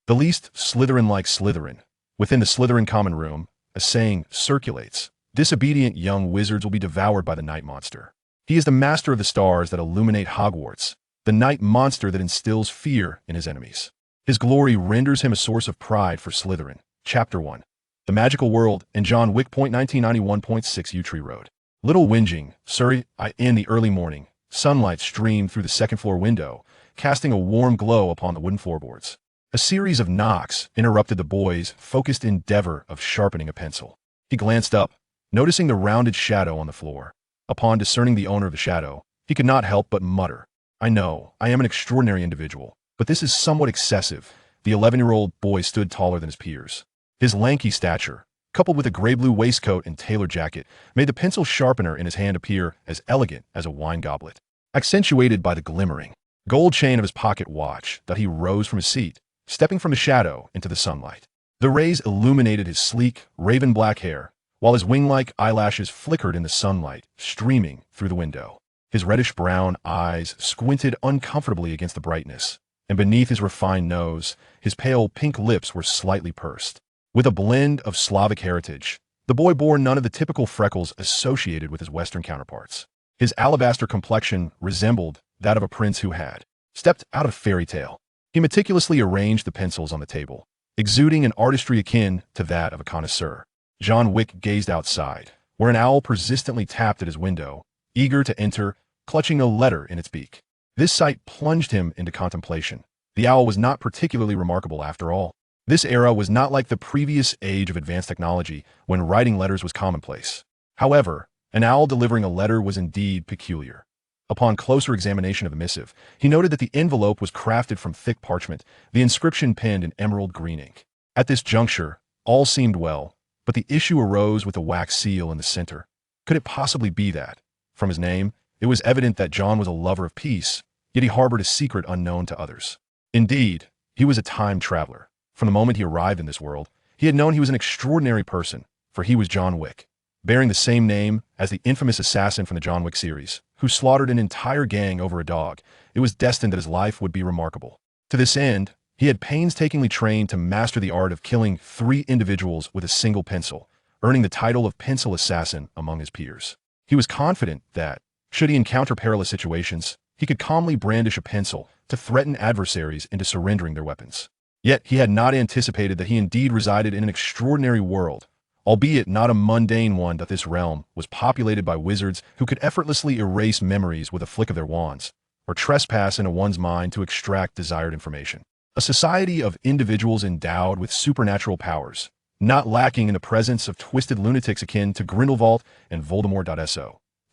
The least Slytherin-like Slytherin. Within the Slytherin common room, a saying circulates: disobedient young wizards will be devoured by the night monster. He is the master of the stars that illuminate Hogwarts, the night monster that instills fear in his enemies. His glory renders him a source of pride for Slytherin. Chapter 1. The Magical World and John Wick. 1991.6 Yew Tree Road. Little Whinging, Surrey. In the early morning, sunlight streamed through the second-floor window, casting a warm glow upon the wooden floorboards. A series of knocks interrupted the boy's focused endeavor of sharpening a pencil. He glanced up, noticing the rounded shadow on the floor. Upon discerning the owner of the shadow, he could not help but mutter, "I know, I am an extraordinary individual, but this is somewhat excessive." The 11-year-old boy stood taller than his peers. His lanky stature, coupled with a gray-blue waistcoat and tailored jacket, made the pencil sharpener in his hand appear as elegant as a wine goblet. Accentuated by the glimmering gold chain of his pocket watch, that he rose from his seat, stepping from the shadow into the sunlight. The rays illuminated his sleek, raven-black hair, while his wing-like eyelashes flickered in the sunlight streaming through the window. His reddish-brown eyes squinted uncomfortably against the brightness, and beneath his refined nose, his pale pink lips were slightly pursed. With a blend of Slavic heritage, the boy bore none of the typical freckles associated with his Western counterparts. His alabaster complexion resembled that of a prince who had stepped out of a fairy tale. He meticulously arranged the pencils on the table, exuding an artistry akin to that of a connoisseur. John Wick gazed outside, where an owl persistently tapped at his window, eager to enter, clutching a letter in its beak. This sight plunged him into contemplation. The owl was not particularly remarkable after all. This era was not like the previous age of advanced technology, when writing letters was commonplace. However, an owl delivering a letter was indeed peculiar. Upon closer examination of the missive, he noted that the envelope was crafted from thick parchment, the inscription penned in emerald green ink. At this juncture, all seemed well, but the issue arose with the wax seal in the center. Could it possibly be that, from his name, it was evident that John was a lover of peace, yet he harbored a secret unknown to others? Indeed, he was a time traveler. From the moment he arrived in this world, he had known he was an extraordinary person, for he was John Wick, bearing the same name as the infamous assassin from the John Wick series, who slaughtered an entire gang over a dog. It was destined that his life would be remarkable. To this end, he had painstakingly trained to master the art of killing 3 individuals with a single pencil, earning the title of pencil assassin among his peers. He was confident that, should he encounter perilous situations, he could calmly brandish a pencil to threaten adversaries into surrendering their weapons. Yet he had not anticipated that he indeed resided in an extraordinary world, albeit not a mundane one. That this realm was populated by wizards who could effortlessly erase memories with a flick of their wands, or trespass into one's mind to extract desired information. A society of individuals endowed with supernatural powers, not lacking in the presence of twisted lunatics akin to Grindelwald and Voldemort.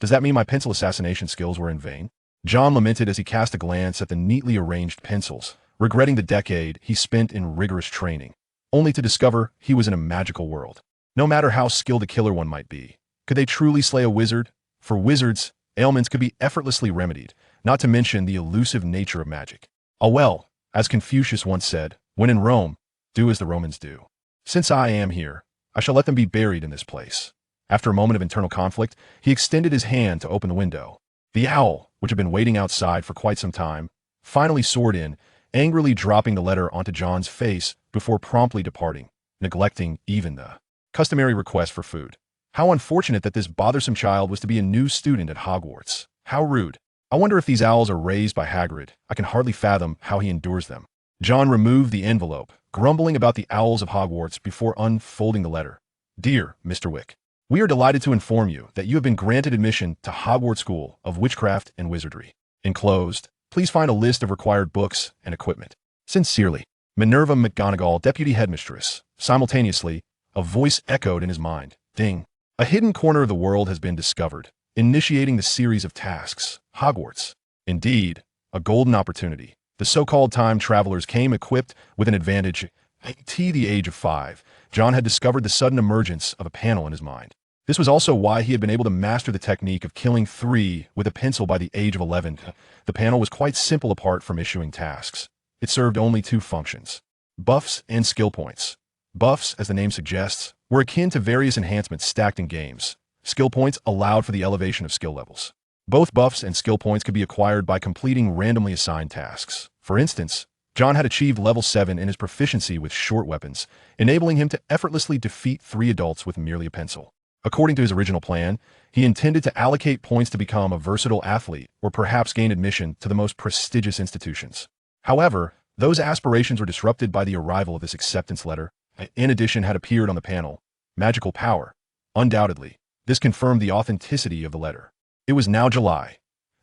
Does that mean my pencil assassination skills were in vain? John lamented as he cast a glance at the neatly arranged pencils, regretting the decade he spent in rigorous training, only to discover he was in a magical world. No matter how skilled a killer one might be, could they truly slay a wizard? For wizards, ailments could be effortlessly remedied, not to mention the elusive nature of magic. Well, as Confucius once said, when in Rome, do as the Romans do. Since I am here, I shall let them be buried in this place. After a moment of internal conflict, he extended his hand to open the window. The owl, which had been waiting outside for quite some time, finally soared in, angrily dropping the letter onto John's face before promptly departing, neglecting even the customary request for food. How unfortunate that this bothersome child was to be a new student at Hogwarts. How rude. I wonder if these owls are raised by Hagrid. I can hardly fathom how he endures them. John removed the envelope, grumbling about the owls of Hogwarts before unfolding the letter. Dear Mr. Wick, we are delighted to inform you that you have been granted admission to Hogwarts School of Witchcraft and Wizardry. Enclosed, please find a list of required books and equipment. Sincerely, Minerva McGonagall, Deputy Headmistress. Simultaneously, a voice echoed in his mind. Ding. A hidden corner of the world has been discovered, initiating the series of tasks. Hogwarts. Indeed, a golden opportunity. The so-called time travelers came equipped with an advantage. At the age of 5, John had discovered the sudden emergence of a panel in his mind. This was also why he had been able to master the technique of killing 3 with a pencil by the age of 11. The panel was quite simple apart from issuing tasks. It served only 2 functions: buffs and skill points. Buffs, as the name suggests, were akin to various enhancements stacked in games. Skill points allowed for the elevation of skill levels. Both buffs and skill points could be acquired by completing randomly assigned tasks. For instance, John had achieved level 7 in his proficiency with short weapons, enabling him to effortlessly defeat 3 adults with merely a pencil. According to his original plan, he intended to allocate points to become a versatile athlete or perhaps gain admission to the most prestigious institutions. However, those aspirations were disrupted by the arrival of this acceptance letter. In addition had appeared on the panel, magical power. Undoubtedly, this confirmed the authenticity of the letter. It was now July.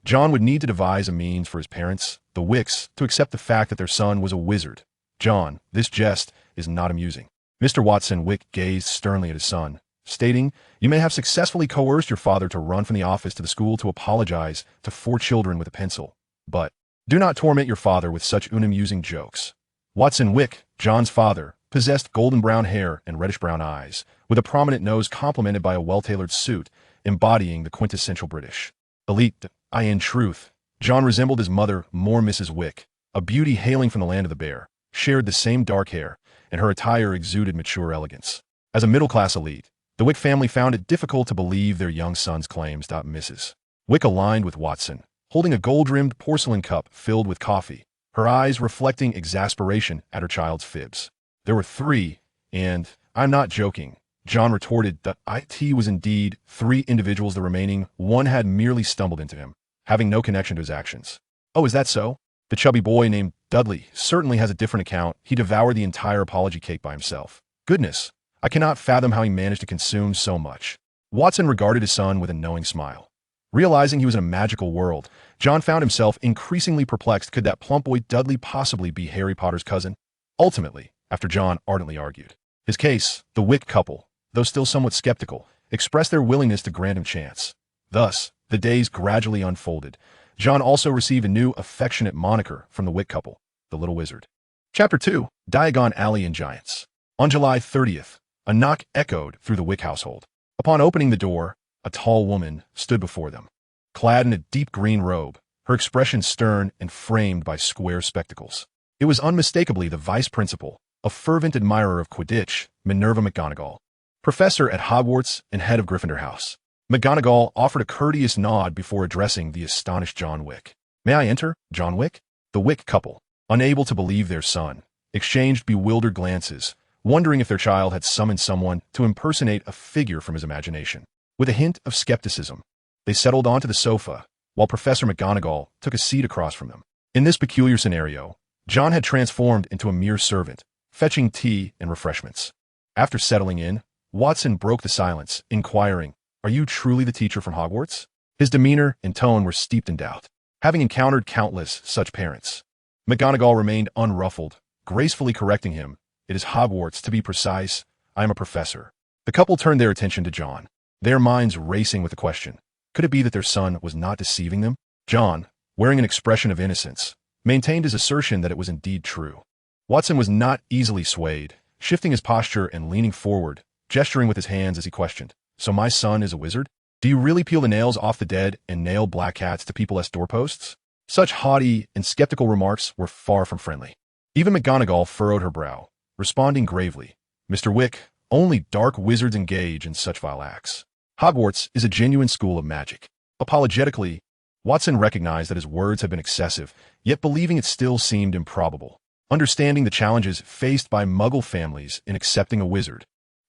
John would need to devise a means for his parents, the Wicks, to accept the fact that their son was a wizard. John, this jest is not amusing. Mr. Watson Wick gazed sternly at his son, stating, "You may have successfully coerced your father to run from the office to the school to apologize to 4 children with a pencil. But do not torment your father with such unamusing jokes." Watson Wick, John's father, possessed golden brown hair and reddish brown eyes, with a prominent nose complemented by a well-tailored suit, embodying the quintessential British elite. In truth, John resembled his mother more. Mrs. Wick, a beauty hailing from the land of the bear, shared the same dark hair, and her attire exuded mature elegance. As a middle-class elite, the Wick family found it difficult to believe their young son's claims. Mrs. Wick aligned with Watson, holding a gold-rimmed porcelain cup filled with coffee, her eyes reflecting exasperation at her child's fibs. "There were 3, and I'm not joking," John retorted. It was indeed 3 individuals. The remaining 1 had merely stumbled into him, having no connection to his actions. "Oh, is that so? The chubby boy named Dudley certainly has a different account. He devoured the entire apology cake by himself. Goodness, I cannot fathom how he managed to consume so much." Watson regarded his son with a knowing smile. Realizing he was in a magical world, John found himself increasingly perplexed. Could that plump boy Dudley possibly be Harry Potter's cousin? Ultimately, after John ardently argued his case, the Wick couple, though still somewhat skeptical, expressed their willingness to grant him chance. Thus, the days gradually unfolded. John also received a new affectionate moniker from the Wick couple, the Little Wizard. Chapter 2, Diagon Alley and Giants. On July 30th, a knock echoed through the Wick household. Upon opening the door, a tall woman stood before them. Clad in a deep green robe, her expression stern and framed by square spectacles. It was unmistakably the vice principal, a fervent admirer of Quidditch, Minerva McGonagall, professor at Hogwarts and head of Gryffindor House. McGonagall offered a courteous nod before addressing the astonished John Wick. "May I enter, John Wick?" The Wick couple, unable to believe their son, exchanged bewildered glances, wondering if their child had summoned someone to impersonate a figure from his imagination. With a hint of skepticism, they settled onto the sofa, while Professor McGonagall took a seat across from them. In this peculiar scenario, John had transformed into a mere servant, fetching tea and refreshments. After settling in, Watson broke the silence, inquiring, "Are you truly the teacher from Hogwarts?" His demeanor and tone were steeped in doubt, having encountered countless such parents. McGonagall remained unruffled, gracefully correcting him. "It is Hogwarts, to be precise. I am a professor." The couple turned their attention to John, their minds racing with the question, could it be that their son was not deceiving them? John, wearing an expression of innocence, maintained his assertion that it was indeed true. Watson was not easily swayed, shifting his posture and leaning forward, gesturing with his hands as he questioned, "So my son is a wizard? Do you really peel the nails off the dead and nail black cats to people's doorposts?" Such haughty and skeptical remarks were far from friendly. Even McGonagall furrowed her brow, responding gravely, "Mr. Wick, only dark wizards engage in such vile acts. Hogwarts is a genuine school of magic." Apologetically, Watson recognized that his words had been excessive, yet believing it still seemed improbable. Understanding the challenges faced by Muggle families in accepting a wizard,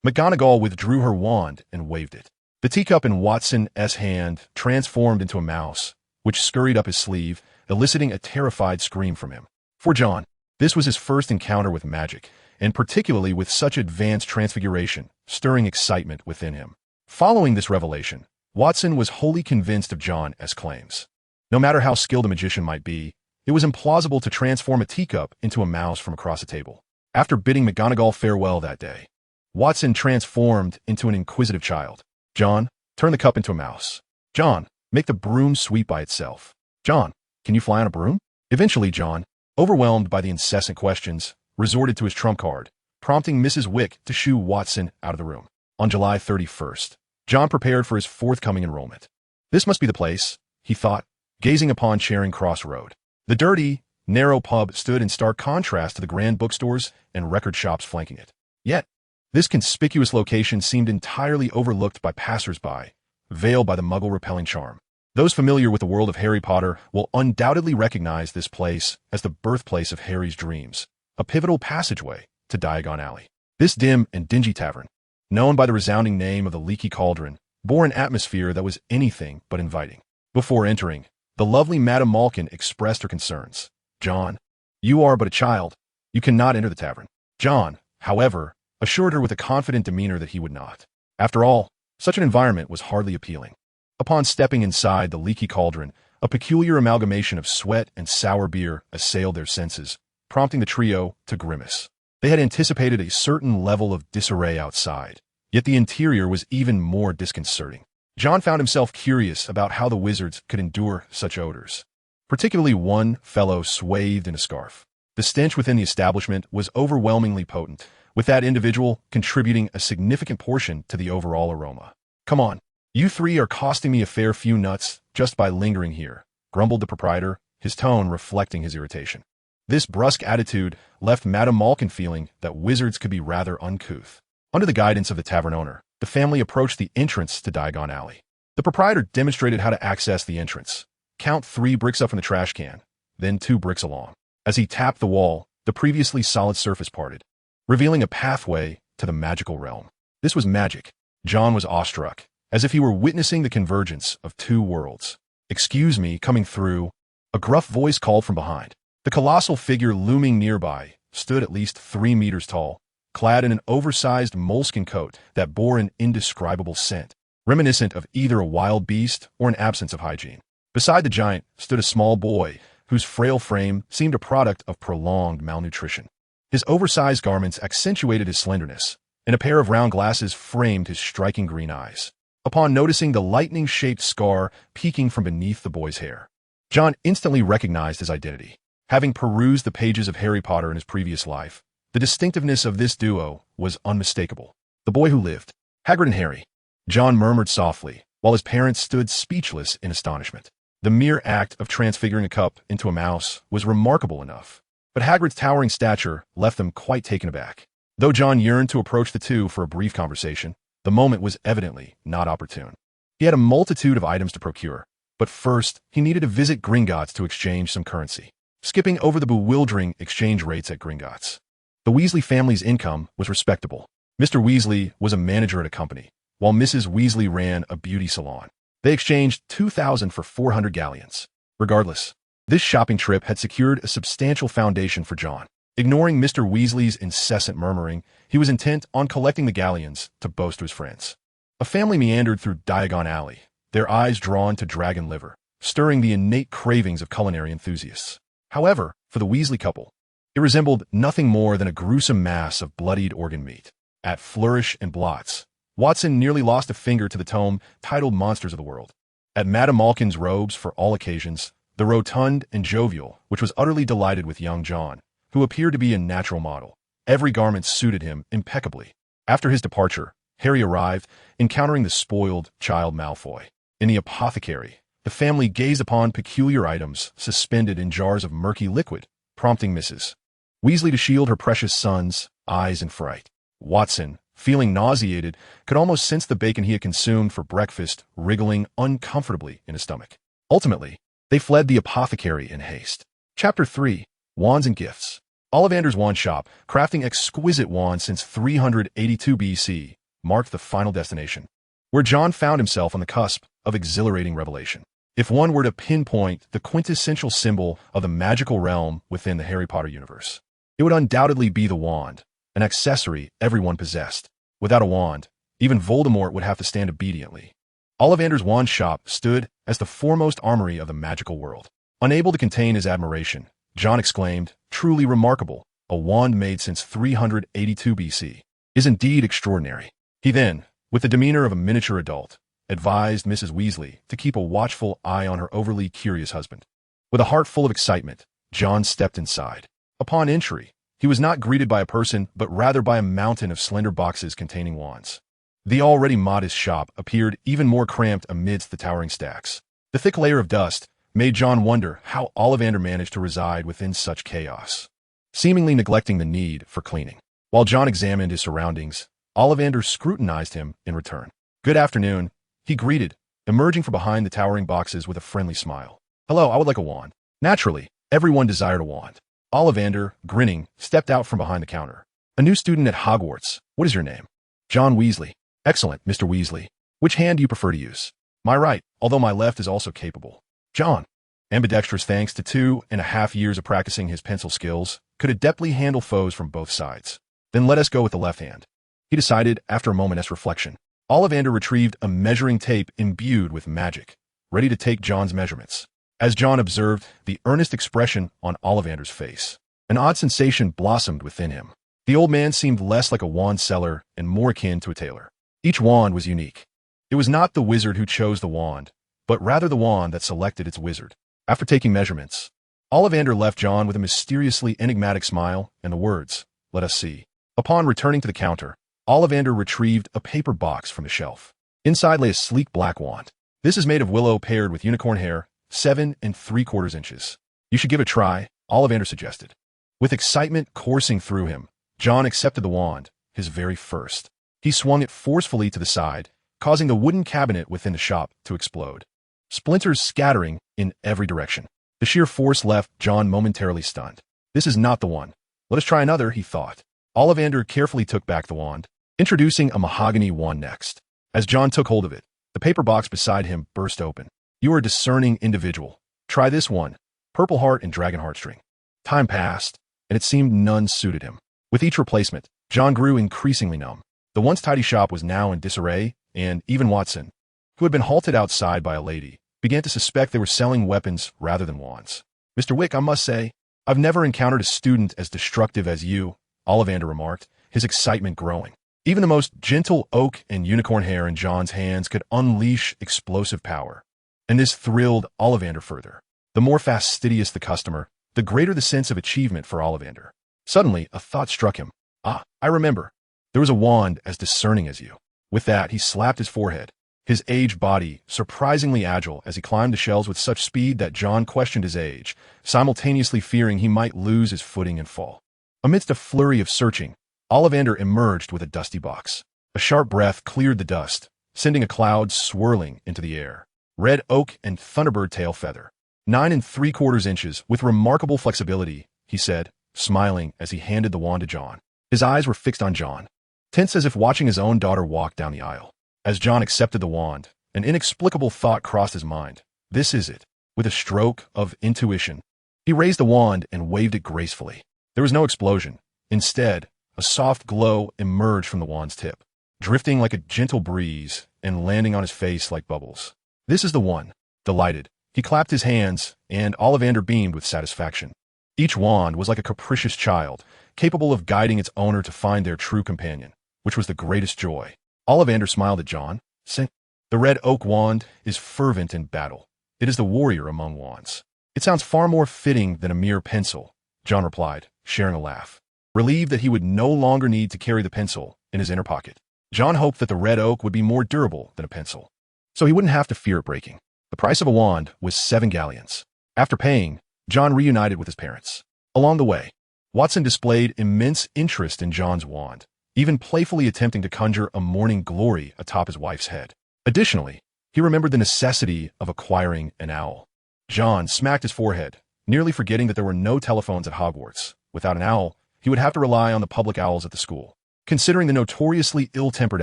McGonagall withdrew her wand and waved it. The teacup in Watson's hand transformed into a mouse, which scurried up his sleeve, eliciting a terrified scream from him. For John, this was his first encounter with magic, and particularly with such advanced transfiguration, stirring excitement within him. Following this revelation, Watson was wholly convinced of John's claims. No matter how skilled a magician might be, it was implausible to transform a teacup into a mouse from across a table. After bidding McGonagall farewell that day, Watson transformed into an inquisitive child. "John, turn the cup into a mouse. John, make the broom sweep by itself. John, can you fly on a broom?" Eventually, John, overwhelmed by the incessant questions, resorted to his trump card, prompting Mrs. Wick to shoo Watson out of the room. On July 31st, John prepared for his forthcoming enrollment. This must be the place, he thought, gazing upon Charing Cross Road. The dirty, narrow pub stood in stark contrast to the grand bookstores and record shops flanking it. Yet, this conspicuous location seemed entirely overlooked by passers-by, veiled by the Muggle-repelling charm. Those familiar with the world of Harry Potter will undoubtedly recognize this place as the birthplace of Harry's dreams, a pivotal passageway to Diagon Alley. This dim and dingy tavern, known by the resounding name of the Leaky Cauldron, bore an atmosphere that was anything but inviting. Before entering, the lovely Madame Malkin expressed her concerns. "John, you are but a child. You cannot enter the tavern." John, however, assured her with a confident demeanor that he would not. After all, such an environment was hardly appealing. Upon stepping inside the Leaky Cauldron, a peculiar amalgamation of sweat and sour beer assailed their senses, prompting the trio to grimace. They had anticipated a certain level of disarray outside, yet the interior was even more disconcerting. John found himself curious about how the wizards could endure such odors, particularly one fellow swathed in a scarf. The stench within the establishment was overwhelmingly potent, with that individual contributing a significant portion to the overall aroma. "Come on, you three are costing me a fair few nuts just by lingering here," grumbled the proprietor, his tone reflecting his irritation. This brusque attitude left Madame Malkin feeling that wizards could be rather uncouth. Under the guidance of the tavern owner, the family approached the entrance to Diagon Alley. The proprietor demonstrated how to access the entrance. Count 3 bricks up from the trash can, then 2 bricks along. As he tapped the wall, the previously solid surface parted, revealing a pathway to the magical realm. This was magic. John was awestruck, as if he were witnessing the convergence of 2 worlds. "Excuse me, coming through," a gruff voice called from behind. The colossal figure looming nearby stood at least 3 meters tall, clad in an oversized moleskin coat that bore an indescribable scent, reminiscent of either a wild beast or an absence of hygiene. Beside the giant stood a small boy, whose frail frame seemed a product of prolonged malnutrition. His oversized garments accentuated his slenderness, and a pair of round glasses framed his striking green eyes. Upon noticing the lightning-shaped scar peeking from beneath the boy's hair, John instantly recognized his identity. Having perused the pages of Harry Potter in his previous life, the distinctiveness of this duo was unmistakable. The boy who lived. "Hagrid and Harry," John murmured softly, while his parents stood speechless in astonishment. The mere act of transfiguring a cup into a mouse was remarkable enough, but Hagrid's towering stature left them quite taken aback. Though John yearned to approach the two for a brief conversation, the moment was evidently not opportune. He had a multitude of items to procure, but first he needed to visit Gringotts to exchange some currency. Skipping over the bewildering exchange rates at Gringotts, the Weasley family's income was respectable. Mr. Weasley was a manager at a company, while Mrs. Weasley ran a beauty salon. They exchanged 2,000 for 400 galleons. Regardless, this shopping trip had secured a substantial foundation for John. Ignoring Mr. Weasley's incessant murmuring, he was intent on collecting the galleons to boast to his friends. A family meandered through Diagon Alley, their eyes drawn to dragon liver, stirring the innate cravings of culinary enthusiasts. However, for the Weasley couple, it resembled nothing more than a gruesome mass of bloodied organ meat. At Flourish and Blots, Watson nearly lost a finger to the tome titled Monsters of the World. At Madame Malkin's Robes for All Occasions, the rotund and jovial, which was utterly delighted with young John, who appeared to be a natural model. Every garment suited him impeccably. After his departure, Harry arrived, encountering the spoiled child Malfoy. In the apothecary, the family gazed upon peculiar items suspended in jars of murky liquid, prompting Mrs. Weasley to shield her precious son's eyes in fright. Watson, feeling nauseated, could almost sense the bacon he had consumed for breakfast wriggling uncomfortably in his stomach. Ultimately, they fled the apothecary in haste. Chapter 3. Wands and Gifts. Ollivander's Wand Shop, crafting exquisite wands since 382 BC, marked the final destination, where John found himself on the cusp of exhilarating revelation. If one were to pinpoint the quintessential symbol of the magical realm within the Harry Potter universe, it would undoubtedly be the wand, an accessory everyone possessed. Without a wand, even Voldemort would have to stand obediently. Ollivander's Wand Shop stood as the foremost armory of the magical world. Unable to contain his admiration, John exclaimed, "Truly remarkable, a wand made since 382 BC is indeed extraordinary." He then, with the demeanor of a miniature adult, advised Mrs. Weasley to keep a watchful eye on her overly curious husband. With a heart full of excitement, John stepped inside. Upon entry, he was not greeted by a person, but rather by a mountain of slender boxes containing wands. The already modest shop appeared even more cramped amidst the towering stacks. The thick layer of dust made John wonder how Ollivander managed to reside within such chaos, seemingly neglecting the need for cleaning. While John examined his surroundings, Ollivander scrutinized him in return. "Good afternoon," he greeted, emerging from behind the towering boxes with a friendly smile. "Hello, I would like a wand." Naturally, everyone desired a wand. Ollivander, grinning, stepped out from behind the counter. "A new student at Hogwarts. What is your name?" "John Weasley." "Excellent, Mr. Weasley. Which hand do you prefer to use?" "My right, although my left is also capable." John, ambidextrous thanks to 2.5 years of practicing his pencil skills, could adeptly handle foes from both sides. "Then let us go with the left hand," he decided after a moment's reflection. Ollivander retrieved a measuring tape imbued with magic, ready to take John's measurements. As John observed the earnest expression on Ollivander's face, an odd sensation blossomed within him. The old man seemed less like a wand seller and more akin to a tailor. Each wand was unique. It was not the wizard who chose the wand, but rather the wand that selected its wizard. After taking measurements, Ollivander left John with a mysteriously enigmatic smile and the words, "Let us see." Upon returning to the counter, Ollivander retrieved a paper box from the shelf. Inside lay a sleek black wand. "This is made of willow paired with unicorn hair, 7.75 inches. You should give it a try," Ollivander suggested. With excitement coursing through him, John accepted the wand, his very first. He swung it forcefully to the side, causing the wooden cabinet within the shop to explode. Splinters scattering in every direction. The sheer force left John momentarily stunned. "This is not the one. Let us try another," he thought. Ollivander carefully took back the wand, introducing a mahogany wand next. As John took hold of it, the paper box beside him burst open. "You are a discerning individual. Try this one, Purple Heart and Dragon Heartstring." Time passed, and it seemed none suited him. With each replacement, John grew increasingly numb. The once tidy shop was now in disarray, and even Watson, who had been halted outside by a lady, began to suspect they were selling weapons rather than wands. "Mr. Wick, I must say, I've never encountered a student as destructive as you," Ollivander remarked, his excitement growing. Even the most gentle oak and unicorn hair in John's hands could unleash explosive power. And this thrilled Ollivander further. The more fastidious the customer, the greater the sense of achievement for Ollivander. Suddenly, a thought struck him. "Ah, I remember. There was a wand as discerning as you." With that, he slapped his forehead, his aged body surprisingly agile as he climbed the shelves with such speed that John questioned his age, simultaneously fearing he might lose his footing and fall. Amidst a flurry of searching, Ollivander emerged with a dusty box. A sharp breath cleared the dust, sending a cloud swirling into the air. Red oak and thunderbird tail feather. 9.75 inches with remarkable flexibility, he said, smiling as he handed the wand to John. His eyes were fixed on John, tense as if watching his own daughter walk down the aisle. As John accepted the wand, an inexplicable thought crossed his mind. This is it. With a stroke of intuition, he raised the wand and waved it gracefully. There was no explosion. Instead, a soft glow emerged from the wand's tip, drifting like a gentle breeze and landing on his face like bubbles. "This is the one." Delighted, he clapped his hands, and Ollivander beamed with satisfaction. Each wand was like a capricious child, capable of guiding its owner to find their true companion, which was the greatest joy. Ollivander smiled at John, saying, "The red oak wand is fervent in battle. It is the warrior among wands." "It sounds far more fitting than a mere pencil," John replied, sharing a laugh. Relieved that he would no longer need to carry the pencil in his inner pocket, John hoped that the red oak would be more durable than a pencil, so he wouldn't have to fear it breaking. The price of a wand was 7 galleons. After paying, John reunited with his parents. Along the way, Watson displayed immense interest in John's wand, even playfully attempting to conjure a morning glory atop his wife's head. Additionally, he remembered the necessity of acquiring an owl. John smacked his forehead, nearly forgetting that there were no telephones at Hogwarts. Without an owl, he would have to rely on the public owls at the school. Considering the notoriously ill-tempered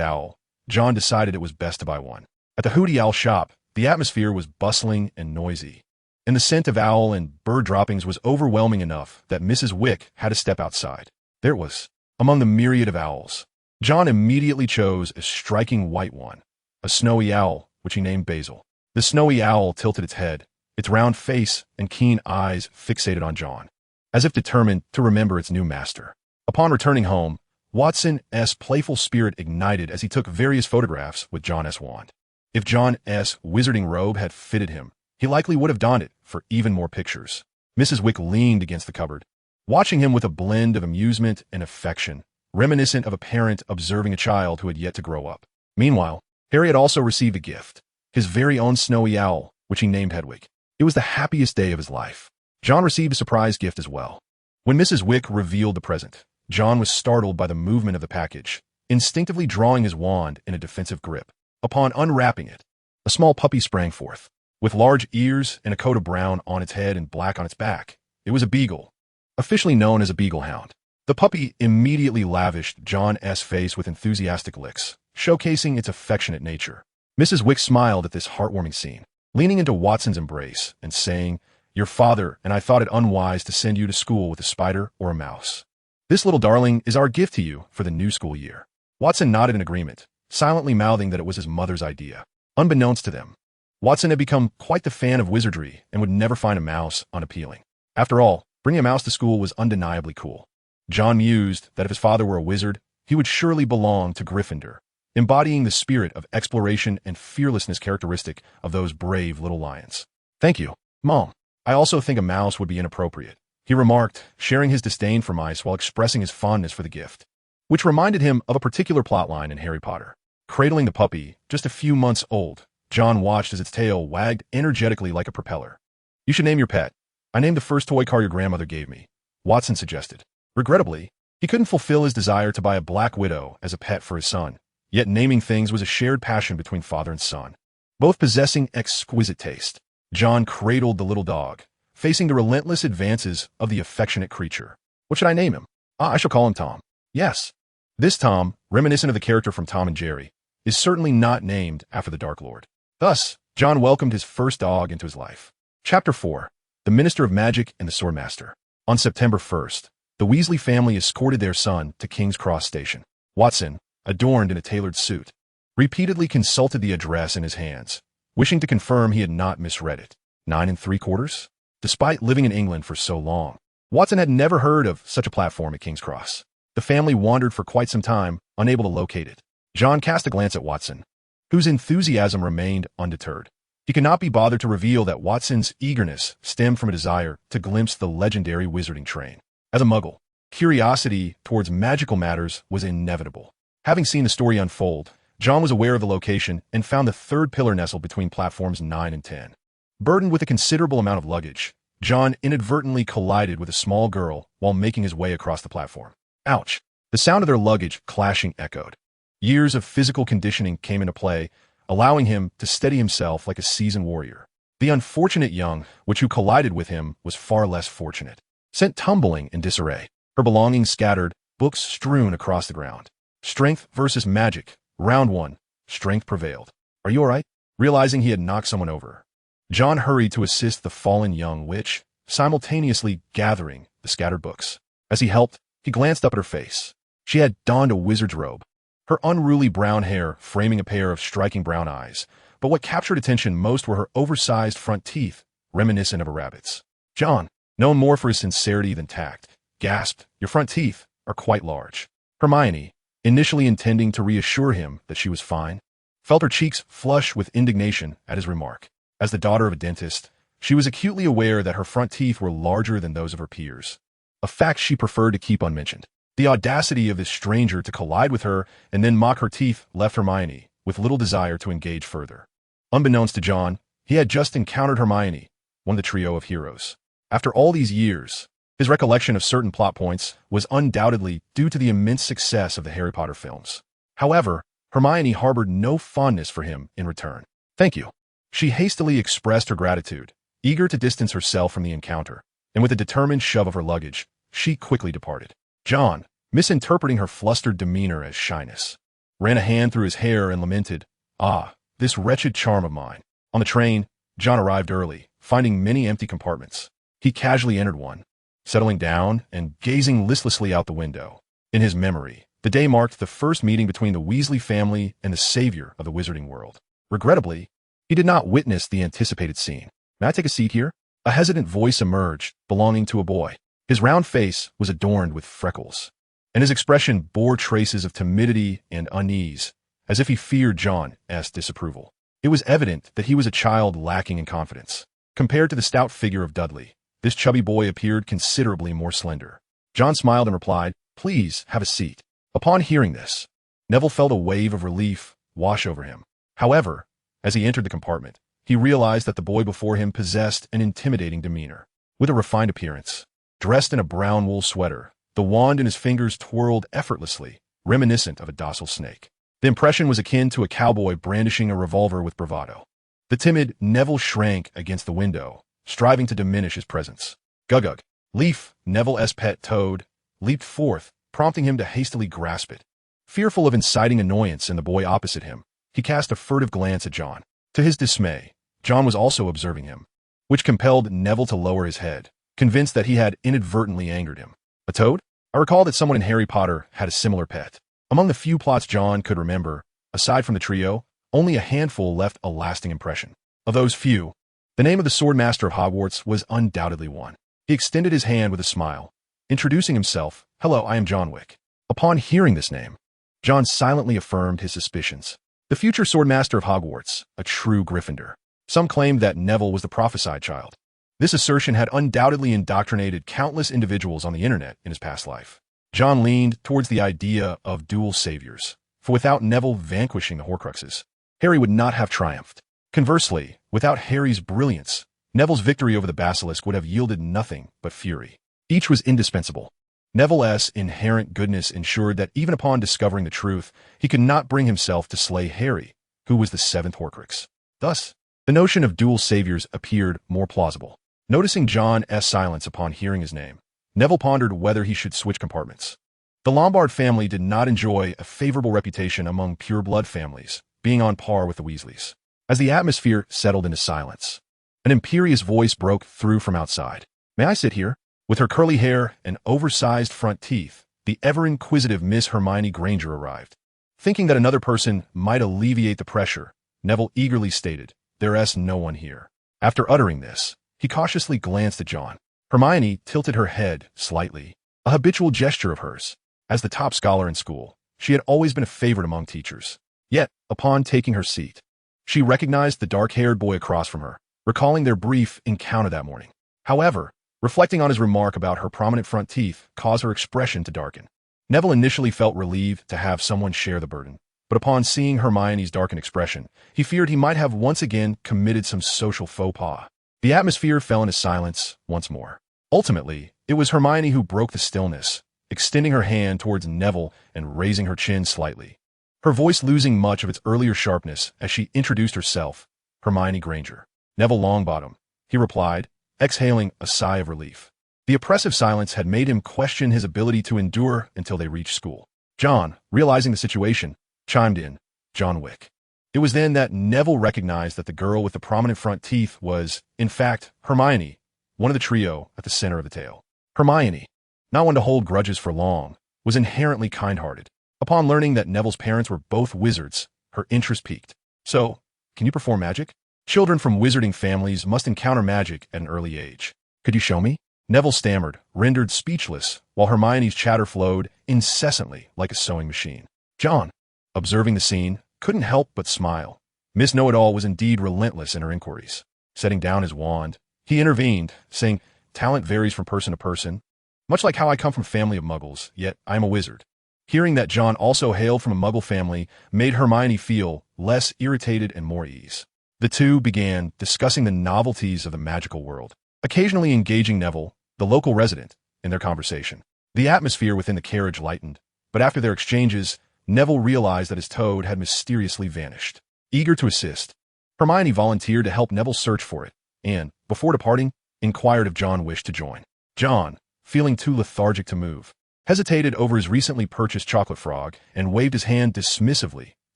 owl, John decided it was best to buy one. At the Hooty Owl shop, the atmosphere was bustling and noisy, and the scent of owl and bird droppings was overwhelming enough that Mrs. Wick had to step outside. There it was, among the myriad of owls. John immediately chose a striking white one, a snowy owl, which he named Basil. The snowy owl tilted its head, its round face and keen eyes fixated on John, as if determined to remember its new master. Upon returning home, Watson's playful spirit ignited as he took various photographs with John's wand. If John's wizarding robe had fitted him, he likely would have donned it for even more pictures. Mrs. Wick leaned against the cupboard, watching him with a blend of amusement and affection, reminiscent of a parent observing a child who had yet to grow up. Meanwhile, Harry had also received a gift, his very own snowy owl, which he named Hedwig. It was the happiest day of his life. John received a surprise gift as well. When Mrs. Wick revealed the present, John was startled by the movement of the package, instinctively drawing his wand in a defensive grip. Upon unwrapping it, A small puppy sprang forth. With large ears and a coat of brown on its head and black on its back, it was a beagle, officially known as a beagle hound. The puppy immediately lavished John's face with enthusiastic licks, showcasing its affectionate nature. Mrs. Wick smiled at this heartwarming scene, leaning into Watson's embrace and saying, "Your father and I thought it unwise to send you to school with a spider or a mouse. This little darling is our gift to you for the new school year." Watson nodded in agreement, silently mouthing that it was his mother's idea. Unbeknownst to them, Watson had become quite the fan of wizardry and would never find a mouse unappealing. After all, bringing a mouse to school was undeniably cool. John mused that if his father were a wizard, he would surely belong to Gryffindor, embodying the spirit of exploration and fearlessness characteristic of those brave little lions. "Thank you, Mom. I also think a mouse would be inappropriate," he remarked, sharing his disdain for mice while expressing his fondness for the gift, which reminded him of a particular plotline in Harry Potter. Cradling the puppy, just a few months old, John watched as its tail wagged energetically like a propeller. "You should name your pet. I named the first toy car your grandmother gave me," Watson suggested. Regrettably, he couldn't fulfill his desire to buy a black widow as a pet for his son, yet naming things was a shared passion between father and son, both possessing exquisite taste. John cradled the little dog, facing the relentless advances of the affectionate creature. "What should I name him?" "I shall call him Tom." "Yes." This Tom, reminiscent of the character from Tom and Jerry, is certainly not named after the Dark Lord. Thus, John welcomed his first dog into his life. Chapter 4. The Minister of Magic and the Swordmaster. On September 1st, the Weasley family escorted their son to King's Cross Station. Watson, adorned in a tailored suit, repeatedly consulted the address in his hands, wishing to confirm he had not misread it. 9 3/4? Despite living in England for so long, Watson had never heard of such a platform at King's Cross. The family wandered for quite some time, unable to locate it. John cast a glance at Watson, whose enthusiasm remained undeterred. He could not be bothered to reveal that Watson's eagerness stemmed from a desire to glimpse the legendary wizarding train. As a muggle, curiosity towards magical matters was inevitable. Having seen the story unfold, John was aware of the location and found the third pillar nestled between platforms 9 and 10. Burdened with a considerable amount of luggage, John inadvertently collided with a small girl while making his way across the platform. Ouch! The sound of their luggage clashing echoed. Years of physical conditioning came into play, allowing him to steady himself like a seasoned warrior. The unfortunate young witch who collided with him was far less fortunate. Sent tumbling in disarray, her belongings scattered, books strewn across the ground. Strength versus magic. Round 1. Strength prevailed. "Are you all right?" Realizing he had knocked someone over, John hurried to assist the fallen young witch, simultaneously gathering the scattered books. As he helped, he glanced up at her face. She had donned a wizard's robe, her unruly brown hair framing a pair of striking brown eyes, but what captured attention most were her oversized front teeth, reminiscent of a rabbit's. John, known more for his sincerity than tact, gasped, "Your front teeth are quite large." Hermione, initially intending to reassure him that she was fine, felt her cheeks flush with indignation at his remark. As the daughter of a dentist, she was acutely aware that her front teeth were larger than those of her peers, a fact she preferred to keep unmentioned. The audacity of this stranger to collide with her and then mock her teeth left Hermione with little desire to engage further. Unbeknownst to John, he had just encountered Hermione, one of the trio of heroes. After all these years, his recollection of certain plot points was undoubtedly due to the immense success of the Harry Potter films. However, Hermione harbored no fondness for him in return. "Thank you." She hastily expressed her gratitude, eager to distance herself from the encounter, and with a determined shove of her luggage, she quickly departed. John, misinterpreting her flustered demeanor as shyness, ran a hand through his hair and lamented, "Ah, this wretched charm of mine." On the train, John arrived early, finding many empty compartments. He casually entered one, settling down and gazing listlessly out the window. In his memory, the day marked the first meeting between the Weasley family and the savior of the wizarding world. Regrettably, he did not witness the anticipated scene. "May I take a seat here?" A hesitant voice emerged, belonging to a boy. His round face was adorned with freckles, and his expression bore traces of timidity and unease, as if he feared John's disapproval. It was evident that he was a child lacking in confidence. Compared to the stout figure of Dudley, this chubby boy appeared considerably more slender. John smiled and replied, "Please have a seat." Upon hearing this, Neville felt a wave of relief wash over him. However, as he entered the compartment, he realized that the boy before him possessed an intimidating demeanor. With a refined appearance, dressed in a brown wool sweater, the wand in his fingers twirled effortlessly, reminiscent of a docile snake. The impression was akin to a cowboy brandishing a revolver with bravado. The timid Neville shrank against the window, striving to diminish his presence. Gugug. Leaf, Neville's pet toad, leaped forth, prompting him to hastily grasp it. Fearful of inciting annoyance in the boy opposite him, he cast a furtive glance at John. To his dismay, John was also observing him, which compelled Neville to lower his head, convinced that he had inadvertently angered him. A toad? I recall that someone in Harry Potter had a similar pet. Among the few plots John could remember, aside from the trio, only a handful left a lasting impression. Of those few, the name of the Swordmaster of Hogwarts was undoubtedly one. He extended his hand with a smile, introducing himself. Hello, I am John Wick. Upon hearing this name, John silently affirmed his suspicions. The future Swordmaster of Hogwarts, a true Gryffindor. Some claimed that Neville was the prophesied child. This assertion had undoubtedly indoctrinated countless individuals on the internet in his past life. John leaned towards the idea of dual saviors, for without Neville vanquishing the Horcruxes, Harry would not have triumphed. Conversely, without Harry's brilliance, Neville's victory over the Basilisk would have yielded nothing but fury. Each was indispensable. Neville's inherent goodness ensured that even upon discovering the truth, he could not bring himself to slay Harry, who was the seventh Horcrux. Thus, the notion of dual saviors appeared more plausible. Noticing John's silence upon hearing his name, Neville pondered whether he should switch compartments. The Lombard family did not enjoy a favorable reputation among pure-blood families, being on par with the Weasleys. As the atmosphere settled into silence, an imperious voice broke through from outside. May I sit here? With her curly hair and oversized front teeth, the ever-inquisitive Miss Hermione Granger arrived. Thinking that another person might alleviate the pressure, Neville eagerly stated, "There's no one here." After uttering this, he cautiously glanced at John. Hermione tilted her head slightly, a habitual gesture of hers. As the top scholar in school, she had always been a favorite among teachers. Yet, upon taking her seat, she recognized the dark-haired boy across from her, recalling their brief encounter that morning. However, reflecting on his remark about her prominent front teeth caused her expression to darken. Neville initially felt relieved to have someone share the burden, but upon seeing Hermione's darkened expression, he feared he might have once again committed some social faux pas. The atmosphere fell into silence once more. Ultimately, it was Hermione who broke the stillness, extending her hand towards Neville and raising her chin slightly. Her voice losing much of its earlier sharpness as she introduced herself, Hermione Granger. Neville Longbottom, he replied, exhaling a sigh of relief. The oppressive silence had made him question his ability to endure until they reached school. John, realizing the situation, chimed in, John Wick. It was then that Neville recognized that the girl with the prominent front teeth was, in fact, Hermione, one of the trio at the center of the tale. Hermione, not one to hold grudges for long, was inherently kind-hearted. Upon learning that Neville's parents were both wizards, her interest piqued. So, can you perform magic? Children from wizarding families must encounter magic at an early age. Could you show me? Neville stammered, rendered speechless, while Hermione's chatter flowed incessantly like a sewing machine. John, observing the scene, couldn't help but smile. Miss Know-It-All was indeed relentless in her inquiries. Setting down his wand, he intervened, saying, talent varies from person to person. Much like how I come from a family of muggles, yet I am a wizard. Hearing that John also hailed from a muggle family made Hermione feel less irritated and more ease. The two began discussing the novelties of the magical world, occasionally engaging Neville, the local resident, in their conversation. The atmosphere within the carriage lightened, but after their exchanges, Neville realized that his toad had mysteriously vanished. Eager to assist, Hermione volunteered to help Neville search for it, and, before departing, inquired if John wished to join. John, feeling too lethargic to move, hesitated over his recently purchased chocolate frog and waved his hand dismissively,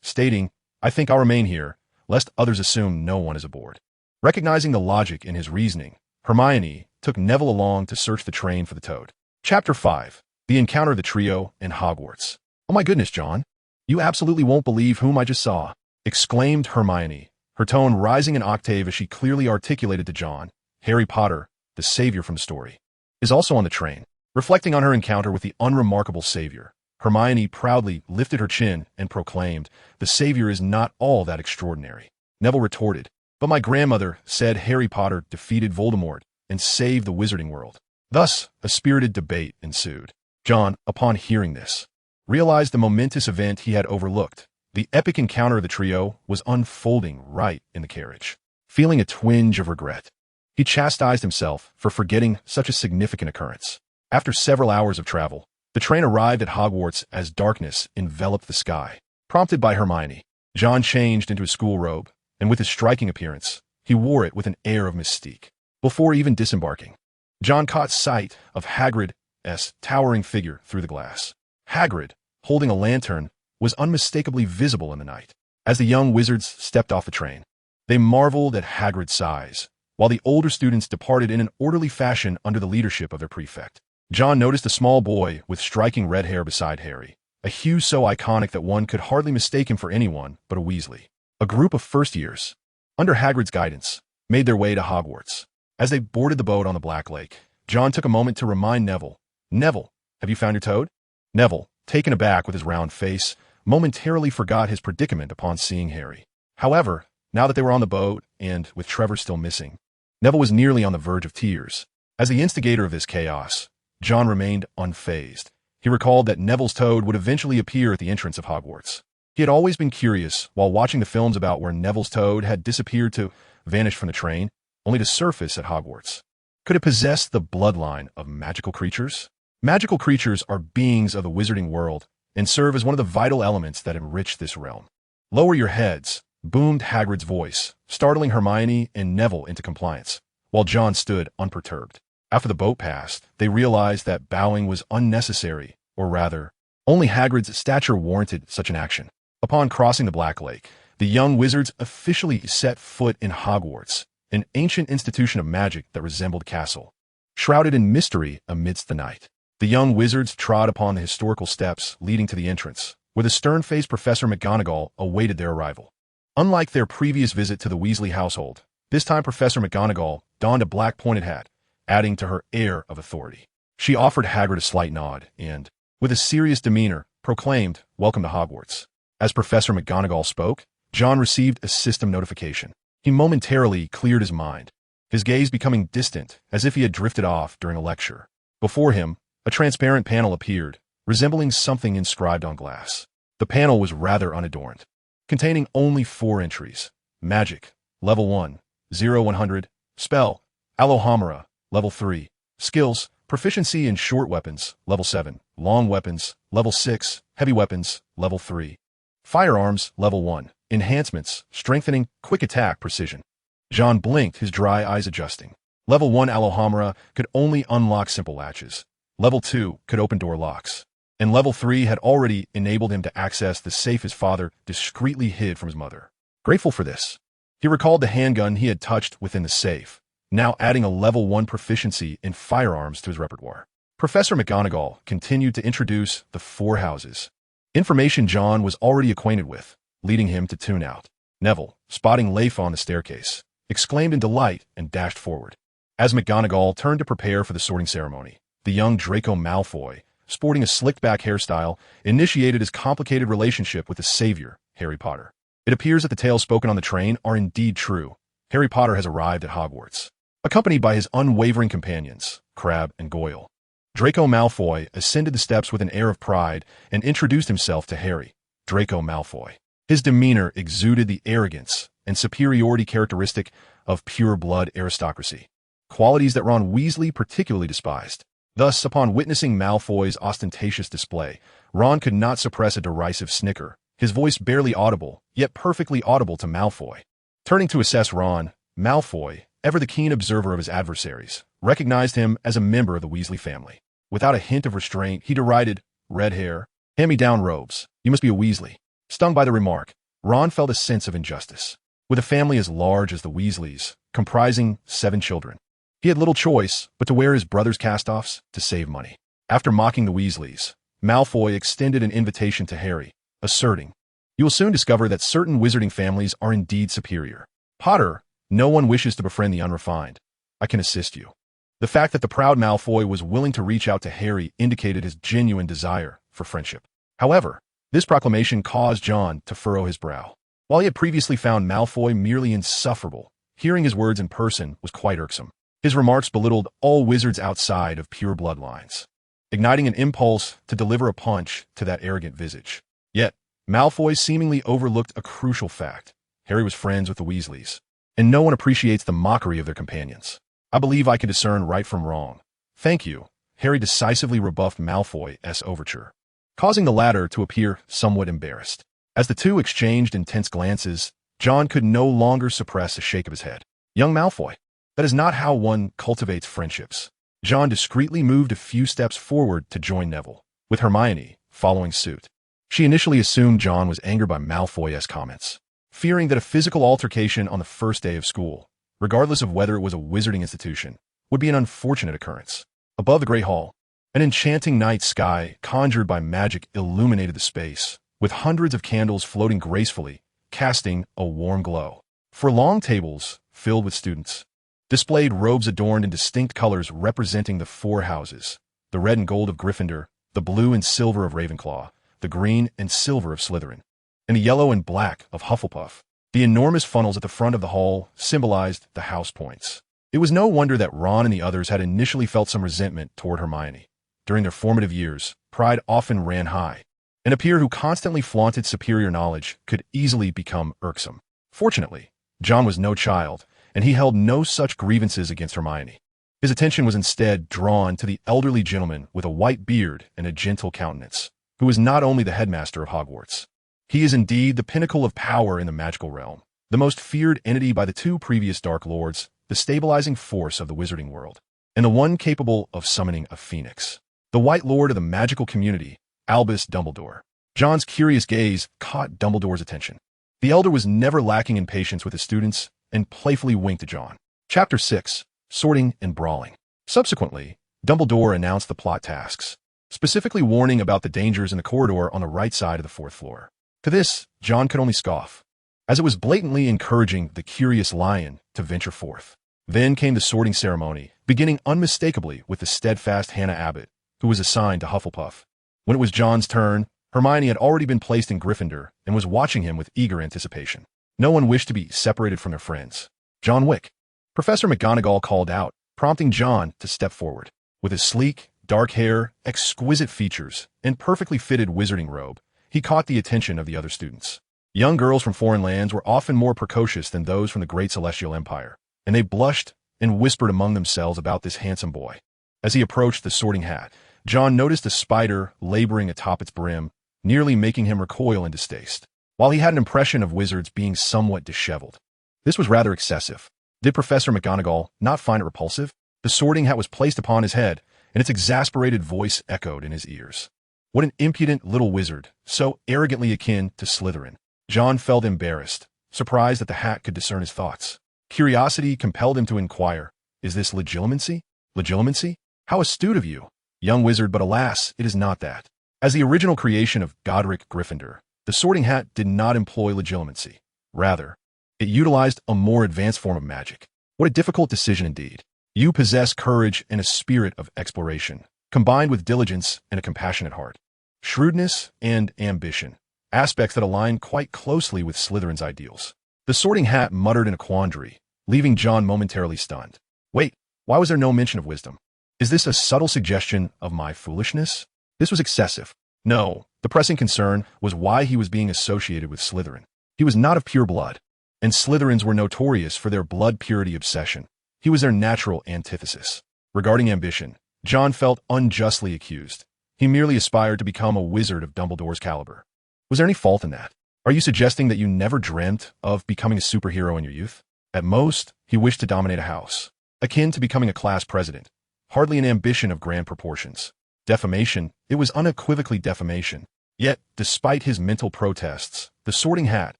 stating, I think I'll remain here, lest others assume no one is aboard. Recognizing the logic in his reasoning, Hermione took Neville along to search the train for the toad. Chapter 5. The Encounter of the Trio in Hogwarts. Oh my goodness, John. You absolutely won't believe whom I just saw, exclaimed Hermione, her tone rising an octave as she clearly articulated to John, Harry Potter, the savior from the story, is also on the train. Reflecting on her encounter with the unremarkable savior, Hermione proudly lifted her chin and proclaimed, the savior is not all that extraordinary. Neville retorted, but my grandmother said Harry Potter defeated Voldemort and saved the wizarding world. Thus, a spirited debate ensued. John, upon hearing this, realized the momentous event he had overlooked. The epic encounter of the trio was unfolding right in the carriage. Feeling a twinge of regret, he chastised himself for forgetting such a significant occurrence. After several hours of travel, the train arrived at Hogwarts as darkness enveloped the sky. Prompted by Hermione, John changed into his school robe and with his striking appearance, he wore it with an air of mystique. Before even disembarking, John caught sight of Hagrid's towering figure through the glass. Hagrid, holding a lantern, was unmistakably visible in the night. As the young wizards stepped off the train, they marveled at Hagrid's size, while the older students departed in an orderly fashion under the leadership of their prefect. John noticed a small boy with striking red hair beside Harry, a hue so iconic that one could hardly mistake him for anyone but a Weasley. A group of first years, under Hagrid's guidance, made their way to Hogwarts. As they boarded the boat on the Black Lake, John took a moment to remind Neville, "Neville, have you found your toad?" Neville, taken aback with his round face, momentarily forgot his predicament upon seeing Harry. However, now that they were on the boat, and with Trevor still missing, Neville was nearly on the verge of tears. As the instigator of this chaos, John remained unfazed. He recalled that Neville's toad would eventually appear at the entrance of Hogwarts. He had always been curious, while watching the films about where Neville's toad had disappeared to vanish from the train, only to surface at Hogwarts. Could it possess the bloodline of magical creatures? Magical creatures are beings of the wizarding world and serve as one of the vital elements that enrich this realm. "Lower your heads," boomed Hagrid's voice, startling Hermione and Neville into compliance, while John stood unperturbed. After the boat passed, they realized that bowing was unnecessary, or rather, only Hagrid's stature warranted such an action. Upon crossing the Black Lake, the young wizards officially set foot in Hogwarts, an ancient institution of magic that resembled a castle. Shrouded in mystery amidst the night, the young wizards trod upon the historical steps leading to the entrance, where the stern-faced Professor McGonagall awaited their arrival. Unlike their previous visit to the Weasley household, this time Professor McGonagall donned a black pointed hat, adding to her air of authority. She offered Hagrid a slight nod and, with a serious demeanor, proclaimed, "Welcome to Hogwarts." As Professor McGonagall spoke, John received a system notification. He momentarily cleared his mind, his gaze becoming distant as if he had drifted off during a lecture. Before him, a transparent panel appeared, resembling something inscribed on glass. The panel was rather unadorned, containing only 4 entries. Magic, Level 1, 0-100. Spell, Alohomora, Level 3. Skills, Proficiency in short weapons, Level 7. Long weapons, Level 6. Heavy weapons, Level 3. Firearms, Level 1. Enhancements, Strengthening, Quick Attack, Precision. John blinked, his dry eyes adjusting. Level 1 Alohomora could only unlock simple latches. Level 2 could open door locks. And Level 3 had already enabled him to access the safe his father discreetly hid from his mother. Grateful for this, he recalled the handgun he had touched within the safe, now adding a Level 1 proficiency in firearms to his repertoire. Professor McGonagall continued to introduce the 4 houses, information John was already acquainted with, leading him to tune out. Neville, spotting Leif on the staircase, exclaimed in delight and dashed forward. As McGonagall turned to prepare for the sorting ceremony, the young Draco Malfoy, sporting a slicked-back hairstyle, initiated his complicated relationship with the savior, Harry Potter. It appears that the tales spoken on the train are indeed true. Harry Potter has arrived at Hogwarts, accompanied by his unwavering companions, Crabbe and Goyle. Draco Malfoy ascended the steps with an air of pride and introduced himself to Harry, Draco Malfoy. His demeanor exuded the arrogance and superiority characteristic of pure-blood aristocracy, qualities that Ron Weasley particularly despised. Thus, upon witnessing Malfoy's ostentatious display, Ron could not suppress a derisive snicker, his voice barely audible, yet perfectly audible to Malfoy. Turning to assess Ron, Malfoy, ever the keen observer of his adversaries, recognized him as a member of the Weasley family. Without a hint of restraint, he derided, "Red hair, hand-me-down robes, you must be a Weasley." Stung by the remark, Ron felt a sense of injustice. With a family as large as the Weasleys, comprising 7 children, he had little choice but to wear his brother's cast-offs to save money. After mocking the Weasleys, Malfoy extended an invitation to Harry, asserting, "You will soon discover that certain wizarding families are indeed superior. Potter, no one wishes to befriend the unrefined. I can assist you." The fact that the proud Malfoy was willing to reach out to Harry indicated his genuine desire for friendship. However, this proclamation caused John to furrow his brow. While he had previously found Malfoy merely insufferable, hearing his words in person was quite irksome. His remarks belittled all wizards outside of pure bloodlines, igniting an impulse to deliver a punch to that arrogant visage. Yet, Malfoy seemingly overlooked a crucial fact. Harry was friends with the Weasleys, and no one appreciates the mockery of their companions. "I believe I can discern right from wrong." "Thank you," Harry decisively rebuffed Malfoy's overture, causing the latter to appear somewhat embarrassed. As the two exchanged intense glances, John could no longer suppress a shake of his head. Young Malfoy, that is not how one cultivates friendships. John discreetly moved a few steps forward to join Neville, with Hermione following suit. She initially assumed John was angered by Malfoy's comments, fearing that a physical altercation on the first day of school, regardless of whether it was a wizarding institution, would be an unfortunate occurrence. Above the Great Hall, an enchanting night sky conjured by magic illuminated the space, with hundreds of candles floating gracefully, casting a warm glow. For long tables filled with students, displayed robes adorned in distinct colors representing the four houses, the red and gold of Gryffindor, the blue and silver of Ravenclaw, the green and silver of Slytherin, and the yellow and black of Hufflepuff. The enormous funnels at the front of the hall symbolized the house points. It was no wonder that Ron and the others had initially felt some resentment toward Hermione. During their formative years, pride often ran high, and a peer who constantly flaunted superior knowledge could easily become irksome. Fortunately, John was no child, and he held no such grievances against Hermione. His attention was instead drawn to the elderly gentleman with a white beard and a gentle countenance, who is not only the headmaster of Hogwarts. He is indeed the pinnacle of power in the magical realm, the most feared entity by the two previous Dark Lords, the stabilizing force of the wizarding world, and the one capable of summoning a phoenix. The White Lord of the magical community, Albus Dumbledore. John's curious gaze caught Dumbledore's attention. The elder was never lacking in patience with his students and playfully winked at John. Chapter 6, Sorting and Brawling. Subsequently, Dumbledore announced the plot tasks, specifically warning about the dangers in the corridor on the right side of the fourth floor. To this, John could only scoff, as it was blatantly encouraging the curious lion to venture forth. Then came the sorting ceremony, beginning unmistakably with the steadfast Hannah Abbott, who was assigned to Hufflepuff. When it was John's turn, Hermione had already been placed in Gryffindor and was watching him with eager anticipation. No one wished to be separated from their friends. John Wick. Professor McGonagall called out, prompting John to step forward. With his sleek, dark hair, exquisite features, and perfectly fitted wizarding robe, he caught the attention of the other students. Young girls from foreign lands were often more precocious than those from the great Celestial Empire, and they blushed and whispered among themselves about this handsome boy. As he approached the sorting hat, John noticed a spider laboring atop its brim, nearly making him recoil in distaste. While he had an impression of wizards being somewhat disheveled, this was rather excessive. Did Professor McGonagall not find it repulsive? The sorting hat was placed upon his head, and its exasperated voice echoed in his ears. What an impudent little wizard, so arrogantly akin to Slytherin. John felt embarrassed, surprised that the hat could discern his thoughts. Curiosity compelled him to inquire, is this legilimency? Legilimency? How astute of you, young wizard, but alas, it is not that. As the original creation of Godric Gryffindor, the sorting hat did not employ legilimency. Rather, it utilized a more advanced form of magic. What a difficult decision indeed. You possess courage and a spirit of exploration, combined with diligence and a compassionate heart. Shrewdness and ambition, aspects that align quite closely with Slytherin's ideals. The sorting hat muttered in a quandary, leaving John momentarily stunned. Wait, why was there no mention of wisdom? Is this a subtle suggestion of my foolishness? This was excessive. No, the pressing concern was why he was being associated with Slytherin. He was not of pure blood, and Slytherins were notorious for their blood purity obsession. He was their natural antithesis. Regarding ambition, John felt unjustly accused. He merely aspired to become a wizard of Dumbledore's caliber. Was there any fault in that? Are you suggesting that you never dreamt of becoming a superhero in your youth? At most, he wished to dominate a house, akin to becoming a class president. Hardly an ambition of grand proportions. Defamation, it was unequivocally defamation. Yet, despite his mental protests, the sorting hat,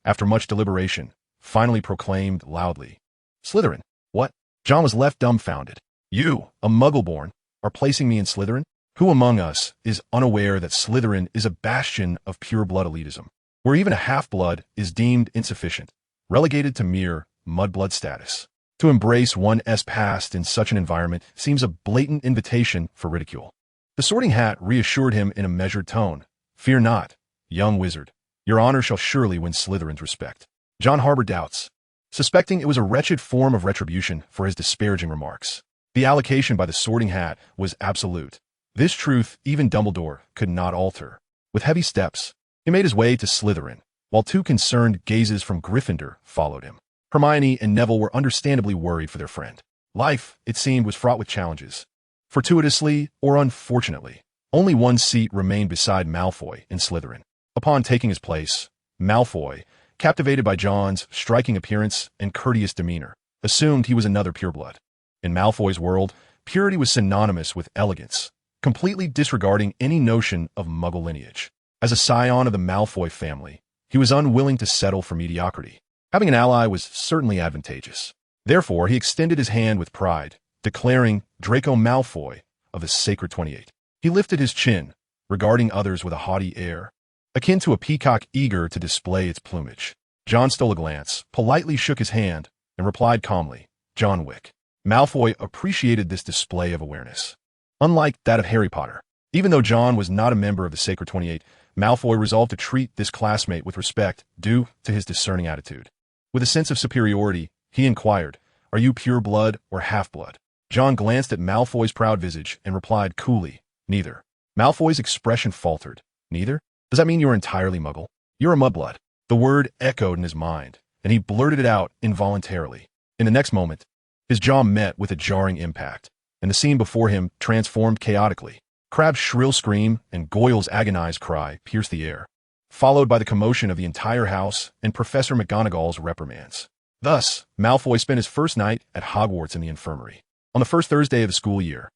after much deliberation, finally proclaimed loudly, Slytherin. What? John was left dumbfounded. You, a Muggle-born, are placing me in Slytherin? Who among us is unaware that Slytherin is a bastion of pure-blood elitism, where even a half-blood is deemed insufficient, relegated to mere mudblood status? To embrace one's past in such an environment seems a blatant invitation for ridicule. The sorting hat reassured him in a measured tone. Fear not, young wizard. Your honor shall surely win Slytherin's respect. John harbored doubts, suspecting it was a wretched form of retribution for his disparaging remarks. The allocation by the sorting hat was absolute. This truth even Dumbledore could not alter. With heavy steps, he made his way to Slytherin, while two concerned gazes from Gryffindor followed him. Hermione and Neville were understandably worried for their friend. Life, it seemed, was fraught with challenges. Fortuitously or unfortunately, only one seat remained beside Malfoy in Slytherin. Upon taking his place, Malfoy, captivated by John's striking appearance and courteous demeanor, assumed he was another pureblood. In Malfoy's world, purity was synonymous with elegance, completely disregarding any notion of Muggle lineage. As a scion of the Malfoy family, he was unwilling to settle for mediocrity. Having an ally was certainly advantageous. Therefore, he extended his hand with pride, declaring Draco Malfoy of the Sacred 28. He lifted his chin, regarding others with a haughty air, akin to a peacock eager to display its plumage. John stole a glance, politely shook his hand, and replied calmly, John Wick. Malfoy appreciated this display of awareness. Unlike that of Harry Potter, even though John was not a member of the Sacred 28, Malfoy resolved to treat this classmate with respect due to his discerning attitude. With a sense of superiority, he inquired, Are you pure blood or half-blood? John glanced at Malfoy's proud visage and replied coolly, Neither. Malfoy's expression faltered. Neither? Does that mean you're entirely Muggle? You're a mudblood. The word echoed in his mind, and he blurted it out involuntarily. In the next moment, his jaw met with a jarring impact, and the scene before him transformed chaotically. Crabbe's shrill scream and Goyle's agonized cry pierced the air, followed by the commotion of the entire house and Professor McGonagall's reprimands. Thus, Malfoy spent his first night at Hogwarts in the infirmary. On the first Thursday of the school year,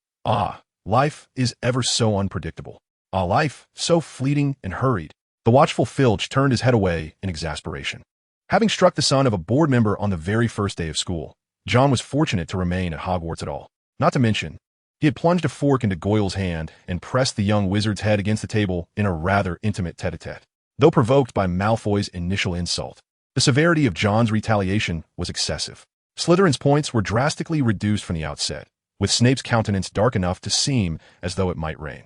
life is ever so unpredictable. Life so fleeting and hurried. The watchful Filch turned his head away in exasperation. Having struck the son of a board member on the very first day of school, John was fortunate to remain at Hogwarts at all. Not to mention, he had plunged a fork into Goyle's hand and pressed the young wizard's head against the table in a rather intimate tete-a-tete. Though provoked by Malfoy's initial insult, the severity of John's retaliation was excessive. Slytherin's points were drastically reduced from the outset, with Snape's countenance dark enough to seem as though it might rain.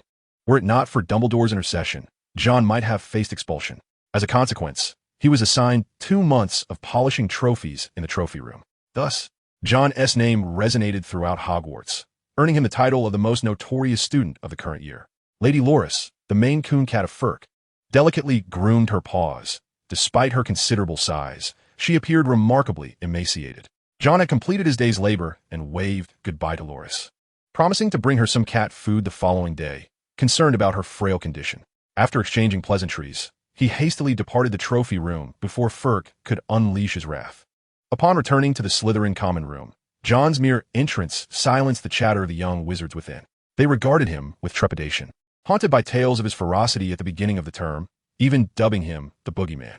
Were it not for Dumbledore's intercession, John might have faced expulsion. As a consequence, he was assigned 2 months of polishing trophies in the trophy room. Thus, John's name resonated throughout Hogwarts, earning him the title of the most notorious student of the current year. Lady Loris, the Maine Coon cat of Firk, delicately groomed her paws. Despite her considerable size, she appeared remarkably emaciated. John had completed his day's labor and waved goodbye to Loris, promising to bring her some cat food the following day, concerned about her frail condition. After exchanging pleasantries, he hastily departed the trophy room before Firk could unleash his wrath. Upon returning to the Slytherin common room, John's mere entrance silenced the chatter of the young wizards within. They regarded him with trepidation, haunted by tales of his ferocity at the beginning of the term, even dubbing him the Boogeyman.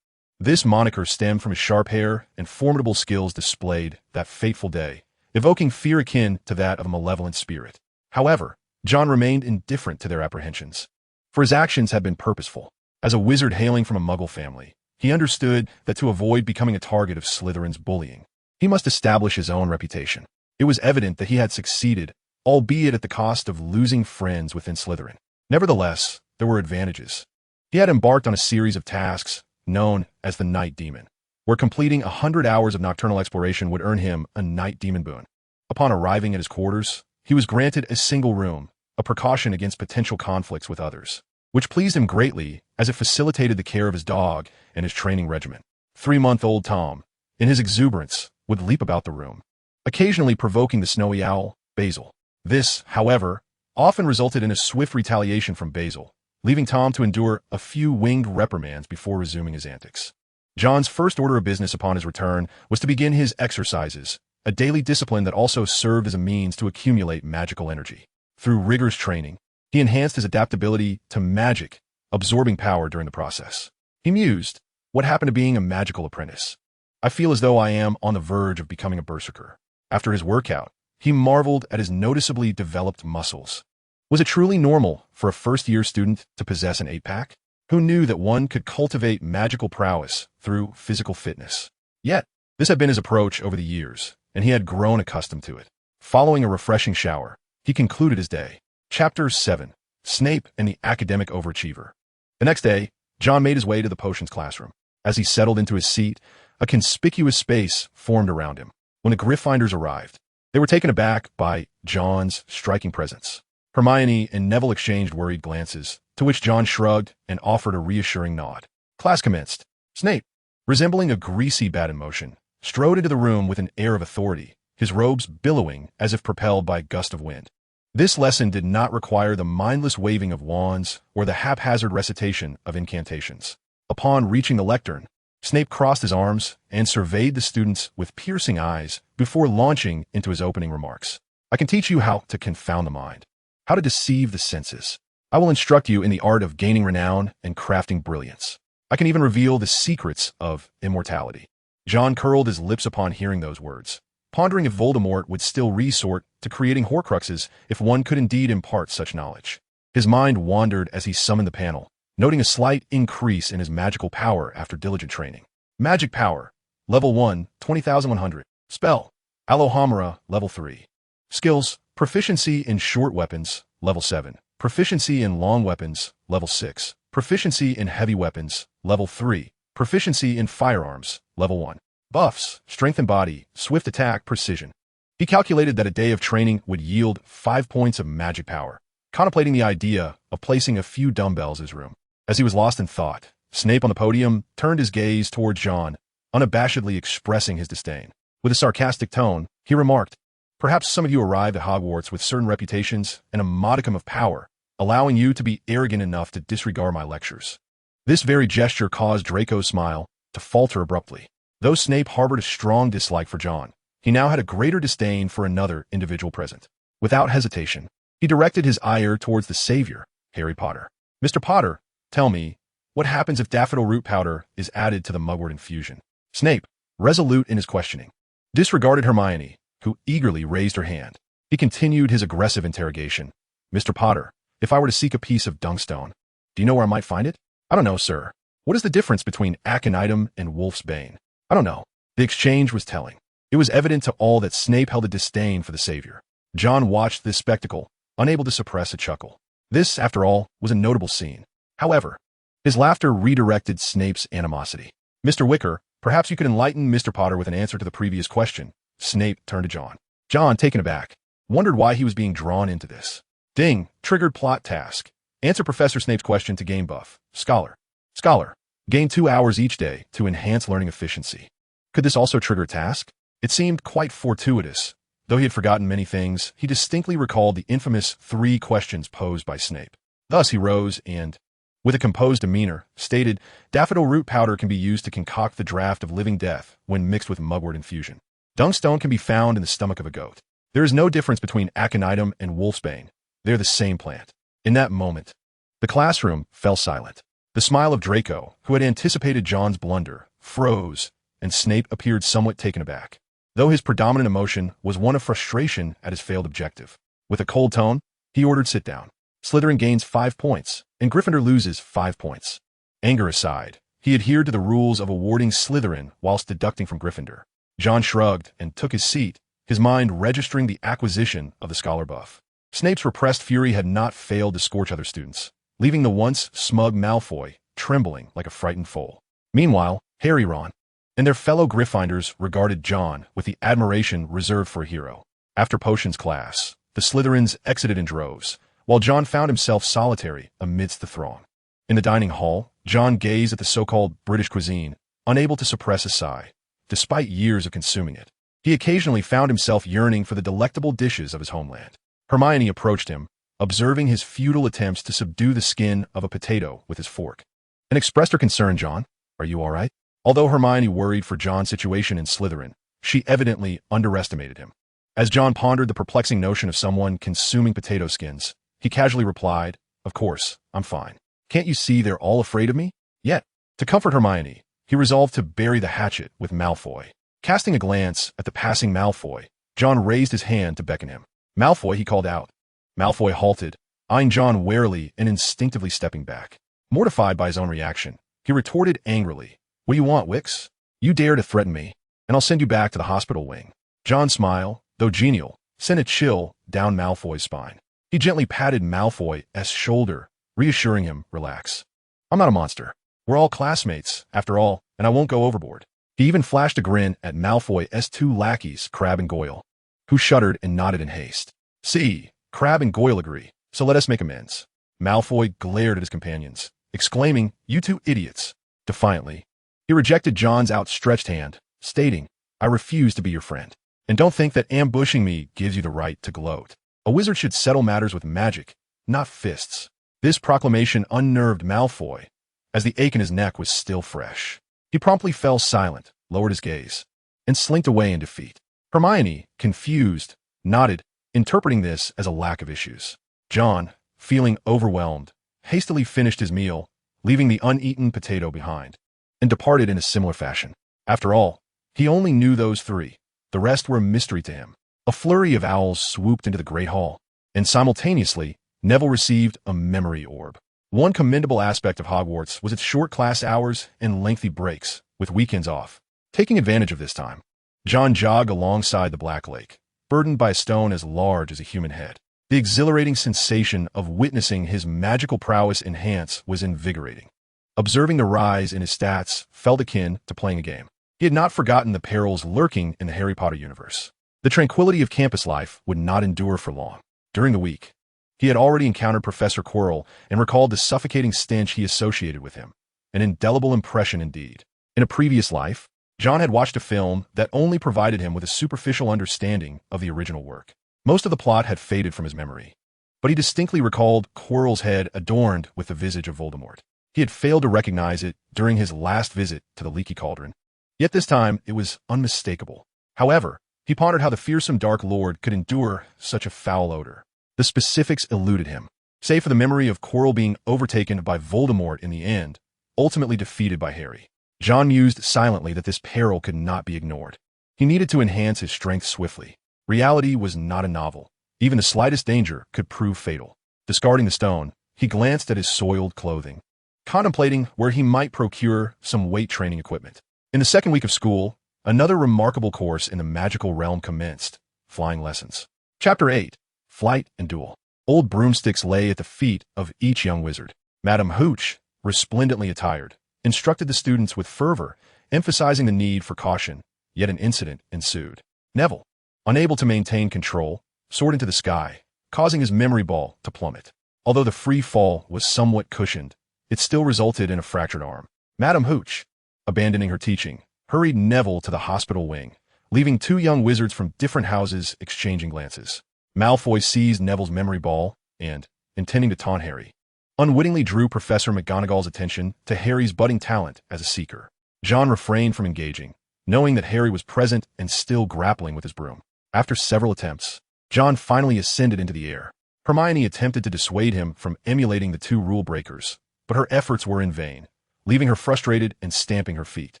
This moniker stemmed from his sharp hair and formidable skills displayed that fateful day, evoking fear akin to that of a malevolent spirit. However, John remained indifferent to their apprehensions, for his actions had been purposeful. As a wizard hailing from a Muggle family, he understood that to avoid becoming a target of Slytherin's bullying, he must establish his own reputation. It was evident that he had succeeded, albeit at the cost of losing friends within Slytherin. Nevertheless, there were advantages. He had embarked on a series of tasks known as the Night Demon, where completing 100 hours of nocturnal exploration would earn him a Night Demon boon. Upon arriving at his quarters, he was granted a single room, a precaution against potential conflicts with others, which pleased him greatly as it facilitated the care of his dog and his training regimen. 3-month-old Tom, in his exuberance, would leap about the room, occasionally provoking the snowy owl, Basil. This, however, often resulted in a swift retaliation from Basil, leaving Tom to endure a few winged reprimands before resuming his antics. John's first order of business upon his return was to begin his exercises, a daily discipline that also served as a means to accumulate magical energy. Through rigorous training, he enhanced his adaptability to magic, absorbing power during the process. He mused, what happened to being a magical apprentice? I feel as though I am on the verge of becoming a berserker. After his workout, he marveled at his noticeably developed muscles. Was it truly normal for a first-year student to possess an 8-pack? Who knew that one could cultivate magical prowess through physical fitness? Yet, this had been his approach over the years, and he had grown accustomed to it. Following a refreshing shower, he concluded his day. Chapter 7. Snape and the Academic Overachiever. The next day, John made his way to the potions classroom. As he settled into his seat, a conspicuous space formed around him. When the Gryffindors arrived, they were taken aback by John's striking presence. Hermione and Neville exchanged worried glances, to which John shrugged and offered a reassuring nod. Class commenced. Snape, resembling a greasy bat in motion, strode into the room with an air of authority, his robes billowing as if propelled by a gust of wind. This lesson did not require the mindless waving of wands or the haphazard recitation of incantations. Upon reaching the lectern, Snape crossed his arms and surveyed the students with piercing eyes before launching into his opening remarks. I can teach you how to confound the mind, how to deceive the senses. I will instruct you in the art of gaining renown and crafting brilliance. I can even reveal the secrets of immortality. John curled his lips upon hearing those words, pondering if Voldemort would still resort to creating Horcruxes if one could indeed impart such knowledge. His mind wandered as he summoned the panel, noting a slight increase in his magical power after diligent training. Magic power, level 1, 20,100. Spell, Alohomora, level 3. Skills, proficiency in short weapons, level 7. Proficiency in long weapons, level 6. Proficiency in heavy weapons, level 3. Proficiency in firearms, level 1. Buffs, strength and body, swift attack, precision. He calculated that a day of training would yield 5 points of magic power, contemplating the idea of placing a few dumbbells in his room. As he was lost in thought, Snape on the podium turned his gaze toward John, unabashedly expressing his disdain. With a sarcastic tone, he remarked, "Perhaps some of you arrived at Hogwarts with certain reputations and a modicum of power, allowing you to be arrogant enough to disregard my lectures." This very gesture caused Draco's smile to falter abruptly. Though Snape harbored a strong dislike for John, he now had a greater disdain for another individual present. Without hesitation, he directed his ire towards the savior, Harry Potter. "Mr. Potter, tell me, what happens if daffodil root powder is added to the mugwort infusion?" Snape, resolute in his questioning, disregarded Hermione, who eagerly raised her hand. He continued his aggressive interrogation. "Mr. Potter, if I were to seek a piece of Dunkstone, do you know where I might find it?" "I don't know, sir. What is the difference between aconitum and wolf's bane?" "I don't know." The exchange was telling. It was evident to all that Snape held a disdain for the savior. John watched this spectacle, unable to suppress a chuckle. This, after all, was a notable scene. However, his laughter redirected Snape's animosity. "Mr. Wicker, perhaps you could enlighten Mr. Potter with an answer to the previous question." Snape turned to John. John, taken aback, wondered why he was being drawn into this. Ding, triggered plot task. Answer Professor Snape's question to gain buff. Scholar. Scholar. Gain 2 hours each day to enhance learning efficiency. Could this also trigger a task? It seemed quite fortuitous. Though he had forgotten many things, he distinctly recalled the infamous 3 questions posed by Snape. Thus he rose and, with a composed demeanor, stated, "Daffodil root powder can be used to concoct the draught of living death when mixed with mugwort infusion. Dunkstone can be found in the stomach of a goat. There is no difference between aconitum and wolfsbane. They're the same plant." In that moment, the classroom fell silent. The smile of Draco, who had anticipated John's blunder, froze, and Snape appeared somewhat taken aback, though his predominant emotion was one of frustration at his failed objective. With a cold tone, he ordered sit down. Slytherin gains 5 points, and Gryffindor loses 5 points. Anger aside, he adhered to the rules of awarding Slytherin whilst deducting from Gryffindor. John shrugged and took his seat, his mind registering the acquisition of the scholar buff. Snape's repressed fury had not failed to scorch other students, leaving the once smug Malfoy trembling like a frightened foal. Meanwhile, Harry, Ron, and their fellow Gryffindors regarded John with the admiration reserved for a hero. After potions class, the Slytherins exited in droves, while John found himself solitary amidst the throng. In the dining hall, John gazed at the so-called British cuisine, unable to suppress a sigh, despite years of consuming it. He occasionally found himself yearning for the delectable dishes of his homeland. Hermione approached him, observing his futile attempts to subdue the skin of a potato with his fork, and expressed her concern. "John, are you all right?" Although Hermione worried for John's situation in Slytherin, she evidently underestimated him. As John pondered the perplexing notion of someone consuming potato skins, he casually replied, "Of course, I'm fine. Can't you see they're all afraid of me?" Yet, to comfort Hermione, he resolved to bury the hatchet with Malfoy. Casting a glance at the passing Malfoy, John raised his hand to beckon him. "Malfoy," he called out. Malfoy halted, eyeing John warily and instinctively stepping back. Mortified by his own reaction, he retorted angrily, "What do you want, Wicks? You dare to threaten me, and I'll send you back to the hospital wing." John's smile, though genial, sent a chill down Malfoy's spine. He gently patted Malfoy's shoulder, reassuring him, "Relax. I'm not a monster. We're all classmates, after all, and I won't go overboard." He even flashed a grin at Malfoy's 2 lackeys, Crabbe and Goyle, who shuddered and nodded in haste. "See, Crabbe and Goyle agree, so let us make amends." Malfoy glared at his companions, exclaiming, "You 2 idiots," defiantly. He rejected John's outstretched hand, stating, "I refuse to be your friend. And don't think that ambushing me gives you the right to gloat. A wizard should settle matters with magic, not fists." This proclamation unnerved Malfoy, as the ache in his neck was still fresh. He promptly fell silent, lowered his gaze, and slinked away in defeat. Hermione, confused, nodded, interpreting this as a lack of issues. John, feeling overwhelmed, hastily finished his meal, leaving the uneaten potato behind, and departed in a similar fashion. After all, he only knew those three. The rest were a mystery to him. A flurry of owls swooped into the great hall, and simultaneously, Neville received a memory orb. One commendable aspect of Hogwarts was its short class hours and lengthy breaks, with weekends off. Taking advantage of this time, John jogged alongside the Black Lake, burdened by a stone as large as a human head. The exhilarating sensation of witnessing his magical prowess enhance was invigorating. Observing the rise in his stats felt akin to playing a game. He had not forgotten the perils lurking in the Harry Potter universe. The tranquility of campus life would not endure for long. During the week, he had already encountered Professor Quirrell and recalled the suffocating stench he associated with him. An indelible impression indeed. In a previous life, John had watched a film that only provided him with a superficial understanding of the original work. Most of the plot had faded from his memory, but he distinctly recalled Quirrell's head adorned with the visage of Voldemort. He had failed to recognize it during his last visit to the Leaky Cauldron. Yet this time it was unmistakable. However, he pondered how the fearsome Dark Lord could endure such a foul odor. The specifics eluded him, save for the memory of Quirrell being overtaken by Voldemort in the end, ultimately defeated by Harry. John mused silently that this peril could not be ignored. He needed to enhance his strength swiftly. Reality was not a novel. Even the slightest danger could prove fatal. Discarding the stone, he glanced at his soiled clothing, contemplating where he might procure some weight training equipment. In the second week of school, another remarkable course in the magical realm commenced, flying lessons. Chapter 8. Flight and Duel. Old broomsticks lay at the feet of each young wizard. Madame Hooch, resplendently attired, instructed the students with fervor, emphasizing the need for caution, yet an incident ensued. Neville, unable to maintain control, soared into the sky, causing his memory ball to plummet. Although the free fall was somewhat cushioned, it still resulted in a fractured arm. Madame Hooch, abandoning her teaching, hurried Neville to the hospital wing, leaving two young wizards from different houses exchanging glances. Malfoy seized Neville's memory ball and, intending to taunt Harry, unwittingly drew Professor McGonagall's attention to Harry's budding talent as a seeker. John refrained from engaging, knowing that Harry was present and still grappling with his broom. After several attempts, John finally ascended into the air. Hermione attempted to dissuade him from emulating the two rule breakers, but her efforts were in vain, leaving her frustrated and stamping her feet.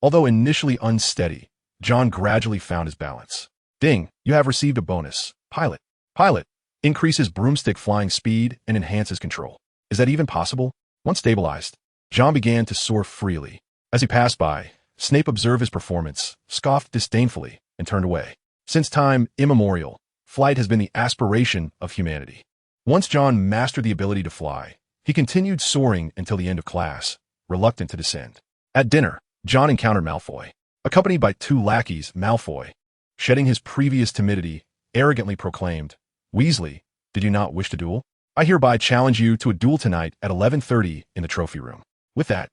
Although initially unsteady, John gradually found his balance. Ding, you have received a bonus. Pilot. Pilot. Increases broomstick flying speed and enhances control. Is that even possible? Once stabilized, John began to soar freely. As he passed by, Snape observed his performance, scoffed disdainfully, and turned away. Since time immemorial, flight has been the aspiration of humanity. Once John mastered the ability to fly, he continued soaring until the end of class, reluctant to descend. At dinner, John encountered Malfoy. Accompanied by two lackeys, Malfoy, shedding his previous timidity, arrogantly proclaimed, "Weasley, did you not wish to duel? I hereby challenge you to a duel tonight at 11:30 in the trophy room." With that,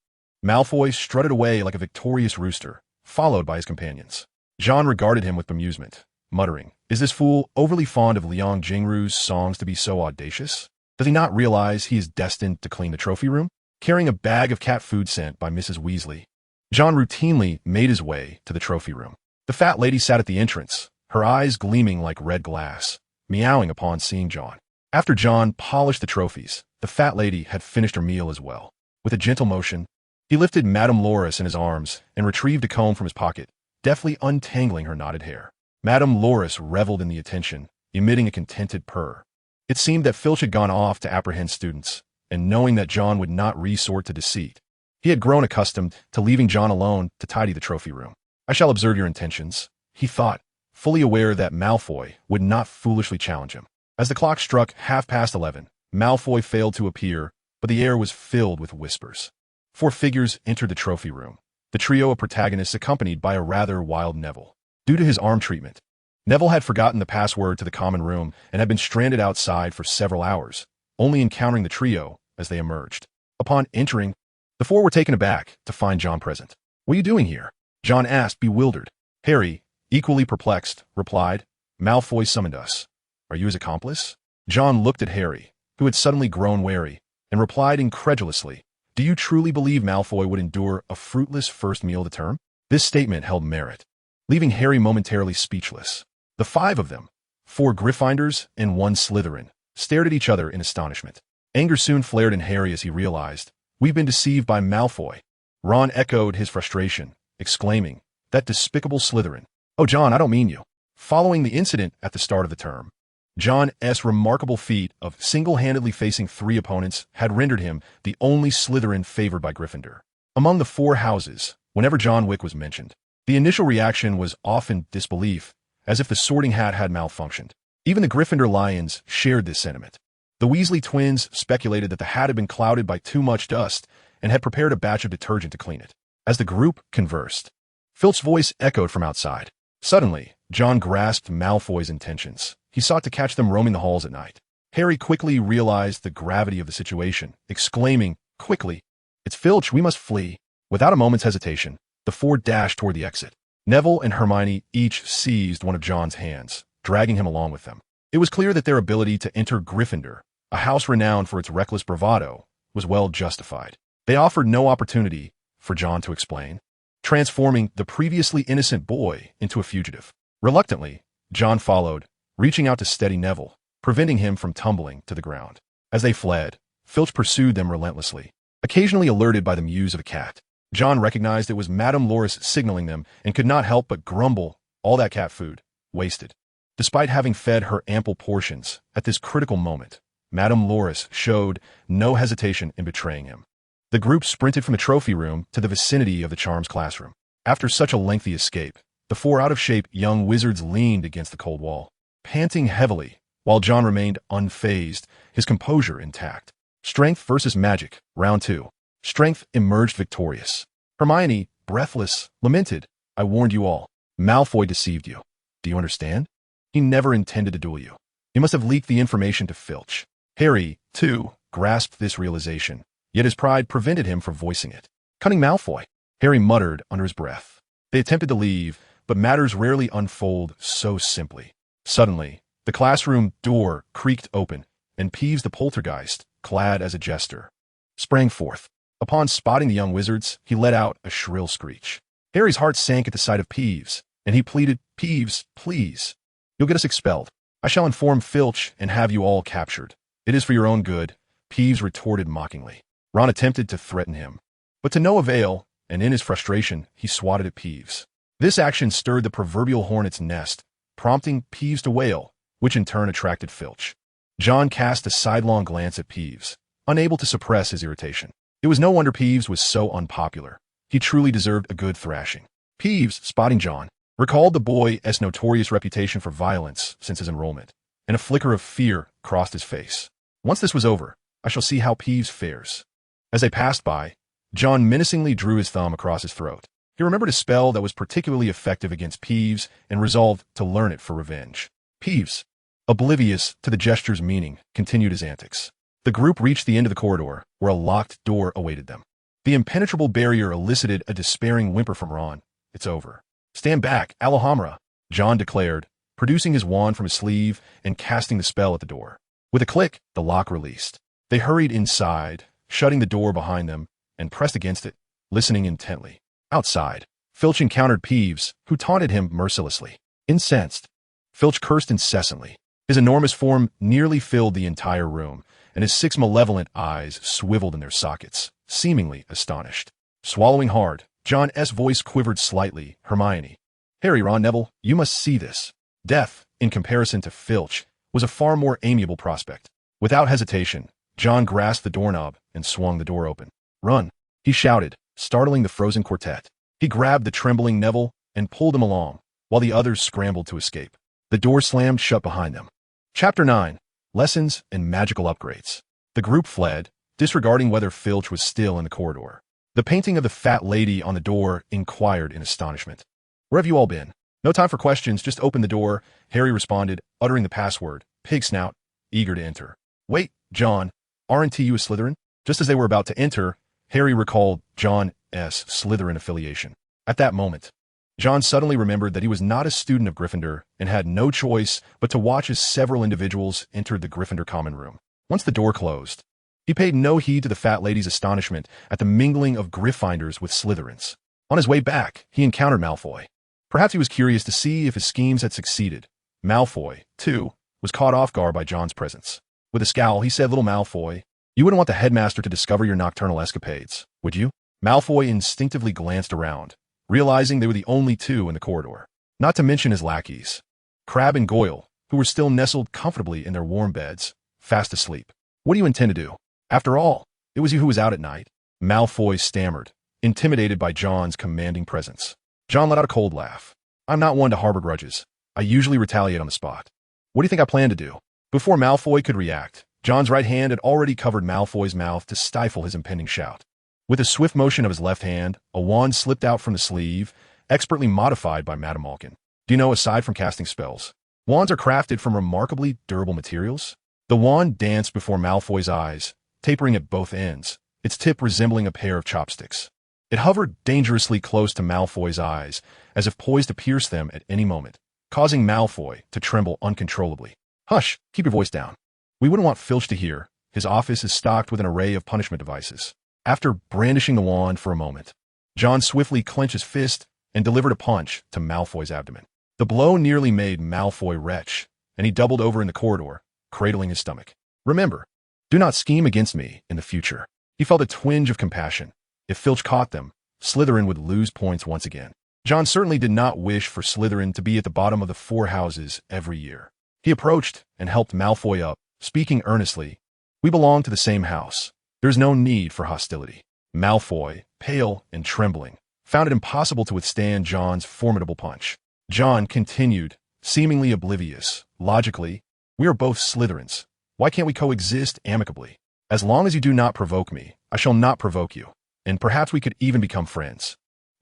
Malfoy strutted away like a victorious rooster, followed by his companions. John regarded him with bemusement, muttering, "Is this fool overly fond of Liang Jingru's songs to be so audacious? Does he not realize he is destined to clean the trophy room?" Carrying a bag of cat food sent by Mrs. Weasley, John routinely made his way to the trophy room. The fat lady sat at the entrance, her eyes gleaming like red glass, meowing upon seeing John. After John polished the trophies, the fat lady had finished her meal as well. With a gentle motion, he lifted Madame Loris in his arms and retrieved a comb from his pocket, deftly untangling her knotted hair. Madame Loris reveled in the attention, emitting a contented purr. It seemed that Filch had gone off to apprehend students, and knowing that John would not resort to deceit, he had grown accustomed to leaving John alone to tidy the trophy room. "I shall observe your intentions," he thought, fully aware that Malfoy would not foolishly challenge him. As the clock struck 11:30, Malfoy failed to appear, but the air was filled with whispers. Four figures entered the trophy room, the trio of protagonists accompanied by a rather wild Neville. Due to his arm treatment, Neville had forgotten the password to the common room and had been stranded outside for several hours, only encountering the trio as they emerged. Upon entering, the four were taken aback to find John present. "What are you doing here?" John asked, bewildered. Harry, equally perplexed, replied, "Malfoy summoned us. Are you his accomplice?" John looked at Harry, who had suddenly grown wary, and replied incredulously, Do you truly believe Malfoy would endure a fruitless first meal of the term? This statement held merit, leaving Harry momentarily speechless. The five of them, 4 Gryffindors and 1 Slytherin, stared at each other in astonishment. Anger soon flared in Harry as he realized, "We've been deceived by Malfoy." Ron echoed his frustration, exclaiming, "That despicable Slytherin. Oh, John, I don't mean you." Following the incident at the start of the term, John's remarkable feat of single-handedly facing 3 opponents had rendered him the only Slytherin favored by Gryffindor. Among the 4 houses, whenever John Wick was mentioned, the initial reaction was often disbelief, as if the sorting hat had malfunctioned. Even the Gryffindor Lions shared this sentiment. The Weasley twins speculated that the hat had been clouded by too much dust and had prepared a batch of detergent to clean it. As the group conversed, Filch's voice echoed from outside. Suddenly, John grasped Malfoy's intentions. He sought to catch them roaming the halls at night. Harry quickly realized the gravity of the situation, exclaiming, "Quickly! It's Filch, we must flee." Without a moment's hesitation, the 4 dashed toward the exit. Neville and Hermione each seized one of John's hands, dragging him along with them. It was clear that their ability to enter Gryffindor, a house renowned for its reckless bravado, was well justified. They offered no opportunity for John to explain, transforming the previously innocent boy into a fugitive. Reluctantly, John followed, reaching out to steady Neville, preventing him from tumbling to the ground. As they fled, Filch pursued them relentlessly, occasionally alerted by the mews of a cat. John recognized it was Madame Loris signaling them and could not help but grumble, "All that cat food. Wasted." Despite having fed her ample portions, at this critical moment, Madame Loris showed no hesitation in betraying him. The group sprinted from the trophy room to the vicinity of the charms classroom. After such a lengthy escape, the 4 out-of-shape young wizards leaned against the cold wall, panting heavily, while John remained unfazed, his composure intact. Strength versus magic, round 2. Strength emerged victorious. Hermione, breathless, lamented, "I warned you all. Malfoy deceived you. Do you understand? He never intended to duel you. He must have leaked the information to Filch." Harry, too, grasped this realization, yet his pride prevented him from voicing it. "Cunning Malfoy," Harry muttered under his breath. They attempted to leave, but matters rarely unfold so simply. Suddenly, the classroom door creaked open, and Peeves the poltergeist, clad as a jester, sprang forth. Upon spotting the young wizards, he let out a shrill screech. Harry's heart sank at the sight of Peeves, and he pleaded, "Peeves, please. You'll get us expelled. I shall inform Filch and have you all captured. It is for your own good," Peeves retorted mockingly. Ron attempted to threaten him, but to no avail, and in his frustration, he swatted at Peeves. This action stirred the proverbial hornet's nest, prompting Peeves to wail, which in turn attracted Filch. John cast a sidelong glance at Peeves, unable to suppress his irritation. It was no wonder Peeves was so unpopular. He truly deserved a good thrashing. Peeves, spotting John, recalled the boy's notorious reputation for violence since his enrollment, and a flicker of fear crossed his face. "Once this was over, I shall see how Peeves fares." As they passed by, John menacingly drew his thumb across his throat. He remembered a spell that was particularly effective against Peeves and resolved to learn it for revenge. Peeves, oblivious to the gesture's meaning, continued his antics. The group reached the end of the corridor, where a locked door awaited them. The impenetrable barrier elicited a despairing whimper from Ron. "It's over." "Stand back, Alhambra," John declared, producing his wand from his sleeve and casting the spell at the door. With a click, the lock released. They hurried inside, shutting the door behind them, and pressed against it, listening intently. Outside, Filch encountered Peeves, who taunted him mercilessly. Incensed, Filch cursed incessantly. His enormous form nearly filled the entire room, and his 6 malevolent eyes swiveled in their sockets, seemingly astonished. Swallowing hard, John's voice quivered slightly. "Hermione, Harry, Ron, Neville, you must see this." Death, in comparison to Filch, was a far more amiable prospect. Without hesitation, John grasped the doorknob and swung the door open. "Run," he shouted, startling the frozen quartet. He grabbed the trembling Neville and pulled him along, while the others scrambled to escape. The door slammed shut behind them. Chapter 9. Lessons and Magical Upgrades. The group fled, disregarding whether Filch was still in the corridor. The painting of the fat lady on the door inquired in astonishment. "Where have you all been?" "No time for questions, just open the door," Harry responded, uttering the password, "Pig Snout," eager to enter. "Wait, John, aren't you a Slytherin?" Just as they were about to enter, Harry recalled John's Slytherin affiliation. At that moment, John suddenly remembered that he was not a student of Gryffindor and had no choice but to watch as several individuals entered the Gryffindor common room. Once the door closed, He paid no heed to the fat lady's astonishment at the mingling of Gryffindors with Slytherins. On his way back, he encountered Malfoy. Perhaps he was curious to see if his schemes had succeeded. Malfoy, too, was caught off guard by John's presence. With a scowl, he said, "Little Malfoy, you wouldn't want the headmaster to discover your nocturnal escapades, would you?" Malfoy instinctively glanced around, realizing they were the only two in the corridor, not to mention his lackeys, Crabbe and Goyle, who were still nestled comfortably in their warm beds, fast asleep. "What do you intend to do? After all, it was you who was out at night." Malfoy stammered, intimidated by John's commanding presence. John let out a cold laugh. "I'm not one to harbor grudges. I usually retaliate on the spot. What do you think I plan to do?" Before Malfoy could react, John's right hand had already covered Malfoy's mouth to stifle his impending shout. With a swift motion of his left hand, a wand slipped out from the sleeve, expertly modified by Madame Malkin. "Do you know, aside from casting spells, wands are crafted from remarkably durable materials?" The wand danced before Malfoy's eyes, tapering at both ends, its tip resembling a pair of chopsticks. It hovered dangerously close to Malfoy's eyes, as if poised to pierce them at any moment, causing Malfoy to tremble uncontrollably. "Hush! Keep your voice down. We wouldn't want Filch to hear. His office is stocked with an array of punishment devices." After brandishing the wand for a moment, John swiftly clenched his fist and delivered a punch to Malfoy's abdomen. The blow nearly made Malfoy retch, and he doubled over in the corridor, cradling his stomach. "Remember, do not scheme against me in the future." He felt a twinge of compassion. If Filch caught them, Slytherin would lose points once again. John certainly did not wish for Slytherin to be at the bottom of the 4 houses every year. He approached and helped Malfoy up, speaking earnestly. "We belong to the same house. There is no need for hostility." Malfoy, pale and trembling, found it impossible to withstand John's formidable punch. John continued, seemingly oblivious. "Logically, we are both Slytherins. Why can't we coexist amicably? As long as you do not provoke me, I shall not provoke you, and perhaps we could even become friends."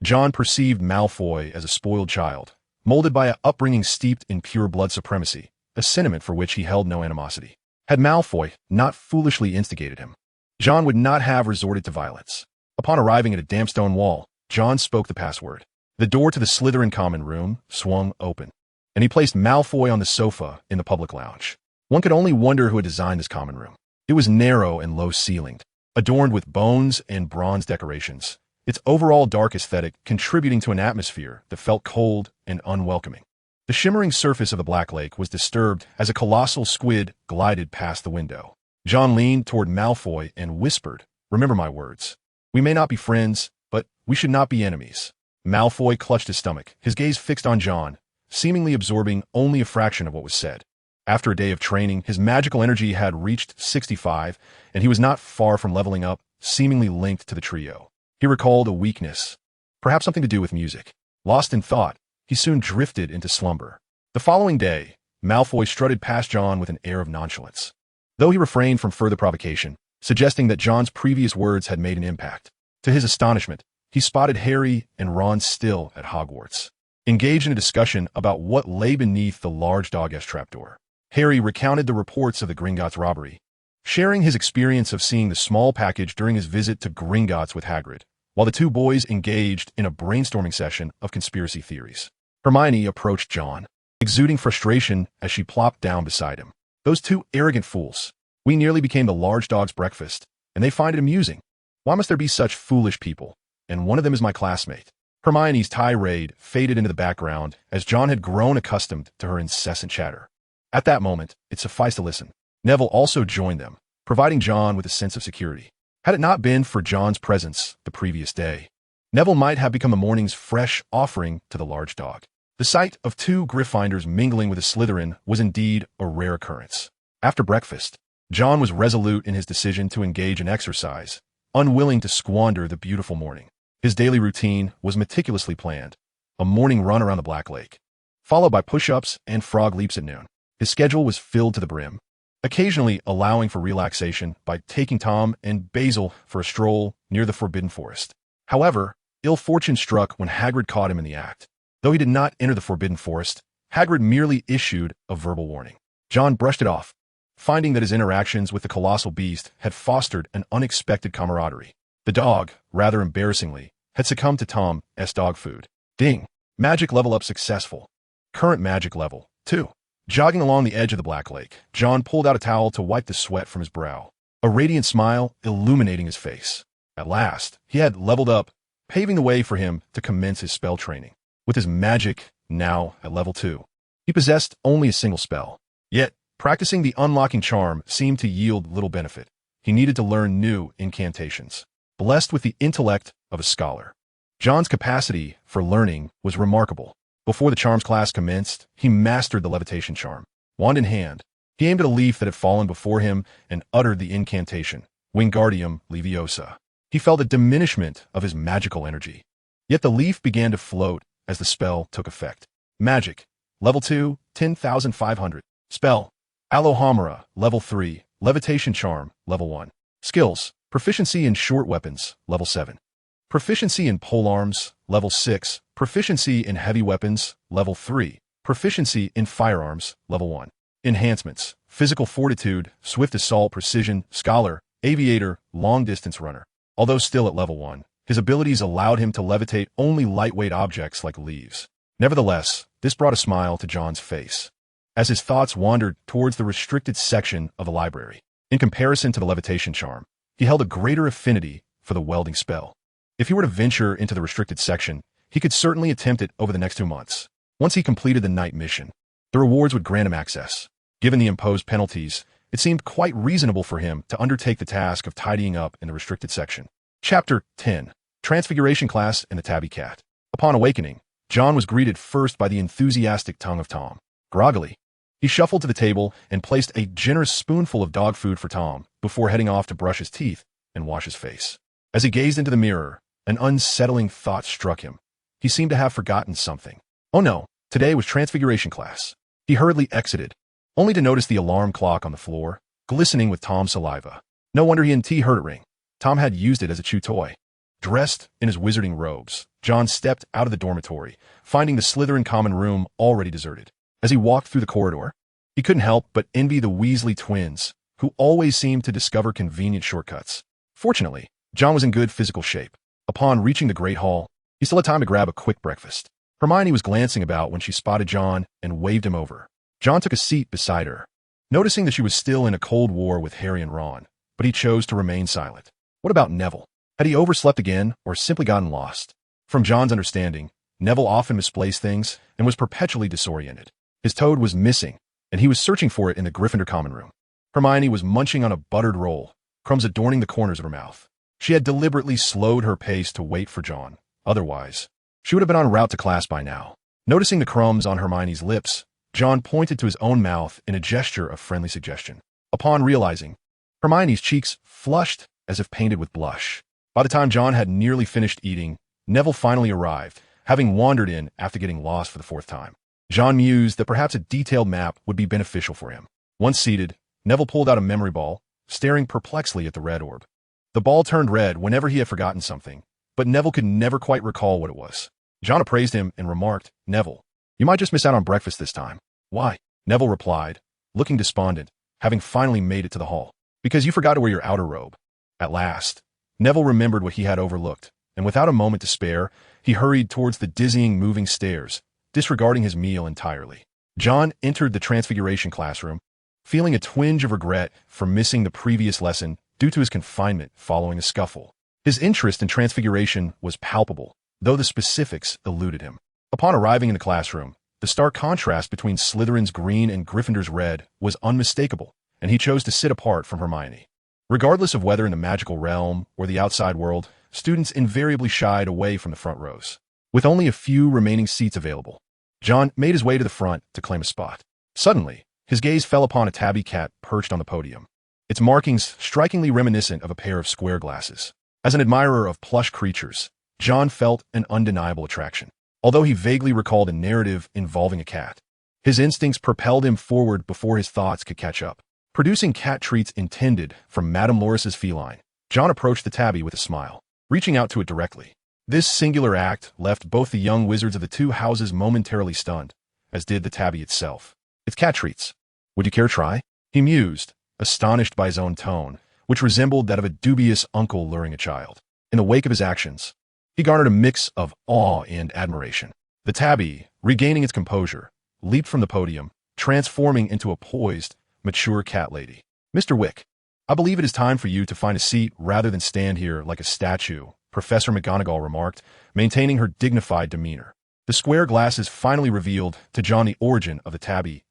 John perceived Malfoy as a spoiled child, molded by an upbringing steeped in pure blood supremacy, a sentiment for which he held no animosity. Had Malfoy not foolishly instigated him, John would not have resorted to violence. Upon arriving at a damp stone wall, John spoke the password. The door to the Slytherin common room swung open, and he placed Malfoy on the sofa in the public lounge. One could only wonder who had designed this common room. It was narrow and low-ceilinged, adorned with bones and bronze decorations, its overall dark aesthetic contributing to an atmosphere that felt cold and unwelcoming. The shimmering surface of the Black Lake was disturbed as a colossal squid glided past the window. John leaned toward Malfoy and whispered, "Remember my words. We may not be friends, but we should not be enemies." Malfoy clutched his stomach, his gaze fixed on John, seemingly absorbing only a fraction of what was said. After a day of training, his magical energy had reached 65, and he was not far from leveling up, seemingly linked to the trio. He recalled a weakness, perhaps something to do with music. Lost in thought, he soon drifted into slumber. The following day, Malfoy strutted past John with an air of nonchalance, though he refrained from further provocation, suggesting that John's previous words had made an impact. To his astonishment, he spotted Harry and Ron still at Hogwarts, engaged in a discussion about what lay beneath the large dog-esk trapdoor. Harry recounted the reports of the Gringotts robbery, sharing his experience of seeing the small package during his visit to Gringotts with Hagrid, while the two boys engaged in a brainstorming session of conspiracy theories. Hermione approached John, exuding frustration as she plopped down beside him. "Those two arrogant fools. We nearly became the large dog's breakfast, and they find it amusing. Why must there be such foolish people? And one of them is my classmate." Hermione's tirade faded into the background as John had grown accustomed to her incessant chatter. At that moment, it sufficed to listen. Neville also joined them, providing John with a sense of security. Had it not been for John's presence the previous day, Neville might have become the morning's fresh offering to the large dog. The sight of 2 Gryffindors mingling with a Slytherin was indeed a rare occurrence. After breakfast, John was resolute in his decision to engage in exercise, unwilling to squander the beautiful morning. His daily routine was meticulously planned, a morning run around the Black Lake, followed by push-ups and frog leaps at noon. His schedule was filled to the brim, occasionally allowing for relaxation by taking Tom and Basil for a stroll near the Forbidden Forest. However, ill fortune struck when Hagrid caught him in the act. Though he did not enter the Forbidden Forest, Hagrid merely issued a verbal warning. John brushed it off, finding that his interactions with the colossal beast had fostered an unexpected camaraderie. The dog, rather embarrassingly, had succumbed to Tom's dog food. Ding! Magic level up successful. Current magic level, 2. Jogging along the edge of the Black Lake, John pulled out a towel to wipe the sweat from his brow. a radiant smile illuminating his face. At last, he had leveled up, paving the way for him to commence his spell training. With his magic now at level 2, he possessed only a single spell. Yet, practicing the unlocking charm seemed to yield little benefit. He needed to learn new incantations. Blessed with the intellect of a scholar, John's capacity for learning was remarkable. Before the charms class commenced, he mastered the levitation charm. Wand in hand, he aimed at a leaf that had fallen before him and uttered the incantation, Wingardium Leviosa. He felt a diminishment of his magical energy. Yet the leaf began to float as the spell took effect. Magic, level 2, 10,500. Spell, Alohomora, level 3, levitation charm, level 1. Skills, proficiency in short weapons, level 7. Proficiency in polearms, level 6. Proficiency in heavy weapons, level 3. Proficiency in firearms, level 1. Enhancements, physical fortitude, swift assault, precision, scholar, aviator, long-distance runner. Although still at level 1, his abilities allowed him to levitate only lightweight objects like leaves. Nevertheless, this brought a smile to John's face as his thoughts wandered towards the restricted section of the library. In comparison to the levitation charm, he held a greater affinity for the welding spell. If he were to venture into the restricted section, he could certainly attempt it over the next 2 months. Once he completed the night mission, the rewards would grant him access. Given the imposed penalties, it seemed quite reasonable for him to undertake the task of tidying up in the restricted section. Chapter 10. Transfiguration Class and the Tabby Cat. Upon awakening, John was greeted first by the enthusiastic tongue of Tom. Groggily, he shuffled to the table and placed a generous spoonful of dog food for Tom before heading off to brush his teeth and wash his face. As he gazed into the mirror, an unsettling thought struck him. He seemed to have forgotten something. Oh no, today was Transfiguration Class. He hurriedly exited, only to notice the alarm clock on the floor, glistening with Tom's saliva. No wonder he and T heard it ring. Tom had used it as a chew toy. Dressed in his wizarding robes, John stepped out of the dormitory, finding the Slytherin common room already deserted. As he walked through the corridor, he couldn't help but envy the Weasley twins, who always seemed to discover convenient shortcuts. Fortunately, John was in good physical shape. Upon reaching the Great Hall, he still had time to grab a quick breakfast. Hermione was glancing about when she spotted John and waved him over. John took a seat beside her, noticing that she was still in a cold war with Harry and Ron, but he chose to remain silent. What about Neville? Had he overslept again or simply gotten lost? From John's understanding, Neville often misplaced things and was perpetually disoriented. His toad was missing, and he was searching for it in the Gryffindor common room. Hermione was munching on a buttered roll, crumbs adorning the corners of her mouth. She had deliberately slowed her pace to wait for John. Otherwise, she would have been en route to class by now. Noticing the crumbs on Hermione's lips, John pointed to his own mouth in a gesture of friendly suggestion. Upon realizing, Hermione's cheeks flushed as if painted with blush. By the time John had nearly finished eating, Neville finally arrived, having wandered in after getting lost for the 4th time. John mused that perhaps a detailed map would be beneficial for him. Once seated, Neville pulled out a memory ball, staring perplexedly at the red orb. The ball turned red whenever he had forgotten something, but Neville could never quite recall what it was. John appraised him and remarked, "Neville, you might just miss out on breakfast this time." "Why?" Neville replied, looking despondent, having finally made it to the hall. "Because you forgot to wear your outer robe." At last, Neville remembered what he had overlooked, and without a moment to spare, he hurried towards the dizzying moving stairs, disregarding his meal entirely. John entered the Transfiguration classroom, feeling a twinge of regret for missing the previous lesson due to his confinement following a scuffle. His interest in Transfiguration was palpable, though the specifics eluded him. Upon arriving in the classroom, the stark contrast between Slytherin's green and Gryffindor's red was unmistakable, and he chose to sit apart from Hermione. Regardless of whether in the magical realm or the outside world, students invariably shied away from the front rows. With only a few remaining seats available, John made his way to the front to claim a spot. Suddenly, his gaze fell upon a tabby cat perched on the podium, its markings strikingly reminiscent of a pair of square glasses. As an admirer of plush creatures, John felt an undeniable attraction. Although he vaguely recalled a narrative involving a cat, his instincts propelled him forward before his thoughts could catch up. Producing cat treats intended from Madame Loris's feline, John approached the tabby with a smile, reaching out to it directly. This singular act left both the young wizards of the 2 houses momentarily stunned, as did the tabby itself. "It's cat treats. Would you care to try?" he mused, astonished by his own tone, which resembled that of a dubious uncle luring a child. In the wake of his actions, he garnered a mix of awe and admiration. The tabby, regaining its composure, leaped from the podium, transforming into a poised, mature cat lady. "Mr. Wick, I believe it is time for you to find a seat rather than stand here like a statue, Professor McGonagall remarked, maintaining her dignified demeanor. The square glasses finally revealed to John the origin of the tabby's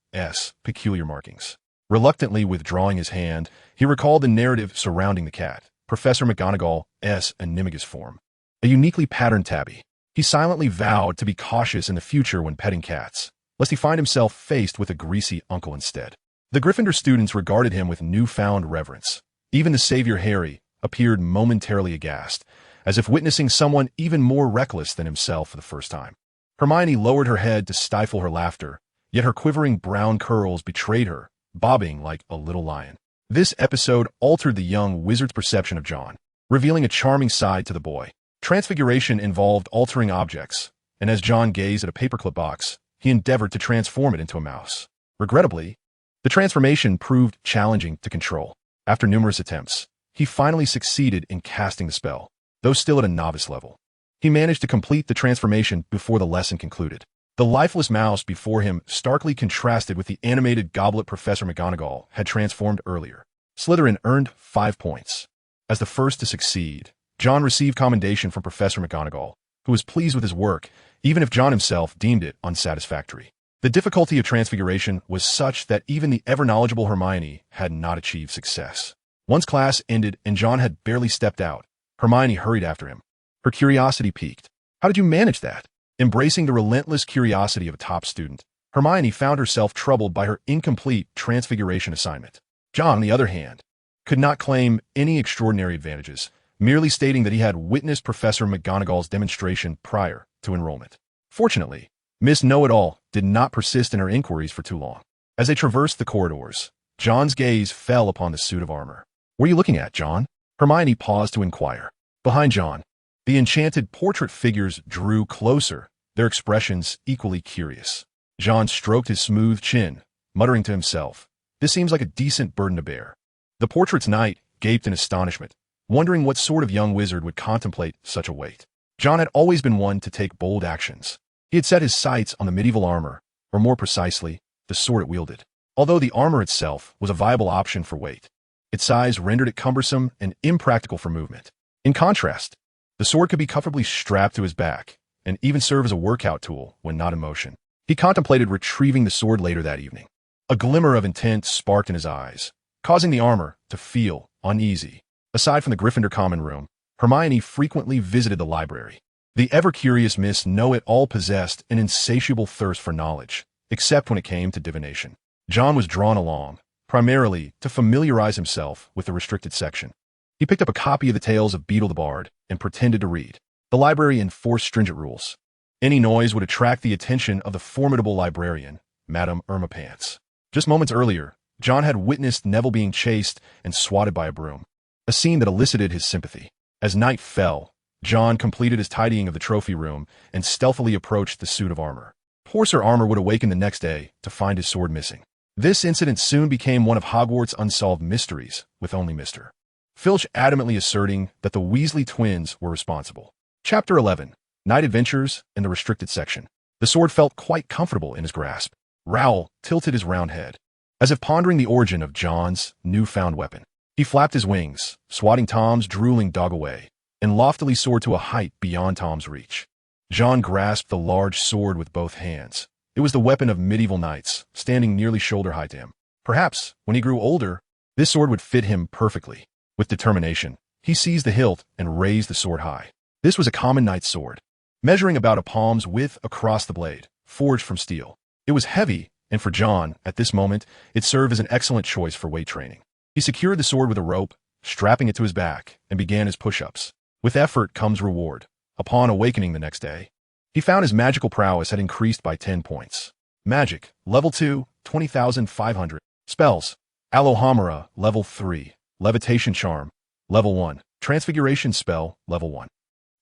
peculiar markings. Reluctantly withdrawing his hand, he recalled the narrative surrounding the cat, Professor McGonagall's animagus form. A uniquely patterned tabby. He silently vowed to be cautious in the future when petting cats, lest he find himself faced with a greasy uncle instead. The Gryffindor students regarded him with newfound reverence. Even the savior Harry appeared momentarily aghast, as if witnessing someone even more reckless than himself for the first time. Hermione lowered her head to stifle her laughter, yet her quivering brown curls betrayed her, bobbing like a little lion. This episode altered the young wizard's perception of John, revealing a charming side to the boy. Transfiguration involved altering objects, and as John gazed at a paperclip box, he endeavored to transform it into a mouse. Regrettably, the transformation proved challenging to control. After numerous attempts, he finally succeeded in casting the spell, though still at a novice level. He managed to complete the transformation before the lesson concluded. The lifeless mouse before him starkly contrasted with the animated goblet Professor McGonagall had transformed earlier. Slytherin earned 5 points. As the first to succeed, John received commendation from Professor McGonagall, who was pleased with his work, even if John himself deemed it unsatisfactory. The difficulty of transfiguration was such that even the ever-knowledgeable Hermione had not achieved success. Once class ended and John had barely stepped out, Hermione hurried after him. Her curiosity piqued. How did you manage that? Embracing the relentless curiosity of a top student, Hermione found herself troubled by her incomplete transfiguration assignment. John, on the other hand, could not claim any extraordinary advantages, merely stating that he had witnessed Professor McGonagall's demonstration prior to enrollment. Fortunately, Miss Know-It-All did not persist in her inquiries for too long. As they traversed the corridors, John's gaze fell upon the suit of armor. What are you looking at, John? Hermione paused to inquire. Behind John, the enchanted portrait figures drew closer, their expressions equally curious. John stroked his smooth chin, muttering to himself, "This seems like a decent burden to bear." The portrait's knight gaped in astonishment, wondering what sort of young wizard would contemplate such a weight. John had always been one to take bold actions. He had set his sights on the medieval armor, or more precisely, the sword it wielded. Although the armor itself was a viable option for weight, its size rendered it cumbersome and impractical for movement. In contrast, the sword could be comfortably strapped to his back, and even serve as a workout tool when not in motion. He contemplated retrieving the sword later that evening. A glimmer of intent sparked in his eyes, causing the armor to feel uneasy. Aside from the Gryffindor common room, Hermione frequently visited the library. The ever-curious Miss Know-It-All possessed an insatiable thirst for knowledge, except when it came to divination. John was drawn along, primarily to familiarize himself with the restricted section. He picked up a copy of the Tales of Beedle the Bard and pretended to read. The library enforced stringent rules. Any noise would attract the attention of the formidable librarian, Madame Irma Pants. Just moments earlier, John had witnessed Neville being chased and swatted by a broom, a scene that elicited his sympathy. As night fell, John completed his tidying of the trophy room and stealthily approached the suit of armor. Poor Sir Armor would awaken the next day to find his sword missing. This incident soon became one of Hogwarts' unsolved mysteries, with only Mr. Filch adamantly asserting that the Weasley twins were responsible. Chapter 11. Night Adventures in the Restricted Section. The sword felt quite comfortable in his grasp. Raoul tilted his round head, as if pondering the origin of John's newfound weapon. He flapped his wings, swatting Tom's drooling dog away, and loftily soared to a height beyond Tom's reach. John grasped the large sword with both hands. It was the weapon of medieval knights, standing nearly shoulder high to him. Perhaps, when he grew older, this sword would fit him perfectly. With determination, he seized the hilt and raised the sword high. This was a common knight's sword, measuring about a palm's width across the blade, forged from steel. It was heavy, and for John, at this moment, it served as an excellent choice for weight training. He secured the sword with a rope, strapping it to his back, and began his push-ups. With effort comes reward. Upon awakening the next day, he found his magical prowess had increased by 10 points. Magic, level 2, 20,500. Spells, Alohomora, level 3. Levitation Charm, level 1. Transfiguration Spell, level 1.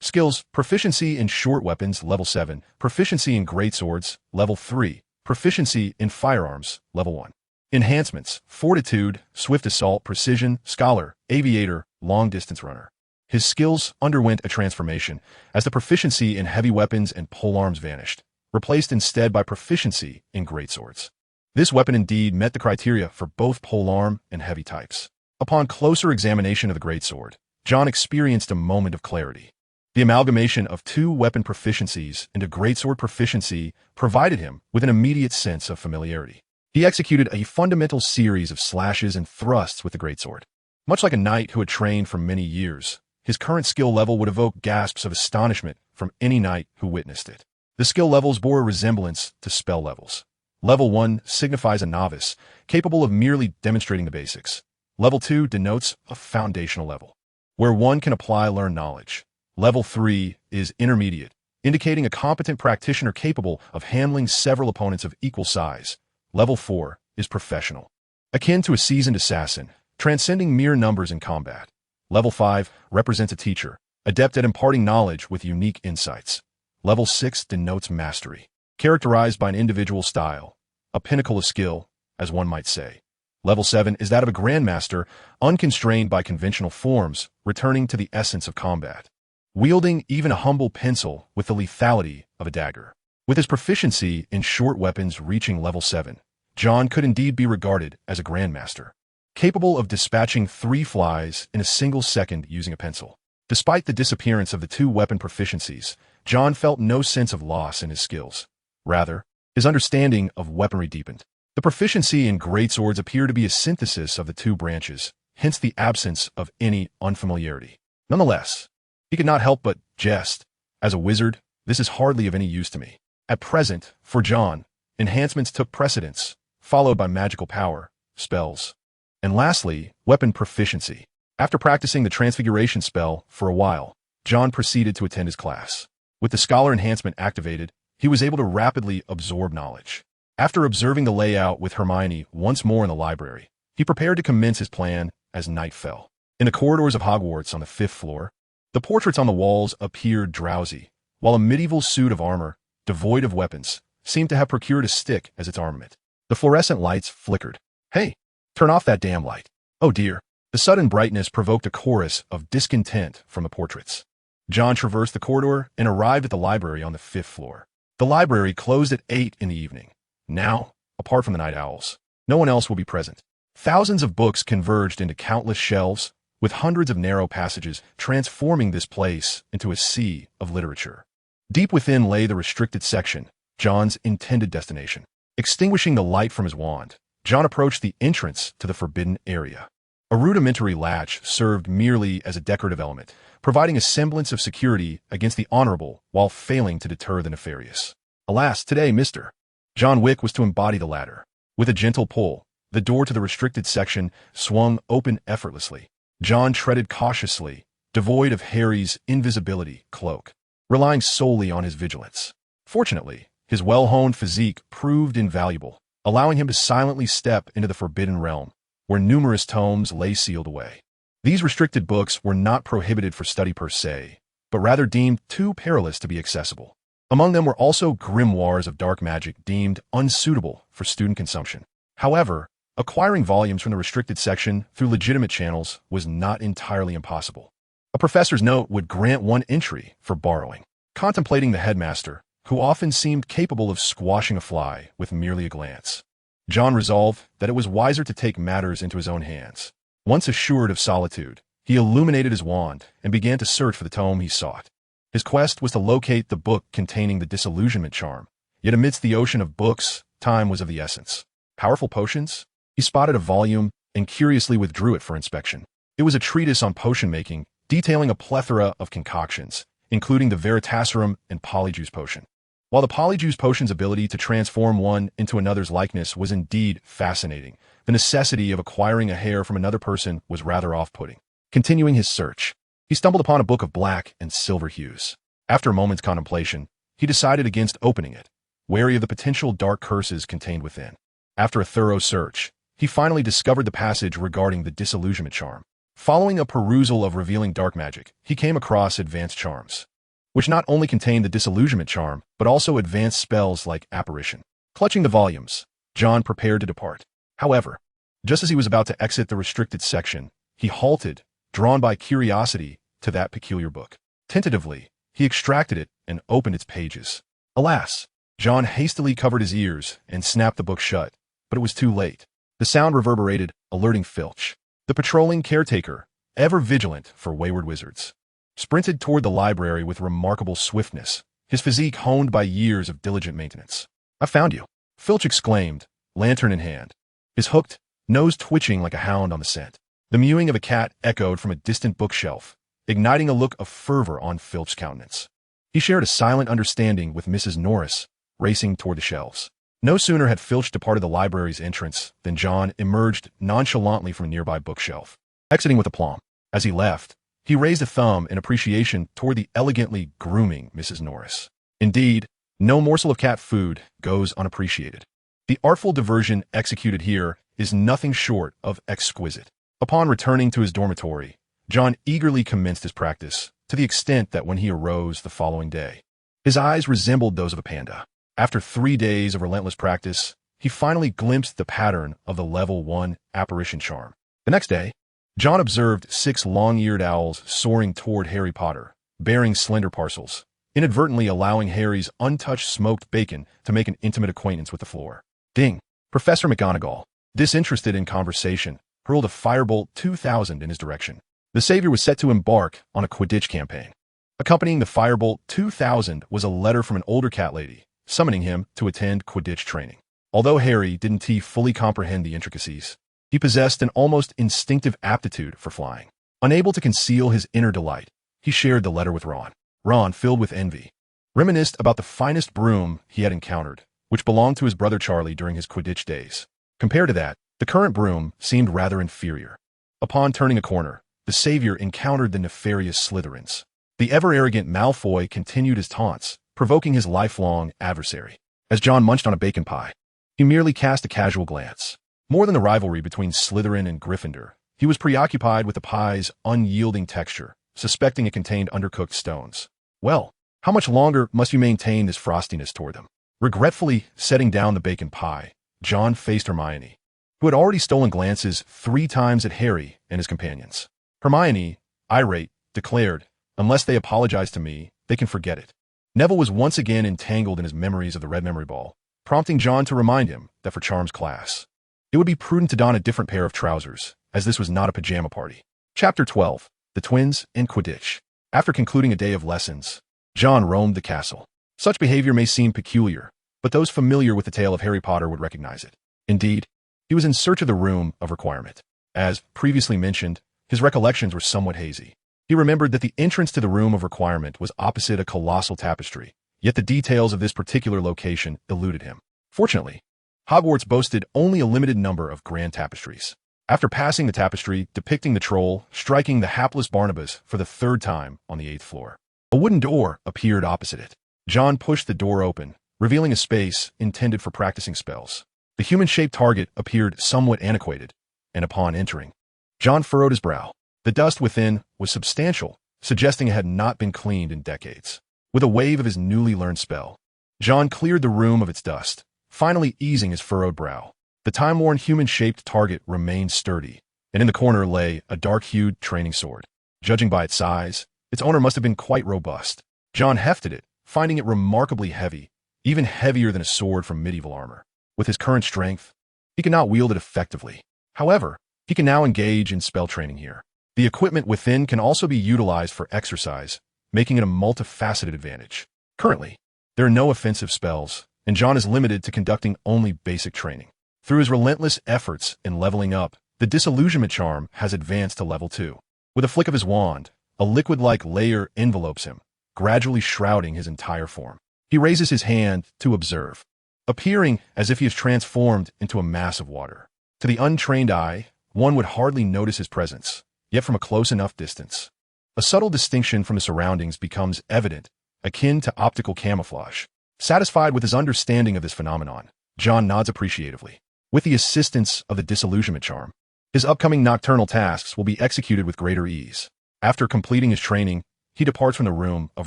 Skills, Proficiency in Short Weapons, level 7. Proficiency in Greatswords, level 3. Proficiency in Firearms, level 1. Enhancements, Fortitude, Swift Assault, Precision, Scholar, Aviator, Long Distance Runner. His skills underwent a transformation, as the proficiency in heavy weapons and polearms vanished, replaced instead by proficiency in greatswords. This weapon indeed met the criteria for both polearm and heavy types. Upon closer examination of the greatsword, John experienced a moment of clarity. The amalgamation of two weapon proficiencies into greatsword proficiency provided him with an immediate sense of familiarity. He executed a fundamental series of slashes and thrusts with the greatsword. Much like a knight who had trained for many years, his current skill level would evoke gasps of astonishment from any knight who witnessed it. The skill levels bore a resemblance to spell levels. Level 1 signifies a novice, capable of merely demonstrating the basics. Level 2 denotes a foundational level, where one can apply learned knowledge. Level 3 is intermediate, indicating a competent practitioner capable of handling several opponents of equal size. Level 4 is professional, akin to a seasoned assassin, transcending mere numbers in combat. Level 5 represents a teacher, adept at imparting knowledge with unique insights. Level 6 denotes mastery, characterized by an individual style, a pinnacle of skill, as one might say. Level 7 is that of a grandmaster, unconstrained by conventional forms, returning to the essence of combat, wielding even a humble pencil with the lethality of a dagger. With his proficiency in short weapons reaching level 7, John could indeed be regarded as a grandmaster, capable of dispatching 3 flies in a single second using a pencil. Despite the disappearance of the 2 weapon proficiencies, John felt no sense of loss in his skills. Rather, his understanding of weaponry deepened. The proficiency in greatswords appeared to be a synthesis of the 2 branches, hence the absence of any unfamiliarity. Nonetheless, he could not help but jest. As a wizard, this is hardly of any use to me. At present, for John, enhancements took precedence, followed by magical power, spells, and lastly, weapon proficiency. After practicing the transfiguration spell for a while, John proceeded to attend his class. With the scholar enhancement activated, he was able to rapidly absorb knowledge. After observing the layout with Hermione once more in the library, he prepared to commence his plan as night fell. In the corridors of Hogwarts on the 5th floor, the portraits on the walls appeared drowsy, while a medieval suit of armor, devoid of weapons, seemed to have procured a stick as its armament. The fluorescent lights flickered. "Hey, turn off that damn light." "Oh dear." The sudden brightness provoked a chorus of discontent from the portraits. John traversed the corridor and arrived at the library on the 5th floor. The library closed at 8 in the evening. Now, apart from the night owls, no one else will be present. Thousands of books converged into countless shelves, with hundreds of narrow passages transforming this place into a sea of literature. Deep within lay the restricted section, John's intended destination. Extinguishing the light from his wand, John approached the entrance to the forbidden area. A rudimentary latch served merely as a decorative element, providing a semblance of security against the honorable while failing to deter the nefarious. Alas, today, Mr. John Wick was to embody the latter. With a gentle pull, the door to the restricted section swung open effortlessly. John treaded cautiously, devoid of Harry's invisibility cloak, relying solely on his vigilance. Fortunately, his well-honed physique proved invaluable, allowing him to silently step into the forbidden realm, where numerous tomes lay sealed away. These restricted books were not prohibited for study per se, but rather deemed too perilous to be accessible. Among them were also grimoires of dark magic deemed unsuitable for student consumption. However, acquiring volumes from the restricted section through legitimate channels was not entirely impossible. A professor's note would grant one entry for borrowing. Contemplating the headmaster, who often seemed capable of squashing a fly with merely a glance, John resolved that it was wiser to take matters into his own hands. Once assured of solitude, he illuminated his wand and began to search for the tome he sought. His quest was to locate the book containing the disillusionment charm, yet amidst the ocean of books, time was of the essence. Powerful potions? He spotted a volume and curiously withdrew it for inspection. It was a treatise on potion making, detailing a plethora of concoctions, including the Veritaserum and Polyjuice potion. While the Polyjuice potion's ability to transform one into another's likeness was indeed fascinating, the necessity of acquiring a hair from another person was rather off-putting. Continuing his search, he stumbled upon a book of black and silver hues. After a moment's contemplation, he decided against opening it, wary of the potential dark curses contained within. After a thorough search, he finally discovered the passage regarding the disillusionment charm. Following a perusal of revealing dark magic, he came across advanced charms, which not only contained the disillusionment charm, but also advanced spells like apparition. Clutching the volumes, John prepared to depart. However, just as he was about to exit the restricted section, he halted, drawn by curiosity to that peculiar book. Tentatively, he extracted it and opened its pages. Alas! John hastily covered his ears and snapped the book shut, but it was too late. The sound reverberated, alerting Filch. The patrolling caretaker, ever vigilant for wayward wizards, sprinted toward the library with remarkable swiftness, his physique honed by years of diligent maintenance. "I found you," Filch exclaimed, lantern in hand, his hooked nose twitching like a hound on the scent. The mewing of a cat echoed from a distant bookshelf, igniting a look of fervor on Filch's countenance. He shared a silent understanding with Mrs. Norris, racing toward the shelves. No sooner had Filch departed the library's entrance than John emerged nonchalantly from a nearby bookshelf, exiting with aplomb. As he left, he raised a thumb in appreciation toward the elegantly grooming Mrs. Norris. Indeed, no morsel of cat food goes unappreciated. The artful diversion executed here is nothing short of exquisite. Upon returning to his dormitory, John eagerly commenced his practice, to the extent that when he arose the following day, his eyes resembled those of a panda. After 3 days of relentless practice, he finally glimpsed the pattern of the level 1 apparition charm. The next day, John observed 6 long-eared owls soaring toward Harry Potter, bearing slender parcels, inadvertently allowing Harry's untouched smoked bacon to make an intimate acquaintance with the floor. Ding! Professor McGonagall, disinterested in conversation, hurled a Firebolt 2000 in his direction. The savior was set to embark on a Quidditch campaign. Accompanying the Firebolt 2000 was a letter from an older cat lady, summoning him to attend Quidditch training. Although Harry didn't fully comprehend the intricacies, he possessed an almost instinctive aptitude for flying. Unable to conceal his inner delight, he shared the letter with Ron. Ron, filled with envy, reminisced about the finest broom he had encountered, which belonged to his brother Charlie during his Quidditch days. Compared to that, the current broom seemed rather inferior. Upon turning a corner, the savior encountered the nefarious Slytherins. The ever-arrogant Malfoy continued his taunts, provoking his lifelong adversary. As John munched on a bacon pie, he merely cast a casual glance. More than the rivalry between Slytherin and Gryffindor, he was preoccupied with the pie's unyielding texture, suspecting it contained undercooked stones. "Well, how much longer must you maintain this frostiness toward them?" Regretfully setting down the bacon pie, John faced Hermione, who had already stolen glances 3 times at Harry and his companions. Hermione, irate, declared, "Unless they apologize to me, they can forget it." Neville was once again entangled in his memories of the Red Memory Ball, prompting John to remind him that for Charm's class, it would be prudent to don a different pair of trousers, as this was not a pajama party. Chapter 12. The Twins in Quidditch. After concluding a day of lessons, John roamed the castle. Such behavior may seem peculiar, but those familiar with the tale of Harry Potter would recognize it. Indeed, he was in search of the room of requirement. As previously mentioned, his recollections were somewhat hazy. He remembered that the entrance to the room of requirement was opposite a colossal tapestry, yet the details of this particular location eluded him. Fortunately, Hogwarts boasted only a limited number of grand tapestries. After passing the tapestry depicting the troll striking the hapless Barnabas for the 3rd time on the 8th floor, a wooden door appeared opposite it. John pushed the door open, revealing a space intended for practicing spells. The human-shaped target appeared somewhat antiquated, and upon entering, John furrowed his brow. The dust within was substantial, suggesting it had not been cleaned in decades. With a wave of his newly learned spell, John cleared the room of its dust, finally easing his furrowed brow. The time-worn human-shaped target remained sturdy, and in the corner lay a dark-hued training sword. Judging by its size, its owner must have been quite robust. John hefted it, finding it remarkably heavy, even heavier than a sword from medieval armor. With his current strength, he could not wield it effectively. However, he can now engage in spell training here. The equipment within can also be utilized for exercise, making it a multifaceted advantage. Currently, there are no offensive spells, and John is limited to conducting only basic training. Through his relentless efforts in leveling up, the disillusionment charm has advanced to level 2. With a flick of his wand, a liquid-like layer envelopes him, gradually shrouding his entire form. He raises his hand to observe, appearing as if he is transformed into a mass of water. To the untrained eye, one would hardly notice his presence, yet from a close enough distance, a subtle distinction from the surroundings becomes evident, akin to optical camouflage. Satisfied with his understanding of this phenomenon, John nods appreciatively. With the assistance of the disillusionment charm, his upcoming nocturnal tasks will be executed with greater ease. After completing his training, he departs from the room of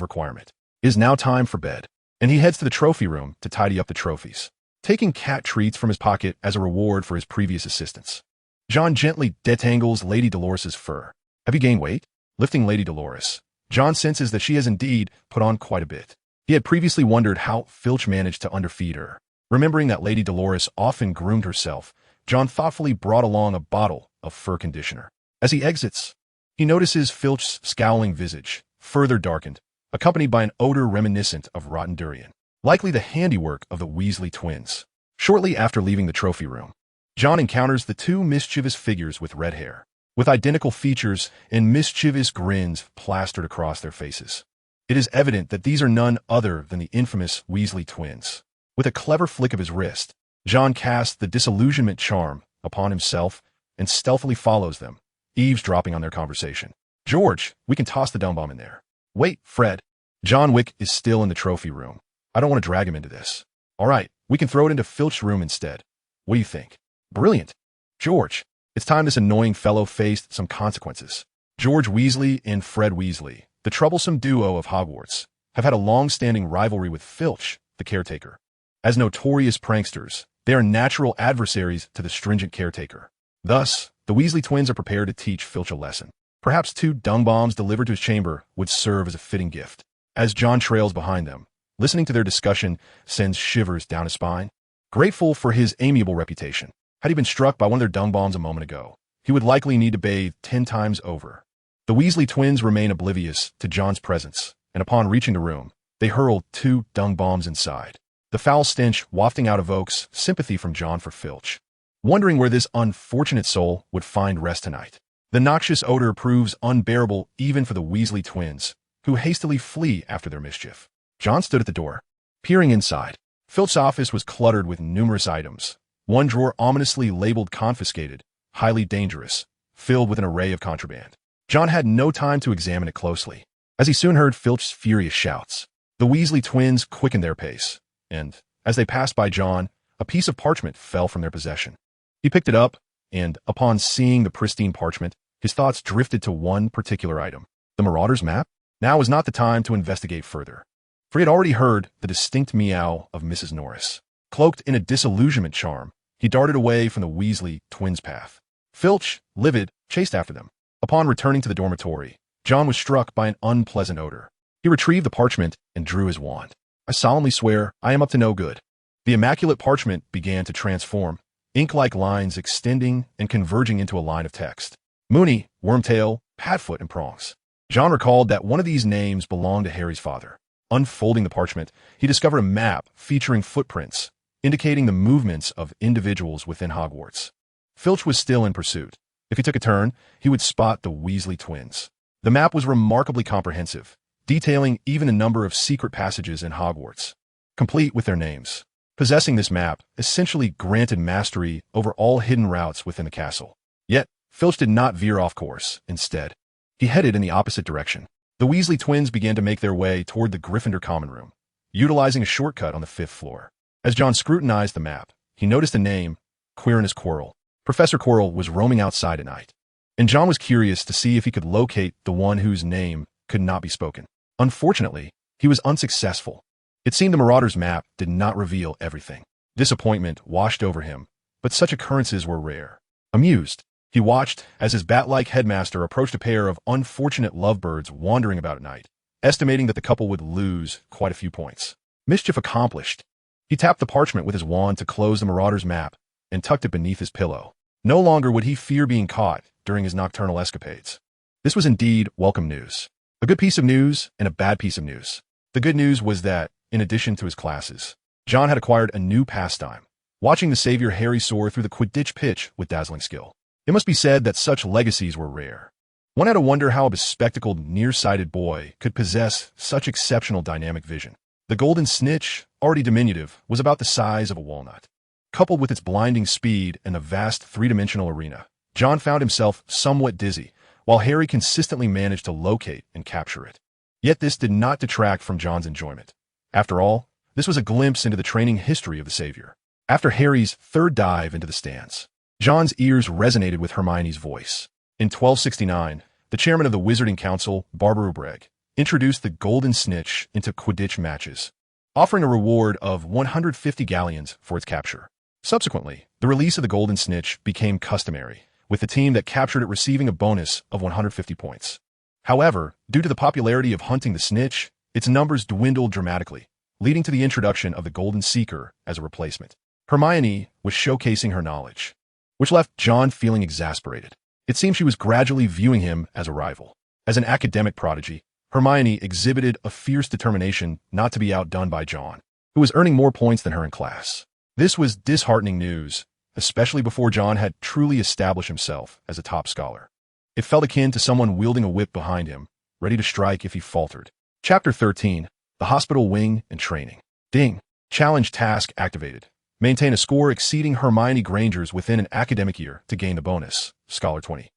requirement. It is now time for bed, and he heads to the trophy room to tidy up the trophies, taking cat treats from his pocket as a reward for his previous assistance. John gently detangles Lady Dolores's fur. Have you gained weight? Lifting Lady Dolores, John senses that she has indeed put on quite a bit. He had previously wondered how Filch managed to underfeed her. Remembering that Lady Dolores often groomed herself, John thoughtfully brought along a bottle of fur conditioner. As he exits, he notices Filch's scowling visage, further darkened, accompanied by an odor reminiscent of rotten durian, likely the handiwork of the Weasley twins. Shortly after leaving the trophy room, John encounters the two mischievous figures with red hair, with identical features and mischievous grins plastered across their faces. It is evident that these are none other than the infamous Weasley twins. With a clever flick of his wrist, John casts the disillusionment charm upon himself and stealthily follows them, eavesdropping on their conversation. "George, we can toss the dumb bomb in there." "Wait, Fred." John Wick is still in the trophy room. "I don't want to drag him into this." "All right, we can throw it into Filch's room instead. What do you think?" "Brilliant." "George, it's time this annoying fellow faced some consequences." George Weasley and Fred Weasley, the troublesome duo of Hogwarts, have had a long-standing rivalry with Filch, the caretaker. As notorious pranksters, they are natural adversaries to the stringent caretaker. Thus, the Weasley twins are prepared to teach Filch a lesson. Perhaps 2 dung bombs delivered to his chamber would serve as a fitting gift. As John trails behind them, listening to their discussion sends shivers down his spine. Grateful for his amiable reputation, had he been struck by one of their dung bombs a moment ago, he would likely need to bathe 10 times over. The Weasley twins remain oblivious to John's presence, and upon reaching the room, they hurl 2 dung bombs inside. The foul stench wafting out evokes sympathy from John for Filch, wondering where this unfortunate soul would find rest tonight. The noxious odor proves unbearable even for the Weasley twins, who hastily flee after their mischief. John stood at the door, peering inside. Filch's office was cluttered with numerous items, one drawer ominously labeled confiscated, highly dangerous, filled with an array of contraband. John had no time to examine it closely, as he soon heard Filch's furious shouts. The Weasley twins quickened their pace, and, as they passed by John, a piece of parchment fell from their possession. He picked it up, and, upon seeing the pristine parchment, his thoughts drifted to one particular item. The Marauder's map? Now was not the time to investigate further, for he had already heard the distinct meow of Mrs. Norris. Cloaked in a disillusionment charm, he darted away from the Weasley twins' path. Filch, livid, chased after them. Upon returning to the dormitory, John was struck by an unpleasant odor. He retrieved the parchment and drew his wand. "I solemnly swear I am up to no good." The immaculate parchment began to transform, ink-like lines extending and converging into a line of text. Moony, Wormtail, Padfoot, and Prongs. John recalled that one of these names belonged to Harry's father. Unfolding the parchment, he discovered a map featuring footprints, indicating the movements of individuals within Hogwarts. Filch was still in pursuit. If he took a turn, he would spot the Weasley twins. The map was remarkably comprehensive, detailing even a number of secret passages in Hogwarts, complete with their names. Possessing this map essentially granted mastery over all hidden routes within the castle. Yet, Filch did not veer off course. Instead, he headed in the opposite direction. The Weasley twins began to make their way toward the Gryffindor common room, utilizing a shortcut on the 5th floor. As John scrutinized the map, he noticed a name, Quirinus Quirrell. Professor Quirrell was roaming outside at night, and John was curious to see if he could locate the one whose name could not be spoken. Unfortunately, he was unsuccessful. It seemed the Marauder's map did not reveal everything. Disappointment washed over him, but such occurrences were rare. Amused, he watched as his bat-like headmaster approached a pair of unfortunate lovebirds wandering about at night, estimating that the couple would lose quite a few points. Mischief accomplished. He tapped the parchment with his wand to close the Marauder's map and tucked it beneath his pillow. No longer would he fear being caught during his nocturnal escapades. This was indeed welcome news. A good piece of news and a bad piece of news. The good news was that, in addition to his classes, John had acquired a new pastime, watching the savior Harry soar through the Quidditch pitch with dazzling skill. It must be said that such legacies were rare. One had to wonder how a bespectacled, nearsighted boy could possess such exceptional dynamic vision. The golden snitch, already diminutive, was about the size of a walnut. Coupled with its blinding speed and the vast three-dimensional arena, John found himself somewhat dizzy, while Harry consistently managed to locate and capture it. Yet this did not detract from John's enjoyment. After all, this was a glimpse into the training history of the savior. After Harry's third dive into the stands, John's ears resonated with Hermione's voice. In 1269, the chairman of the Wizarding Council, Barbaroubreg, introduced the Golden Snitch into Quidditch matches, offering a reward of 150 galleons for its capture. Subsequently, the release of the Golden Snitch became customary, with the team that captured it receiving a bonus of 150 points. However, due to the popularity of hunting the snitch, its numbers dwindled dramatically, leading to the introduction of the Golden Seeker as a replacement. Hermione was showcasing her knowledge. which left John feeling exasperated. It seemed she was gradually viewing him as a rival. As an academic prodigy, Hermione exhibited a fierce determination not to be outdone by John, who was earning more points than her in class. This was disheartening news, especially before John had truly established himself as a top scholar. It felt akin to someone wielding a whip behind him, ready to strike if he faltered. Chapter 13, The Hospital Wing and Training. Ding. Challenge task activated. Maintain a score exceeding Hermione Granger's within an academic year to gain the bonus. Scholar 20.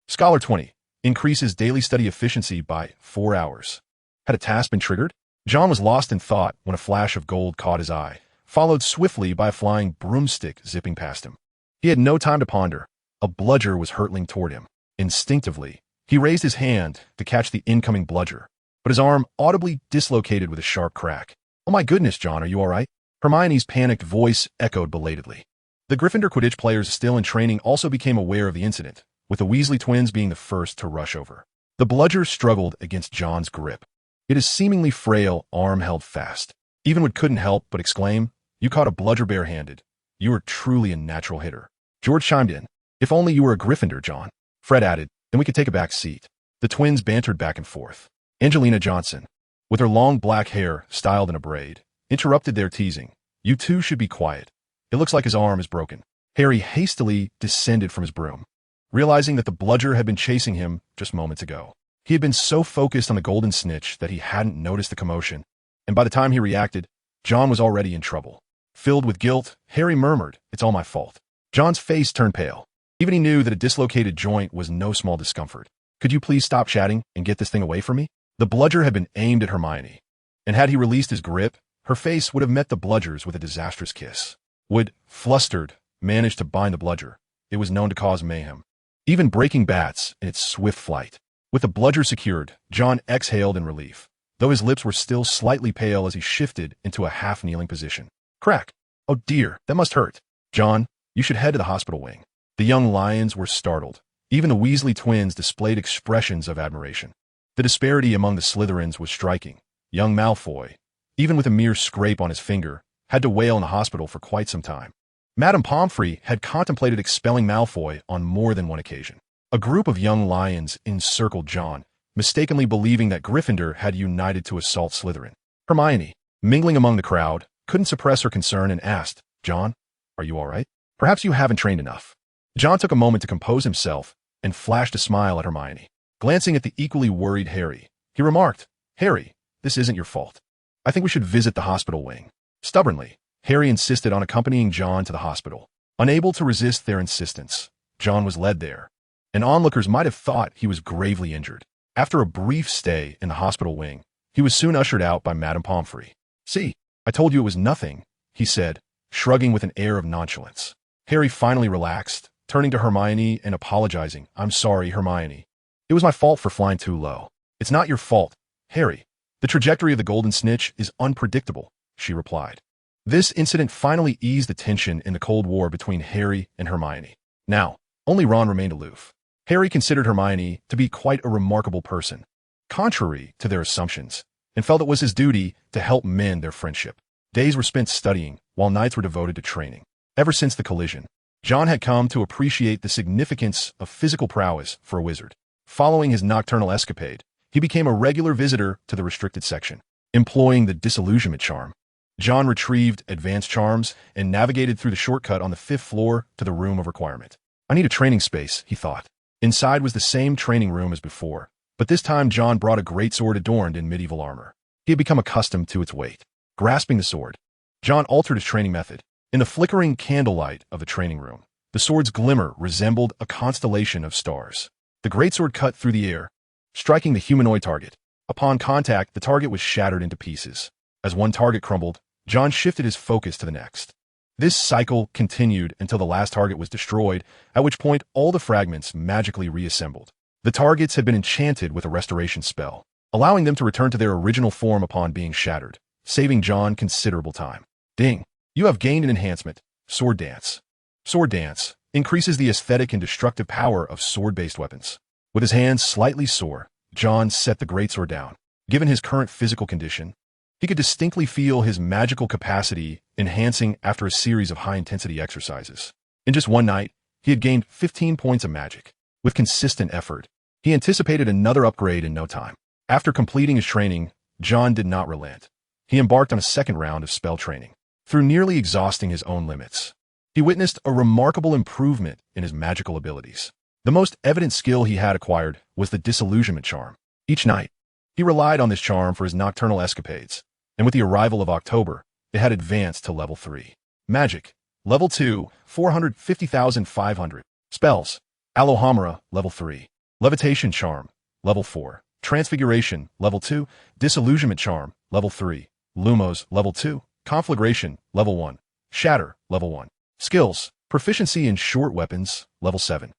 Scholar 20. Increases daily study efficiency by 4 hours. Had a task been triggered? John was lost in thought when a flash of gold caught his eye, followed swiftly by a flying broomstick zipping past him. He had no time to ponder. A bludger was hurtling toward him. Instinctively, he raised his hand to catch the incoming bludger, but his arm audibly dislocated with a sharp crack. "Oh my goodness, John, are you all right?" Hermione's panicked voice echoed belatedly. The Gryffindor Quidditch players still in training also became aware of the incident, with the Weasley twins being the first to rush over. The bludger struggled against John's grip. Yet his seemingly frail arm held fast. Evenwood couldn't help but exclaim, "You caught a bludger barehanded. You are truly a natural hitter." George chimed in, "If only you were a Gryffindor, John." Fred added, "Then we could take a back seat." The twins bantered back and forth. Angelina Johnson, with her long black hair styled in a braid, interrupted their teasing. "You two should be quiet. It looks like his arm is broken." Harry hastily descended from his broom, realizing that the bludger had been chasing him just moments ago. He had been so focused on the golden snitch that he hadn't noticed the commotion, and by the time he reacted, John was already in trouble. Filled with guilt, Harry murmured, "It's all my fault." John's face turned pale. Even he knew that a dislocated joint was no small discomfort. "Could you please stop chatting and get this thing away from me?" The bludger had been aimed at Hermione, and had he released his grip, her face would have met the bludger's with a disastrous kiss. Would, flustered, manage to bind the bludger. It was known to cause mayhem, even breaking bats in its swift flight. With the bludger secured, John exhaled in relief, though his lips were still slightly pale as he shifted into a half-kneeling position. Crack! "Oh dear, that must hurt." "John, you should head to the hospital wing." The young lions were startled. Even the Weasley twins displayed expressions of admiration. The disparity among the Slytherins was striking. Young Malfoy, even with a mere scrape on his finger, had to wail in the hospital for quite some time. Madame Pomfrey had contemplated expelling Malfoy on more than one occasion. A group of young lions encircled John, mistakenly believing that Gryffindor had united to assault Slytherin. Hermione, mingling among the crowd, couldn't suppress her concern and asked, "John, are you all right? Perhaps you haven't trained enough." John took a moment to compose himself and flashed a smile at Hermione. Glancing at the equally worried Harry, he remarked, "Harry, this isn't your fault. I think we should visit the hospital wing." Stubbornly, Harry insisted on accompanying John to the hospital. Unable to resist their insistence, John was led there, and onlookers might have thought he was gravely injured. After a brief stay in the hospital wing, he was soon ushered out by Madame Pomfrey. "See, I told you it was nothing," he said, shrugging with an air of nonchalance. Harry finally relaxed, turning to Hermione and apologizing. "I'm sorry, Hermione. It was my fault for flying too low." "It's not your fault, Harry. The trajectory of the golden snitch is unpredictable," she replied. This incident finally eased the tension in the Cold War between Harry and Hermione. Now, only Ron remained aloof. Harry considered Hermione to be quite a remarkable person, contrary to their assumptions, and felt it was his duty to help mend their friendship. Days were spent studying, while nights were devoted to training. Ever since the collision, John had come to appreciate the significance of physical prowess for a wizard. Following his nocturnal escapade, he became a regular visitor to the restricted section. Employing the disillusionment charm, John retrieved advanced charms and navigated through the shortcut on the 5th floor to the room of requirement. "I need a training space," he thought. Inside was the same training room as before, but this time John brought a greatsword adorned in medieval armor. He had become accustomed to its weight. Grasping the sword, John altered his training method. In the flickering candlelight of the training room, the sword's glimmer resembled a constellation of stars. The greatsword cut through the air, striking the humanoid target. Upon contact, the target was shattered into pieces. As one target crumbled, John shifted his focus to the next. This cycle continued until the last target was destroyed, at which point all the fragments magically reassembled. The targets had been enchanted with a restoration spell, allowing them to return to their original form upon being shattered, saving John considerable time. Ding! You have gained an enhancement, Sword Dance. Sword Dance increases the aesthetic and destructive power of sword-based weapons. With his hands slightly sore, John set the greatsword down. Given his current physical condition, he could distinctly feel his magical capacity enhancing after a series of high-intensity exercises. In just one night, He had gained 15 points of magic. With consistent effort, he anticipated another upgrade in no time. After completing his training, John did not relent. He embarked on a second round of spell training. Through nearly exhausting his own limits, he witnessed a remarkable improvement in his magical abilities. The most evident skill he had acquired was the disillusionment charm. Each night, he relied on this charm for his nocturnal escapades, and with the arrival of October, it had advanced to level 3. Magic, level 2, 450,500. Spells, Alohomora, level 3. Levitation charm, level 4. Transfiguration, level 2. Disillusionment charm, level 3. Lumos, level 2. Conflagration, level 1. Shatter, level 1. Skills, proficiency in short weapons, level 7.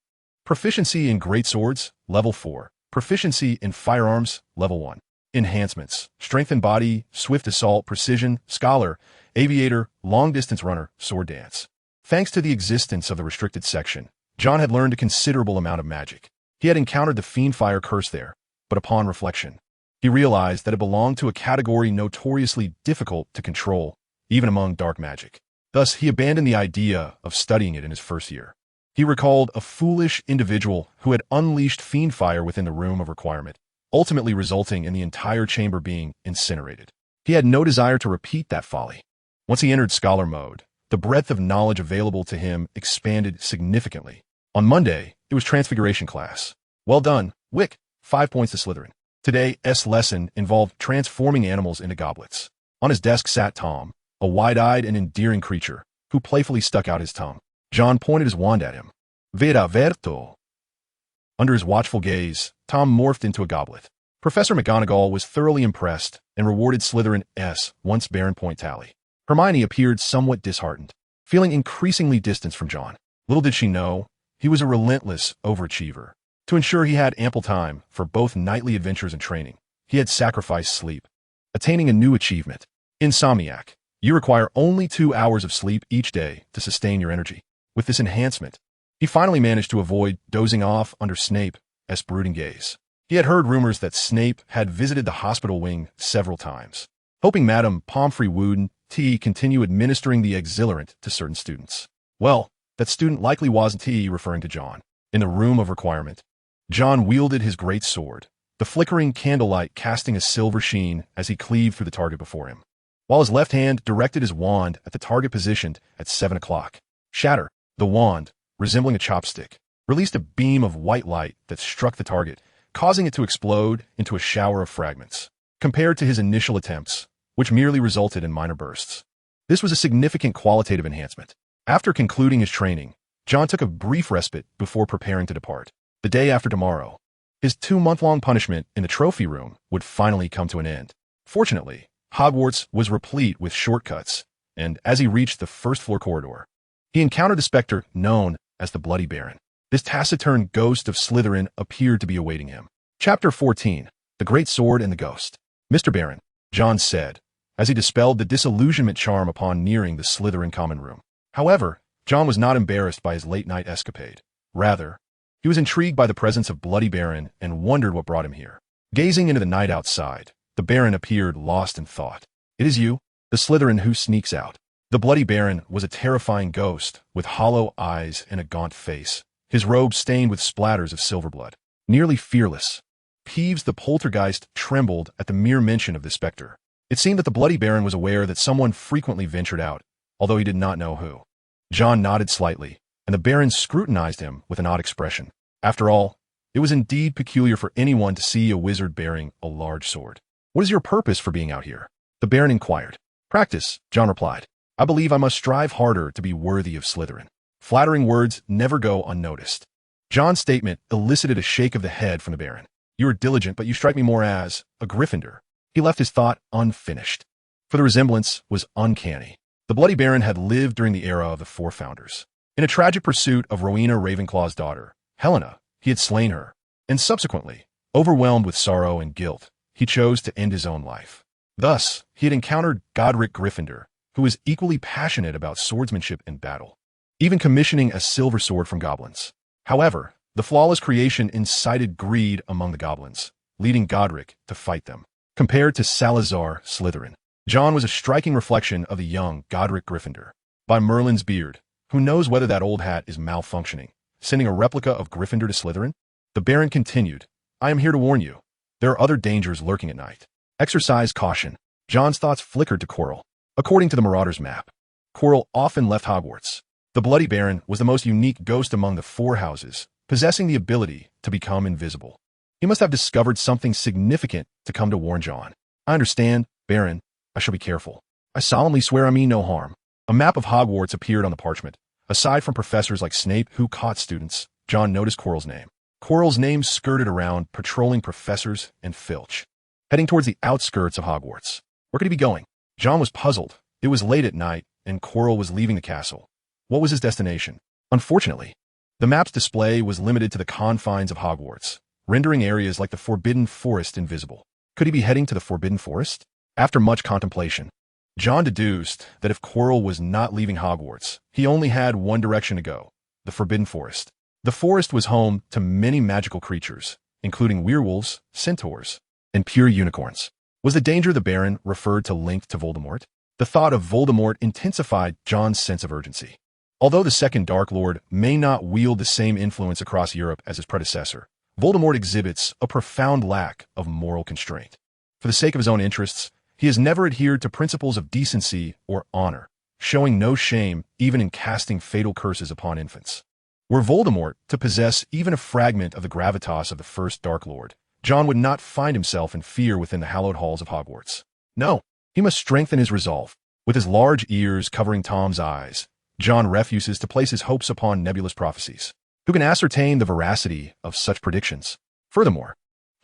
Proficiency in great swords, level 4. Proficiency in firearms, level 1. Enhancements, strengthen body, swift assault, precision, scholar, aviator, long-distance runner, sword dance. Thanks to the existence of the restricted section, John had learned a considerable amount of magic. He had encountered the Fiendfire curse there, but upon reflection, he realized that it belonged to a category notoriously difficult to control, even among dark magic. Thus, he abandoned the idea of studying it in his first year. He recalled a foolish individual who had unleashed Fiendfire within the room of requirement, ultimately resulting in the entire chamber being incinerated. He had no desire to repeat that folly. Once he entered Scholar mode, the breadth of knowledge available to him expanded significantly. On Monday, it was Transfiguration class. Well done, Wick. 5 points to Slytherin. Today's lesson involved transforming animals into goblets. On his desk sat Tom, a wide-eyed and endearing creature, who playfully stuck out his tongue. John pointed his wand at him. Vera verto. Under his watchful gaze, Tom morphed into a goblet. Professor McGonagall was thoroughly impressed and rewarded Slytherin's once barren point tally. Hermione appeared somewhat disheartened, feeling increasingly distant from John. Little did she know, he was a relentless overachiever. To ensure he had ample time for both nightly adventures and training, he had sacrificed sleep, attaining a new achievement. Insomniac. You require only 2 hours of sleep each day to sustain your energy. With this enhancement, he finally managed to avoid dozing off under Snape's brooding gaze. He had heard rumors that Snape had visited the hospital wing several times, hoping Madame Pomfrey wouldn't continue administering the exhilarant to certain students. Well, that student likely wasn't referring to John. In the room of requirement, John wielded his great sword, the flickering candlelight casting a silver sheen as he cleaved through the target before him, while his left hand directed his wand at the target positioned at 7 o'clock. Shatter. The wand, resembling a chopstick, released a beam of white light that struck the target, causing it to explode into a shower of fragments. Compared to his initial attempts, which merely resulted in minor bursts, this was a significant qualitative enhancement. After concluding his training, John took a brief respite before preparing to depart. The day after tomorrow, his 2-month-long punishment in the trophy room would finally come to an end. Fortunately, Hogwarts was replete with shortcuts, and as he reached the first-floor corridor, he encountered the specter known as the Bloody Baron. This taciturn ghost of Slytherin appeared to be awaiting him. Chapter 14. The Great Sword and the Ghost. Mr. Baron, John said, as he dispelled the disillusionment charm upon nearing the Slytherin common room. However, John was not embarrassed by his late-night escapade. Rather, he was intrigued by the presence of Bloody Baron and wondered what brought him here. Gazing into the night outside, the Baron appeared lost in thought. It is you, the Slytherin who sneaks out. The Bloody Baron was a terrifying ghost with hollow eyes and a gaunt face, his robe stained with splatters of silver blood. Nearly fearless, Peeves the poltergeist trembled at the mere mention of the specter. It seemed that the Bloody Baron was aware that someone frequently ventured out, although he did not know who. John nodded slightly, and the Baron scrutinized him with an odd expression. After all, it was indeed peculiar for anyone to see a wizard bearing a large sword. What is your purpose for being out here? The Baron inquired. Practice, John replied. I believe I must strive harder to be worthy of Slytherin. Flattering words never go unnoticed. John's statement elicited a shake of the head from the Baron. You are diligent, but you strike me more as a Gryffindor. He left his thought unfinished, for the resemblance was uncanny. The Bloody Baron had lived during the era of the Four Founders. In a tragic pursuit of Rowena Ravenclaw's daughter, Helena, he had slain her, and subsequently, overwhelmed with sorrow and guilt, he chose to end his own life. Thus, he had encountered Godric Gryffindor, who was equally passionate about swordsmanship and battle, even commissioning a silver sword from goblins. However, the flawless creation incited greed among the goblins, leading Godric to fight them. Compared to Salazar Slytherin, John was a striking reflection of the young Godric Gryffindor. By Merlin's beard, who knows whether that old hat is malfunctioning, sending a replica of Gryffindor to Slytherin? The Baron continued, I am here to warn you. There are other dangers lurking at night. Exercise caution. John's thoughts flickered to Quirrell. According to the Marauder's map, Quirrell often left Hogwarts. The Bloody Baron was the most unique ghost among the four houses, possessing the ability to become invisible. He must have discovered something significant to come to warn John. I understand, Baron. I shall be careful. I solemnly swear I mean no harm. A map of Hogwarts appeared on the parchment. Aside from professors like Snape who caught students, John noticed Quirrell's name. Quirrell's name skirted around, patrolling professors and Filch, heading towards the outskirts of Hogwarts. Where could he be going? John was puzzled. It was late at night, and Quirrell was leaving the castle. What was his destination? Unfortunately, the map's display was limited to the confines of Hogwarts, rendering areas like the Forbidden Forest invisible. Could he be heading to the Forbidden Forest? After much contemplation, John deduced that if Quirrell was not leaving Hogwarts, he only had one direction to go, the Forbidden Forest. The forest was home to many magical creatures, including werewolves, centaurs, and pure unicorns. Was the danger the Baron referred to linked to Voldemort? The thought of Voldemort intensified John's sense of urgency. Although the second Dark Lord may not wield the same influence across Europe as his predecessor, Voldemort exhibits a profound lack of moral constraint. For the sake of his own interests, he has never adhered to principles of decency or honor, showing no shame even in casting fatal curses upon infants. Were Voldemort to possess even a fragment of the gravitas of the first Dark Lord, John would not find himself in fear within the hallowed halls of Hogwarts. No, he must strengthen his resolve. With his large ears covering Tom's eyes, John refuses to place his hopes upon nebulous prophecies. Who can ascertain the veracity of such predictions? Furthermore,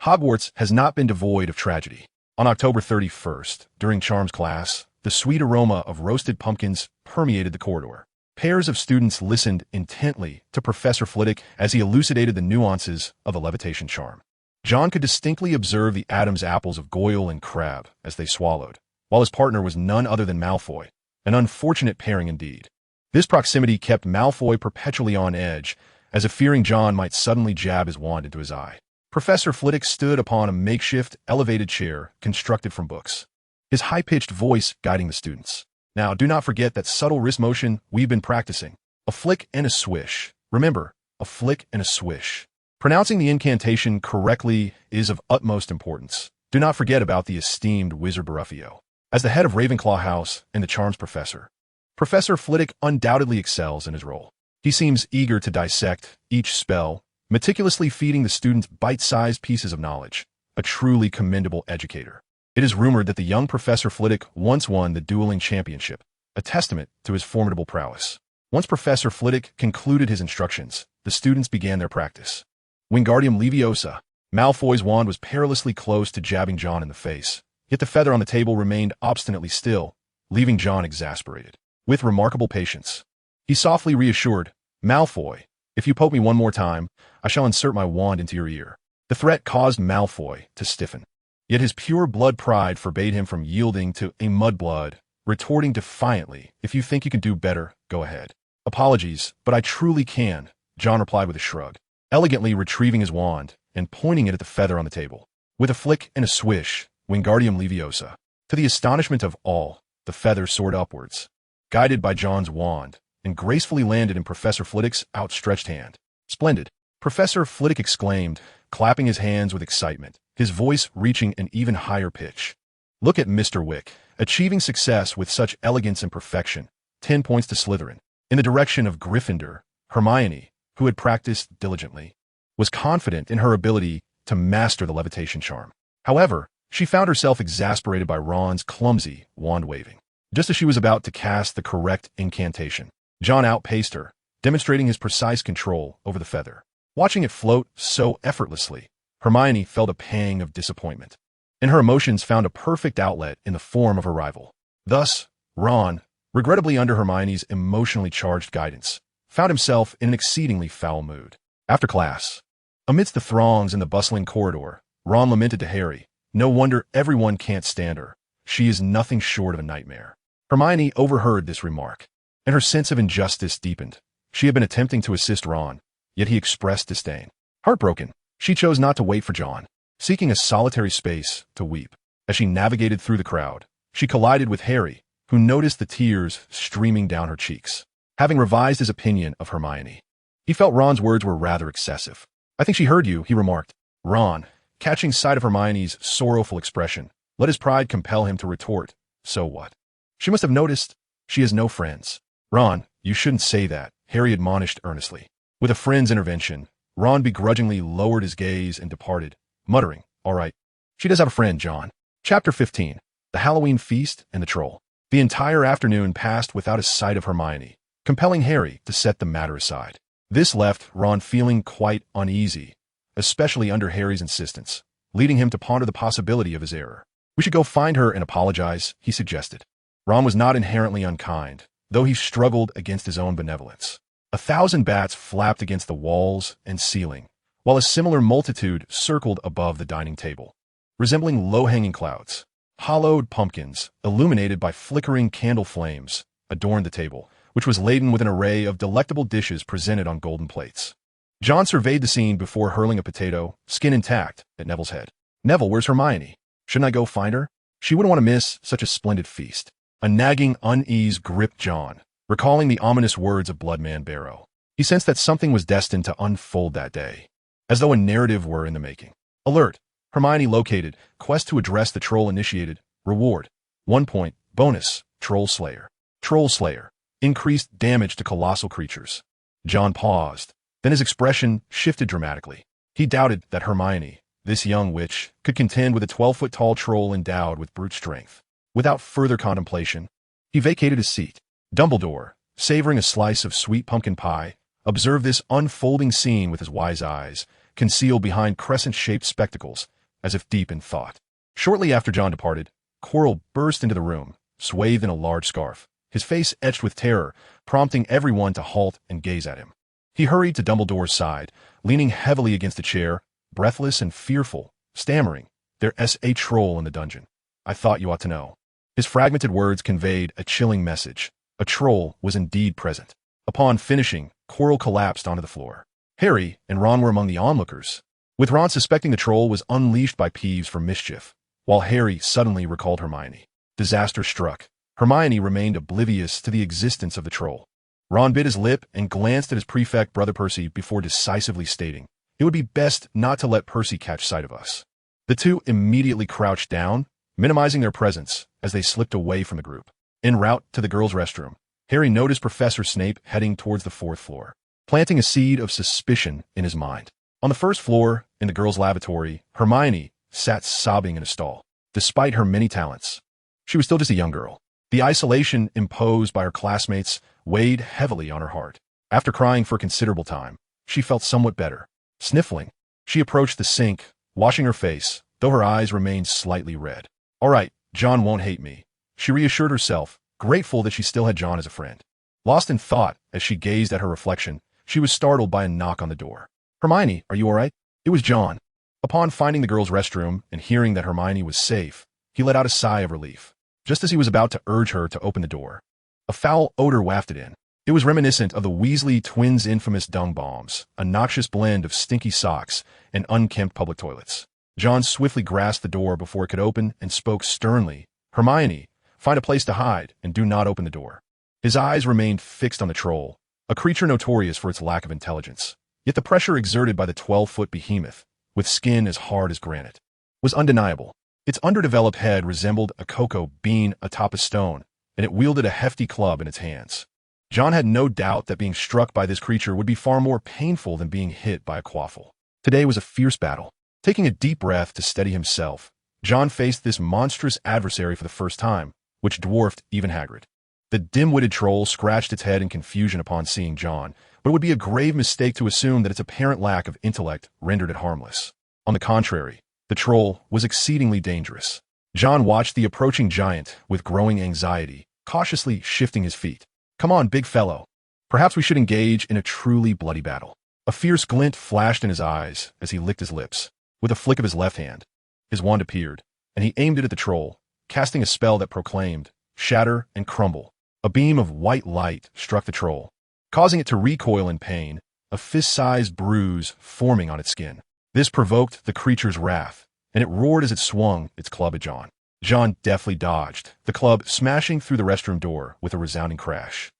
Hogwarts has not been devoid of tragedy. On October 31st, during Charms class, the sweet aroma of roasted pumpkins permeated the corridor. Pairs of students listened intently to Professor Flitwick as he elucidated the nuances of the levitation charm. John could distinctly observe the Adam's apples of Goyle and Crabbe as they swallowed, while his partner was none other than Malfoy, an unfortunate pairing indeed. This proximity kept Malfoy perpetually on edge, as if fearing John might suddenly jab his wand into his eye. Professor Flitwick stood upon a makeshift, elevated chair constructed from books, his high-pitched voice guiding the students. Now, do not forget that subtle wrist motion we've been practicing. A flick and a swish. Remember, a flick and a swish. Pronouncing the incantation correctly is of utmost importance. Do not forget about the esteemed Wizard Baruffio. As the head of Ravenclaw House and the Charms Professor, Professor Flitwick undoubtedly excels in his role. He seems eager to dissect each spell, meticulously feeding the students bite-sized pieces of knowledge. A truly commendable educator. It is rumored that the young Professor Flitwick once won the dueling championship, a testament to his formidable prowess. Once Professor Flitwick concluded his instructions, the students began their practice. Wingardium Leviosa. Malfoy's wand was perilously close to jabbing John in the face, yet the feather on the table remained obstinately still, leaving John exasperated. With remarkable patience, he softly reassured, Malfoy, if you poke me one more time, I shall insert my wand into your ear. The threat caused Malfoy to stiffen. Yet his pure blood pride forbade him from yielding to a mudblood, retorting defiantly, if you think you can do better, go ahead. Apologies, but I truly can, John replied with a shrug, elegantly retrieving his wand and pointing it at the feather on the table. With a flick and a swish, Wingardium Leviosa. To the astonishment of all, the feather soared upwards, guided by John's wand, and gracefully landed in Professor Flitwick's outstretched hand. Splendid, Professor Flitwick exclaimed, clapping his hands with excitement, his voice reaching an even higher pitch. Look at Mr. Wick, achieving success with such elegance and perfection. 10 points to Slytherin. In the direction of Gryffindor, Hermione, who had practiced diligently, was confident in her ability to master the levitation charm. However, she found herself exasperated by Ron's clumsy wand-waving. Just as she was about to cast the correct incantation, John outpaced her, demonstrating his precise control over the feather. Watching it float so effortlessly, Hermione felt a pang of disappointment, and her emotions found a perfect outlet in the form of her rival. Thus, Ron, regrettably under Hermione's emotionally charged guidance, found himself in an exceedingly foul mood. After class, amidst the throngs in the bustling corridor, Ron lamented to Harry, no wonder everyone can't stand her. She is nothing short of a nightmare. Hermione overheard this remark, and her sense of injustice deepened. She had been attempting to assist Ron, yet he expressed disdain. Heartbroken, she chose not to wait for John, seeking a solitary space to weep. As she navigated through the crowd, she collided with Harry, who noticed the tears streaming down her cheeks. Having revised his opinion of Hermione, He felt Ron's words were rather excessive. I think she heard you, he remarked. Ron, catching sight of Hermione's sorrowful expression, let his pride compel him to retort, so what? She must have noticed she has no friends. Ron, you shouldn't say that, Harry admonished earnestly. With a friend's intervention, Ron begrudgingly lowered his gaze and departed, muttering, all right. She does have a friend, John. Chapter 15. The Halloween Feast and the Troll. The entire afternoon passed without a sight of Hermione, compelling Harry to set the matter aside. This left Ron feeling quite uneasy, especially under Harry's insistence, leading him to ponder the possibility of his error. We should go find her and apologize, he suggested. Ron was not inherently unkind, though he struggled against his own benevolence. 1,000 bats flapped against the walls and ceiling, while a similar multitude circled above the dining table, resembling low-hanging clouds. Hollowed pumpkins, illuminated by flickering candle flames, adorned the table, which was laden with an array of delectable dishes presented on golden plates. John surveyed the scene before hurling a potato, skin intact, at Neville's head. Neville, where's Hermione? Shouldn't I go find her? She wouldn't want to miss such a splendid feast. A nagging unease gripped John, recalling the ominous words of Bloodman Barrow. He sensed that something was destined to unfold that day, as though a narrative were in the making. Alert! Hermione located. Quest to address the troll initiated. Reward. 1 point. Bonus. Troll Slayer. Troll Slayer. Increased damage to colossal creatures. John paused. Then his expression shifted dramatically. He doubted that Hermione, this young witch, could contend with a 12-foot-tall troll endowed with brute strength. Without further contemplation, he vacated his seat. Dumbledore, savoring a slice of sweet pumpkin pie, observed this unfolding scene with his wise eyes, concealed behind crescent-shaped spectacles, as if deep in thought. Shortly after John departed, Quirrell burst into the room, swathed in a large scarf, his face etched with terror, prompting everyone to halt and gaze at him. He hurried to Dumbledore's side, leaning heavily against a chair, breathless and fearful, stammering, "There's a troll in the dungeon. I thought you ought to know." His fragmented words conveyed a chilling message. A troll was indeed present. Upon finishing, Quirrell collapsed onto the floor. Harry and Ron were among the onlookers, with Ron suspecting the troll was unleashed by Peeves for mischief, while Harry suddenly recalled Hermione. Disaster struck. Hermione remained oblivious to the existence of the troll. Ron bit his lip and glanced at his prefect, Brother Percy, before decisively stating, "It would be best not to let Percy catch sight of us." The two immediately crouched down, minimizing their presence as they slipped away from the group. En route to the girls' restroom, Harry noticed Professor Snape heading towards the 4th floor, planting a seed of suspicion in his mind. On the 1st floor, in the girls' lavatory, Hermione sat sobbing in a stall. Despite her many talents, she was still just a young girl. The isolation imposed by her classmates weighed heavily on her heart. After crying for a considerable time, she felt somewhat better. Sniffling, she approached the sink, washing her face, though her eyes remained slightly red. "All right, John won't hate me," she reassured herself, grateful that she still had John as a friend. Lost in thought as she gazed at her reflection, she was startled by a knock on the door. "Hermione, are you all right?" It was John. Upon finding the girls' restroom and hearing that Hermione was safe, he let out a sigh of relief. Just as he was about to urge her to open the door, a foul odor wafted in. It was reminiscent of the Weasley twins' infamous dung bombs, a noxious blend of stinky socks and unkempt public toilets. John swiftly grasped the door before it could open and spoke sternly, "Hermione, find a place to hide and do not open the door." His eyes remained fixed on the troll, a creature notorious for its lack of intelligence. Yet the pressure exerted by the 12-foot behemoth, with skin as hard as granite, was undeniable. Its underdeveloped head resembled a cocoa bean atop a stone, and it wielded a hefty club in its hands. John had no doubt that being struck by this creature would be far more painful than being hit by a quaffle. Today was a fierce battle. Taking a deep breath to steady himself, John faced this monstrous adversary for the first time, which dwarfed even Hagrid. The dim-witted troll scratched its head in confusion upon seeing John, but it would be a grave mistake to assume that its apparent lack of intellect rendered it harmless. On the contrary, the troll was exceedingly dangerous. John watched the approaching giant with growing anxiety, cautiously shifting his feet. "Come on, big fellow. Perhaps we should engage in a truly bloody battle." A fierce glint flashed in his eyes as he licked his lips. With a flick of his left hand, his wand appeared, and he aimed it at the troll, casting a spell that proclaimed, "Shatter and crumble." A beam of white light struck the troll, causing it to recoil in pain, a fist-sized bruise forming on its skin. This provoked the creature's wrath, and it roared as it swung its club at John. John deftly dodged, the club smashing through the restroom door with a resounding crash.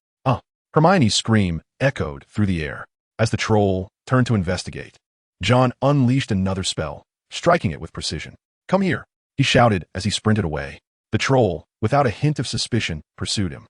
Hermione's scream echoed through the air. As the troll turned to investigate, John unleashed another spell, striking it with precision. "Come here," he shouted as he sprinted away. The troll, without a hint of suspicion, pursued him.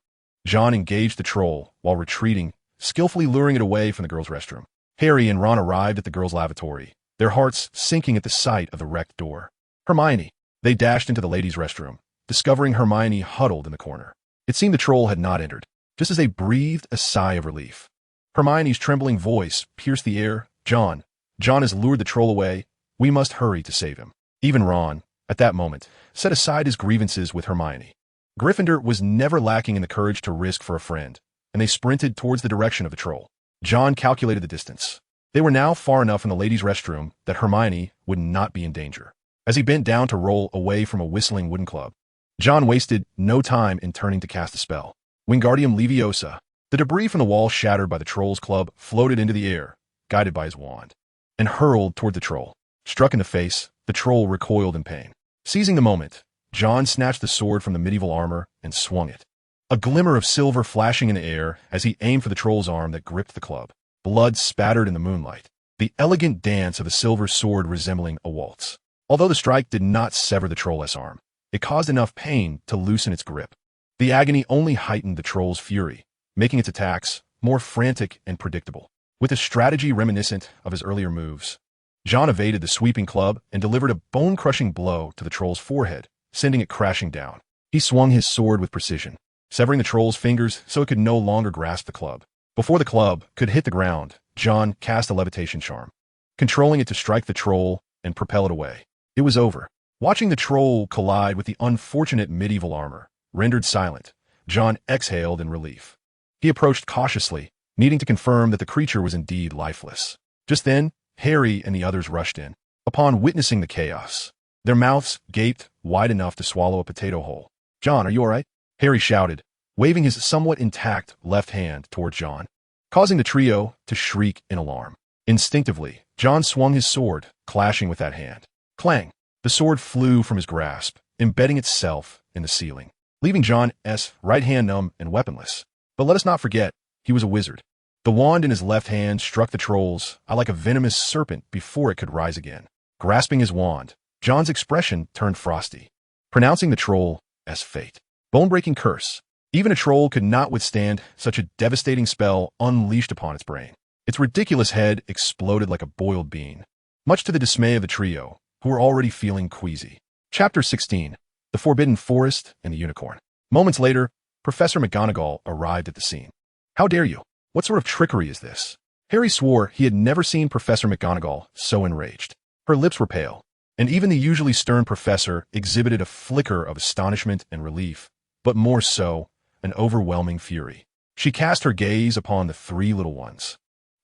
John engaged the troll while retreating, skillfully luring it away from the girls' restroom. Harry and Ron arrived at the girls' lavatory, their hearts sinking at the sight of the wrecked door. "Hermione!" They dashed into the ladies' restroom, discovering Hermione huddled in the corner. It seemed the troll had not entered, just as they breathed a sigh of relief. Hermione's trembling voice pierced the air. John has lured the troll away. We must hurry to save him." Even Ron, at that moment, set aside his grievances with Hermione. Gryffindor was never lacking in the courage to risk for a friend, and they sprinted towards the direction of the troll. John calculated the distance. They were now far enough in the ladies' restroom that Hermione would not be in danger. As he bent down to roll away from a whistling wooden club, John wasted no time in turning to cast a spell. Wingardium Leviosa. The debris from the wall shattered by the troll's club floated into the air, guided by his wand, and hurled toward the troll. Struck in the face, the troll recoiled in pain. Seizing the moment, John snatched the sword from the medieval armor and swung it. A glimmer of silver flashing in the air as he aimed for the troll's arm that gripped the club. Blood spattered in the moonlight, the elegant dance of a silver sword resembling a waltz. Although the strike did not sever the troll's arm, it caused enough pain to loosen its grip. The agony only heightened the troll's fury, making its attacks more frantic and predictable. With a strategy reminiscent of his earlier moves, John evaded the sweeping club and delivered a bone-crushing blow to the troll's forehead, sending it crashing down. He swung his sword with precision, severing the troll's fingers so it could no longer grasp the club. Before the club could hit the ground, John cast a levitation charm, controlling it to strike the troll and propel it away. It was over. Watching the troll collide with the unfortunate medieval armor, rendered silent, John exhaled in relief. He approached cautiously, needing to confirm that the creature was indeed lifeless. Just then, Harry and the others rushed in. Upon witnessing the chaos, their mouths gaped wide enough to swallow a potato whole. "John, are you all right?" Harry shouted, waving his somewhat intact left hand toward John, causing the trio to shriek in alarm. Instinctively, John swung his sword, clashing with that hand. Clang! The sword flew from his grasp, embedding itself in the ceiling, leaving John's right hand numb and weaponless. But let us not forget, he was a wizard. The wand in his left hand struck the troll's eye like a venomous serpent before it could rise again. Grasping his wand, John's expression turned frosty, pronouncing the troll as fate. Bone-breaking curse. Even a troll could not withstand such a devastating spell unleashed upon its brain. Its ridiculous head exploded like a boiled bean, much to the dismay of the trio, who were already feeling queasy. Chapter 16. The Forbidden Forest and the Unicorn. Moments later, Professor McGonagall arrived at the scene. "How dare you? What sort of trickery is this?" Harry swore he had never seen Professor McGonagall so enraged. Her lips were pale, and even the usually stern professor exhibited a flicker of astonishment and relief, but more so, an overwhelming fury. She cast her gaze upon the three little ones,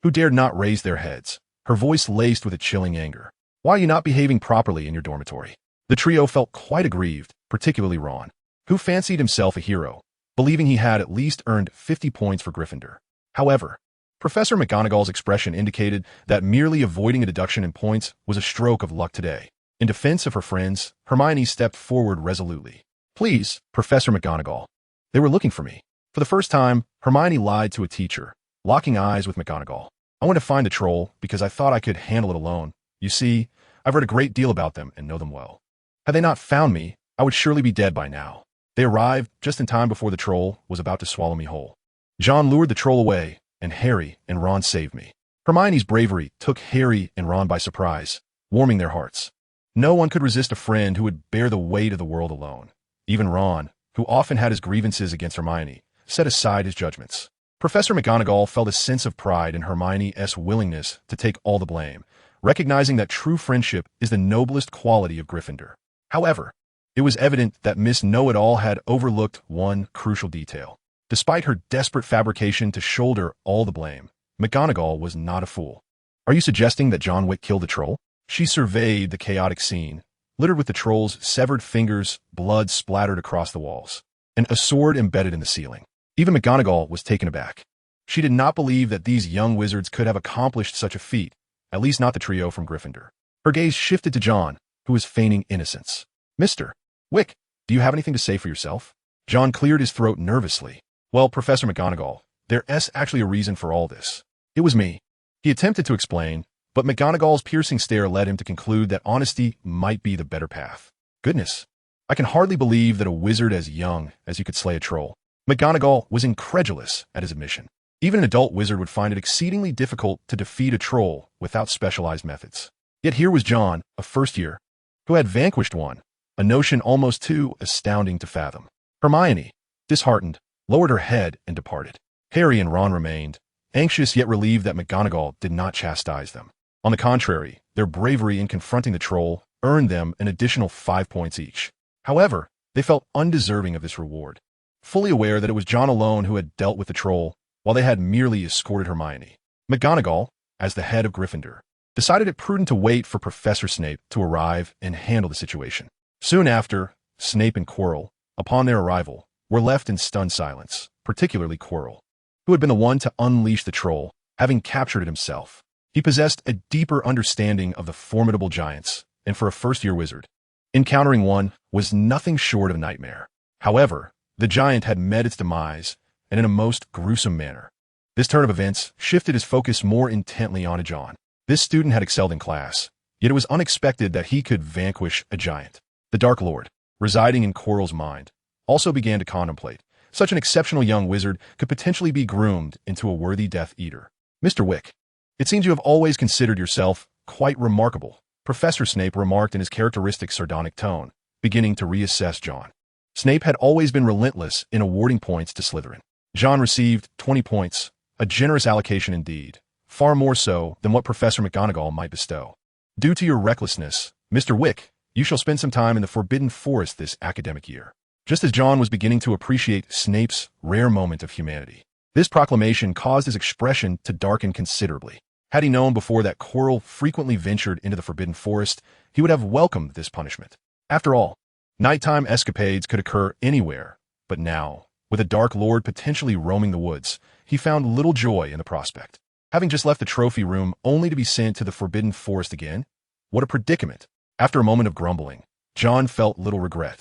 who dared not raise their heads, her voice laced with a chilling anger. "Why are you not behaving properly in your dormitory?" The trio felt quite aggrieved, particularly Ron, who fancied himself a hero, believing he had at least earned 50 points for Gryffindor. However, Professor McGonagall's expression indicated that merely avoiding a deduction in points was a stroke of luck today. In defense of her friends, Hermione stepped forward resolutely. "Please, Professor McGonagall. They were looking for me." For the first time, Hermione lied to a teacher, locking eyes with McGonagall. "I went to find the troll because I thought I could handle it alone. You see, I've read a great deal about them and know them well. Had they not found me, I would surely be dead by now. They arrived just in time before the troll was about to swallow me whole. John lured the troll away, and Harry and Ron saved me." Hermione's bravery took Harry and Ron by surprise, warming their hearts. No one could resist a friend who would bear the weight of the world alone. Even Ron, who often had his grievances against Hermione, set aside his judgments. Professor McGonagall felt a sense of pride in Hermione's willingness to take all the blame, recognizing that true friendship is the noblest quality of Gryffindor. However, it was evident that Miss Know-It-All had overlooked one crucial detail. Despite her desperate fabrication to shoulder all the blame, McGonagall was not a fool. "Are you suggesting that John Wick killed the troll?" She surveyed the chaotic scene, littered with the troll's severed fingers, blood splattered across the walls, and a sword embedded in the ceiling. Even McGonagall was taken aback. She did not believe that these young wizards could have accomplished such a feat, at least not the trio from Gryffindor. Her gaze shifted to John, who was feigning innocence. "Mr. Wick, do you have anything to say for yourself?" John cleared his throat nervously. "Well, Professor McGonagall, there's actually a reason for all this. It was me. He attempted to explain, but McGonagall's piercing stare led him to conclude that honesty might be the better path. Goodness, I can hardly believe that a wizard as young as you could slay a troll. McGonagall was incredulous at his admission. Even an adult wizard would find it exceedingly difficult to defeat a troll without specialized methods. Yet here was John, a first year, who had vanquished one, a notion almost too astounding to fathom. Hermione, disheartened, lowered her head and departed. Harry and Ron remained, anxious yet relieved that McGonagall did not chastise them. On the contrary, their bravery in confronting the troll earned them an additional 5 points each. However, they felt undeserving of this reward, fully aware that it was John alone who had dealt with the troll, while they had merely escorted Hermione. McGonagall, as the head of Gryffindor, decided it prudent to wait for Professor Snape to arrive and handle the situation. Soon after, Snape and Quirrell, upon their arrival, were left in stunned silence, particularly Quirrell, who had been the one to unleash the troll, having captured it himself. He possessed a deeper understanding of the formidable giants, and for a first-year wizard, encountering one was nothing short of a nightmare. However, the giant had met its demise, and in a most gruesome manner. This turn of events shifted his focus more intently onto John. This student had excelled in class, yet it was unexpected that he could vanquish a giant. The Dark Lord, residing in Quirrell's mind, also began to contemplate. Such an exceptional young wizard could potentially be groomed into a worthy Death Eater. Mr. Wick, it seems you have always considered yourself quite remarkable, Professor Snape remarked in his characteristic sardonic tone, beginning to reassess John. Snape had always been relentless in awarding points to Slytherin. John received 20 points, a generous allocation indeed, far more so than what Professor McGonagall might bestow. Due to your recklessness, Mr. Wick, you shall spend some time in the Forbidden Forest this academic year. Just as John was beginning to appreciate Snape's rare moment of humanity, this proclamation caused his expression to darken considerably. Had he known before that Quirrell frequently ventured into the Forbidden Forest, he would have welcomed this punishment. After all, nighttime escapades could occur anywhere, but now, with a Dark Lord potentially roaming the woods, he found little joy in the prospect. Having just left the trophy room only to be sent to the Forbidden Forest again? What a predicament! After a moment of grumbling, John felt little regret.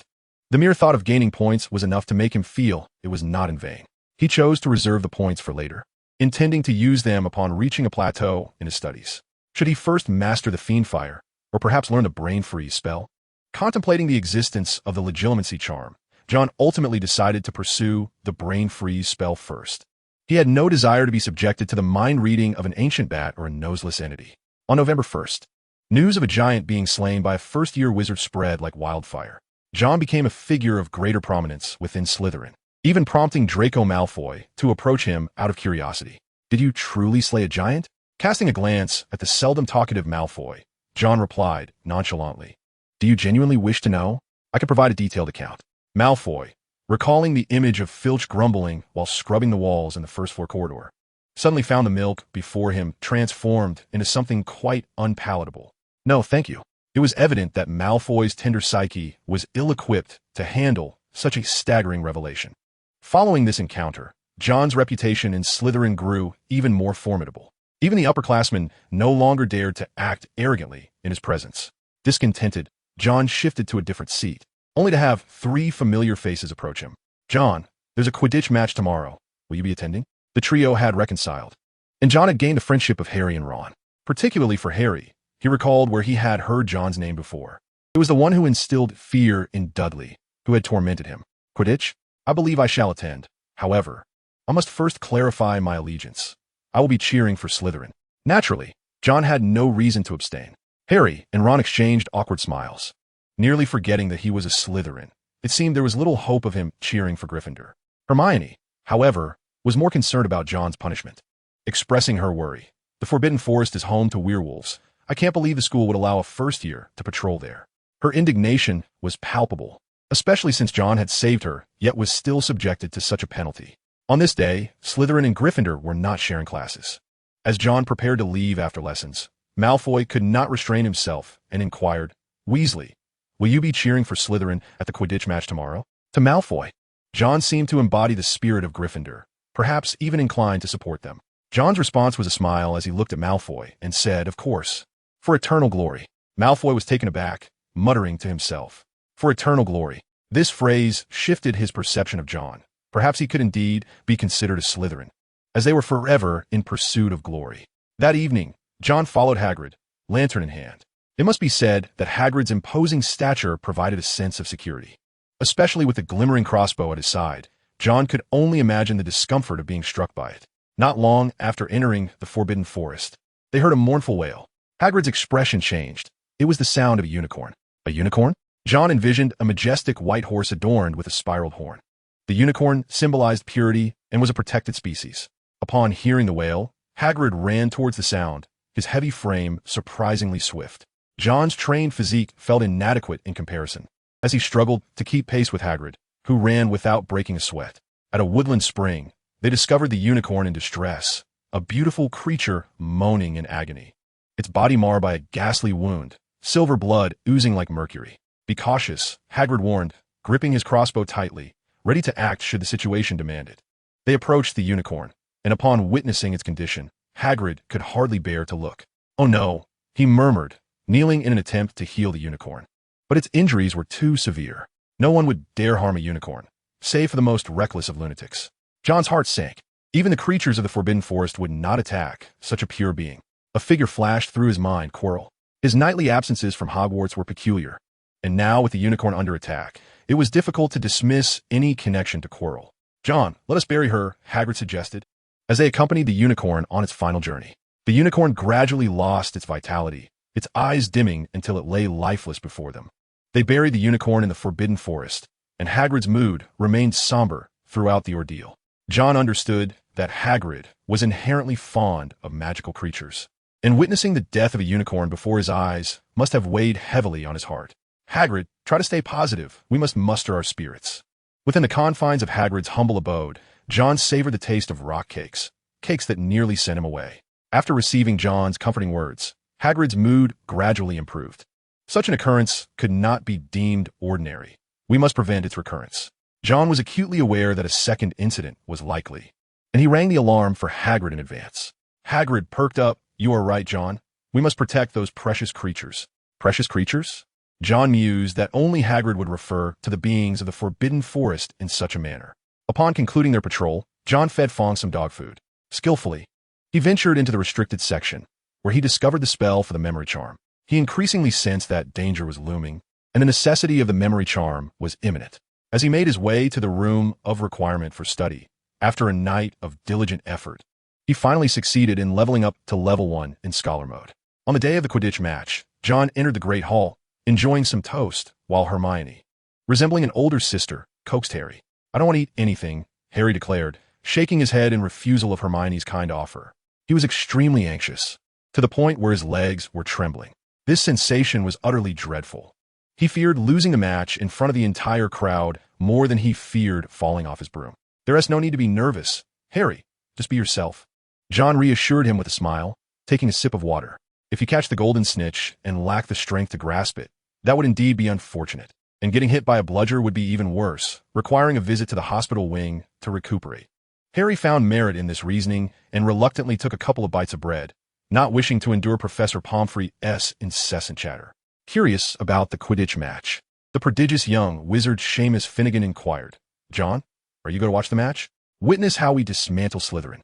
The mere thought of gaining points was enough to make him feel it was not in vain. He chose to reserve the points for later, intending to use them upon reaching a plateau in his studies. Should he first master the Fiendfire, or perhaps learn the Brain Freeze spell? Contemplating the existence of the Legilimency charm, John ultimately decided to pursue the Brain Freeze spell first. He had no desire to be subjected to the mind reading of an ancient bat or a noseless entity. On November 1st, news of a giant being slain by a first-year wizard spread like wildfire. John became a figure of greater prominence within Slytherin, even prompting Draco Malfoy to approach him out of curiosity. Did you truly slay a giant? Casting a glance at the seldom talkative Malfoy, John replied nonchalantly, Do you genuinely wish to know? I could provide a detailed account. Malfoy, recalling the image of Filch grumbling while scrubbing the walls in the first-floor corridor, suddenly found the milk before him transformed into something quite unpalatable. No, thank you. It was evident that Malfoy's tender psyche was ill-equipped to handle such a staggering revelation. Following this encounter, John's reputation in Slytherin grew even more formidable. Even the upperclassmen no longer dared to act arrogantly in his presence. Discontented, John shifted to a different seat, only to have 3 familiar faces approach him. John, there's a Quidditch match tomorrow. Will you be attending? The trio had reconciled, and John had gained the friendship of Harry and Ron. Particularly for Harry, he recalled where he had heard John's name before. It was the one who instilled fear in Dudley, who had tormented him. Quidditch? I believe I shall attend. However, I must first clarify my allegiance. I will be cheering for Slytherin. Naturally, John had no reason to abstain. Harry and Ron exchanged awkward smiles, nearly forgetting that he was a Slytherin. It seemed there was little hope of him cheering for Gryffindor. Hermione, however, was more concerned about John's punishment. Expressing her worry, the Forbidden Forest is home to werewolves. I can't believe the school would allow a first year to patrol there. Her indignation was palpable, especially since John had saved her, yet was still subjected to such a penalty. On this day, Slytherin and Gryffindor were not sharing classes. As John prepared to leave after lessons, Malfoy could not restrain himself and inquired, Weasley, will you be cheering for Slytherin at the Quidditch match tomorrow? To Malfoy, John seemed to embody the spirit of Gryffindor, perhaps even inclined to support them. John's response was a smile as he looked at Malfoy and said, Of course, for eternal glory. Malfoy was taken aback, muttering to himself, For eternal glory. This phrase shifted his perception of John. Perhaps he could indeed be considered a Slytherin, as they were forever in pursuit of glory. That evening, John followed Hagrid, lantern in hand. It must be said that Hagrid's imposing stature provided a sense of security. Especially with the glimmering crossbow at his side, John could only imagine the discomfort of being struck by it. Not long after entering the Forbidden Forest, they heard a mournful wail. Hagrid's expression changed. It was the sound of a unicorn. A unicorn? John envisioned a majestic white horse adorned with a spiraled horn. The unicorn symbolized purity and was a protected species. Upon hearing the wail, Hagrid ran towards the sound, his heavy frame surprisingly swift. John's trained physique felt inadequate in comparison, as he struggled to keep pace with Hagrid, who ran without breaking a sweat. At a woodland spring, they discovered the unicorn in distress, a beautiful creature moaning in agony. Its body marred by a ghastly wound, silver blood oozing like mercury. Be cautious, Hagrid warned, gripping his crossbow tightly, ready to act should the situation demand it. They approached the unicorn, and upon witnessing its condition, Hagrid could hardly bear to look. "Oh no," he murmured, kneeling in an attempt to heal the unicorn. But its injuries were too severe. No one would dare harm a unicorn, save for the most reckless of lunatics. John's heart sank. Even the creatures of the Forbidden Forest would not attack such a pure being. A figure flashed through his mind, Quirrell. His nightly absences from Hogwarts were peculiar, and now with the unicorn under attack, it was difficult to dismiss any connection to Quirrell. "John, let us bury her," Hagrid suggested. As they accompanied the unicorn on its final journey, the unicorn gradually lost its vitality, its eyes dimming until it lay lifeless before them. They buried the unicorn in the Forbidden Forest, and Hagrid's mood remained somber throughout the ordeal. John understood that Hagrid was inherently fond of magical creatures, and witnessing the death of a unicorn before his eyes must have weighed heavily on his heart. "Hagrid, try to stay positive. We must muster our spirits." Within the confines of Hagrid's humble abode, John savored the taste of rock cakes, cakes that nearly sent him away. After receiving John's comforting words, Hagrid's mood gradually improved. Such an occurrence could not be deemed ordinary. We must prevent its recurrence. John was acutely aware that a second incident was likely, and he rang the alarm for Hagrid in advance. Hagrid perked up. "You are right, John. We must protect those precious creatures." Precious creatures? John mused that only Hagrid would refer to the beings of the Forbidden Forest in such a manner. Upon concluding their patrol, John fed Fong some dog food. Skillfully, he ventured into the restricted section, where he discovered the spell for the memory charm. He increasingly sensed that danger was looming, and the necessity of the memory charm was imminent. As he made his way to the room of requirement for study, after a night of diligent effort, he finally succeeded in leveling up to level 1 in Scholar Mode. On the day of the Quidditch match, John entered the Great Hall, enjoying some toast, while Hermione, resembling an older sister, coaxed Harry. "I don't want to eat anything," Harry declared, shaking his head in refusal of Hermione's kind offer. He was extremely anxious, to the point where his legs were trembling. This sensation was utterly dreadful. He feared losing the match in front of the entire crowd more than he feared falling off his broom. "There is no need to be nervous. Harry, just be yourself." John reassured him with a smile, taking a sip of water. "If you catch the golden snitch and lack the strength to grasp it, that would indeed be unfortunate. And getting hit by a bludger would be even worse, requiring a visit to the hospital wing to recuperate." Harry found merit in this reasoning and reluctantly took a couple of bites of bread, not wishing to endure Professor Pomfrey's incessant chatter. Curious about the Quidditch match, the prodigious young wizard Seamus Finnegan inquired, "John, are you going to watch the match? Witness how we dismantle Slytherin."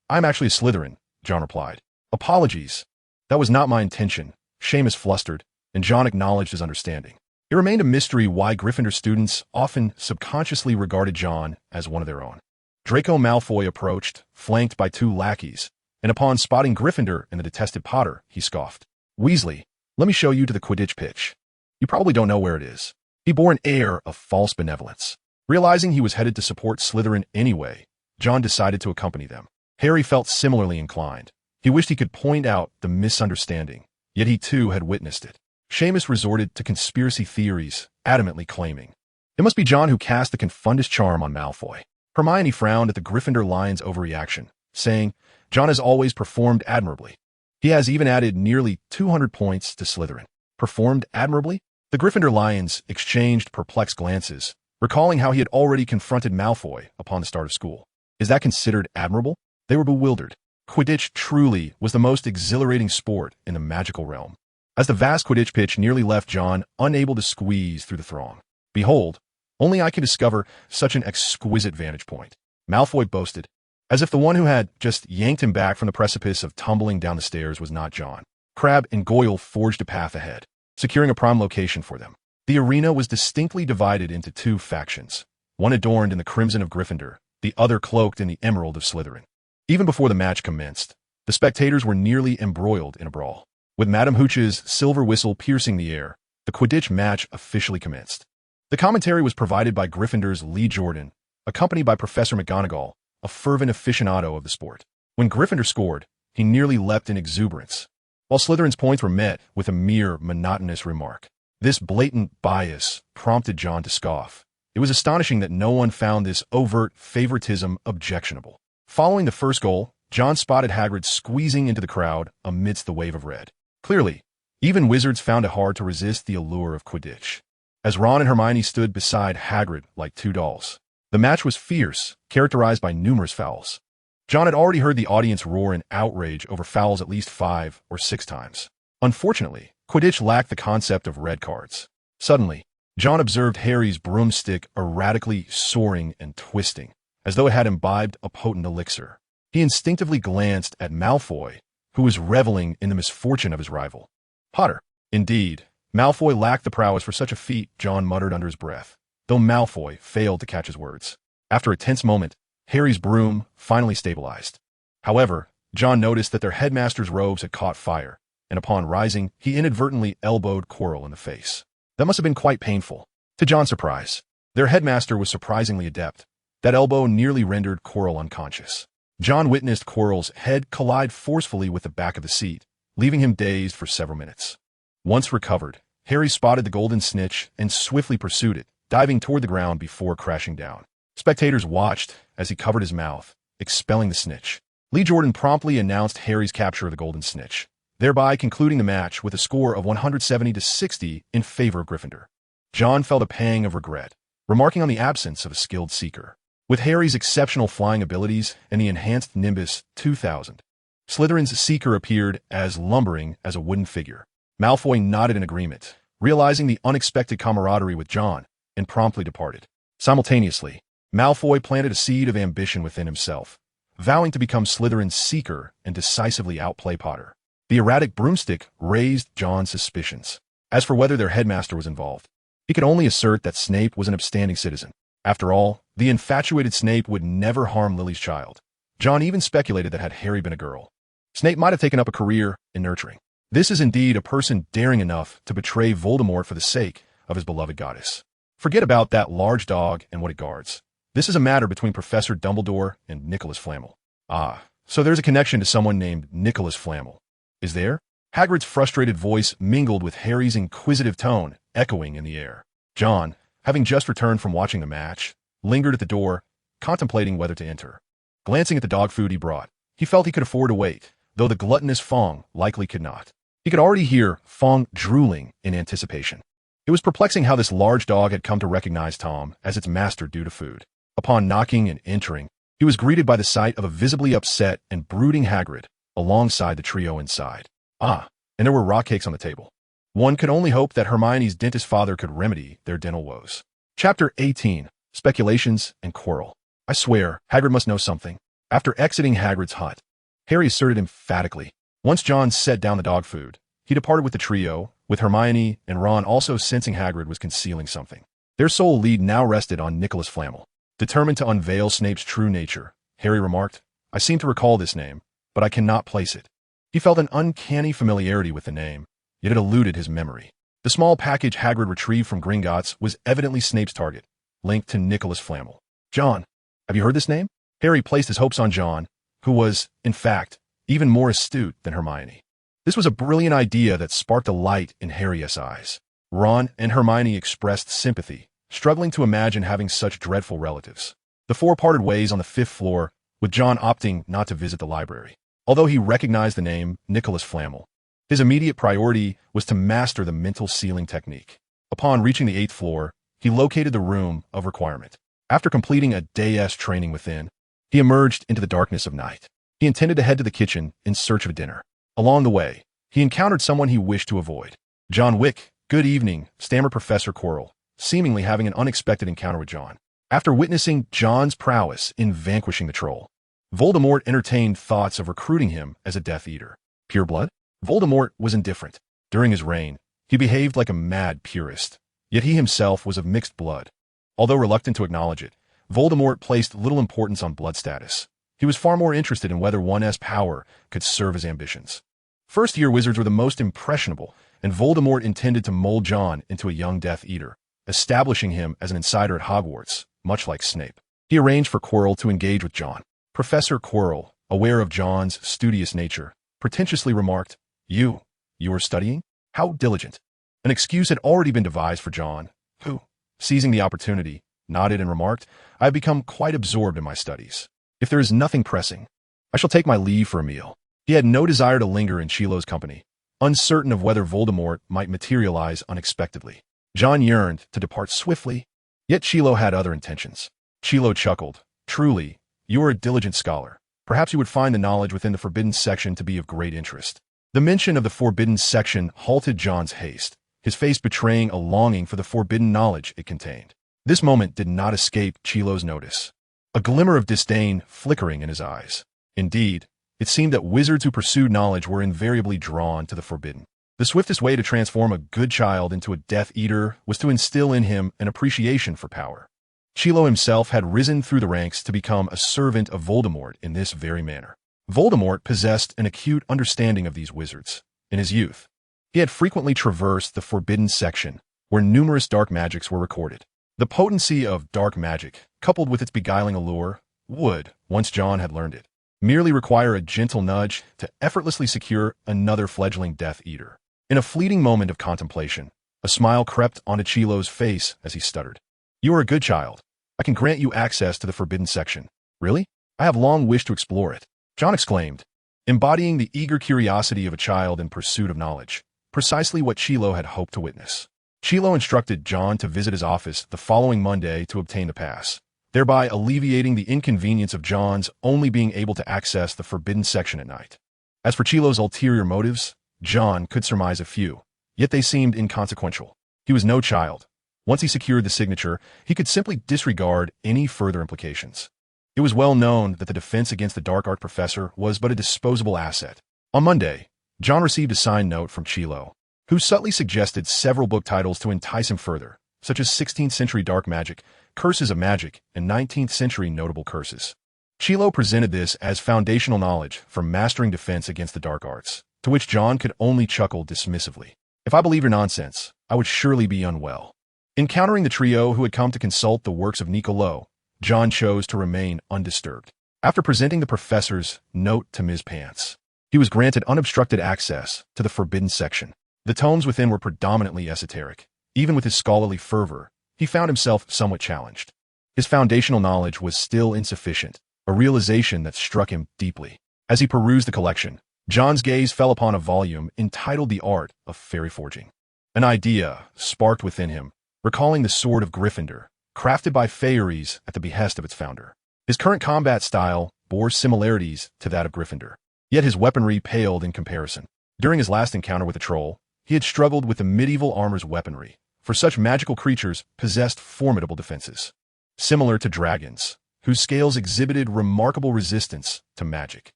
I'm actually a Slytherin," John replied. "Apologies. That was not my intention," Seamus flustered, and John acknowledged his understanding. It remained a mystery why Gryffindor students often subconsciously regarded John as one of their own. Draco Malfoy approached, flanked by 2 lackeys, and upon spotting Gryffindor and the detested Potter, he scoffed. "Weasley, let me show you to the Quidditch pitch. You probably don't know where it is." He bore an air of false benevolence. Realizing he was headed to support Slytherin anyway, John decided to accompany them. Harry felt similarly inclined. He wished he could point out the misunderstanding, yet he too had witnessed it. Seamus resorted to conspiracy theories, adamantly claiming it must be John who cast the Confundus charm on Malfoy. Hermione frowned at the Gryffindor lion's overreaction, saying, "John has always performed admirably. He has even added nearly 200 points to Slytherin." Performed admirably? The Gryffindor lions exchanged perplexed glances, recalling how he had already confronted Malfoy upon the start of school. Is that considered admirable? They were bewildered. Quidditch truly was the most exhilarating sport in the magical realm. As the vast Quidditch pitch nearly left John unable to squeeze through the throng. "Behold, only I can discover such an exquisite vantage point," Malfoy boasted, as if the one who had just yanked him back from the precipice of tumbling down the stairs was not John. Crabbe and Goyle forged a path ahead, securing a prime location for them. The arena was distinctly divided into two factions, one adorned in the crimson of Gryffindor, the other cloaked in the emerald of Slytherin. Even before the match commenced, the spectators were nearly embroiled in a brawl. With Madame Hooch's silver whistle piercing the air, the Quidditch match officially commenced. The commentary was provided by Gryffindor's Lee Jordan, accompanied by Professor McGonagall, a fervent aficionado of the sport. When Gryffindor scored, he nearly leapt in exuberance, while Slytherin's points were met with a mere monotonous remark. This blatant bias prompted John to scoff. It was astonishing that no one found this overt favoritism objectionable. Following the first goal, John spotted Hagrid squeezing into the crowd amidst the wave of red. Clearly, even wizards found it hard to resist the allure of Quidditch. As Ron and Hermione stood beside Hagrid like two dolls, the match was fierce, characterized by numerous fouls. John had already heard the audience roar in outrage over fouls at least 5 or 6 times. Unfortunately, Quidditch lacked the concept of red cards. Suddenly, John observed Harry's broomstick erratically soaring and twisting, as though it had imbibed a potent elixir. He instinctively glanced at Malfoy, who was reveling in the misfortune of his rival. Potter. Indeed, Malfoy lacked the prowess for such a feat, John muttered under his breath, though Malfoy failed to catch his words. After a tense moment, Harry's broom finally stabilized. However, John noticed that their headmaster's robes had caught fire, and upon rising, he inadvertently elbowed Quirrell in the face. That must have been quite painful. To John's surprise, their headmaster was surprisingly adept. That elbow nearly rendered Quirrell unconscious. John witnessed Quirrell's head collide forcefully with the back of the seat, leaving him dazed for several minutes. Once recovered, Harry spotted the golden snitch and swiftly pursued it, diving toward the ground before crashing down. Spectators watched as he covered his mouth, expelling the snitch. Lee Jordan promptly announced Harry's capture of the golden snitch, thereby concluding the match with a score of 170-60 in favor of Gryffindor. John felt a pang of regret, remarking on the absence of a skilled seeker. With Harry's exceptional flying abilities and the enhanced Nimbus 2000, Slytherin's seeker appeared as lumbering as a wooden figure. Malfoy nodded in agreement, realizing the unexpected camaraderie with John, and promptly departed. Simultaneously, Malfoy planted a seed of ambition within himself, vowing to become Slytherin's seeker and decisively outplay Potter. The erratic broomstick raised John's suspicions. As for whether their headmaster was involved, he could only assert that Snape was an upstanding citizen. After all, the infatuated Snape would never harm Lily's child. John even speculated that had Harry been a girl, Snape might have taken up a career in nurturing. This is indeed a person daring enough to betray Voldemort for the sake of his beloved goddess. Forget about that large dog and what it guards. This is a matter between Professor Dumbledore and Nicholas Flamel. Ah, so there's a connection to someone named Nicholas Flamel. Is there? Hagrid's frustrated voice mingled with Harry's inquisitive tone, echoing in the air. John, having just returned from watching the match, lingered at the door, contemplating whether to enter. Glancing at the dog food he brought, he felt he could afford to wait, though the gluttonous Fong likely could not. He could already hear Fong drooling in anticipation. It was perplexing how this large dog had come to recognize Tom as its master due to food. Upon knocking and entering, he was greeted by the sight of a visibly upset and brooding Hagrid alongside the trio inside. Ah, and there were rock cakes on the table. One could only hope that Hermione's dentist father could remedy their dental woes. Chapter 18. Speculations and Quarrel. I swear, Hagrid must know something. After exiting Hagrid's hut, Harry asserted emphatically. Once John set down the dog food, he departed with the trio, with Hermione and Ron also sensing Hagrid was concealing something. Their sole lead now rested on Nicholas Flamel. Determined to unveil Snape's true nature, Harry remarked, I seem to recall this name, but I cannot place it. He felt an uncanny familiarity with the name, yet it eluded his memory. The small package Hagrid retrieved from Gringotts was evidently Snape's target, linked to Nicholas Flamel. John, have you heard this name? Harry placed his hopes on John, who was, in fact, even more astute than Hermione. This was a brilliant idea that sparked a light in Harry's eyes. Ron and Hermione expressed sympathy, struggling to imagine having such dreadful relatives. The four parted ways on the 5th floor, with John opting not to visit the library. Although he recognized the name Nicholas Flamel, his immediate priority was to master the mental sealing technique. Upon reaching the 8th floor, he located the room of requirement. After completing a day's training within, he emerged into the darkness of night. He intended to head to the kitchen in search of a dinner. Along the way, he encountered someone he wished to avoid. John Wick, good evening, stammered Professor Quirrell, seemingly having an unexpected encounter with John. After witnessing John's prowess in vanquishing the troll, Voldemort entertained thoughts of recruiting him as a Death Eater. Pure blood? Voldemort was indifferent. During his reign, he behaved like a mad purist, yet he himself was of mixed blood. Although reluctant to acknowledge it, Voldemort placed little importance on blood status. He was far more interested in whether one's power could serve his ambitions. First-year wizards were the most impressionable, and Voldemort intended to mold John into a young Death Eater, establishing him as an insider at Hogwarts, much like Snape. He arranged for Quirrell to engage with John. Professor Quirrell, aware of John's studious nature, pretentiously remarked, You are studying? How diligent." An excuse had already been devised for John, who, seizing the opportunity, nodded and remarked, "I have become quite absorbed in my studies. If there is nothing pressing, I shall take my leave for a meal." He had no desire to linger in Chilo's company, uncertain of whether Voldemort might materialize unexpectedly. John yearned to depart swiftly, yet Chilo had other intentions. Chilo chuckled, "Truly, you are a diligent scholar. Perhaps you would find the knowledge within the forbidden section to be of great interest." The mention of the forbidden section halted John's haste, his face betraying a longing for the forbidden knowledge it contained. This moment did not escape Chilo's notice, a glimmer of disdain flickering in his eyes. Indeed, it seemed that wizards who pursued knowledge were invariably drawn to the forbidden. The swiftest way to transform a good child into a Death Eater was to instill in him an appreciation for power. Chilo himself had risen through the ranks to become a servant of Voldemort in this very manner. Voldemort possessed an acute understanding of these wizards. In his youth, he had frequently traversed the forbidden section, where numerous dark magics were recorded. The potency of dark magic, coupled with its beguiling allure, would, once John had learned it, merely require a gentle nudge to effortlessly secure another fledgling Death Eater. In a fleeting moment of contemplation, a smile crept onto Chilo's face as he stuttered. "You are a good child. I can grant you access to the forbidden section." "Really? I have long wished to explore it," John exclaimed, embodying the eager curiosity of a child in pursuit of knowledge, precisely what Chilo had hoped to witness. Chilo instructed John to visit his office the following Monday to obtain the pass, thereby alleviating the inconvenience of John's only being able to access the forbidden section at night. As for Chilo's ulterior motives, John could surmise a few, yet they seemed inconsequential. He was no child. Once he secured the signature, he could simply disregard any further implications. It was well known that the defense against the dark art professor was but a disposable asset. On Monday, John received a signed note from Chilo, who subtly suggested several book titles to entice him further, such as 16th century dark magic, curses of magic, and 19th century notable curses. Chilo presented this as foundational knowledge for mastering defense against the dark arts, to which John could only chuckle dismissively. "If I believe your nonsense, I would surely be unwell." Encountering the trio who had come to consult the works of Nicolo, John chose to remain undisturbed. After presenting the professor's note to Ms. Pants, he was granted unobstructed access to the forbidden section. The tomes within were predominantly esoteric. Even with his scholarly fervor, he found himself somewhat challenged. His foundational knowledge was still insufficient, a realization that struck him deeply. As he perused the collection, John's gaze fell upon a volume entitled The Art of Fairy Forging. An idea sparked within him, recalling the Sword of Gryffindor, crafted by Fairies at the behest of its founder. His current combat style bore similarities to that of Gryffindor, yet his weaponry paled in comparison. During his last encounter with the troll, he had struggled with the medieval armor's weaponry, for such magical creatures possessed formidable defenses. Similar to dragons, whose scales exhibited remarkable resistance to magic.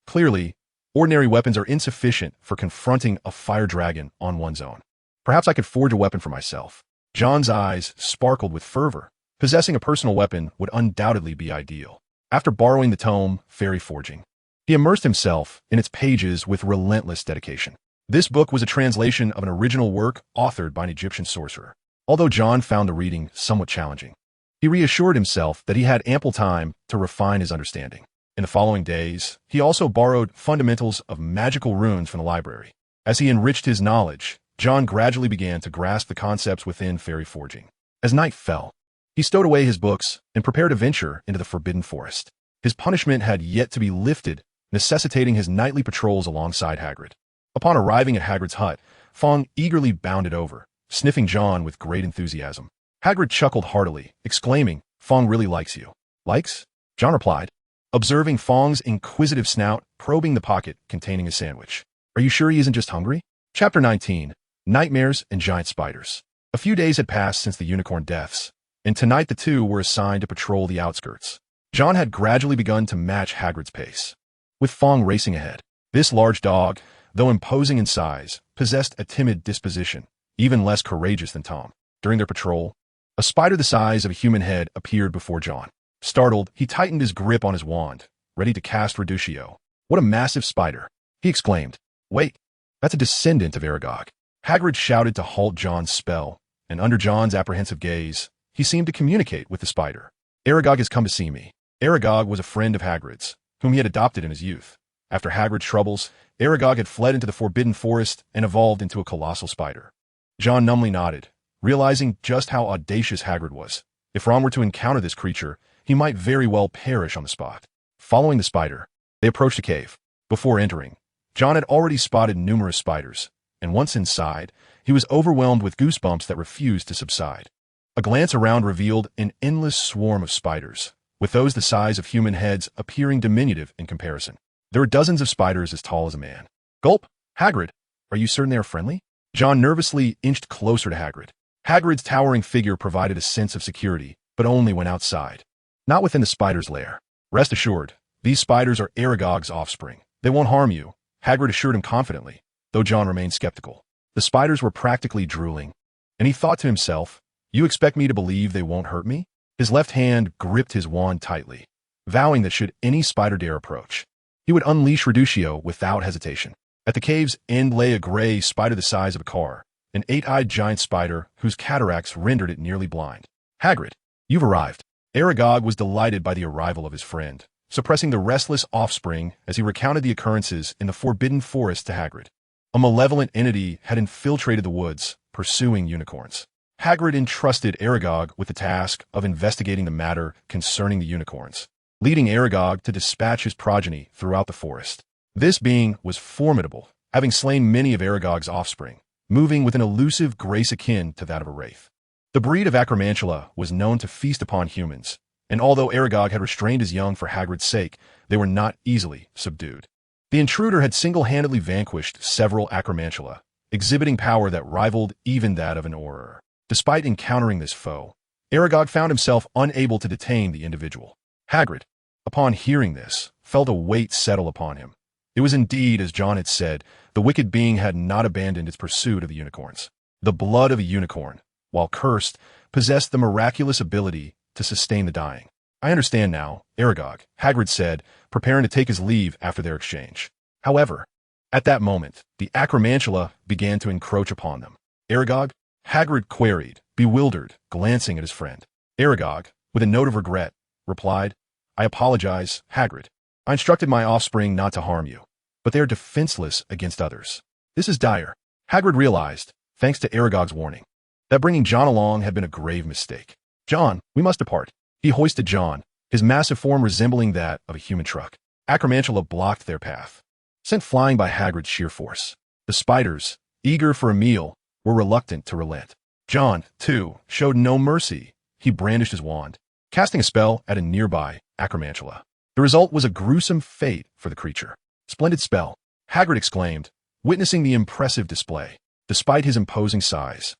Clearly, ordinary weapons are insufficient for confronting a fire dragon on one's own. Perhaps I could forge a weapon for myself. John's eyes sparkled with fervor. Possessing a personal weapon would undoubtedly be ideal. After borrowing the tome, Fairy Forging, he immersed himself in its pages with relentless dedication. This book was a translation of an original work authored by an Egyptian sorcerer. Although John found the reading somewhat challenging, he reassured himself that he had ample time to refine his understanding. In the following days, he also borrowed fundamentals of magical runes from the library. As he enriched his knowledge, John gradually began to grasp the concepts within Fairy Forging. As night fell, he stowed away his books and prepared to venture into the Forbidden Forest. His punishment had yet to be lifted, necessitating his nightly patrols alongside Hagrid. Upon arriving at Hagrid's hut, Fong eagerly bounded over, sniffing John with great enthusiasm. Hagrid chuckled heartily, exclaiming, "Fong really likes you." "Likes?" John replied, observing Fong's inquisitive snout probing the pocket containing a sandwich. "Are you sure he isn't just hungry?" Chapter 19, Nightmares and Giant Spiders. A few days had passed since the unicorn deaths, and tonight the two were assigned to patrol the outskirts. John had gradually begun to match Hagrid's pace, with Fong racing ahead. This large dog, though imposing in size, possessed a timid disposition, even less courageous than Tom. During their patrol, a spider the size of a human head appeared before John. Startled, he tightened his grip on his wand, ready to cast Reducio. "What a massive spider!" he exclaimed. "Wait, that's a descendant of Aragog." Hagrid shouted to halt John's spell, and under John's apprehensive gaze, he seemed to communicate with the spider. "Aragog has come to see me." Aragog was a friend of Hagrid's, whom he had adopted in his youth. After Hagrid's troubles, Aragog had fled into the Forbidden Forest and evolved into a colossal spider. John numbly nodded, realizing just how audacious Hagrid was. If Ron were to encounter this creature, he might very well perish on the spot. Following the spider, they approached a cave. Before entering, John had already spotted numerous spiders, and once inside, he was overwhelmed with goosebumps that refused to subside. A glance around revealed an endless swarm of spiders, with those the size of human heads appearing diminutive in comparison. There were dozens of spiders as tall as a man. "Gulp! Hagrid, are you certain they are friendly?" John nervously inched closer to Hagrid. Hagrid's towering figure provided a sense of security, but only when outside, not within the spider's lair. "Rest assured, these spiders are Aragog's offspring. They won't harm you," Hagrid assured him confidently, though John remained skeptical. The spiders were practically drooling, and he thought to himself, "You expect me to believe they won't hurt me?" His left hand gripped his wand tightly, vowing that should any spider dare approach, he would unleash Reducio without hesitation. At the cave's end lay a gray spider the size of a car, an eight-eyed giant spider whose cataracts rendered it nearly blind. "Hagrid, you've arrived." Aragog was delighted by the arrival of his friend, suppressing the restless offspring as he recounted the occurrences in the Forbidden Forest to Hagrid. A malevolent entity had infiltrated the woods, pursuing unicorns. Hagrid entrusted Aragog with the task of investigating the matter concerning the unicorns, leading Aragog to dispatch his progeny throughout the forest. This being was formidable, having slain many of Aragog's offspring, moving with an elusive grace akin to that of a wraith. The breed of Acromantula was known to feast upon humans, and although Aragog had restrained his young for Hagrid's sake, they were not easily subdued. The intruder had single-handedly vanquished several Acromantula, exhibiting power that rivaled even that of an Auror. Despite encountering this foe, Aragog found himself unable to detain the individual. Hagrid, upon hearing this, felt a weight settle upon him. It was indeed, as John had said, the wicked being had not abandoned its pursuit of the unicorns. The blood of a unicorn, while cursed, possessed the miraculous ability to sustain the dying. "I understand now, Aragog," Hagrid said, preparing to take his leave after their exchange. However, at that moment, the Acromantula began to encroach upon them. "Aragog?" Hagrid queried, bewildered, glancing at his friend. Aragog, with a note of regret, replied, "I apologize, Hagrid. I instructed my offspring not to harm you, but they are defenseless against others. This is dire." Hagrid realized, thanks to Aragog's warning, that bringing John along had been a grave mistake. "John, we must depart." He hoisted John, his massive form resembling that of a human truck. Acromantula blocked their path, sent flying by Hagrid's sheer force. The spiders, eager for a meal, were reluctant to relent. John, too, showed no mercy. He brandished his wand, casting a spell at a nearby Acromantula. The result was a gruesome fate for the creature. "Splendid spell," Hagrid exclaimed, witnessing the impressive display. Despite his imposing size,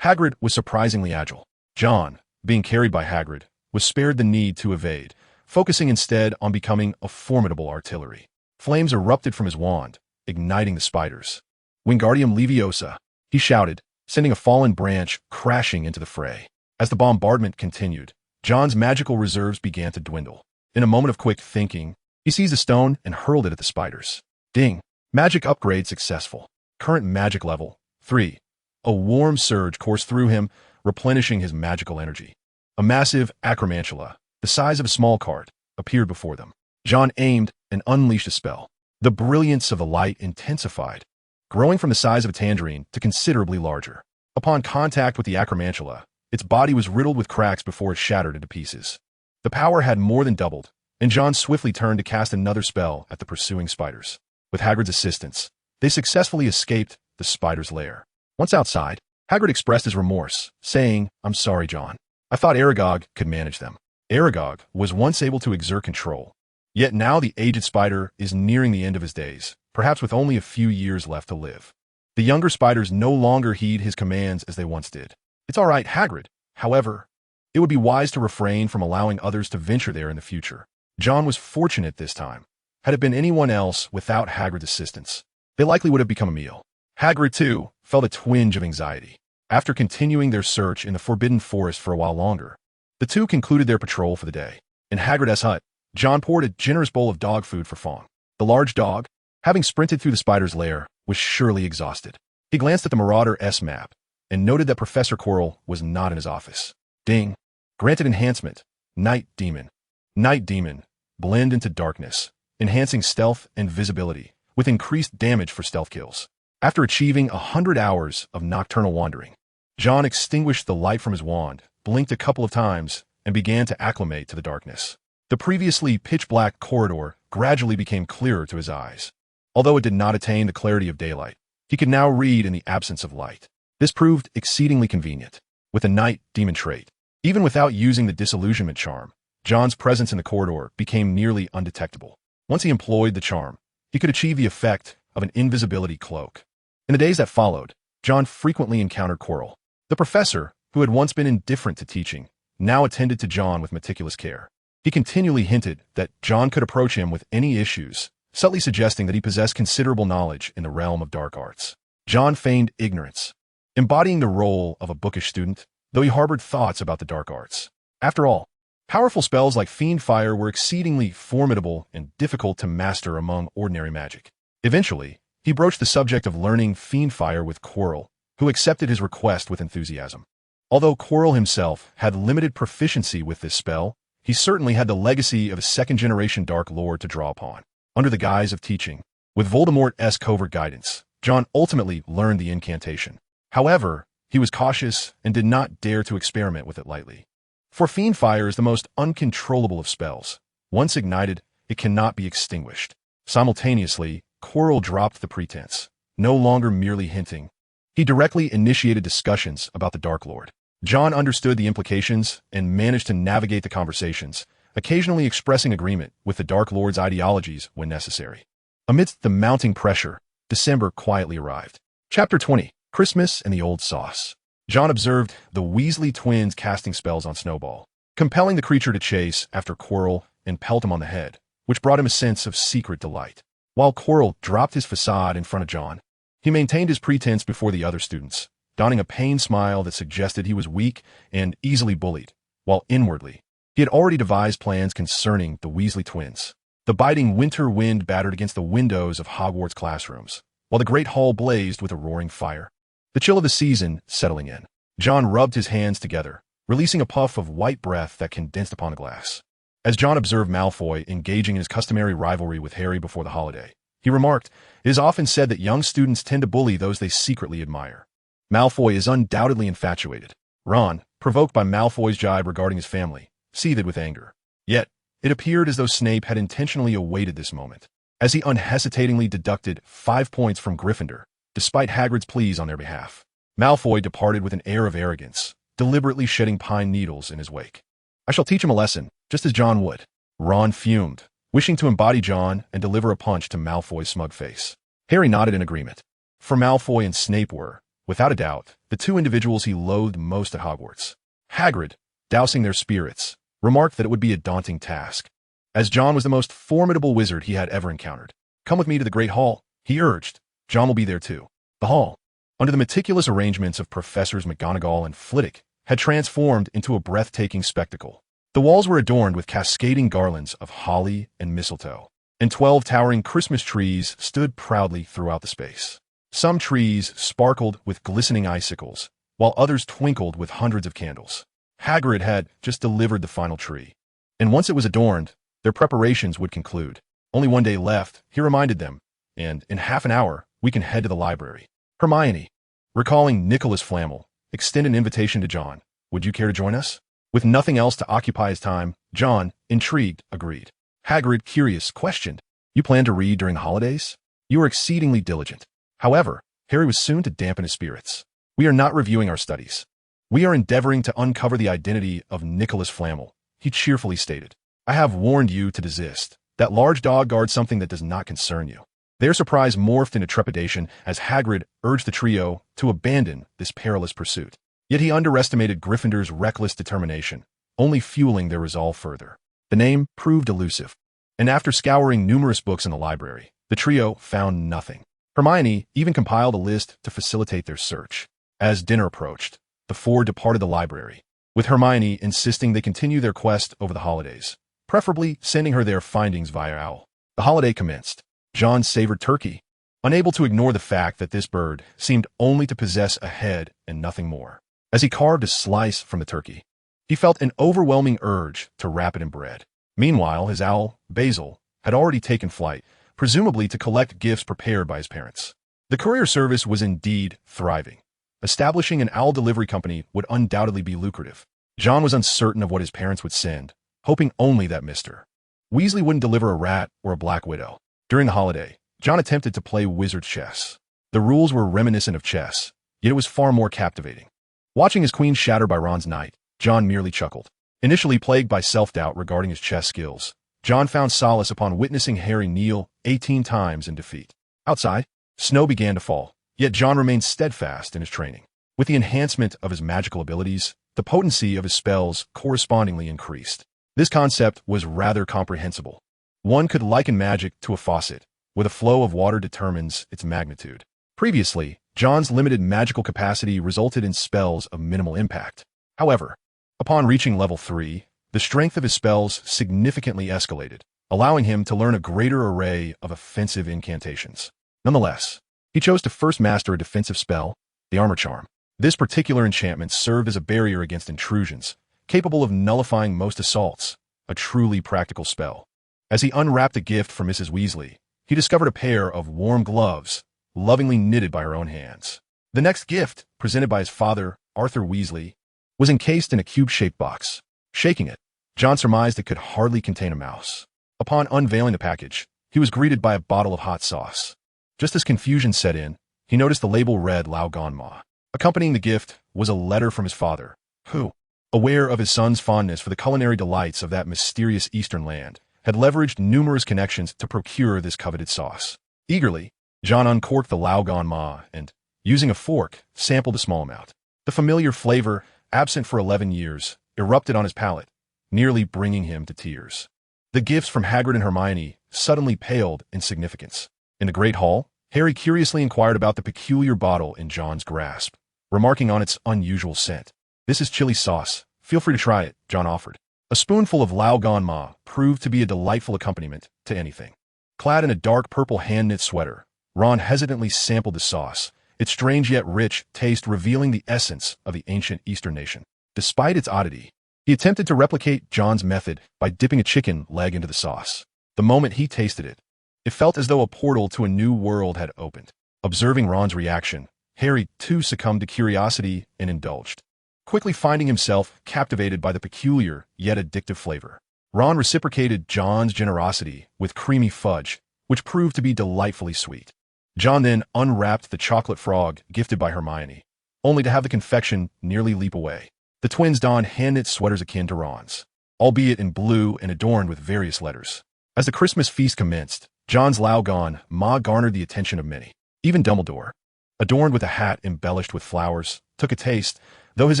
Hagrid was surprisingly agile. John, being carried by Hagrid, was spared the need to evade, focusing instead on becoming a formidable artillery. Flames erupted from his wand, igniting the spiders. "Wingardium Leviosa," he shouted, sending a fallen branch crashing into the fray. As the bombardment continued, John's magical reserves began to dwindle. In a moment of quick thinking, he seized a stone and hurled it at the spiders. Ding! Magic upgrade successful. Current magic level, 3. A warm surge coursed through him, replenishing his magical energy. A massive Acromantula, the size of a small cart, appeared before them. John aimed and unleashed a spell. The brilliance of the light intensified, growing from the size of a tangerine to considerably larger. Upon contact with the Acromantula, its body was riddled with cracks before it shattered into pieces. The power had more than doubled, and John swiftly turned to cast another spell at the pursuing spiders. With Hagrid's assistance, they successfully escaped the spider's lair. Once outside, Hagrid expressed his remorse, saying, "I'm sorry, John. I thought Aragog could manage them." Aragog was once able to exert control, yet now the aged spider is nearing the end of his days, perhaps with only a few years left to live. The younger spiders no longer heed his commands as they once did. "It's all right, Hagrid. However, it would be wise to refrain from allowing others to venture there in the future. John was fortunate this time. Had it been anyone else without Hagrid's assistance, they likely would have become a meal. Hagrid, too, felt a twinge of anxiety. After continuing their search in the Forbidden Forest for a while longer, the two concluded their patrol for the day. In Hagrid's hut, John poured a generous bowl of dog food for Fawn. The large dog, having sprinted through the spider's lair, was surely exhausted. He glanced at the Marauder's map and noted that Professor Quirrell was not in his office. Ding. Granted enhancement. Night Demon. Night Demon. Blend into darkness, enhancing stealth and visibility, with increased damage for stealth kills. After achieving 100 hours of nocturnal wandering, John extinguished the light from his wand, blinked a couple of times, and began to acclimate to the darkness. The previously pitch-black corridor gradually became clearer to his eyes. Although it did not attain the clarity of daylight, he could now read in the absence of light. This proved exceedingly convenient. With the Night Demon trait, even without using the disillusionment charm, John's presence in the corridor became nearly undetectable. Once he employed the charm, he could achieve the effect of an invisibility cloak. In the days that followed, John frequently encountered Quirrell. The professor, who had once been indifferent to teaching, now attended to John with meticulous care. He continually hinted that John could approach him with any issues, subtly suggesting that he possessed considerable knowledge in the realm of dark arts. John feigned ignorance, embodying the role of a bookish student, though he harbored thoughts about the dark arts. After all, powerful spells like Fiend Fire were exceedingly formidable and difficult to master among ordinary magic. Eventually, he broached the subject of learning Fiend Fire with Quirrell, who accepted his request with enthusiasm. Although Quirrell himself had limited proficiency with this spell, he certainly had the legacy of a second-generation Dark Lord to draw upon. Under the guise of teaching, with Voldemort's covert guidance, John ultimately learned the incantation. However, he was cautious and did not dare to experiment with it lightly. For Fiend Fire is the most uncontrollable of spells. Once ignited, it cannot be extinguished. Simultaneously, Quirrell dropped the pretense, no longer merely hinting. He directly initiated discussions about the Dark Lord. John understood the implications and managed to navigate the conversations, occasionally expressing agreement with the Dark Lord's ideologies when necessary. Amidst the mounting pressure, December quietly arrived. Chapter 20. Christmas and the Old Sauce. John observed the Weasley twins casting spells on Snowball, compelling the creature to chase after Quirrell and pelt him on the head, which brought him a sense of secret delight. While Quirrell dropped his facade in front of John, he maintained his pretense before the other students, donning a pained smile that suggested he was weak and easily bullied, while inwardly, he had already devised plans concerning the Weasley twins. The biting winter wind battered against the windows of Hogwarts classrooms, while the great hall blazed with a roaring fire. The chill of the season settling in, John rubbed his hands together, releasing a puff of white breath that condensed upon the glass. As John observed Malfoy engaging in his customary rivalry with Harry before the holiday, he remarked, "It is often said that young students tend to bully those they secretly admire." Malfoy is undoubtedly infatuated. Ron, provoked by Malfoy's jibe regarding his family, seethed with anger. Yet, it appeared as though Snape had intentionally awaited this moment, as he unhesitatingly deducted 5 points from Gryffindor, despite Hagrid's pleas on their behalf. Malfoy departed with an air of arrogance, deliberately shedding pine needles in his wake. "I shall teach him a lesson, just as John would." Ron fumed, wishing to embody John and deliver a punch to Malfoy's smug face. Harry nodded in agreement. For Malfoy and Snape were, without a doubt, the two individuals he loathed most at Hogwarts. Hagrid, dousing their spirits, remarked that it would be a daunting task, as John was the most formidable wizard he had ever encountered. "Come with me to the Great Hall," he urged. "John will be there too." The hall, under the meticulous arrangements of Professors McGonagall and Flitwick, had transformed into a breathtaking spectacle. The walls were adorned with cascading garlands of holly and mistletoe, and 12 towering Christmas trees stood proudly throughout the space. Some trees sparkled with glistening icicles, while others twinkled with hundreds of candles. Hagrid had just delivered the final tree, and once it was adorned, their preparations would conclude. Only one day left, he reminded them, and in half an hour, we can head to the library. Hermione, recalling Nicholas Flamel, extended an invitation to John. "Would you care to join us?" With nothing else to occupy his time, John, intrigued, agreed. Hagrid, curious, questioned, "You plan to read during the holidays? You are exceedingly diligent." However, Harry was soon to dampen his spirits. "We are not reviewing our studies. We are endeavoring to uncover the identity of Nicholas Flamel," he cheerfully stated. "I have warned you to desist. That large dog guards something that does not concern you." Their surprise morphed into trepidation as Hagrid urged the trio to abandon this perilous pursuit. Yet he underestimated Gryffindor's reckless determination, only fueling their resolve further. The name proved elusive, and after scouring numerous books in the library, the trio found nothing. Hermione even compiled a list to facilitate their search. As dinner approached, the four departed the library, with Hermione insisting they continue their quest over the holidays, preferably sending her their findings via owl. The holiday commenced. John savored turkey, unable to ignore the fact that this bird seemed only to possess a head and nothing more. As he carved a slice from the turkey, he felt an overwhelming urge to wrap it in bread. Meanwhile, his owl, Basil, had already taken flight, presumably to collect gifts prepared by his parents. The courier service was indeed thriving. Establishing an owl delivery company would undoubtedly be lucrative. John was uncertain of what his parents would send, hoping only that Mr. Weasley wouldn't deliver a rat or a black widow. During the holiday, John attempted to play wizard chess. The rules were reminiscent of chess, yet it was far more captivating. Watching his queen shattered by Ron's knight, John merely chuckled. Initially plagued by self-doubt regarding his chess skills, John found solace upon witnessing Harry kneel 18 times in defeat. Outside, snow began to fall, yet John remained steadfast in his training. With the enhancement of his magical abilities, the potency of his spells correspondingly increased. This concept was rather comprehensible. One could liken magic to a faucet, where the flow of water determines its magnitude. Previously, John's limited magical capacity resulted in spells of minimal impact. However, upon reaching level 3, the strength of his spells significantly escalated, allowing him to learn a greater array of offensive incantations. Nonetheless, he chose to first master a defensive spell, the Armor Charm. This particular enchantment served as a barrier against intrusions, capable of nullifying most assaults, a truly practical spell. As he unwrapped a gift from Mrs. Weasley, he discovered a pair of warm gloves, lovingly knitted by her own hands. The next gift, presented by his father, Arthur Weasley, was encased in a cube-shaped box. Shaking it, John surmised it could hardly contain a mouse. Upon unveiling the package, he was greeted by a bottle of hot sauce. Just as confusion set in, he noticed the label read Lao Gan Ma. Accompanying the gift was a letter from his father, who, aware of his son's fondness for the culinary delights of that mysterious eastern land, had leveraged numerous connections to procure this coveted sauce. Eagerly, John uncorked the Lao Gan Ma and, using a fork, sampled a small amount. The familiar flavor, absent for 11 years, erupted on his palate, nearly bringing him to tears. The gifts from Hagrid and Hermione suddenly paled in significance. In the Great Hall, Harry curiously inquired about the peculiar bottle in John's grasp, remarking on its unusual scent. "This is chili sauce. Feel free to try it," John offered. A spoonful of Lao Gan Ma proved to be a delightful accompaniment to anything. Clad in a dark purple hand-knit sweater, Ron hesitantly sampled the sauce, its strange yet rich taste revealing the essence of the ancient Eastern nation. Despite its oddity, he attempted to replicate John's method by dipping a chicken leg into the sauce. The moment he tasted it, it felt as though a portal to a new world had opened. Observing Ron's reaction, Harry too succumbed to curiosity and indulged, quickly finding himself captivated by the peculiar yet addictive flavor. Ron reciprocated John's generosity with creamy fudge, which proved to be delightfully sweet. John then unwrapped the chocolate frog gifted by Hermione, only to have the confection nearly leap away. The twins donned hand-knit sweaters akin to Ron's, albeit in blue and adorned with various letters. As the Christmas feast commenced, John's Lao Gan Ma garnered the attention of many. Even Dumbledore, adorned with a hat embellished with flowers, took a taste, though his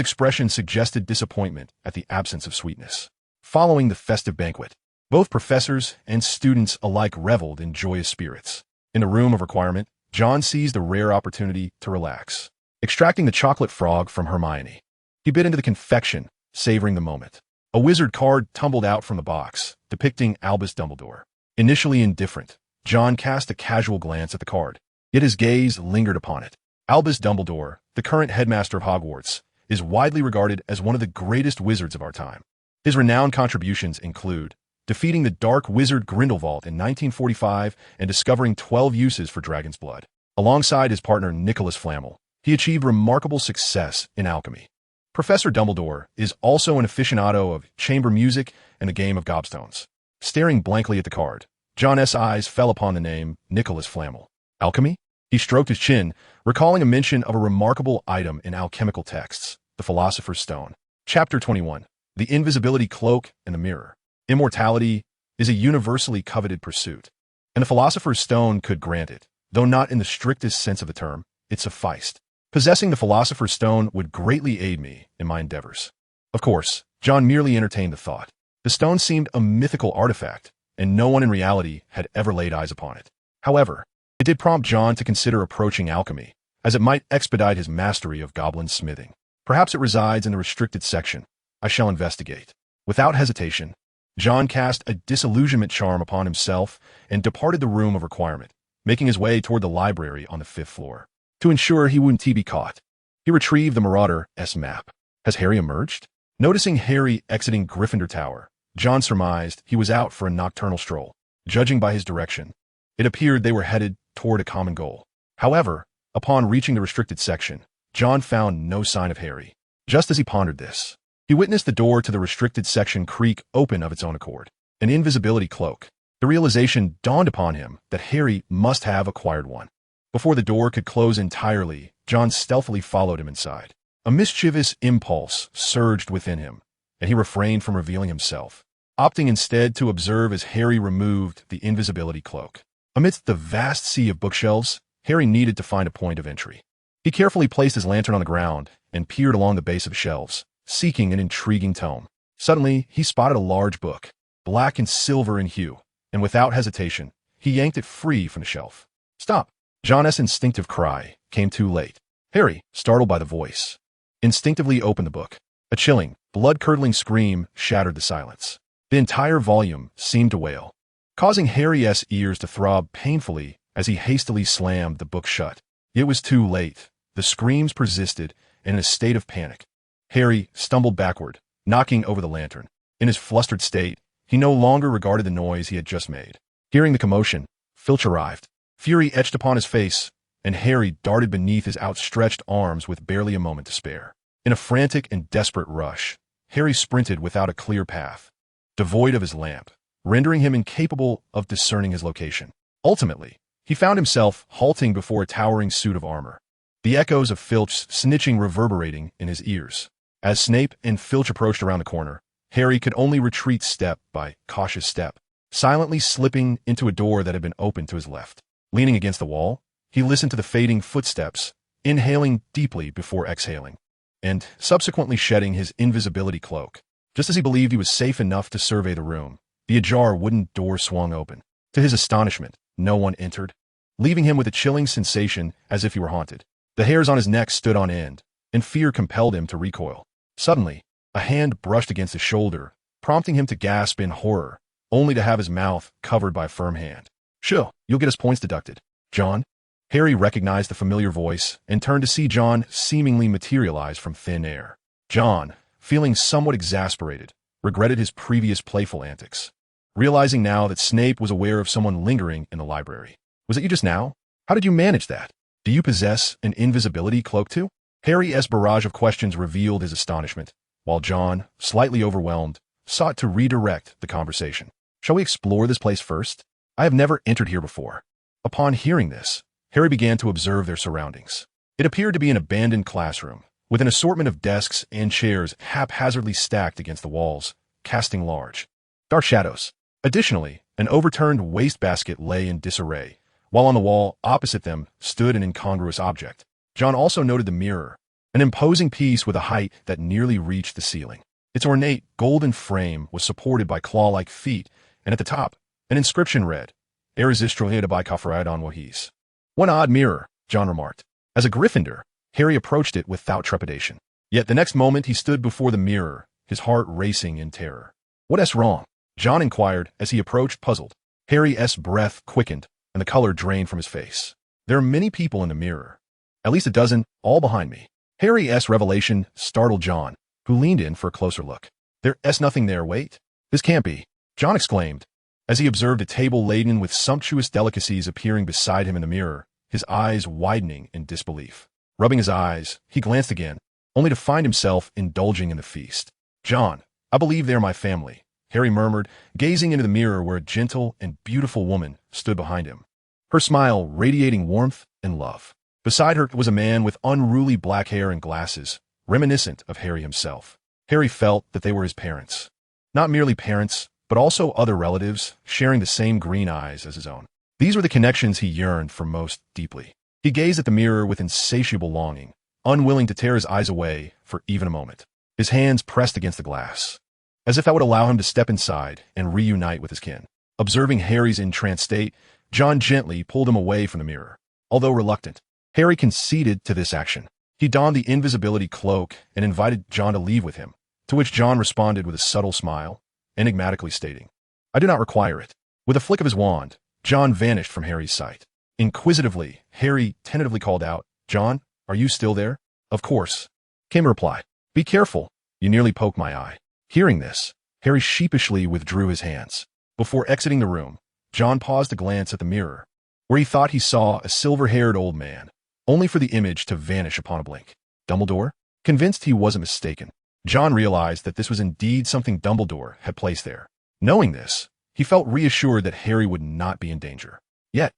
expression suggested disappointment at the absence of sweetness. Following the festive banquet, both professors and students alike reveled in joyous spirits. In the room of requirement, John seized a rare opportunity to relax. Extracting the chocolate frog from Hermione, he bit into the confection, savoring the moment. A wizard card tumbled out from the box, depicting Albus Dumbledore. Initially indifferent, John cast a casual glance at the card, yet his gaze lingered upon it. Albus Dumbledore, the current headmaster of Hogwarts, is widely regarded as one of the greatest wizards of our time. His renowned contributions include defeating the Dark Wizard Grindelwald in 1945 and discovering 12 uses for dragon's blood. Alongside his partner Nicholas Flamel, he achieved remarkable success in alchemy. Professor Dumbledore is also an aficionado of chamber music and the game of gobstones. Staring blankly at the card, John's eyes fell upon the name Nicholas Flamel. Alchemy? He stroked his chin, recalling a mention of a remarkable item in alchemical texts, the Philosopher's Stone. Chapter 21. The Invisibility Cloak and the Mirror. Immortality is a universally coveted pursuit, and the Philosopher's Stone could grant it, though not in the strictest sense of the term. It sufficed. Possessing the Philosopher's Stone would greatly aid me in my endeavors. Of course, John merely entertained the thought. The stone seemed a mythical artifact, and no one in reality had ever laid eyes upon it. However, it did prompt John to consider approaching alchemy, as it might expedite his mastery of goblin smithing. Perhaps it resides in the restricted section. I shall investigate. Without hesitation, John cast a disillusionment charm upon himself and departed the room of requirement, making his way toward the library on the 5th floor. To ensure he wouldn't be caught, he retrieved the Marauder's map. Has Harry emerged? Noticing Harry exiting Gryffindor Tower, John surmised he was out for a nocturnal stroll. Judging by his direction, it appeared they were headed toward a common goal. However, upon reaching the restricted section, John found no sign of Harry. Just as he pondered this, he witnessed the door to the restricted section creak open of its own accord. An invisibility cloak. The realization dawned upon him that Harry must have acquired one. Before the door could close entirely, John stealthily followed him inside. A mischievous impulse surged within him, and he refrained from revealing himself, opting instead to observe as Harry removed the invisibility cloak. Amidst the vast sea of bookshelves, Harry needed to find a point of entry. He carefully placed his lantern on the ground and peered along the base of shelves, seeking an intriguing tome. Suddenly, he spotted a large book, black and silver in hue, and without hesitation, he yanked it free from the shelf. Stop! John's instinctive cry came too late. Harry, startled by the voice, instinctively opened the book. A chilling, blood-curdling scream shattered the silence. The entire volume seemed to wail, causing Harry's ears to throb painfully as he hastily slammed the book shut. It was too late. The screams persisted, and in a state of panic, Harry stumbled backward, knocking over the lantern. In his flustered state, he no longer regarded the noise he had just made. Hearing the commotion, Filch arrived. Fury etched upon his face, and Harry darted beneath his outstretched arms with barely a moment to spare. In a frantic and desperate rush, Harry sprinted without a clear path, devoid of his lamp, rendering him incapable of discerning his location. Ultimately, he found himself halting before a towering suit of armor, the echoes of Filch's snitching reverberating in his ears. As Snape and Filch approached around the corner, Harry could only retreat step by cautious step, silently slipping into a door that had been opened to his left. Leaning against the wall, he listened to the fading footsteps, inhaling deeply before exhaling, and subsequently shedding his invisibility cloak. Just as he believed he was safe enough to survey the room, the ajar wooden door swung open. To his astonishment, no one entered, leaving him with a chilling sensation as if he were haunted. The hairs on his neck stood on end, and fear compelled him to recoil. Suddenly, a hand brushed against his shoulder, prompting him to gasp in horror, only to have his mouth covered by a firm hand. Sure, you'll get us points deducted. John? Harry recognized the familiar voice and turned to see John seemingly materialize from thin air. John, feeling somewhat exasperated, regretted his previous playful antics, realizing now that Snape was aware of someone lingering in the library. Was it you just now? How did you manage that? Do you possess an invisibility cloak too? Harry's barrage of questions revealed his astonishment, while John, slightly overwhelmed, sought to redirect the conversation. Shall we explore this place first? I have never entered here before. Upon hearing this, Harry began to observe their surroundings. It appeared to be an abandoned classroom, with an assortment of desks and chairs haphazardly stacked against the walls, casting large, dark shadows. Additionally, an overturned wastebasket lay in disarray, while on the wall opposite them stood an incongruous object. John also noted the mirror, an imposing piece with a height that nearly reached the ceiling. Its ornate golden frame was supported by claw-like feet, and at the top, an inscription read, Irresistible by Kafraidon Wahis. One odd mirror, John remarked. As a Gryffindor, Harry approached it without trepidation. Yet the next moment he stood before the mirror, his heart racing in terror. What's wrong? John inquired as he approached, puzzled. Harry's breath quickened, and the color drained from his face. There are many people in the mirror. At least a dozen, all behind me. Harry's revelation startled John, who leaned in for a closer look. There's nothing there, wait. This can't be, John exclaimed, as he observed a table laden with sumptuous delicacies appearing beside him in the mirror, his eyes widening in disbelief. Rubbing his eyes, he glanced again, only to find himself indulging in the feast. John, I believe they're my family, Harry murmured, gazing into the mirror where a gentle and beautiful woman stood behind him, her smile radiating warmth and love. Beside her was a man with unruly black hair and glasses, reminiscent of Harry himself. Harry felt that they were his parents. Not merely parents, but also other relatives, sharing the same green eyes as his own. These were the connections he yearned for most deeply. He gazed at the mirror with insatiable longing, unwilling to tear his eyes away for even a moment. His hands pressed against the glass, as if that would allow him to step inside and reunite with his kin. Observing Harry's entranced state, John gently pulled him away from the mirror. Although reluctant, Harry conceded to this action. He donned the invisibility cloak and invited John to leave with him, to which John responded with a subtle smile, enigmatically stating, "I do not require it." With a flick of his wand, John vanished from Harry's sight. Inquisitively, Harry tentatively called out, "John, are you still there?" "Of course," came a reply. "Be careful. You nearly poked my eye." Hearing this, Harry sheepishly withdrew his hands. Before exiting the room, John paused to glance at the mirror, where he thought he saw a silver-haired old man, only for the image to vanish upon a blink. Dumbledore? Convinced he wasn't mistaken, John realized that this was indeed something Dumbledore had placed there. Knowing this, he felt reassured that Harry would not be in danger. Yet,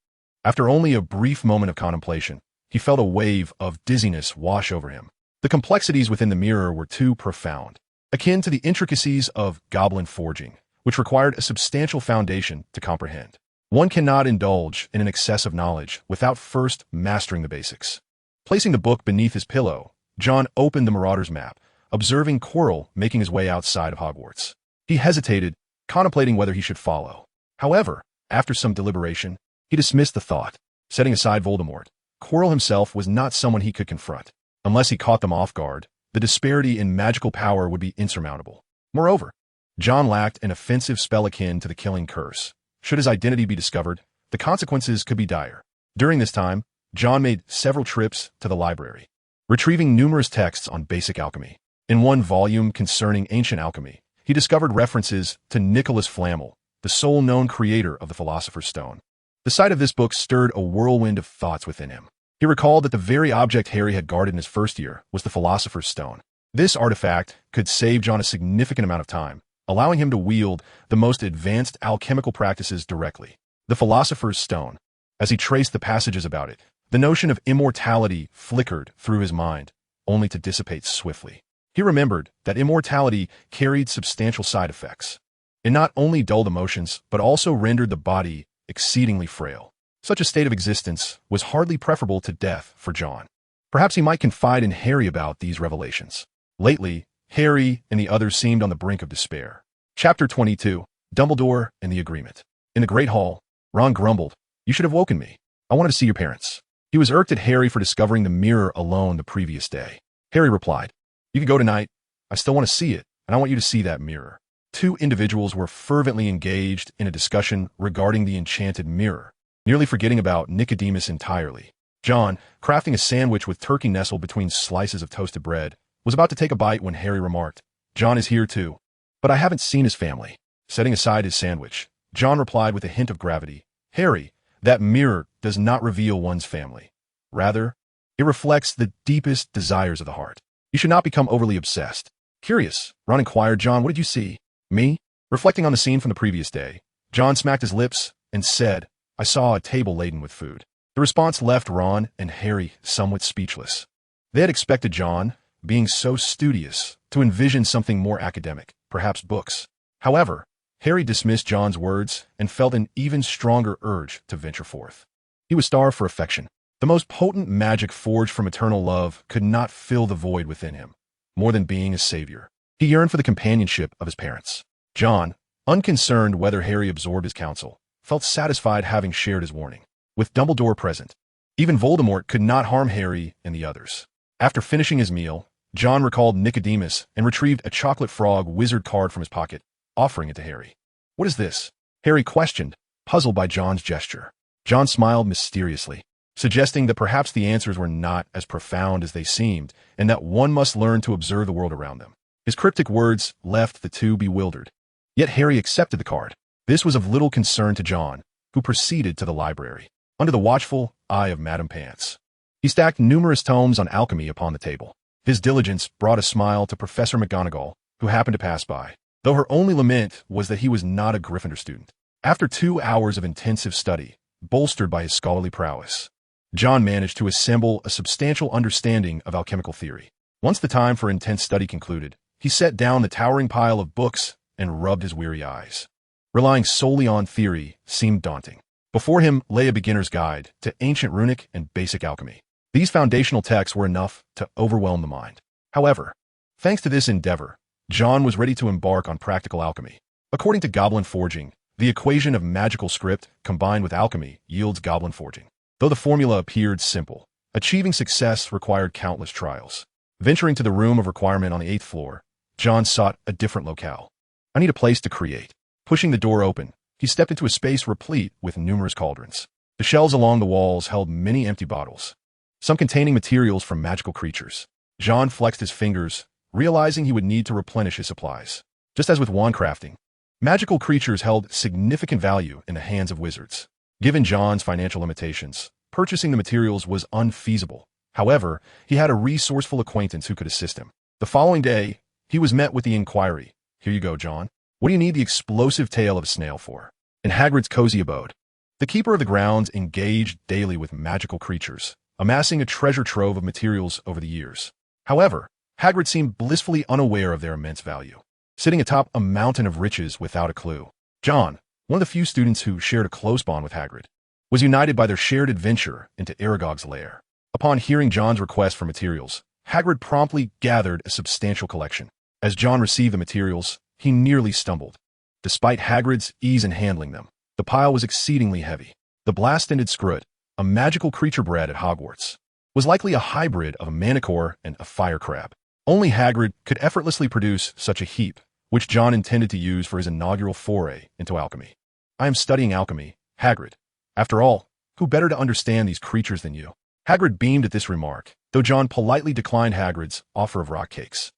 after only a brief moment of contemplation, he felt a wave of dizziness wash over him. The complexities within the mirror were too profound, akin to the intricacies of goblin forging, which required a substantial foundation to comprehend. One cannot indulge in an excess of knowledge without first mastering the basics. Placing the book beneath his pillow, John opened the Marauder's map, observing Quirrell making his way outside of Hogwarts. He hesitated, contemplating whether he should follow. However, after some deliberation, he dismissed the thought. Setting aside Voldemort, Quirrell himself was not someone he could confront. Unless he caught them off guard, the disparity in magical power would be insurmountable. Moreover, John lacked an offensive spell akin to the Killing Curse. Should his identity be discovered, the consequences could be dire. During this time, John made several trips to the library, retrieving numerous texts on basic alchemy. In one volume concerning ancient alchemy, he discovered references to Nicholas Flamel, the sole known creator of the Philosopher's Stone. The sight of this book stirred a whirlwind of thoughts within him. He recalled that the very object Harry had guarded in his first year was the Philosopher's Stone. This artifact could save John a significant amount of time, allowing him to wield the most advanced alchemical practices directly. The Philosopher's Stone. As he traced the passages about it, the notion of immortality flickered through his mind, only to dissipate swiftly. He remembered that immortality carried substantial side effects. It not only dulled emotions, but also rendered the body exceedingly frail. Such a state of existence was hardly preferable to death for John. Perhaps he might confide in Harry about these revelations. Lately, Harry and the others seemed on the brink of despair. Chapter 22, Dumbledore and the Agreement. In the Great Hall, Ron grumbled, "You should have woken me. I wanted to see your parents." He was irked at Harry for discovering the mirror alone the previous day. Harry replied, "You can go tonight. I still want to see it, and I want you to see that mirror." Two individuals were fervently engaged in a discussion regarding the enchanted mirror, nearly forgetting about Nicodemus entirely. John, crafting a sandwich with turkey nestled between slices of toasted bread, was about to take a bite when Harry remarked, "John is here too, but I haven't seen his family." Setting aside his sandwich, John replied with a hint of gravity, "Harry, that mirror does not reveal one's family. Rather, it reflects the deepest desires of the heart. You should not become overly obsessed." Curious, Ron inquired, "John, what did you see?" "Me?" Reflecting on the scene from the previous day, John smacked his lips and said, "I saw a table laden with food." The response left Ron and Harry somewhat speechless. They had expected John, being so studious, to envision something more academic, perhaps books. However, Harry dismissed John's words and felt an even stronger urge to venture forth. He was starved for affection. The most potent magic forged from eternal love could not fill the void within him, more than being a savior. He yearned for the companionship of his parents. John, unconcerned whether Harry absorbed his counsel, felt satisfied having shared his warning. With Dumbledore present, even Voldemort could not harm Harry and the others. After finishing his meal, John recalled Nicodemus and retrieved a chocolate frog wizard card from his pocket, offering it to Harry. "What is this?" Harry questioned, puzzled by John's gesture. John smiled mysteriously, suggesting that perhaps the answers were not as profound as they seemed, and that one must learn to observe the world around them. His cryptic words left the two bewildered. Yet Harry accepted the card. This was of little concern to John, who proceeded to the library, under the watchful eye of Madame Pants. He stacked numerous tomes on alchemy upon the table. His diligence brought a smile to Professor McGonagall, who happened to pass by, though her only lament was that he was not a Gryffindor student. After 2 hours of intensive study, bolstered by his scholarly prowess, John managed to assemble a substantial understanding of alchemical theory. Once the time for intense study concluded, he set down the towering pile of books and rubbed his weary eyes. Relying solely on theory seemed daunting. Before him lay a beginner's guide to ancient runic and basic alchemy. These foundational texts were enough to overwhelm the mind. However, thanks to this endeavor, John was ready to embark on practical alchemy. According to goblin forging, the equation of magical script combined with alchemy yields goblin forging. Though the formula appeared simple, achieving success required countless trials. Venturing to the room of requirement on the 8th floor, John sought a different locale. I need a place to create. Pushing the door open, he stepped into a space replete with numerous cauldrons. The shelves along the walls held many empty bottles, some containing materials from magical creatures. John flexed his fingers, realizing he would need to replenish his supplies. Just as with wand crafting, magical creatures held significant value in the hands of wizards. Given John's financial limitations, purchasing the materials was unfeasible. However, he had a resourceful acquaintance who could assist him. The following day, he was met with the inquiry, "Here you go, John. What do you need the explosive tail of a snail for?" In Hagrid's cozy abode, the keeper of the grounds engaged daily with magical creatures, amassing a treasure trove of materials over the years. However, Hagrid seemed blissfully unaware of their immense value, sitting atop a mountain of riches without a clue. John, one of the few students who shared a close bond with Hagrid, was united by their shared adventure into Aragog's lair. Upon hearing John's request for materials, Hagrid promptly gathered a substantial collection. As John received the materials, he nearly stumbled. Despite Hagrid's ease in handling them, the pile was exceedingly heavy. The blast-ended Scrut, a magical creature bred at Hogwarts, was likely a hybrid of a manicore and a fire crab. Only Hagrid could effortlessly produce such a heap, which John intended to use for his inaugural foray into alchemy. "I am studying alchemy, Hagrid. After all, who better to understand these creatures than you?" Hagrid beamed at this remark, though John politely declined Hagrid's offer of rock cakes.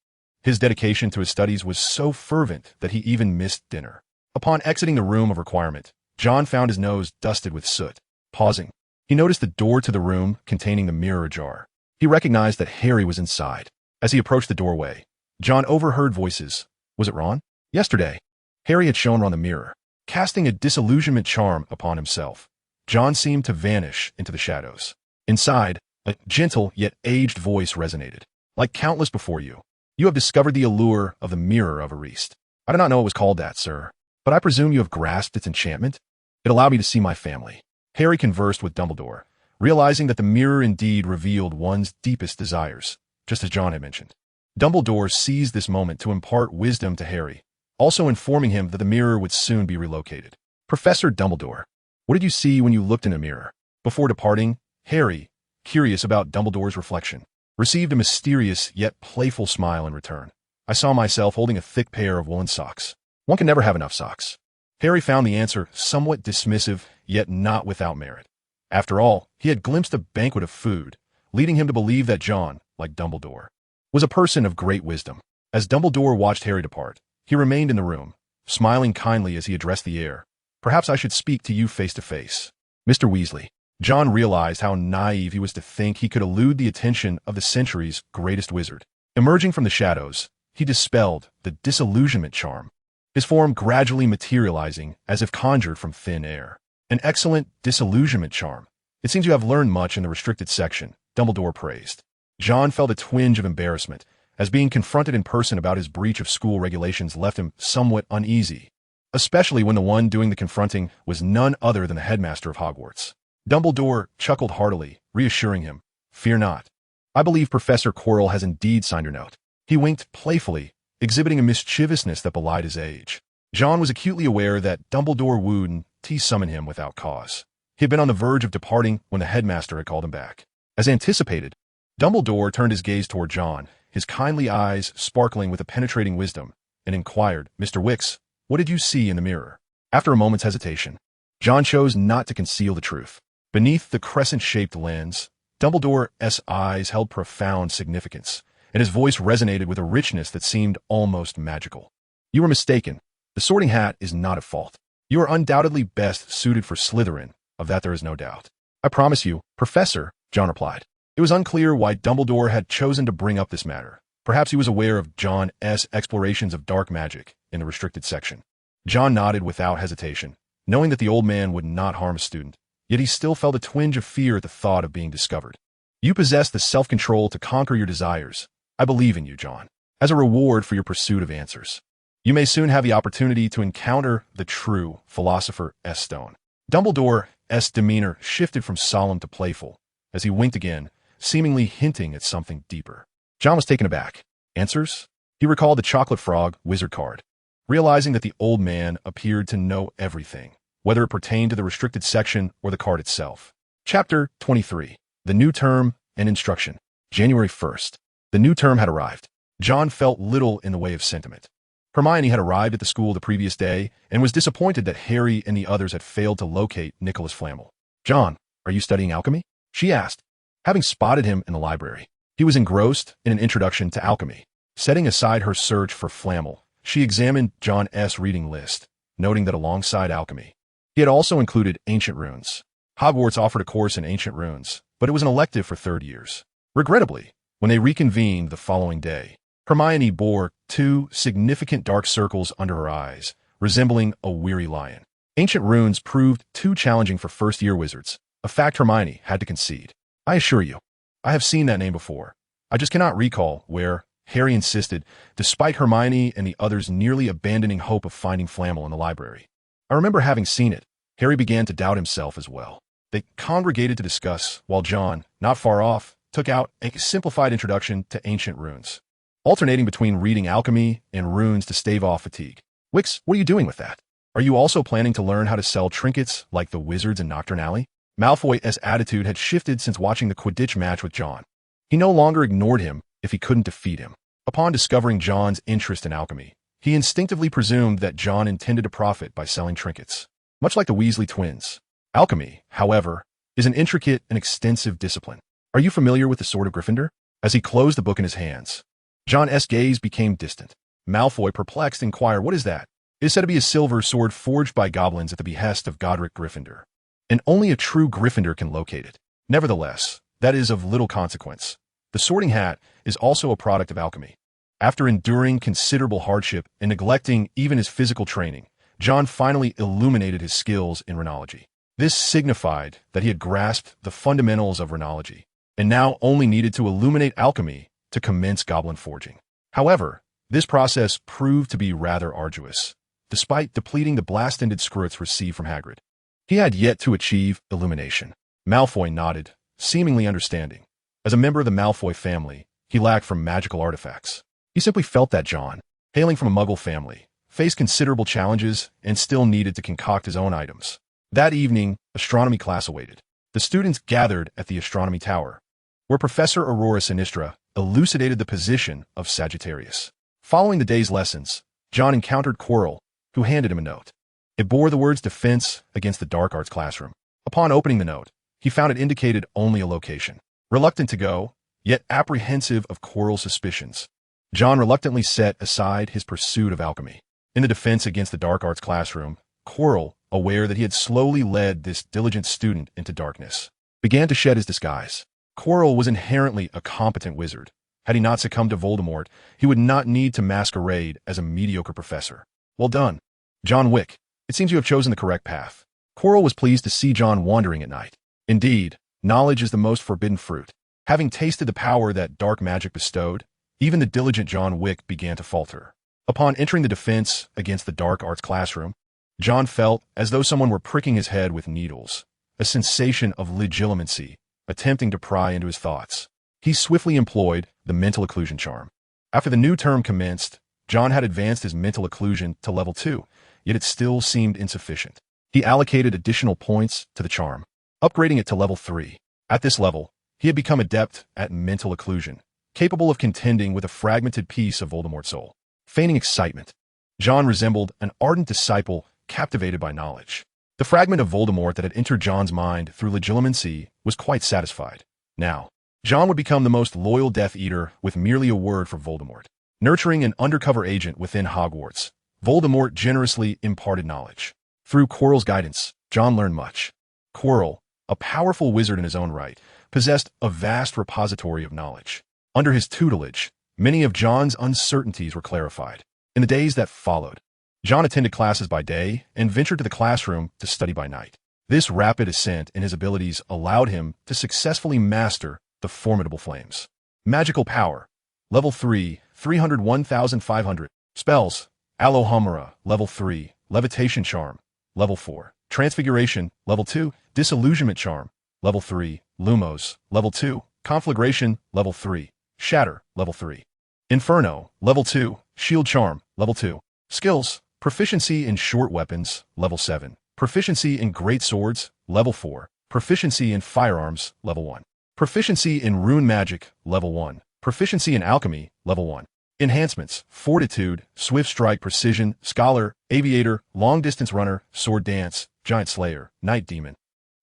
His dedication to his studies was so fervent that he even missed dinner. Upon exiting the room of requirement, John found his nose dusted with soot. Pausing, he noticed the door to the room containing the mirror ajar. He recognized that Harry was inside. As he approached the doorway, John overheard voices. Was it Ron? Yesterday, Harry had shown Ron the mirror, casting a disillusionment charm upon himself. John seemed to vanish into the shadows. Inside, a gentle yet aged voice resonated. "Like countless before you, you have discovered the allure of the Mirror of Arist. I do not know it was called that, sir, but I presume you have grasped its enchantment. It allowed me to see my family." Harry conversed with Dumbledore, realizing that the mirror indeed revealed one's deepest desires, just as John had mentioned. Dumbledore seized this moment to impart wisdom to Harry, also informing him that the mirror would soon be relocated. "Professor Dumbledore, what did you see when you looked in a mirror?" Before departing, Harry, curious about Dumbledore's reflection, received a mysterious yet playful smile in return. "I saw myself holding a thick pair of woolen socks. One can never have enough socks." Harry found the answer somewhat dismissive, yet not without merit. After all, he had glimpsed a banquet of food, leading him to believe that John, like Dumbledore, was a person of great wisdom. As Dumbledore watched Harry depart, he remained in the room, smiling kindly as he addressed the air. "Perhaps I should speak to you face to face, Mr. Weasley." John realized how naive he was to think he could elude the attention of the century's greatest wizard. Emerging from the shadows, he dispelled the disillusionment charm, his form gradually materializing as if conjured from thin air. "An excellent disillusionment charm. It seems you have learned much in the restricted section," Dumbledore praised. John felt a twinge of embarrassment, as being confronted in person about his breach of school regulations left him somewhat uneasy, especially when the one doing the confronting was none other than the headmaster of Hogwarts. Dumbledore chuckled heartily, reassuring him, "Fear not. I believe Professor Quirrell has indeed signed your note." He winked playfully, exhibiting a mischievousness that belied his age. John was acutely aware that Dumbledore wouldn't summon him without cause. He had been on the verge of departing when the headmaster had called him back. As anticipated, Dumbledore turned his gaze toward John, his kindly eyes sparkling with a penetrating wisdom, and inquired, "Mr. Wicks, what did you see in the mirror?" After a moment's hesitation, John chose not to conceal the truth. Beneath the crescent-shaped lens, Dumbledore's eyes held profound significance, and his voice resonated with a richness that seemed almost magical. "You were mistaken. The Sorting Hat is not at fault. You are undoubtedly best suited for Slytherin, of that there is no doubt." "I promise you, Professor," John replied. It was unclear why Dumbledore had chosen to bring up this matter. Perhaps he was aware of John's explorations of dark magic in the restricted section. John nodded without hesitation, knowing that the old man would not harm a student, yet he still felt a twinge of fear at the thought of being discovered. "You possess the self-control to conquer your desires. I believe in you, John. As a reward for your pursuit of answers, you may soon have the opportunity to encounter the true Philosopher's Stone." Dumbledore's demeanor shifted from solemn to playful, as he winked again, seemingly hinting at something deeper. John was taken aback. Answers? He recalled the chocolate frog wizard card, realizing that the old man appeared to know everything, whether it pertained to the restricted section or the card itself. Chapter 23. The New Term and Instruction. January 1st. The new term had arrived. John felt little in the way of sentiment. Hermione had arrived at the school the previous day and was disappointed that Harry and the others had failed to locate Nicholas Flamel. "John, are you studying alchemy?" she asked, having spotted him in the library. He was engrossed in an introduction to alchemy. Setting aside her search for Flamel, she examined John's reading list, noting that alongside alchemy, he had also included ancient runes. Hogwarts offered a course in ancient runes, but it was an elective for third years. Regrettably, when they reconvened the following day, Hermione bore 2 significant dark circles under her eyes, resembling a weary lion. Ancient runes proved too challenging for first-year wizards, a fact Hermione had to concede. "I assure you, I have seen that name before. I just cannot recall where," Harry insisted, despite Hermione and the others nearly abandoning hope of finding Flamel in the library. "I remember having seen it." Harry began to doubt himself as well. They congregated to discuss, while John, not far off, took out a simplified introduction to ancient runes, alternating between reading alchemy and runes to stave off fatigue. "Wix, what are you doing with that? Are you also planning to learn how to sell trinkets like the wizards in Nocturne Alley?" Malfoy's attitude had shifted since watching the Quidditch match with John. He no longer ignored him if he couldn't defeat him. Upon discovering John's interest in alchemy, he instinctively presumed that John intended to profit by selling trinkets. Much like the Weasley twins, alchemy, however, is an intricate and extensive discipline. "Are you familiar with the Sword of Gryffindor?" As he closed the book in his hands, John's gaze became distant. Malfoy, perplexed, inquired, "What is that?" "It is said to be a silver sword forged by goblins at the behest of Godric Gryffindor, and only a true Gryffindor can locate it. Nevertheless, that is of little consequence. The sorting hat is also a product of alchemy." After enduring considerable hardship and neglecting even his physical training, John finally illuminated his skills in rhenology. This signified that he had grasped the fundamentals of rhenology, and now only needed to illuminate alchemy to commence goblin forging. However, this process proved to be rather arduous, despite depleting the blast-ended screwits received from Hagrid. He had yet to achieve illumination. Malfoy nodded, seemingly understanding. As a member of the Malfoy family, he lacked from magical artifacts. He simply felt that John, hailing from a Muggle family, faced considerable challenges and still needed to concoct his own items. That evening, astronomy class awaited. The students gathered at the astronomy tower, where Professor Aurora Sinistra elucidated the position of Sagittarius. Following the day's lessons, John encountered Quirrell, who handed him a note. It bore the words "Defense against the Dark Arts Classroom." Upon opening the note, he found it indicated only a location. Reluctant to go, yet apprehensive of Quirrell's suspicions, John reluctantly set aside his pursuit of alchemy. In the Defense against the Dark Arts Classroom, Quirrell, aware that he had slowly led this diligent student into darkness, began to shed his disguise. Quirrell was inherently a competent wizard. Had he not succumbed to Voldemort, he would not need to masquerade as a mediocre professor. "Well done, John Wick. It seems you have chosen the correct path." Quirrell was pleased to see John wandering at night. Indeed, knowledge is the most forbidden fruit. Having tasted the power that dark magic bestowed, even the diligent John Wick began to falter. Upon entering the Defense against the Dark Arts Classroom, John felt as though someone were pricking his head with needles, a sensation of legitimacy attempting to pry into his thoughts. He swiftly employed the mental occlusion charm. After the new term commenced, John had advanced his mental occlusion to level 2, yet it still seemed insufficient. He allocated additional points to the charm, upgrading it to level 3. At this level, he had become adept at mental occlusion, capable of contending with a fragmented piece of Voldemort's soul. Feigning excitement, John resembled an ardent disciple captivated by knowledge. The fragment of Voldemort that had entered John's mind through legilimency was quite satisfied. Now, John would become the most loyal Death Eater with merely a word for Voldemort. Nurturing an undercover agent within Hogwarts, Voldemort generously imparted knowledge. Through Quirrell's guidance, John learned much. Quirrell, a powerful wizard in his own right, possessed a vast repository of knowledge. Under his tutelage, many of John's uncertainties were clarified. In the days that followed, John attended classes by day and ventured to the classroom to study by night. This rapid ascent in his abilities allowed him to successfully master the formidable flames. Magical power, level 3, 301,500. Spells, Alohomora, level 3, Levitation Charm, level 4. Transfiguration, level 2, Disillusionment Charm, level 3, Lumos, level 2. Conflagration, level 3. Shatter, level 3. Inferno, level 2. Shield Charm, level 2. Skills, proficiency in short weapons, level 7. Proficiency in great swords, level 4. Proficiency in firearms, level 1. Proficiency in rune magic, level 1. Proficiency in alchemy, level 1. Enhancements, Fortitude, Swift Strike, Precision, Scholar, Aviator, Long Distance Runner, Sword Dance, Giant Slayer, Night Demon.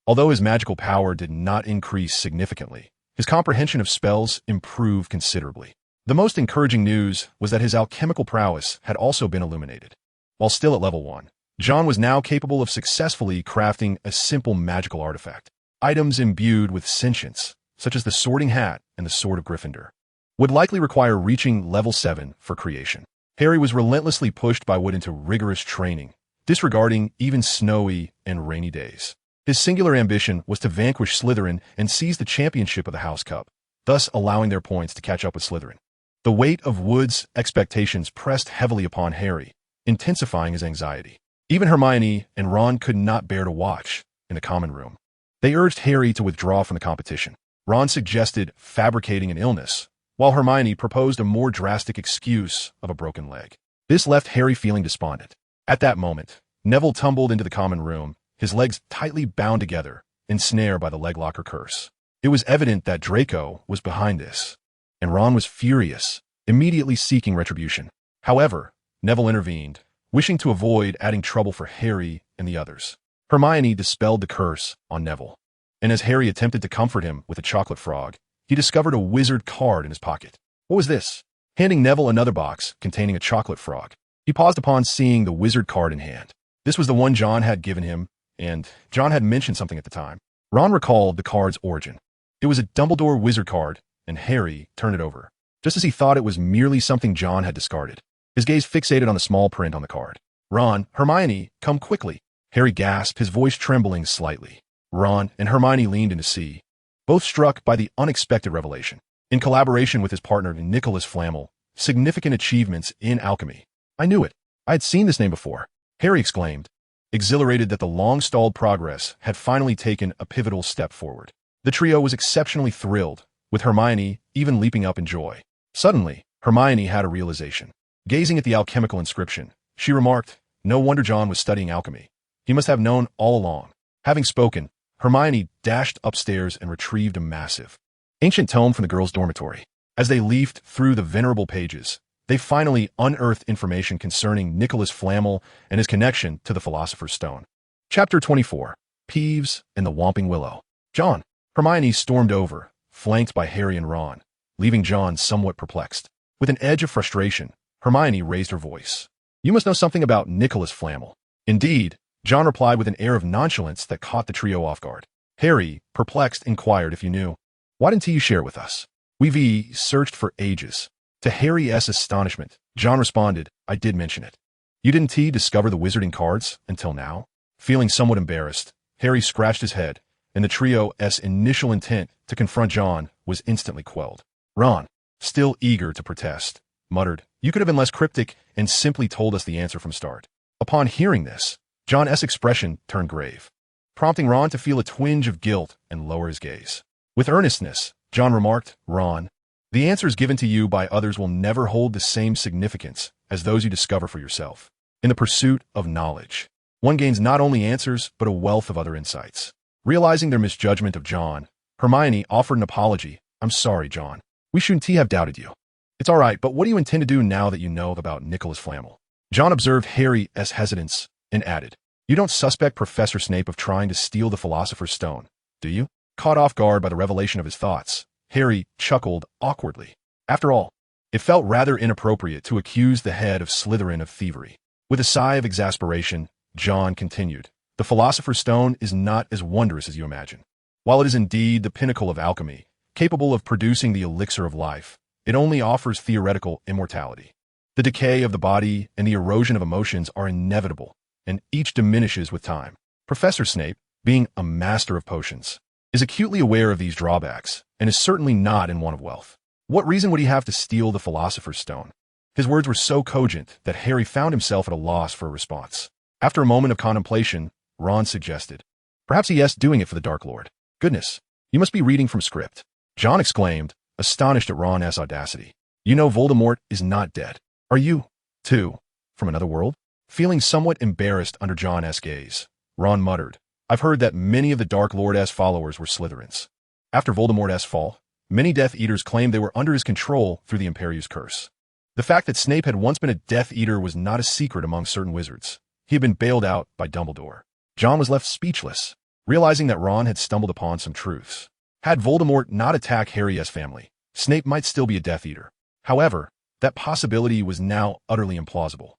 Although his magical power did not increase significantly, his comprehension of spells improved considerably. The most encouraging news was that his alchemical prowess had also been illuminated. While still at level 1, John was now capable of successfully crafting a simple magical artifact. Items imbued with sentience, such as the Sorting Hat and the Sword of Gryffindor, would likely require reaching level 7 for creation. Harry was relentlessly pushed by Wood into rigorous training, disregarding even snowy and rainy days. His singular ambition was to vanquish Slytherin and seize the championship of the House Cup, thus allowing their points to catch up with Slytherin. The weight of Wood's expectations pressed heavily upon Harry, intensifying his anxiety. Even Hermione and Ron could not bear to watch in the common room. They urged Harry to withdraw from the competition. Ron suggested fabricating an illness, while Hermione proposed a more drastic excuse of a broken leg. This left Harry feeling despondent. At that moment, Neville tumbled into the common room, his legs tightly bound together, ensnared by the leg locker curse. It was evident that Draco was behind this, and Ron was furious, immediately seeking retribution. However, Neville intervened, wishing to avoid adding trouble for Harry and the others. Hermione dispelled the curse on Neville, and as Harry attempted to comfort him with a chocolate frog, he discovered a wizard card in his pocket. What was this? Handing Neville another box containing a chocolate frog, he paused upon seeing the wizard card in hand. This was the one John had given him, and John had mentioned something at the time. Ron recalled the card's origin. It was a Dumbledore wizard card, and Harry turned it over, just as he thought it was merely something John had discarded. His gaze fixated on the small print on the card. Ron, Hermione, come quickly. Harry gasped, his voice trembling slightly. Ron and Hermione leaned in to see, both struck by the unexpected revelation. In collaboration with his partner Nicholas Flamel, significant achievements in alchemy. I knew it. I had seen this name before, Harry exclaimed, exhilarated that the long-stalled progress had finally taken a pivotal step forward. The trio was exceptionally thrilled, with Hermione even leaping up in joy. Suddenly, Hermione had a realization. Gazing at the alchemical inscription, she remarked, no wonder John was studying alchemy. He must have known all along. Having spoken, Hermione dashed upstairs and retrieved a massive, ancient tome from the girls' dormitory. As they leafed through the venerable pages, they finally unearthed information concerning Nicholas Flamel and his connection to the Philosopher's Stone. Chapter 24. Peeves and the Whomping Willow. John. Hermione stormed over, flanked by Harry and Ron, leaving John somewhat perplexed. With an edge of frustration, Hermione raised her voice. You must know something about Nicholas Flamel. Indeed, John replied with an air of nonchalance that caught the trio off guard. Harry, perplexed, inquired if you knew. Why didn't you share it with us? We've searched for ages. To Harry's astonishment, John responded, I did mention it. You didn't discover the wizarding cards until now? Feeling somewhat embarrassed, Harry scratched his head, and the trio's initial intent to confront John was instantly quelled. Ron, still eager to protest, muttered, you could have been less cryptic and simply told us the answer from start. Upon hearing this, John's expression turned grave, prompting Ron to feel a twinge of guilt and lower his gaze. With earnestness, John remarked, Ron, the answers given to you by others will never hold the same significance as those you discover for yourself. In the pursuit of knowledge, one gains not only answers, but a wealth of other insights. Realizing their misjudgment of John, Hermione offered an apology. I'm sorry, John. We shouldn't have doubted you. It's all right, but what do you intend to do now that you know about Nicholas Flamel? John observed Harry's hesitance and added, you don't suspect Professor Snape of trying to steal the Philosopher's Stone, do you? Caught off guard by the revelation of his thoughts, Harry chuckled awkwardly. After all, it felt rather inappropriate to accuse the head of Slytherin of thievery. With a sigh of exasperation, John continued, the Philosopher's Stone is not as wondrous as you imagine. While it is indeed the pinnacle of alchemy, capable of producing the elixir of life, it only offers theoretical immortality. The decay of the body and the erosion of emotions are inevitable, and each diminishes with time. Professor Snape, being a master of potions, is acutely aware of these drawbacks, and is certainly not in want of wealth. What reason would he have to steal the Philosopher's Stone? His words were so cogent that Harry found himself at a loss for a response. After a moment of contemplation, Ron suggested, perhaps he is doing it for the Dark Lord. Goodness, you must be reading from script. John exclaimed, astonished at Ron's audacity. You know Voldemort is not dead. Are you, too, from another world? Feeling somewhat embarrassed under John's gaze, Ron muttered, I've heard that many of the Dark Lord's followers were Slytherins. After Voldemort's fall, many Death Eaters claimed they were under his control through the Imperius curse. The fact that Snape had once been a Death Eater was not a secret among certain wizards. He had been bailed out by Dumbledore. John was left speechless, realizing that Ron had stumbled upon some truths. Had Voldemort not attacked Harry's family, Snape might still be a Death Eater. However, that possibility was now utterly implausible.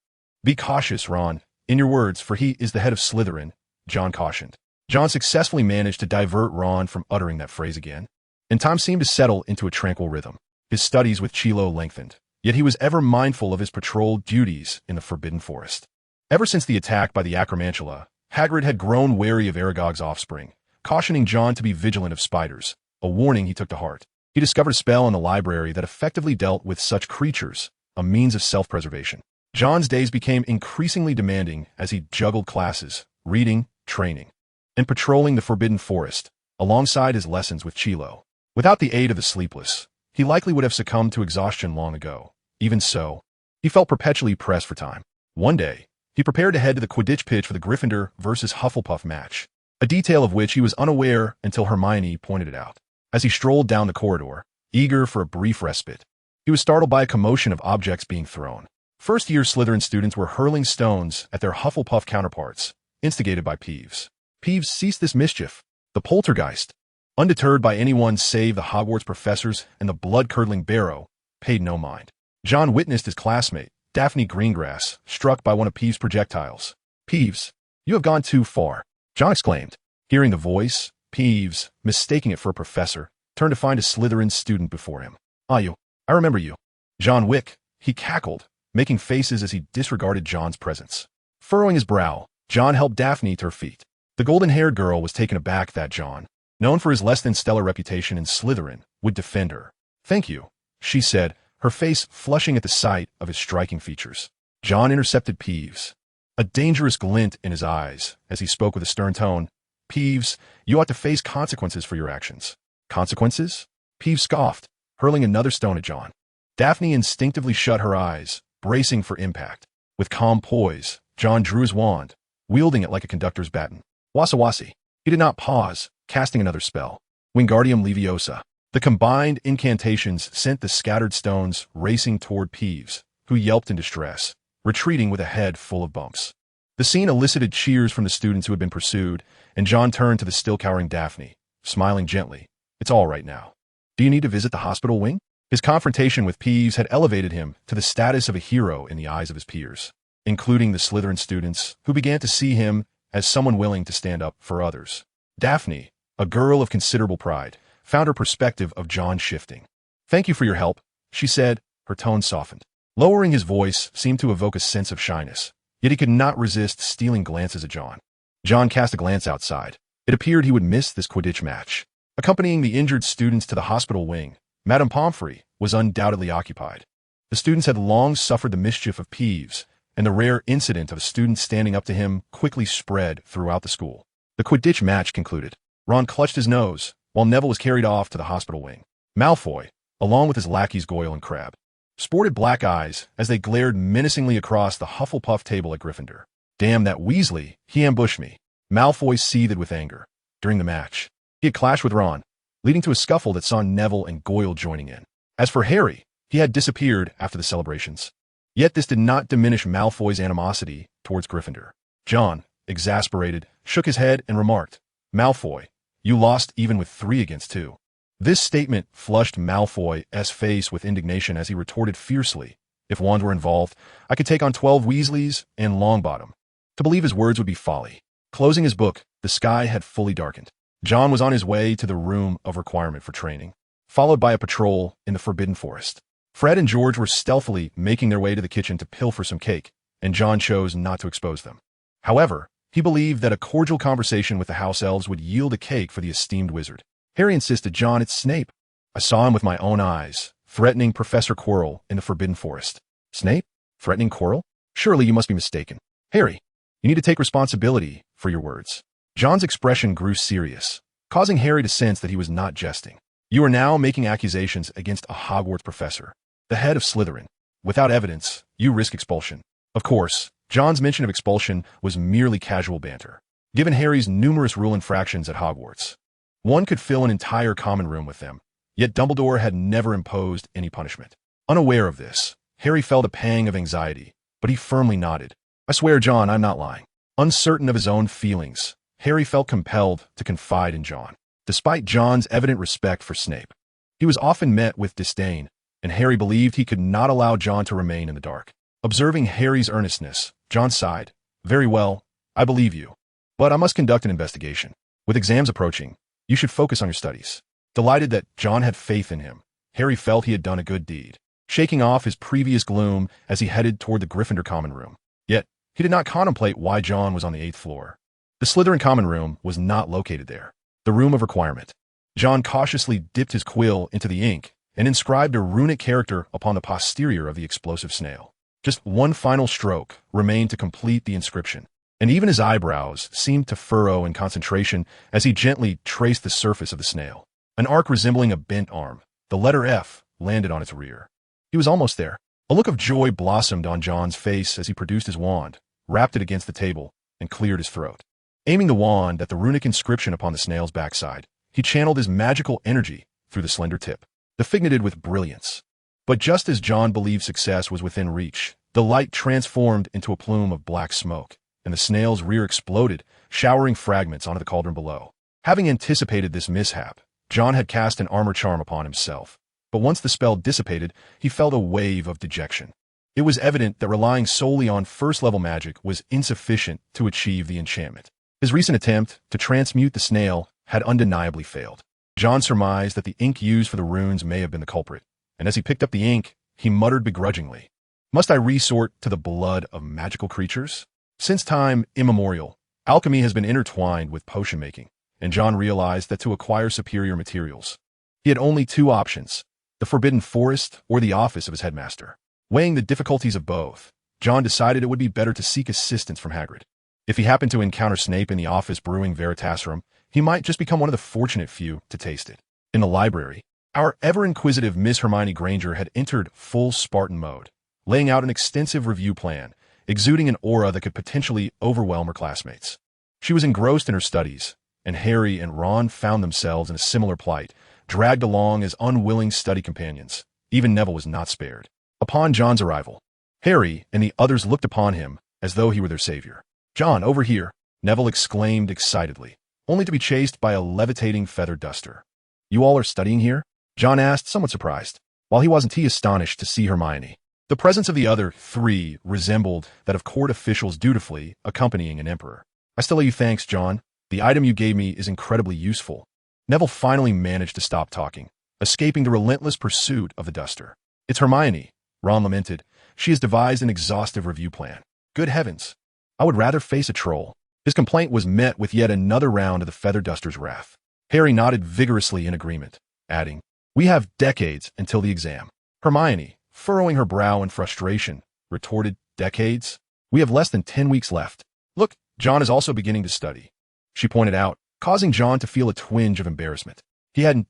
Be cautious, Ron, in your words, for he is the head of Slytherin, John cautioned. John successfully managed to divert Ron from uttering that phrase again, and time seemed to settle into a tranquil rhythm. His studies with Chilo lengthened, yet he was ever mindful of his patrol duties in the Forbidden Forest. Ever since the attack by the Acromantula, Hagrid had grown wary of Aragog's offspring, cautioning John to be vigilant of spiders, a warning he took to heart. He discovered a spell in the library that effectively dealt with such creatures, a means of self-preservation. John's days became increasingly demanding as he juggled classes, reading, training, and patrolling the Forbidden Forest, alongside his lessons with Chilo. Without the aid of the Sleepless, he likely would have succumbed to exhaustion long ago. Even so, he felt perpetually pressed for time. One day, he prepared to head to the Quidditch pitch for the Gryffindor versus Hufflepuff match, a detail of which he was unaware until Hermione pointed it out. As he strolled down the corridor, eager for a brief respite, he was startled by a commotion of objects being thrown. First-year Slytherin students were hurling stones at their Hufflepuff counterparts, instigated by Peeves. Peeves ceased this mischief. The poltergeist, undeterred by anyone save the Hogwarts professors and the blood-curdling Barrow, paid no mind. John witnessed his classmate, Daphne Greengrass, struck by one of Peeves' projectiles. Peeves, you have gone too far, John exclaimed. Hearing the voice, Peeves, mistaking it for a professor, turned to find a Slytherin student before him. Ah, you. I remember you. John Wick, he cackled, making faces as he disregarded John's presence. Furrowing his brow, John helped Daphne to her feet. The golden-haired girl was taken aback that John, known for his less-than-stellar reputation in Slytherin, would defend her. Thank you, she said, her face flushing at the sight of his striking features. John intercepted Peeves, a dangerous glint in his eyes, as he spoke with a stern tone. Peeves, you ought to face consequences for your actions. Consequences? Peeves scoffed, hurling another stone at John. Daphne instinctively shut her eyes, bracing for impact. With calm poise, John drew his wand, wielding it like a conductor's baton. Wasawasi. He did not pause, casting another spell. Wingardium Leviosa. The combined incantations sent the scattered stones racing toward Peeves, who yelped in distress, retreating with a head full of bumps. The scene elicited cheers from the students who had been pursued, and John turned to the still cowering Daphne, smiling gently. It's all right now. Do you need to visit the hospital wing? His confrontation with Peeves had elevated him to the status of a hero in the eyes of his peers, including the Slytherin students, who began to see him as someone willing to stand up for others. Daphne, a girl of considerable pride, found her perspective of John shifting. Thank you for your help, she said, her tone softened. Lowering his voice seemed to evoke a sense of shyness, yet he could not resist stealing glances at John. John cast a glance outside. It appeared he would miss this Quidditch match. Accompanying the injured students to the hospital wing, Madame Pomfrey was undoubtedly occupied. The students had long suffered the mischief of Peeves, and the rare incident of a student standing up to him quickly spread throughout the school. The Quidditch match concluded. Ron clutched his nose, while Neville was carried off to the hospital wing. Malfoy, along with his lackeys Goyle and Crabbe, sported black eyes as they glared menacingly across the Hufflepuff table at Gryffindor. Damn that Weasley, he ambushed me. Malfoy seethed with anger. During the match, he had clashed with Ron, leading to a scuffle that saw Neville and Goyle joining in. As for Harry, he had disappeared after the celebrations. Yet this did not diminish Malfoy's animosity towards Gryffindor. John, exasperated, shook his head and remarked, Malfoy, you lost even with 3 against 2. This statement flushed Malfoy's face with indignation as he retorted fiercely, if wands were involved, I could take on 12 Weasleys and Longbottom. To believe his words would be folly. Closing his book, the sky had fully darkened. John was on his way to the room of requirement for training, followed by a patrol in the Forbidden Forest. Fred and George were stealthily making their way to the kitchen to pilfer some cake, and John chose not to expose them. However, he believed that a cordial conversation with the house elves would yield a cake for the esteemed wizard. Harry insisted, John, it's Snape. I saw him with my own eyes, threatening Professor Quirrell in the Forbidden Forest. Snape? Threatening Quirrell? Surely you must be mistaken. Harry, you need to take responsibility for your words. John's expression grew serious, causing Harry to sense that he was not jesting. You are now making accusations against a Hogwarts professor, the head of Slytherin. Without evidence, you risk expulsion. Of course, John's mention of expulsion was merely casual banter. Given Harry's numerous rule infractions at Hogwarts, one could fill an entire common room with them, yet Dumbledore had never imposed any punishment. Unaware of this, Harry felt a pang of anxiety, but he firmly nodded. I swear, John, I'm not lying. Uncertain of his own feelings, Harry felt compelled to confide in John. Despite John's evident respect for Snape, he was often met with disdain, and Harry believed he could not allow John to remain in the dark. Observing Harry's earnestness, John sighed. Very well, I believe you. But I must conduct an investigation. With exams approaching, you should focus on your studies. Delighted that John had faith in him, Harry felt he had done a good deed, shaking off his previous gloom as he headed toward the Gryffindor common room. Yet, he did not contemplate why John was on the 8th floor. The Slytherin common room was not located there. The room of requirement. John cautiously dipped his quill into the ink and inscribed a runic character upon the posterior of the explosive snail. Just one final stroke remained to complete the inscription, and even his eyebrows seemed to furrow in concentration as he gently traced the surface of the snail. An arc resembling a bent arm, the letter F, landed on its rear. He was almost there. A look of joy blossomed on John's face as he produced his wand, rapped it against the table, and cleared his throat. Aiming the wand at the runic inscription upon the snail's backside, he channeled his magical energy through the slender tip, designated with brilliance. But just as John believed success was within reach, the light transformed into a plume of black smoke, and the snail's rear exploded, showering fragments onto the cauldron below. Having anticipated this mishap, John had cast an armor charm upon himself, but once the spell dissipated, he felt a wave of dejection. It was evident that relying solely on first-level magic was insufficient to achieve the enchantment. His recent attempt to transmute the snail had undeniably failed. John surmised that the ink used for the runes may have been the culprit, and as he picked up the ink, he muttered begrudgingly, "Must I resort to the blood of magical creatures?" Since time immemorial, alchemy has been intertwined with potion-making, and John realized that to acquire superior materials, he had only two options: the Forbidden Forest or the office of his headmaster. Weighing the difficulties of both, John decided it would be better to seek assistance from Hagrid. If he happened to encounter Snape in the office brewing Veritaserum, he might just become one of the fortunate few to taste it. In the library, our ever-inquisitive Miss Hermione Granger had entered full Spartan mode, laying out an extensive review plan, exuding an aura that could potentially overwhelm her classmates. She was engrossed in her studies, and Harry and Ron found themselves in a similar plight, dragged along as unwilling study companions. Even Neville was not spared. Upon John's arrival, Harry and the others looked upon him as though he were their savior. "John, over here," Neville exclaimed excitedly, only to be chased by a levitating feather duster. "You all are studying here?" John asked, somewhat surprised. While he wasn't astonished to see Hermione, the presence of the other three resembled that of court officials dutifully accompanying an emperor. "I still owe you thanks, John. The item you gave me is incredibly useful." Neville finally managed to stop talking, escaping the relentless pursuit of the duster. "It's Hermione," Ron lamented. "She has devised an exhaustive review plan. Good heavens. I would rather face a troll." His complaint was met with yet another round of the feather duster's wrath. Harry nodded vigorously in agreement, adding, "We have decades until the exam." Hermione, furrowing her brow in frustration, retorted, "Decades? We have less than 10 weeks left. Look, John is also beginning to study," she pointed out, causing John to feel a twinge of embarrassment. He hadn't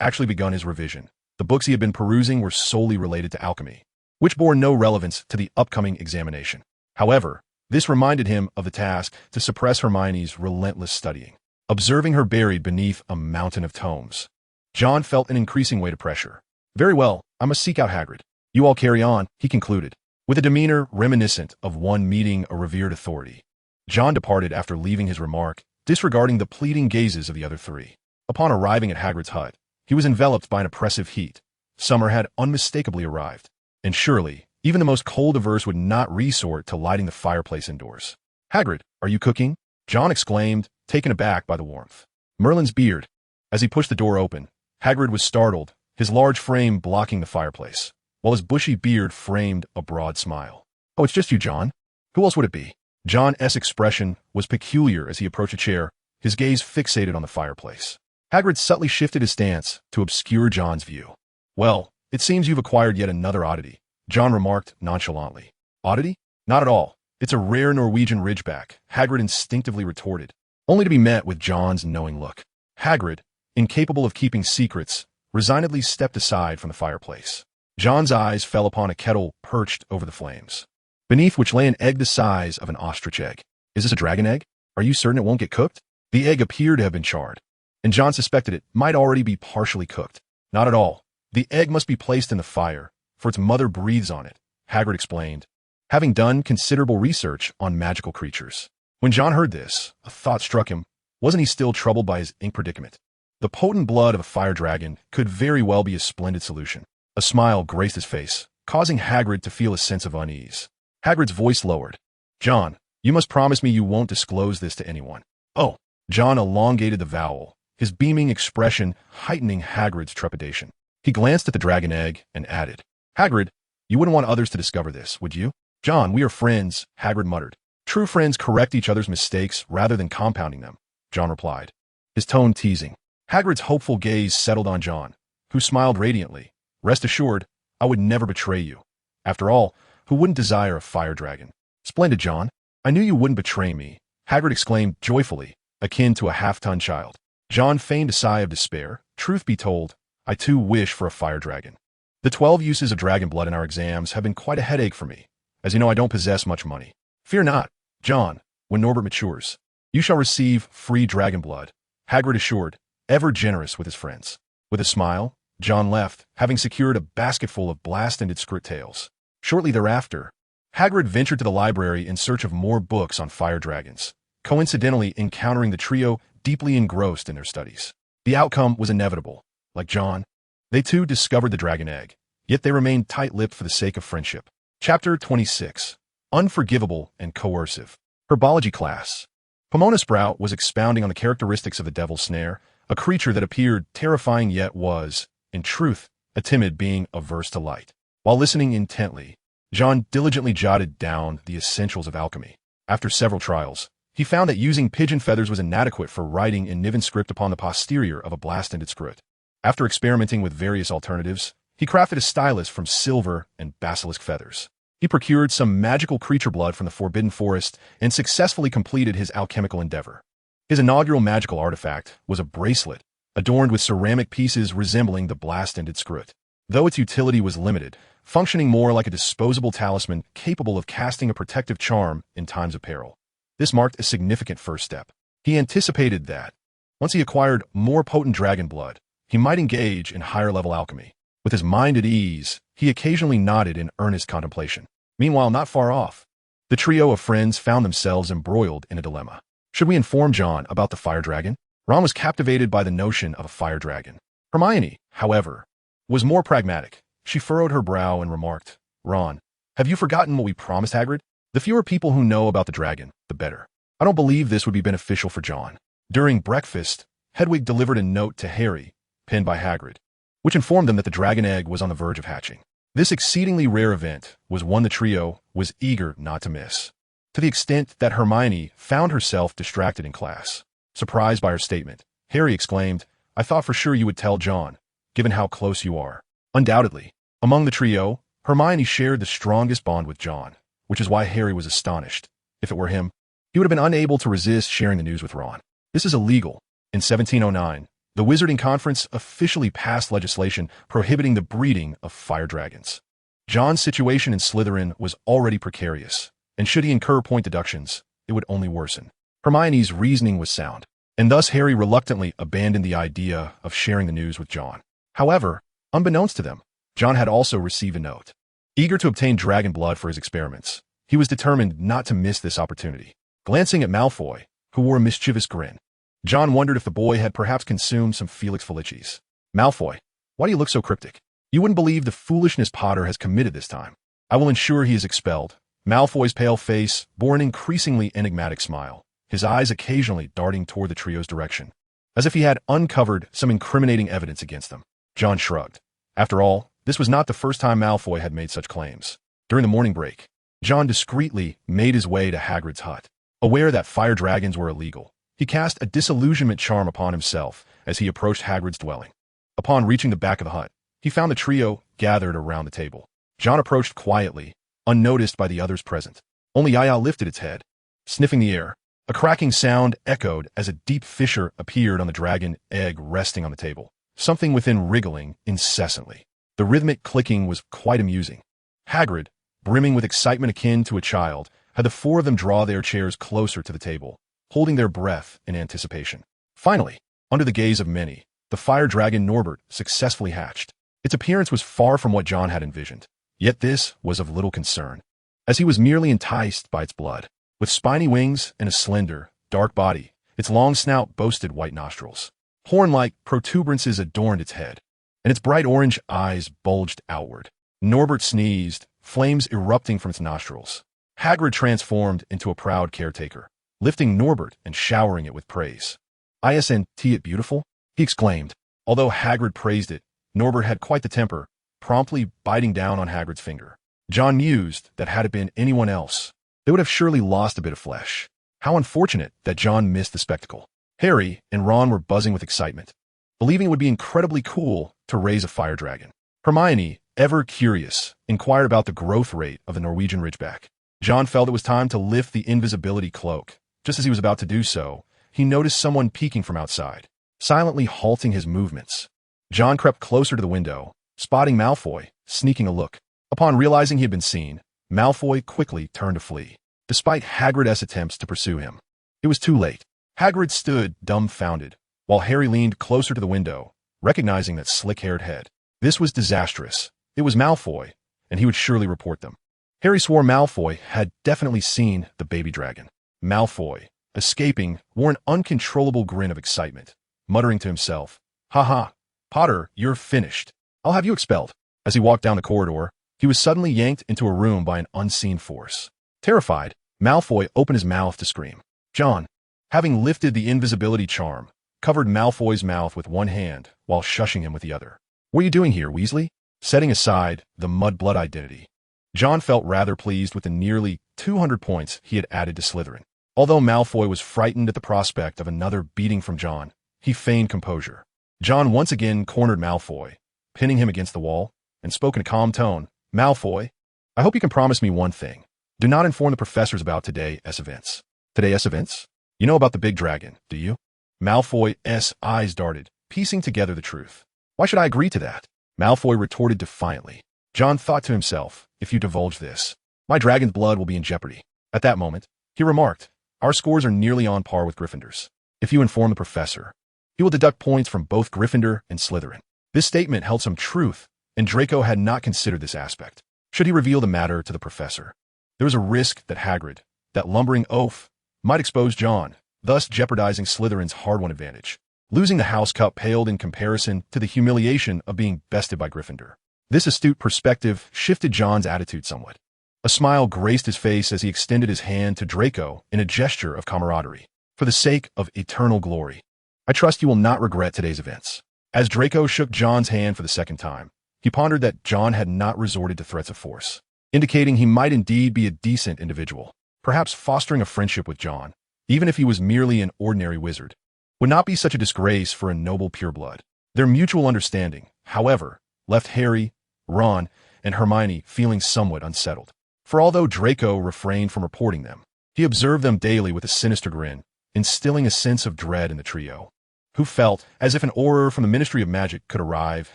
actually begun his revision. The books he had been perusing were solely related to alchemy, which bore no relevance to the upcoming examination. However, this reminded him of the task to suppress Hermione's relentless studying. Observing her buried beneath a mountain of tomes, John felt an increasing weight of pressure. "Very well, I must seek out Hagrid. You all carry on," he concluded, with a demeanor reminiscent of one meeting a revered authority. John departed after leaving his remark, disregarding the pleading gazes of the other three. Upon arriving at Hagrid's hut, he was enveloped by an oppressive heat. Summer had unmistakably arrived, and surely, even the most cold-averse would not resort to lighting the fireplace indoors. "Hagrid, are you cooking?" John exclaimed, taken aback by the warmth. Merlin's beard. As he pushed the door open, Hagrid was startled, his large frame blocking the fireplace, while his bushy beard framed a broad smile. "Oh, it's just you, John. Who else would it be?" John's expression was peculiar as he approached a chair, his gaze fixated on the fireplace. Hagrid subtly shifted his stance to obscure John's view. "Well, it seems you've acquired yet another oddity," John remarked nonchalantly. "Oddity? Not at all. It's a rare Norwegian ridgeback," Hagrid instinctively retorted, only to be met with John's knowing look. Hagrid, incapable of keeping secrets, resignedly stepped aside from the fireplace. John's eyes fell upon a kettle perched over the flames, beneath which lay an egg the size of an ostrich egg. Is this a dragon egg? Are you certain it won't get cooked? The egg appeared to have been charred, and John suspected it might already be partially cooked. Not at all. The egg must be placed in the fire, for its mother breathes on it, Hagrid explained, having done considerable research on magical creatures. When John heard this, a thought struck him. Wasn't he still troubled by his ink predicament? The potent blood of a fire dragon could very well be a splendid solution. A smile graced his face, causing Hagrid to feel a sense of unease. Hagrid's voice lowered. John, you must promise me you won't disclose this to anyone. Oh. John elongated the vowel, his beaming expression heightening Hagrid's trepidation. He glanced at the dragon egg and added, Hagrid, you wouldn't want others to discover this, would you? John, we are friends, Hagrid muttered. True friends correct each other's mistakes rather than compounding them, John replied, his tone teasing. Hagrid's hopeful gaze settled on John, who smiled radiantly. Rest assured, I would never betray you. After all, who wouldn't desire a fire dragon? Splendid, John. I knew you wouldn't betray me, Hagrid exclaimed joyfully, akin to a half-ton child. John feigned a sigh of despair. Truth be told, I too wish for a fire dragon. The 12 uses of dragon blood in our exams have been quite a headache for me. As you know, I don't possess much money. Fear not, John, when Norbert matures, you shall receive free dragon blood, Hagrid assured, ever generous with his friends. With a smile, John left, having secured a basketful of blast-ended script tales. Shortly thereafter, Hagrid ventured to the library in search of more books on fire dragons, coincidentally encountering the trio deeply engrossed in their studies. The outcome was inevitable. Like John, they too discovered the dragon egg, yet they remained tight-lipped for the sake of friendship. Chapter 26. Unforgivable and Coercive. Herbology class. Pomona Sprout was expounding on the characteristics of the devil's snare, a creature that appeared terrifying yet was, in truth, a timid being averse to light. While listening intently, John diligently jotted down the essentials of alchemy. After several trials, he found that using pigeon feathers was inadequate for writing in Niven script upon the posterior of a blast-ended script. After experimenting with various alternatives, he crafted a stylus from silver and basilisk feathers. He procured some magical creature blood from the Forbidden Forest and successfully completed his alchemical endeavor. His inaugural magical artifact was a bracelet adorned with ceramic pieces resembling the blast-ended script. Though its utility was limited, functioning more like a disposable talisman capable of casting a protective charm in times of peril. This marked a significant first step. He anticipated that, once he acquired more potent dragon blood, he might engage in higher-level alchemy. With his mind at ease, he occasionally nodded in earnest contemplation. Meanwhile, not far off, the trio of friends found themselves embroiled in a dilemma. Should we inform John about the fire dragon? Ron was captivated by the notion of a fire dragon. Hermione, however, was more pragmatic. She furrowed her brow and remarked, Ron, have you forgotten what we promised Hagrid? The fewer people who know about the dragon, the better. I don't believe this would be beneficial for John. During breakfast, Hedwig delivered a note to Harry, penned by Hagrid, which informed them that the dragon egg was on the verge of hatching. This exceedingly rare event was one the trio was eager not to miss, to the extent that Hermione found herself distracted in class. Surprised by her statement, Harry exclaimed, I thought for sure you would tell John, given how close you are. Undoubtedly, among the trio, Hermione shared the strongest bond with John, which is why Harry was astonished. If it were him, he would have been unable to resist sharing the news with Ron. This is illegal. In 1709, the Wizarding Conference officially passed legislation prohibiting the breeding of fire dragons. John's situation in Slytherin was already precarious, and should he incur point deductions, it would only worsen. Hermione's reasoning was sound, and thus Harry reluctantly abandoned the idea of sharing the news with John. However, unbeknownst to them, John had also received a note. Eager to obtain dragon blood for his experiments, he was determined not to miss this opportunity. Glancing at Malfoy, who wore a mischievous grin, John wondered if the boy had perhaps consumed some Felix Felicis. Malfoy, why do you look so cryptic? You wouldn't believe the foolishness Potter has committed this time. I will ensure he is expelled. Malfoy's pale face bore an increasingly enigmatic smile, his eyes occasionally darting toward the trio's direction, as if he had uncovered some incriminating evidence against them. John shrugged. After all, this was not the first time Malfoy had made such claims. During the morning break, John discreetly made his way to Hagrid's hut. Aware that fire dragons were illegal, he cast a disillusionment charm upon himself as he approached Hagrid's dwelling. Upon reaching the back of the hut, he found the trio gathered around the table. John approached quietly, unnoticed by the others present. Only Yaya lifted its head, sniffing the air. A cracking sound echoed as a deep fissure appeared on the dragon egg resting on the table. something within wriggling incessantly. The rhythmic clicking was quite amusing. Hagrid, brimming with excitement akin to a child, had the four of them draw their chairs closer to the table, holding their breath in anticipation. Finally, under the gaze of many, the fire dragon Norbert successfully hatched. Its appearance was far from what John had envisioned, yet this was of little concern, as he was merely enticed by its blood. With spiny wings and a slender, dark body, its long snout boasted white nostrils. Horn-like protuberances adorned its head, and its bright orange eyes bulged outward. Norbert sneezed, flames erupting from its nostrils. Hagrid transformed into a proud caretaker, lifting Norbert and showering it with praise. "Isn't it beautiful?" he exclaimed. Although Hagrid praised it, Norbert had quite the temper, promptly biting down on Hagrid's finger. John mused that had it been anyone else, they would have surely lost a bit of flesh. How unfortunate that John missed the spectacle. Harry and Ron were buzzing with excitement, believing it would be incredibly cool to raise a fire dragon. Hermione, ever curious, inquired about the growth rate of the Norwegian Ridgeback. John felt it was time to lift the invisibility cloak. Just as he was about to do so, he noticed someone peeking from outside, silently halting his movements. John crept closer to the window, spotting Malfoy, sneaking a look. Upon realizing he had been seen, Malfoy quickly turned to flee, despite Hagrid's attempts to pursue him. It was too late. Hagrid stood dumbfounded, while Harry leaned closer to the window, recognizing that slick-haired head. This was disastrous. It was Malfoy, and he would surely report them. Harry swore Malfoy had definitely seen the baby dragon. Malfoy, escaping, wore an uncontrollable grin of excitement, muttering to himself, "Ha ha, Potter, you're finished. I'll have you expelled." As he walked down the corridor, he was suddenly yanked into a room by an unseen force. Terrified, Malfoy opened his mouth to scream. John, having lifted the invisibility charm, covered Malfoy's mouth with one hand while shushing him with the other. "What are you doing here, Weasley?" Setting aside the mudblood identity, John felt rather pleased with the nearly 200 points he had added to Slytherin. Although Malfoy was frightened at the prospect of another beating from John, he feigned composure. John once again cornered Malfoy, pinning him against the wall, and spoke in a calm tone. "Malfoy, I hope you can promise me one thing. Do not inform the professors about today's events." "Today's events? You know about the big dragon, do you?" Malfoy's eyes darted, piecing together the truth. "Why should I agree to that?" Malfoy retorted defiantly. John thought to himself, if you divulge this, my dragon's blood will be in jeopardy. At that moment, he remarked, "Our scores are nearly on par with Gryffindor's. If you inform the professor, he will deduct points from both Gryffindor and Slytherin." This statement held some truth, and Draco had not considered this aspect. Should he reveal the matter to the professor, there was a risk that Hagrid, that lumbering oaf, might expose John, thus jeopardizing Slytherin's hard-won advantage. Losing the House Cup paled in comparison to the humiliation of being bested by Gryffindor. This astute perspective shifted John's attitude somewhat. A smile graced his face as he extended his hand to Draco in a gesture of camaraderie. "For the sake of eternal glory, I trust you will not regret today's events." As Draco shook John's hand for the second time, he pondered that John had not resorted to threats of force, indicating he might indeed be a decent individual. Perhaps fostering a friendship with John, even if he was merely an ordinary wizard, would not be such a disgrace for a noble pureblood. Their mutual understanding, however, left Harry, Ron, and Hermione feeling somewhat unsettled. For although Draco refrained from reporting them, he observed them daily with a sinister grin, instilling a sense of dread in the trio, who felt as if an Auror from the Ministry of Magic could arrive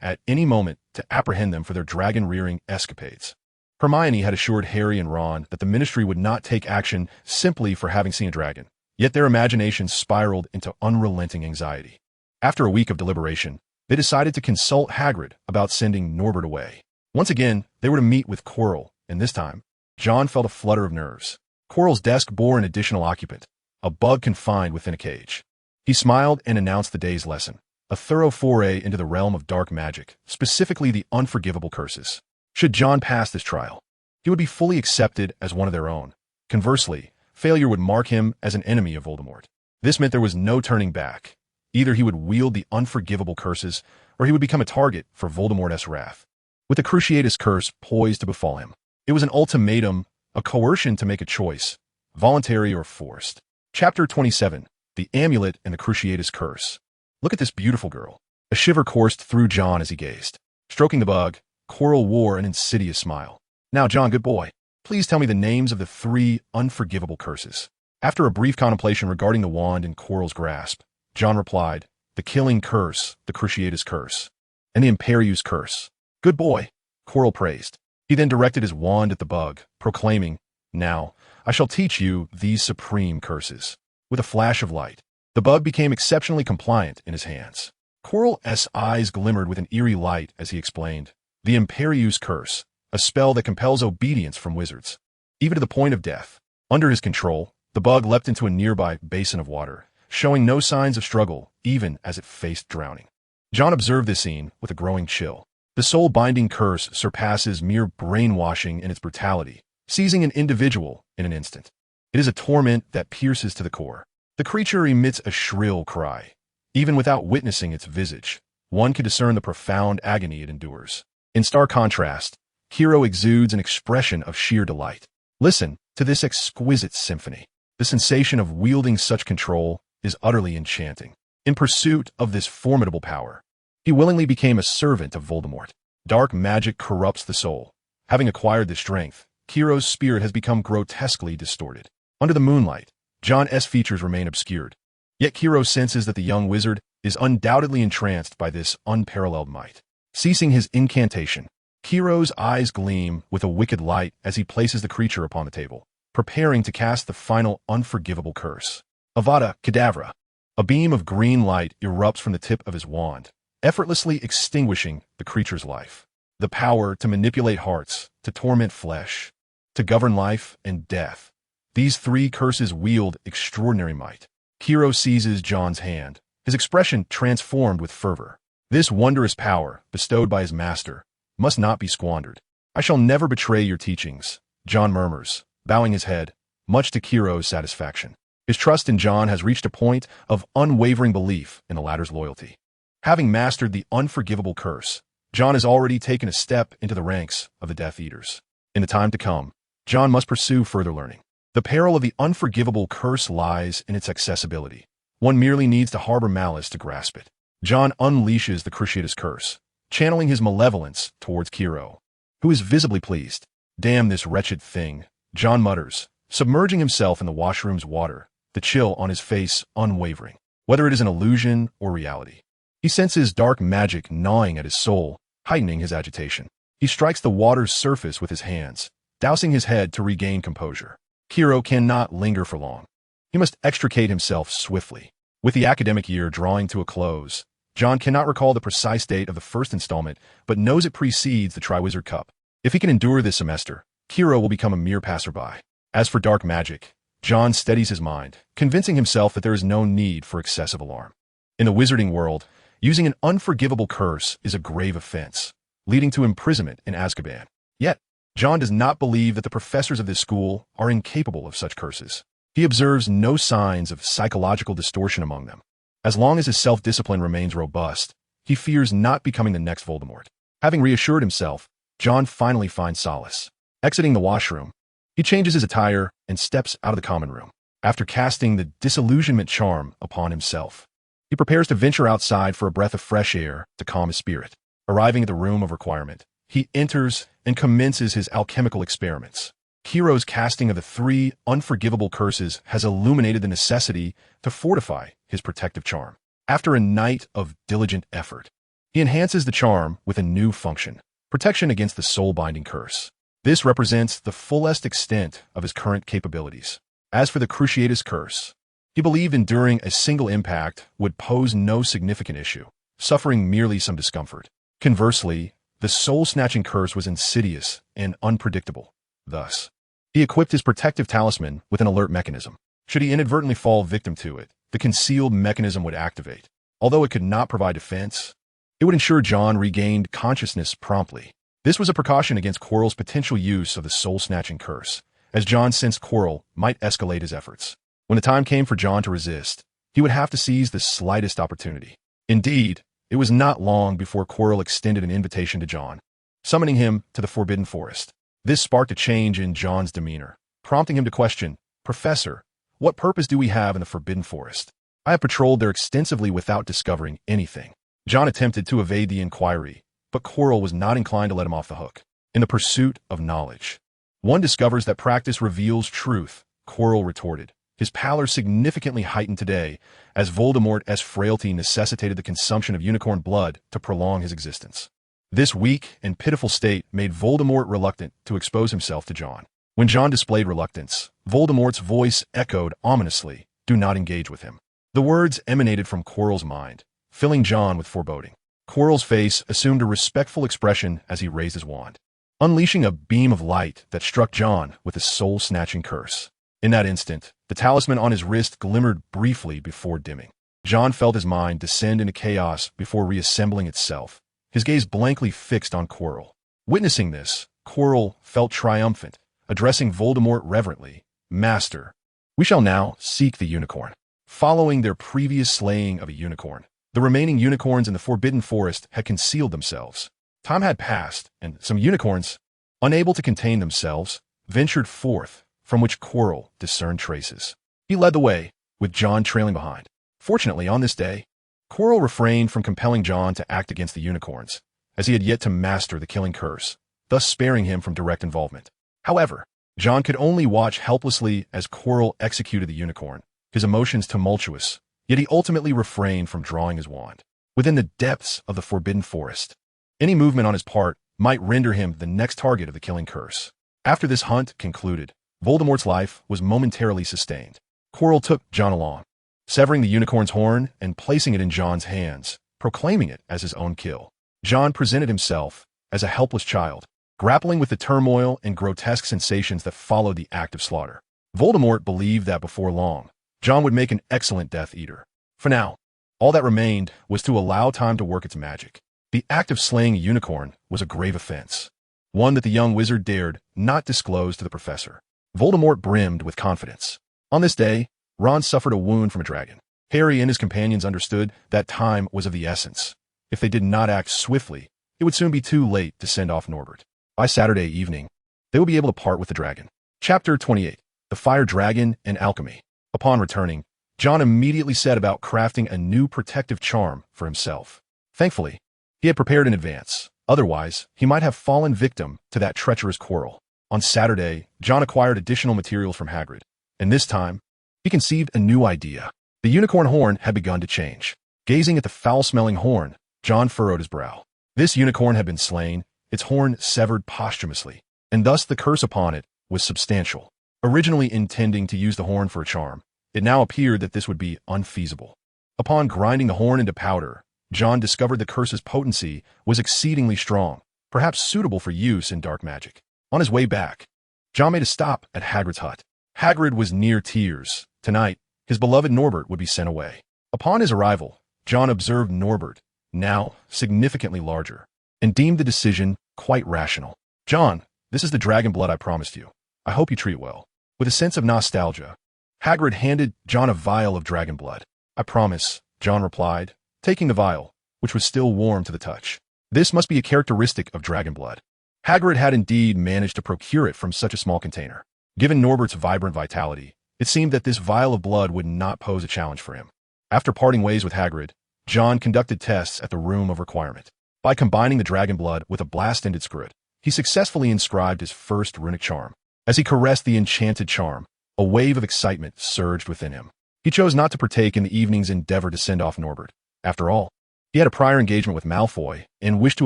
at any moment to apprehend them for their dragon-rearing escapades. Hermione had assured Harry and Ron that the Ministry would not take action simply for having seen a dragon, yet their imaginations spiraled into unrelenting anxiety. After a week of deliberation, they decided to consult Hagrid about sending Norbert away. Once again, they were to meet with Quirrell, and this time, John felt a flutter of nerves. Quirrell's desk bore an additional occupant, a bug confined within a cage. He smiled and announced the day's lesson, a thorough foray into the realm of dark magic, specifically the unforgivable curses. Should John pass this trial, he would be fully accepted as one of their own. Conversely, failure would mark him as an enemy of Voldemort. This meant there was no turning back. Either he would wield the unforgivable curses, or he would become a target for Voldemort's wrath, with the Cruciatus Curse poised to befall him. It was an ultimatum, a coercion to make a choice, voluntary or forced. Chapter 27, The Amulet and the Cruciatus Curse. "Look at this beautiful girl." A shiver coursed through John as he gazed. Stroking the bug, Quirrell wore an insidious smile. "Now, John, good boy, please tell me the names of the 3 unforgivable curses." After a brief contemplation regarding the wand in Quirrell's grasp, John replied, the killing curse, the Cruciatus curse, and the Imperius curse. Good boy, Quirrell praised. He then directed his wand at the bug, proclaiming, "Now, I shall teach you these supreme curses." With a flash of light, the bug became exceptionally compliant in his hands. Quirrell's eyes glimmered with an eerie light as he explained, "The Imperius curse, a spell that compels obedience from wizards, even to the point of death." Under his control, the bug leapt into a nearby basin of water, showing no signs of struggle, even as it faced drowning. John observed this scene with a growing chill. The soul-binding curse surpasses mere brainwashing in its brutality, seizing an individual in an instant. It is a torment that pierces to the core. The creature emits a shrill cry. Even without witnessing its visage, one can discern the profound agony it endures. In stark contrast, Quirrell exudes an expression of sheer delight. Listen to this exquisite symphony. The sensation of wielding such control is utterly enchanting. In pursuit of this formidable power, he willingly became a servant of Voldemort. Dark magic corrupts the soul. Having acquired this strength, Quirrell's spirit has become grotesquely distorted. Under the moonlight, John's features remain obscured. Yet Quirrell senses that the young wizard is undoubtedly entranced by this unparalleled might. Ceasing his incantation, Quirrell's eyes gleam with a wicked light as he places the creature upon the table, preparing to cast the final unforgivable curse. Avada Kedavra! A beam of green light erupts from the tip of his wand, effortlessly extinguishing the creature's life. The power to manipulate hearts, to torment flesh, to govern life and death. These three curses wield extraordinary might. Quirrell seizes John's hand, his expression transformed with fervor. This wondrous power, bestowed by his master, must not be squandered. "I shall never betray your teachings," John murmurs, bowing his head, much to Quirrell's satisfaction. His trust in John has reached a point of unwavering belief in the latter's loyalty. Having mastered the unforgivable curse, John has already taken a step into the ranks of the Death Eaters. In the time to come, John must pursue further learning. The peril of the unforgivable curse lies in its accessibility. One merely needs to harbor malice to grasp it. John unleashes the Cruciatus curse, channeling his malevolence towards Quirrell, who is visibly pleased. "Damn this wretched thing," John mutters, submerging himself in the washroom's water, the chill on his face unwavering, whether it is an illusion or reality. He senses dark magic gnawing at his soul, heightening his agitation. He strikes the water's surface with his hands, dousing his head to regain composure. Quirrell cannot linger for long. He must extricate himself swiftly. With the academic year drawing to a close, John cannot recall the precise date of the first installment, but knows it precedes the Triwizard Cup. If he can endure this semester, Quirrell will become a mere passerby. As for dark magic, John steadies his mind, convincing himself that there is no need for excessive alarm. In the wizarding world, using an unforgivable curse is a grave offense, leading to imprisonment in Azkaban. Yet, John does not believe that the professors of this school are incapable of such curses. He observes no signs of psychological distortion among them. As long as his self-discipline remains robust, he fears not becoming the next Voldemort. Having reassured himself, John finally finds solace. Exiting the washroom, he changes his attire and steps out of the common room. After casting the disillusionment charm upon himself, he prepares to venture outside for a breath of fresh air to calm his spirit. Arriving at the room of requirement, he enters and commences his alchemical experiments. Quirrell's casting of the three unforgivable curses has illuminated the necessity to fortify his protective charm. After a night of diligent effort, he enhances the charm with a new function: protection against the soul-binding curse. This represents the fullest extent of his current capabilities. As for the Cruciatus curse, he believed enduring a single impact would pose no significant issue, suffering merely some discomfort. Conversely, the soul-snatching curse was insidious and unpredictable. Thus, he equipped his protective talisman with an alert mechanism. Should he inadvertently fall victim to it, the concealed mechanism would activate. Although it could not provide defense, it would ensure John regained consciousness promptly. This was a precaution against Quirrell's potential use of the soul-snatching curse, as John sensed Quirrell might escalate his efforts. When the time came for John to resist, he would have to seize the slightest opportunity. Indeed, it was not long before Quirrell extended an invitation to John, summoning him to the Forbidden Forest. This sparked a change in John's demeanor, prompting him to question, "Professor, what purpose do we have in the Forbidden Forest? I have patrolled there extensively without discovering anything." John attempted to evade the inquiry, but Quirrell was not inclined to let him off the hook. "In the pursuit of knowledge, one discovers that practice reveals truth," Quirrell retorted, his pallor significantly heightened today as Voldemort's frailty necessitated the consumption of unicorn blood to prolong his existence. This weak and pitiful state made Voldemort reluctant to expose himself to John. When John displayed reluctance, Voldemort's voice echoed ominously, "Do not engage with him." The words emanated from Quirrell's mind, filling John with foreboding. Quirrell's face assumed a respectful expression as he raised his wand, unleashing a beam of light that struck John with a soul-snatching curse. In that instant, the talisman on his wrist glimmered briefly before dimming. John felt his mind descend into chaos before reassembling itself, his gaze blankly fixed on Quirrell. Witnessing this, Quirrell felt triumphant, addressing Voldemort reverently, "Master, we shall now seek the unicorn." Following their previous slaying of a unicorn, the remaining unicorns in the Forbidden Forest had concealed themselves. Time had passed, and some unicorns, unable to contain themselves, ventured forth, from which Quirrell discerned traces. He led the way, with John trailing behind. Fortunately, on this day, Quirrell refrained from compelling John to act against the unicorns, as he had yet to master the killing curse, thus sparing him from direct involvement. However, John could only watch helplessly as Quirrell executed the unicorn, his emotions tumultuous, yet he ultimately refrained from drawing his wand. Within the depths of the Forbidden Forest, any movement on his part might render him the next target of the killing curse. After this hunt concluded, Voldemort's life was momentarily sustained. Quirrell took John along, severing the unicorn's horn and placing it in John's hands, proclaiming it as his own kill. John presented himself as a helpless child, grappling with the turmoil and grotesque sensations that followed the act of slaughter. Voldemort believed that before long, John would make an excellent Death Eater. For now, all that remained was to allow time to work its magic. The act of slaying a unicorn was a grave offense, one that the young wizard dared not disclose to the professor. Voldemort brimmed with confidence. On this day, Ron suffered a wound from a dragon. Harry and his companions understood that time was of the essence. If they did not act swiftly, it would soon be too late to send off Norbert. By Saturday evening, they would be able to part with the dragon. Chapter 28. The Fire Dragon and Alchemy. Upon returning, John immediately set about crafting a new protective charm for himself. Thankfully, he had prepared in advance. Otherwise, he might have fallen victim to that treacherous Quirrell. On Saturday, John acquired additional materials from Hagrid, and this time, he conceived a new idea. The unicorn horn had begun to change. Gazing at the foul-smelling horn, John furrowed his brow. This unicorn had been slain, its horn severed posthumously, and thus the curse upon it was substantial. Originally intending to use the horn for a charm, it now appeared that this would be unfeasible. Upon grinding the horn into powder, John discovered the curse's potency was exceedingly strong, perhaps suitable for use in dark magic. On his way back, John made a stop at Hagrid's hut. Hagrid was near tears. Tonight, his beloved Norbert would be sent away. Upon his arrival, John observed Norbert, now significantly larger, and deemed the decision quite rational. "John, this is the dragon blood I promised you. I hope you treat it well." With a sense of nostalgia, Hagrid handed John a vial of dragon blood. "I promise," John replied, taking the vial, which was still warm to the touch. This must be a characteristic of dragon blood. Hagrid had indeed managed to procure it from such a small container. Given Norbert's vibrant vitality, it seemed that this vial of blood would not pose a challenge for him. After parting ways with Hagrid, John conducted tests at the Room of Requirement. By combining the dragon blood with a blast-ended script, he successfully inscribed his first runic charm. As he caressed the enchanted charm, a wave of excitement surged within him. He chose not to partake in the evening's endeavor to send off Norbert. After all, he had a prior engagement with Malfoy and wished to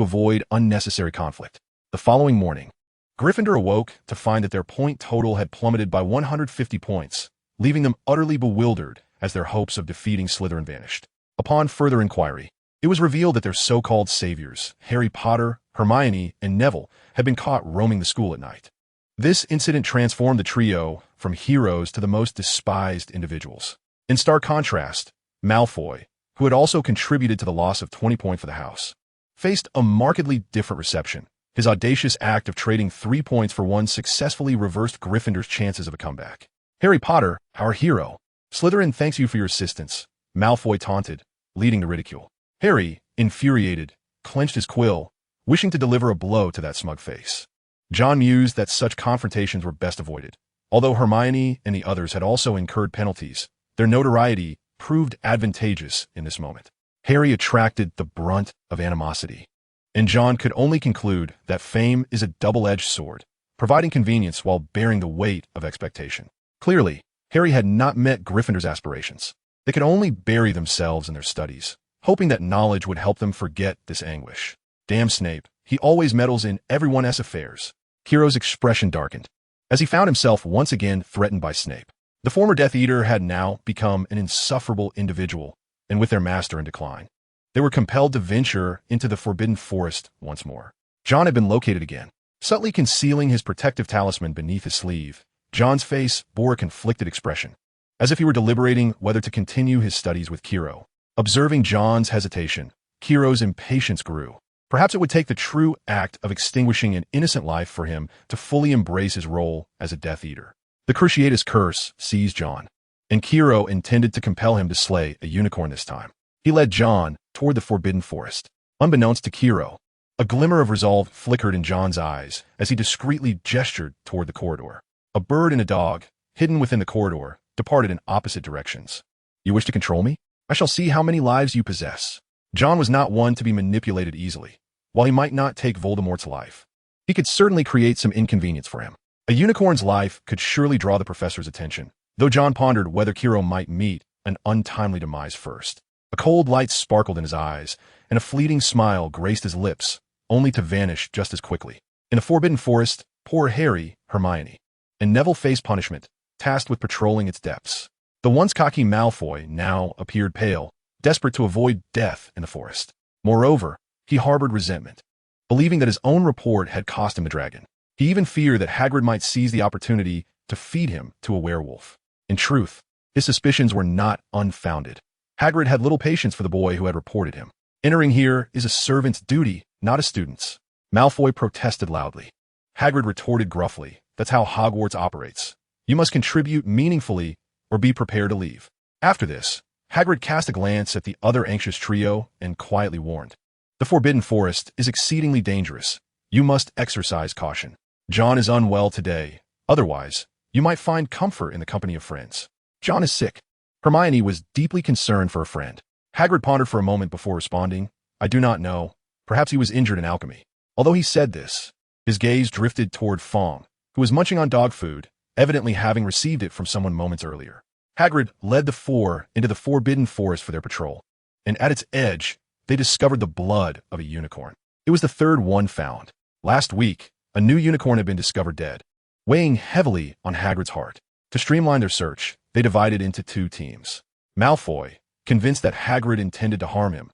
avoid unnecessary conflict. The following morning, Gryffindor awoke to find that their point total had plummeted by 150 points, leaving them utterly bewildered as their hopes of defeating Slytherin vanished. Upon further inquiry, it was revealed that their so-called saviors, Harry Potter, Hermione, and Neville, had been caught roaming the school at night. This incident transformed the trio from heroes to the most despised individuals. In stark contrast, Malfoy, who had also contributed to the loss of 20 points for the house, faced a markedly different reception. His audacious act of trading 3 points for 1 successfully reversed Gryffindor's chances of a comeback. "Harry Potter, our hero. Slytherin thanks you for your assistance," Malfoy taunted, leading to ridicule. Harry, infuriated, clenched his quill, wishing to deliver a blow to that smug face. John mused that such confrontations were best avoided. Although Hermione and the others had also incurred penalties, their notoriety proved advantageous in this moment. Harry attracted the brunt of animosity, and John could only conclude that fame is a double-edged sword, providing convenience while bearing the weight of expectation. Clearly, Harry had not met Gryffindor's aspirations. They could only bury themselves in their studies, hoping that knowledge would help them forget this anguish. Damn Snape, he always meddles in everyone's affairs. Kiro's expression darkened, as he found himself once again threatened by Snape. The former Death Eater had now become an insufferable individual, and with their master in decline, they were compelled to venture into the Forbidden Forest once more. John had been located again. Subtly concealing his protective talisman beneath his sleeve, John's face bore a conflicted expression, as if he were deliberating whether to continue his studies with Kiro. Observing John's hesitation, Kiro's impatience grew. Perhaps it would take the true act of extinguishing an innocent life for him to fully embrace his role as a Death Eater. The Cruciatus Curse seized John, and Kiro intended to compel him to slay a unicorn this time. He led John toward the Forbidden Forest. Unbeknownst to Kiro, a glimmer of resolve flickered in John's eyes as he discreetly gestured toward the corridor. A bird and a dog, hidden within the corridor, departed in opposite directions. You wish to control me? I shall see how many lives you possess. John was not one to be manipulated easily. While he might not take Voldemort's life, he could certainly create some inconvenience for him. A unicorn's life could surely draw the professor's attention, though John pondered whether Kiro might meet an untimely demise first. A cold light sparkled in his eyes, and a fleeting smile graced his lips, only to vanish just as quickly. In the Forbidden Forest, poor Harry, Hermione, and Neville faced punishment, tasked with patrolling its depths. The once cocky Malfoy now appeared pale, desperate to avoid death in the forest. Moreover, he harbored resentment, believing that his own report had cost him the dragon. He even feared that Hagrid might seize the opportunity to feed him to a werewolf. In truth, his suspicions were not unfounded. Hagrid had little patience for the boy who had reported him. Entering here is a servant's duty, not a student's. Malfoy protested loudly. Hagrid retorted gruffly, that's how Hogwarts operates. You must contribute meaningfully or be prepared to leave. After this, Hagrid cast a glance at the other anxious trio and quietly warned, the Forbidden Forest is exceedingly dangerous. You must exercise caution. John is unwell today. Otherwise, you might find comfort in the company of friends. John is sick. Hermione was deeply concerned for a friend. Hagrid pondered for a moment before responding, I do not know. Perhaps he was injured in alchemy. Although he said this, his gaze drifted toward Fong, who was munching on dog food, evidently having received it from someone moments earlier. Hagrid led the four into the Forbidden Forest for their patrol, and at its edge, they discovered the blood of a unicorn. It was the third one found. Last week, a new unicorn had been discovered dead, weighing heavily on Hagrid's heart. To streamline their search, they divided into two teams. Malfoy, convinced that Hagrid intended to harm him,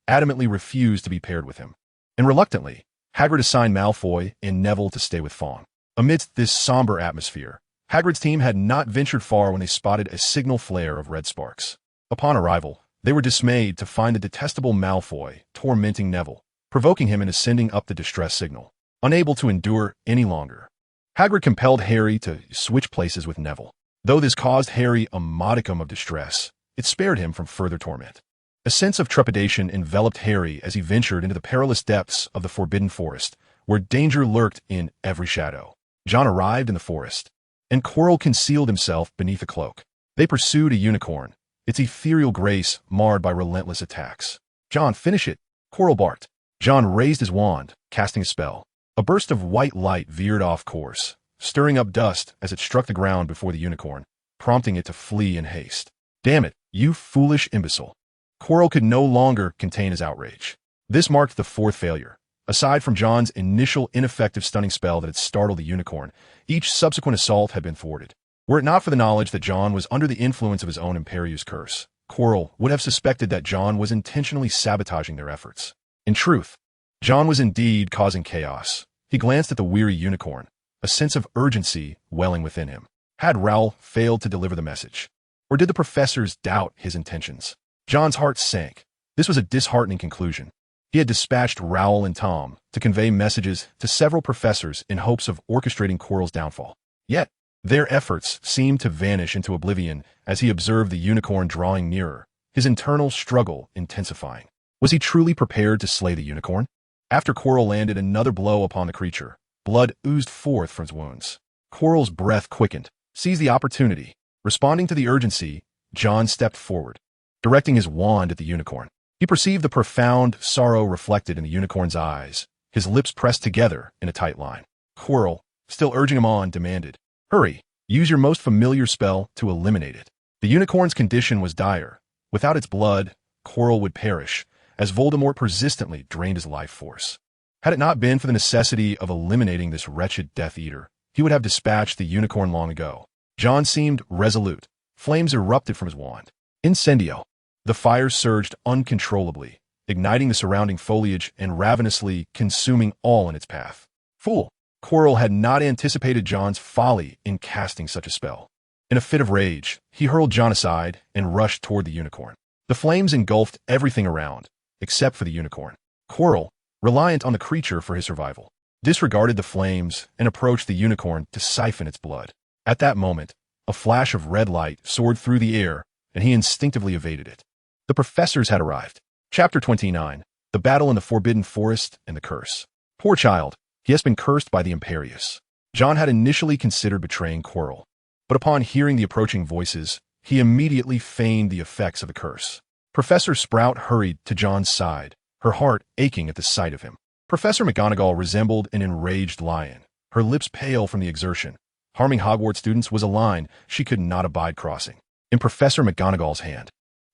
adamantly refused to be paired with him. And reluctantly, Hagrid assigned Malfoy and Neville to stay with Fong. Amidst this somber atmosphere, Hagrid's team had not ventured far when they spotted a signal flare of red sparks. Upon arrival, they were dismayed to find the detestable Malfoy tormenting Neville, provoking him into sending up the distress signal. Unable to endure any longer, Hagrid compelled Harry to switch places with Neville. Though this caused Harry a modicum of distress, it spared him from further torment. A sense of trepidation enveloped Harry as he ventured into the perilous depths of the Forbidden Forest, where danger lurked in every shadow. John arrived in the forest, and Quirrell concealed himself beneath a cloak. They pursued a unicorn, its ethereal grace marred by relentless attacks. John, finish it, Quirrell barked. John raised his wand, casting a spell. A burst of white light veered off course, stirring up dust as it struck the ground before the unicorn, prompting it to flee in haste. Damn it, you foolish imbecile. Quirrell could no longer contain his outrage. This marked the fourth failure. Aside from John's initial ineffective stunning spell that had startled the unicorn, each subsequent assault had been thwarted. Were it not for the knowledge that John was under the influence of his own Imperius curse, Quirrell would have suspected that John was intentionally sabotaging their efforts. In truth, John was indeed causing chaos. He glanced at the weary unicorn, a sense of urgency welling within him. Had Rowell failed to deliver the message? Or did the professors doubt his intentions? John's heart sank. This was a disheartening conclusion. He had dispatched Rowell and Tom to convey messages to several professors in hopes of orchestrating Quirrell's downfall. Yet, their efforts seemed to vanish into oblivion as he observed the unicorn drawing nearer, his internal struggle intensifying. Was he truly prepared to slay the unicorn? After Quirrell landed another blow upon the creature, blood oozed forth from his wounds. Quirrell's breath quickened, seized the opportunity. Responding to the urgency, John stepped forward, directing his wand at the unicorn. He perceived the profound sorrow reflected in the unicorn's eyes, his lips pressed together in a tight line. Quirrell, still urging him on, demanded, Hurry, Use your most familiar spell to eliminate it. The unicorn's condition was dire. Without its blood, Quirrell would perish, as Voldemort persistently drained his life force. Had it not been for the necessity of eliminating this wretched Death Eater, he would have dispatched the unicorn long ago. John seemed resolute. Flames erupted from his wand. Incendio. The fire surged uncontrollably, igniting the surrounding foliage and ravenously consuming all in its path. Fool! Quirrell had not anticipated John's folly in casting such a spell. In a fit of rage, he hurled John aside and rushed toward the unicorn. The flames engulfed everything around, except for the unicorn. Quirrell, reliant on the creature for his survival, disregarded the flames and approached the unicorn to siphon its blood. At that moment, a flash of red light soared through the air, and he instinctively evaded it. The professors had arrived. Chapter 29. The Battle in the Forbidden Forest and the Curse. Poor child, he has been cursed by the Imperious. John had initially considered betraying Quirrell, but upon hearing the approaching voices, he immediately feigned the effects of the curse. Professor Sprout hurried to John's side, her heart aching at the sight of him. Professor McGonagall resembled an enraged lion, her lips pale from the exertion. Harming Hogwarts students was a line she could not abide crossing. In Professor McGonagall's hand,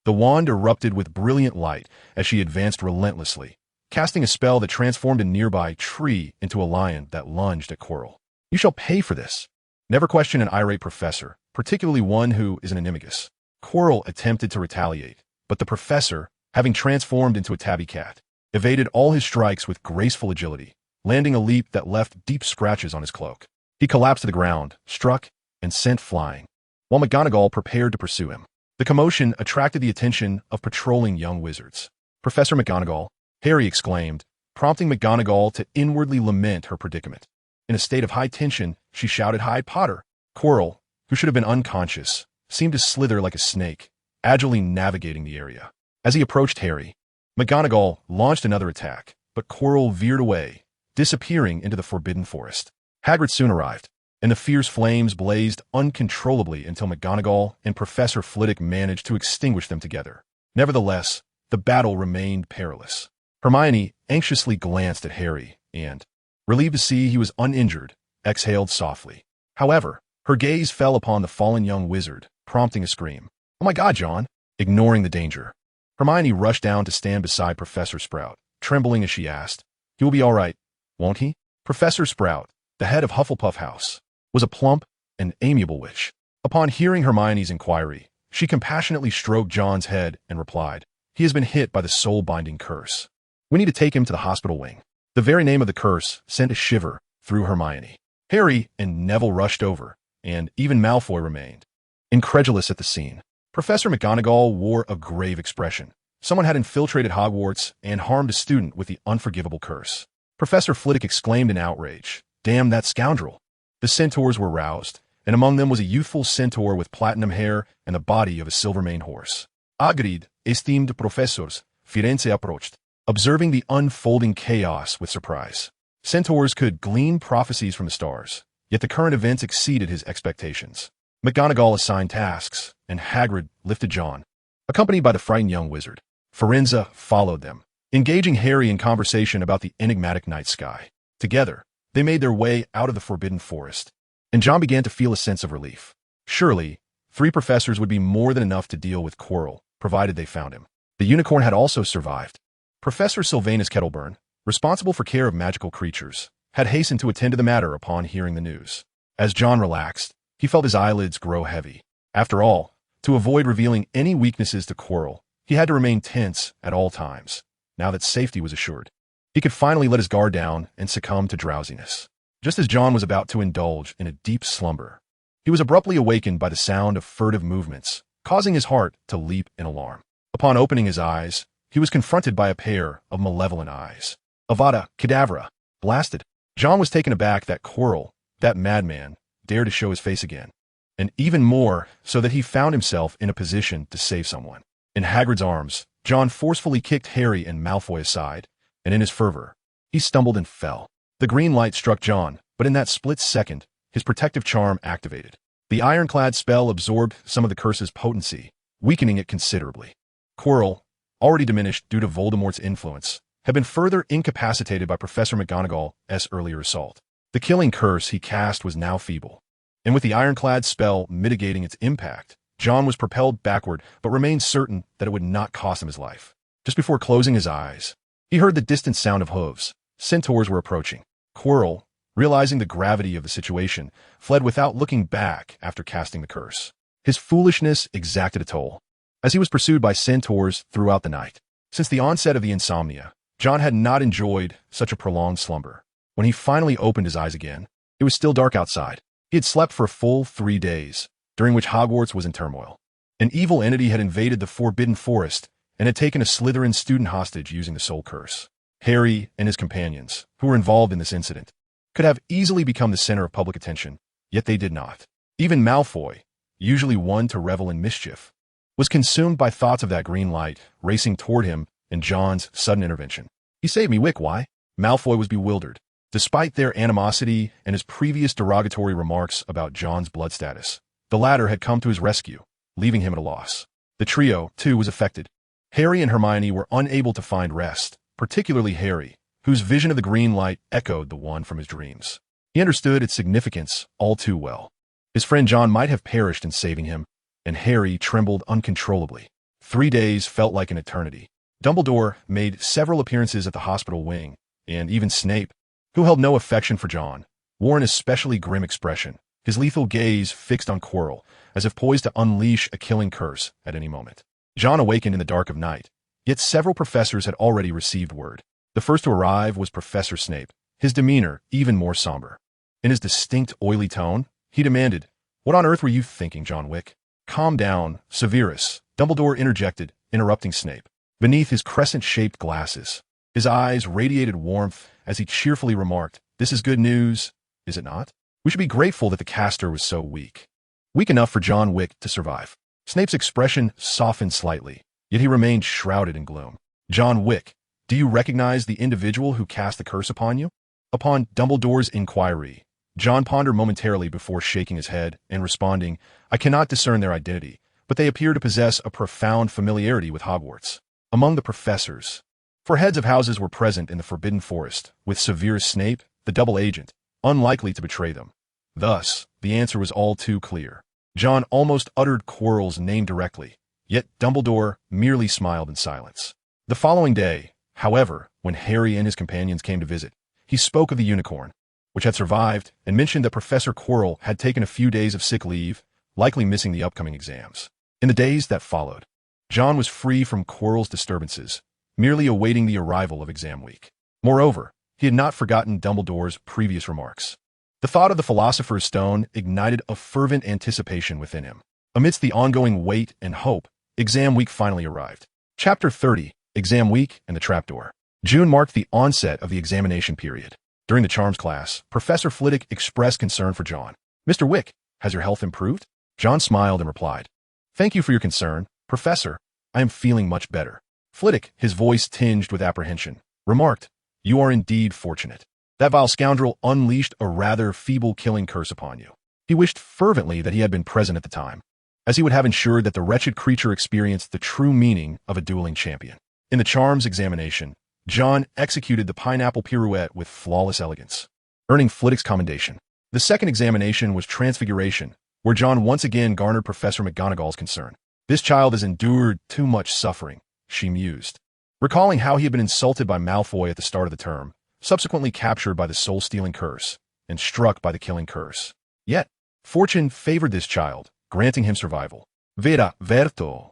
the wand erupted with brilliant light as she advanced relentlessly, casting a spell that transformed a nearby tree into a lion that lunged at Quirrell. You shall pay for this. Never question an irate professor, particularly one who is an animagus. Quirrell attempted to retaliate, but the professor, having transformed into a tabby cat, evaded all his strikes with graceful agility, landing a leap that left deep scratches on his cloak. He collapsed to the ground, struck, and sent flying, while McGonagall prepared to pursue him. The commotion attracted the attention of patrolling young wizards. Professor McGonagall, Harry exclaimed, prompting McGonagall to inwardly lament her predicament. In a state of high tension, she shouted, "Hide Potter!" Quirrell, who should have been unconscious, seemed to slither like a snake, agilely navigating the area. As he approached Harry, McGonagall launched another attack, but Quirrell veered away, disappearing into the Forbidden Forest. Hagrid soon arrived, and the fierce flames blazed uncontrollably until McGonagall and Professor Flitwick managed to extinguish them together. Nevertheless, the battle remained perilous. Hermione anxiously glanced at Harry and, relieved to see he was uninjured, exhaled softly. However, her gaze fell upon the fallen young wizard, prompting a scream. "Oh my God, John!" Ignoring the danger, Hermione rushed down to stand beside Professor Sprout, trembling as she asked, "He will be all right, won't he?" Professor Sprout, the head of Hufflepuff House, was a plump and amiable witch. Upon hearing Hermione's inquiry, she compassionately stroked John's head and replied, "He has been hit by the soul-binding curse. We need to take him to the hospital wing." The very name of the curse sent a shiver through Hermione. Harry and Neville rushed over, and even Malfoy remained, incredulous at the scene. Professor McGonagall wore a grave expression. Someone had infiltrated Hogwarts and harmed a student with the unforgivable curse. Professor Flitwick exclaimed in outrage, "Damn that scoundrel!" The centaurs were roused, and among them was a youthful centaur with platinum hair and the body of a silver-maned horse. Agreed, esteemed professors, Firenze approached, observing the unfolding chaos with surprise. Centaurs could glean prophecies from the stars, yet the current events exceeded his expectations. McGonagall assigned tasks, and Hagrid lifted John, accompanied by the frightened young wizard. Firenze followed them, engaging Harry in conversation about the enigmatic night sky. Together, they made their way out of the Forbidden Forest, and John began to feel a sense of relief. Surely, 3 professors would be more than enough to deal with Quirrell, provided they found him. The unicorn had also survived. Professor Sylvanus Kettleburn, responsible for care of magical creatures, had hastened to attend to the matter upon hearing the news. As John relaxed, he felt his eyelids grow heavy. After all, to avoid revealing any weaknesses to Quirrell, he had to remain tense at all times, now that safety was assured. He could finally let his guard down and succumb to drowsiness. Just as John was about to indulge in a deep slumber, he was abruptly awakened by the sound of furtive movements, causing his heart to leap in alarm. Upon opening his eyes, he was confronted by a pair of malevolent eyes. Avada Kedavra! Blasted! John was taken aback that Quirrell, that madman, dared to show his face again, and even more so that he found himself in a position to save someone. In Hagrid's arms, John forcefully kicked Harry and Malfoy aside, and in his fervor, he stumbled and fell. The green light struck John, but in that split second, his protective charm activated. The ironclad spell absorbed some of the curse's potency, weakening it considerably. Quirrell, already diminished due to Voldemort's influence, had been further incapacitated by Professor McGonagall's earlier assault. The killing curse he cast was now feeble, And with the ironclad spell mitigating its impact, John was propelled backward but remained certain that it would not cost him his life. Just before closing his eyes, he heard the distant sound of hooves. Centaurs were approaching. Quirrell, realizing the gravity of the situation, fled without looking back after casting the curse. His foolishness exacted a toll, as he was pursued by centaurs throughout the night. Since the onset of the insomnia, John had not enjoyed such a prolonged slumber. When he finally opened his eyes again, it was still dark outside. He had slept for a full 3 days, during which Hogwarts was in turmoil. An evil entity had invaded the Forbidden Forest and had taken a Slytherin student hostage using the Soul Curse. Harry and his companions, who were involved in this incident, could have easily become the center of public attention, yet they did not. Even Malfoy, usually one to revel in mischief, was consumed by thoughts of that green light racing toward him and John's sudden intervention. "He saved me, Wick, why?" Malfoy was bewildered. Despite their animosity and his previous derogatory remarks about John's blood status, the latter had come to his rescue, leaving him at a loss. The trio, too, was affected. Harry and Hermione were unable to find rest, particularly Harry, whose vision of the green light echoed the one from his dreams. He understood its significance all too well. His friend John might have perished in saving him, and Harry trembled uncontrollably. 3 days felt like an eternity. Dumbledore made several appearances at the hospital wing, and even Snape, who held no affection for John, wore an especially grim expression, his lethal gaze fixed on Quirrell, as if poised to unleash a killing curse at any moment. John awakened in the dark of night, yet several professors had already received word. The first to arrive was Professor Snape, his demeanor even more somber. In his distinct, oily tone, he demanded, "What on earth were you thinking, John Wick?" "Calm down, Severus," Dumbledore interjected, interrupting Snape. Beneath his crescent-shaped glasses, his eyes radiated warmth as he cheerfully remarked, "This is good news, is it not? We should be grateful that the caster was so weak. Weak enough for John Wick to survive." Snape's expression softened slightly, yet he remained shrouded in gloom. "John Wick, do you recognize the individual who cast the curse upon you?" Upon Dumbledore's inquiry, John pondered momentarily before shaking his head and responding, "I cannot discern their identity, but they appear to possess a profound familiarity with Hogwarts." Among the professors, for heads of houses were present in the Forbidden Forest, with Severus Snape, the double agent, unlikely to betray them. Thus, the answer was all too clear. John almost uttered Quirrell's name directly, yet Dumbledore merely smiled in silence. The following day, however, when Harry and his companions came to visit, he spoke of the unicorn, which had survived, and mentioned that Professor Quirrell had taken a few days of sick leave, likely missing the upcoming exams. In the days that followed, John was free from Quirrell's disturbances, merely awaiting the arrival of exam week. Moreover, he had not forgotten Dumbledore's previous remarks. The thought of the Philosopher's Stone ignited a fervent anticipation within him. Amidst the ongoing wait and hope, exam week finally arrived. Chapter 30, Exam Week and the Trapdoor. June marked the onset of the examination period. During the Charms class, Professor Flitwick expressed concern for John. "Mr. Wick, has your health improved?" John smiled and replied, "Thank you for your concern, Professor. I am feeling much better." Flitwick, his voice tinged with apprehension, remarked, "You are indeed fortunate. That vile scoundrel unleashed a rather feeble killing curse upon you." He wished fervently that he had been present at the time, as he would have ensured that the wretched creature experienced the true meaning of a dueling champion. In the Charms examination, John executed the pineapple pirouette with flawless elegance, earning Flitwick's commendation. The second examination was Transfiguration, where John once again garnered Professor McGonagall's concern. "This child has endured too much suffering," she mused, recalling how he had been insulted by Malfoy at the start of the term, subsequently captured by the soul-stealing curse, and struck by the killing curse. Yet, fortune favored this child, granting him survival. "Vera verto."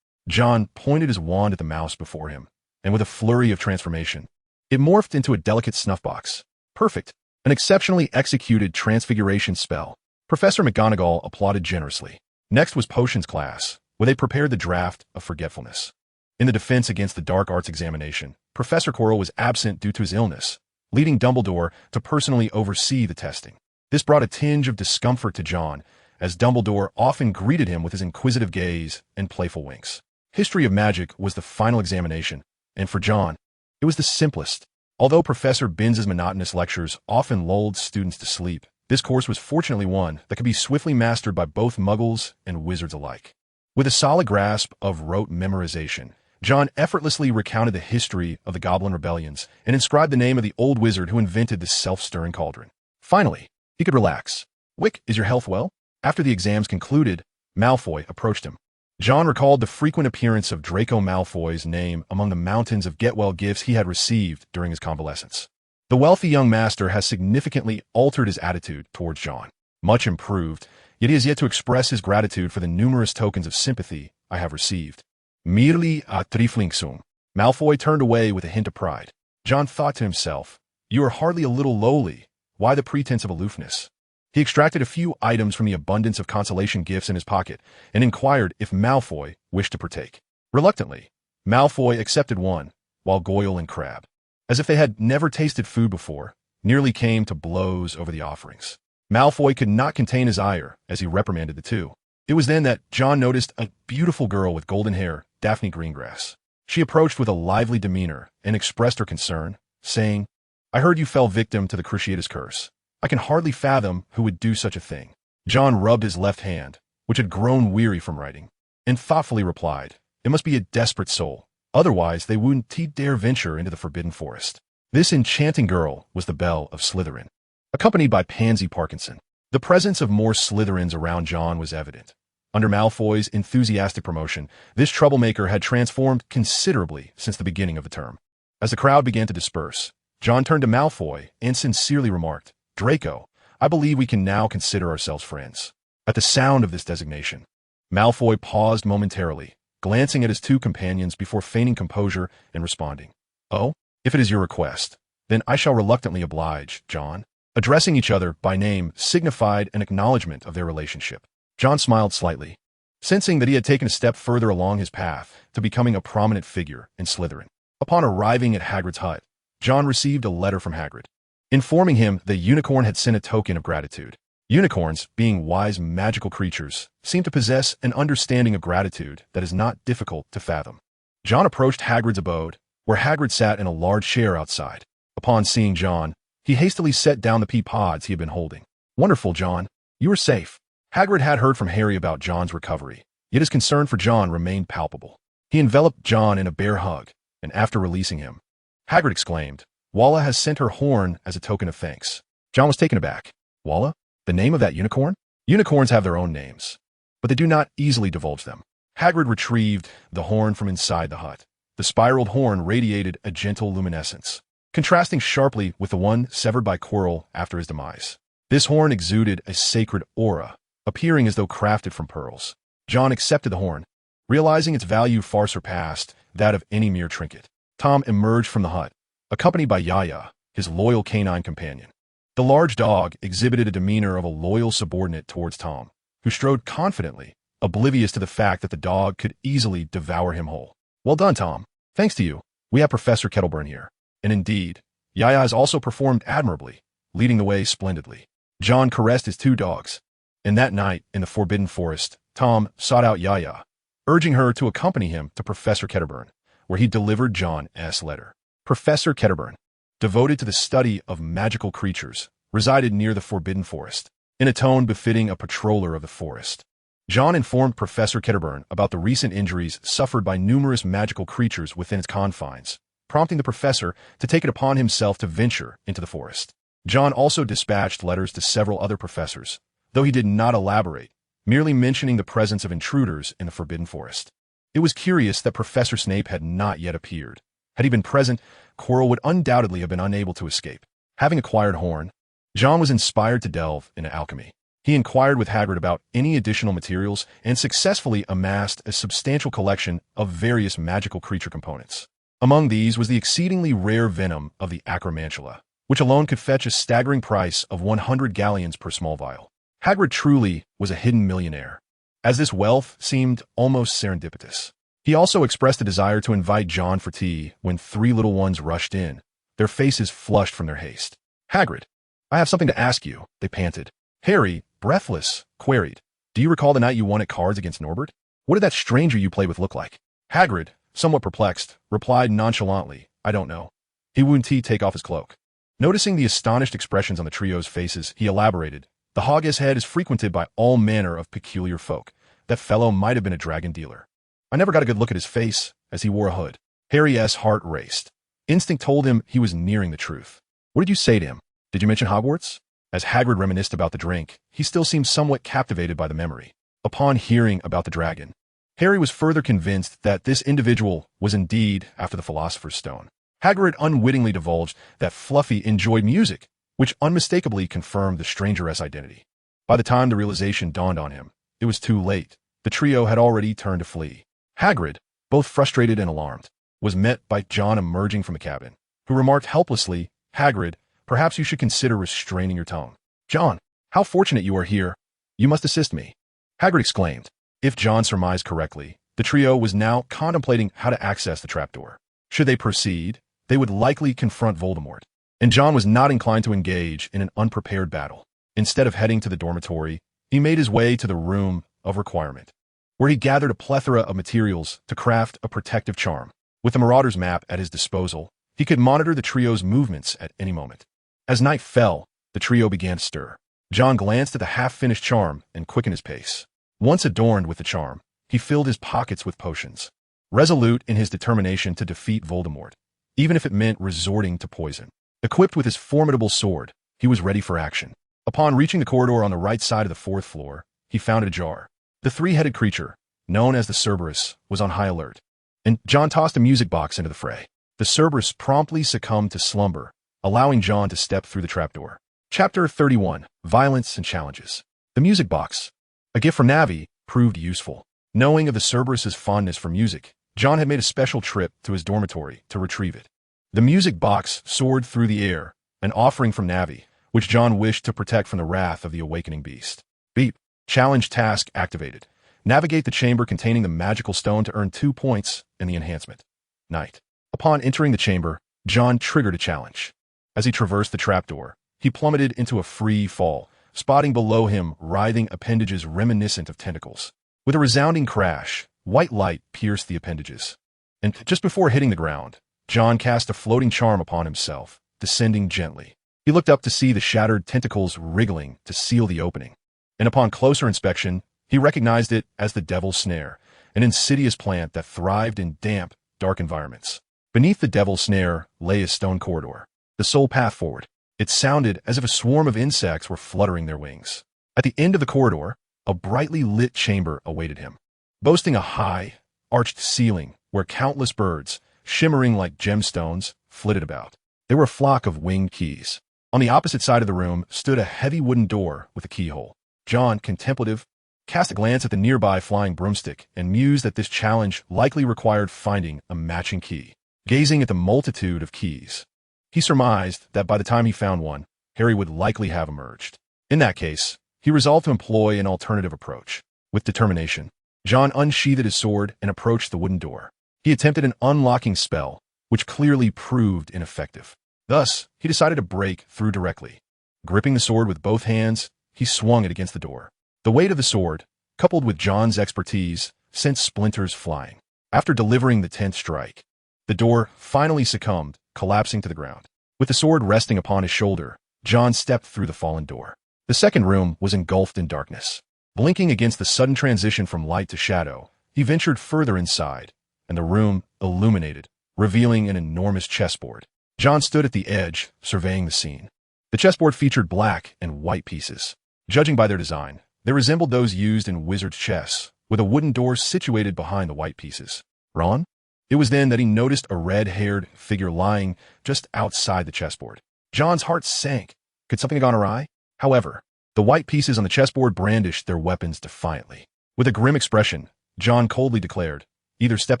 John pointed his wand at the mouse before him, and with a flurry of transformation, it morphed into a delicate snuffbox. Perfect. An exceptionally executed transfiguration spell. Professor McGonagall applauded generously. Next was Potions class, where they prepared the draft of Forgetfulness. In the defense against the Dark Arts examination, Professor Quirrell was absent due to his illness, leading Dumbledore to personally oversee the testing. This brought a tinge of discomfort to John, as Dumbledore often greeted him with his inquisitive gaze and playful winks. History of Magic was the final examination, and for John, it was the simplest. Although Professor Binns' monotonous lectures often lulled students to sleep, this course was fortunately one that could be swiftly mastered by both Muggles and wizards alike. With a solid grasp of rote memorization, John effortlessly recounted the history of the Goblin Rebellions and inscribed the name of the old wizard who invented this self-stirring cauldron. Finally, he could relax, Wick, is your health well? After the exams concluded, Malfoy approached him. John recalled the frequent appearance of Draco Malfoy's name among the mountains of get-well gifts he had received during his convalescence. The wealthy young master has significantly altered his attitude towards John. Much improved, yet he has yet to express his gratitude for the numerous tokens of sympathy I have received. Merely a Triflingsum. Malfoy turned away with a hint of pride. John thought to himself, you are hardly a little lowly. Why the pretense of aloofness? He extracted a few items from the abundance of consolation gifts in his pocket and inquired if Malfoy wished to partake. Reluctantly, Malfoy accepted one, while Goyle and Crabbe, as if they had never tasted food before, nearly came to blows over the offerings. Malfoy could not contain his ire as he reprimanded the two. It was then that John noticed a beautiful girl with golden hair, Daphne Greengrass. She approached with a lively demeanor and expressed her concern, saying, I heard you fell victim to the Cruciatus curse. I can hardly fathom who would do such a thing. John rubbed his left hand, which had grown weary from writing, and thoughtfully replied, it must be a desperate soul. Otherwise, they wouldn't dare venture into the Forbidden Forest. This enchanting girl was the Belle of Slytherin, accompanied by Pansy Parkinson. The presence of more Slytherins around John was evident. Under Malfoy's enthusiastic promotion, this troublemaker had transformed considerably since the beginning of the term. As the crowd began to disperse, John turned to Malfoy and sincerely remarked, Draco, I believe we can now consider ourselves friends. At the sound of this designation, Malfoy paused momentarily, glancing at his two companions before feigning composure and responding. Oh, if it is your request, then I shall reluctantly oblige, John. Addressing each other by name signified an acknowledgement of their relationship. John smiled slightly, sensing that he had taken a step further along his path to becoming a prominent figure in Slytherin. Upon arriving at Hagrid's hut, John received a letter from Hagrid, informing him the unicorn had sent a token of gratitude. Unicorns, being wise magical creatures, seem to possess an understanding of gratitude that is not difficult to fathom. John approached Hagrid's abode, where Hagrid sat in a large chair outside. Upon seeing John, he hastily set down the pea pods he had been holding. Wonderful, John. You are safe. Hagrid had heard from Harry about John's recovery, yet his concern for John remained palpable. He enveloped John in a bear hug, and after releasing him, Hagrid exclaimed, Walla has sent her horn as a token of thanks. John was taken aback. Walla? The name of that unicorn? Unicorns have their own names, but they do not easily divulge them. Hagrid retrieved the horn from inside the hut. The spiraled horn radiated a gentle luminescence, contrasting sharply with the one severed by Quirrell after his demise. This horn exuded a sacred aura, appearing as though crafted from pearls. John accepted the horn, realizing its value far surpassed that of any mere trinket. Tom emerged from the hut, accompanied by Yaya, his loyal canine companion. The large dog exhibited a demeanor of a loyal subordinate towards Tom, who strode confidently, oblivious to the fact that the dog could easily devour him whole. Well done, Tom. Thanks to you, we have Professor Kettleburn here. And indeed, Yaya has also performed admirably, leading the way splendidly. John caressed his two dogs, and that night in the Forbidden Forest, Tom sought out Yaya, urging her to accompany him to Professor Kettleburn, where he delivered John's letter. Professor Kettleburn, devoted to the study of magical creatures, resided near the Forbidden Forest. In a tone befitting a patroller of the forest, John informed Professor Kettleburn about the recent injuries suffered by numerous magical creatures within its confines, prompting the professor to take it upon himself to venture into the forest. John also dispatched letters to several other professors, though he did not elaborate, merely mentioning the presence of intruders in the Forbidden Forest. It was curious that Professor Snape had not yet appeared. Had he been present, Quirrell would undoubtedly have been unable to escape. Having acquired Horn, John was inspired to delve into alchemy. He inquired with Hagrid about any additional materials and successfully amassed a substantial collection of various magical creature components. Among these was the exceedingly rare venom of the Acromantula, which alone could fetch a staggering price of 100 galleons per small vial. Hagrid truly was a hidden millionaire, as this wealth seemed almost serendipitous. He also expressed a desire to invite John for tea when three little ones rushed in, their faces flushed from their haste. Hagrid, I have something to ask you, they panted. Harry, breathless, queried, do you recall the night you won at cards against Norbert? What did that stranger you played with look like? Hagrid, somewhat perplexed, replied nonchalantly, I don't know. He wouldn't take off his cloak. Noticing the astonished expressions on the trio's faces, he elaborated, the Hogwarts head is frequented by all manner of peculiar folk. That fellow might have been a dragon dealer. I never got a good look at his face, as he wore a hood. Harry's heart raced. Instinct told him he was nearing the truth. What did you say to him? Did you mention Hogwarts? As Hagrid reminisced about the drink, he still seemed somewhat captivated by the memory. Upon hearing about the dragon, Harry was further convinced that this individual was indeed after the Philosopher's Stone. Hagrid unwittingly divulged that Fluffy enjoyed music, which unmistakably confirmed the strangeress identity. By the time the realization dawned on him, it was too late. The trio had already turned to flee. Hagrid, both frustrated and alarmed, was met by John emerging from a cabin, who remarked helplessly, "Hagrid, perhaps you should consider restraining your tongue." "John, how fortunate you are here. You must assist me," Hagrid exclaimed. If John surmised correctly, the trio was now contemplating how to access the trapdoor. Should they proceed, they would likely confront Voldemort, and John was not inclined to engage in an unprepared battle. Instead of heading to the dormitory, he made his way to the room of requirement, where he gathered a plethora of materials to craft a protective charm. With the Marauder's map at his disposal, he could monitor the trio's movements at any moment. As night fell, the trio began to stir. John glanced at the half-finished charm and quickened his pace. Once adorned with the charm, he filled his pockets with potions, resolute in his determination to defeat Voldemort, even if it meant resorting to poison. Equipped with his formidable sword, he was ready for action. Upon reaching the corridor on the right side of the fourth floor, he found it ajar. The three-headed creature, known as the Cerberus, was on high alert, and John tossed a music box into the fray. The Cerberus promptly succumbed to slumber, allowing John to step through the trapdoor. Chapter 31, Violence and Challenges. The music box, a gift from Navi, proved useful. Knowing of the Cerberus's fondness for music, John had made a special trip to his dormitory to retrieve it. The music box soared through the air, an offering from Navi, which John wished to protect from the wrath of the awakening beast. Beep. Challenge task activated. Navigate the chamber containing the magical stone to earn 2 points in the enhancement. Night. Upon entering the chamber, John triggered a challenge. As he traversed the trapdoor, he plummeted into a free fall, spotting below him writhing appendages reminiscent of tentacles. With a resounding crash, white light pierced the appendages. And just before hitting the ground, John cast a floating charm upon himself, descending gently. He looked up to see the shattered tentacles wriggling to seal the opening. And upon closer inspection, he recognized it as the Devil's Snare, an insidious plant that thrived in damp, dark environments. Beneath the Devil's Snare lay a stone corridor, the sole path forward. It sounded as if a swarm of insects were fluttering their wings. At the end of the corridor, a brightly lit chamber awaited him, boasting a high, arched ceiling where countless birds, shimmering like gemstones, flitted about. They were a flock of winged keys. On the opposite side of the room stood a heavy wooden door with a keyhole. John, contemplative, cast a glance at the nearby flying broomstick and mused that this challenge likely required finding a matching key. Gazing at the multitude of keys, he surmised that by the time he found one, Harry would likely have emerged. In that case, he resolved to employ an alternative approach. With determination, John unsheathed his sword and approached the wooden door. He attempted an unlocking spell, which clearly proved ineffective. Thus, he decided to break through directly. Gripping the sword with both hands, he swung it against the door. The weight of the sword, coupled with John's expertise, sent splinters flying. After delivering the 10th strike, the door finally succumbed, collapsing to the ground. With the sword resting upon his shoulder, John stepped through the fallen door. The second room was engulfed in darkness. Blinking against the sudden transition from light to shadow, he ventured further inside, and the room illuminated, revealing an enormous chessboard. John stood at the edge, surveying the scene. The chessboard featured black and white pieces. Judging by their design, they resembled those used in wizard's chess, with a wooden door situated behind the white pieces. Ron? It was then that he noticed a red-haired figure lying just outside the chessboard. John's heart sank. Could something have gone awry? However, the white pieces on the chessboard brandished their weapons defiantly. With a grim expression, John coldly declared, "Either step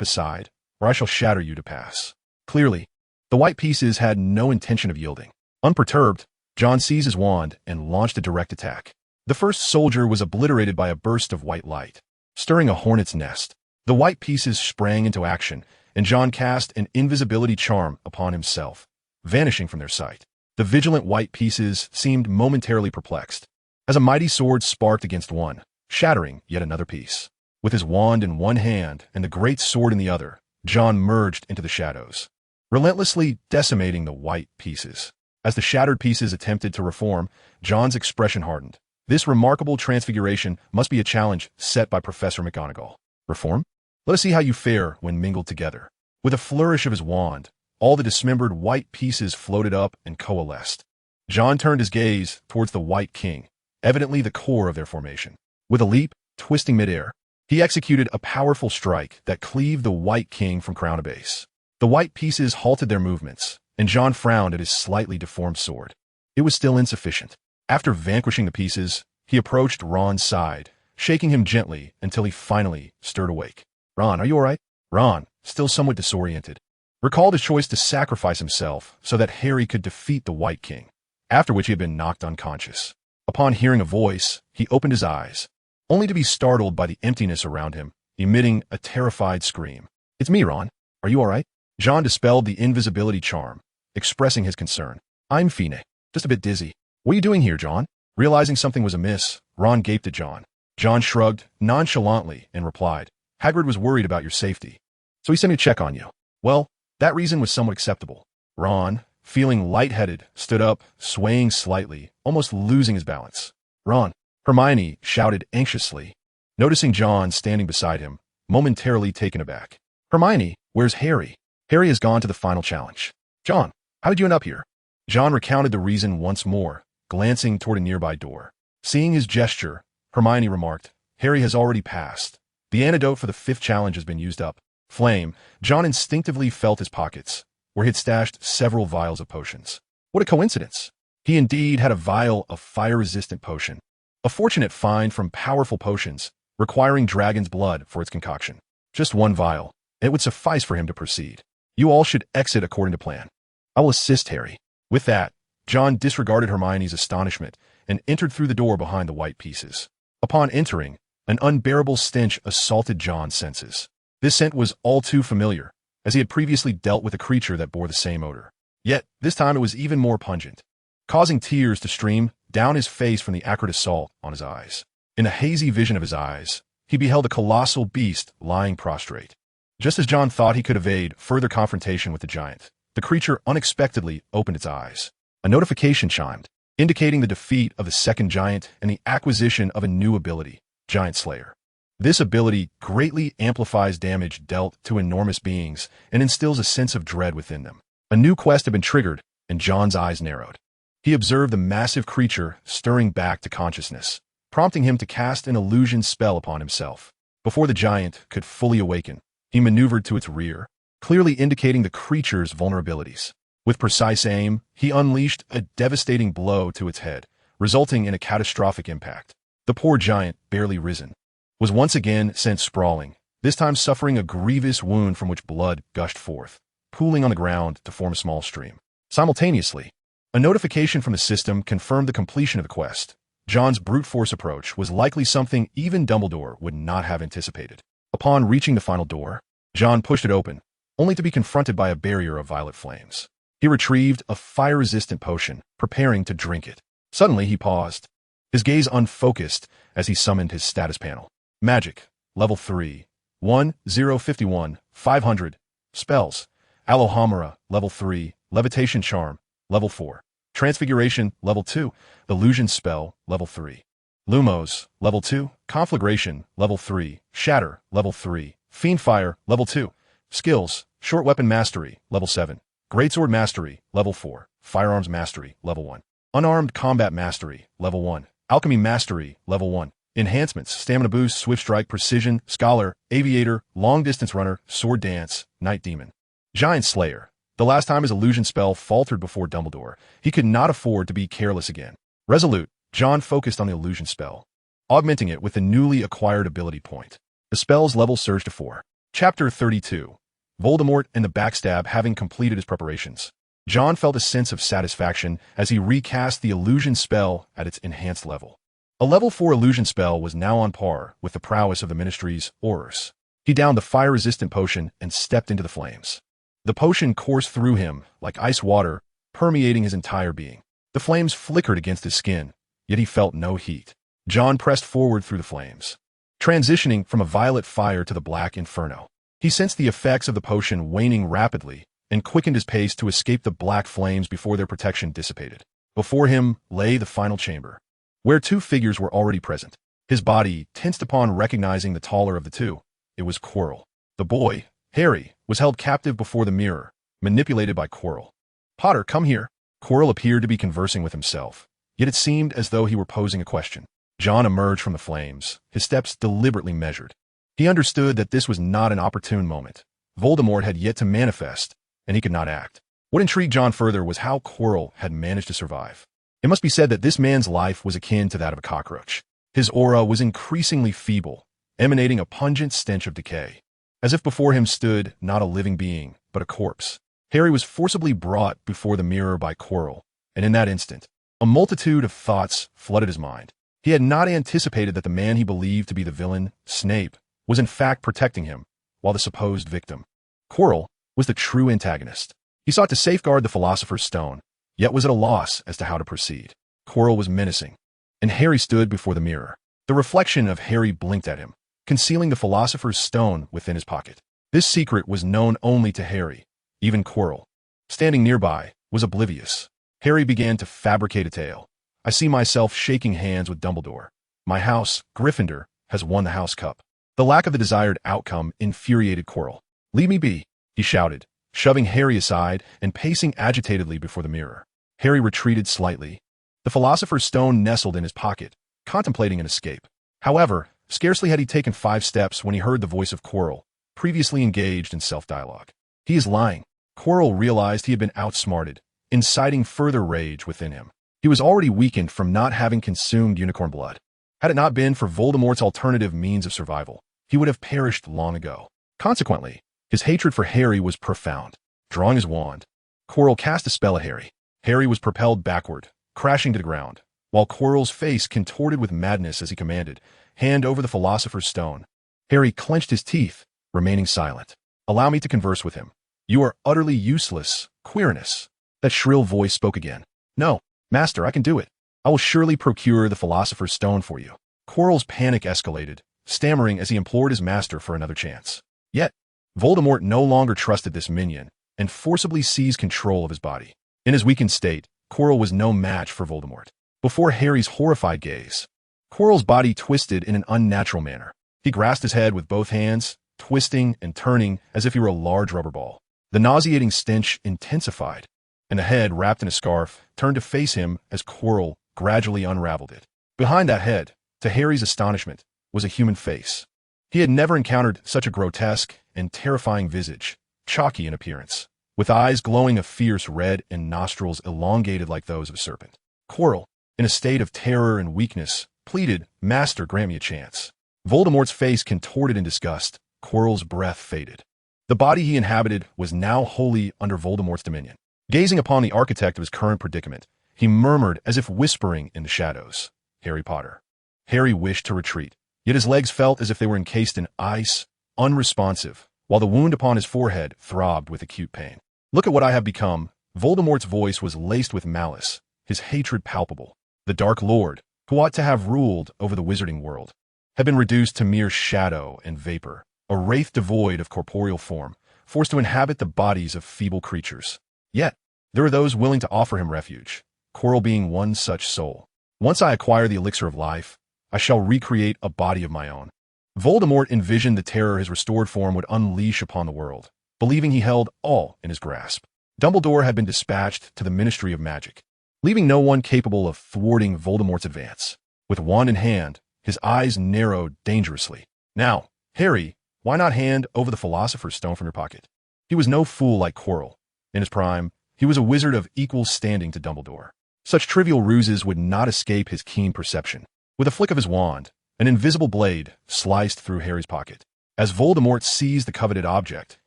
aside, or I shall shatter you to pass." Clearly, the white pieces had no intention of yielding. Unperturbed, John seized his wand and launched a direct attack. The first soldier was obliterated by a burst of white light. Stirring a hornet's nest, the white pieces sprang into action, and John cast an invisibility charm upon himself, vanishing from their sight. The vigilant white pieces seemed momentarily perplexed, as a mighty sword sparked against one, shattering yet another piece. With his wand in one hand and the great sword in the other, John merged into the shadows, relentlessly decimating the white pieces. As the shattered pieces attempted to reform, John's expression hardened. This remarkable transfiguration must be a challenge set by Professor McGonagall. Reform? Let us see how you fare when mingled together. With a flourish of his wand, all the dismembered white pieces floated up and coalesced. John turned his gaze towards the White King, evidently the core of their formation. With a leap, twisting midair, he executed a powerful strike that cleaved the White King from crown to base. The white pieces halted their movements, and John frowned at his slightly deformed sword. It was still insufficient. After vanquishing the pieces, he approached Ron's side, shaking him gently until he finally stirred awake. "Ron, are you all right?" Ron, still somewhat disoriented, recalled his choice to sacrifice himself so that Harry could defeat the White King, after which he had been knocked unconscious. Upon hearing a voice, he opened his eyes, only to be startled by the emptiness around him, emitting a terrified scream. "It's me, Ron. Are you all right?" John dispelled the invisibility charm, expressing his concern. "I'm Fine. Just a bit dizzy." "What are you doing here, John?" Realizing something was amiss, Ron gaped at John. John shrugged nonchalantly and replied, "Hagrid was worried about your safety, so he sent me to check on you." "Well, that reason was somewhat acceptable." Ron, feeling lightheaded, stood up, swaying slightly, almost losing his balance. "Ron," Hermione shouted anxiously, noticing John standing beside him, momentarily taken aback. "Hermione, where's Harry?" "Harry has gone to the final challenge." "John, how did you end up here?" John recounted the reason once more, glancing toward a nearby door. Seeing his gesture, Hermione remarked, "Harry has already passed. The antidote for the 5th challenge has been used up." Flame, John instinctively felt his pockets, where he had stashed several vials of potions. What a coincidence! He indeed had a vial of fire-resistant potion, a fortunate find from powerful potions, requiring dragon's blood for its concoction. Just one vial, and it would suffice for him to proceed. "You all should exit according to plan. I will assist Harry." With that, John disregarded Hermione's astonishment and entered through the door behind the white pieces. Upon entering, an unbearable stench assaulted John's senses. This scent was all too familiar, as he had previously dealt with a creature that bore the same odor. Yet, this time it was even more pungent, causing tears to stream down his face from the acrid assault on his eyes. In a hazy vision of his eyes, he beheld a colossal beast lying prostrate. Just as John thought he could evade further confrontation with the giant, the creature unexpectedly opened its eyes. A notification chimed, indicating the defeat of the second giant and the acquisition of a new ability, Giant Slayer. This ability greatly amplifies damage dealt to enormous beings and instills a sense of dread within them. A new quest had been triggered, and John's eyes narrowed. He observed the massive creature stirring back to consciousness, prompting him to cast an illusion spell upon himself. Before the giant could fully awaken, he maneuvered to its rear, clearly indicating the creature's vulnerabilities. With precise aim, he unleashed a devastating blow to its head, resulting in a catastrophic impact. The poor giant, barely risen, was once again sent sprawling, this time suffering a grievous wound from which blood gushed forth, pooling on the ground to form a small stream. Simultaneously, a notification from the system confirmed the completion of the quest. John's brute force approach was likely something even Dumbledore would not have anticipated. Upon reaching the final door, John pushed it open, only to be confronted by a barrier of violet flames. He retrieved a fire-resistant potion, preparing to drink it. Suddenly, he paused, his gaze unfocused as he summoned his status panel. Magic, level 3, 1051, 500. Spells, Alohomora, level 3, Levitation Charm, level 4. Transfiguration, level 2, Illusion Spell, level 3. Lumos, level 2, Conflagration, level 3, Shatter, level 3, Fiendfire, level 2. Skills, Short Weapon Mastery, level 7. Greatsword Mastery, level 4. Firearms Mastery, level 1. Unarmed Combat Mastery, level 1. Alchemy Mastery, level 1. Enhancements, Stamina Boost, Swift Strike, Precision, Scholar, Aviator, Long Distance Runner, Sword Dance, Night Demon. Giant Slayer. The last time his illusion spell faltered before Dumbledore, he could not afford to be careless again. Resolute, John focused on the illusion spell, augmenting it with the newly acquired ability point. The spell's level surged to 4. Chapter 32. Voldemort and the Backstab. Having completed his preparations, John felt a sense of satisfaction as he recast the illusion spell at its enhanced level. A level 4 illusion spell was now on par with the prowess of the Ministry's Aurors. He downed the fire-resistant potion and stepped into the flames. The potion coursed through him like ice water, permeating his entire being. The flames flickered against his skin, yet he felt no heat. John pressed forward through the flames, transitioning from a violet fire to the black inferno. He sensed the effects of the potion waning rapidly and quickened his pace to escape the black flames before their protection dissipated. Before him lay the final chamber, where 2 figures were already present. His body tensed upon recognizing the taller of the 2. It was Quirrell. The boy, Harry, was held captive before the mirror, manipulated by Quirrell. "Potter, come here." Quirrell appeared to be conversing with himself, yet it seemed as though he were posing a question. John emerged from the flames, his steps deliberately measured. He understood that this was not an opportune moment. Voldemort had yet to manifest, and he could not act. What intrigued John further was how Quirrell had managed to survive. It must be said that this man's life was akin to that of a cockroach. His aura was increasingly feeble, emanating a pungent stench of decay. As if before him stood not a living being, but a corpse. Harry was forcibly brought before the mirror by Quirrell, and in that instant, a multitude of thoughts flooded his mind. He had not anticipated that the man he believed to be the villain, Snape, was in fact protecting him, while the supposed victim, Quirrell, was the true antagonist. He sought to safeguard the Philosopher's Stone, yet was at a loss as to how to proceed. Quirrell was menacing, and Harry stood before the mirror. The reflection of Harry blinked at him, concealing the Philosopher's Stone within his pocket. This secret was known only to Harry. Even Quirrell, standing nearby, was oblivious. Harry began to fabricate a tale. I see myself shaking hands with Dumbledore. My house, Gryffindor, has won the House Cup. The lack of the desired outcome infuriated Quirrell. Leave me be, he shouted, shoving Harry aside and pacing agitatedly before the mirror. Harry retreated slightly. The Philosopher's Stone nestled in his pocket, contemplating an escape. However, scarcely had he taken 5 steps when he heard the voice of Quirrell, previously engaged in self-dialogue. He is lying. Quirrell realized he had been outsmarted, inciting further rage within him. He was already weakened from not having consumed unicorn blood. Had it not been for Voldemort's alternative means of survival, he would have perished long ago. Consequently, his hatred for Harry was profound. Drawing his wand, Quirrell cast a spell at Harry. Harry was propelled backward, crashing to the ground, while Quirrell's face contorted with madness as he commanded, "Hand over the Philosopher's Stone." Harry clenched his teeth, remaining silent. "Allow me to converse with him. You are utterly useless, Quirinus." That shrill voice spoke again. "No, Master, I can do it. I will surely procure the Philosopher's Stone for you." Quirrell's panic escalated, stammering as he implored his master for another chance. Yet, Voldemort no longer trusted this minion, and forcibly seized control of his body. In his weakened state, Quirrell was no match for Voldemort. Before Harry's horrified gaze, Quirrell's body twisted in an unnatural manner. He grasped his head with both hands, twisting and turning as if he were a large rubber ball. The nauseating stench intensified, and the head, wrapped in a scarf, turned to face him as Quirrell gradually unraveled it. Behind that head, to Harry's astonishment, was a human face. He had never encountered such a grotesque and terrifying visage, chalky in appearance, with eyes glowing a fierce red and nostrils elongated like those of a serpent. Quirrell, in a state of terror and weakness, pleaded, "Master, grant me a chance." Voldemort's face contorted in disgust. Quirrell's breath faded. The body he inhabited was now wholly under Voldemort's dominion. Gazing upon the architect of his current predicament, he murmured as if whispering in the shadows, "Harry Potter." Harry wished to retreat, yet his legs felt as if they were encased in ice, unresponsive, while the wound upon his forehead throbbed with acute pain. "Look at what I have become." Voldemort's voice was laced with malice, his hatred palpable. The Dark Lord, who ought to have ruled over the wizarding world, had been reduced to mere shadow and vapor, a wraith devoid of corporeal form, forced to inhabit the bodies of feeble creatures. Yet, there are those willing to offer him refuge, Quirrell being one such soul. "Once I acquire the elixir of life, I shall recreate a body of my own." Voldemort envisioned the terror his restored form would unleash upon the world, believing he held all in his grasp. Dumbledore had been dispatched to the Ministry of Magic, leaving no one capable of thwarting Voldemort's advance. With wand in hand, his eyes narrowed dangerously. "Now, Harry, why not hand over the Philosopher's Stone from your pocket?" He was no fool like Quirrell. In his prime, he was a wizard of equal standing to Dumbledore. Such trivial ruses would not escape his keen perception. With a flick of his wand, an invisible blade sliced through Harry's pocket. As Voldemort seized the coveted object,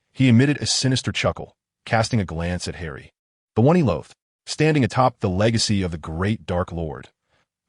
he emitted a sinister chuckle, casting a glance at Harry. The one he loathed, standing atop the legacy of the great Dark Lord.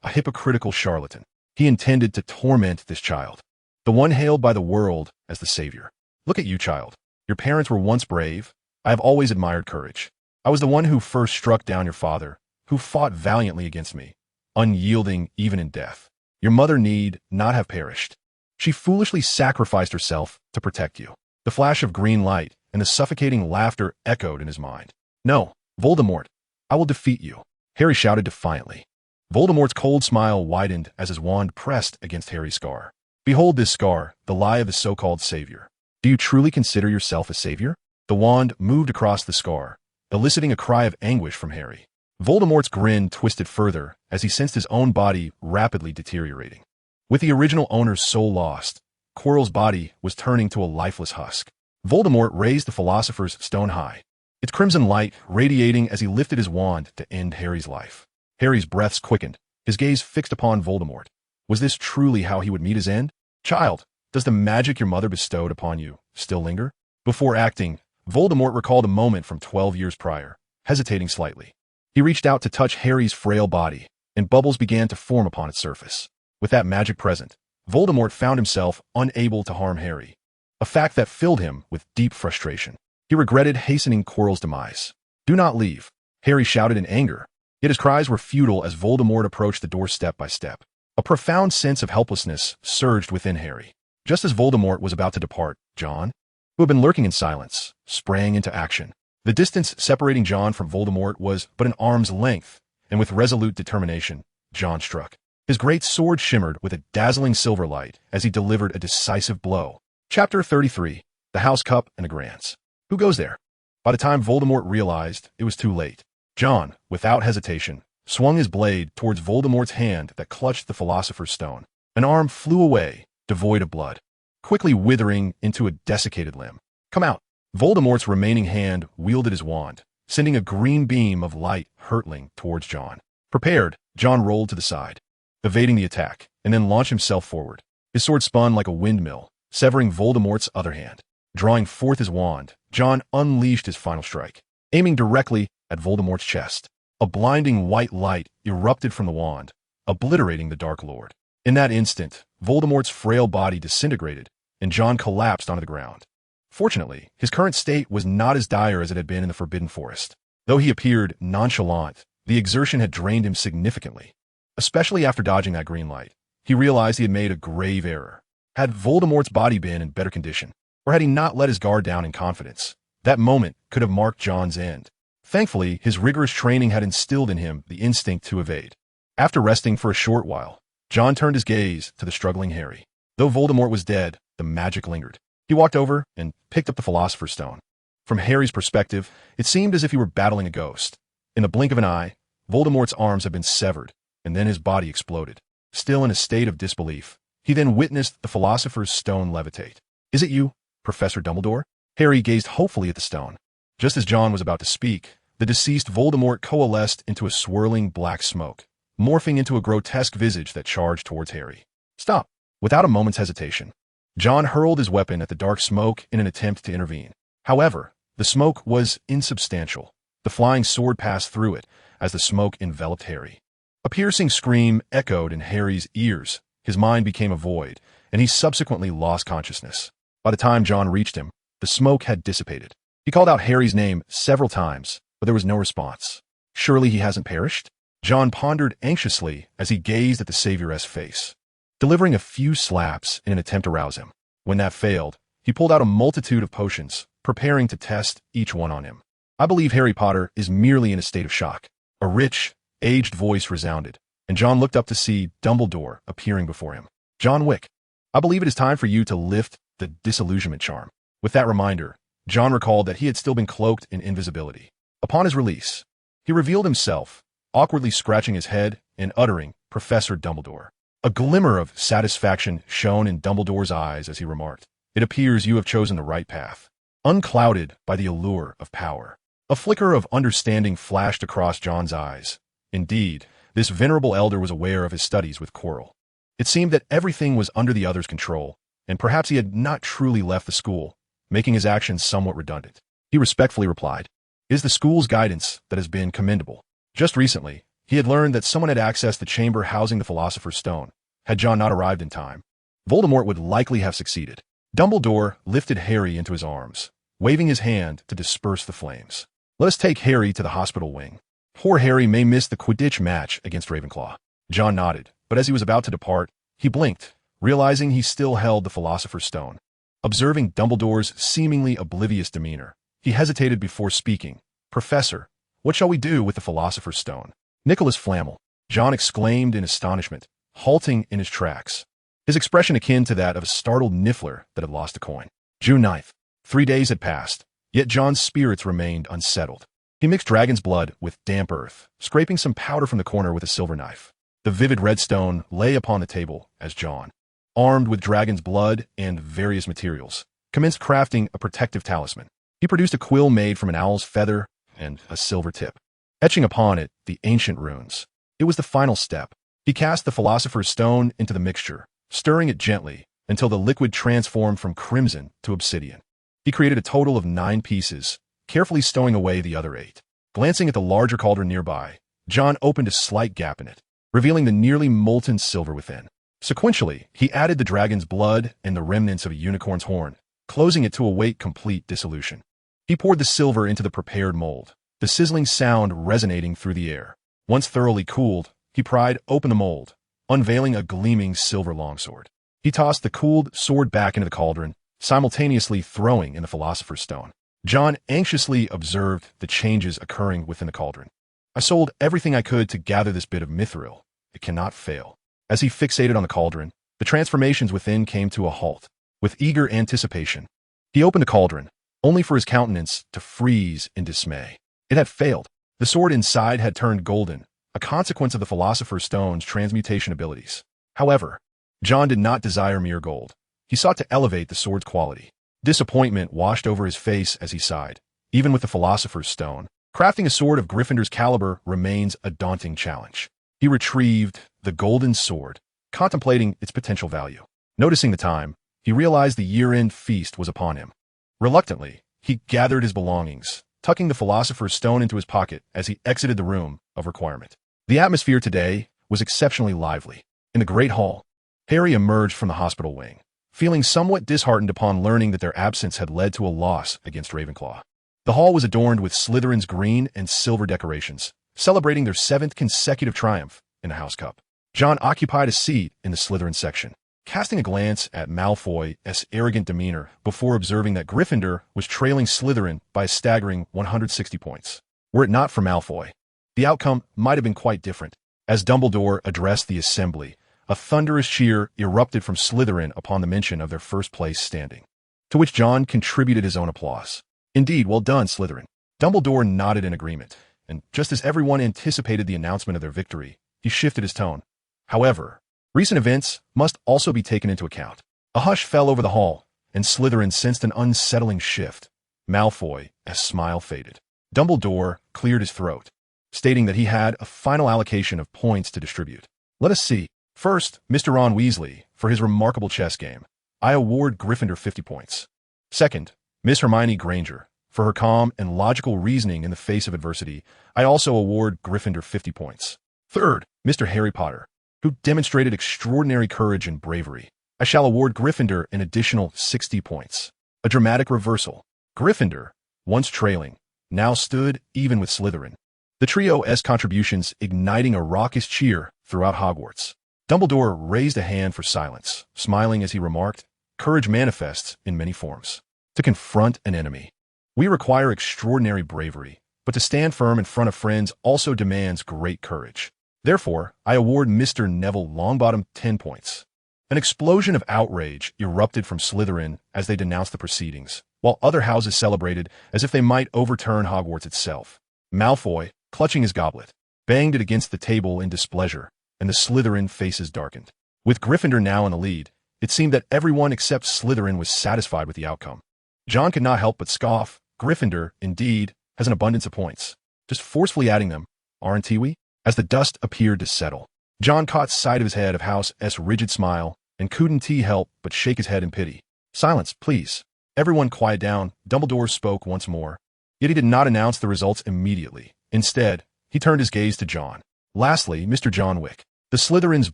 A hypocritical charlatan. He intended to torment this child, the one hailed by the world as the savior. "Look at you, child. Your parents were once brave. I have always admired courage. I was the one who first struck down your father, who fought valiantly against me, unyielding even in death. Your mother need not have perished. She foolishly sacrificed herself to protect you." The flash of green light and the suffocating laughter echoed in his mind. "No, Voldemort, I will defeat you," Harry shouted defiantly. Voldemort's cold smile widened as his wand pressed against Harry's scar. "Behold this scar, the lie of the so-called savior. Do you truly consider yourself a savior?" The wand moved across the scar, eliciting a cry of anguish from Harry. Voldemort's grin twisted further as he sensed his own body rapidly deteriorating. With the original owner's soul lost, Quirrell's body was turning to a lifeless husk. Voldemort raised the Philosopher's Stone high, its crimson light radiating as he lifted his wand to end Harry's life. Harry's breaths quickened, his gaze fixed upon Voldemort. Was this truly how he would meet his end? Child, does the magic your mother bestowed upon you still linger? Before acting, Voldemort recalled a moment from 12 years prior, hesitating slightly. He reached out to touch Harry's frail body, and bubbles began to form upon its surface. With that magic present, Voldemort found himself unable to harm Harry, a fact that filled him with deep frustration. He regretted hastening Quirrell's demise. "Do not leave," Harry shouted in anger, yet his cries were futile as Voldemort approached the door step by step. A profound sense of helplessness surged within Harry. Just as Voldemort was about to depart, John, who had been lurking in silence, sprang into action. The distance separating John from Voldemort was but an arm's length, and with resolute determination, John struck. His great sword shimmered with a dazzling silver light as he delivered a decisive blow. Chapter 33, The House Cup and the Grants. Who goes there? By the time Voldemort realized, it was too late. John, without hesitation, swung his blade towards Voldemort's hand that clutched the Philosopher's Stone. An arm flew away, devoid of blood, quickly withering into a desiccated limb. "Come out!" Voldemort's remaining hand wielded his wand, sending a green beam of light hurtling towards John. Prepared, John rolled to the side, evading the attack, and then launched himself forward. His sword spun like a windmill, severing Voldemort's other hand. Drawing forth his wand, John unleashed his final strike, aiming directly at Voldemort's chest. A blinding white light erupted from the wand, obliterating the Dark Lord. In that instant, Voldemort's frail body disintegrated, and John collapsed onto the ground. Fortunately, his current state was not as dire as it had been in the Forbidden Forest. Though he appeared nonchalant, the exertion had drained him significantly. Especially after dodging that green light, he realized he had made a grave error. Had Voldemort's body been in better condition, or had he not let his guard down in confidence, that moment could have marked John's end. Thankfully, his rigorous training had instilled in him the instinct to evade. After resting for a short while, John turned his gaze to the struggling Harry. Though Voldemort was dead, the magic lingered. He walked over and picked up the Philosopher's Stone. From Harry's perspective, it seemed as if he were battling a ghost. In the blink of an eye, Voldemort's arms had been severed, and then his body exploded. Still in a state of disbelief, he then witnessed the Philosopher's Stone levitate. "Is it you, Professor Dumbledore?" Harry gazed hopefully at the stone. Just as John was about to speak, the deceased Voldemort coalesced into a swirling black smoke, morphing into a grotesque visage that charged towards Harry. "Stop!" Without a moment's hesitation, John hurled his weapon at the dark smoke in an attempt to intervene. However, the smoke was insubstantial. The flying sword passed through it as the smoke enveloped Harry. A piercing scream echoed in Harry's ears. His mind became a void, and he subsequently lost consciousness. By the time John reached him, the smoke had dissipated. He called out Harry's name several times, but there was no response. Surely he hasn't perished? John pondered anxiously as he gazed at the Savior's face, delivering a few slaps in an attempt to rouse him. When that failed, he pulled out a multitude of potions, preparing to test each one on him. "I believe Harry Potter is merely in a state of shock." A rich, aged voice resounded, and John looked up to see Dumbledore appearing before him. "John Wick, I believe it is time for you to lift the disillusionment charm." With that reminder, John recalled that he had still been cloaked in invisibility. Upon his release, he revealed himself, awkwardly scratching his head and uttering, "Professor Dumbledore." A glimmer of satisfaction shone in Dumbledore's eyes as he remarked, "It appears you have chosen the right path, unclouded by the allure of power." A flicker of understanding flashed across John's eyes. Indeed, this venerable elder was aware of his studies with Quirrell. It seemed that everything was under the other's control, and perhaps he had not truly left the school, making his actions somewhat redundant. He respectfully replied, "It is the school's guidance that has been commendable." Just recently, he had learned that someone had accessed the chamber housing the Philosopher's Stone. Had John not arrived in time, Voldemort would likely have succeeded. Dumbledore lifted Harry into his arms, waving his hand to disperse the flames. "Let us take Harry to the hospital wing. Poor Harry may miss the Quidditch match against Ravenclaw." John nodded, but as he was about to depart, he blinked, realizing he still held the Philosopher's Stone. Observing Dumbledore's seemingly oblivious demeanor, he hesitated before speaking. "Professor, what shall we do with the Philosopher's Stone?" "Nicholas Flamel," John exclaimed in astonishment, halting in his tracks, his expression akin to that of a startled niffler that had lost a coin. June 9th. 3 days had passed, yet John's spirits remained unsettled. He He mixed dragon's blood with damp earth, scraping some powder from the corner with a silver knife. The vivid red stone lay upon the table as John, armed with dragon's blood and various materials, commenced crafting a protective talisman. He produced a quill made from an owl's feather and a silver tip, etching upon it the ancient runes. It was the final step. He cast the Philosopher's Stone into the mixture, stirring it gently until the liquid transformed from crimson to obsidian. He created a total of 9 pieces, carefully stowing away the other 8. Glancing at the larger cauldron nearby, John opened a slight gap in it, revealing the nearly molten silver within. Sequentially, he added the dragon's blood and the remnants of a unicorn's horn, closing it to await complete dissolution. He poured the silver into the prepared mold, the sizzling sound resonating through the air. Once thoroughly cooled, he pried open the mold, unveiling a gleaming silver longsword. He tossed the cooled sword back into the cauldron, simultaneously throwing in the Philosopher's Stone. John anxiously observed the changes occurring within the cauldron. I sold everything I could to gather this bit of mithril. It cannot fail. As he fixated on the cauldron, the transformations within came to a halt. With eager anticipation, he opened the cauldron, only for his countenance to freeze in dismay. It had failed. The sword inside had turned golden, a consequence of the Philosopher's Stone's transmutation abilities. However, John did not desire mere gold. He sought to elevate the sword's quality. Disappointment washed over his face as he sighed. Even with the Philosopher's Stone, crafting a sword of Gryffindor's caliber remains a daunting challenge. He retrieved the golden sword, contemplating its potential value. Noticing the time, he realized the year-end feast was upon him. Reluctantly, he gathered his belongings, tucking the Philosopher's Stone into his pocket as he exited the room of requirement. The atmosphere today was exceptionally lively. In the Great Hall, Harry emerged from the hospital wing, feeling somewhat disheartened upon learning that their absence had led to a loss against Ravenclaw. The hall was adorned with Slytherin's green and silver decorations, celebrating their 7th consecutive triumph in the House Cup. John occupied a seat in the Slytherin section, casting a glance at Malfoy's arrogant demeanor before observing that Gryffindor was trailing Slytherin by a staggering 160 points. Were it not for Malfoy, the outcome might have been quite different. As Dumbledore addressed the assembly, a thunderous cheer erupted from Slytherin upon the mention of their first-place standing, to which John contributed his own applause. Indeed, well done, Slytherin. Dumbledore nodded in agreement, and just as everyone anticipated the announcement of their victory, he shifted his tone. However, recent events must also be taken into account. A hush fell over the hall, and Slytherin sensed an unsettling shift. Malfoy's smile faded. Dumbledore cleared his throat, stating that he had a final allocation of points to distribute. Let us see. First, Mr. Ron Weasley, for his remarkable chess game. I award Gryffindor 50 points. Second, Miss Hermione Granger, for her calm and logical reasoning in the face of adversity. I also award Gryffindor 50 points. Third, Mr. Harry Potter, who demonstrated extraordinary courage and bravery. I shall award Gryffindor an additional 60 points. A dramatic reversal. Gryffindor, once trailing, now stood even with Slytherin. The trio's contributions igniting a raucous cheer throughout Hogwarts. Dumbledore raised a hand for silence, smiling as he remarked, "Courage manifests in many forms. To confront an enemy, we require extraordinary bravery, but to stand firm in front of friends also demands great courage. Therefore, I award Mr. Neville Longbottom 10 points." An explosion of outrage erupted from Slytherin as they denounced the proceedings, while other houses celebrated as if they might overturn Hogwarts itself. Malfoy, clutching his goblet, banged it against the table in displeasure, and the Slytherin faces darkened. With Gryffindor now in the lead, it seemed that everyone except Slytherin was satisfied with the outcome. John could not help but scoff. Gryffindor, indeed, has an abundance of points. Just forcefully adding them, aren't we? As the dust appeared to settle, John caught sight of his head of House's rigid smile and couldn't help but shake his head in pity. "Silence, please. Everyone quiet down." Dumbledore spoke once more. Yet he did not announce the results immediately. Instead, he turned his gaze to John. Lastly, Mr. John Wick. The Slytherins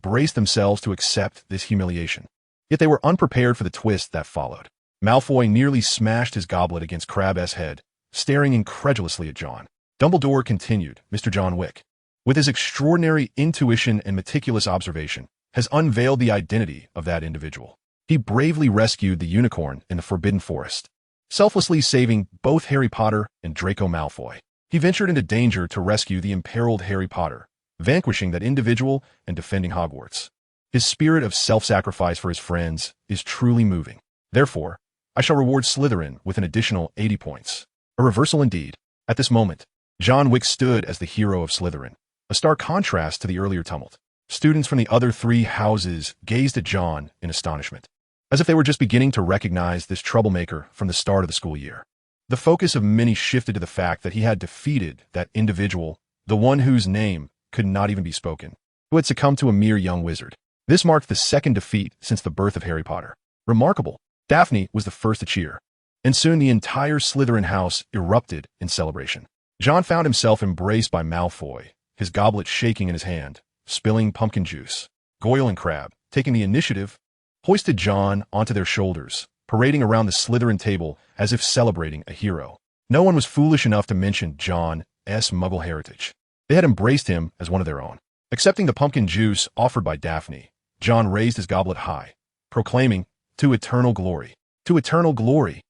braced themselves to accept this humiliation. Yet they were unprepared for the twist that followed. Malfoy nearly smashed his goblet against Crabbe's head, staring incredulously at John. Dumbledore continued, "Mr. John Wick, with his extraordinary intuition and meticulous observation, has unveiled the identity of that individual. He bravely rescued the unicorn in the Forbidden Forest, selflessly saving both Harry Potter and Draco Malfoy. He ventured into danger to rescue the imperiled Harry Potter, vanquishing that individual and defending Hogwarts. His spirit of self-sacrifice for his friends is truly moving. Therefore, I shall reward Slytherin with an additional 80 points. A reversal indeed." At this moment, John Wick stood as the hero of Slytherin, a stark contrast to the earlier tumult. Students from the other three houses gazed at John in astonishment, as if they were just beginning to recognize this troublemaker from the start of the school year. The focus of many shifted to the fact that he had defeated that individual, the one whose name could not even be spoken, who had succumbed to a mere young wizard. This marked the second defeat since the birth of Harry Potter. Remarkable. Daphne was the first to cheer, and soon the entire Slytherin house erupted in celebration. John found himself embraced by Malfoy, his goblet shaking in his hand, spilling pumpkin juice. Goyle and Crabbe, taking the initiative, hoisted John onto their shoulders, parading around the Slytherin table as if celebrating a hero. No one was foolish enough to mention John's Muggle heritage. They had embraced him as one of their own. Accepting the pumpkin juice offered by Daphne, John raised his goblet high, proclaiming, "To eternal glory! To eternal glory!"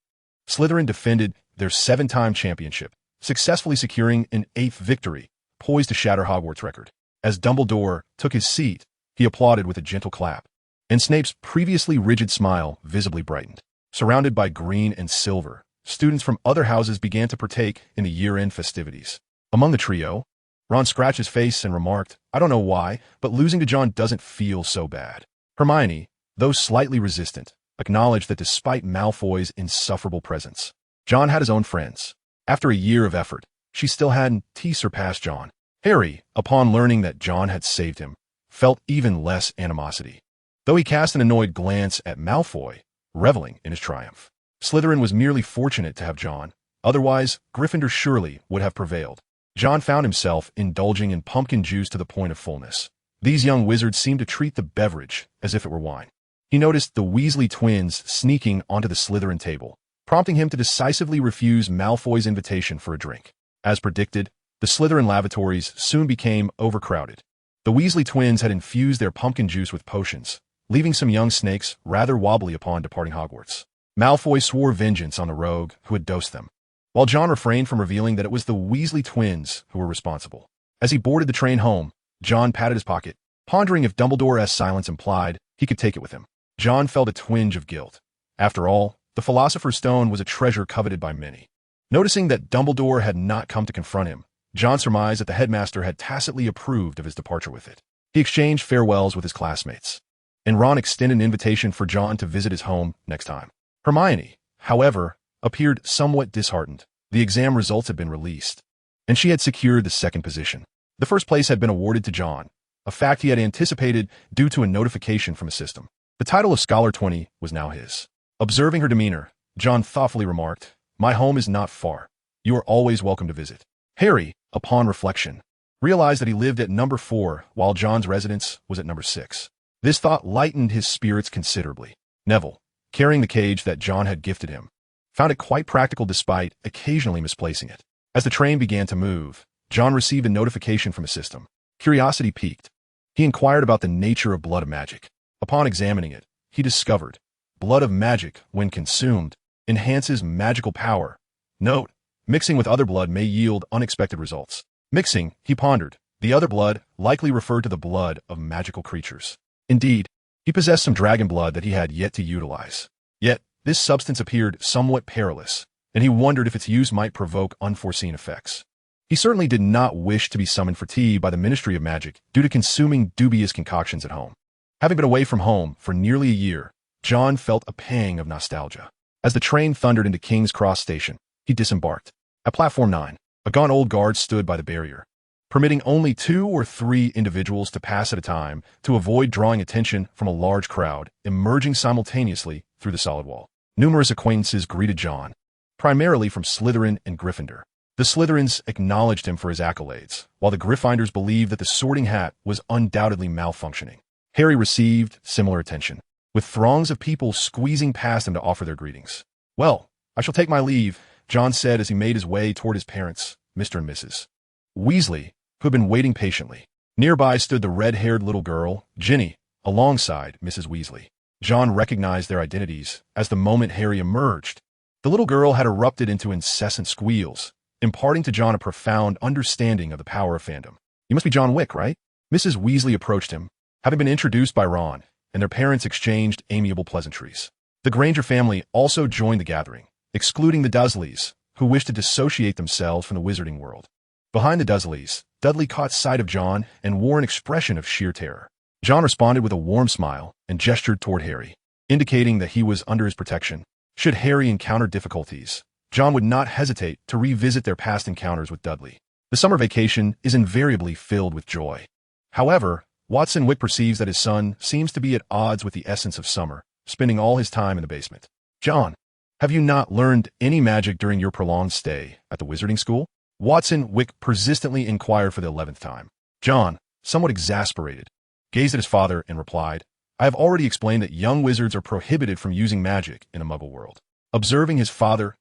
Slytherin defended their 7-time championship, successfully securing an 8th victory, poised to shatter Hogwarts' record. As Dumbledore took his seat, he applauded with a gentle clap, and Snape's previously rigid smile visibly brightened. Surrounded by green and silver, students from other houses began to partake in the year-end festivities. Among the trio, Ron scratched his face and remarked, "I don't know why, but losing to John doesn't feel so bad." Hermione, though slightly resistant, acknowledged that despite Malfoy's insufferable presence, John had his own friends. After a year of effort, she still hadn't surpassed John. Harry, upon learning that John had saved him, felt even less animosity, though he cast an annoyed glance at Malfoy, reveling in his triumph. Slytherin was merely fortunate to have John, otherwise Gryffindor surely would have prevailed. John found himself indulging in pumpkin juice to the point of fullness. These young wizards seemed to treat the beverage as if it were wine. He noticed the Weasley twins sneaking onto the Slytherin table, prompting him to decisively refuse Malfoy's invitation for a drink. As predicted, the Slytherin lavatories soon became overcrowded. The Weasley twins had infused their pumpkin juice with potions, leaving some young snakes rather wobbly upon departing Hogwarts. Malfoy swore vengeance on the rogue who had dosed them, while John refrained from revealing that it was the Weasley twins who were responsible. As he boarded the train home, John patted his pocket, pondering if Dumbledore's silence implied he could take it with him. John felt a twinge of guilt. After all, the Philosopher's Stone was a treasure coveted by many. Noticing that Dumbledore had not come to confront him, John surmised that the headmaster had tacitly approved of his departure with it. He exchanged farewells with his classmates, and Ron extended an invitation for John to visit his home next time. Hermione, however, appeared somewhat disheartened. The exam results had been released, and she had secured the second position. The first place had been awarded to John, a fact he had anticipated due to a notification from a system. The title of Scholar 20 was now his. Observing her demeanor, John thoughtfully remarked, "My home is not far. You are always welcome to visit." Harry, upon reflection, realized that he lived at number 4 while John's residence was at number 6. This thought lightened his spirits considerably. Neville, carrying the cage that John had gifted him, found it quite practical despite occasionally misplacing it. As the train began to move, John received a notification from a system. Curiosity piqued. He inquired about the nature of blood of magic. Upon examining it, he discovered blood of magic, when consumed, enhances magical power. Note, mixing with other blood may yield unexpected results. Mixing, he pondered, the other blood likely referred to the blood of magical creatures. Indeed, he possessed some dragon blood that he had yet to utilize. Yet, this substance appeared somewhat perilous, and he wondered if its use might provoke unforeseen effects. He certainly did not wish to be summoned for tea by the Ministry of Magic due to consuming dubious concoctions at home. Having been away from home for nearly a year, John felt a pang of nostalgia. As the train thundered into King's Cross Station, he disembarked. At platform 9, a gaunt old guard stood by the barrier, permitting only 2 or 3 individuals to pass at a time to avoid drawing attention from a large crowd emerging simultaneously through the solid wall. Numerous acquaintances greeted John, primarily from Slytherin and Gryffindor. The Slytherins acknowledged him for his accolades, while the Gryffindors believed that the Sorting Hat was undoubtedly malfunctioning. Harry received similar attention, with throngs of people squeezing past him to offer their greetings. "Well, I shall take my leave," John said as he made his way toward his parents, Mr. and Mrs. Weasley, who had been waiting patiently. Nearby stood the red-haired little girl, Ginny, alongside Mrs. Weasley. John recognized their identities as the moment Harry emerged. The little girl had erupted into incessant squeals, imparting to John a profound understanding of the power of fandom. "You must be John Wick, right?" Mrs. Weasley approached him, having been introduced by Ron, and their parents exchanged amiable pleasantries. The Granger family also joined the gathering, excluding the Dursleys, who wished to dissociate themselves from the wizarding world. Behind the Dursleys, Dudley caught sight of John and wore an expression of sheer terror. John responded with a warm smile and gestured toward Harry, indicating that he was under his protection. Should Harry encounter difficulties, John would not hesitate to revisit their past encounters with Dudley. The summer vacation is invariably filled with joy. However, Watson Wick perceives that his son seems to be at odds with the essence of summer, spending all his time in the basement. John, have you not learned any magic during your prolonged stay at the wizarding school? Watson Wick persistently inquired for the 11th time. John, somewhat exasperated, gazed at his father and replied, I have already explained that young wizards are prohibited from using magic in a muggle world. Observing his father's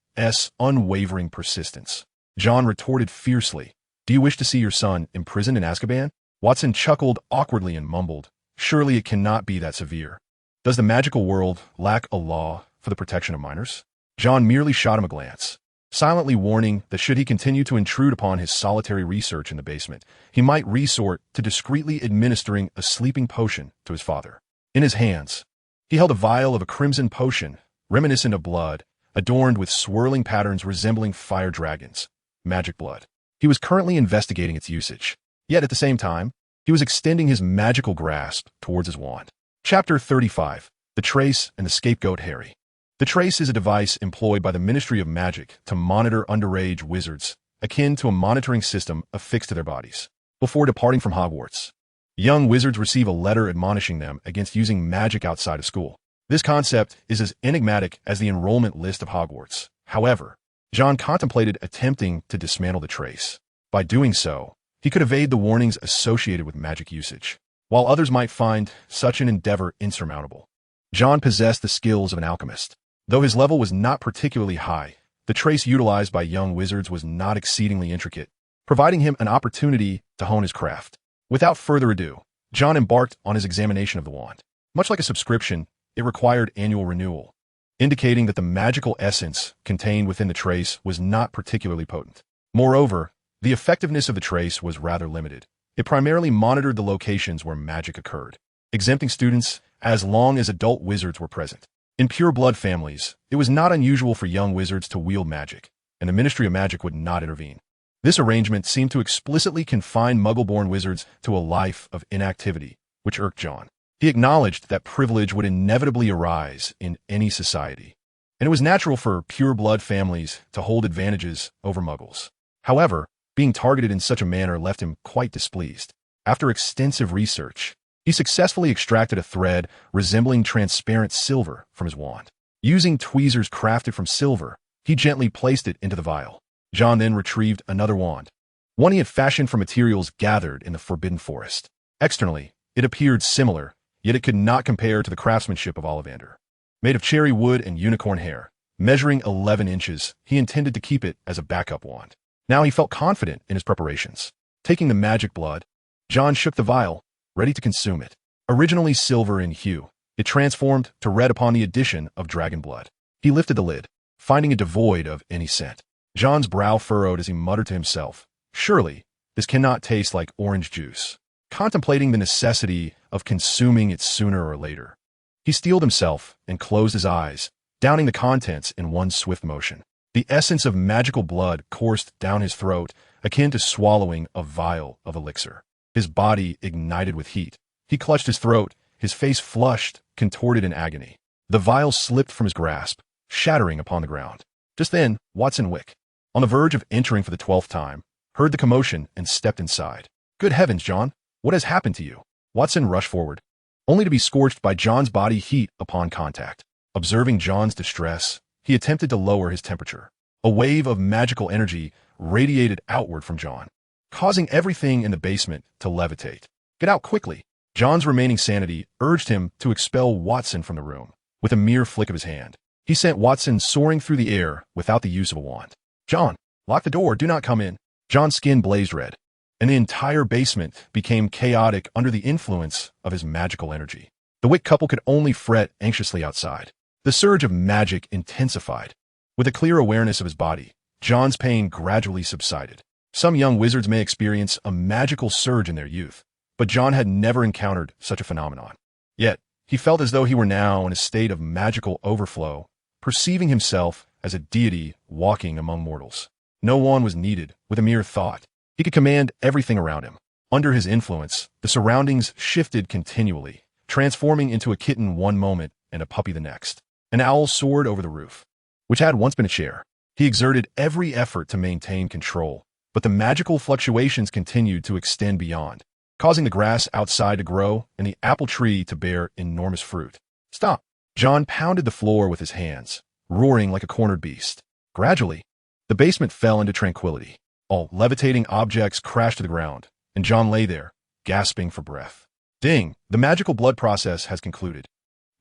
unwavering persistence, John retorted fiercely, Do you wish to see your son imprisoned in Azkaban? Watson chuckled awkwardly and mumbled, Surely it cannot be that severe. Does the magical world lack a law for the protection of minors? John merely shot him a glance, silently warning that should he continue to intrude upon his solitary research in the basement, he might resort to discreetly administering a sleeping potion to his father. In his hands, he held a vial of a crimson potion, reminiscent of blood, adorned with swirling patterns resembling fire dragons, magic blood. He was currently investigating its usage, yet at the same time, he was extending his magical grasp towards his wand. Chapter 35, The Trace and the Scapegoat Harry. The Trace is a device employed by the Ministry of Magic to monitor underage wizards, akin to a monitoring system affixed to their bodies. Before departing from Hogwarts, young wizards receive a letter admonishing them against using magic outside of school. This concept is as enigmatic as the enrollment list of Hogwarts. However, John contemplated attempting to dismantle the Trace. By doing so, he could evade the warnings associated with magic usage, while others might find such an endeavor insurmountable. John possessed the skills of an alchemist. Though his level was not particularly high, the Trace utilized by young wizards was not exceedingly intricate, providing him an opportunity to hone his craft. Without further ado, John embarked on his examination of the wand. Much like a subscription, it required annual renewal, indicating that the magical essence contained within the Trace was not particularly potent. Moreover, the effectiveness of the Trace was rather limited. It primarily monitored the locations where magic occurred, exempting students as long as adult wizards were present. In pure-blood families, it was not unusual for young wizards to wield magic, and the Ministry of Magic would not intervene. This arrangement seemed to explicitly confine Muggle-born wizards to a life of inactivity, which irked John. He acknowledged that privilege would inevitably arise in any society, and it was natural for pure-blood families to hold advantages over Muggles. However, being targeted in such a manner left him quite displeased. After extensive research, he successfully extracted a thread resembling transparent silver from his wand. Using tweezers crafted from silver, he gently placed it into the vial. John then retrieved another wand, one he had fashioned from materials gathered in the Forbidden Forest. Externally, it appeared similar, yet it could not compare to the craftsmanship of Ollivander. Made of cherry wood and unicorn hair, measuring 11 inches, he intended to keep it as a backup wand. Now he felt confident in his preparations. Taking the magic blood, John shook the vial, ready to consume it. Originally silver in hue, it transformed to red upon the addition of dragon blood. He lifted the lid, finding it devoid of any scent. John's brow furrowed as he muttered to himself, Surely, this cannot taste like orange juice. Contemplating the necessity of consuming it sooner or later, he steeled himself and closed his eyes, downing the contents in one swift motion. The essence of magical blood coursed down his throat, akin to swallowing a vial of elixir. His body ignited with heat. He clutched his throat, his face flushed, contorted in agony. The vial slipped from his grasp, shattering upon the ground. Just then, Watson Wick, on the verge of entering for the 12th time, heard the commotion and stepped inside. Good heavens, John, what has happened to you? Watson rushed forward, only to be scorched by John's body heat upon contact. Observing John's distress, he attempted to lower his temperature. A wave of magical energy radiated outward from John, causing everything in the basement to levitate. Get out quickly. John's remaining sanity urged him to expel Watson from the room. With a mere flick of his hand, he sent Watson soaring through the air without the use of a wand. John, lock the door, do not come in. John's skin blazed red, and the entire basement became chaotic under the influence of his magical energy. The Wick couple could only fret anxiously outside. The surge of magic intensified. With a clear awareness of his body, John's pain gradually subsided. Some young wizards may experience a magical surge in their youth, but John had never encountered such a phenomenon. Yet, he felt as though he were now in a state of magical overflow, perceiving himself as a deity walking among mortals. No wand was needed. With a mere thought, He could command everything around him. Under his influence, the surroundings shifted continually, transforming into a kitten one moment and a puppy the next. An owl soared over the roof, which had once been a chair. He exerted every effort to maintain control, but the magical fluctuations continued to extend beyond, causing the grass outside to grow and the apple tree to bear enormous fruit. Stop! John pounded the floor with his hands, roaring like a cornered beast. Gradually, the basement fell into tranquility. All levitating objects crashed to the ground, and John lay there, gasping for breath. Ding! The magical blood process has concluded.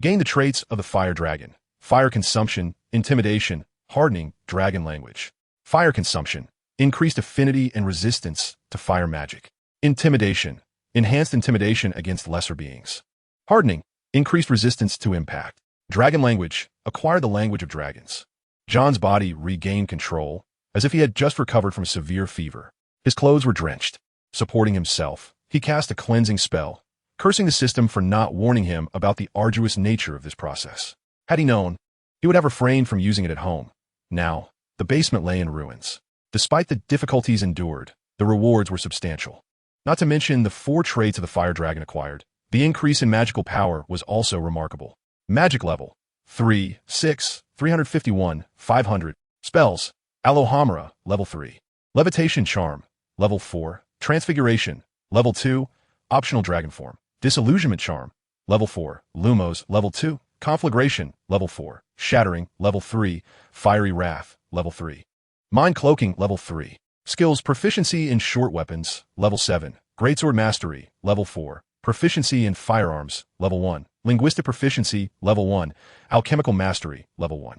Gain the traits of the fire dragon. Fire consumption, intimidation, hardening, dragon language. Fire consumption, increased affinity and resistance to fire magic. Intimidation, enhanced intimidation against lesser beings. Hardening, increased resistance to impact. Dragon language, acquire the language of dragons. John's body regained control, as if he had just recovered from a severe fever. His clothes were drenched. Supporting himself, he cast a cleansing spell, cursing the system for not warning him about the arduous nature of this process. Had he known, he would have refrained from using it at home. Now, the basement lay in ruins. Despite the difficulties endured, the rewards were substantial. Not to mention the 4 traits of the fire dragon acquired. The increase in magical power was also remarkable. Magic level 3, 6, 351, 500. Spells Alohamra, level 3. Levitation charm, level 4. Transfiguration, level 2. Optional dragon form. Disillusionment charm, level 4. Lumos, level 2. Conflagration, level 4. Shattering, level 3. Fiery wrath, level 3. Mind cloaking, level 3. Skills proficiency in short weapons, level 7. Greatsword mastery, level 4. Proficiency in firearms, level 1. Linguistic proficiency, level 1. Alchemical mastery, level 1.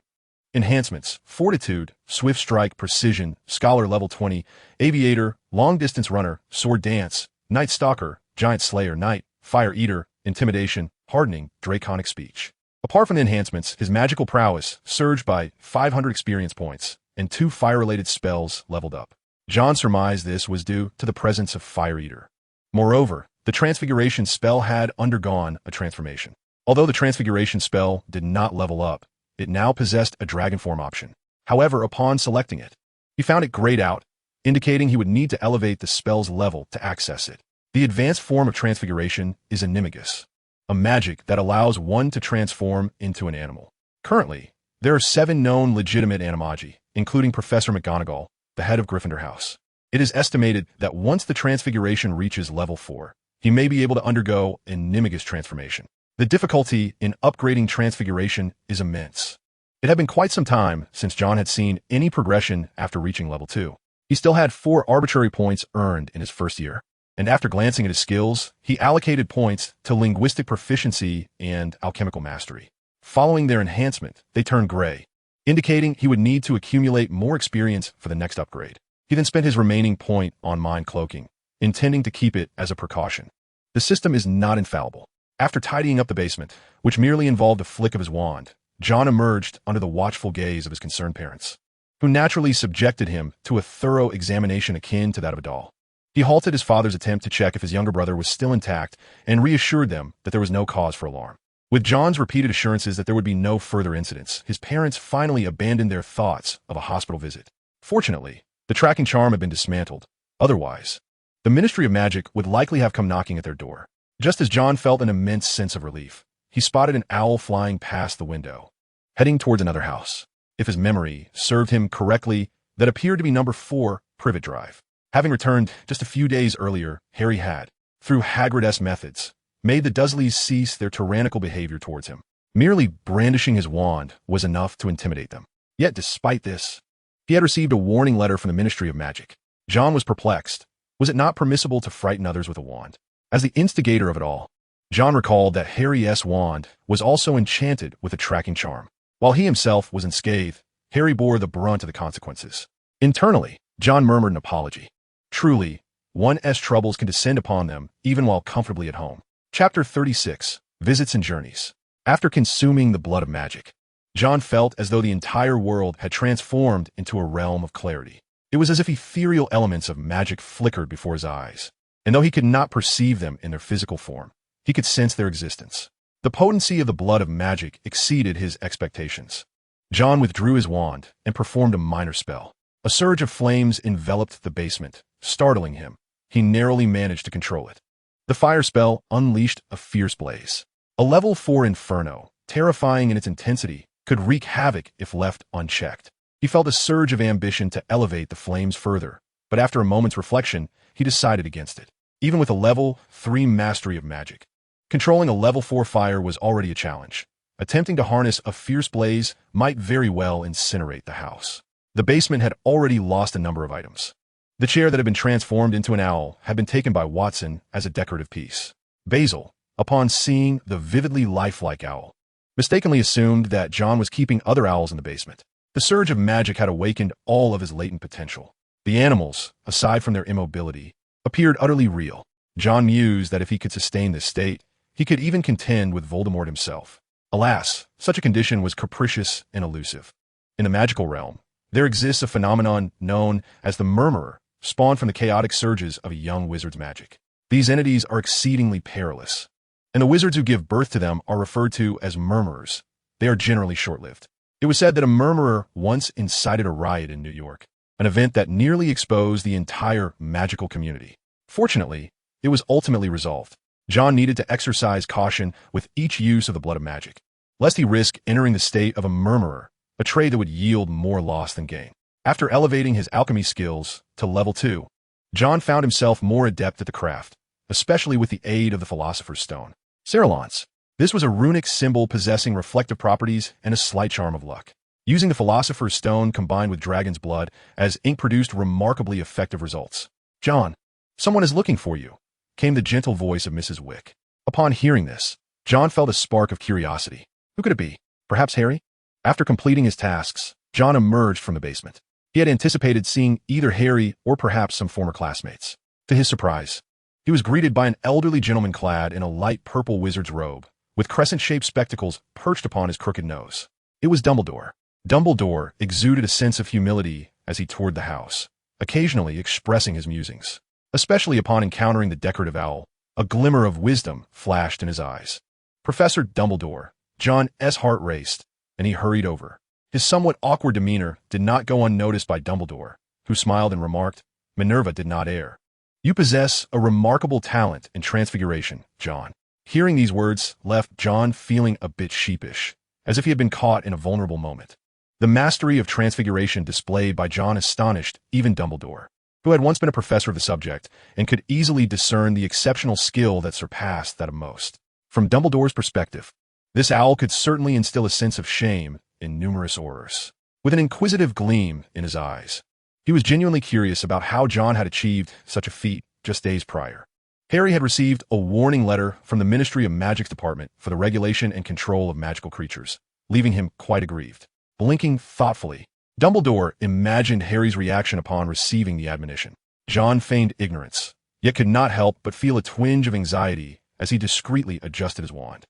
Enhancements, fortitude, swift strike, precision, scholar level 20, aviator, long distance runner, sword dance, night stalker, giant slayer, knight, fire eater, intimidation, hardening, draconic speech. Apart from the enhancements, his magical prowess surged by 500 experience points, and 2 fire-related spells leveled up. John surmised this was due to the presence of Fire Eater. Moreover, the Transfiguration spell had undergone a transformation. Although the Transfiguration spell did not level up, it now possessed a dragon form option. However, upon selecting it, he found it grayed out, indicating he would need to elevate the spell's level to access it. The advanced form of Transfiguration is Animagus, a magic that allows one to transform into an animal. Currently, there are 7 known legitimate animagi, including Professor McGonagall, the head of Gryffindor House. It is estimated that once the Transfiguration reaches level 4, he may be able to undergo an Animagus transformation. The difficulty in upgrading Transfiguration is immense. It had been quite some time since John had seen any progression after reaching level 2. He still had 4 arbitrary points earned in his first year, and after glancing at his skills, he allocated points to linguistic proficiency and alchemical mastery. Following their enhancement, they turned gray, indicating he would need to accumulate more experience for the next upgrade. He then spent his remaining point on mind cloaking, intending to keep it as a precaution. The system is not infallible. After tidying up the basement, which merely involved a flick of his wand, John emerged under the watchful gaze of his concerned parents, who naturally subjected him to a thorough examination akin to that of a doll. He halted his father's attempt to check if his younger brother was still intact and reassured them that there was no cause for alarm. With John's repeated assurances that there would be no further incidents, his parents finally abandoned their thoughts of a hospital visit. Fortunately, the tracking charm had been dismantled. Otherwise, the Ministry of Magic would likely have come knocking at their door. Just as John felt an immense sense of relief, he spotted an owl flying past the window, heading towards another house. If his memory served him correctly, that appeared to be number 4, Privet Drive. Having returned just a few days earlier, Harry had, through Hagrid-esque methods, made the Dursleys cease their tyrannical behavior towards him. Merely brandishing his wand was enough to intimidate them. Yet despite this, he had received a warning letter from the Ministry of Magic. John was perplexed. Was it not permissible to frighten others with a wand? As the instigator of it all, John recalled that Harry's wand was also enchanted with a tracking charm. While he himself was unscathed, Harry bore the brunt of the consequences. Internally, John murmured an apology. Truly, one's troubles can descend upon them even while comfortably at home. Chapter 36, Visits and Journeys. After consuming the blood of magic, John felt as though the entire world had transformed into a realm of clarity. It was as if ethereal elements of magic flickered before his eyes, and though he could not perceive them in their physical form, he could sense their existence. The potency of the blood of magic exceeded his expectations. John withdrew his wand and performed a minor spell. A surge of flames enveloped the basement, startling him. He narrowly managed to control it. The fire spell unleashed a fierce blaze. A level 4 inferno, terrifying in its intensity, could wreak havoc if left unchecked. He felt a surge of ambition to elevate the flames further, but after a moment's reflection, he decided against it. Even with a level 3 mastery of magic, controlling a level 4 fire was already a challenge. Attempting to harness a fierce blaze might very well incinerate the house. The basement had already lost a number of items. The chair that had been transformed into an owl had been taken by Watson as a decorative piece. Basil, upon seeing the vividly lifelike owl, mistakenly assumed that John was keeping other owls in the basement. The surge of magic had awakened all of his latent potential. The animals, aside from their immobility, appeared utterly real. John mused that if he could sustain this state, he could even contend with Voldemort himself. Alas, such a condition was capricious and elusive. In the magical realm, there exists a phenomenon known as the Murmurer, spawned from the chaotic surges of a young wizard's magic. These entities are exceedingly perilous, and the wizards who give birth to them are referred to as Murmurers. They are generally short-lived. It was said that a Murmurer once incited a riot in New York, an event that nearly exposed the entire magical community. Fortunately, it was ultimately resolved. John needed to exercise caution with each use of the blood of magic, lest he risk entering the state of a Murmurer, a trade that would yield more loss than gain. After elevating his alchemy skills to level 2, John found himself more adept at the craft, especially with the aid of the Philosopher's Stone. Cerulance. This was a runic symbol possessing reflective properties and a slight charm of luck. Using the Philosopher's Stone combined with dragon's blood as ink produced remarkably effective results. "John, someone is looking for you," came the gentle voice of Mrs. Wick. Upon hearing this, John felt a spark of curiosity. Who could it be? Perhaps Harry? After completing his tasks, John emerged from the basement. He had anticipated seeing either Harry or perhaps some former classmates. To his surprise, he was greeted by an elderly gentleman clad in a light purple wizard's robe, with crescent-shaped spectacles perched upon his crooked nose. It was Dumbledore. Dumbledore exuded a sense of humility as he toured the house, occasionally expressing his musings. Especially upon encountering the decorative owl, a glimmer of wisdom flashed in his eyes. "Professor Dumbledore." John's heart raced, and he hurried over. His somewhat awkward demeanor did not go unnoticed by Dumbledore, who smiled and remarked, "Minerva did not err. You possess a remarkable talent in transfiguration, John." Hearing these words left John feeling a bit sheepish, as if he had been caught in a vulnerable moment. The mastery of transfiguration displayed by John astonished even Dumbledore, who had once been a professor of the subject and could easily discern the exceptional skill that surpassed that of most. From Dumbledore's perspective, this owl could certainly instill a sense of shame in numerous aurors. With an inquisitive gleam in his eyes, he was genuinely curious about how John had achieved such a feat just days prior. Harry had received a warning letter from the Ministry of Magic's Department for the Regulation and Control of Magical Creatures, leaving him quite aggrieved. Blinking thoughtfully, Dumbledore imagined Harry's reaction upon receiving the admonition. John feigned ignorance, yet could not help but feel a twinge of anxiety as he discreetly adjusted his wand.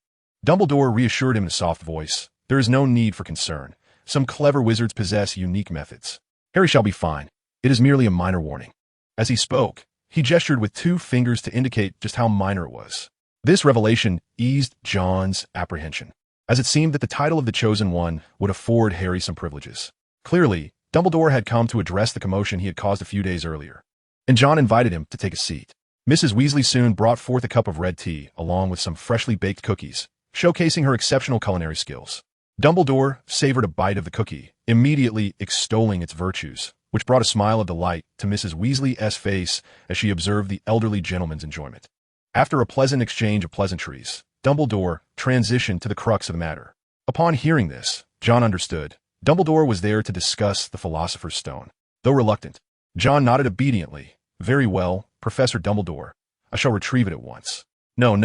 Dumbledore reassured him in a soft voice, "There is no need for concern. Some clever wizards possess unique methods. Harry shall be fine. It is merely a minor warning." As he spoke, he gestured with 2 fingers to indicate just how minor it was. This revelation eased John's apprehension, as it seemed that the title of the Chosen One would afford Harry some privileges. Clearly, Dumbledore had come to address the commotion he had caused a few days earlier, and John invited him to take a seat. Mrs. Weasley soon brought forth a cup of red tea, along with some freshly baked cookies, showcasing her exceptional culinary skills. Dumbledore savored a bite of the cookie, immediately extolling its virtues, which brought a smile of delight to Mrs. Weasley's face as she observed the elderly gentleman's enjoyment. After a pleasant exchange of pleasantries, Dumbledore transitioned to the crux of the matter. Upon hearing this, John understood. Dumbledore was there to discuss the Philosopher's Stone. Though reluctant, John nodded obediently. "Very well, Professor Dumbledore. I shall retrieve it at once." No,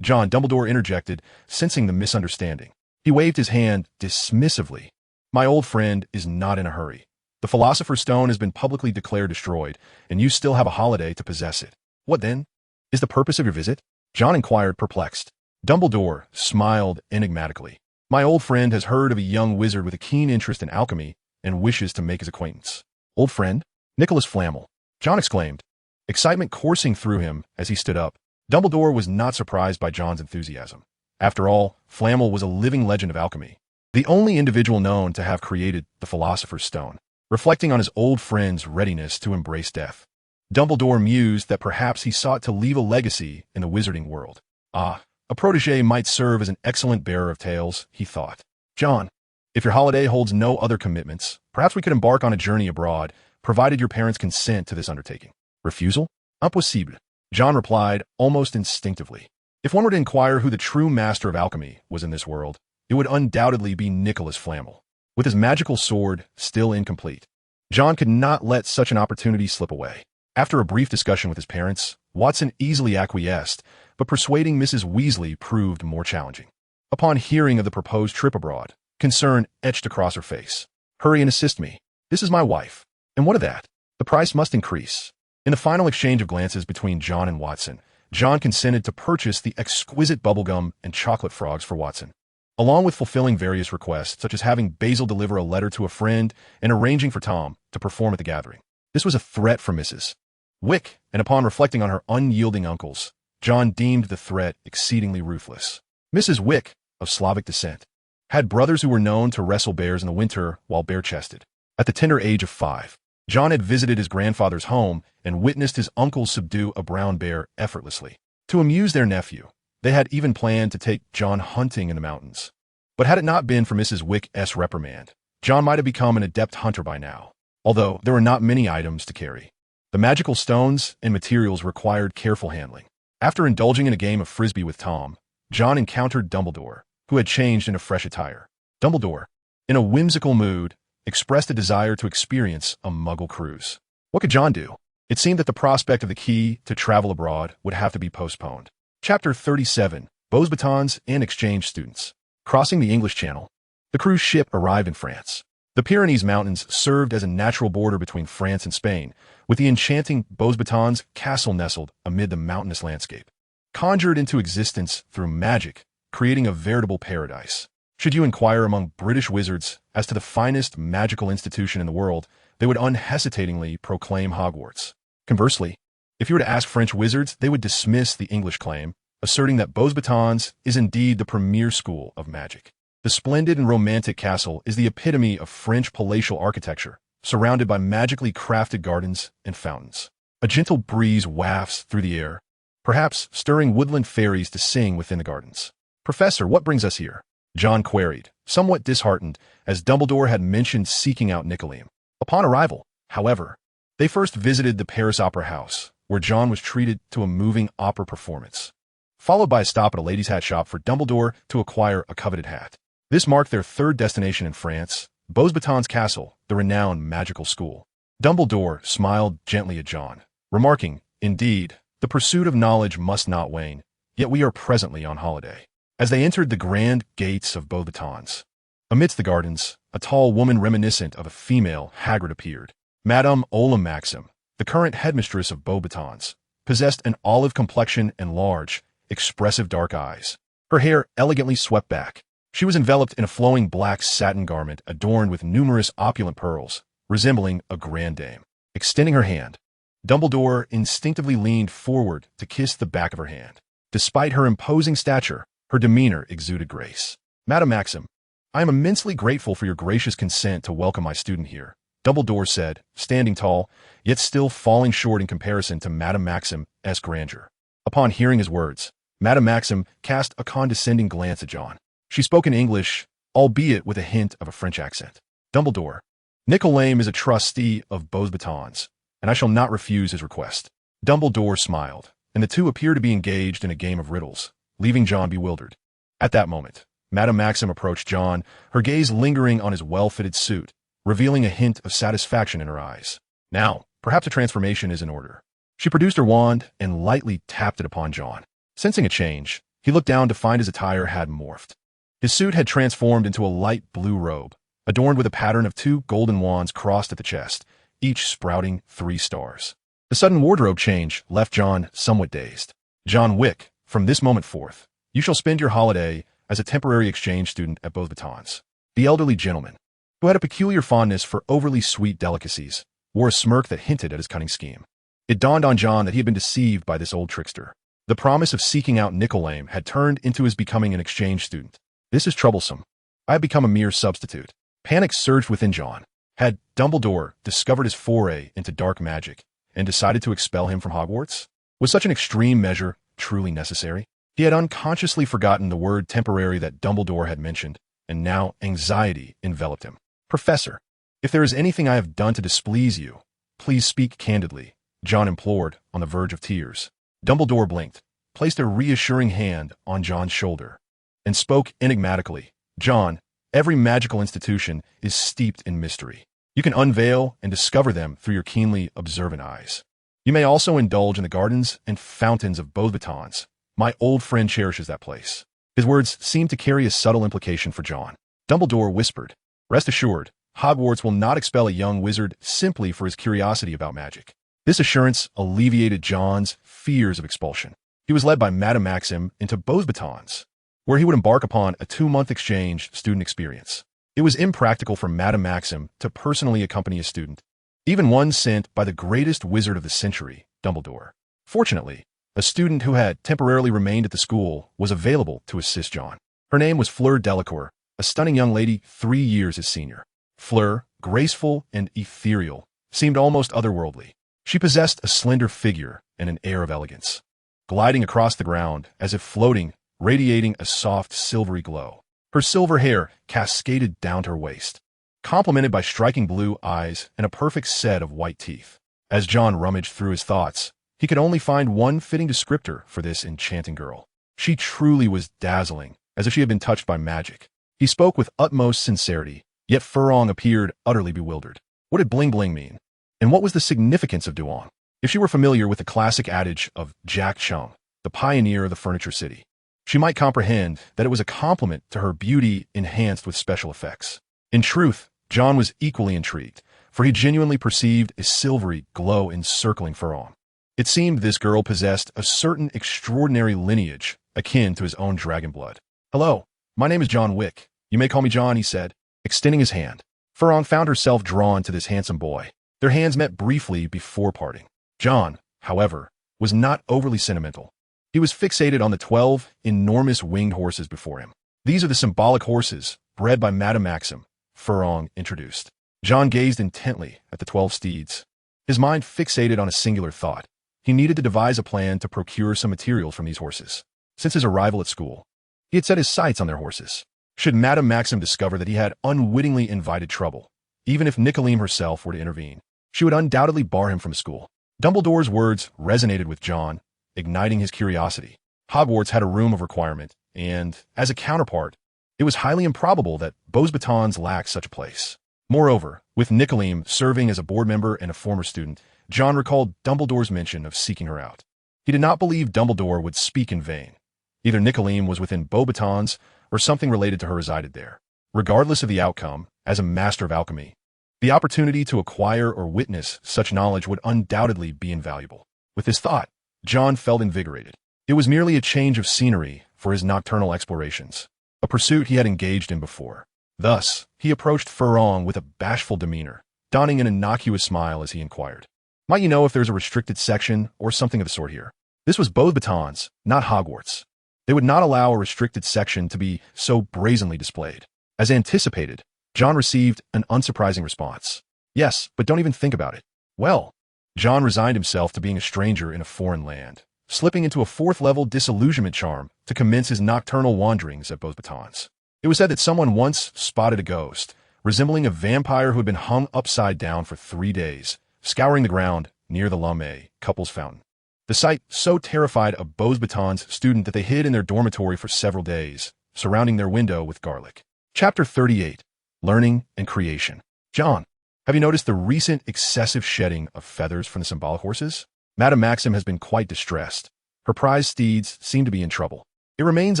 John, Dumbledore interjected, sensing the misunderstanding. He waved his hand dismissively. "My old friend is not in a hurry. The Philosopher's Stone has been publicly declared destroyed, and you still have a holiday to possess it. What then? Is the purpose of your visit?" John inquired, perplexed. Dumbledore smiled enigmatically. "My old friend has heard of a young wizard with a keen interest in alchemy and wishes to make his acquaintance." "Old friend? Nicholas Flamel," John exclaimed, excitement coursing through him as he stood up. Dumbledore was not surprised by John's enthusiasm. After all, Flamel was a living legend of alchemy, the only individual known to have created the Philosopher's Stone. reflecting on his old friend's readiness to embrace death. Dumbledore mused that perhaps he sought to leave a legacy in the wizarding world. Ah, a protégé might serve as an excellent bearer of tales, he thought. John, if your holiday holds no other commitments, perhaps we could embark on a journey abroad, provided your parents consent to this undertaking. Refusal? Impossible, John replied almost instinctively. If one were to inquire who the true master of alchemy was in this world, it would undoubtedly be Nicholas Flamel. With his magical sword still incomplete, John could not let such an opportunity slip away. After a brief discussion with his parents, Watson easily acquiesced, but persuading Mrs. Weasley proved more challenging. Upon hearing of the proposed trip abroad, concern etched across her face. Hurry and assist me. This is my wife. And what of that? The price must increase. In the final exchange of glances between John and Watson, John consented to purchase the exquisite bubblegum and chocolate frogs for Watson, along with fulfilling various requests, such as having Basil deliver a letter to a friend and arranging for Tom to perform at the gathering. This was a threat from Mrs. Wick, and upon reflecting on her unyielding uncles, John deemed the threat exceedingly ruthless. Mrs. Wick, of Slavic descent, had brothers who were known to wrestle bears in the winter while bare-chested. At the tender age of 5, John had visited his grandfather's home and witnessed his uncles subdue a brown bear effortlessly. To amuse their nephew, they had even planned to take John hunting in the mountains. But had it not been for Mrs. Wick's reprimand, John might have become an adept hunter by now, although there were not many items to carry. The magical stones and materials required careful handling. After indulging in a game of frisbee with Tom, John encountered Dumbledore, who had changed into fresh attire. Dumbledore, in a whimsical mood, expressed a desire to experience a Muggle cruise. What could John do? It seemed that the prospect of the key to travel abroad would have to be postponed. Chapter 37, Beauxbatons and Exchange Students. Crossing the English Channel, the cruise ship arrived in France. The Pyrenees Mountains served as a natural border between France and Spain, with the enchanting Beauxbatons castle nestled amid the mountainous landscape. Conjured into existence through magic, creating a veritable paradise. Should you inquire among British wizards as to the finest magical institution in the world, they would unhesitatingly proclaim Hogwarts. Conversely, if you were to ask French wizards, they would dismiss the English claim, asserting that Beauxbatons is indeed the premier school of magic. The splendid and romantic castle is the epitome of French palatial architecture, surrounded by magically crafted gardens and fountains. A gentle breeze wafts through the air, perhaps stirring woodland fairies to sing within the gardens. Professor, what brings us here? John queried, somewhat disheartened, as Dumbledore had mentioned seeking out Nicoleum. Upon arrival, however, they first visited the Paris Opera House, where John was treated to a moving opera performance, followed by a stop at a lady's hat shop for Dumbledore to acquire a coveted hat. This marked their third destination in France, Beauxbatons Castle, the renowned magical school. Dumbledore smiled gently at John, remarking, indeed, the pursuit of knowledge must not wane, yet we are presently on holiday. As they entered the grand gates of Beauxbatons, amidst the gardens, a tall woman reminiscent of a female Hagrid appeared. Madame Ola Maxim, the current headmistress of Beauxbatons, possessed an olive complexion and large, expressive dark eyes. Her hair elegantly swept back. She was enveloped in a flowing black satin garment adorned with numerous opulent pearls, resembling a grande dame. Extending her hand, Dumbledore instinctively leaned forward to kiss the back of her hand. Despite her imposing stature, her demeanor exuded grace. Madame Maxim, I am immensely grateful for your gracious consent to welcome my student here, Dumbledore said, standing tall, yet still falling short in comparison to Madame Maxim's grandeur. Upon hearing his words, Madame Maxim cast a condescending glance at John. She spoke in English, albeit with a hint of a French accent. Dumbledore, Nicoleum is a trustee of Beauxbatons, and I shall not refuse his request. Dumbledore smiled, and the two appeared to be engaged in a game of riddles, leaving John bewildered. At that moment, Madame Maxim approached John, her gaze lingering on his well-fitted suit, revealing a hint of satisfaction in her eyes. Now, perhaps a transformation is in order. She produced her wand and lightly tapped it upon John. Sensing a change, he looked down to find his attire had morphed. His suit had transformed into a light blue robe, adorned with a pattern of 2 golden wands crossed at the chest, each sprouting 3 stars. The sudden wardrobe change left John somewhat dazed. John Wick, from this moment forth, you shall spend your holiday as a temporary exchange student at Beauxbatons. The elderly gentleman, who had a peculiar fondness for overly sweet delicacies, wore a smirk that hinted at his cunning scheme. It dawned on John that he had been deceived by this old trickster. The promise of seeking out Nicoleum had turned into his becoming an exchange student. This is troublesome. I have become a mere substitute. Panic surged within John. Had Dumbledore discovered his foray into dark magic and decided to expel him from Hogwarts? Was such an extreme measure truly necessary? He had unconsciously forgotten the word temporary that Dumbledore had mentioned, and now anxiety enveloped him. Professor, if there is anything I have done to displease you, please speak candidly, John implored, on the verge of tears. Dumbledore blinked, placed a reassuring hand on John's shoulder, and spoke enigmatically. John, every magical institution is steeped in mystery. You can unveil and discover them through your keenly observant eyes. You may also indulge in the gardens and fountains of Beauxbatons. My old friend cherishes that place. His words seemed to carry a subtle implication for John. Dumbledore whispered, Rest assured, Hogwarts will not expel a young wizard simply for his curiosity about magic. This assurance alleviated John's fears of expulsion. He was led by Madame Maxim into Beauxbatons, where he would embark upon a 2-month exchange student experience. It was impractical for Madame Maxim to personally accompany a student, even one sent by the greatest wizard of the century, Dumbledore. Fortunately, a student who had temporarily remained at the school was available to assist John. Her name was Fleur Delacour, a stunning young lady 3 years his senior. Fleur, graceful and ethereal, seemed almost otherworldly. She possessed a slender figure and an air of elegance, gliding across the ground as if floating, radiating a soft silvery glow. Her silver hair cascaded down to her waist, complemented by striking blue eyes and a perfect set of white teeth. As John rummaged through his thoughts, he could only find one fitting descriptor for this enchanting girl. She truly was dazzling, as if she had been touched by magic. He spoke with utmost sincerity, yet Furong appeared utterly bewildered. What did bling bling mean? And what was the significance of Duong? If she were familiar with the classic adage of Jack Chung, the pioneer of the furniture city, she might comprehend that it was a compliment to her beauty enhanced with special effects. In truth, John was equally intrigued, for he genuinely perceived a silvery glow encircling Furong. It seemed this girl possessed a certain extraordinary lineage akin to his own dragon blood. Hello, my name is John Wick. You may call me John, he said, extending his hand. Furong found herself drawn to this handsome boy. Their hands met briefly before parting. John, however, was not overly sentimental. He was fixated on the 12 enormous winged horses before him. These are the symbolic horses, bred by Madame Maxim, Furong introduced. John gazed intently at the 12 steeds, his mind fixated on a singular thought. He needed to devise a plan to procure some materials from these horses. Since his arrival at school, he had set his sights on their horses. Should Madame Maxim discover that he had unwittingly invited trouble, even if Nicoline herself were to intervene, she would undoubtedly bar him from school. Dumbledore's words resonated with John, igniting his curiosity. Hogwarts had a room of requirement, and, as a counterpart, it was highly improbable that Beauxbatons lacked such a place. Moreover, with Nicoline serving as a board member and a former student, John recalled Dumbledore's mention of seeking her out. He did not believe Dumbledore would speak in vain. Either Nicoline was within Beauxbatons, or something related to her resided there. Regardless of the outcome, as a master of alchemy, the opportunity to acquire or witness such knowledge would undoubtedly be invaluable. With this thought, John felt invigorated. It was merely a change of scenery for his nocturnal explorations, a pursuit he had engaged in before. Thus, he approached Furong with a bashful demeanor, donning an innocuous smile as he inquired, Might you know if there's a restricted section or something of the sort here? This was Beauxbatons, not Hogwarts. They would not allow a restricted section to be so brazenly displayed. As anticipated, John received an unsurprising response. Yes, but don't even think about it. Well, John resigned himself to being a stranger in a foreign land, slipping into a 4th-level disillusionment charm to commence his nocturnal wanderings at Beauxbatons. It was said that someone once spotted a ghost, resembling a vampire who had been hung upside down for 3 days, scouring the ground near the Lame couple's fountain. The sight so terrified a Beauxbatons student that they hid in their dormitory for several days, surrounding their window with garlic. Chapter 38. Learning and Creation. John, have you noticed the recent excessive shedding of feathers from the symbolic horses? Madame Maxim has been quite distressed. Her prize steeds seem to be in trouble. It remains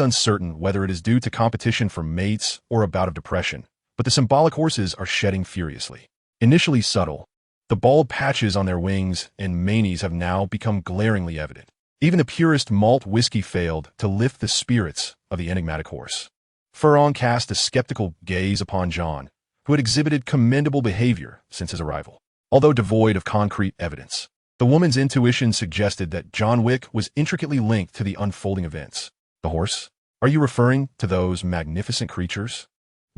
uncertain whether it is due to competition for mates or a bout of depression, but the symbolic horses are shedding furiously. Initially subtle, the bald patches on their wings and manes have now become glaringly evident. Even the purest malt whiskey failed to lift the spirits of the enigmatic horse. Furong cast a skeptical gaze upon John, who had exhibited commendable behavior since his arrival. Although devoid of concrete evidence, the woman's intuition suggested that John Wick was intricately linked to the unfolding events. The horse? Are you referring to those magnificent creatures?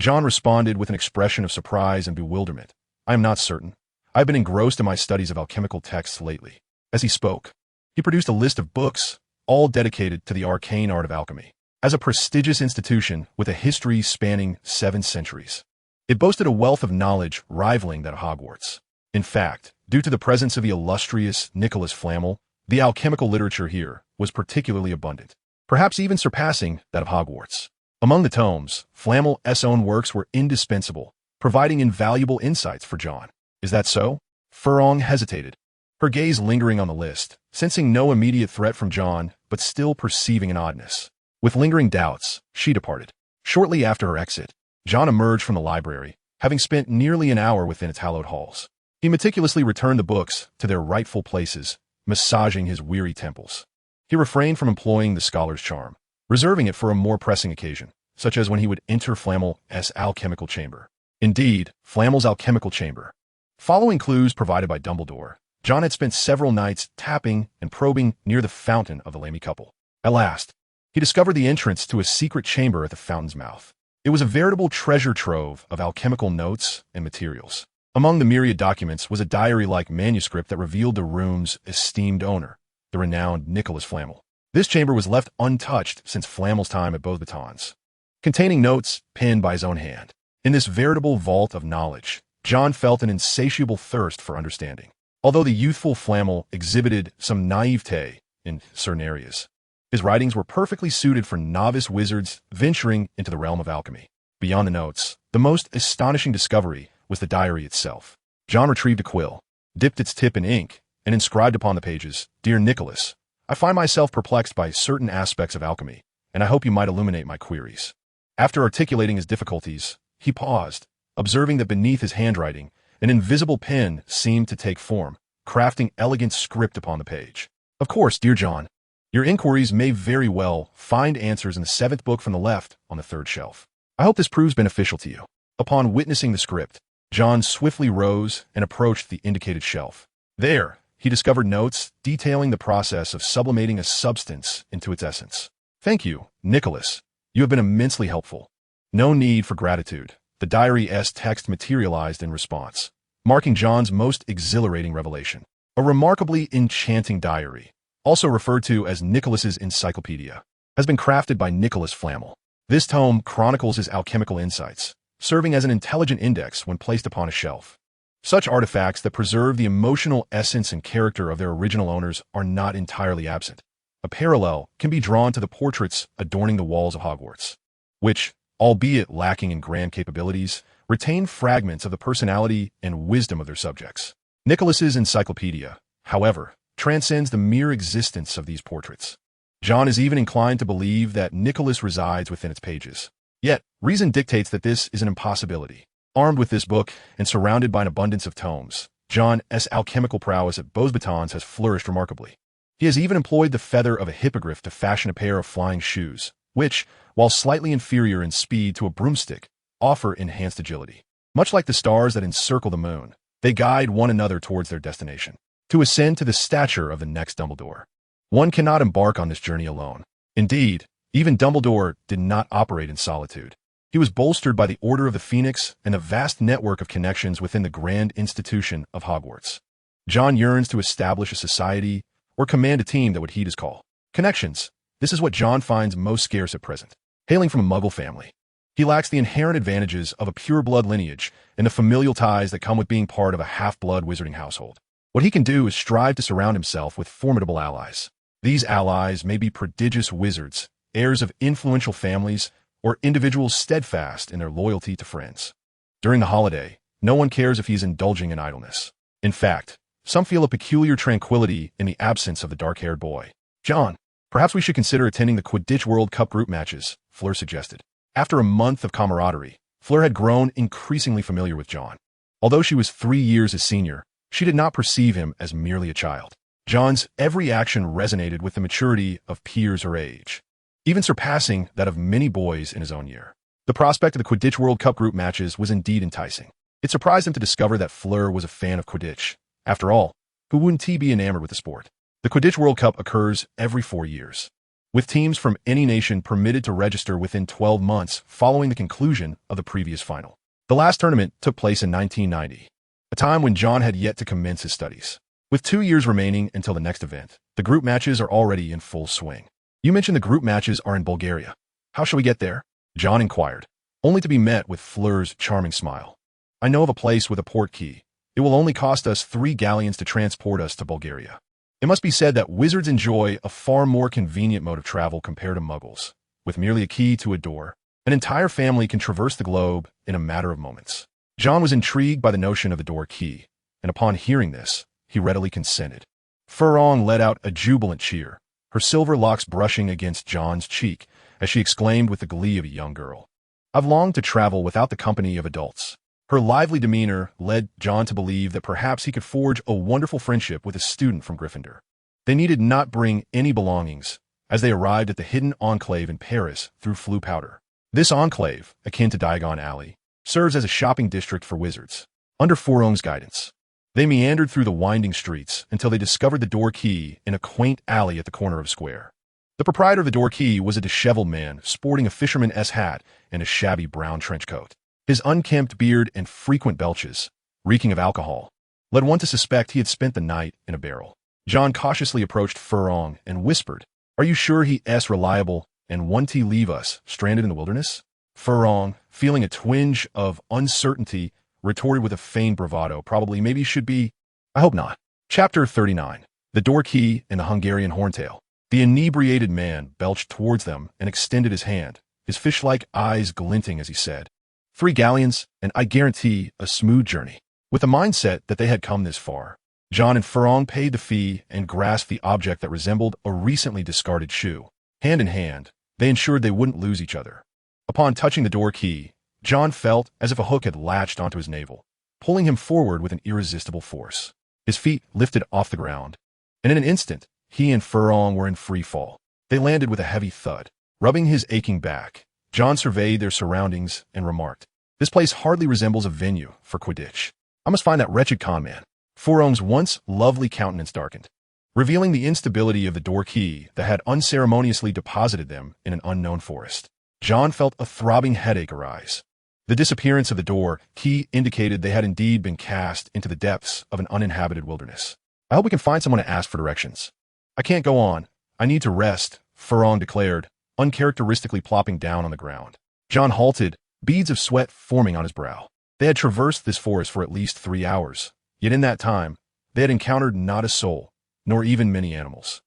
John responded with an expression of surprise and bewilderment, I am not certain. I have been engrossed in my studies of alchemical texts lately. As he spoke, he produced a list of books, all dedicated to the arcane art of alchemy. As a prestigious institution with a history spanning 7 centuries, it boasted a wealth of knowledge rivaling that of Hogwarts. In fact, due to the presence of the illustrious Nicholas Flamel, the alchemical literature here was particularly abundant, perhaps even surpassing that of Hogwarts. Among the tomes, Flamel's own works were indispensable, providing invaluable insights for John. Is that so? Furlong hesitated, her gaze lingering on the list, sensing no immediate threat from John, but still perceiving an oddness. With lingering doubts, she departed. Shortly after her exit, John emerged from the library, having spent nearly an hour within its hallowed halls. He meticulously returned the books to their rightful places, massaging his weary temples. He refrained from employing the scholar's charm, reserving it for a more pressing occasion, such as when he would enter Flamel's alchemical chamber. Indeed, Flamel's alchemical chamber. Following clues provided by Dumbledore, John had spent several nights tapping and probing near the fountain of the Lamy couple. At last, he discovered the entrance to a secret chamber at the fountain's mouth. It was a veritable treasure trove of alchemical notes and materials. Among the myriad documents was a diary-like manuscript that revealed the room's esteemed owner, the renowned Nicholas Flamel. This chamber was left untouched since Flamel's time at Beauxbatons, containing notes penned by his own hand. In this veritable vault of knowledge, John felt an insatiable thirst for understanding. Although the youthful Flamel exhibited some naivete in certain areas, his writings were perfectly suited for novice wizards venturing into the realm of alchemy. Beyond the notes, the most astonishing discovery was the diary itself. John retrieved a quill, dipped its tip in ink, and inscribed upon the pages, "Dear Nicholas, I find myself perplexed by certain aspects of alchemy, and I hope you might illuminate my queries." After articulating his difficulties, he paused, observing that beneath his handwriting, an invisible pen seemed to take form, crafting elegant script upon the page. "Of course, dear John, your inquiries may very well find answers in the 7th book from the left on the 3rd shelf. I hope this proves beneficial to you." Upon witnessing the script, John swiftly rose and approached the indicated shelf. There, he discovered notes detailing the process of sublimating a substance into its essence. "Thank you, Nicholas. You have been immensely helpful." No need for gratitude. The diary's text materialized in response, marking John's most exhilarating revelation. A remarkably enchanting diary, also referred to as Nicholas's Encyclopedia, has been crafted by Nicholas Flamel. This tome chronicles his alchemical insights, serving as an intelligent index when placed upon a shelf. Such artifacts that preserve the emotional essence and character of their original owners are not entirely absent. A parallel can be drawn to the portraits adorning the walls of Hogwarts, which, albeit lacking in grand capabilities, retain fragments of the personality and wisdom of their subjects. Nicholas's Encyclopedia, however, transcends the mere existence of these portraits. John is even inclined to believe that Nicholas resides within its pages. Yet, reason dictates that this is an impossibility. Armed with this book and surrounded by an abundance of tomes, John's alchemical prowess at Beauxbatons has flourished remarkably. He has even employed the feather of a hippogriff to fashion a pair of flying shoes, which, while slightly inferior in speed to a broomstick, offer enhanced agility. Much like the stars that encircle the moon, they guide one another towards their destination. To ascend to the stature of the next Dumbledore, one cannot embark on this journey alone. Indeed, even Dumbledore did not operate in solitude. He was bolstered by the Order of the Phoenix and a vast network of connections within the grand institution of Hogwarts. John yearns to establish a society or command a team that would heed his call. Connections. This is what John finds most scarce at present. Hailing from a Muggle family, he lacks the inherent advantages of a pure-blood lineage and the familial ties that come with being part of a half-blood wizarding household. What he can do is strive to surround himself with formidable allies. These allies may be prodigious wizards, heirs of influential families, or individuals steadfast in their loyalty to friends. During the holiday, no one cares if he is indulging in idleness. In fact, some feel a peculiar tranquility in the absence of the dark-haired boy. "John, perhaps we should consider attending the Quidditch World Cup group matches," Fleur suggested. After a month of camaraderie, Fleur had grown increasingly familiar with John. Although she was 3 years his senior, she did not perceive him as merely a child. John's every action resonated with the maturity of peers her age, even surpassing that of many boys in his own year. The prospect of the Quidditch World Cup group matches was indeed enticing. It surprised him to discover that Fleur was a fan of Quidditch. After all, who wouldn't he be enamored with the sport? The Quidditch World Cup occurs every 4 years, with teams from any nation permitted to register within 12 months following the conclusion of the previous final. The last tournament took place in 1990, a time when John had yet to commence his studies. With 2 years remaining until the next event, the group matches are already in full swing. You mentioned the group matches are in Bulgaria. How shall we get there? John inquired, only to be met with Fleur's charming smile. I know of a place with a port key. It will only cost us 3 galleons to transport us to Bulgaria. It must be said that wizards enjoy a far more convenient mode of travel compared to muggles. With merely a key to a door, an entire family can traverse the globe in a matter of moments. John was intrigued by the notion of the door key, and upon hearing this, he readily consented. Furong let out a jubilant cheer, her silver locks brushing against John's cheek as she exclaimed with the glee of a young girl. I've longed to travel without the company of adults. Her lively demeanor led John to believe that perhaps he could forge a wonderful friendship with a student from Gryffindor. They needed not bring any belongings as they arrived at the hidden enclave in Paris through Floo Powder. This enclave, akin to Diagon Alley, serves as a shopping district for wizards. Under Furong's guidance, they meandered through the winding streets until they discovered the door key in a quaint alley at the corner of a square. The proprietor of the door key was a disheveled man sporting a fisherman's hat and a shabby brown trench coat. His unkempt beard and frequent belches, reeking of alcohol, led one to suspect he had spent the night in a barrel. John cautiously approached Furong and whispered, Are you sure he's reliable and won't he leave us stranded in the wilderness? Furong, feeling a twinge of uncertainty, retorted with a feigned bravado, Probably, maybe should be. I hope not. Chapter 39. The Door Key and the Hungarian Horntail. The inebriated man belched towards them and extended his hand, his fish-like eyes glinting as he said, 3 galleons, and I guarantee a smooth journey. With the mindset that they had come this far, John and Furong paid the fee and grasped the object that resembled a recently discarded shoe. Hand in hand, they ensured they wouldn't lose each other. Upon touching the door key, John felt as if a hook had latched onto his navel, pulling him forward with an irresistible force. His feet lifted off the ground, and in an instant, he and Furong were in free fall. They landed with a heavy thud. Rubbing his aching back, John surveyed their surroundings and remarked, This place hardly resembles a venue for Quidditch. I must find that wretched con man. Furong's once lovely countenance darkened, revealing the instability of the door key that had unceremoniously deposited them in an unknown forest. John felt a throbbing headache arise. The disappearance of the door key indicated they had indeed been cast into the depths of an uninhabited wilderness. I hope we can find someone to ask for directions. I can't go on. I need to rest, Furong declared, uncharacteristically plopping down on the ground. John halted, beads of sweat forming on his brow. They had traversed this forest for at least 3 hours, yet in that time, they had encountered not a soul, nor even many animals.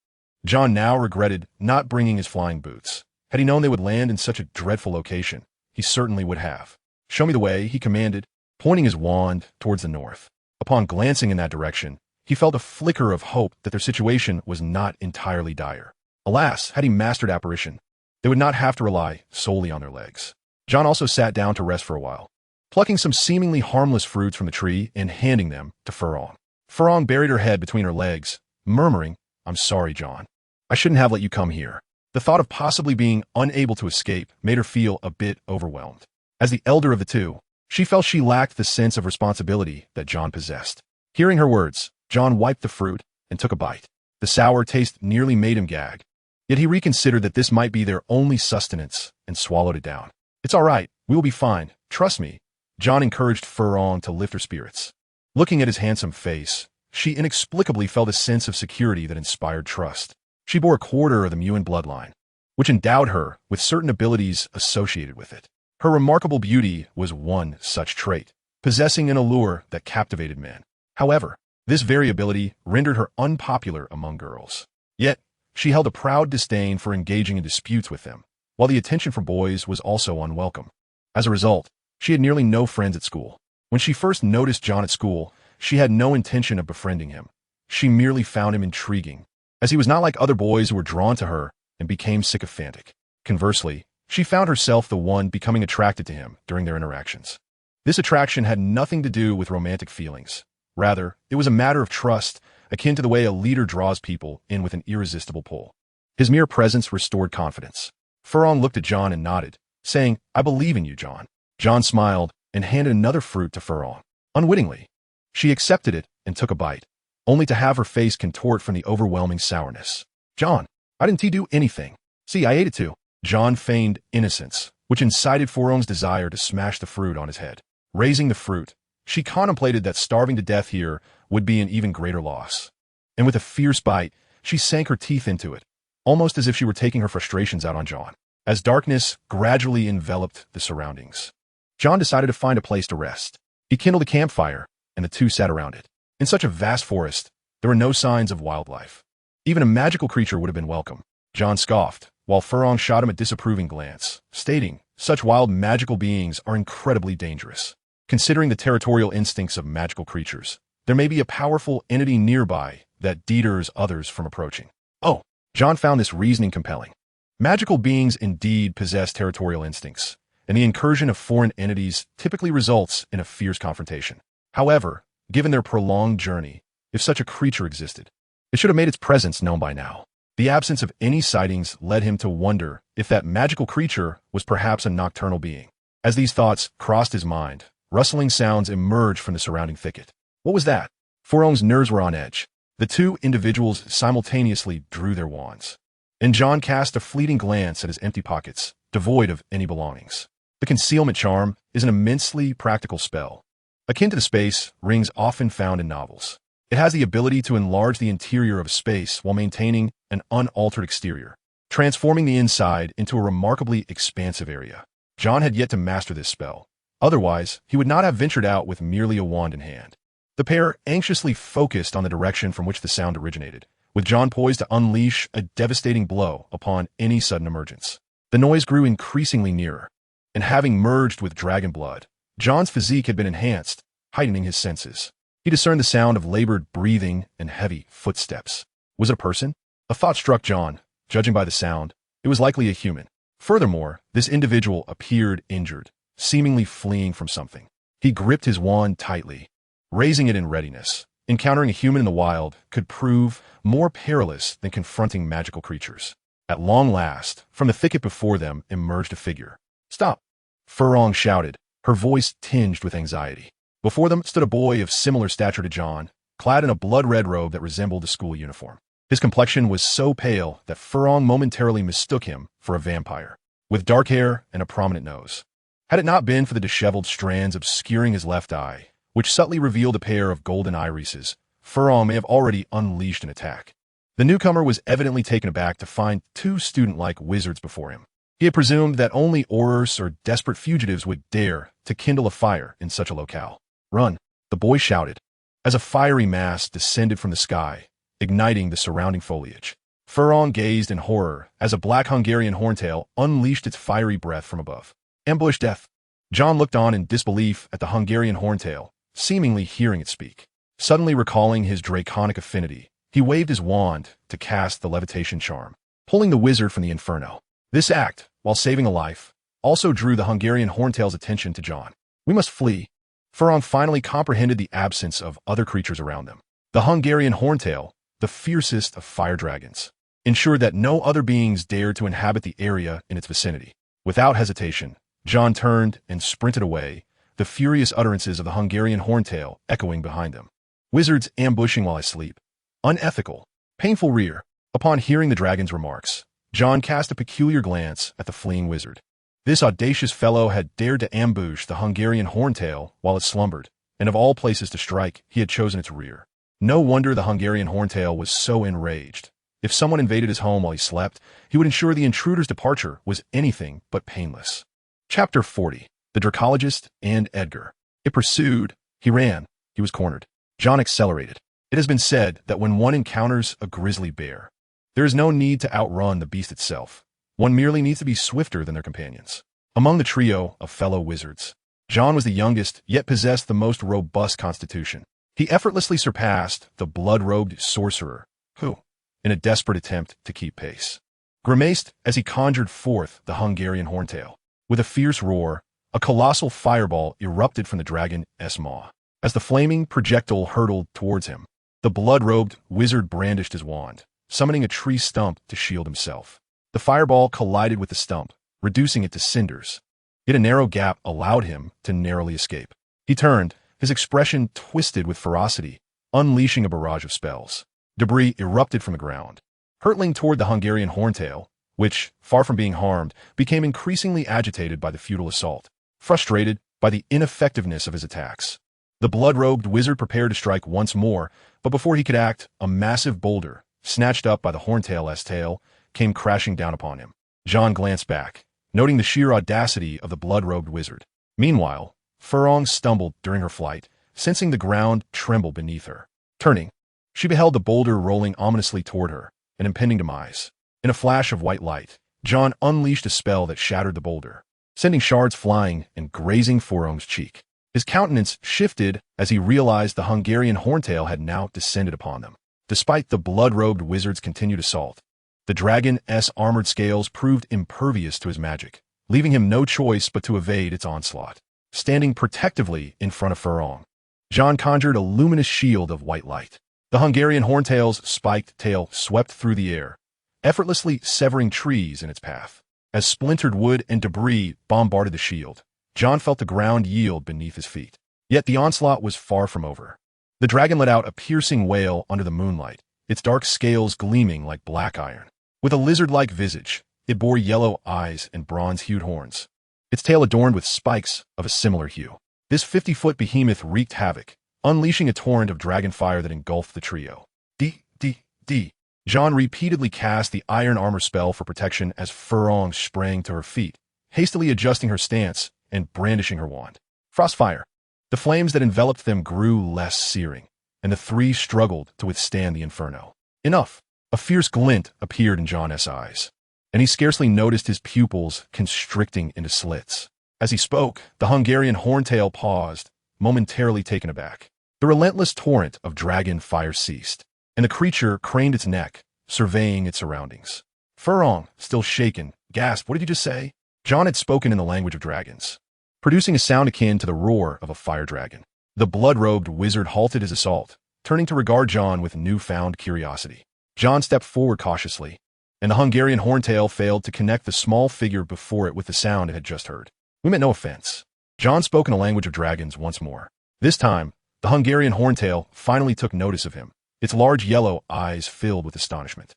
John now regretted not bringing his flying boots. Had he known they would land in such a dreadful location, he certainly would have. Show me the way, he commanded, pointing his wand towards the north. Upon glancing in that direction, he felt a flicker of hope that their situation was not entirely dire. Alas, had he mastered apparition, they would not have to rely solely on their legs. John also sat down to rest for a while, plucking some seemingly harmless fruits from the tree and handing them to Furong. Furong buried her head between her legs, murmuring, I'm sorry, John. I shouldn't have let you come here. The thought of possibly being unable to escape made her feel a bit overwhelmed. As the elder of the two, she felt she lacked the sense of responsibility that John possessed. Hearing her words, John wiped the fruit and took a bite. The sour taste nearly made him gag. Yet he reconsidered that this might be their only sustenance and swallowed it down. It's all right. We will be fine. Trust me. John encouraged Furong to lift her spirits. Looking at his handsome face, she inexplicably felt a sense of security that inspired trust. She bore a quarter of the Muin bloodline, which endowed her with certain abilities associated with it. Her remarkable beauty was one such trait, possessing an allure that captivated men. However, this variability rendered her unpopular among girls. Yet, she held a proud disdain for engaging in disputes with them, while the attention from boys was also unwelcome. As a result, she had nearly no friends at school. When she first noticed John at school, she had no intention of befriending him. She merely found him intriguing, as he was not like other boys who were drawn to her and became sycophantic. Conversely, she found herself the one becoming attracted to him during their interactions. This attraction had nothing to do with romantic feelings. Rather, it was a matter of trust, akin to the way a leader draws people in with an irresistible pull. His mere presence restored confidence. Furong looked at John and nodded, saying, I believe in you, John. John smiled and handed another fruit to Furong. Unwittingly, she accepted it and took a bite, only to have her face contort from the overwhelming sourness. John, I didn't do anything. See, I ate it too. John feigned innocence, which incited Furong's desire to smash the fruit on his head. Raising the fruit, She contemplated that starving to death here would be an even greater loss. And with a fierce bite, she sank her teeth into it, almost as if she were taking her frustrations out on John. As darkness gradually enveloped the surroundings, John decided to find a place to rest. He kindled a campfire, and the two sat around it. In such a vast forest, there were no signs of wildlife. Even a magical creature would have been welcome. John scoffed, while Furong shot him a disapproving glance, stating, "Such wild magical beings are incredibly dangerous. Considering the territorial instincts of magical creatures, there may be a powerful entity nearby that deters others from approaching." Oh, John found this reasoning compelling. Magical beings indeed possess territorial instincts, and the incursion of foreign entities typically results in a fierce confrontation. However, given their prolonged journey, if such a creature existed, it should have made its presence known by now. The absence of any sightings led him to wonder if that magical creature was perhaps a nocturnal being. As these thoughts crossed his mind, rustling sounds emerged from the surrounding thicket. What was that? Furong's nerves were on edge. The two individuals simultaneously drew their wands, and John cast a fleeting glance at his empty pockets, devoid of any belongings. The concealment charm is an immensely practical spell, akin to the space rings often found in novels. It has the ability to enlarge the interior of a space while maintaining an unaltered exterior, transforming the inside into a remarkably expansive area. John had yet to master this spell. Otherwise, he would not have ventured out with merely a wand in hand. The pair anxiously focused on the direction from which the sound originated, with John poised to unleash a devastating blow upon any sudden emergence. The noise grew increasingly nearer, and having merged with dragon blood, John's physique had been enhanced, heightening his senses. He discerned the sound of labored breathing and heavy footsteps. Was it a person? A thought struck John. Judging by the sound, it was likely a human. Furthermore, this individual appeared injured, seemingly fleeing from something. He gripped his wand tightly, raising it in readiness. Encountering a human in the wild could prove more perilous than confronting magical creatures. At long last, from the thicket before them emerged a figure. "Stop!" Furong shouted, her voice tinged with anxiety. Before them stood a boy of similar stature to John, clad in a blood-red robe that resembled a school uniform. His complexion was so pale that Furong momentarily mistook him for a vampire, with dark hair and a prominent nose. Had it not been for the disheveled strands obscuring his left eye, which subtly revealed a pair of golden irises, Furong may have already unleashed an attack. The newcomer was evidently taken aback to find two student-like wizards before him. He had presumed that only aurors or desperate fugitives would dare to kindle a fire in such a locale. "Run!" the boy shouted, as a fiery mass descended from the sky, igniting the surrounding foliage. Furong gazed in horror as a black Hungarian horntail unleashed its fiery breath from above. Ambush death! John looked on in disbelief at the Hungarian horntail, seemingly hearing it speak. Suddenly recalling his draconic affinity, he waved his wand to cast the levitation charm, pulling the wizard from the inferno. This act, while saving a life, also drew the Hungarian horntail's attention to John. "We must flee." Furong finally comprehended the absence of other creatures around them. The Hungarian horntail, the fiercest of fire dragons, ensured that no other beings dared to inhabit the area in its vicinity. Without hesitation, John turned and sprinted away, the furious utterances of the Hungarian horntail echoing behind them. "Wizards ambushing while I sleep. Unethical. Painful rear." Upon hearing the dragon's remarks, John cast a peculiar glance at the fleeing wizard. This audacious fellow had dared to ambush the Hungarian horntail while it slumbered, and of all places to strike, he had chosen its rear. No wonder the Hungarian horntail was so enraged. If someone invaded his home while he slept, he would ensure the intruder's departure was anything but painless. Chapter 40. The Dracologist and Edgar. It pursued. He ran. He was cornered. John accelerated. It has been said that when one encounters a grizzly bear, there is no need to outrun the beast itself. One merely needs to be swifter than their companions. Among the trio of fellow wizards, John was the youngest, yet possessed the most robust constitution. He effortlessly surpassed the blood-robed sorcerer, who, in a desperate attempt to keep pace, grimaced as he conjured forth the Hungarian horntail. With a fierce roar, a colossal fireball erupted from the dragon's maw. As the flaming projectile hurtled towards him, the blood-robed wizard brandished his wand, summoning a tree stump to shield himself. The fireball collided with the stump, reducing it to cinders. Yet a narrow gap allowed him to narrowly escape. He turned, his expression twisted with ferocity, unleashing a barrage of spells. Debris erupted from the ground, hurtling toward the Hungarian horntail, which, far from being harmed, became increasingly agitated by the futile assault. Frustrated by the ineffectiveness of his attacks, The blood-robed wizard prepared to strike once more, but before he could act, a massive boulder, snatched up by the Horntail's tail, came crashing down upon him. John glanced back, noting the sheer audacity of the blood-robed wizard. Meanwhile, Furong stumbled during her flight, sensing the ground tremble beneath her. Turning, she beheld the boulder rolling ominously toward her, an impending demise. In a flash of white light, John unleashed a spell that shattered the boulder, sending shards flying and grazing Furong's cheek. His countenance shifted as he realized the Hungarian Horntail had now descended upon them. Despite the blood-robed wizard's continued assault, the dragon's armored scales proved impervious to his magic, leaving him no choice but to evade its onslaught. Standing protectively in front of Furong, John conjured a luminous shield of white light. The Hungarian Horntail's spiked tail swept through the air, effortlessly severing trees in its path. As splintered wood and debris bombarded the shield, John felt the ground yield beneath his feet. Yet the onslaught was far from over. The dragon let out a piercing wail under the moonlight, its dark scales gleaming like black iron. With a lizard-like visage, it bore yellow eyes and bronze-hued horns, its tail adorned with spikes of a similar hue. This 50-foot behemoth wreaked havoc, unleashing a torrent of dragon fire that engulfed the trio. D. John repeatedly cast the iron armor spell for protection as Furong sprang to her feet, hastily adjusting her stance and brandishing her wand. Frostfire. The flames that enveloped them grew less searing, and the three struggled to withstand the inferno. Enough. A fierce glint appeared in John's eyes, and he scarcely noticed his pupils constricting into slits. As he spoke, the Hungarian Horntail paused, momentarily taken aback. The relentless torrent of dragon fire ceased, and the creature craned its neck, surveying its surroundings. Furong, still shaken, gasped, "What did you just say?" John had spoken in the language of dragons, producing a sound akin to the roar of a fire dragon. The blood-robed wizard halted his assault, turning to regard John with newfound curiosity. John stepped forward cautiously, and the Hungarian Horntail failed to connect the small figure before it with the sound it had just heard. "We meant no offense." John spoke in a language of dragons once more. This time, the Hungarian Horntail finally took notice of him, its large yellow eyes filled with astonishment.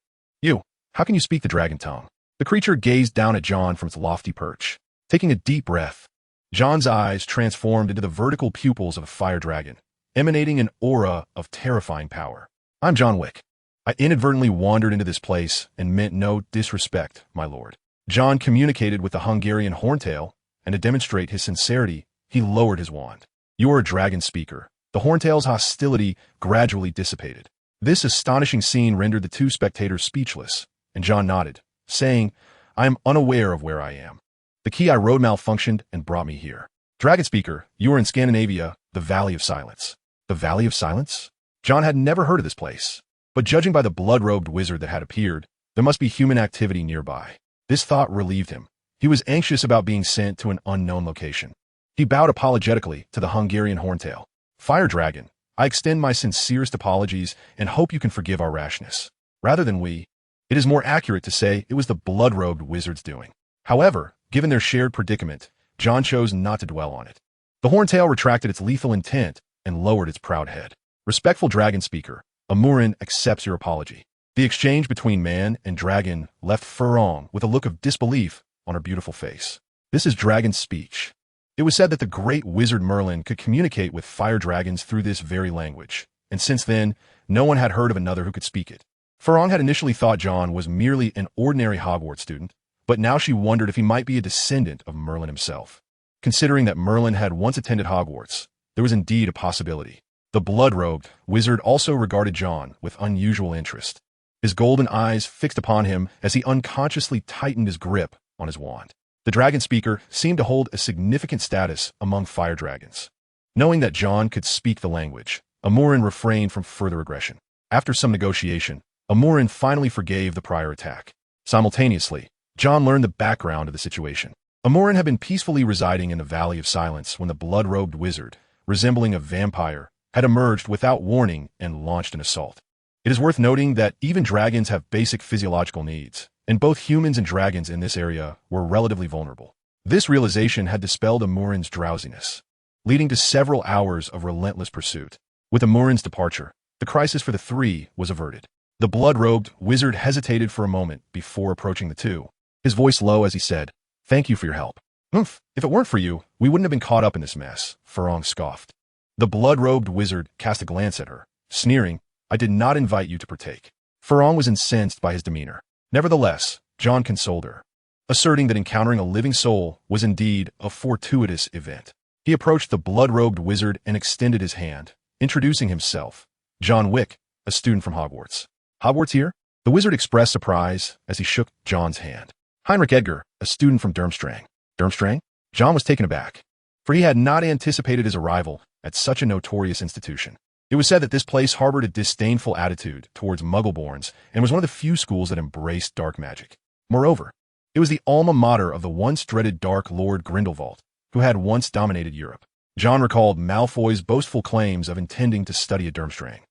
How can you speak the dragon tongue?" The creature gazed down at John from its lofty perch. Taking a deep breath, John's eyes transformed into the vertical pupils of a fire dragon, emanating an aura of terrifying power. "I'm John Wick. I inadvertently wandered into this place and meant no disrespect, my lord." John communicated with the Hungarian Horntail, and to demonstrate his sincerity, he lowered his wand. "You are a dragon speaker." The Horntail's hostility gradually dissipated. This astonishing scene rendered the two spectators speechless, and John nodded, saying, "I am unaware of where I am. The key I rode malfunctioned and brought me here." "Dragon speaker, you are in Scandinavia, the Valley of Silence." The Valley of Silence? John had never heard of this place, but judging by the blood-robed wizard that had appeared, there must be human activity nearby. This thought relieved him. He was anxious about being sent to an unknown location. He bowed apologetically to the Hungarian Horntail. "Fire Dragon, I extend my sincerest apologies and hope you can forgive our rashness. Rather than we, it is more accurate to say it was the blood-robed wizard's doing." However, given their shared predicament, John chose not to dwell on it. The Horntail retracted its lethal intent and lowered its proud head. "Respectful dragon speaker, Amurin accepts your apology." The exchange between man and dragon left Furong with a look of disbelief on her beautiful face. This is dragon speech. It was said that the great wizard Merlin could communicate with fire dragons through this very language, and since then, no one had heard of another who could speak it. Furong had initially thought John was merely an ordinary Hogwarts student, but now she wondered if he might be a descendant of Merlin himself. Considering that Merlin had once attended Hogwarts, there was indeed a possibility. The blood-robed wizard also regarded John with unusual interest, his golden eyes fixed upon him as he unconsciously tightened his grip on his wand. The dragon speaker seemed to hold a significant status among fire dragons. Knowing that John could speak the language, Amurin refrained from further aggression. After some negotiation, Amurin finally forgave the prior attack. Simultaneously, John learned the background of the situation. Amurin had been peacefully residing in the Valley of Silence when the blood-robed wizard, resembling a vampire, had emerged without warning and launched an assault. It is worth noting that even dragons have basic physiological needs, and both humans and dragons in this area were relatively vulnerable. This realization had dispelled Amurin's drowsiness, leading to several hours of relentless pursuit. With Amurin's departure, the crisis for the three was averted. The blood-robed wizard hesitated for a moment before approaching the two, his voice low as he said, "Thank you for your help." "If it weren't for you, we wouldn't have been caught up in this mess," Furong scoffed. The blood-robed wizard cast a glance at her, sneering, "I did not invite you to partake." Furong was incensed by his demeanor. Nevertheless, John consoled her, asserting that encountering a living soul was indeed a fortuitous event. He approached the blood-robed wizard and extended his hand, introducing himself. "John Wick, a student from Hogwarts." "Hogwarts here?" The wizard expressed surprise as he shook John's hand. "Heinrich Edgar, a student from Durmstrang." "Durmstrang?" John was taken aback, for he had not anticipated his arrival at such a notorious institution. It was said that this place harbored a disdainful attitude towards Muggleborns and was one of the few schools that embraced dark magic. Moreover, it was the alma mater of the once dreaded Dark Lord Grindelwald, who had once dominated Europe. John recalled Malfoy's boastful claims of intending to study at Durmstrang,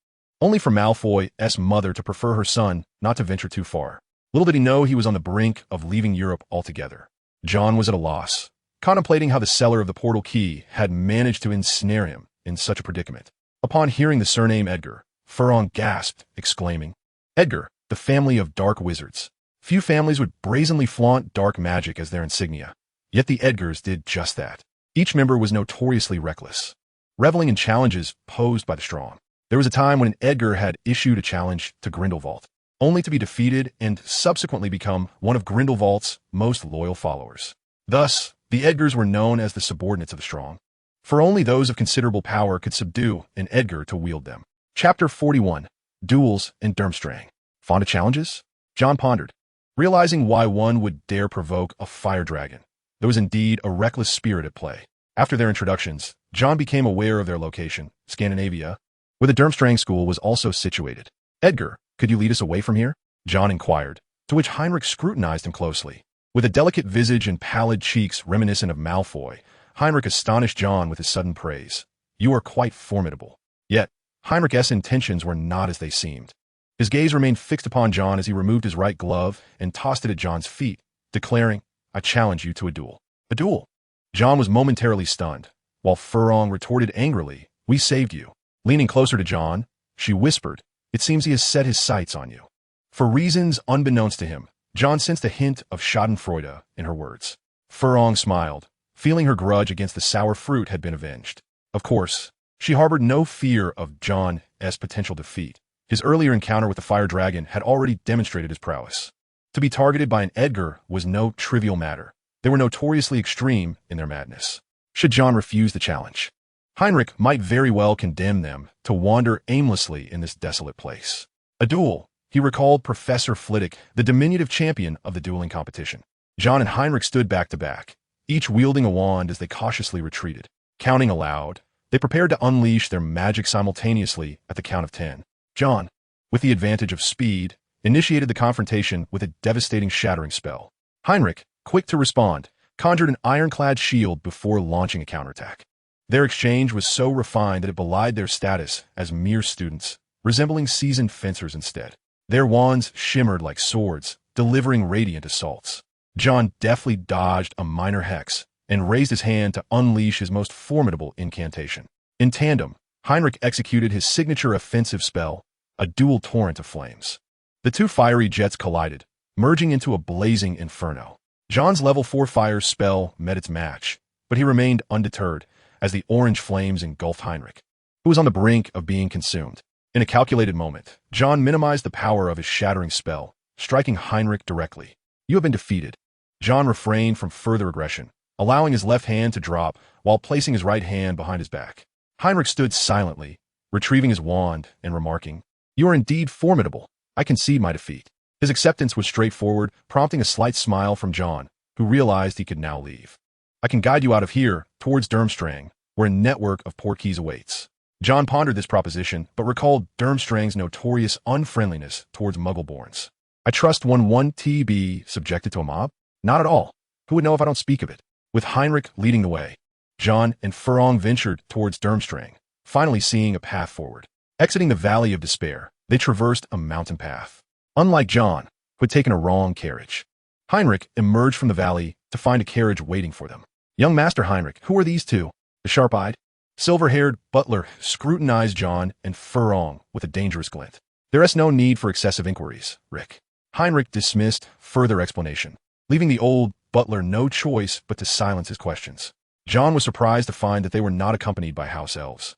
only for Malfoy's mother to prefer her son not to venture too far. Little did he know he was on the brink of leaving Europe altogether. John was at a loss, contemplating how the seller of the portal key had managed to ensnare him in such a predicament. Upon hearing the surname Edgar, Furong gasped, exclaiming, "Edgar, the family of dark wizards." Few families would brazenly flaunt dark magic as their insignia, yet the Edgars did just that. Each member was notoriously reckless, reveling in challenges posed by the strong. There was a time when an Edgar had issued a challenge to Grindelwald, only to be defeated and subsequently become one of Grindelwald's most loyal followers. Thus, the Edgars were known as the subordinates of the strong, for only those of considerable power could subdue an Edgar to wield them. Chapter 41. Duels in Durmstrang. Fond of challenges? John pondered, realizing why one would dare provoke a fire dragon. There was indeed a reckless spirit at play. After their introductions, John became aware of their location, Scandinavia, where the Durmstrang school was also situated. "Edgar, could you lead us away from here?" John inquired, to which Heinrich scrutinized him closely. With a delicate visage and pallid cheeks reminiscent of Malfoy, Heinrich astonished John with his sudden praise. "You are quite formidable." Yet, Heinrich's intentions were not as they seemed. His gaze remained fixed upon John as he removed his right glove and tossed it at John's feet, declaring, "I challenge you to a duel." "A duel?" John was momentarily stunned, while Furong retorted angrily, "We saved you." Leaning closer to John, she whispered, "It seems he has set his sights on you." For reasons unbeknownst to him, John sensed a hint of schadenfreude in her words. Furong smiled, feeling her grudge against the sour fruit had been avenged. Of course, she harbored no fear of John's potential defeat. His earlier encounter with the fire dragon had already demonstrated his prowess. To be targeted by an Edgar was no trivial matter. They were notoriously extreme in their madness. Should John refuse the challenge, Heinrich might very well condemn them to wander aimlessly in this desolate place. A duel. He recalled Professor Flitwick, the diminutive champion of the dueling competition. John and Heinrich stood back to back, each wielding a wand as they cautiously retreated. Counting aloud, they prepared to unleash their magic simultaneously at the count of 10. John, with the advantage of speed, initiated the confrontation with a devastating shattering spell. Heinrich, quick to respond, conjured an ironclad shield before launching a counterattack. Their exchange was so refined that it belied their status as mere students, resembling seasoned fencers instead. Their wands shimmered like swords, delivering radiant assaults. John deftly dodged a minor hex and raised his hand to unleash his most formidable incantation. In tandem, Heinrich executed his signature offensive spell, a dual torrent of flames. The two fiery jets collided, merging into a blazing inferno. John's level 4 fire spell met its match, but he remained undeterred as the orange flames engulfed Heinrich, who was on the brink of being consumed. In a calculated moment, John minimized the power of his shattering spell, striking Heinrich directly. "You have been defeated." John refrained from further aggression, allowing his left hand to drop while placing his right hand behind his back. Heinrich stood silently, retrieving his wand and remarking, "You are indeed formidable. I concede my defeat." His acceptance was straightforward, prompting a slight smile from John, who realized he could now leave. "I can guide you out of here, towards Durmstrang, where a network of portkeys awaits." John pondered this proposition, but recalled Durmstrang's notorious unfriendliness towards Muggleborns. "I trust one won't be subjected to a mob?" "Not at all. Who would know if I don't speak of it?" With Heinrich leading the way, John and Furong ventured towards Durmstrang, finally seeing a path forward. Exiting the Valley of Despair, they traversed a mountain path. Unlike John, who had taken a wrong carriage, Heinrich emerged from the valley to find a carriage waiting for them. "Young Master Heinrich, who are these two?" The sharp-eyed, silver-haired butler scrutinized John and Furong with a dangerous glint. "There is no need for excessive inquiries, Rick." Heinrich dismissed further explanation, leaving the old butler no choice but to silence his questions. John was surprised to find that they were not accompanied by house elves.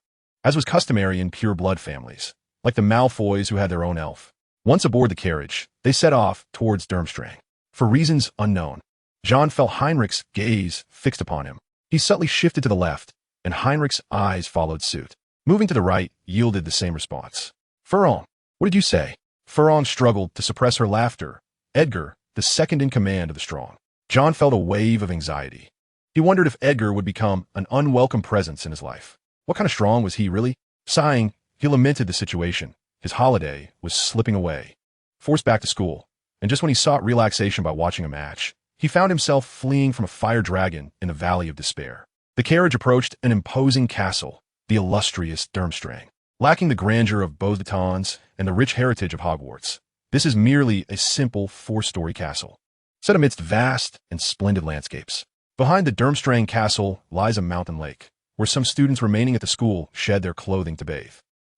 as was customary in pure-blood families, like the Malfoys who had their own elf. Once aboard the carriage, they set off towards Durmstrang. For reasons unknown, John felt Heinrich's gaze fixed upon him. He subtly shifted to the left, and Heinrich's eyes followed suit. Moving to the right yielded the same response. Furlong, what did you say? Furlong struggled to suppress her laughter. Edgar, the second in command of the Strong. John felt a wave of anxiety. He wondered if Edgar would become an unwelcome presence in his life. What kind of Strong was he really? Sighing, he lamented the situation. His holiday was slipping away. Forced back to school, and just when he sought relaxation by watching a match, he found himself fleeing from a fire dragon in the Valley of Despair. The carriage approached an imposing castle, the illustrious Durmstrang. Lacking the grandeur of Beauxbatons and the rich heritage of Hogwarts, this is merely a simple 4-story castle, set amidst vast and splendid landscapes. Behind the Durmstrang castle lies a mountain lake, where some students remaining at the school shed their clothing to bathe.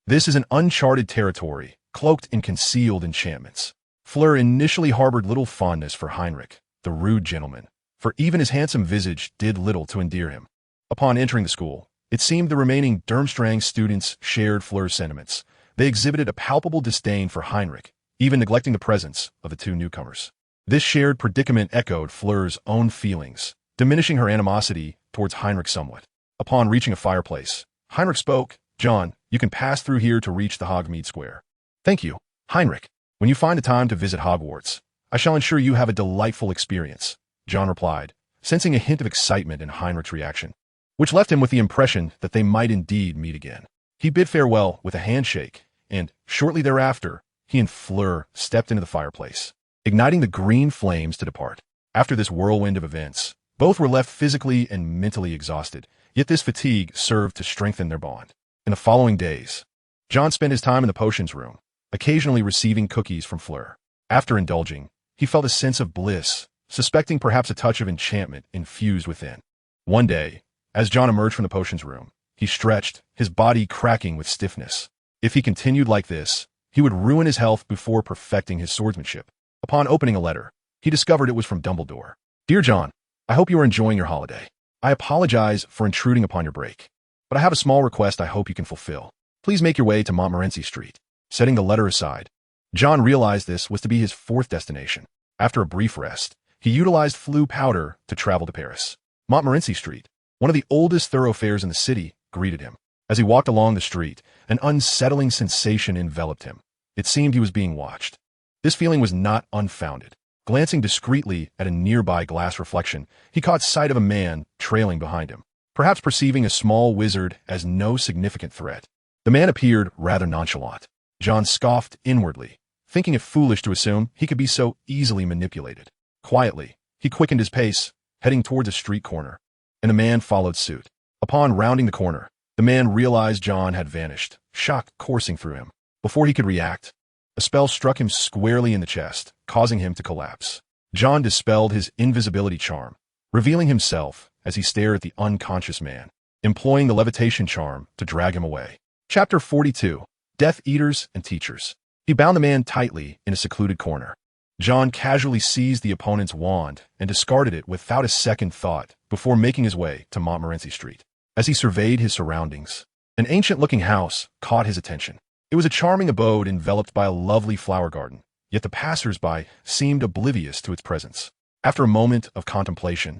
This is an uncharted territory, cloaked in concealed enchantments. Fleur initially harbored little fondness for Heinrich, the rude gentleman, for even his handsome visage did little to endear him. Upon entering the school, it seemed the remaining Durmstrang students shared Fleur's sentiments. They exhibited a palpable disdain for Heinrich, even neglecting the presence of the two newcomers. This shared predicament echoed Fleur's own feelings, diminishing her animosity towards Heinrich somewhat. Upon reaching a fireplace, Heinrich spoke, John, you can pass through here to reach the Hogsmeade Square. Thank you, Heinrich. When you find the time to visit Hogwarts, I shall ensure you have a delightful experience, John replied, sensing a hint of excitement in Heinrich's reaction, which left him with the impression that they might indeed meet again. He bid farewell with a handshake, and, shortly thereafter, he and Fleur stepped into the fireplace, igniting the green flames to depart. After this whirlwind of events, both were left physically and mentally exhausted, yet this fatigue served to strengthen their bond. In the following days, John spent his time in the potions room, occasionally receiving cookies from Fleur. After indulging, he felt a sense of bliss, suspecting perhaps a touch of enchantment infused within. One day, as John emerged from the potions room, he stretched, his body cracking with stiffness. If he continued like this, he would ruin his health before perfecting his swordsmanship. Upon opening a letter, he discovered it was from Dumbledore. Dear John, I hope you are enjoying your holiday. I apologize for intruding upon your break, but I have a small request I hope you can fulfill. Please make your way to Montmorency Street. Setting the letter aside, John realized this was to be his fourth destination. After a brief rest, he utilized Floo powder to travel to Paris. Montmorency Street, one of the oldest thoroughfares in the city, greeted him. As he walked along the street, an unsettling sensation enveloped him. It seemed he was being watched. This feeling was not unfounded. Glancing discreetly at a nearby glass reflection, he caught sight of a man trailing behind him, perhaps perceiving a small wizard as no significant threat. The man appeared rather nonchalant. John scoffed inwardly, thinking it foolish to assume he could be so easily manipulated. Quietly, he quickened his pace, heading towards a street corner, and the man followed suit. Upon rounding the corner, the man realized John had vanished, shock coursing through him. Before he could react, a spell struck him squarely in the chest, causing him to collapse. John dispelled his invisibility charm, revealing himself as he stared at the unconscious man, employing the levitation charm to drag him away. Chapter 42. Death Eaters and Teachers. He bound the man tightly in a secluded corner. John casually seized the opponent's wand and discarded it without a second thought before making his way to Montmorency Street. As he surveyed his surroundings, an ancient-looking house caught his attention. It was a charming abode enveloped by a lovely flower garden, yet the passers-by seemed oblivious to its presence. After a moment of contemplation,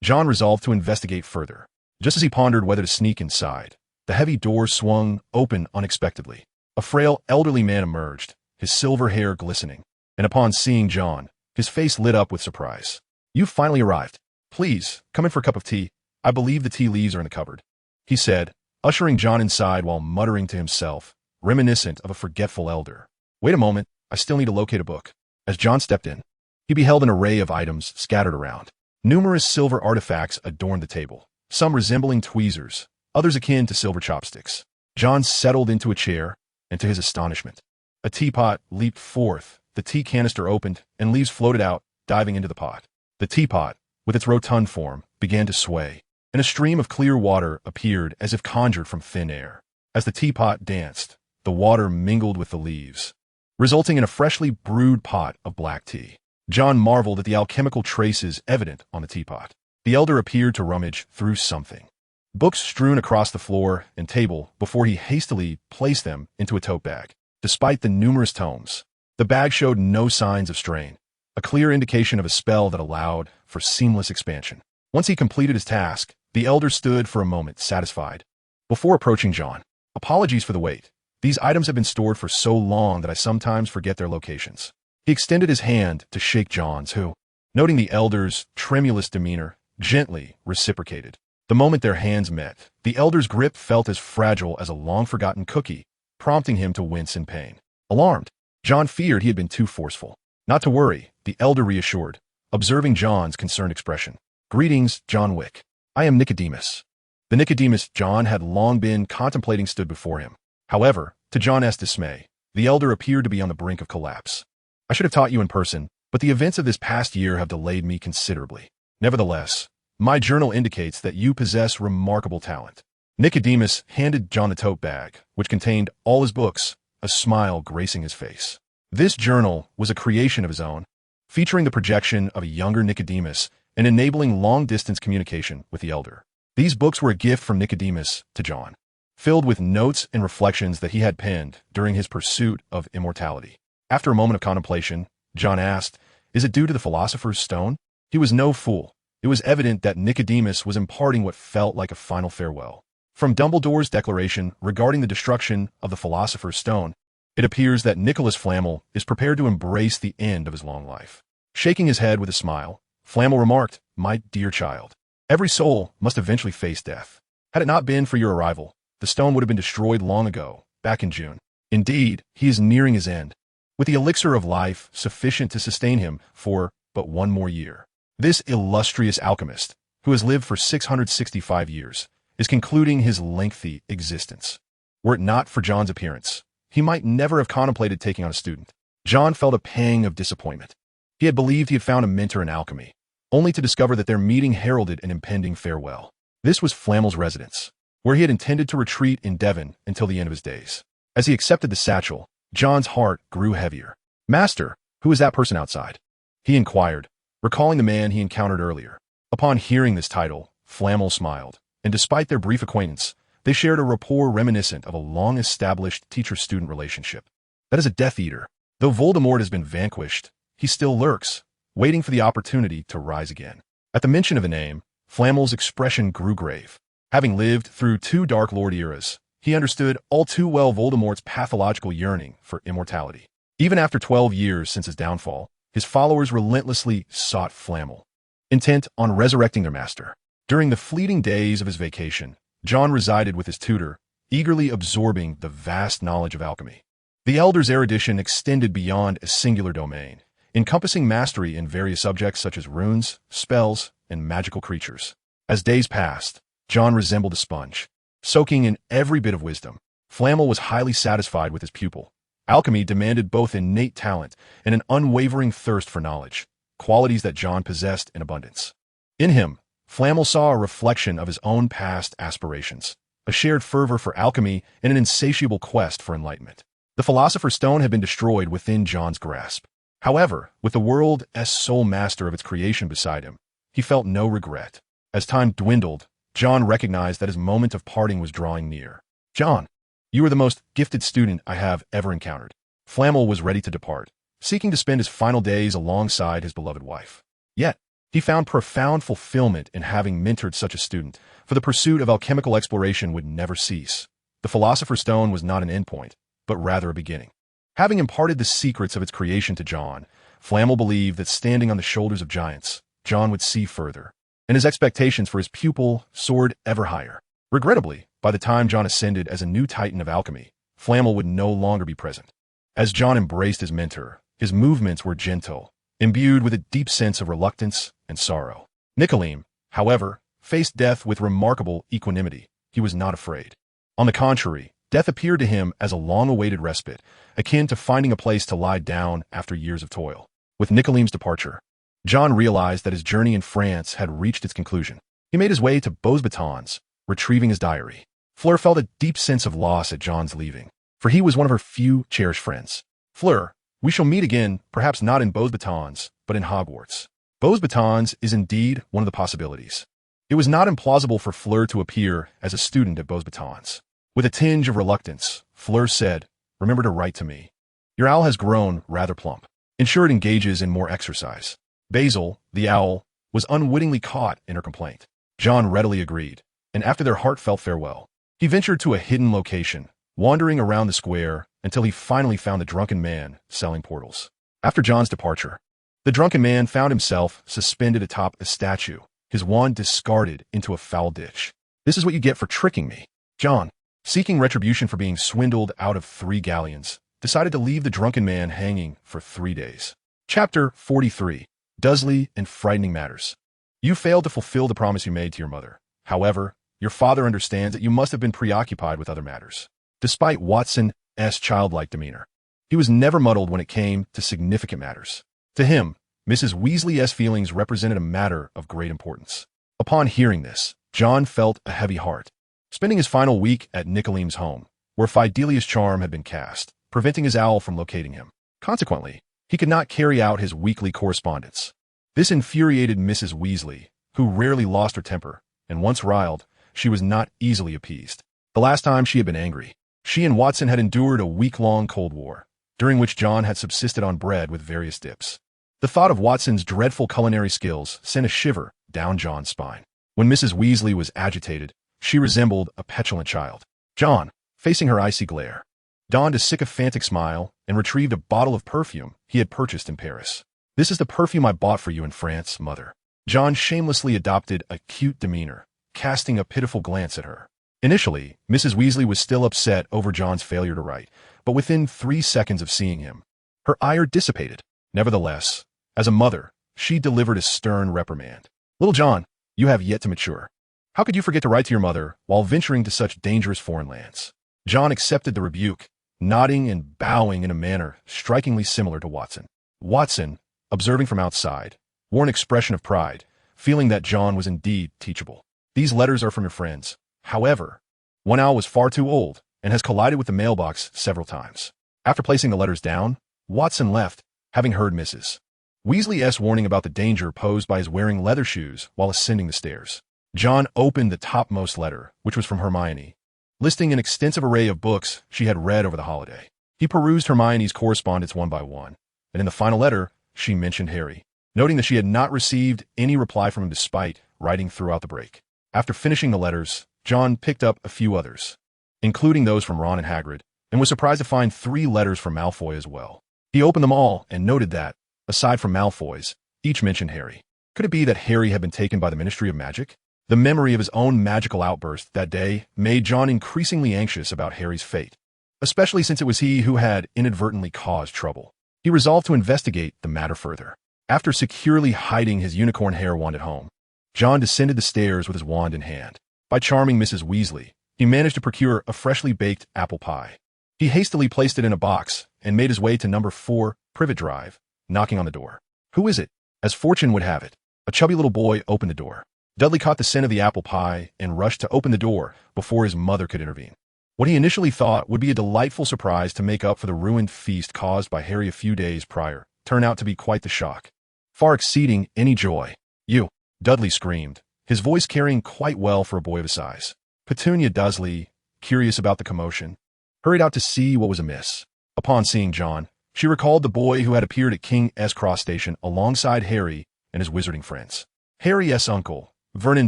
John resolved to investigate further. Just as he pondered whether to sneak inside, the heavy door swung open unexpectedly. A frail, elderly man emerged, his silver hair glistening, and upon seeing John, his face lit up with surprise. You've finally arrived. Please, come in for a cup of tea. I believe the tea leaves are in the cupboard, he said, ushering John inside while muttering to himself, reminiscent of a forgetful elder. Wait a moment, I still need to locate a book. As John stepped in, he beheld an array of items scattered around. Numerous silver artifacts adorned the table, some resembling tweezers, others akin to silver chopsticks. John settled into a chair, and to his astonishment, a teapot leaped forth, the tea canister opened, and leaves floated out, diving into the pot. The teapot, with its rotund form, began to sway, and a stream of clear water appeared as if conjured from thin air. As the teapot danced, the water mingled with the leaves, resulting in a freshly brewed pot of black tea. John marveled at the alchemical traces evident on the teapot. The elder appeared to rummage through something. books strewn across the floor and table before he hastily placed them into a tote bag. Despite the numerous tomes, the bag showed no signs of strain, a clear indication of a spell that allowed for seamless expansion. Once he completed his task, the elder stood for a moment, satisfied. Before approaching John, apologies for the wait. These items have been stored for so long that I sometimes forget their locations. He extended his hand to shake John's, who, noting the elder's tremulous demeanor, gently reciprocated. The moment their hands met, the elder's grip felt as fragile as a long-forgotten cookie, prompting him to wince in pain. Alarmed, John feared he had been too forceful. Not to worry, the elder reassured, observing John's concerned expression. Greetings, John Wick. I am Nicodemus. The Nicodemus John had long been contemplating stood before him. However, to John's dismay, the elder appeared to be on the brink of collapse. I should have taught you in person, but the events of this past year have delayed me considerably. Nevertheless, my journal indicates that you possess remarkable talent. Nicodemus handed John the tote bag, which contained all his books, a smile gracing his face. This journal was a creation of his own, featuring the projection of a younger Nicodemus and enabling long-distance communication with the elder. These books were a gift from Nicodemus to John, filled with notes and reflections that he had penned during his pursuit of immortality. After a moment of contemplation, John asked, "Is it due to the Philosopher's Stone?" He was no fool. It was evident that Nicodemus was imparting what felt like a final farewell. From Dumbledore's declaration regarding the destruction of the Philosopher's Stone, it appears that Nicholas Flamel is prepared to embrace the end of his long life. Shaking his head with a smile, Flamel remarked, "My dear child, every soul must eventually face death. Had it not been for your arrival, the stone would have been destroyed long ago, back in June. Indeed, he is nearing his end, with the elixir of life sufficient to sustain him for but one more year. This illustrious alchemist, who has lived for 665 years, is concluding his lengthy existence. Were it not for John's appearance, he might never have contemplated taking on a student." John felt a pang of disappointment. He had believed he had found a mentor in alchemy, only to discover that their meeting heralded an impending farewell. This was Flamel's residence, where he had intended to retreat in Devon until the end of his days. As he accepted the satchel, John's heart grew heavier. "Master, who is that person outside?" he inquired, recalling the man he encountered earlier. Upon hearing this title, Flamel smiled, and despite their brief acquaintance, they shared a rapport reminiscent of a long-established teacher-student relationship. "That is a Death Eater. Though Voldemort has been vanquished, he still lurks, waiting for the opportunity to rise again." At the mention of the name, Flamel's expression grew grave. Having lived through 2 Dark Lord eras, he understood all too well Voldemort's pathological yearning for immortality. Even after 12 years since his downfall, his followers relentlessly sought Flamel, intent on resurrecting their master. During the fleeting days of his vacation, John resided with his tutor, eagerly absorbing the vast knowledge of alchemy. The elder's erudition extended beyond a singular domain, encompassing mastery in various subjects such as runes, spells, and magical creatures. As days passed, John resembled a sponge, soaking in every bit of wisdom. Flamel was highly satisfied with his pupil. Alchemy demanded both innate talent and an unwavering thirst for knowledge, qualities that John possessed in abundance. In him, Flamel saw a reflection of his own past aspirations, a shared fervor for alchemy and an insatiable quest for enlightenment. The Philosopher's Stone had been destroyed within John's grasp. However, with the world as sole master of its creation beside him, he felt no regret. As time dwindled, John recognized that his moment of parting was drawing near. "John, you are the most gifted student I have ever encountered." Flamel was ready to depart, seeking to spend his final days alongside his beloved wife. Yet, he found profound fulfillment in having mentored such a student, for the pursuit of alchemical exploration would never cease. The Philosopher's Stone was not an endpoint, but rather a beginning. Having imparted the secrets of its creation to John, Flamel believed that standing on the shoulders of giants, John would see further, and his expectations for his pupil soared ever higher. Regrettably, by the time John ascended as a new titan of alchemy, Flamel would no longer be present. As John embraced his mentor, his movements were gentle, imbued with a deep sense of reluctance and sorrow. Nicolim, however, faced death with remarkable equanimity. He was not afraid. On the contrary, death appeared to him as a long-awaited respite, akin to finding a place to lie down after years of toil. With Nicolim's departure, John realized that his journey in France had reached its conclusion. He made his way to Beauxbatons, retrieving his diary. Fleur felt a deep sense of loss at John's leaving, for he was one of her few cherished friends. "Fleur, we shall meet again, perhaps not in Beauxbatons, but in Hogwarts." Beauxbatons is indeed one of the possibilities. It was not implausible for Fleur to appear as a student at Beauxbatons. With a tinge of reluctance, Fleur said, "Remember to write to me. Your owl has grown rather plump. Ensure it engages in more exercise." Basil, the owl, was unwittingly caught in her complaint. John readily agreed, and after their heartfelt farewell, he ventured to a hidden location, wandering around the square until he finally found the drunken man selling portals. After John's departure, the drunken man found himself suspended atop a statue, his wand discarded into a foul ditch. "This is what you get for tricking me." John, seeking retribution for being swindled out of 3 galleons, decided to leave the drunken man hanging for 3 days. Chapter 43. Dudley and Frightening Matters. You failed to fulfill the promise you made to your mother. However, your father understands that you must have been preoccupied with other matters. Despite Watson's childlike demeanor, he was never muddled when it came to significant matters. To him, Mrs. Weasley's feelings represented a matter of great importance. Upon hearing this, John felt a heavy heart. Spending his final week at Nicoleme's home, where Fidelia's charm had been cast, preventing his owl from locating him. Consequently, he could not carry out his weekly correspondence. This infuriated Mrs. Weasley, who rarely lost her temper, and once riled, she was not easily appeased. The last time she had been angry, she and Watson had endured a week-long Cold War, during which John had subsisted on bread with various dips. The thought of Watson's dreadful culinary skills sent a shiver down John's spine. When Mrs. Weasley was agitated, she resembled a petulant child. John, facing her icy glare, donned a sycophantic smile and retrieved a bottle of perfume he had purchased in Paris. "This is the perfume I bought for you in France, Mother." John shamelessly adopted a cute demeanor, casting a pitiful glance at her. Initially, Mrs. Weasley was still upset over John's failure to write, but within 3 seconds of seeing him, her ire dissipated. Nevertheless, as a mother, she delivered a stern reprimand. "Little John, you have yet to mature. How could you forget to write to your mother while venturing to such dangerous foreign lands?" John accepted the rebuke, nodding and bowing in a manner strikingly similar to Watson. Watson, observing from outside, wore an expression of pride, feeling that John was indeed teachable. "These letters are from your friends. However, one owl was far too old and has collided with the mailbox several times." After placing the letters down, Watson left, having heard Mrs. Weasley's warning about the danger posed by his wearing leather shoes while ascending the stairs. John opened the topmost letter, which was from Hermione, listing an extensive array of books she had read over the holiday. He perused Hermione's correspondence one by one, and in the final letter, she mentioned Harry, noting that she had not received any reply from him despite writing throughout the break. After finishing the letters, John picked up a few others, including those from Ron and Hagrid, and was surprised to find 3 letters from Malfoy as well. He opened them all and noted that, aside from Malfoy's, each mentioned Harry. Could it be that Harry had been taken by the Ministry of Magic? The memory of his own magical outburst that day made John increasingly anxious about Harry's fate, especially since it was he who had inadvertently caused trouble. He resolved to investigate the matter further. After securely hiding his unicorn hair wand at home, John descended the stairs with his wand in hand. By charming Mrs. Weasley, he managed to procure a freshly baked apple pie. He hastily placed it in a box and made his way to number 4 Privet Drive, knocking on the door. "Who is it?" As fortune would have it, a chubby little boy opened the door. Dudley caught the scent of the apple pie and rushed to open the door before his mother could intervene. What he initially thought would be a delightful surprise to make up for the ruined feast caused by Harry a few days prior turned out to be quite the shock, far exceeding any joy. "You!" Dudley screamed, his voice carrying quite well for a boy of his size. Petunia Dursley, curious about the commotion, hurried out to see what was amiss. Upon seeing John, she recalled the boy who had appeared at King's Cross Station alongside Harry and his wizarding friends. Harry's uncle, Vernon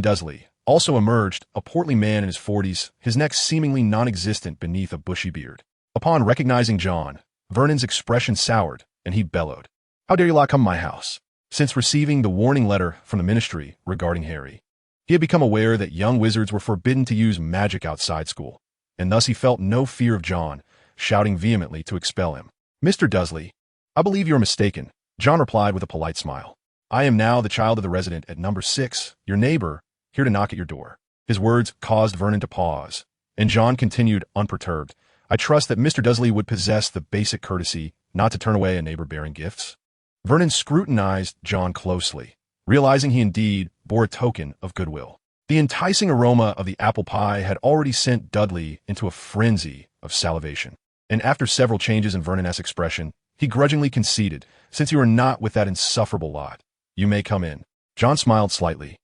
Dursley, also emerged, a portly man in his 40s, his neck seemingly non-existent beneath a bushy beard. Upon recognizing John, Vernon's expression soured, and he bellowed, "How dare you lot come to my house?" Since receiving the warning letter from the Ministry regarding Harry, he had become aware that young wizards were forbidden to use magic outside school, and thus he felt no fear of John, shouting vehemently to expel him. "Mr. Dursley, I believe you are mistaken," John replied with a polite smile. "I am now the child of the resident at number 6, your neighbor, here to knock at your door." His words caused Vernon to pause, and John continued unperturbed. "I trust that Mr. Dursley would possess the basic courtesy not to turn away a neighbor bearing gifts." Vernon scrutinized John closely, realizing he indeed bore a token of goodwill. The enticing aroma of the apple pie had already sent Dudley into a frenzy of salivation, and after several changes in Vernon's expression, he grudgingly conceded, "Since you are not with that insufferable lot, you may come in." John smiled slightly,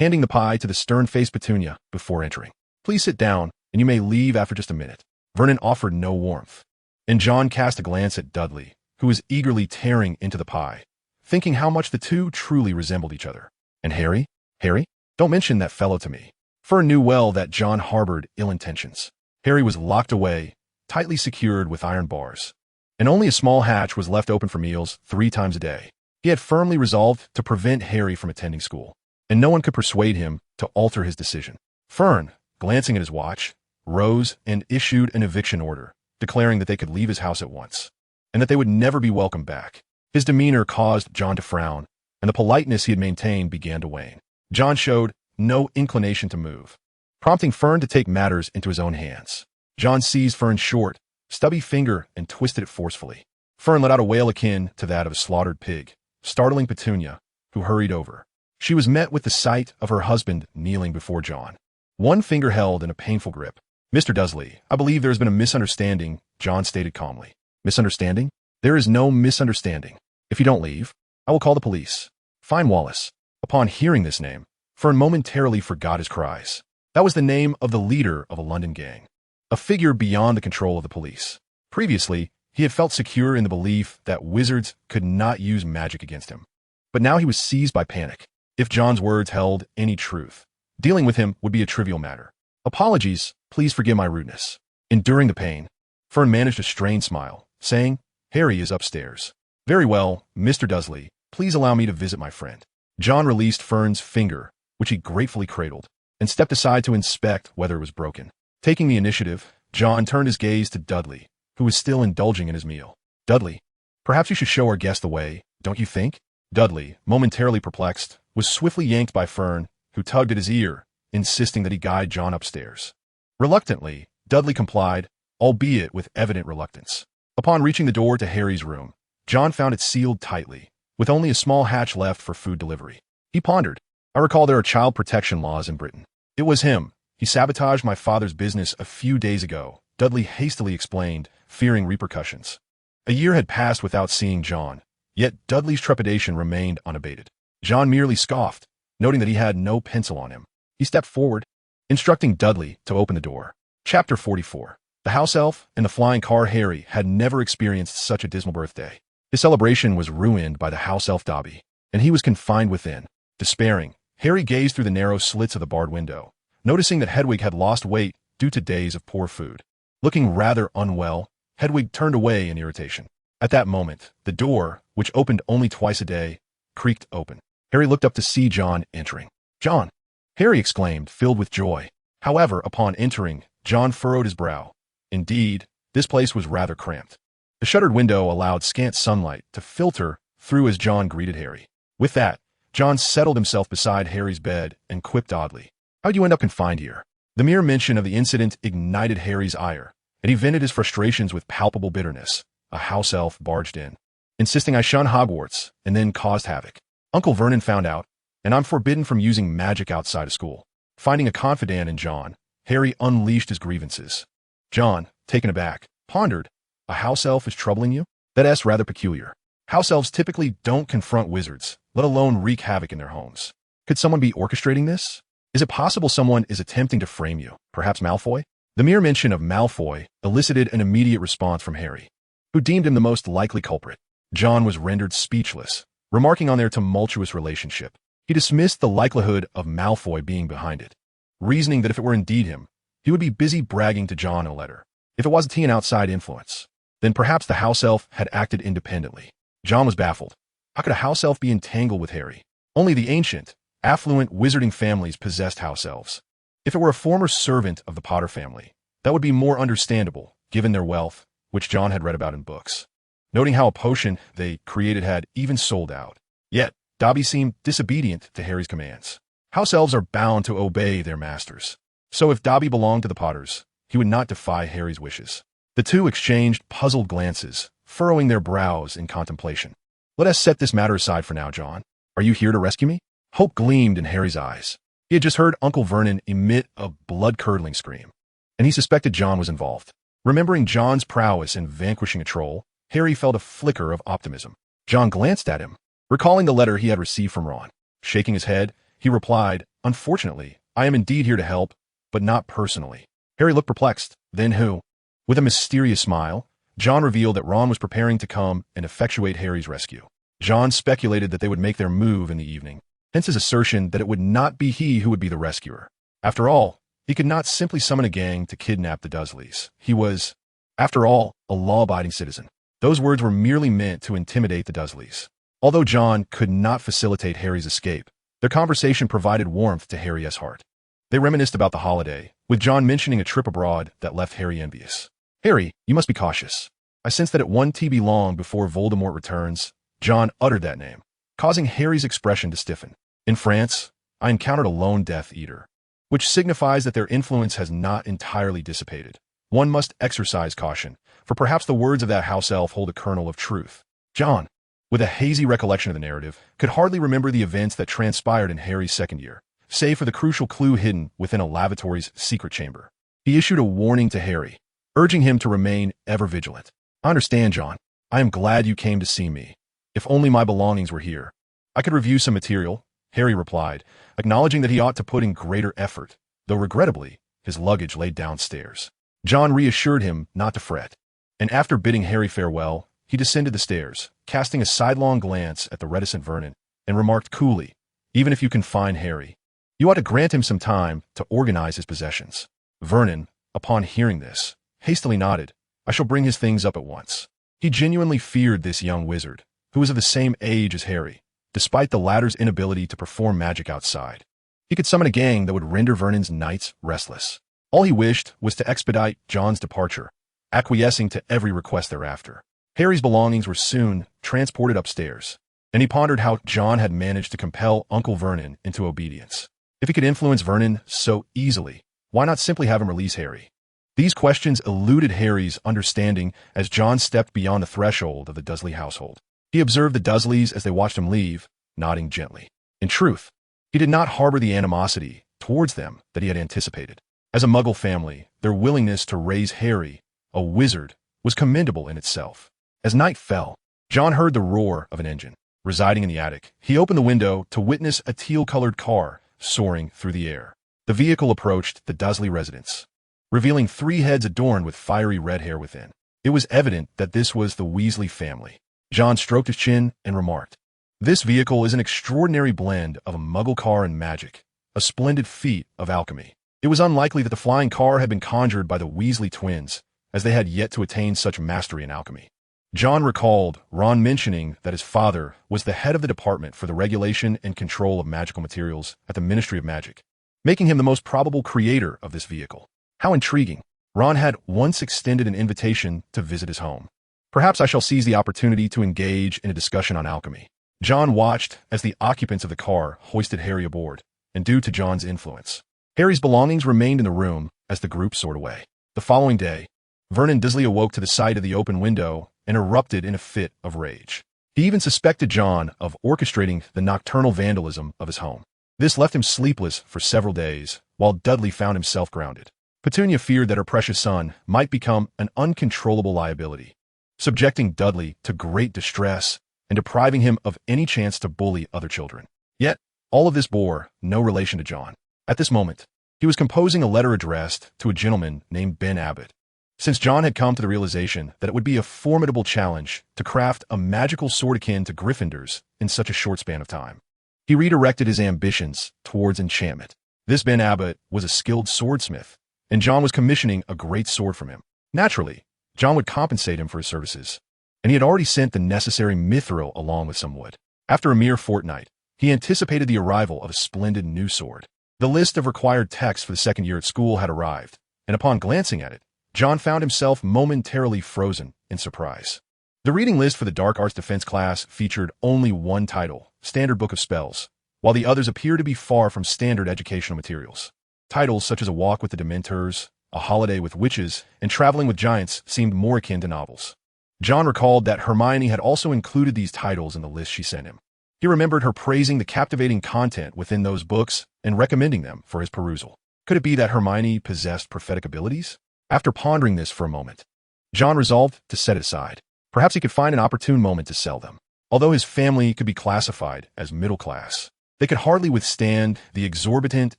handing the pie to the stern-faced Petunia before entering. "Please sit down, and you may leave after just a minute." Vernon offered no warmth, and John cast a glance at Dudley, who was eagerly tearing into the pie, thinking how much the two truly resembled each other. And Harry? Harry? Don't mention that fellow to me. Fern knew well that John harbored ill intentions. Harry was locked away, tightly secured with iron bars, and only a small hatch was left open for meals 3 times a day. He had firmly resolved to prevent Harry from attending school, and no one could persuade him to alter his decision. Fern, glancing at his watch, rose and issued an eviction order, declaring that they could leave his house at once, and that they would never be welcomed back. His demeanor caused John to frown, and the politeness he had maintained began to wane. John showed no inclination to move, prompting Fern to take matters into his own hands. John seized Fern's short, stubby finger and twisted it forcefully. Fern let out a wail akin to that of a slaughtered pig, startling Petunia, who hurried over. She was met with the sight of her husband kneeling before John, one finger held in a painful grip. "Mr. Dursley, I believe there has been a misunderstanding," John stated calmly. "Misunderstanding? There is no misunderstanding. If you don't leave, I will call the police." "Fine, Wallace." Upon hearing this name, Fern momentarily forgot his cries. That was the name of the leader of a London gang, a figure beyond the control of the police. Previously, he had felt secure in the belief that wizards could not use magic against him. But now he was seized by panic. If John's words held any truth, dealing with him would be a trivial matter. "Apologies, please forgive my rudeness." Enduring the pain, Fern managed a strained smile, saying, "Harry is upstairs." "Very well, Mr. Dursley, please allow me to visit my friend." John released Fern's finger, which he gratefully cradled, and stepped aside to inspect whether it was broken. Taking the initiative, John turned his gaze to Dudley, who was still indulging in his meal. "Dudley, perhaps you should show our guest the way, don't you think?" Dudley, momentarily perplexed, was swiftly yanked by Fern, who tugged at his ear, insisting that he guide John upstairs. Reluctantly, Dudley complied, albeit with evident reluctance. Upon reaching the door to Harry's room, John found it sealed tightly, with only a small hatch left for food delivery. He pondered. "I recall there are child protection laws in Britain. It was him. He sabotaged my father's business a few days ago," Dudley hastily explained, fearing repercussions. A year had passed without seeing John, yet Dudley's trepidation remained unabated. John merely scoffed, noting that he had no pencil on him. He stepped forward, instructing Dudley to open the door. Chapter 44. The house elf and the flying car. Harry had never experienced such a dismal birthday. His celebration was ruined by the house elf Dobby, and he was confined within. Despairing, Harry gazed through the narrow slits of the barred window, noticing that Hedwig had lost weight due to days of poor food. Looking rather unwell, Hedwig turned away in irritation. At that moment, the door, which opened only twice a day, creaked open. Harry looked up to see John entering. "John!" Harry exclaimed, filled with joy. However, upon entering, John furrowed his brow. Indeed, this place was rather cramped. The shuttered window allowed scant sunlight to filter through as John greeted Harry. With that, John settled himself beside Harry's bed and quipped oddly, "How'd you end up confined here?" The mere mention of the incident ignited Harry's ire, and he vented his frustrations with palpable bitterness. A house elf barged in, insisting I shun Hogwarts, and then caused havoc. Uncle Vernon found out, and I'm forbidden from using magic outside of school. Finding a confidant in John, Harry unleashed his grievances. John, taken aback, pondered, "A house elf is troubling you? That's rather peculiar. House elves typically don't confront wizards, let alone wreak havoc in their homes. Could someone be orchestrating this? Is it possible someone is attempting to frame you? Perhaps Malfoy?" The mere mention of Malfoy elicited an immediate response from Harry, who deemed him the most likely culprit. John was rendered speechless, remarking on their tumultuous relationship. He dismissed the likelihood of Malfoy being behind it, reasoning that if it were indeed him, he would be busy bragging to John in a letter. If it wasn't an outside influence, then perhaps the house elf had acted independently. John was baffled. How could a house elf be entangled with Harry? Only the ancient, affluent wizarding families possessed house elves. If it were a former servant of the Potter family, that would be more understandable, given their wealth, which John had read about in books. Noting how a potion they created had even sold out. Yet, Dobby seemed disobedient to Harry's commands. House elves are bound to obey their masters. So if Dobby belonged to the Potters, he would not defy Harry's wishes. The two exchanged puzzled glances, furrowing their brows in contemplation. "Let us set this matter aside for now, John. Are you here to rescue me?" Hope gleamed in Harry's eyes. He had just heard Uncle Vernon emit a blood-curdling scream, and he suspected John was involved. Remembering John's prowess in vanquishing a troll, Harry felt a flicker of optimism. John glanced at him, recalling the letter he had received from Ron. Shaking his head, he replied, Unfortunately, I am indeed here to help, but not personally. Harry looked perplexed. Then who? With a mysterious smile, John revealed that Ron was preparing to come and effectuate Harry's rescue. John speculated that they would make their move in the evening, hence his assertion that it would not be he who would be the rescuer. After all, he could not simply summon a gang to kidnap the Dursleys. He was, after all, a law-abiding citizen. Those words were merely meant to intimidate the Dursleys. Although John could not facilitate Harry's escape, their conversation provided warmth to Harry's heart. They reminisced about the holiday, with John mentioning a trip abroad that left Harry envious. Harry, you must be cautious. I sense that it won't be long before Voldemort returns. John uttered that name, causing Harry's expression to stiffen. In France, I encountered a lone Death Eater, which signifies that their influence has not entirely dissipated. One must exercise caution, for perhaps the words of that house elf hold a kernel of truth. John, with a hazy recollection of the narrative, could hardly remember the events that transpired in Harry's second year, save for the crucial clue hidden within a lavatory's secret chamber. He issued a warning to Harry, urging him to remain ever vigilant. I understand, John. I am glad you came to see me. If only my belongings were here, I could review some material, Harry replied, acknowledging that he ought to put in greater effort, though regrettably, his luggage lay downstairs. John reassured him not to fret, and after bidding Harry farewell, he descended the stairs, casting a sidelong glance at the reticent Vernon, and remarked coolly, even if you can find Harry, you ought to grant him some time to organize his possessions. Vernon, upon hearing this, hastily nodded. I shall bring his things up at once. He genuinely feared this young wizard, who was of the same age as Harry, despite the latter's inability to perform magic outside. He could summon a gang that would render Vernon's nights restless. All he wished was to expedite John's departure, acquiescing to every request thereafter. Harry's belongings were soon transported upstairs, and he pondered how John had managed to compel Uncle Vernon into obedience. If he could influence Vernon so easily, why not simply have him release Harry? These questions eluded Harry's understanding as John stepped beyond the threshold of the Dursley household. He observed the Dursleys as they watched him leave, nodding gently. In truth, he did not harbor the animosity towards them that he had anticipated. As a Muggle family, their willingness to raise Harry, a wizard, was commendable in itself. As night fell, John heard the roar of an engine. Residing in the attic, he opened the window to witness a teal-colored car soaring through the air. The vehicle approached the Dursley residence, revealing 3 heads adorned with fiery red hair within. It was evident that this was the Weasley family. John stroked his chin and remarked, "This vehicle is an extraordinary blend of a Muggle car and magic, a splendid feat of alchemy." It was unlikely that the flying car had been conjured by the Weasley twins, as they had yet to attain such mastery in alchemy. John recalled Ron mentioning that his father was the head of the department for the regulation and control of magical materials at the Ministry of Magic, making him the most probable creator of this vehicle. How intriguing. Ron had once extended an invitation to visit his home. Perhaps I shall seize the opportunity to engage in a discussion on alchemy. John watched as the occupants of the car hoisted Harry aboard, and due to John's influence, Harry's belongings remained in the room as the group soared away. The following day, Vernon Dursley awoke to the sight of the open window and erupted in a fit of rage. He even suspected John of orchestrating the nocturnal vandalism of his home. This left him sleepless for several days, while Dudley found himself grounded. Petunia feared that her precious son might become an uncontrollable liability, subjecting Dudley to great distress and depriving him of any chance to bully other children. Yet, all of this bore no relation to John. At this moment, he was composing a letter addressed to a gentleman named Ben Abbott. Since John had come to the realization that it would be a formidable challenge to craft a magical sword akin to Gryffindor's in such a short span of time, he redirected his ambitions towards enchantment. This Ben Abbott was a skilled swordsmith, and John was commissioning a great sword from him. Naturally, John would compensate him for his services, and he had already sent the necessary mithril along with some wood. After a mere fortnight, he anticipated the arrival of a splendid new sword. The list of required texts for the second year at school had arrived, and upon glancing at it, John found himself momentarily frozen in surprise. The reading list for the Dark Arts Defense class featured only one title, Standard Book of Spells, while the others appeared to be far from standard educational materials. Titles such as A Walk with the Dementors, A Holiday with Witches, and Traveling with Giants seemed more akin to novels. John recalled that Hermione had also included these titles in the list she sent him. He remembered her praising the captivating content within those books and recommending them for his perusal. Could it be that Hermione possessed prophetic abilities? After pondering this for a moment, John resolved to set it aside. Perhaps he could find an opportune moment to sell them. Although his family could be classified as middle class, They could hardly withstand the exorbitant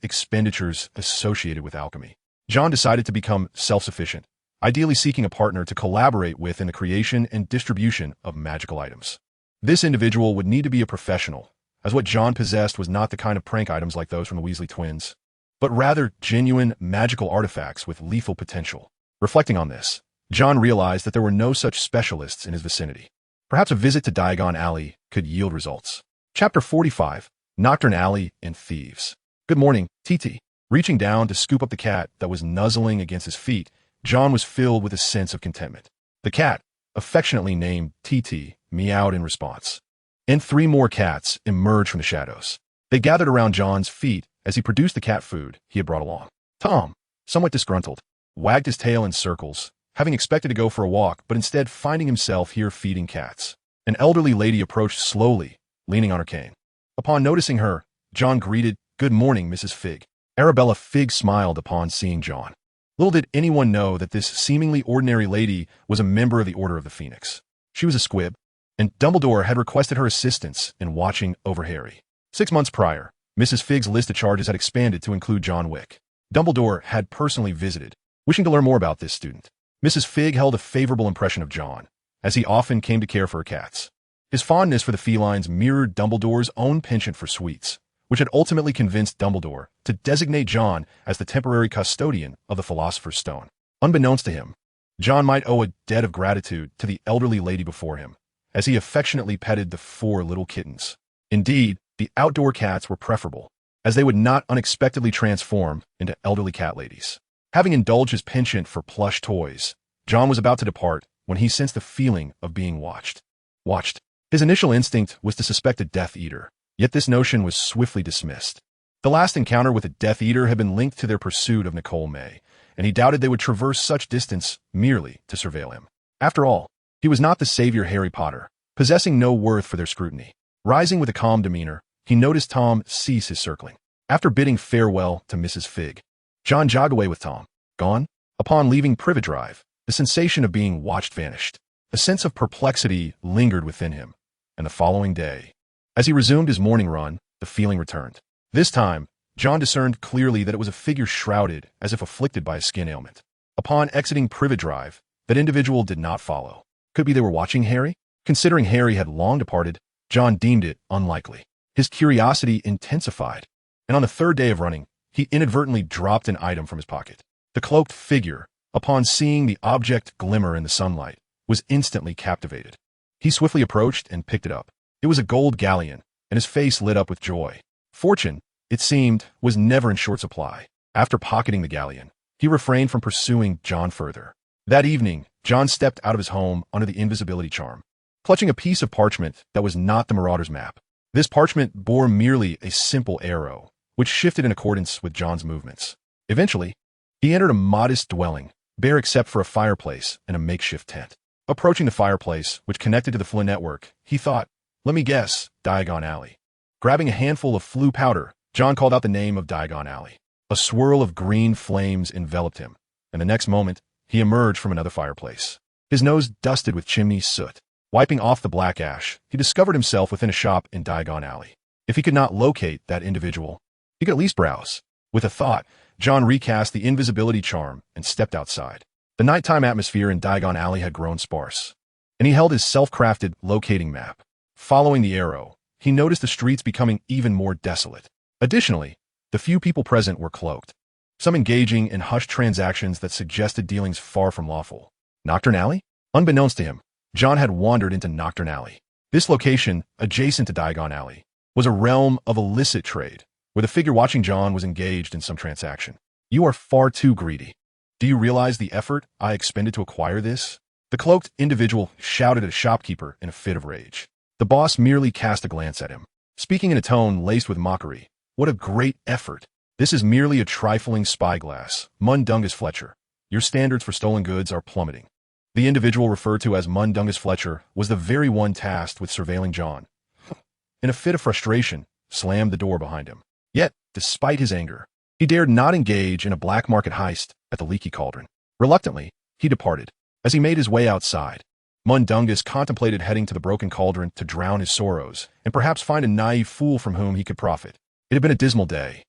expenditures associated with alchemy. John decided to become self-sufficient, ideally seeking a partner to collaborate with in the creation and distribution of magical items. This individual would need to be a professional, as what John possessed was not the kind of prank items like those from the Weasley twins, but rather genuine magical artifacts with lethal potential. Reflecting on this, John realized that there were no such specialists in his vicinity. Perhaps a visit to Diagon Alley could yield results. Chapter 45, Nocturne Alley and Thieves. Good morning, TT. Reaching down to scoop up the cat that was nuzzling against his feet, John was filled with a sense of contentment. The cat, affectionately named TT, meowed in response. And 3 more cats emerged from the shadows. They gathered around John's feet as he produced the cat food he had brought along. Tom, somewhat disgruntled, wagged his tail in circles, having expected to go for a walk, but instead finding himself here feeding cats. An elderly lady approached slowly, leaning on her cane. Upon noticing her, John greeted, "Good morning, Mrs. Fig." Arabella Fig smiled upon seeing John. Little did anyone know that this seemingly ordinary lady was a member of the Order of the Phoenix. She was a squib, and Dumbledore had requested her assistance in watching over Harry. 6 months prior, Mrs. Fig's list of charges had expanded to include John Wick. Dumbledore had personally visited, wishing to learn more about this student. Mrs. Fig held a favorable impression of John, as he often came to care for her cats. His fondness for the felines mirrored Dumbledore's own penchant for sweets, which had ultimately convinced Dumbledore to designate John as the temporary custodian of the Philosopher's Stone. Unbeknownst to him, John might owe a debt of gratitude to the elderly lady before him, as he affectionately petted the 4 little kittens. Indeed, the outdoor cats were preferable, as they would not unexpectedly transform into elderly cat ladies. Having indulged his penchant for plush toys, John was about to depart when he sensed the feeling of being watched. His initial instinct was to suspect a Death Eater, yet this notion was swiftly dismissed. The last encounter with a Death Eater had been linked to their pursuit of Nicole May, and he doubted they would traverse such distance merely to surveil him. After all, he was not the savior Harry Potter, possessing no worth for their scrutiny. Rising with a calm demeanor, he noticed Tom cease his circling. After bidding farewell to Mrs. Fig, John jogged away with Tom. Gone? Upon leaving Privet Drive, the sensation of being watched vanished. A sense of perplexity lingered within him, and the following day, as he resumed his morning run, the feeling returned. This time, John discerned clearly that it was a figure shrouded as if afflicted by a skin ailment. Upon exiting Privet Drive, that individual did not follow. Could be they were watching Harry? Considering Harry had long departed, John deemed it unlikely. His curiosity intensified, and on the 3rd day of running, he inadvertently dropped an item from his pocket. The cloaked figure, upon seeing the object glimmer in the sunlight, was instantly captivated. He swiftly approached and picked it up. It was a gold galleon, and his face lit up with joy. Fortune, it seemed, was never in short supply. After pocketing the galleon, he refrained from pursuing John further. That evening, John stepped out of his home under the invisibility charm, clutching a piece of parchment that was not the Marauder's map. This parchment bore merely a simple arrow, which shifted in accordance with John's movements. Eventually, he entered a modest dwelling, bare except for a fireplace and a makeshift tent. Approaching the fireplace, which connected to the Flynn network, he thought, "Let me guess, Diagon Alley." Grabbing a handful of flue powder, John called out the name of Diagon Alley. A swirl of green flames enveloped him, and the next moment, he emerged from another fireplace. His nose dusted with chimney soot. Wiping off the black ash, he discovered himself within a shop in Diagon Alley. If he could not locate that individual, he could at least browse. With a thought, John recast the invisibility charm and stepped outside. The nighttime atmosphere in Diagon Alley had grown sparse, and he held his self-crafted locating map. Following the arrow, he noticed the streets becoming even more desolate. Additionally, the few people present were cloaked, some engaging in hushed transactions that suggested dealings far from lawful. Nocturne Alley? Unbeknownst to him, John had wandered into Nocturne Alley. This location, adjacent to Diagon Alley, was a realm of illicit trade, where the figure watching John was engaged in some transaction. "You are far too greedy. Do you realize the effort I expended to acquire this?" The cloaked individual shouted at a shopkeeper in a fit of rage. The boss merely cast a glance at him, speaking in a tone laced with mockery. "What a great effort. This is merely a trifling spyglass, Mundungus Fletcher. Your standards for stolen goods are plummeting." The individual referred to as Mundungus Fletcher was the very one tasked with surveilling John. In a fit of frustration, slammed the door behind him. Yet, despite his anger, he dared not engage in a black market heist at the Leaky Cauldron. Reluctantly, he departed. As he made his way outside, Mundungus contemplated heading to the broken cauldron to drown his sorrows, and perhaps find a naive fool from whom he could profit. It had been a dismal day.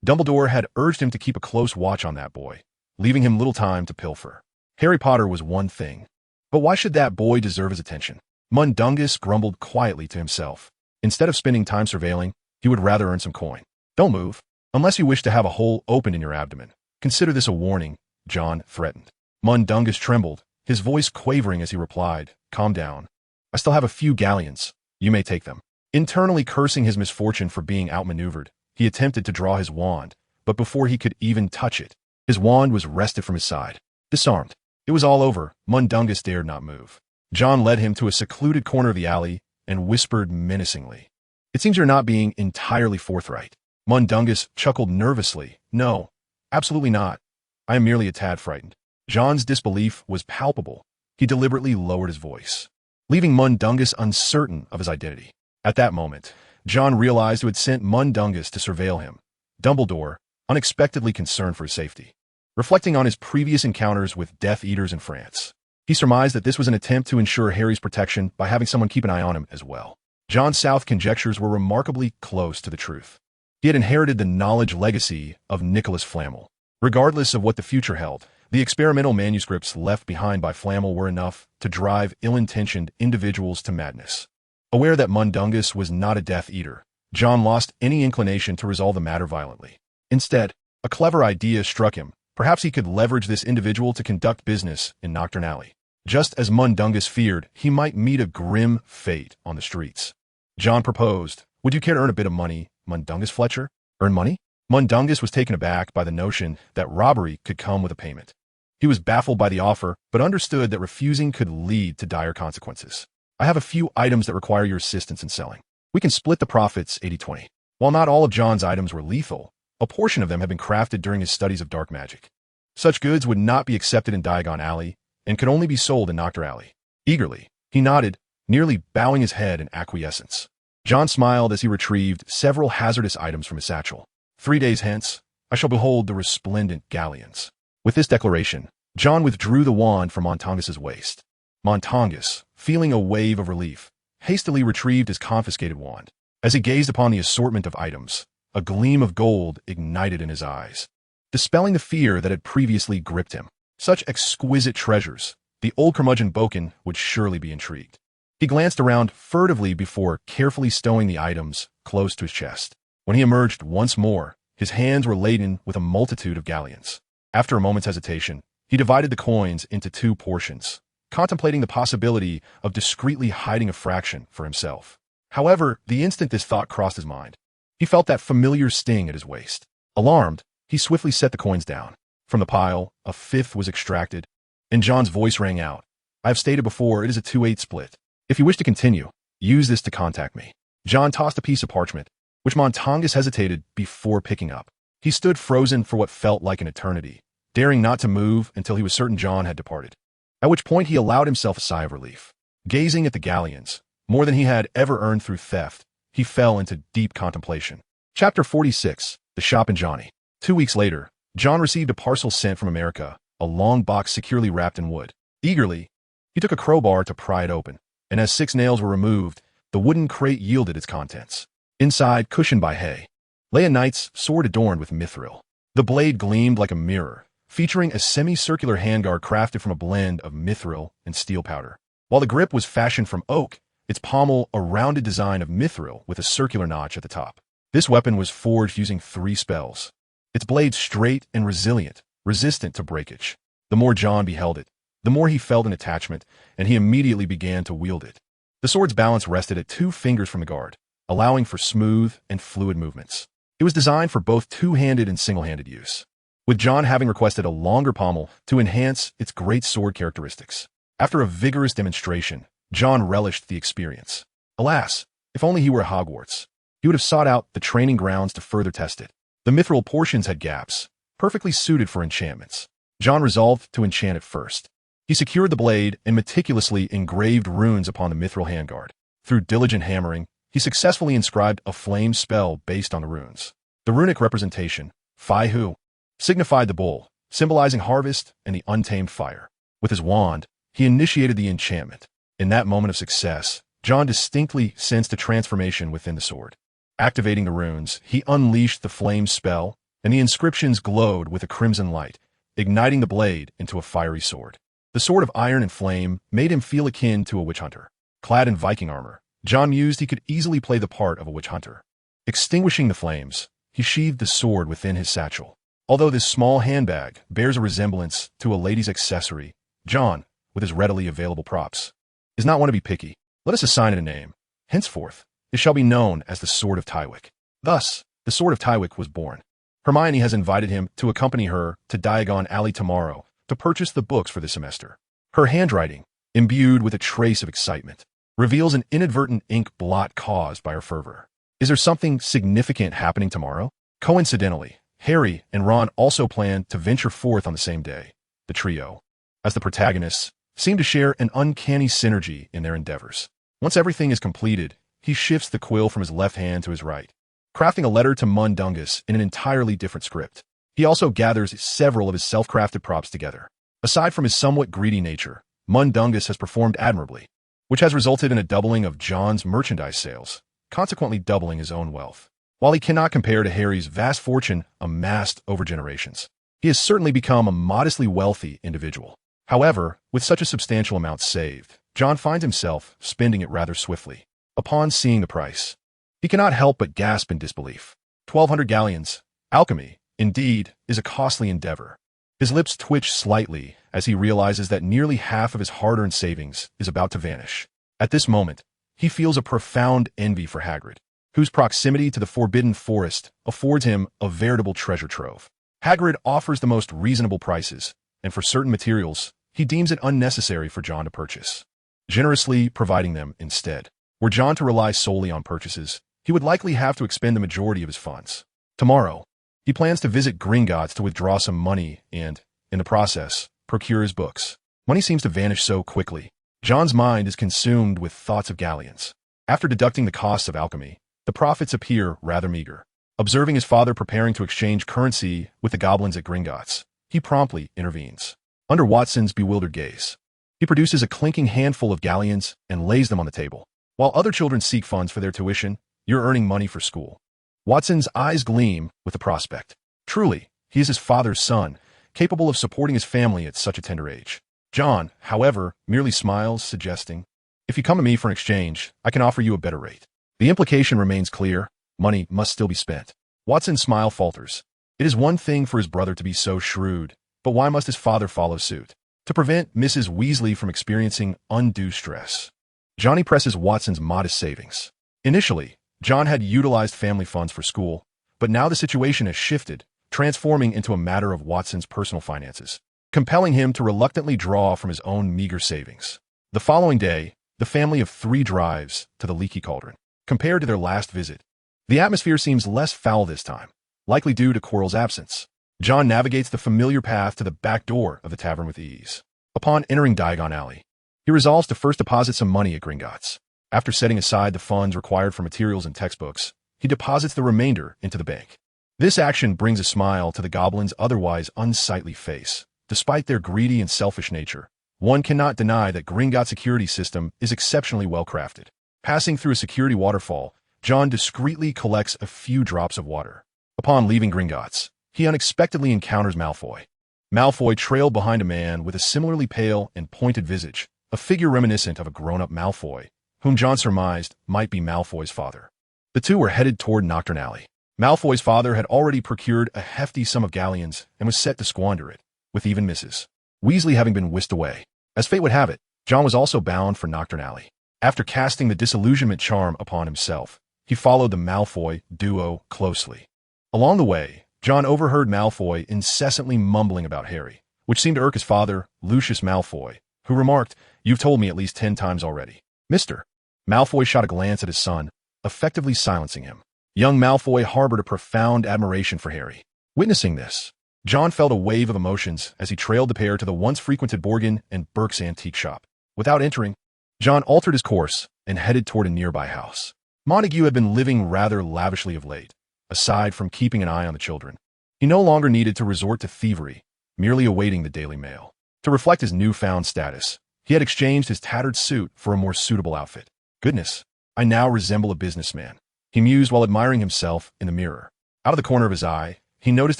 Dumbledore had urged him to keep a close watch on that boy, leaving him little time to pilfer. Harry Potter was one thing, but why should that boy deserve his attention? Mundungus grumbled quietly to himself. Instead of spending time surveilling, he would rather earn some coin. Don't move, unless you wish to have a hole opened in your abdomen. Consider this a warning, John threatened. Mundungus trembled, his voice quavering as he replied, "Calm down. I still have a few galleons. You may take them." Internally cursing his misfortune for being outmaneuvered, he attempted to draw his wand, but before he could even touch it, his wand was wrested from his side. Disarmed. It was all over. Mundungus dared not move. John led him to a secluded corner of the alley and whispered menacingly, "It seems you're not being entirely forthright." Mundungus chuckled nervously. "No, absolutely not. I am merely a tad frightened." John's disbelief was palpable. He deliberately lowered his voice, leaving Mundungus uncertain of his identity. At that moment, John realized who had sent Mundungus to surveil him. Dumbledore, unexpectedly concerned for his safety. Reflecting on his previous encounters with Death Eaters in France, he surmised that this was an attempt to ensure Harry's protection by having someone keep an eye on him as well. John's South conjectures were remarkably close to the truth. He had inherited the knowledge legacy of Nicholas Flamel. Regardless of what the future held, the experimental manuscripts left behind by Flamel were enough to drive ill-intentioned individuals to madness. Aware that Mundungus was not a Death Eater, John lost any inclination to resolve the matter violently. Instead, a clever idea struck him. Perhaps he could leverage this individual to conduct business in Knockturn Alley. Just as Mundungus feared, he might meet a grim fate on the streets. John proposed, "Would you care to earn a bit of money, Mundungus Fletcher?" Earn money? Mundungus was taken aback by the notion that robbery could come with a payment. He was baffled by the offer, but understood that refusing could lead to dire consequences. "I have a few items that require your assistance in selling. We can split the profits 80-20. While not all of John's items were lethal, a portion of them had been crafted during his studies of dark magic. Such goods would not be accepted in Diagon Alley and could only be sold in Knockturn Alley. Eagerly, he nodded, nearly bowing his head in acquiescence. John smiled as he retrieved several hazardous items from his satchel. 3 days hence, I shall behold the resplendent galleons." With this declaration, John withdrew the wand from Montungus's waist. Montungus, feeling a wave of relief, hastily retrieved his confiscated wand. As he gazed upon the assortment of items, a gleam of gold ignited in his eyes, dispelling the fear that had previously gripped him. Such exquisite treasures, the old curmudgeon Boken would surely be intrigued. He glanced around furtively before carefully stowing the items close to his chest. When he emerged once more, his hands were laden with a multitude of galleons. After a moment's hesitation, he divided the coins into 2 portions, contemplating the possibility of discreetly hiding a fraction for himself. However, the instant this thought crossed his mind, he felt that familiar sting at his waist. Alarmed, he swiftly set the coins down. From the pile, a 5th was extracted, and John's voice rang out. "I have stated before, it is a 2/8 split. If you wish to continue, use this to contact me." John tossed a piece of parchment, which Montungus hesitated before picking up. He stood frozen for what felt like an eternity, daring not to move until he was certain John had departed, at which point he allowed himself a sigh of relief. Gazing at the galleons, more than he had ever earned through theft, he fell into deep contemplation. Chapter 46, The Shop in Johnny. 2 weeks later, John received a parcel sent from America, a long box securely wrapped in wood. Eagerly, he took a crowbar to pry it open, and as 6 nails were removed, the wooden crate yielded its contents. Inside, cushioned by hay, lay a knight's sword adorned with mithril. The blade gleamed like a mirror, featuring a semicircular handguard crafted from a blend of mithril and steel powder. While the grip was fashioned from oak, its pommel a rounded design of mithril with a circular notch at the top. This weapon was forged using 3 spells. Its blade straight and resilient, resistant to breakage. The more John beheld it, the more he felt an attachment, and he immediately began to wield it. The sword's balance rested at 2 fingers from the guard, allowing for smooth and fluid movements. It was designed for both two-handed and single-handed use, with John having requested a longer pommel to enhance its great sword characteristics. After a vigorous demonstration, John relished the experience. Alas, if only he were at Hogwarts, he would have sought out the training grounds to further test it. The mithril portions had gaps, perfectly suited for enchantments. John resolved to enchant it first. He secured the blade and meticulously engraved runes upon the mithril handguard. Through diligent hammering, he successfully inscribed a flame spell based on the runes. The runic representation, Fi-Hu, signified the bull, symbolizing harvest and the untamed fire. With his wand, he initiated the enchantment. In that moment of success, John distinctly sensed a transformation within the sword. Activating the runes, he unleashed the flame spell, and the inscriptions glowed with a crimson light, igniting the blade into a fiery sword. The sword of iron and flame made him feel akin to a witch hunter. Clad in Viking armor, John mused he could easily play the part of a witch hunter. Extinguishing the flames, he sheathed the sword within his satchel. Although this small handbag bears a resemblance to a lady's accessory, John, with his readily available props, is not one to be picky. Let us assign it a name. Henceforth, it shall be known as the Sword of Tywin. Thus, the Sword of Tywin was born. Hermione has invited him to accompany her to Diagon Alley tomorrow to purchase the books for the semester. Her handwriting, imbued with a trace of excitement, reveals an inadvertent ink blot caused by her fervor. Is there something significant happening tomorrow? Coincidentally, Harry and Ron also plan to venture forth on the same day. The trio, as the protagonists, seem to share an uncanny synergy in their endeavors. Once everything is completed, he shifts the quill from his left hand to his right, crafting a letter to Mundungus in an entirely different script. He also gathers several of his self-crafted props together. Aside from his somewhat greedy nature, Mundungus has performed admirably, which has resulted in a doubling of John's merchandise sales, consequently doubling his own wealth. While he cannot compare to Harry's vast fortune amassed over generations, he has certainly become a modestly wealthy individual. However, with such a substantial amount saved, John finds himself spending it rather swiftly. Upon seeing the price, he cannot help but gasp in disbelief. 1,200 galleons. Alchemy, indeed, is a costly endeavor. His lips twitch slightly as he realizes that nearly half of his hard-earned savings is about to vanish. At this moment, he feels a profound envy for Hagrid, whose proximity to the Forbidden Forest affords him a veritable treasure trove. Hagrid offers the most reasonable prices, and for certain materials, he deems it unnecessary for John to purchase, generously providing them instead. Were John to rely solely on purchases, he would likely have to expend the majority of his funds. Tomorrow, he plans to visit Gringotts to withdraw some money and, in the process, procure his books. Money seems to vanish so quickly. John's mind is consumed with thoughts of galleons. After deducting the costs of alchemy, the profits appear rather meager. Observing his father preparing to exchange currency with the goblins at Gringotts, he promptly intervenes. Under Watson's bewildered gaze, he produces a clinking handful of galleons and lays them on the table. While other children seek funds for their tuition, you're earning money for school. Watson's eyes gleam with the prospect. Truly, he is his father's son, capable of supporting his family at such a tender age. John, however, merely smiles, suggesting, "If you come to me for an exchange, I can offer you a better rate." The implication remains clear. Money must still be spent. Watson's smile falters. It is one thing for his brother to be so shrewd, but why must his father follow suit? To prevent Mrs. Weasley from experiencing undue stress, Johnny presses Watson's modest savings. Initially, John had utilized family funds for school, but now the situation has shifted, transforming into a matter of Watson's personal finances, compelling him to reluctantly draw from his own meager savings. The following day, the family of 3 drives to the Leaky Cauldron. Compared to their last visit, the atmosphere seems less foul this time, likely due to Quirrell's absence. John navigates the familiar path to the back door of the tavern with ease. Upon entering Diagon Alley, he resolves to first deposit some money at Gringotts. After setting aside the funds required for materials and textbooks, he deposits the remainder into the bank. This action brings a smile to the goblin's otherwise unsightly face. Despite their greedy and selfish nature, one cannot deny that Gringotts' security system is exceptionally well crafted. Passing through a security waterfall, John discreetly collects a few drops of water. Upon leaving Gringotts, he unexpectedly encounters Malfoy. Malfoy trailed behind a man with a similarly pale and pointed visage, a figure reminiscent of a grown-up Malfoy, whom John surmised might be Malfoy's father. The two were headed toward Knockturn Alley. Malfoy's father had already procured a hefty sum of galleons and was set to squander it, with even Mrs. Weasley having been whisked away. As fate would have it, John was also bound for Knockturn Alley. After casting the disillusionment charm upon himself, he followed the Malfoy duo closely. Along the way, John overheard Malfoy incessantly mumbling about Harry, which seemed to irk his father, Lucius Malfoy, who remarked, "You've told me at least 10 times already." Mr. Malfoy shot a glance at his son, effectively silencing him. Young Malfoy harbored a profound admiration for Harry. Witnessing this, John felt a wave of emotions as he trailed the pair to the once frequented Borgin and Burke's antique shop. Without entering, John altered his course and headed toward a nearby house. Montague had been living rather lavishly of late. Aside from keeping an eye on the children, he no longer needed to resort to thievery, merely awaiting the Daily Mail. To reflect his newfound status, He had exchanged his tattered suit for a more suitable outfit. Goodness, I now resemble a businessman, he mused while admiring himself in the mirror. Out of the corner of his eye, he noticed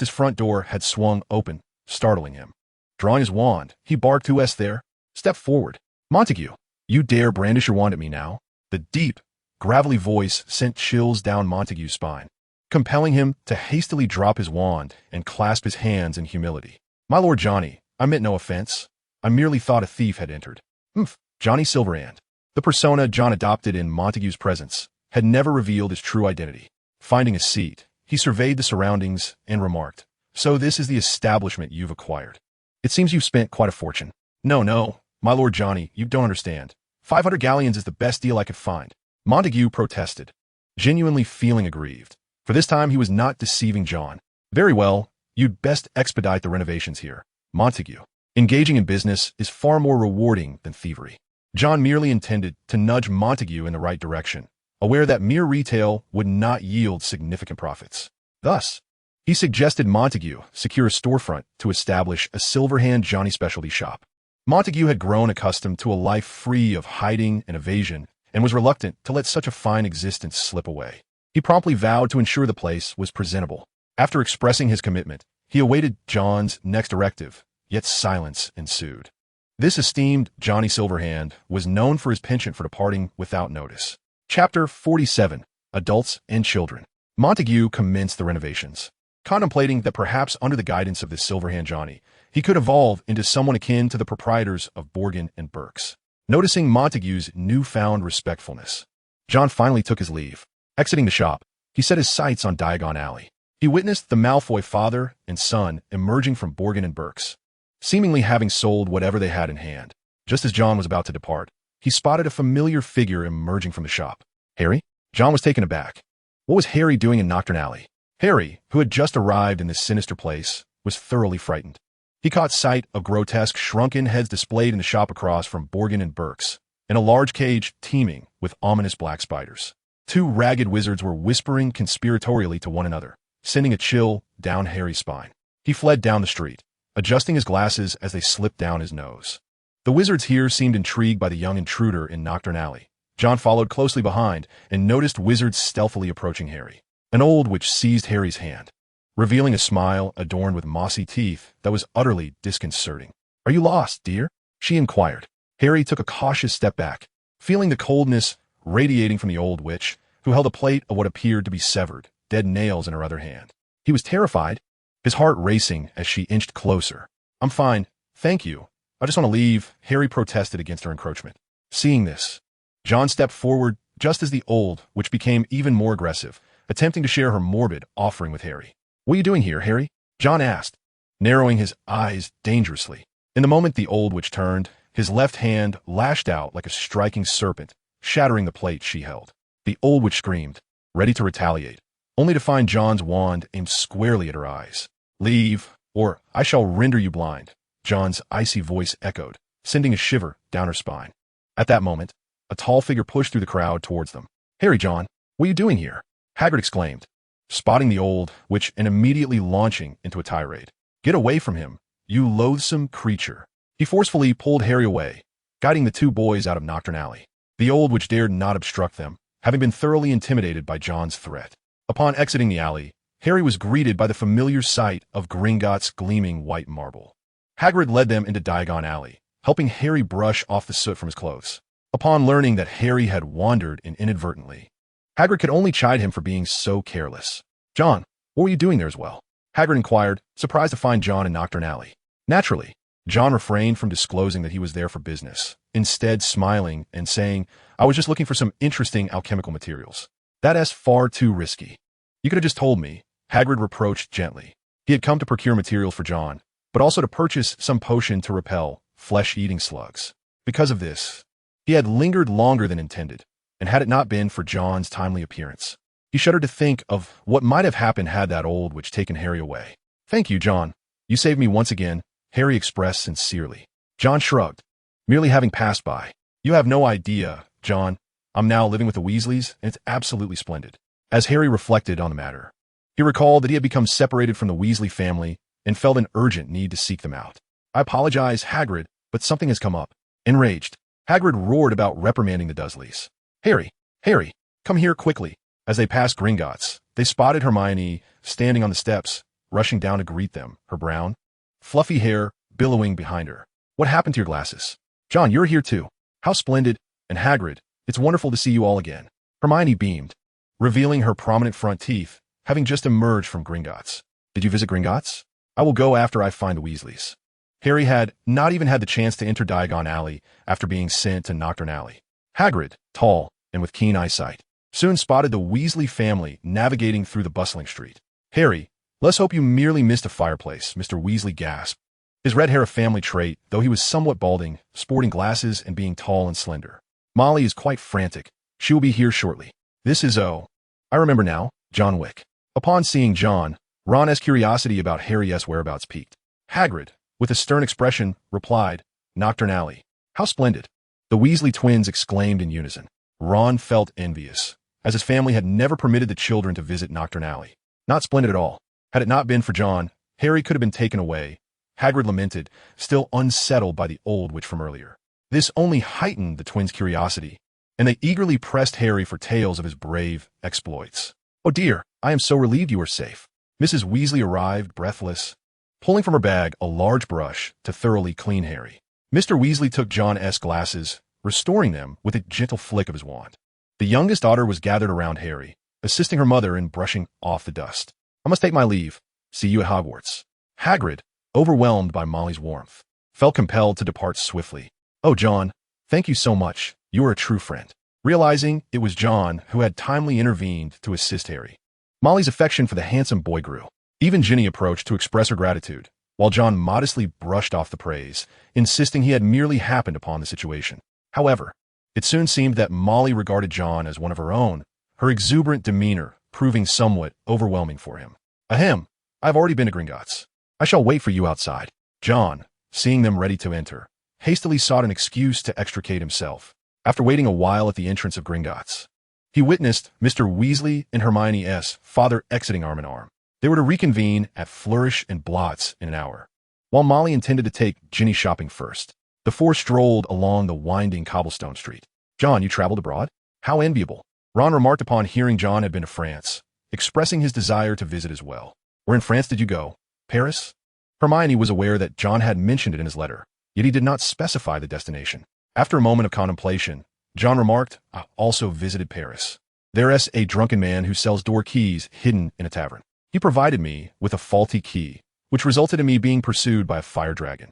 his front door had swung open, startling him. Drawing his wand, he barked, "Who is there? Step forward. Montague, you dare brandish your wand at me now?" The deep, gravelly voice sent chills down Montague's spine, compelling him to hastily drop his wand and clasp his hands in humility. "My Lord Johnny, I meant no offense. I merely thought a thief had entered." Johnny Silverhand. The persona John adopted in Montague's presence had never revealed his true identity. Finding a seat, he surveyed the surroundings and remarked, "So this is the establishment you've acquired. It seems you've spent quite a fortune." No, my Lord Johnny, you don't understand. 500 galleons is the best deal I could find," Montague protested, genuinely feeling aggrieved. For this time he was not deceiving John. "Very well, you'd best expedite the renovations here, Montague. Engaging in business is far more rewarding than thievery." John merely intended to nudge Montague in the right direction, aware that mere retail would not yield significant profits. Thus, he suggested Montague secure a storefront to establish a Silverhand Johnny specialty shop. Montague had grown accustomed to a life free of hiding and evasion and was reluctant to let such a fine existence slip away. He promptly vowed to ensure the place was presentable. After expressing his commitment, he awaited John's next directive, yet silence ensued. This esteemed Johnny Silverhand was known for his penchant for departing without notice. Chapter 47. Adults and Children. Montague commenced the renovations, contemplating that perhaps under the guidance of this Silverhand Johnny, he could evolve into someone akin to the proprietors of Borgin and Burke's. Noticing Montague's newfound respectfulness, John finally took his leave. Exiting the shop, he set his sights on Diagon Alley. He witnessed the Malfoy father and son emerging from Borgin and Burke's, seemingly having sold whatever they had in hand. Just as John was about to depart, he spotted a familiar figure emerging from the shop. "Harry?" John was taken aback. What was Harry doing in Nocturne Alley? Harry, who had just arrived in this sinister place, was thoroughly frightened. He caught sight of grotesque, shrunken heads displayed in the shop across from Borgin and Burke's, and a large cage teeming with ominous black spiders. Two ragged wizards were whispering conspiratorially to one another, sending a chill down Harry's spine. He fled down the street, adjusting his glasses as they slipped down his nose. The wizards here seemed intrigued by the young intruder in Nocturne Alley. John followed closely behind and noticed wizards stealthily approaching Harry. An old witch seized Harry's hand, revealing a smile adorned with mossy teeth that was utterly disconcerting. "Are you lost, dear?" she inquired. Harry took a cautious step back, feeling the coldness radiating from the old witch, who held a plate of what appeared to be severed, dead nails in her other hand. He was terrified, his heart racing as she inched closer. "I'm fine, thank you. I just want to leave," Harry protested against her encroachment. Seeing this, John stepped forward just as the old witch became even more aggressive, attempting to share her morbid offering with Harry. "What are you doing here, Harry?" John asked, narrowing his eyes dangerously. In the moment the old witch turned, his left hand lashed out like a striking serpent, shattering the plate she held. The old witch screamed, ready to retaliate, only to find John's wand aimed squarely at her eyes. "Leave, or I shall render you blind," John's icy voice echoed, sending a shiver down her spine. At that moment, a tall figure pushed through the crowd towards them. "Harry, John, what are you doing here?" Hagrid exclaimed, spotting the old witch and immediately launching into a tirade. "Get away from him, you loathsome creature." He forcefully pulled Harry away, guiding the two boys out of Nocturne Alley. The old witch dared not obstruct them, having been thoroughly intimidated by John's threat. Upon exiting the alley, Harry was greeted by the familiar sight of Gringotts' gleaming white marble. Hagrid led them into Diagon Alley, helping Harry brush off the soot from his clothes. Upon learning that Harry had wandered in inadvertently, Hagrid could only chide him for being so careless. "John, what were you doing there as well?" Hagrid inquired, surprised to find John in Nocturne Alley. Naturally, John refrained from disclosing that he was there for business, instead smiling and saying, "I was just looking for some interesting alchemical materials." "That's far too risky. You could have just told me," Hagrid reproached gently. He had come to procure materials for John, but also to purchase some potion to repel flesh-eating slugs. Because of this, he had lingered longer than intended, and had it not been for John's timely appearance, he shuddered to think of what might have happened had that old witch taken Harry away. "Thank you, John. You saved me once again," Harry expressed sincerely. John shrugged, merely having passed by. "You have no idea, John. I'm now living with the Weasleys, and it's absolutely splendid." As Harry reflected on the matter, he recalled that he had become separated from the Weasley family and felt an urgent need to seek them out. "I apologize, Hagrid, but something has come up." Enraged, Hagrid roared about reprimanding the Dursleys. Harry, Harry, come here quickly. As they passed Gringotts, they spotted Hermione standing on the steps, rushing down to greet them, her brown, fluffy hair billowing behind her. What happened to your glasses? John, you're here too. How splendid. And Hagrid, it's wonderful to see you all again. Hermione beamed, revealing her prominent front teeth, having just emerged from Gringotts. Did you visit Gringotts? I will go after I find the Weasleys. Harry had not even had the chance to enter Diagon Alley after being sent to Knockturn Alley. Hagrid, tall and with keen eyesight, soon spotted the Weasley family navigating through the bustling street. Harry, let's hope you merely missed a fireplace, Mr. Weasley gasped. His red hair a family trait, though he was somewhat balding, sporting glasses and being tall and slender. Molly is quite frantic. She will be here shortly. This is I remember now, John Wick. Upon seeing John, Ron's curiosity about Harry's whereabouts piqued. Hagrid, with a stern expression, replied, Knockturn Alley. How splendid. The Weasley twins exclaimed in unison. Ron felt envious, as his family had never permitted the children to visit Knockturn Alley. Not splendid at all. Had it not been for John, Harry could have been taken away. Hagrid lamented, still unsettled by the old witch from earlier. This only heightened the twins' curiosity, and they eagerly pressed Harry for tales of his brave exploits. Oh dear, I am so relieved you are safe. Mrs. Weasley arrived, breathless, pulling from her bag a large brush to thoroughly clean Harry. Mr. Weasley took John's glasses, restoring them with a gentle flick of his wand. The youngest daughter was gathered around Harry, assisting her mother in brushing off the dust. I must take my leave. See you at Hogwarts. Hagrid, overwhelmed by Molly's warmth, felt compelled to depart swiftly. Oh, John, thank you so much. You are a true friend. Realizing it was John who had timely intervened to assist Harry, Molly's affection for the handsome boy grew. Even Ginny approached to express her gratitude, while John modestly brushed off the praise, insisting he had merely happened upon the situation. However, it soon seemed that Molly regarded John as one of her own, her exuberant demeanor proving somewhat overwhelming for him. Ahem, I've already been to Gringotts. I shall wait for you outside. John, seeing them ready to enter, hastily sought an excuse to extricate himself. After waiting a while at the entrance of Gringotts, he witnessed Mr. Weasley and Hermione's father exiting arm in arm. They were to reconvene at Flourish and Blott's in an hour. While Molly intended to take Ginny shopping first, the four strolled along the winding cobblestone street. John, you traveled abroad? How enviable. Ron remarked upon hearing John had been to France, expressing his desire to visit as well. Where in France did you go? Paris? Hermione was aware that John had mentioned it in his letter, yet he did not specify the destination. After a moment of contemplation, John remarked, I also visited Paris. There's a drunken man who sells door keys hidden in a tavern. He provided me with a faulty key, which resulted in me being pursued by a fire dragon.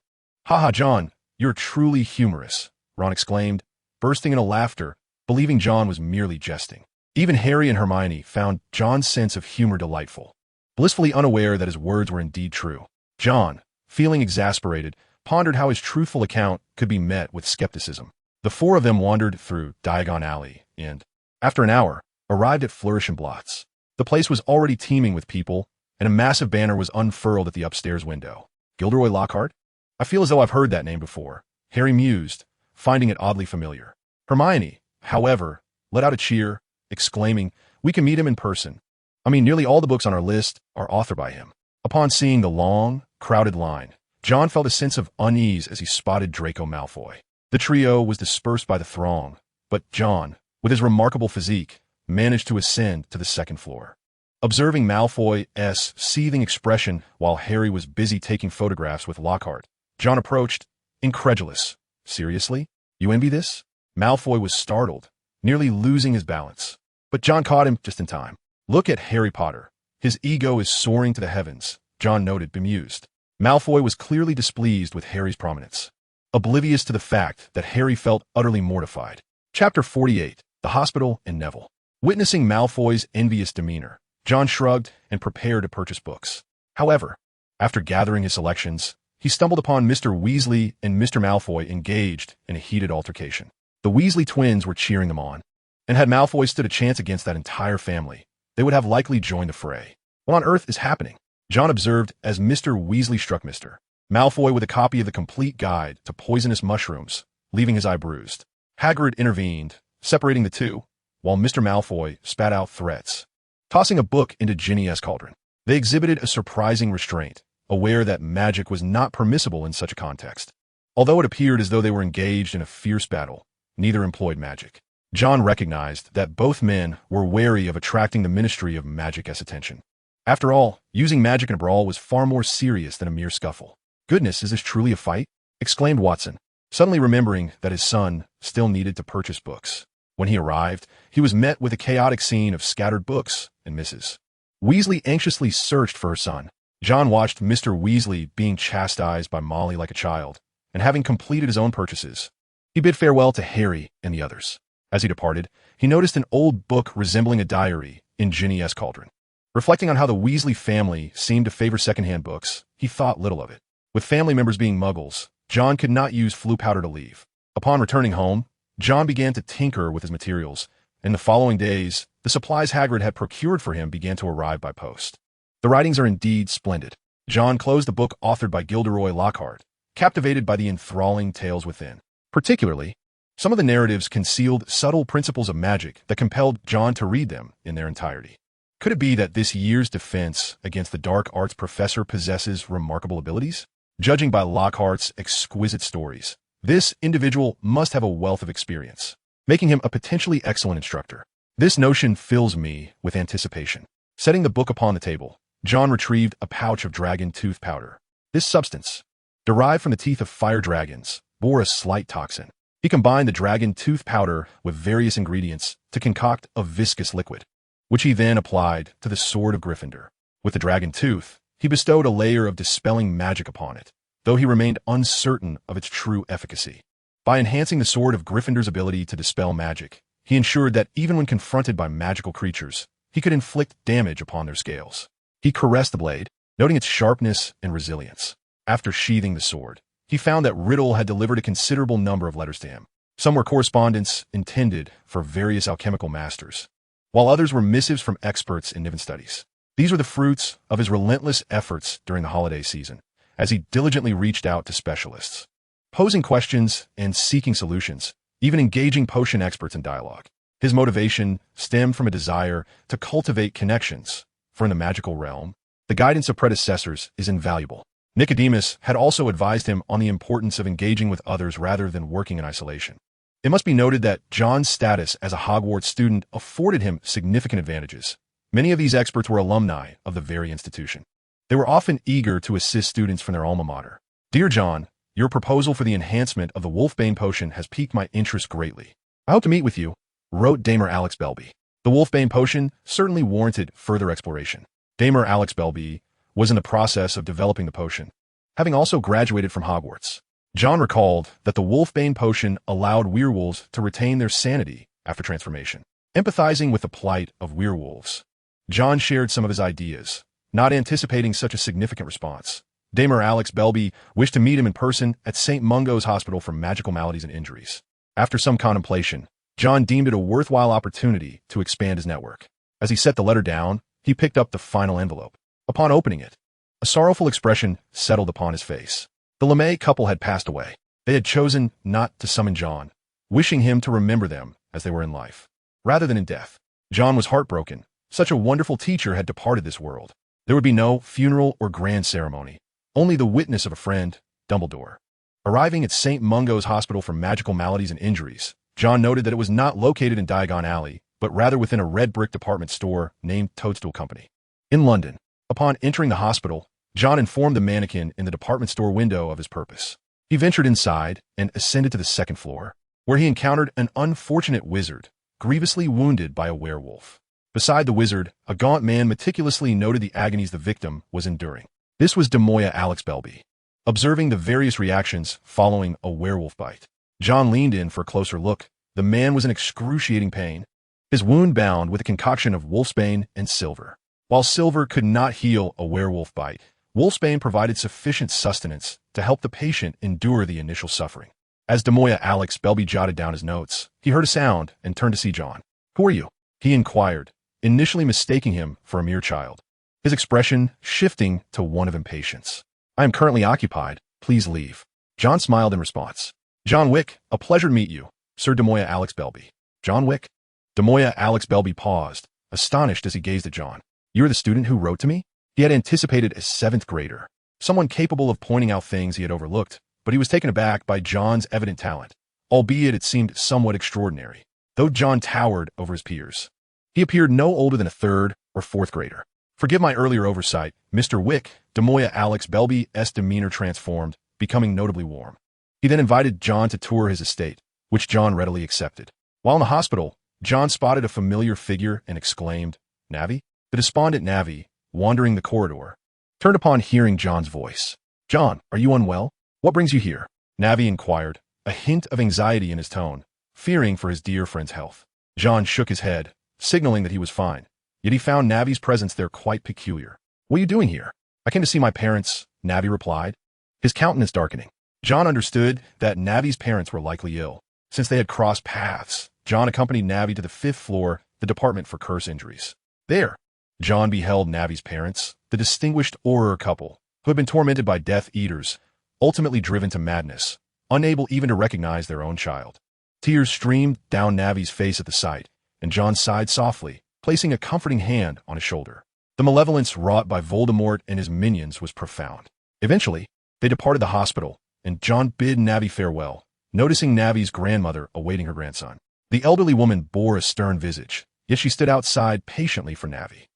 Ha ha, John, you're truly humorous, Ron exclaimed, bursting into laughter, believing John was merely jesting. Even Harry and Hermione found John's sense of humor delightful, blissfully unaware that his words were indeed true. John, feeling exasperated, pondered how his truthful account could be met with skepticism. The four of them wandered through Diagon Alley and, after an hour, arrived at Flourish and Blott's. The place was already teeming with people, and a massive banner was unfurled at the upstairs window. Gilderoy Lockhart? I feel as though I've heard that name before, Harry mused, finding it oddly familiar. Hermione, however, let out a cheer, exclaiming, we can meet him in person. I mean, nearly all the books on our list are authored by him. Upon seeing the long, crowded line, John felt a sense of unease as he spotted Draco Malfoy. The trio was dispersed by the throng, but John, with his remarkable physique, managed to ascend to the second floor. Observing Malfoy's seething expression while Harry was busy taking photographs with Lockhart, John approached, incredulous. Seriously? You envy this? Malfoy was startled, nearly losing his balance. But John caught him just in time. Look at Harry Potter. His ego is soaring to the heavens, John noted, bemused. Malfoy was clearly displeased with Harry's prominence, oblivious to the fact that Harry felt utterly mortified. Chapter 48, The Hospital and Neville. Witnessing Malfoy's envious demeanor, John shrugged and prepared to purchase books. However, after gathering his selections, he stumbled upon Mr. Weasley and Mr. Malfoy engaged in a heated altercation. The Weasley twins were cheering them on, and had Malfoy stood a chance against that entire family, they would have likely joined the fray. What on earth is happening? John observed as Mr. Weasley struck Mr. Malfoy with a copy of the complete guide to poisonous mushrooms, leaving his eye bruised. Hagrid intervened, separating the two, while Mr. Malfoy spat out threats, tossing a book into Ginny's cauldron. They exhibited a surprising restraint, aware that magic was not permissible in such a context. Although it appeared as though they were engaged in a fierce battle, neither employed magic. John recognized that both men were wary of attracting the Ministry of Magic's attention. After all, using magic in a brawl was far more serious than a mere scuffle. "Goodness, is this truly a fight?" exclaimed Watson, suddenly remembering that his son still needed to purchase books. When he arrived, he was met with a chaotic scene of scattered books and Mrs. Weasley anxiously searched for her son. John watched Mr. Weasley being chastised by Molly like a child, and having completed his own purchases, he bid farewell to Harry and the others. As he departed, he noticed an old book resembling a diary in Ginny's cauldron. Reflecting on how the Weasley family seemed to favor secondhand books, he thought little of it. With family members being muggles, John could not use flue powder to leave. Upon returning home, John began to tinker with his materials. In the following days, the supplies Hagrid had procured for him began to arrive by post. The writings are indeed splendid. John closed the book authored by Gilderoy Lockhart, captivated by the enthralling tales within. Particularly, some of the narratives concealed subtle principles of magic that compelled John to read them in their entirety. Could it be that this year's defense against the dark arts professor possesses remarkable abilities? Judging by Lockhart's exquisite stories, this individual must have a wealth of experience, making him a potentially excellent instructor. This notion fills me with anticipation. Setting the book upon the table, John retrieved a pouch of dragon tooth powder. This substance, derived from the teeth of fire dragons, bore a slight toxin. He combined the dragon tooth powder with various ingredients to concoct a viscous liquid, which he then applied to the sword of Gryffindor. With the dragon tooth, he bestowed a layer of dispelling magic upon it, though he remained uncertain of its true efficacy. By enhancing the sword of Gryffindor's ability to dispel magic, he ensured that even when confronted by magical creatures, he could inflict damage upon their scales. He caressed the blade, noting its sharpness and resilience. After sheathing the sword, he found that Riddle had delivered a considerable number of letters to him. Some were correspondence intended for various alchemical masters, while others were missives from experts in Niven studies. These were the fruits of his relentless efforts during the holiday season, as he diligently reached out to specialists, posing questions and seeking solutions, even engaging potion experts in dialogue. His motivation stemmed from a desire to cultivate connections, for in the magical realm, the guidance of predecessors is invaluable. Nicodemus had also advised him on the importance of engaging with others rather than working in isolation. It must be noted that John's status as a Hogwarts student afforded him significant advantages. Many of these experts were alumni of the very institution. They were often eager to assist students from their alma mater. "Dear John, your proposal for the enhancement of the Wolfbane potion has piqued my interest greatly. I hope to meet with you," wrote Damer Alex Belby. The Wolfbane potion certainly warranted further exploration. Damer Alex Belby was in the process of developing the potion, having also graduated from Hogwarts. John recalled that the Wolfbane potion allowed werewolves to retain their sanity after transformation. Empathizing with the plight of werewolves, John shared some of his ideas, not anticipating such a significant response. Damer Alex Belby wished to meet him in person at St. Mungo's Hospital for Magical Maladies and Injuries. After some contemplation, John deemed it a worthwhile opportunity to expand his network. As he set the letter down, he picked up the final envelope. Upon opening it, a sorrowful expression settled upon his face. The LeMay couple had passed away. They had chosen not to summon John, wishing him to remember them as they were in life, rather than in death. John was heartbroken. Such a wonderful teacher had departed this world. There would be no funeral or grand ceremony, only the witness of a friend, Dumbledore. Arriving at St. Mungo's Hospital for Magical Maladies and Injuries, John noted that it was not located in Diagon Alley, but rather within a red brick department store named Toadstool Company, in London. Upon entering the hospital, John informed the mannequin in the department store window of his purpose. He ventured inside and ascended to the second floor, where he encountered an unfortunate wizard, grievously wounded by a werewolf. Beside the wizard, a gaunt man meticulously noted the agonies the victim was enduring. This was Demoya Alex Belby. Observing the various reactions following a werewolf bite, John leaned in for a closer look. The man was in excruciating pain, his wound bound with a concoction of wolfsbane and silver. While silver could not heal a werewolf bite, wolfsbane provided sufficient sustenance to help the patient endure the initial suffering. As Demoya Alex Belby jotted down his notes, he heard a sound and turned to see John. "Who are you?" he inquired, initially mistaking him for a mere child, his expression shifting to one of impatience. "I am currently occupied. Please leave." John smiled in response. "John Wick, a pleasure to meet you, Sir Demoya Alex Belby." "John Wick?" Demoya Alex Belby paused, astonished as he gazed at John. "You're the student who wrote to me?" He had anticipated a 7th grader, someone capable of pointing out things he had overlooked, but he was taken aback by John's evident talent, albeit it seemed somewhat extraordinary, though John towered over his peers. He appeared no older than a third or fourth grader. Forgive my earlier oversight, Mr. Wick, Demoya Alex Belby's demeanor transformed, becoming notably warm. He then invited John to tour his estate, which John readily accepted. While in the hospital, John spotted a familiar figure and exclaimed, "Navi?" The despondent Navi, wandering the corridor, turned upon hearing John's voice. "John, are you unwell? What brings you here?" Navi inquired, a hint of anxiety in his tone, fearing for his dear friend's health. John shook his head, signaling that he was fine, yet he found Navi's presence there quite peculiar. "What are you doing here?" "I came to see my parents," Navi replied, his countenance darkening. John understood that Navi's parents were likely ill. Since they had crossed paths, John accompanied Navi to the 5th floor, the department for curse injuries. There, John beheld Navi's parents, the distinguished Auror couple, who had been tormented by Death Eaters, ultimately driven to madness, unable even to recognize their own child. Tears streamed down Navi's face at the sight, and John sighed softly, placing a comforting hand on his shoulder. The malevolence wrought by Voldemort and his minions was profound. Eventually, they departed the hospital, and John bid Navi farewell, noticing Navi's grandmother awaiting her grandson. The elderly woman bore a stern visage, yet she stood outside patiently for Navi.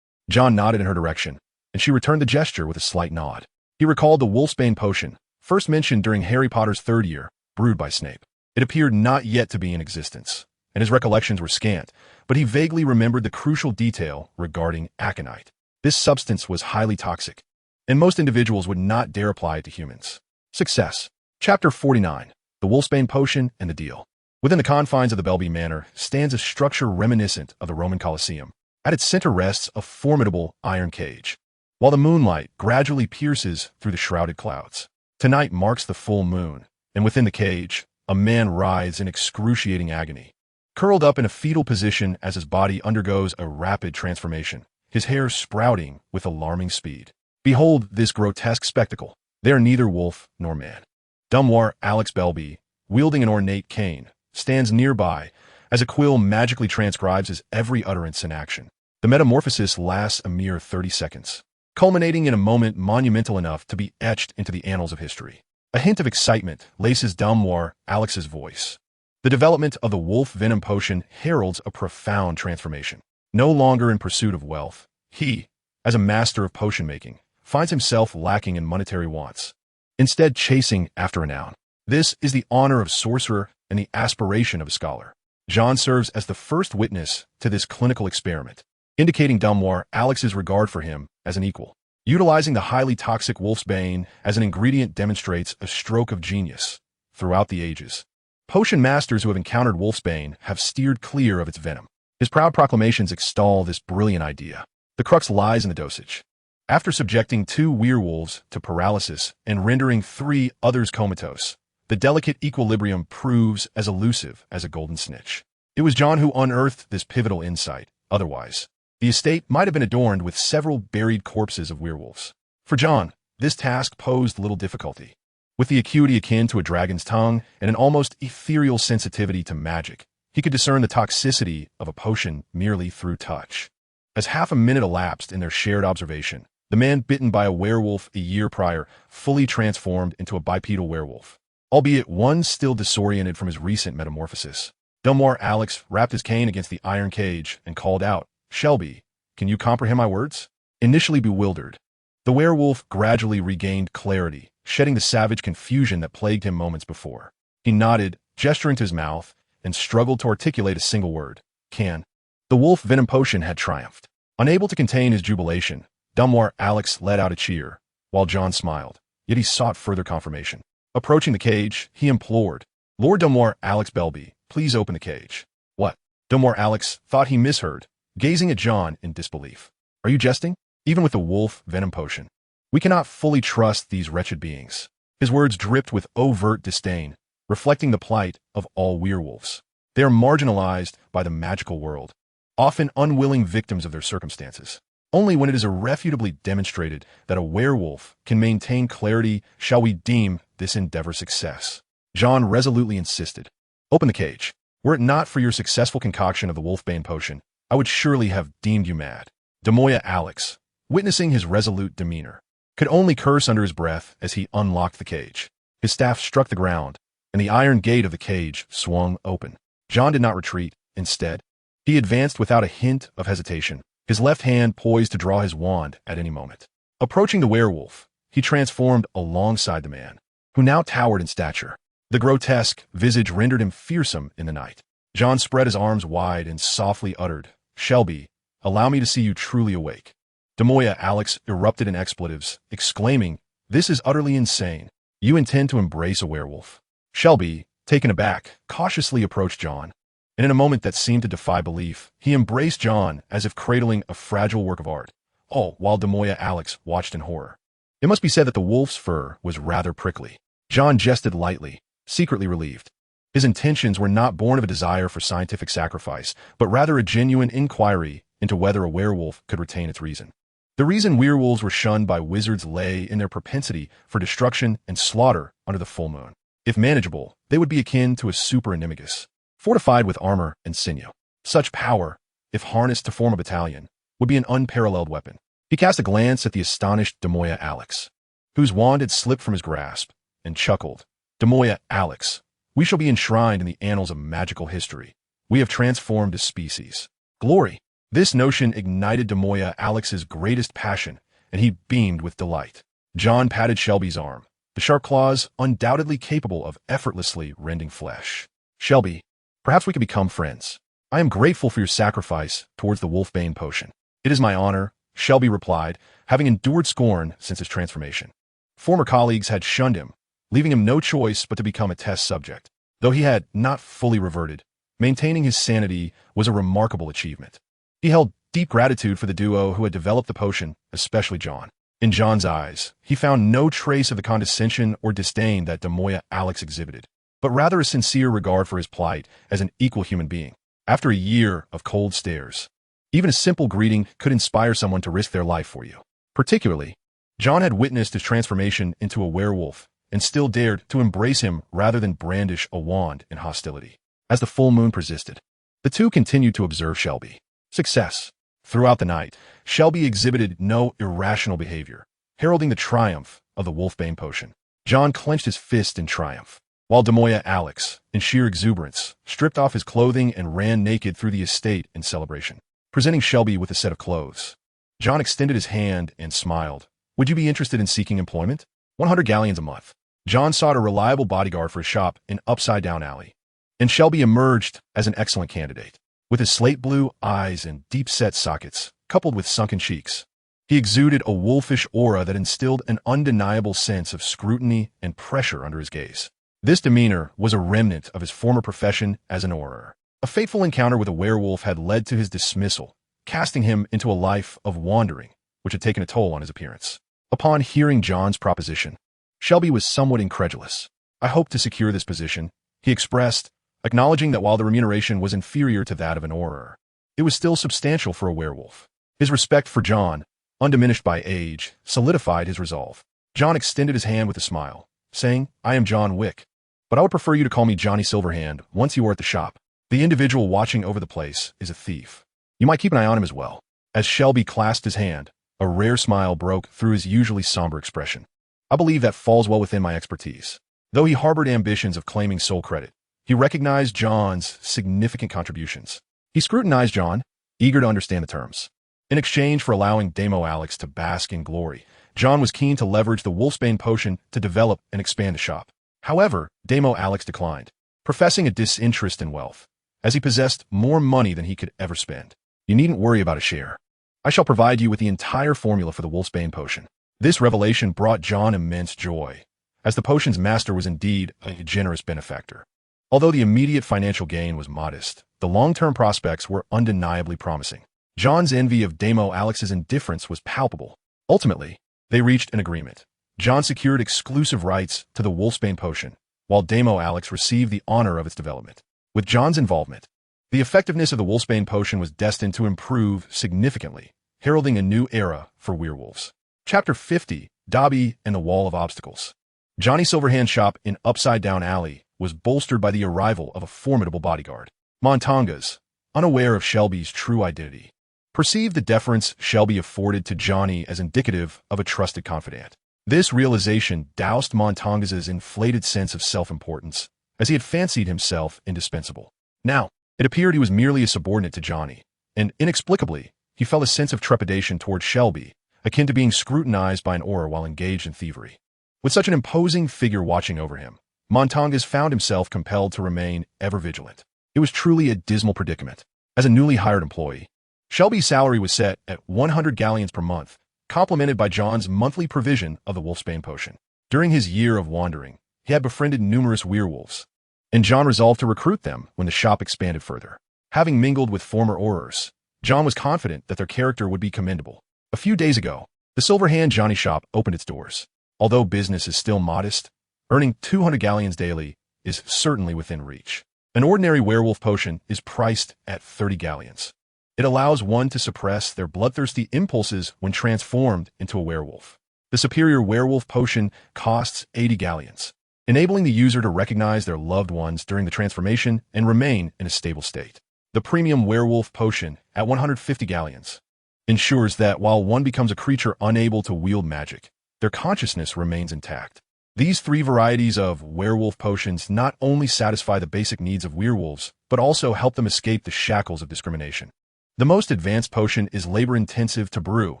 John nodded in her direction, and she returned the gesture with a slight nod. He recalled the Wolfsbane potion, first mentioned during Harry Potter's 3rd year, brewed by Snape. It appeared not yet to be in existence, and his recollections were scant, but he vaguely remembered the crucial detail regarding aconite. This substance was highly toxic, and most individuals would not dare apply it to humans. Success. Chapter 49. The Wolfsbane Potion and the Deal. Within the confines of the Belby Manor stands a structure reminiscent of the Roman Colosseum. At its center rests a formidable iron cage, while the moonlight gradually pierces through the shrouded clouds. Tonight marks the full moon, and within the cage, a man writhes in excruciating agony, curled up in a fetal position as his body undergoes a rapid transformation, his hair sprouting with alarming speed. Behold this grotesque spectacle. They are neither wolf nor man. Dumoir Alex Belby, wielding an ornate cane, stands nearby as a quill magically transcribes his every utterance and action. The metamorphosis lasts a mere 30 seconds, culminating in a moment monumental enough to be etched into the annals of history. A hint of excitement laces Dumoir Alex's voice. The development of the wolf venom potion heralds a profound transformation. No longer in pursuit of wealth, he, as a master of potion making, finds himself lacking in monetary wants, instead chasing after renown. This is the honor of a sorcerer and the aspiration of a scholar. John serves as the first witness to this clinical experiment, indicating Dumoir Alex's regard for him as an equal. Utilizing the highly toxic Wolfsbane as an ingredient demonstrates a stroke of genius. Throughout the ages, potion masters who have encountered Wolfsbane have steered clear of its venom. His proud proclamations extol this brilliant idea. The crux lies in the dosage. After subjecting 2 werewolves to paralysis and rendering 3 others comatose, the delicate equilibrium proves as elusive as a golden snitch. It was John who unearthed this pivotal insight. Otherwise, the estate might have been adorned with several buried corpses of werewolves. For John, this task posed little difficulty. With the acuity akin to a dragon's tongue and an almost ethereal sensitivity to magic, he could discern the toxicity of a potion merely through touch. As half a minute elapsed in their shared observation, the man bitten by a werewolf a year prior fully transformed into a bipedal werewolf, albeit one still disoriented from his recent metamorphosis. Dumoir Alex rapped his cane against the iron cage and called out, "Shelby, can you comprehend my words?" Initially bewildered, the werewolf gradually regained clarity, shedding the savage confusion that plagued him moments before. He nodded, gesturing to his mouth, and struggled to articulate a single word. "Can." The wolf venom potion had triumphed. Unable to contain his jubilation, Dumoir Alex let out a cheer, while John smiled, yet he sought further confirmation. Approaching the cage, he implored, "Lord Dumoir Alex Belby, please open the cage." "What?" Dumoir Alex thought he misheard, gazing at John in disbelief. "Are you jesting? Even with the wolf venom potion, we cannot fully trust these wretched beings." His words dripped with overt disdain, reflecting the plight of all werewolves. They are marginalized by the magical world, often unwilling victims of their circumstances. Only when it is irrefutably demonstrated that a werewolf can maintain clarity shall we deem this endeavor success. John resolutely insisted. "Open the cage. Were it not for your successful concoction of the Wolfbane potion, I would surely have deemed you mad." Demoya Alex, witnessing his resolute demeanor, could only curse under his breath as he unlocked the cage. His staff struck the ground, and the iron gate of the cage swung open. John did not retreat. Instead, he advanced without a hint of hesitation, his left hand poised to draw his wand at any moment. Approaching the werewolf, he transformed alongside the man, who now towered in stature. The grotesque visage rendered him fearsome in the night. John spread his arms wide and softly uttered, "Shelby, allow me to see you truly awake." Demoya Alex erupted in expletives, exclaiming, "This is utterly insane. You intend to embrace a werewolf?" Shelby, taken aback, cautiously approached John, and in a moment that seemed to defy belief, he embraced John as if cradling a fragile work of art, all while Demoya Alex watched in horror. It must be said that the wolf's fur was rather prickly. John jested lightly, secretly relieved. His intentions were not born of a desire for scientific sacrifice, but rather a genuine inquiry into whether a werewolf could retain its reason. The reason werewolves were shunned by wizards lay in their propensity for destruction and slaughter under the full moon. If manageable, they would be akin to a super animagus, fortified with armor and sinew. Such power, if harnessed to form a battalion, would be an unparalleled weapon. He cast a glance at the astonished Demoya Alex, whose wand had slipped from his grasp, and chuckled. "Demoya Alex, we shall be enshrined in the annals of magical history. We have transformed a species. Glory!" This notion ignited Demoya Alex's greatest passion, and he beamed with delight. John patted Shelby's arm, the sharp claws undoubtedly capable of effortlessly rending flesh. "Shelby, perhaps we could become friends. I am grateful for your sacrifice towards the Wolfbane potion." "It is my honor," Shelby replied, having endured scorn since his transformation. Former colleagues had shunned him, leaving him no choice but to become a test subject. Though he had not fully reverted, maintaining his sanity was a remarkable achievement. He held deep gratitude for the duo who had developed the potion, especially John. In John's eyes, he found no trace of the condescension or disdain that Demoya Alex exhibited, but rather a sincere regard for his plight as an equal human being. After a year of cold stares, even a simple greeting could inspire someone to risk their life for you. Particularly, John had witnessed his transformation into a werewolf and still dared to embrace him rather than brandish a wand in hostility. As the full moon persisted, the two continued to observe Shelby. Success. Throughout the night, Shelby exhibited no irrational behavior, heralding the triumph of the Wolfbane potion. John clenched his fist in triumph, while Demoya Alex, in sheer exuberance, stripped off his clothing and ran naked through the estate in celebration. Presenting Shelby with a set of clothes, John extended his hand and smiled. "Would you be interested in seeking employment? 100 galleons a month." John sought a reliable bodyguard for his shop in Upside Down Alley, and Shelby emerged as an excellent candidate. With his slate-blue eyes and deep-set sockets, coupled with sunken cheeks, he exuded a wolfish aura that instilled an undeniable sense of scrutiny and pressure under his gaze. This demeanor was a remnant of his former profession as an orer. A fateful encounter with a werewolf had led to his dismissal, casting him into a life of wandering, which had taken a toll on his appearance. Upon hearing John's proposition, Shelby was somewhat incredulous. "I hope to secure this position," he expressed, acknowledging that while the remuneration was inferior to that of an orer, it was still substantial for a werewolf. His respect for John, undiminished by age, solidified his resolve. John extended his hand with a smile, saying, "I am John Wick, but I would prefer you to call me Johnny Silverhand once you are at the shop. The individual watching over the place is a thief. You might keep an eye on him as well." As Shelby clasped his hand, a rare smile broke through his usually somber expression. "I believe that falls well within my expertise." Though he harbored ambitions of claiming sole credit, he recognized John's significant contributions. He scrutinized John, eager to understand the terms. In exchange for allowing Demo Alex to bask in glory, John was keen to leverage the Wolfsbane potion to develop and expand the shop. However, Demo Alex declined, professing a disinterest in wealth, as he possessed more money than he could ever spend. "You needn't worry about a share. I shall provide you with the entire formula for the Wolfsbane potion." This revelation brought John immense joy, as the potion's master was indeed a generous benefactor. Although the immediate financial gain was modest, the long-term prospects were undeniably promising. John's envy of Demo Alex's indifference was palpable. Ultimately, they reached an agreement. John secured exclusive rights to the Wolfsbane potion, while Demo Alex received the honor of its development. With John's involvement, the effectiveness of the Wolfsbane potion was destined to improve significantly, heralding a new era for werewolves. Chapter 50, Dobby and the Wall of Obstacles. Johnny Silverhand's shop in Upside Down Alley was bolstered by the arrival of a formidable bodyguard. Montongas, unaware of Shelby's true identity, perceived the deference Shelby afforded to Johnny as indicative of a trusted confidant. This realization doused Montanga's inflated sense of self-importance, as he had fancied himself indispensable. Now, it appeared he was merely a subordinate to Johnny, and inexplicably, he felt a sense of trepidation toward Shelby, akin to being scrutinized by an auror while engaged in thievery. With such an imposing figure watching over him, Montangas found himself compelled to remain ever vigilant. It was truly a dismal predicament. As a newly hired employee, Shelby's salary was set at 100 galleons per month, complemented by John's monthly provision of the wolfsbane potion. During his year of wandering, he had befriended numerous werewolves, and John resolved to recruit them when the shop expanded further. Having mingled with former aurors, John was confident that their character would be commendable. A few days ago, the Silver Hand Johnny shop opened its doors. Although business is still modest, earning 200 galleons daily is certainly within reach. An ordinary werewolf potion is priced at 30 galleons. It allows one to suppress their bloodthirsty impulses when transformed into a werewolf. The superior werewolf potion costs 80 galleons, enabling the user to recognize their loved ones during the transformation and remain in a stable state. The premium werewolf potion, at 150 galleons, ensures that while one becomes a creature unable to wield magic, their consciousness remains intact. These three varieties of werewolf potions not only satisfy the basic needs of werewolves, but also help them escape the shackles of discrimination. The most advanced potion is labor-intensive to brew,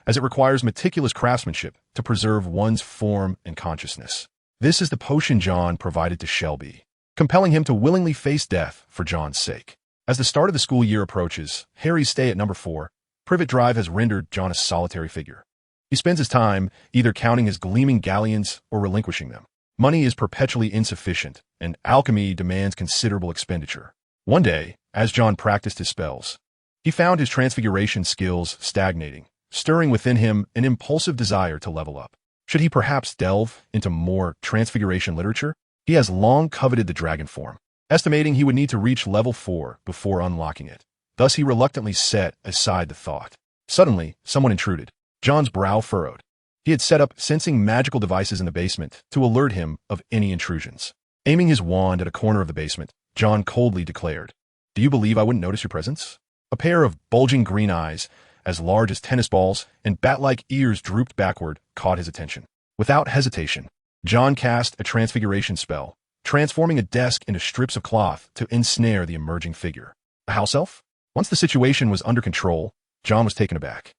as it requires meticulous craftsmanship to preserve one's form and consciousness. This is the potion John provided to Shelby, compelling him to willingly face death for John's sake. As the start of the school year approaches, Harry's stay at number 4, Privet Drive, has rendered John a solitary figure. He spends his time either counting his gleaming galleons or relinquishing them. Money is perpetually insufficient, and alchemy demands considerable expenditure. One day, as John practiced his spells, he found his transfiguration skills stagnating, stirring within him an impulsive desire to level up. Should he perhaps delve into more transfiguration literature? He has long coveted the dragon form, estimating he would need to reach level 4 before unlocking it. Thus he reluctantly set aside the thought. Suddenly, someone intruded. John's brow furrowed. He had set up sensing magical devices in the basement to alert him of any intrusions. Aiming his wand at a corner of the basement, John coldly declared, "Do you believe I wouldn't notice your presence?" A pair of bulging green eyes, as large as tennis balls, and bat-like ears drooped backward, caught his attention. Without hesitation, John cast a transfiguration spell, transforming a desk into strips of cloth to ensnare the emerging figure. A house elf? Once the situation was under control, John was taken aback.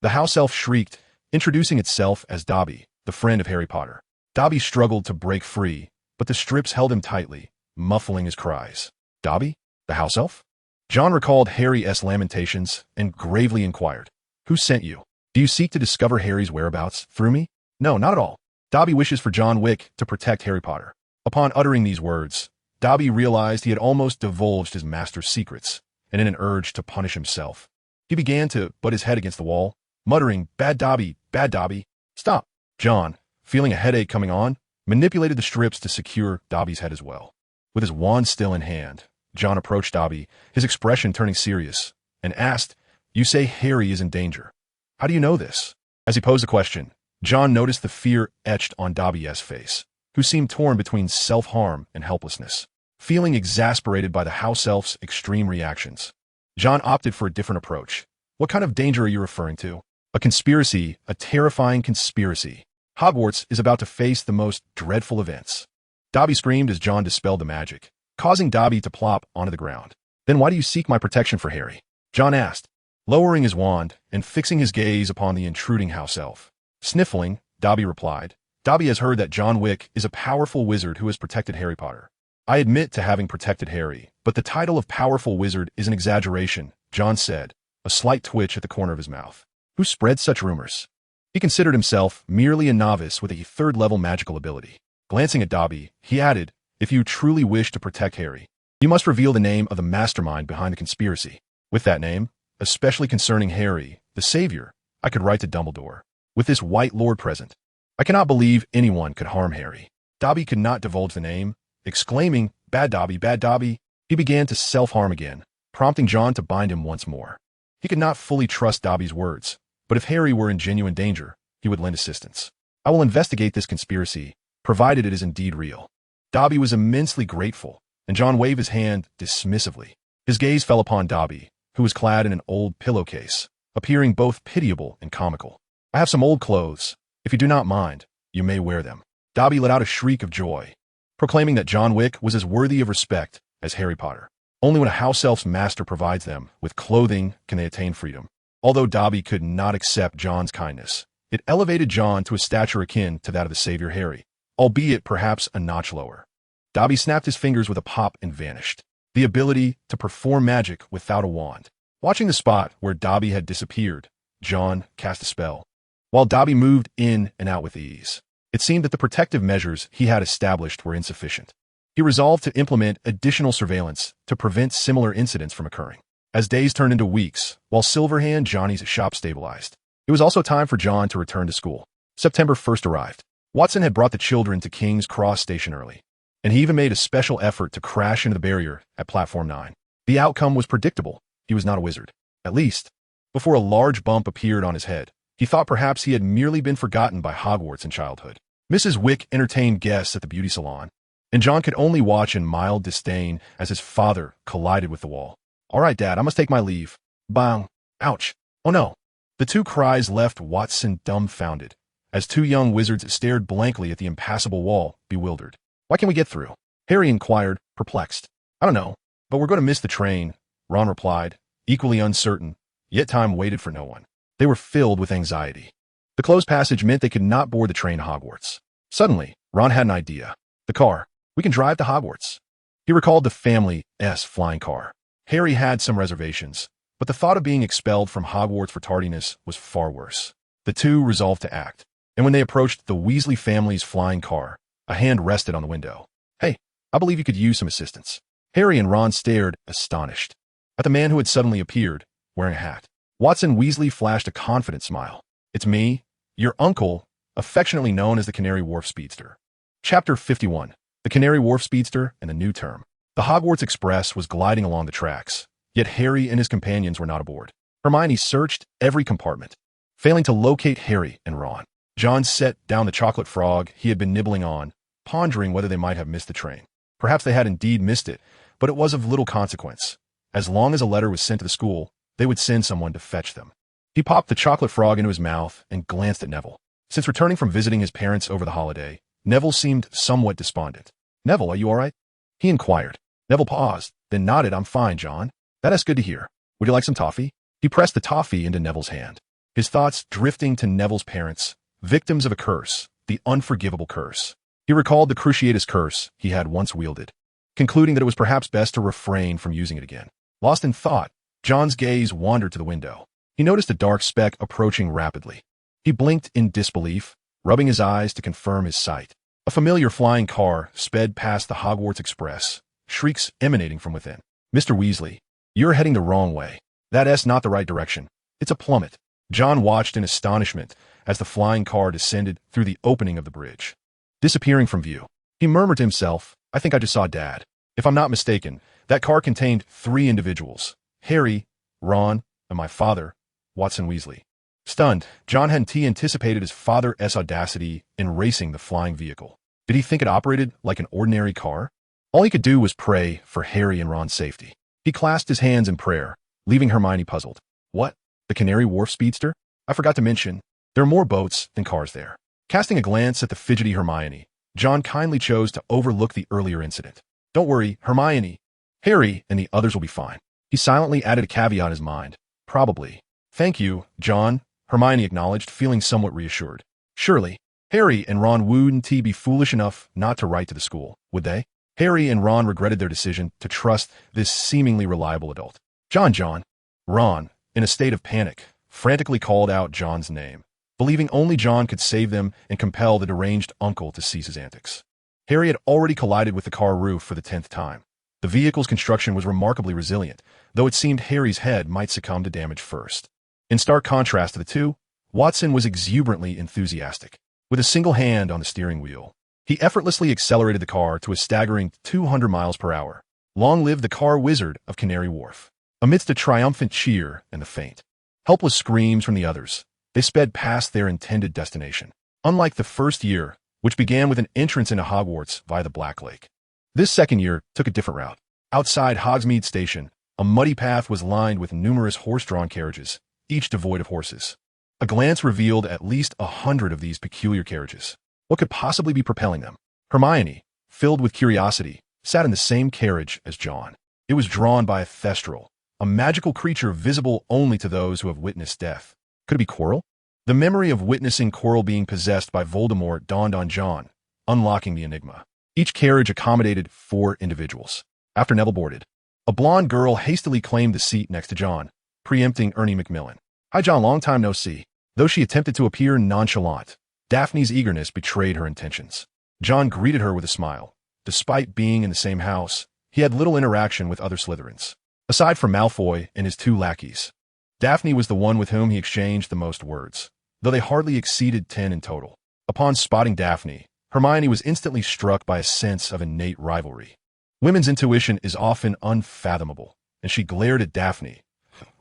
The house elf shrieked, introducing itself as Dobby, the friend of Harry Potter. Dobby struggled to break free, but the strips held him tightly, muffling his cries. Dobby? The house elf? John recalled Harry's lamentations and gravely inquired, "Who sent you? Do you seek to discover Harry's whereabouts through me?" "No, not at all. Dobby wishes for John Wick to protect Harry Potter." Upon uttering these words, Dobby realized he had almost divulged his master's secrets, and in an urge to punish himself, he began to butt his head against the wall, muttering, "Bad Dobby, bad Dobby." "Stop." John, feeling a headache coming on, manipulated the strips to secure Dobby's head as well. With his wand still in hand, John approached Dobby, his expression turning serious, and asked, "You say Harry is in danger. How do you know this?" As he posed the question, John noticed the fear etched on Dobby's face, who seemed torn between self-harm and helplessness. Feeling exasperated by the house elf's extreme reactions, John opted for a different approach. "What kind of danger are you referring to?" "A conspiracy, a terrifying conspiracy. Hogwarts is about to face the most dreadful events." Dobby screamed as John dispelled the magic, causing Dobby to plop onto the ground. "Then why do you seek my protection for Harry?" John asked, lowering his wand and fixing his gaze upon the intruding house elf. Sniffling, Dobby replied, "Dobby has heard that John Wick is a powerful wizard who has protected Harry Potter." "I admit to having protected Harry, but the title of powerful wizard is an exaggeration," John said, a slight twitch at the corner of his mouth. "Who spread such rumors?" He considered himself merely a novice with a 3rd-level magical ability. Glancing at Dobby, he added, "If you truly wish to protect Harry, you must reveal the name of the mastermind behind the conspiracy. With that name, especially concerning Harry, the Savior, I could write to Dumbledore. With this White Lord present, I cannot believe anyone could harm Harry." Dobby could not divulge the name. Exclaiming, "Bad Dobby, bad Dobby," he began to self-harm again, prompting John to bind him once more. He could not fully trust Dobby's words, but if Harry were in genuine danger, he would lend assistance. "I will investigate this conspiracy, provided it is indeed real." Dobby was immensely grateful, and John waved his hand dismissively. His gaze fell upon Dobby, who was clad in an old pillowcase, appearing both pitiable and comical. "I have some old clothes. If you do not mind, you may wear them. Dobby let out a shriek of joy, proclaiming that John Wick was as worthy of respect as Harry Potter. Only when a house elf's master provides them with clothing can they attain freedom. Although Dobby could not accept John's kindness, it elevated John to a stature akin to that of the savior Harry, albeit perhaps a notch lower. Dobby snapped his fingers with a pop and vanished. The ability to perform magic without a wand. Watching the spot where Dobby had disappeared, John cast a spell. While Dobby moved in and out with ease, it seemed that the protective measures he had established were insufficient. He resolved to implement additional surveillance to prevent similar incidents from occurring. As days turned into weeks, while Silverhand Johnny's shop stabilized, it was also time for John to return to school. September 1st arrived. Watson had brought the children to King's Cross Station early, and he even made a special effort to crash into the barrier at Platform 9. The outcome was predictable. He was not a wizard. At least, before a large bump appeared on his head, he thought perhaps he had merely been forgotten by Hogwarts in childhood. Mrs. Wick entertained guests at the beauty salon, and John could only watch in mild disdain as his father collided with the wall. "All right, Dad, I must take my leave." Bang. Ouch. Oh no. The two cries left Watson dumbfounded, as two young wizards stared blankly at the impassable wall, bewildered. "Why can't we get through?" Harry inquired, perplexed. "I don't know, but we're going to miss the train," Ron replied, equally uncertain, yet time waited for no one. They were filled with anxiety. The closed passage meant they could not board the train to Hogwarts. Suddenly, Ron had an idea. "The car. We can drive to Hogwarts." He recalled the family's flying car. Harry had some reservations, but the thought of being expelled from Hogwarts for tardiness was far worse. The two resolved to act, and when they approached the Weasley family's flying car, a hand rested on the window. "Hey, I believe you could use some assistance." Harry and Ron stared, astonished, at the man who had suddenly appeared, wearing a hat. Watson Weasley flashed a confident smile. "It's me, your uncle, affectionately known as the Canary Wharf Speedster." Chapter 51. The Canary Wharf Speedster and the New Term. The Hogwarts Express was gliding along the tracks, yet Harry and his companions were not aboard. Hermione searched every compartment, failing to locate Harry and Ron. John set down the chocolate frog he had been nibbling on, pondering whether they might have missed the train. Perhaps they had indeed missed it, but it was of little consequence. As long as a letter was sent to the school, they would send someone to fetch them. He popped the chocolate frog into his mouth and glanced at Neville. Since returning from visiting his parents over the holiday, Neville seemed somewhat despondent. "Neville, are you all right?" he inquired. Neville paused, then nodded. "I'm fine, John." "That's good to hear. Would you like some toffee?" He pressed the toffee into Neville's hand, his thoughts drifting to Neville's parents, victims of a curse, the unforgivable curse. He recalled the Cruciatus curse he had once wielded, concluding that it was perhaps best to refrain from using it again. Lost in thought, John's gaze wandered to the window. He noticed a dark speck approaching rapidly. He blinked in disbelief, rubbing his eyes to confirm his sight. A familiar flying car sped past the Hogwarts Express, shrieks emanating from within. "Mr. Weasley, you're heading the wrong way. That's not the right direction. It's a plummet." John watched in astonishment as the flying car descended through the opening of the bridge, disappearing from view. He murmured to himself, "I think I just saw Dad." If I'm not mistaken, that car contained 3 individuals: Harry, Ron, and my father, Watson Weasley. Stunned, John hadn't anticipated his father's audacity in racing the flying vehicle. Did he think it operated like an ordinary car? All he could do was pray for Harry and Ron's safety. He clasped his hands in prayer, leaving Hermione puzzled. "What? The Canary Wharf Speedster? I forgot to mention, there are more boats than cars there." Casting a glance at the fidgety Hermione, John kindly chose to overlook the earlier incident. "Don't worry, Hermione. Harry and the others will be fine." He silently added a caveat in his mind. "Probably." "Thank you, John," Hermione acknowledged, feeling somewhat reassured. Surely, Harry and Ron wouldn't be foolish enough not to write to the school, would they? Harry and Ron regretted their decision to trust this seemingly reliable adult. John. Ron, in a state of panic, frantically called out John's name, believing only John could save them and compel the deranged uncle to cease his antics. Harry had already collided with the car roof for the 10th time. The vehicle's construction was remarkably resilient, though it seemed Harry's head might succumb to damage first. In stark contrast to the two, Watson was exuberantly enthusiastic. With a single hand on the steering wheel, he effortlessly accelerated the car to a staggering 200 miles per hour. Long live the car wizard of Canary Wharf. Amidst a triumphant cheer and the faint, helpless screams from the others, they sped past their intended destination. Unlike the first year, which began with an entrance into Hogwarts via the Black Lake, this second year took a different route. Outside Hogsmeade Station, a muddy path was lined with numerous horse-drawn carriages, each devoid of horses. A glance revealed at least 100 of these peculiar carriages. What could possibly be propelling them? Hermione, filled with curiosity, sat in the same carriage as John. It was drawn by a thestral, a magical creature visible only to those who have witnessed death. Could it be Quirrell? The memory of witnessing Quirrell being possessed by Voldemort dawned on John, unlocking the enigma. Each carriage accommodated 4 individuals. After Neville boarded, a blonde girl hastily claimed the seat next to John, preempting Ernie Macmillan. "Hi John, long time no see." Though she attempted to appear nonchalant, Daphne's eagerness betrayed her intentions. John greeted her with a smile. Despite being in the same house, he had little interaction with other Slytherins. Aside from Malfoy and his 2 lackeys, Daphne was the one with whom he exchanged the most words, though they hardly exceeded 10 in total. Upon spotting Daphne, Hermione was instantly struck by a sense of innate rivalry. Women's intuition is often unfathomable, and she glared at Daphne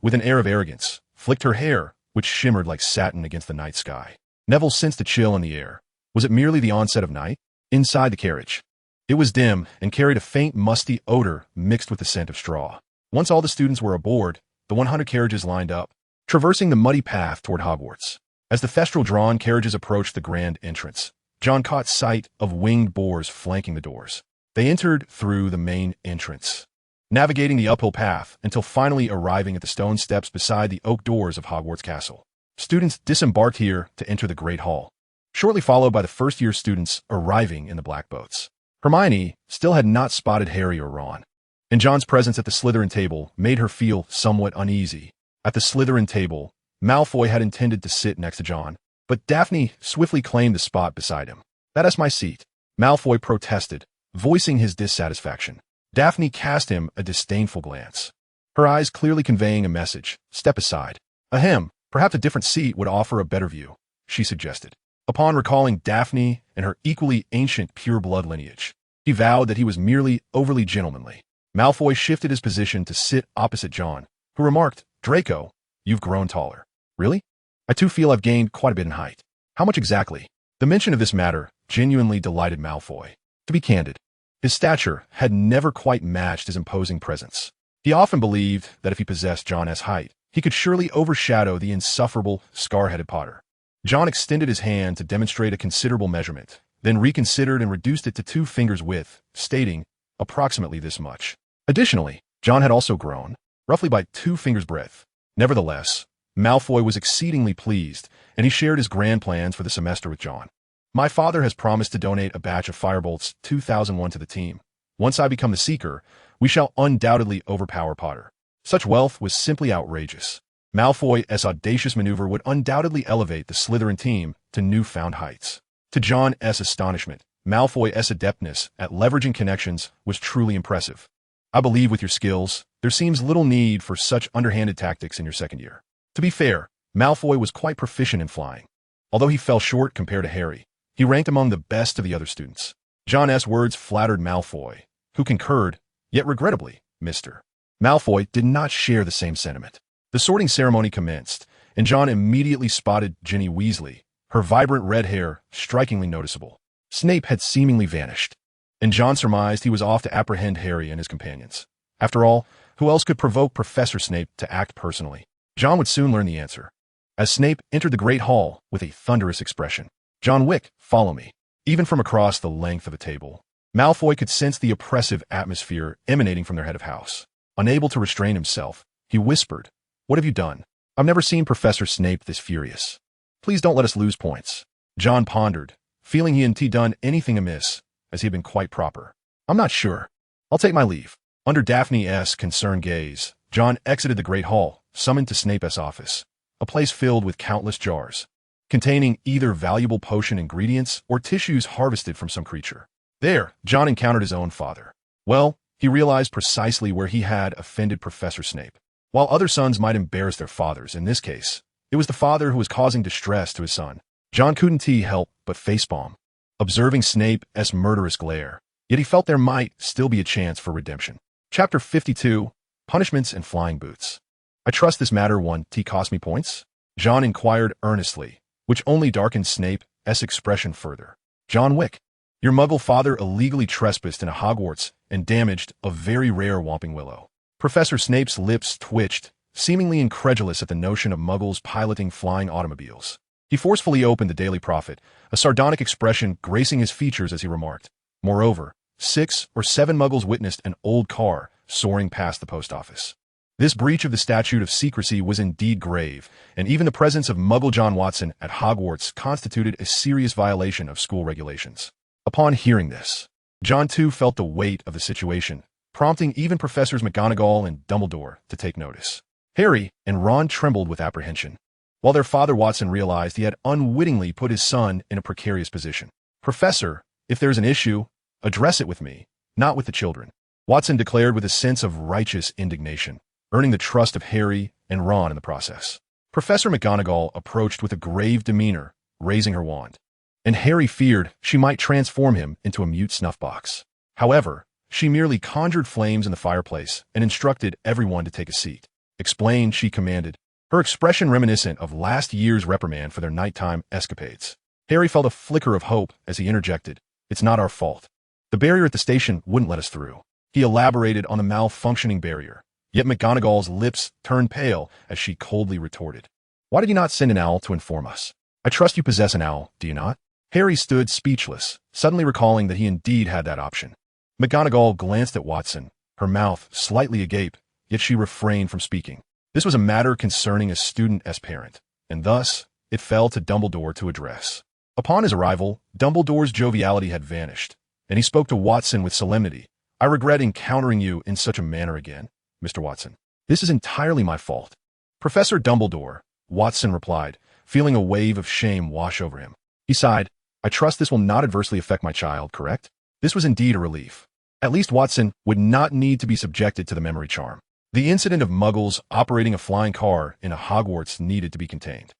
with an air of arrogance, flicked her hair, which shimmered like satin against the night sky. Neville sensed a chill in the air. Was it merely the onset of night? Inside the carriage, it was dim and carried a faint musty odor mixed with the scent of straw. Once all the students were aboard, the 100 carriages lined up, traversing the muddy path toward Hogwarts. As the thestral-drawn carriages approached the grand entrance, John caught sight of winged boars flanking the doors. They entered through the main entrance, navigating the uphill path until finally arriving at the stone steps beside the oak doors of Hogwarts Castle. Students disembarked here to enter the Great Hall, shortly followed by the first-year students arriving in the black boats. Hermione still had not spotted Harry or Ron, and John's presence at the Slytherin table made her feel somewhat uneasy. At the Slytherin table, Malfoy had intended to sit next to John, but Daphne swiftly claimed the spot beside him. "That's my seat," Malfoy protested, voicing his dissatisfaction. Daphne cast him a disdainful glance, her eyes clearly conveying a message. "Step aside." "Ahem, perhaps a different seat would offer a better view," she suggested. Upon recalling Daphne and her equally ancient pure-blood lineage, he vowed that he was merely overly gentlemanly. Malfoy shifted his position to sit opposite John, who remarked, "Draco, you've grown taller." "Really? I too feel I've gained quite a bit in height." "How much exactly?" The mention of this matter genuinely delighted Malfoy. To be candid, his stature had never quite matched his imposing presence. He often believed that if he possessed John's height, he could surely overshadow the insufferable, scar-headed Potter. John extended his hand to demonstrate a considerable measurement, then reconsidered and reduced it to 2 fingers' width, stating, "Approximately this much." Additionally, John had also grown, roughly by 2 fingers' breadth. Nevertheless, Malfoy was exceedingly pleased, and he shared his grand plans for the semester with John. "My father has promised to donate a batch of Firebolts 2001 to the team. Once I become the Seeker, we shall undoubtedly overpower Potter." Such wealth was simply outrageous. Malfoy's audacious maneuver would undoubtedly elevate the Slytherin team to newfound heights. To John's astonishment, Malfoy's adeptness at leveraging connections was truly impressive. "I believe with your skills, there seems little need for such underhanded tactics in your second year." To be fair, Malfoy was quite proficient in flying. Although he fell short compared to Harry, he ranked among the best of the other students. John's words flattered Malfoy, who concurred, yet regrettably, Mr. Malfoy did not share the same sentiment. The sorting ceremony commenced, and John immediately spotted Ginny Weasley, her vibrant red hair strikingly noticeable. Snape had seemingly vanished, and John surmised he was off to apprehend Harry and his companions. After all, who else could provoke Professor Snape to act personally? John would soon learn the answer. As Snape entered the Great Hall with a thunderous expression, "John Wick, follow me." Even from across the length of a table, Malfoy could sense the oppressive atmosphere emanating from their head of house. Unable to restrain himself, he whispered, "What have you done? I've never seen Professor Snape this furious. Please don't let us lose points." John pondered, feeling he hadn't done anything amiss, as he had been quite proper. "I'm not sure. I'll take my leave." Under Daphne's concerned gaze, John exited the Great Hall, summoned to Snape's office, a place filled with countless jars, containing either valuable potion ingredients or tissues harvested from some creature. There, John encountered his own father. Well, he realized precisely where he had offended Professor Snape. While other sons might embarrass their fathers, in this case, it was the father who was causing distress to his son. John couldn't help but facepalm, observing Snape's murderous glare, yet he felt there might still be a chance for redemption. Chapter 52, Punishments and Flying Boots. "I trust this matter won't cost me points?" John inquired earnestly, which only darkened Snape's expression further. "John Wick, your muggle father illegally trespassed into Hogwarts and damaged a very rare Whomping Willow." Professor Snape's lips twitched seemingly incredulous at the notion of muggles piloting flying automobiles. He forcefully opened the Daily Prophet, a sardonic expression gracing his features as he remarked, "Moreover, 6 or 7 muggles witnessed an old car soaring past the post office." This breach of the statute of secrecy was indeed grave, and even the presence of Muggle John Watson at Hogwarts constituted a serious violation of school regulations. Upon hearing this, John too felt the weight of the situation, prompting even Professors McGonagall and Dumbledore to take notice. Harry and Ron trembled with apprehension, while their father Watson realized he had unwittingly put his son in a precarious position. "Professor, if there's an issue, address it with me, not with the children," Watson declared with a sense of righteous indignation, earning the trust of Harry and Ron in the process. Professor McGonagall approached with a grave demeanor, raising her wand, and Harry feared she might transform him into a mute snuff box. However, she merely conjured flames in the fireplace and instructed everyone to take a seat. "Explain," she commanded, her expression reminiscent of last year's reprimand for their nighttime escapades. Harry felt a flicker of hope as he interjected, "It's not our fault. The barrier at the station wouldn't let us through." He elaborated on the malfunctioning barrier, yet McGonagall's lips turned pale as she coldly retorted, "Why did you not send an owl to inform us? I trust you possess an owl, do you not?" Harry stood speechless, suddenly recalling that he indeed had that option. McGonagall glanced at Watson, her mouth slightly agape, yet she refrained from speaking. This was a matter concerning a student as parent, and thus it fell to Dumbledore to address. Upon his arrival, Dumbledore's joviality had vanished, and he spoke to Watson with solemnity. "I regret encountering you in such a manner again, Mr. Watson. This is entirely my fault." "Professor Dumbledore," Watson replied, feeling a wave of shame wash over him. He sighed, "I trust this will not adversely affect my child, correct?" This was indeed a relief. At least Watson would not need to be subjected to the memory charm. The incident of muggles operating a flying car in a Hogwarts needed to be contained.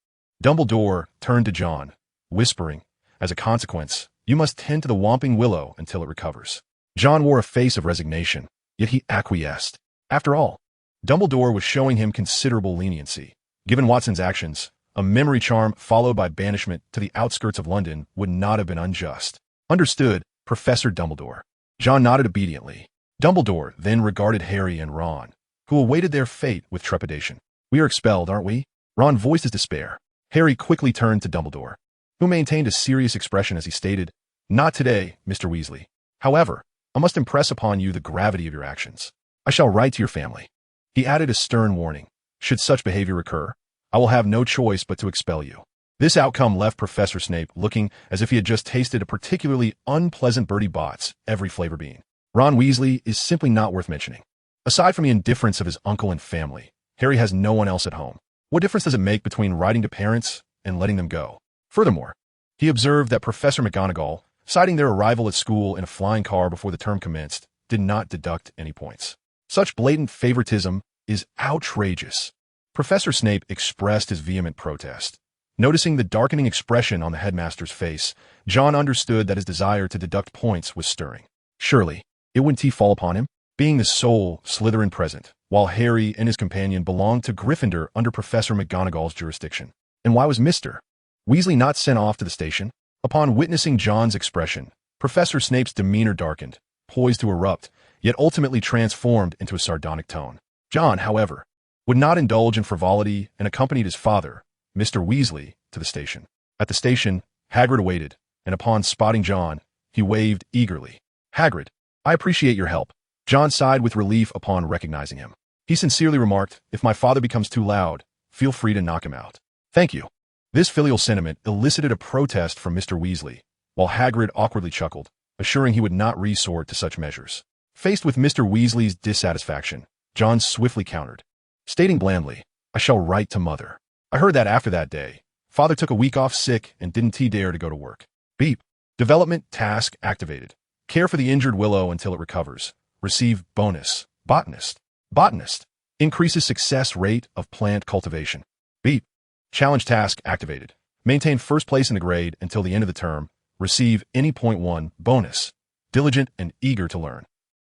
Dumbledore turned to John, whispering, "As a consequence, you must tend to the Whomping Willow until it recovers." John wore a face of resignation, yet he acquiesced. After all, Dumbledore was showing him considerable leniency. Given Watson's actions, a memory charm followed by banishment to the outskirts of London would not have been unjust. "Understood, Professor Dumbledore." John nodded obediently. Dumbledore then regarded Harry and Ron, who awaited their fate with trepidation. "We are expelled, aren't we?" Ron voiced his despair. Harry quickly turned to Dumbledore, who maintained a serious expression as he stated, "Not today, Mr. Weasley. However, I must impress upon you the gravity of your actions. I shall write to your family." He added a stern warning. "Should such behavior occur, I will have no choice but to expel you." This outcome left Professor Snape looking as if he had just tasted a particularly unpleasant Bertie Bott's every flavor bean. Ron Weasley is simply not worth mentioning. Aside from the indifference of his uncle and family, Harry has no one else at home. What difference does it make between writing to parents and letting them go? Furthermore, he observed that Professor McGonagall, citing their arrival at school in a flying car before the term commenced, did not deduct any points. Such blatant favoritism is outrageous. Professor Snape expressed his vehement protest. Noticing the darkening expression on the headmaster's face, John understood that his desire to deduct points was stirring. Surely, it wouldn't he fall upon him? Being the sole Slytherin present, while Harry and his companion belonged to Gryffindor under Professor McGonagall's jurisdiction. And why was Mr. Weasley not sent off to the station? Upon witnessing John's expression, Professor Snape's demeanor darkened, poised to erupt, yet ultimately transformed into a sardonic tone. John, however, would not indulge in frivolity and accompanied his father, Mr. Weasley, to the station. At the station, Hagrid awaited, and upon spotting John, he waved eagerly. "Hagrid, I appreciate your help." John sighed with relief upon recognizing him. He sincerely remarked, "If my father becomes too loud, feel free to knock him out." "Thank you." This filial sentiment elicited a protest from Mr. Weasley, while Hagrid awkwardly chuckled, assuring he would not resort to such measures. Faced with Mr. Weasley's dissatisfaction, John swiftly countered, stating blandly, "I shall write to Mother. I heard that after that day, Father took a week off sick and didn't dare to go to work." Beep. Development task activated. Care for the injured willow until it recovers. Receive bonus. Botanist. Botanist. Increases success rate of plant cultivation. Beep. Challenge task activated. Maintain first place in the grade until the end of the term. Receive any .1 bonus. Diligent and eager to learn.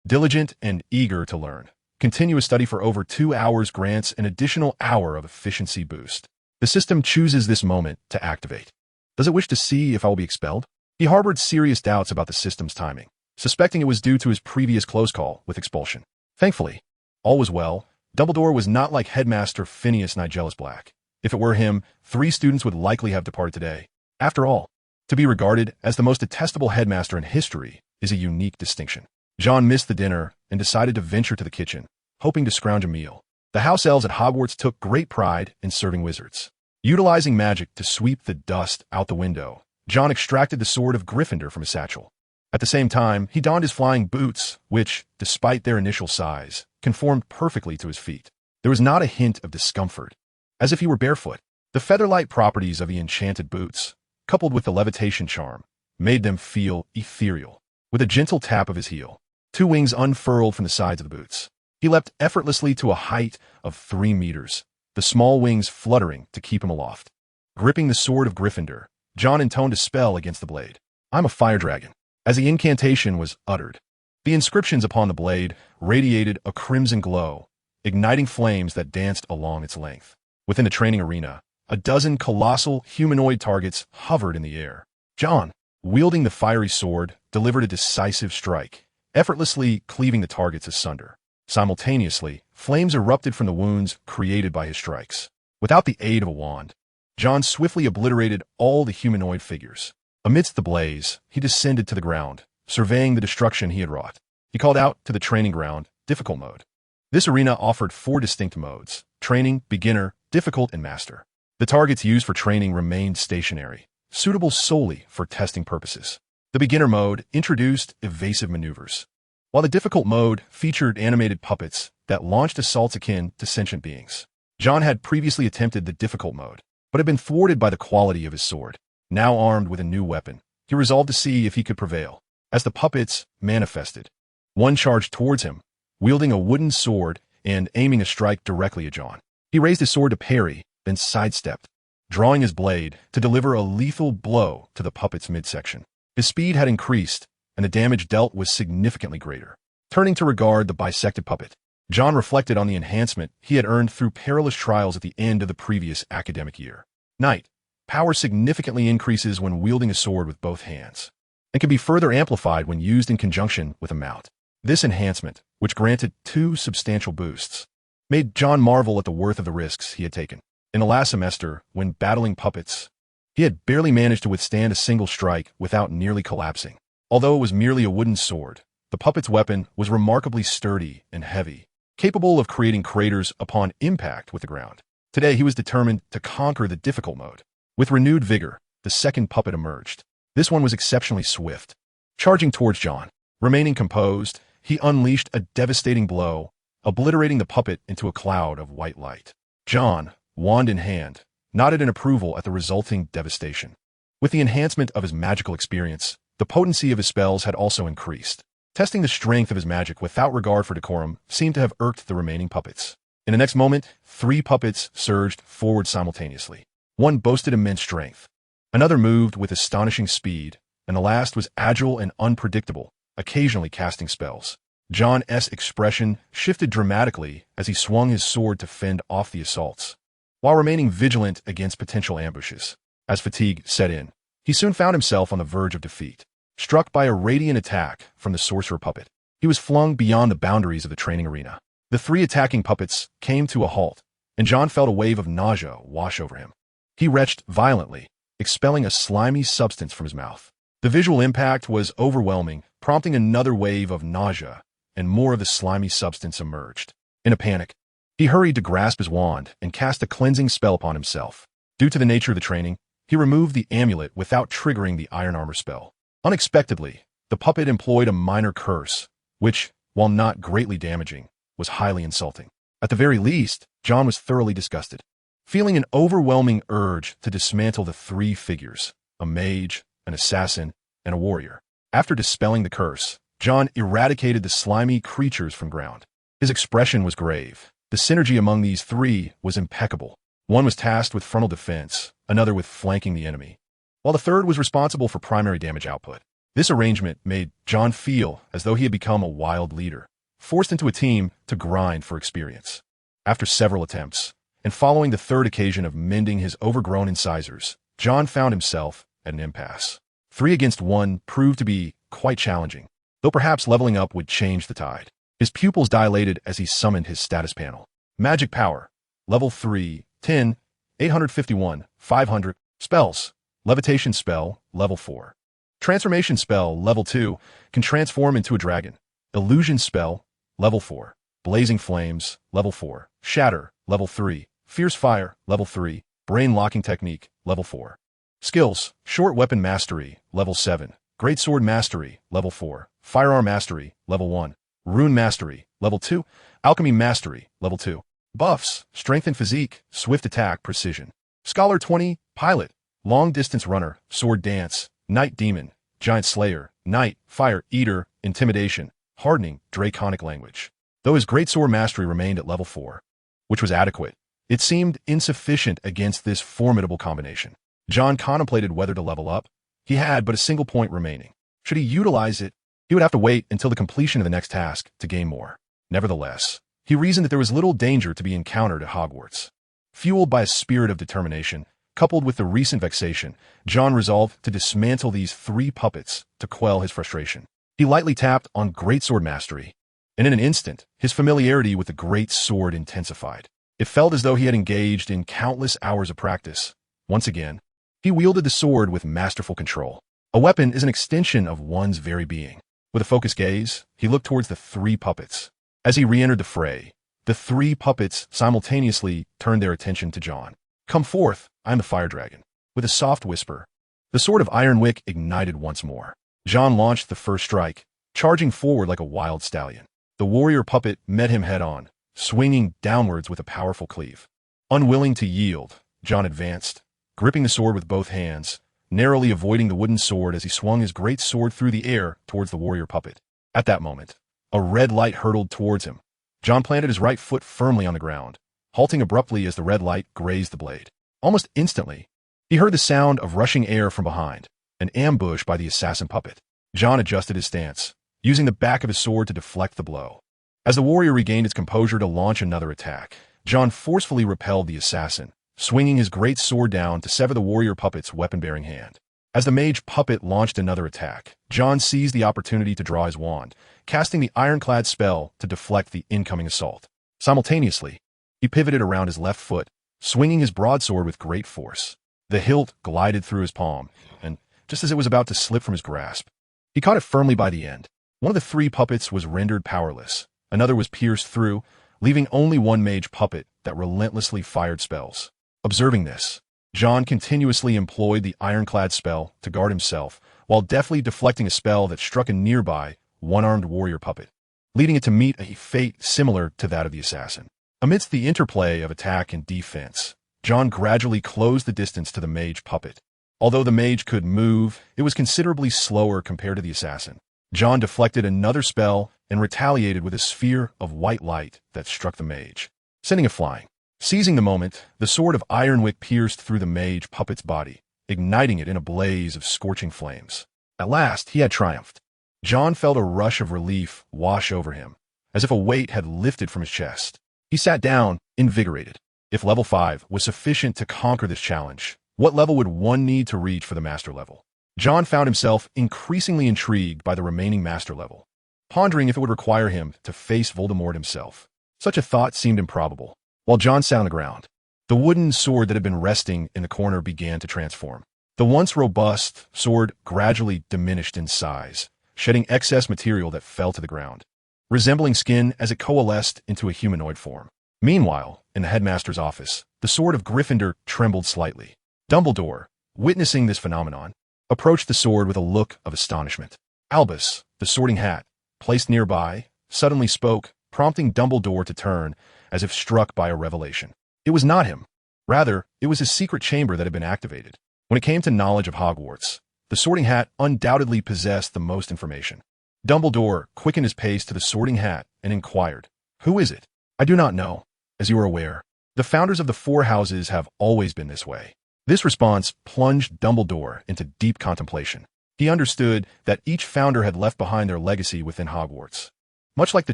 Diligent and eager to learn. Continuous study for over 2 hours grants an additional hour of efficiency boost. The system chooses this moment to activate. Does it wish to see if I will be expelled? He harbored serious doubts about the system's timing, suspecting it was due to his previous close call with expulsion. Thankfully, all was well, Dumbledore was not like Headmaster Phineas Nigellus Black. If it were him, 3 students would likely have departed today. After all, to be regarded as the most detestable headmaster in history is a unique distinction. John missed the dinner and decided to venture to the kitchen, hoping to scrounge a meal. The house elves at Hogwarts took great pride in serving wizards. Utilizing magic to sweep the dust out the window, John extracted the sword of Gryffindor from his satchel. At the same time, he donned his flying boots, which, despite their initial size, conformed perfectly to his feet. There was not a hint of discomfort, as if he were barefoot. The feather-light properties of the enchanted boots, coupled with the levitation charm, made them feel ethereal. With a gentle tap of his heel, 2 wings unfurled from the sides of the boots. He leapt effortlessly to a height of 3 meters, the small wings fluttering to keep him aloft. Gripping the sword of Gryffindor, John intoned a spell against the blade. "I'm a fire dragon." As the incantation was uttered, the inscriptions upon the blade radiated a crimson glow, igniting flames that danced along its length. Within the training arena, a dozen colossal humanoid targets hovered in the air. John, wielding the fiery sword, delivered a decisive strike, effortlessly cleaving the targets asunder. Simultaneously, flames erupted from the wounds created by his strikes. Without the aid of a wand, John swiftly obliterated all the humanoid figures. Amidst the blaze, he descended to the ground, surveying the destruction he had wrought. He called out to the training ground, difficult mode. This arena offered 4 distinct modes: training, beginner, difficult, and master. The targets used for training remained stationary, suitable solely for testing purposes. The beginner mode introduced evasive maneuvers, while the difficult mode featured animated puppets that launched assaults akin to sentient beings. John had previously attempted the difficult mode, but had been thwarted by the quality of his sword. Now armed with a new weapon, he resolved to see if he could prevail. As the puppets manifested, one charged towards him, wielding a wooden sword and aiming a strike directly at John. He raised his sword to parry, then sidestepped, drawing his blade to deliver a lethal blow to the puppet's midsection. His speed had increased, and the damage dealt was significantly greater. Turning to regard the bisected puppet, John reflected on the enhancement he had earned through perilous trials at the end of the previous academic year. Knight. Power significantly increases when wielding a sword with both hands, and can be further amplified when used in conjunction with a mount. This enhancement, which granted 2 substantial boosts, made John marvel at the worth of the risks he had taken. In the last semester, when battling puppets, he had barely managed to withstand a single strike without nearly collapsing. Although it was merely a wooden sword, the puppet's weapon was remarkably sturdy and heavy, capable of creating craters upon impact with the ground. Today, he was determined to conquer the difficult mode. With renewed vigor, the second puppet emerged. This one was exceptionally swift. Charging towards John, remaining composed, he unleashed a devastating blow, obliterating the puppet into a cloud of white light. John, wand in hand, nodded in approval at the resulting devastation. With the enhancement of his magical experience, the potency of his spells had also increased. Testing the strength of his magic without regard for decorum seemed to have irked the remaining puppets. In the next moment, 3 puppets surged forward simultaneously. One boasted immense strength, another moved with astonishing speed, and the last was agile and unpredictable, occasionally casting spells. John's expression shifted dramatically as he swung his sword to fend off the assaults, while remaining vigilant against potential ambushes. As fatigue set in, he soon found himself on the verge of defeat. Struck by a radiant attack from the sorcerer puppet, he was flung beyond the boundaries of the training arena. The 3 attacking puppets came to a halt, and John felt a wave of nausea wash over him. He retched violently, expelling a slimy substance from his mouth. The visual impact was overwhelming, prompting another wave of nausea, and more of the slimy substance emerged. In a panic, he hurried to grasp his wand and cast a cleansing spell upon himself. Due to the nature of the training, he removed the amulet without triggering the iron armor spell. Unexpectedly, the puppet employed a minor curse, which, while not greatly damaging, was highly insulting. At the very least, John was thoroughly disgusted, feeling an overwhelming urge to dismantle the 3 figures, a mage, an assassin, and a warrior. After dispelling the curse, John eradicated the slimy creatures from ground. His expression was grave. The synergy among these 3 was impeccable. One was tasked with frontal defense, another with flanking the enemy, while the third was responsible for primary damage output. This arrangement made John feel as though he had become a wild leader, forced into a team to grind for experience. After several attempts, and following the 3rd occasion of mending his overgrown incisors, John found himself at an impasse. 3 against 1 proved to be quite challenging, though perhaps leveling up would change the tide. His pupils dilated as he summoned his status panel. Magic Power. Level 3, 10, 851, 500. Spells. Levitation Spell, Level 4. Transformation Spell, Level 2, can transform into a dragon. Illusion Spell, Level 4. Blazing Flames, Level 4. Shatter, Level 3. Fierce Fire, Level 3. Brain Locking Technique, Level 4. Skills. Short Weapon Mastery, Level 7. Greatsword Mastery, Level 4. Firearm Mastery, Level 1. Rune Mastery, Level 2. Alchemy Mastery, Level 2. Buffs. Strength and Physique, Swift Attack, Precision. Scholar 20, Pilot, Long Distance Runner, Sword Dance, Night Demon, Giant Slayer, Night, Fire Eater, Intimidation, Hardening, Draconic Language. Though his Greatsword Mastery remained at Level 4, which was adequate, it seemed insufficient against this formidable combination. John contemplated whether to level up. He had but a single point remaining. Should he utilize it, he would have to wait until the completion of the next task to gain more. Nevertheless, he reasoned that there was little danger to be encountered at Hogwarts. Fueled by a spirit of determination, coupled with the recent vexation, John resolved to dismantle these 3 puppets to quell his frustration. He lightly tapped on Greatsword Mastery, and in an instant, his familiarity with the great sword intensified. It felt as though he had engaged in countless hours of practice. Once again, he wielded the sword with masterful control. A weapon is an extension of one's very being. With a focused gaze, he looked towards the 3 puppets. As he re-entered the fray, the 3 puppets simultaneously turned their attention to John. "Come forth, I am the Fire Dragon." With a soft whisper, the sword of Iron Wick ignited once more. John launched the first strike, charging forward like a wild stallion. The warrior puppet met him head-on, swinging downwards with a powerful cleave. Unwilling to yield, John advanced, gripping the sword with both hands, narrowly avoiding the wooden sword as he swung his great sword through the air towards the warrior puppet. At that moment, a red light hurtled towards him. John planted his right foot firmly on the ground, halting abruptly as the red light grazed the blade. Almost instantly, he heard the sound of rushing air from behind, an ambush by the assassin puppet. John adjusted his stance, using the back of his sword to deflect the blow. As the warrior regained its composure to launch another attack, John forcefully repelled the assassin, swinging his great sword down to sever the warrior puppet's weapon-bearing hand. As the mage puppet launched another attack, John seized the opportunity to draw his wand, casting the ironclad spell to deflect the incoming assault. Simultaneously, he pivoted around his left foot, swinging his broadsword with great force. The hilt glided through his palm, and just as it was about to slip from his grasp, he caught it firmly by the end. One of the 3 puppets was rendered powerless. Another was pierced through, leaving only one mage puppet that relentlessly fired spells. Observing this, John continuously employed the ironclad spell to guard himself, while deftly deflecting a spell that struck a nearby, one-armed warrior puppet, leading it to meet a fate similar to that of the assassin. Amidst the interplay of attack and defense, John gradually closed the distance to the mage puppet. Although the mage could move, it was considerably slower compared to the assassin. John deflected another spell and retaliated with a sphere of white light that struck the mage, sending it flying. Seizing the moment, the sword of Ironwick pierced through the mage puppet's body, igniting it in a blaze of scorching flames. At last, he had triumphed. John felt a rush of relief wash over him, as if a weight had lifted from his chest. He sat down, invigorated. If level 5 was sufficient to conquer this challenge, what level would one need to reach for the master level? John found himself increasingly intrigued by the remaining master level, pondering if it would require him to face Voldemort himself. Such a thought seemed improbable. While John sat on the ground, the wooden sword that had been resting in the corner began to transform. The once robust sword gradually diminished in size, shedding excess material that fell to the ground, resembling skin as it coalesced into a humanoid form. Meanwhile, in the headmaster's office, the sword of Gryffindor trembled slightly. Dumbledore, witnessing this phenomenon, approached the sword with a look of astonishment. Albus, the Sorting Hat, placed nearby, suddenly spoke, prompting Dumbledore to turn, as if struck by a revelation. It was not him. Rather, it was his secret chamber that had been activated. When it came to knowledge of Hogwarts, the Sorting Hat undoubtedly possessed the most information. Dumbledore quickened his pace to the Sorting Hat and inquired, "Who is it?" "I do not know. As you are aware, the founders of the 4 houses have always been this way." This response plunged Dumbledore into deep contemplation. He understood that each founder had left behind their legacy within Hogwarts. Much like the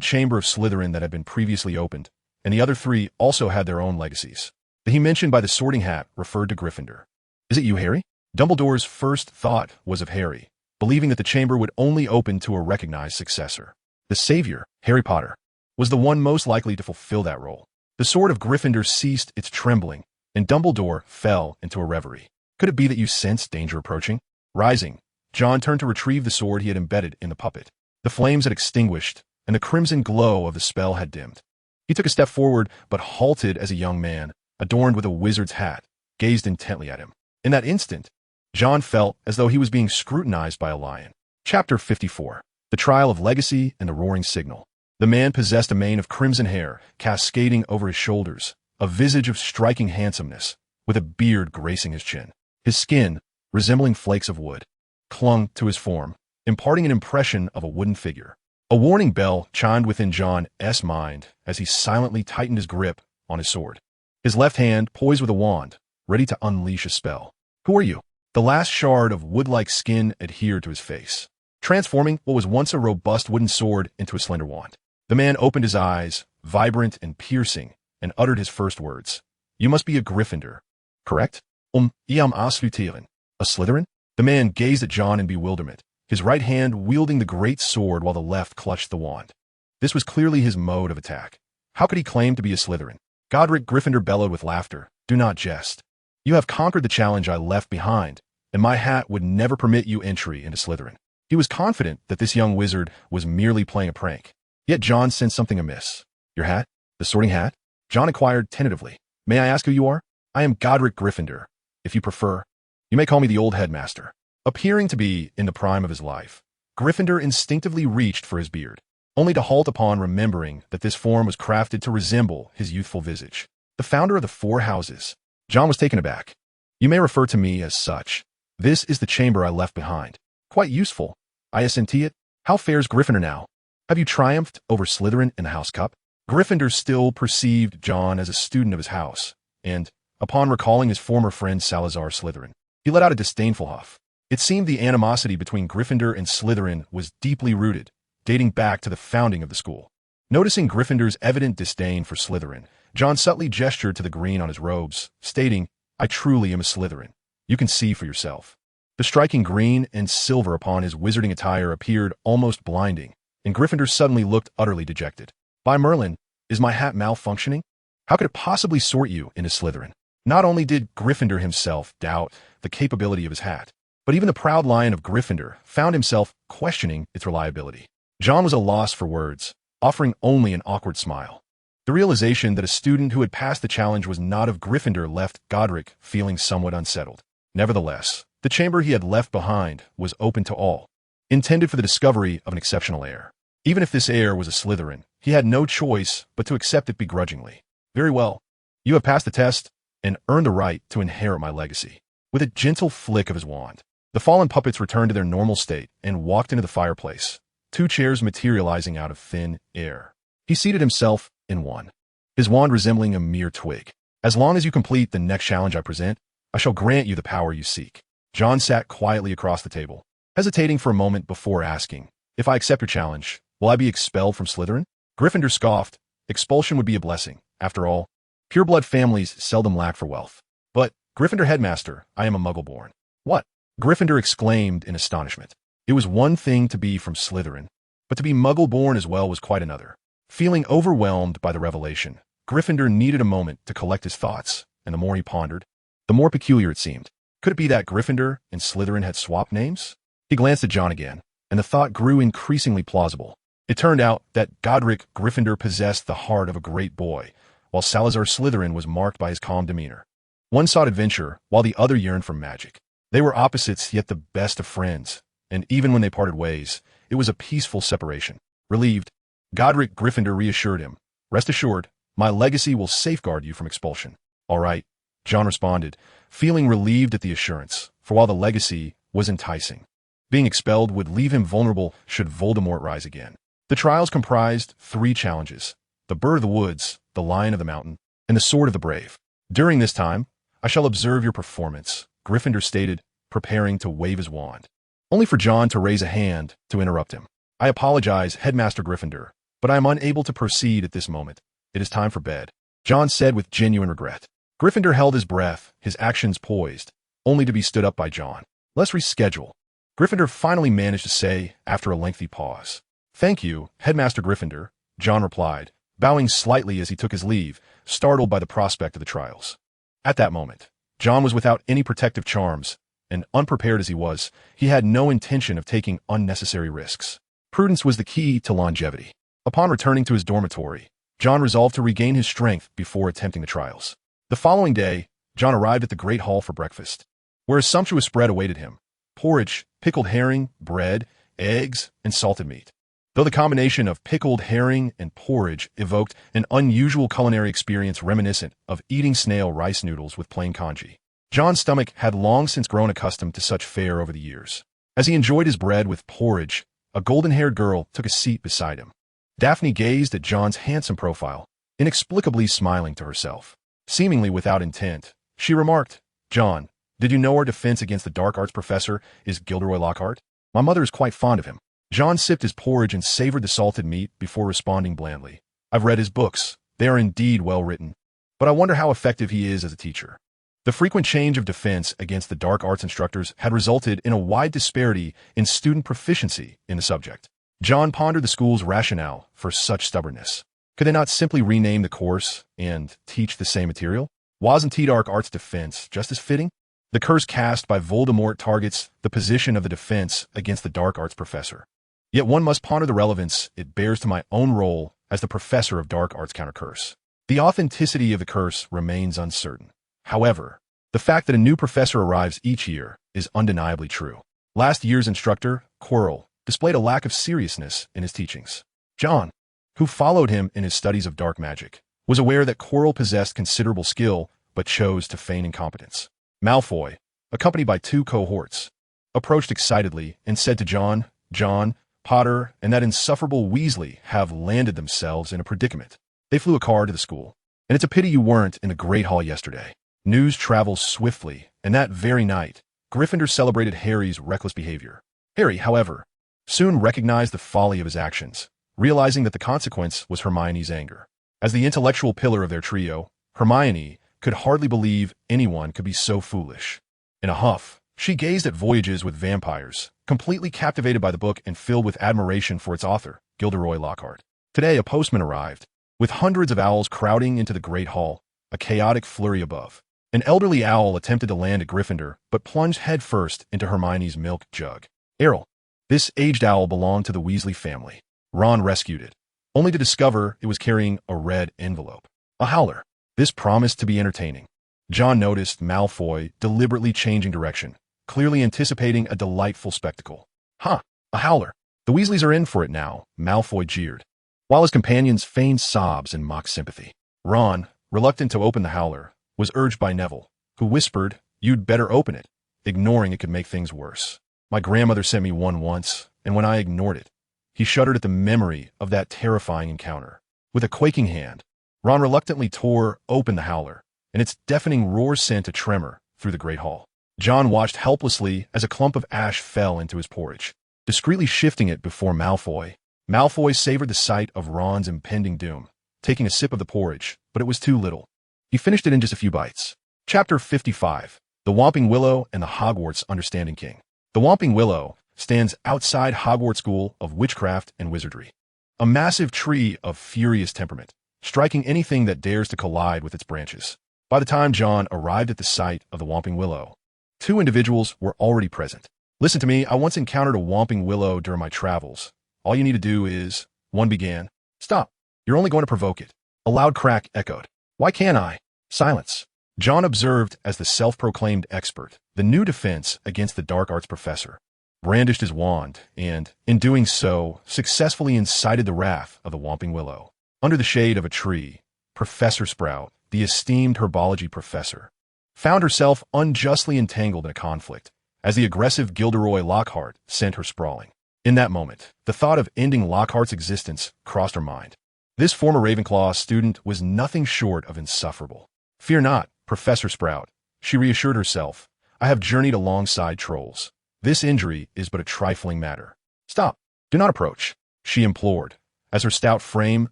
chamber of Slytherin that had been previously opened, and the other 3 also had their own legacies. The he mentioned by the Sorting Hat referred to Gryffindor. "Is it you, Harry?" Dumbledore's first thought was of Harry, believing that the chamber would only open to a recognized successor. The savior, Harry Potter, was the one most likely to fulfill that role. The sword of Gryffindor ceased its trembling, and Dumbledore fell into a reverie. Could it be that you sensed danger approaching? Rising, John turned to retrieve the sword he had embedded in the puppet. The flames had extinguished, and the crimson glow of the spell had dimmed. He took a step forward, but halted as a young man, adorned with a wizard's hat, gazed intently at him. In that instant, John felt as though he was being scrutinized by a lion. Chapter 54. The Trial of Legacy and the Roaring Signal. The man possessed a mane of crimson hair, cascading over his shoulders, a visage of striking handsomeness, with a beard gracing his chin. His skin, resembling flakes of wood, clung to his form, imparting an impression of a wooden figure. A warning bell chimed within John's mind as he silently tightened his grip on his sword. His left hand poised with a wand, ready to unleash a spell. Who are you? The last shard of wood-like skin adhered to his face, transforming what was once a robust wooden sword into a slender wand. The man opened his eyes, vibrant and piercing, and uttered his first words. You must be a Gryffindor, correct? I am a Slytherin. A Slytherin? The man gazed at John in bewilderment, his right hand wielding the great sword while the left clutched the wand. This was clearly his mode of attack. How could he claim to be a Slytherin? Godric Gryffindor bellowed with laughter. Do not jest. You have conquered the challenge I left behind, and my hat would never permit you entry into Slytherin. He was confident that this young wizard was merely playing a prank. Yet John sensed something amiss. Your hat? The sorting hat? John inquired tentatively. May I ask who you are? I am Godric Gryffindor. If you prefer, you may call me the old headmaster. Appearing to be in the prime of his life, Gryffindor instinctively reached for his beard, only to halt upon remembering that this form was crafted to resemble his youthful visage. The founder of the four houses. John was taken aback. You may refer to me as such. This is the chamber I left behind. Quite useful. I assent it. How fares Gryffindor now? Have you triumphed over Slytherin in the House Cup? Gryffindor still perceived John as a student of his house, and, upon recalling his former friend Salazar Slytherin, he let out a disdainful huff. It seemed the animosity between Gryffindor and Slytherin was deeply rooted, dating back to the founding of the school. Noticing Gryffindor's evident disdain for Slytherin, John subtly gestured to the green on his robes, stating, I truly am a Slytherin. You can see for yourself. The striking green and silver upon his wizarding attire appeared almost blinding, and Gryffindor suddenly looked utterly dejected. By Merlin, is my hat malfunctioning? How could it possibly sort you into Slytherin? Not only did Gryffindor himself doubt the capability of his hat, but even the proud lion of Gryffindor found himself questioning its reliability. John was at a loss for words, offering only an awkward smile. The realization that a student who had passed the challenge was not of Gryffindor left Godric feeling somewhat unsettled. Nevertheless, the chamber he had left behind was open to all, intended for the discovery of an exceptional heir. Even if this heir was a Slytherin, he had no choice but to accept it begrudgingly. Very well. You have passed the test and earned the right to inherit my legacy. With a gentle flick of his wand, the fallen puppets returned to their normal state and walked into the fireplace, two chairs materializing out of thin air. He seated himself in one, his wand resembling a mere twig. As long as you complete the next challenge I present, I shall grant you the power you seek. John sat quietly across the table, hesitating for a moment before asking, if I accept your challenge, will I be expelled from Slytherin? Gryffindor scoffed. Expulsion would be a blessing. After all, pureblood families seldom lack for wealth. But, Gryffindor headmaster, I am a muggle-born. What? Gryffindor exclaimed in astonishment. It was one thing to be from Slytherin, but to be muggle-born as well was quite another. Feeling overwhelmed by the revelation, Gryffindor needed a moment to collect his thoughts, and the more he pondered, the more peculiar it seemed. Could it be that Gryffindor and Slytherin had swapped names? He glanced at John again, and the thought grew increasingly plausible. It turned out that Godric Gryffindor possessed the heart of a great boy, while Salazar Slytherin was marked by his calm demeanor. One sought adventure, while the other yearned for magic. They were opposites, yet the best of friends, and even when they parted ways, it was a peaceful separation. Relieved, Godric Gryffindor reassured him, Rest assured, my legacy will safeguard you from expulsion. All right, John responded, feeling relieved at the assurance, for while the legacy was enticing, being expelled would leave him vulnerable should Voldemort rise again. The trials comprised 3 challenges: the Bird of the Woods, the Lion of the Mountain, and the Sword of the Brave. During this time, I shall observe your performance, Gryffindor stated, preparing to wave his wand. Only for John to raise a hand to interrupt him. I apologize, Headmaster Gryffindor, but I am unable to proceed at this moment. It is time for bed, John said with genuine regret. Gryffindor held his breath, his actions poised, only to be stood up by John. Let's reschedule, Gryffindor finally managed to say after a lengthy pause. Thank you, Headmaster Gryffindor, John replied, bowing slightly as he took his leave, startled by the prospect of the trials. At that moment, John was without any protective charms, and unprepared as he was, he had no intention of taking unnecessary risks. Prudence was the key to longevity. Upon returning to his dormitory, John resolved to regain his strength before attempting the trials. The following day, John arrived at the Great Hall for breakfast, where a sumptuous spread awaited him: porridge, pickled herring, bread, eggs, and salted meat. Though the combination of pickled herring and porridge evoked an unusual culinary experience reminiscent of eating snail rice noodles with plain congee, John's stomach had long since grown accustomed to such fare over the years. As he enjoyed his bread with porridge, a golden-haired girl took a seat beside him. Daphne gazed at John's handsome profile, inexplicably smiling to herself. Seemingly without intent, she remarked, "John, did you know our defense against the dark arts professor is Gilderoy Lockhart? My mother is quite fond of him." John sipped his porridge and savored the salted meat before responding blandly, "I've read his books. They are indeed well written. But I wonder how effective he is as a teacher." The frequent change of defense against the dark arts instructors had resulted in a wide disparity in student proficiency in the subject. John pondered the school's rationale for such stubbornness. Could they not simply rename the course and teach the same material? Wasn't dark arts defense just as fitting? The curse cast by Voldemort targets the position of the defense against the dark arts professor. Yet one must ponder the relevance it bears to my own role as the professor of dark arts counter-curse. The authenticity of the curse remains uncertain. However, the fact that a new professor arrives each year is undeniably true. Last year's instructor, Quirrell, displayed a lack of seriousness in his teachings. John, who followed him in his studies of dark magic, was aware that Quirrell possessed considerable skill but chose to feign incompetence. Malfoy, accompanied by 2 cohorts, approached excitedly and said to John, "John, Potter and that insufferable Weasley have landed themselves in a predicament. They flew a car to the school, and it's a pity you weren't in the Great Hall yesterday." News travels swiftly, and that very night, Gryffindor celebrated Harry's reckless behavior. Harry, however, soon recognized the folly of his actions, realizing that the consequence was Hermione's anger. As the intellectual pillar of their trio, Hermione could hardly believe anyone could be so foolish. In a huff, she gazed at Voyages with Vampires, completely captivated by the book and filled with admiration for its author, Gilderoy Lockhart. Today, a postman arrived, with hundreds of owls crowding into the Great Hall, a chaotic flurry above. An elderly owl attempted to land at Gryffindor, but plunged headfirst into Hermione's milk jug. Errol. This aged owl belonged to the Weasley family. Ron rescued it, only to discover it was carrying a red envelope. A howler. This promised to be entertaining. John noticed Malfoy deliberately changing direction, clearly anticipating a delightful spectacle. "Huh, a howler. The Weasleys are in for it now," Malfoy jeered, while his companions feigned sobs and mock sympathy. Ron, reluctant to open the howler, was urged by Neville, who whispered, "You'd better open it," ignoring it could make things worse. "My grandmother sent me one once, and when I ignored it." He shuddered at the memory of that terrifying encounter. With a quaking hand, Ron reluctantly tore open the howler, and its deafening roar sent a tremor through the Great Hall. John watched helplessly as a clump of ash fell into his porridge, discreetly shifting it before Malfoy. Malfoy savored the sight of Ron's impending doom, taking a sip of the porridge, but it was too little. He finished it in just a few bites. Chapter 55. The Whomping Willow and the Hogwarts Understanding King. The Whomping Willow stands outside Hogwarts School of Witchcraft and Wizardry, a massive tree of furious temperament, striking anything that dares to collide with its branches. By the time John arrived at the site of the Whomping Willow, 2 individuals were already present. "Listen to me, I once encountered a Whomping Willow during my travels. All you need to do is," one began. "Stop. You're only going to provoke it." A loud crack echoed. "Why can't I?" Silence. John observed as the self-proclaimed expert, the new defense against the dark arts professor, brandished his wand and, in doing so, successfully incited the wrath of the Whomping Willow. Under the shade of a tree, Professor Sprout, the esteemed herbology professor, found herself unjustly entangled in a conflict as the aggressive Gilderoy Lockhart sent her sprawling. In that moment, the thought of ending Lockhart's existence crossed her mind. This former Ravenclaw student was nothing short of insufferable. "Fear not, Professor Sprout," she reassured herself. "I have journeyed alongside trolls. This injury is but a trifling matter." "Stop. Do not approach," she implored, as her stout frame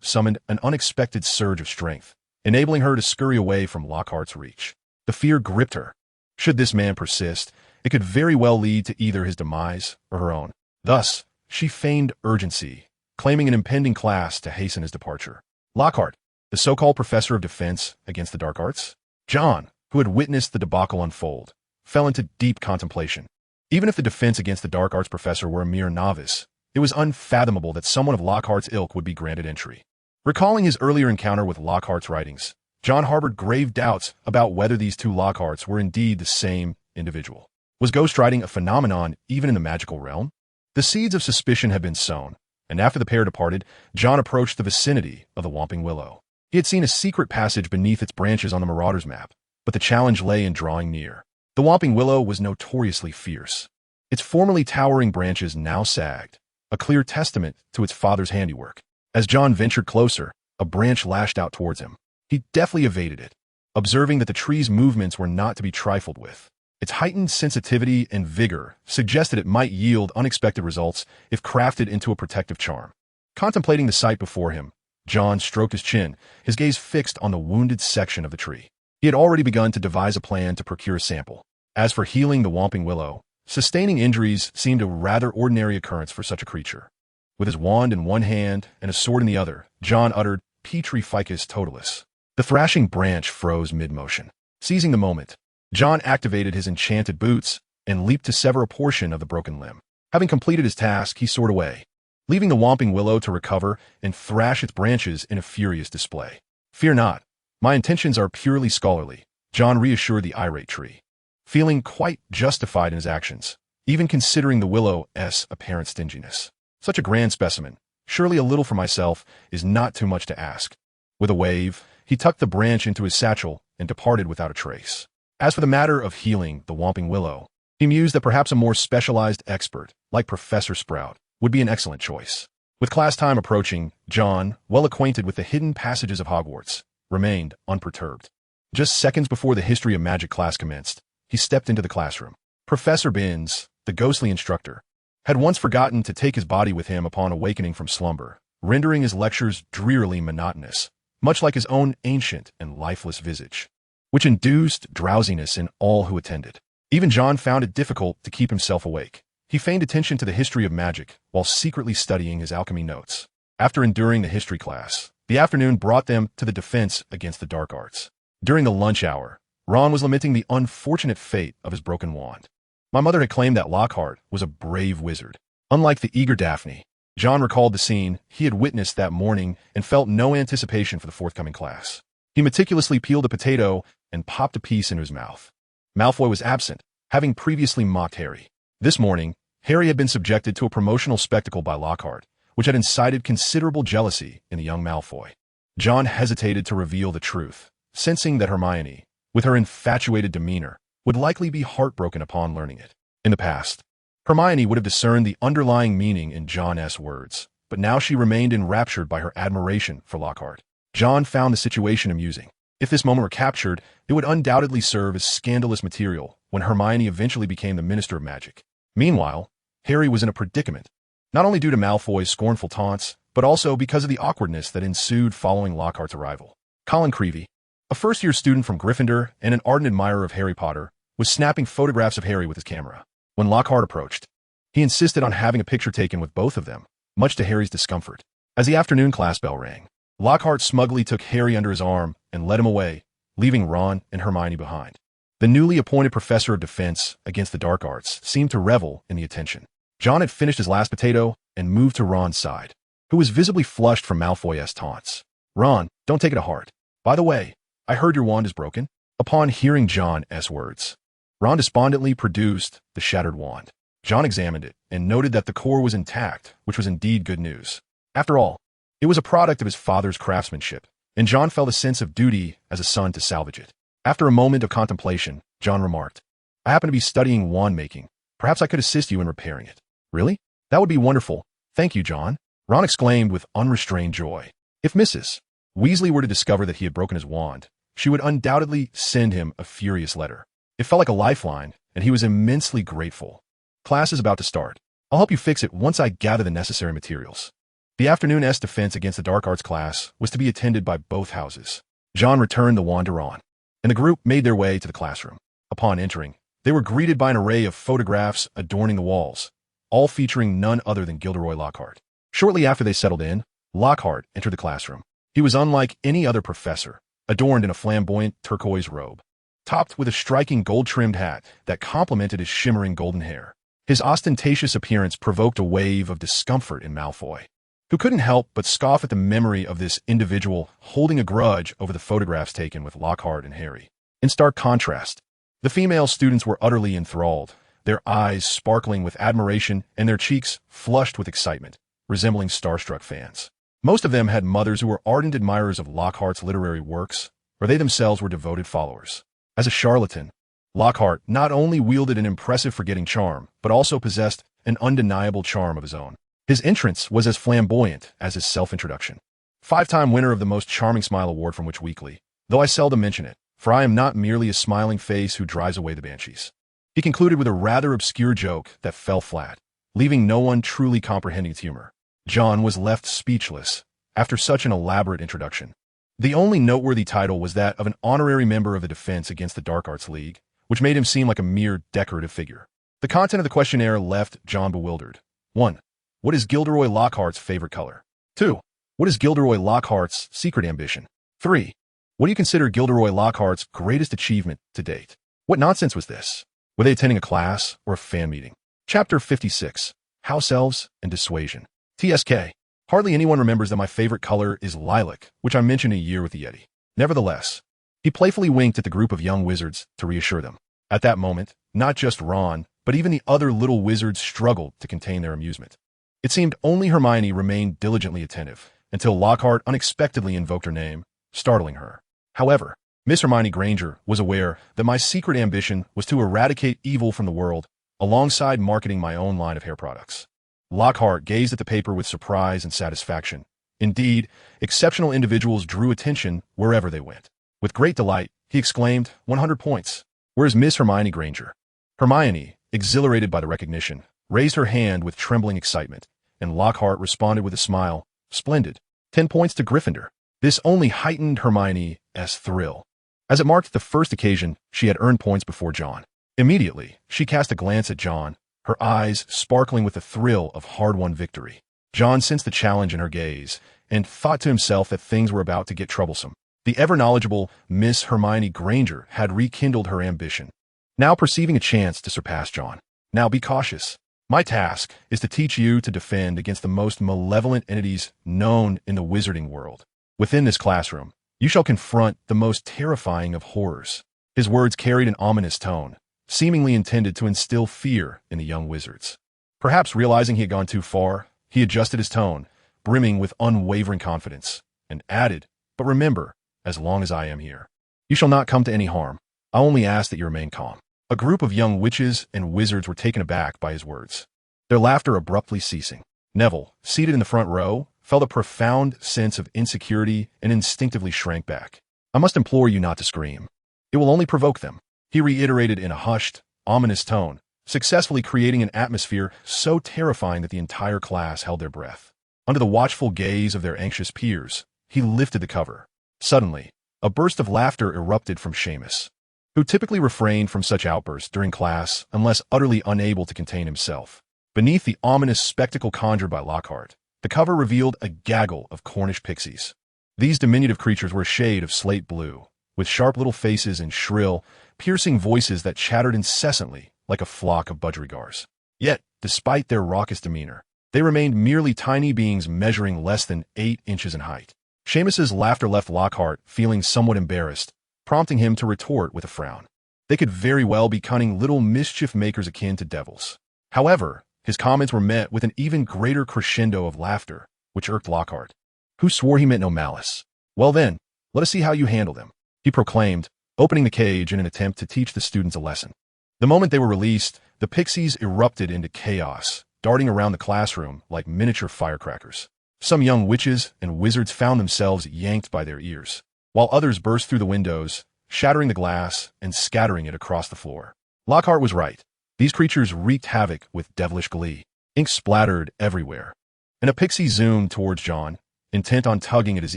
summoned an unexpected surge of strength, enabling her to scurry away from Lockhart's reach. The fear gripped her. Should this man persist, it could very well lead to either his demise or her own. Thus, she feigned urgency, claiming an impending class to hasten his departure. Lockhart, the so-called professor of defense against the dark arts? John, who had witnessed the debacle unfold, fell into deep contemplation. Even if the defense against the dark arts professor were a mere novice, it was unfathomable that someone of Lockhart's ilk would be granted entry. Recalling his earlier encounter with Lockhart's writings, John harbored grave doubts about whether these two Lockharts were indeed the same individual. Was ghostwriting a phenomenon even in the magical realm? The seeds of suspicion had been sown, and after the pair departed, John approached the vicinity of the Whomping Willow. He had seen a secret passage beneath its branches on the Marauder's map, but the challenge lay in drawing near. The Whomping Willow was notoriously fierce. Its formerly towering branches now sagged, a clear testament to its father's handiwork. As John ventured closer, a branch lashed out towards him. He deftly evaded it, observing that the tree's movements were not to be trifled with. Its heightened sensitivity and vigor suggested it might yield unexpected results if crafted into a protective charm. Contemplating the sight before him, John stroked his chin, his gaze fixed on the wounded section of the tree. He had already begun to devise a plan to procure a sample. As for healing the Whomping Willow, sustaining injuries seemed a rather ordinary occurrence for such a creature. With his wand in one hand and a sword in the other, John uttered, "Petri ficus totalis." The thrashing branch froze mid-motion. Seizing the moment, John activated his enchanted boots and leaped to sever a portion of the broken limb. Having completed his task, he soared away, leaving the Whomping Willow to recover and thrash its branches in a furious display. "Fear not. My intentions are purely scholarly," John reassured the irate tree, feeling quite justified in his actions, even considering the willow's apparent stinginess. "Such a grand specimen, surely a little for myself, is not too much to ask." With a wave, he tucked the branch into his satchel and departed without a trace. As for the matter of healing the Whomping Willow, he mused that perhaps a more specialized expert, like Professor Sprout, would be an excellent choice. With class time approaching, John, well acquainted with the hidden passages of Hogwarts, remained unperturbed. Just seconds before the History of Magic class commenced, he stepped into the classroom. Professor Binns, the ghostly instructor, had once forgotten to take his body with him upon awakening from slumber, rendering his lectures drearily monotonous, much like his own ancient and lifeless visage, which induced drowsiness in all who attended. Even John found it difficult to keep himself awake. He feigned attention to the history of magic while secretly studying his alchemy notes. After enduring the history class, the afternoon brought them to the defense against the dark arts. During the lunch hour, Ron was lamenting the unfortunate fate of his broken wand. My mother had claimed that Lockhart was a brave wizard. Unlike the eager Daphne, John recalled the scene he had witnessed that morning and felt no anticipation for the forthcoming class. He meticulously peeled a potato and popped a piece into his mouth. Malfoy was absent, having previously mocked Harry. This morning, Harry had been subjected to a promotional spectacle by Lockhart, which had incited considerable jealousy in the young Malfoy. John hesitated to reveal the truth, sensing that Hermione, with her infatuated demeanor, would likely be heartbroken upon learning it. In the past, Hermione would have discerned the underlying meaning in John's words, but now she remained enraptured by her admiration for Lockhart. John found the situation amusing. If this moment were captured, it would undoubtedly serve as scandalous material when Hermione eventually became the Minister of Magic. Meanwhile, Harry was in a predicament, not only due to Malfoy's scornful taunts, but also because of the awkwardness that ensued following Lockhart's arrival. Colin Creevey, a first-year student from Gryffindor and an ardent admirer of Harry Potter, was snapping photographs of Harry with his camera. When Lockhart approached, he insisted on having a picture taken with both of them, much to Harry's discomfort. As the afternoon class bell rang, Lockhart smugly took Harry under his arm and led him away, leaving Ron and Hermione behind. The newly appointed professor of defense against the dark arts seemed to revel in the attention. John had finished his last potato and moved to Ron's side, who was visibly flushed from Malfoy's taunts. "Ron, don't take it to heart. By the way, I heard your wand is broken." Upon hearing John's words, Ron despondently produced the shattered wand. John examined it and noted that the core was intact, which was indeed good news. After all, it was a product of his father's craftsmanship, and John felt a sense of duty as a son to salvage it. After a moment of contemplation, John remarked, "I happen to be studying wand making. Perhaps I could assist you in repairing it." "Really? That would be wonderful. Thank you, John," Ron exclaimed with unrestrained joy. If Mrs. Weasley were to discover that he had broken his wand, she would undoubtedly send him a furious letter. It felt like a lifeline, and he was immensely grateful. "Class is about to start. I'll help you fix it once I gather the necessary materials." The afternoon's defense against the dark arts class was to be attended by both houses. John returned the wand to Ron, and the group made their way to the classroom. Upon entering, they were greeted by an array of photographs adorning the walls, all featuring none other than Gilderoy Lockhart. Shortly after they settled in, Lockhart entered the classroom. He was unlike any other professor, adorned in a flamboyant turquoise robe, topped with a striking gold-trimmed hat that complemented his shimmering golden hair. His ostentatious appearance provoked a wave of discomfort in Malfoy, who couldn't help but scoff at the memory of this individual holding a grudge over the photographs taken with Lockhart and Harry. In stark contrast, the female students were utterly enthralled, their eyes sparkling with admiration and their cheeks flushed with excitement, resembling starstruck fans. Most of them had mothers who were ardent admirers of Lockhart's literary works, or they themselves were devoted followers. As a charlatan, Lockhart not only wielded an impressive forgetting charm, but also possessed an undeniable charm of his own. His entrance was as flamboyant as his self-introduction. 5-time winner of the Most Charming Smile Award from Which Weekly, though I seldom mention it, for I am not merely a smiling face who drives away the banshees. He concluded with a rather obscure joke that fell flat, leaving no one truly comprehending its humor. John was left speechless after such an elaborate introduction. The only noteworthy title was that of an honorary member of the Defense Against the Dark Arts League, which made him seem like a mere decorative figure. The content of the questionnaire left John bewildered. 1. What is Gilderoy Lockhart's favorite color? 2. What is Gilderoy Lockhart's secret ambition? 3. What do you consider Gilderoy Lockhart's greatest achievement to date? What nonsense was this? Were they attending a class or a fan meeting? Chapter 56. House Elves and Dissuasion. TSK. Hardly anyone remembers that my favorite color is lilac, which I mentioned a year with the Yeti. Nevertheless, he playfully winked at the group of young wizards to reassure them. At that moment, not just Ron, but even the other little wizards struggled to contain their amusement. It seemed only Hermione remained diligently attentive, until Lockhart unexpectedly invoked her name, startling her. However, Miss Hermione Granger was aware that my secret ambition was to eradicate evil from the world, alongside marketing my own line of hair products. Lockhart gazed at the paper with surprise and satisfaction. Indeed, exceptional individuals drew attention wherever they went. With great delight, he exclaimed, 100 points. Where's Miss Hermione Granger? Hermione, exhilarated by the recognition, raised her hand with trembling excitement, and Lockhart responded with a smile, splendid. 10 points to Gryffindor. This only heightened Hermione's thrill, as it marked the first occasion she had earned points before John. Immediately, she cast a glance at John, her eyes sparkling with the thrill of hard-won victory. John sensed the challenge in her gaze, and thought to himself that things were about to get troublesome. The ever-knowledgeable Miss Hermione Granger had rekindled her ambition, now perceiving a chance to surpass John. Now be cautious. My task is to teach you to defend against the most malevolent entities known in the wizarding world. Within this classroom, you shall confront the most terrifying of horrors. His words carried an ominous tone, seemingly intended to instill fear in the young wizards. Perhaps realizing he had gone too far, he adjusted his tone, brimming with unwavering confidence, and added, but remember, as long as I am here, you shall not come to any harm. I only ask that you remain calm. A group of young witches and wizards were taken aback by his words, their laughter abruptly ceasing. Neville, seated in the front row, felt a profound sense of insecurity and instinctively shrank back. I must implore you not to scream. It will only provoke them, he reiterated in a hushed, ominous tone, successfully creating an atmosphere so terrifying that the entire class held their breath. Under the watchful gaze of their anxious peers, he lifted the cover. Suddenly, a burst of laughter erupted from Seamus, who typically refrained from such outbursts during class unless utterly unable to contain himself. Beneath the ominous spectacle conjured by Lockhart, the cover revealed a gaggle of Cornish pixies. These diminutive creatures were a shade of slate blue, with sharp little faces and shrill, piercing voices that chattered incessantly like a flock of budgerigars. Yet, despite their raucous demeanor, they remained merely tiny beings measuring less than 8 inches in height. Seamus's laughter left Lockhart feeling somewhat embarrassed, prompting him to retort with a frown. They could very well be cunning little mischief makers akin to devils. However, his comments were met with an even greater crescendo of laughter, which irked Lockhart, who swore he meant no malice. Well then, let us see how you handle them, he proclaimed, opening the cage in an attempt to teach the students a lesson. The moment they were released, the pixies erupted into chaos, darting around the classroom like miniature firecrackers. Some young witches and wizards found themselves yanked by their ears, while others burst through the windows, shattering the glass and scattering it across the floor. Lockhart was right. These creatures wreaked havoc with devilish glee. Ink splattered everywhere, and a pixie zoomed towards John, intent on tugging at his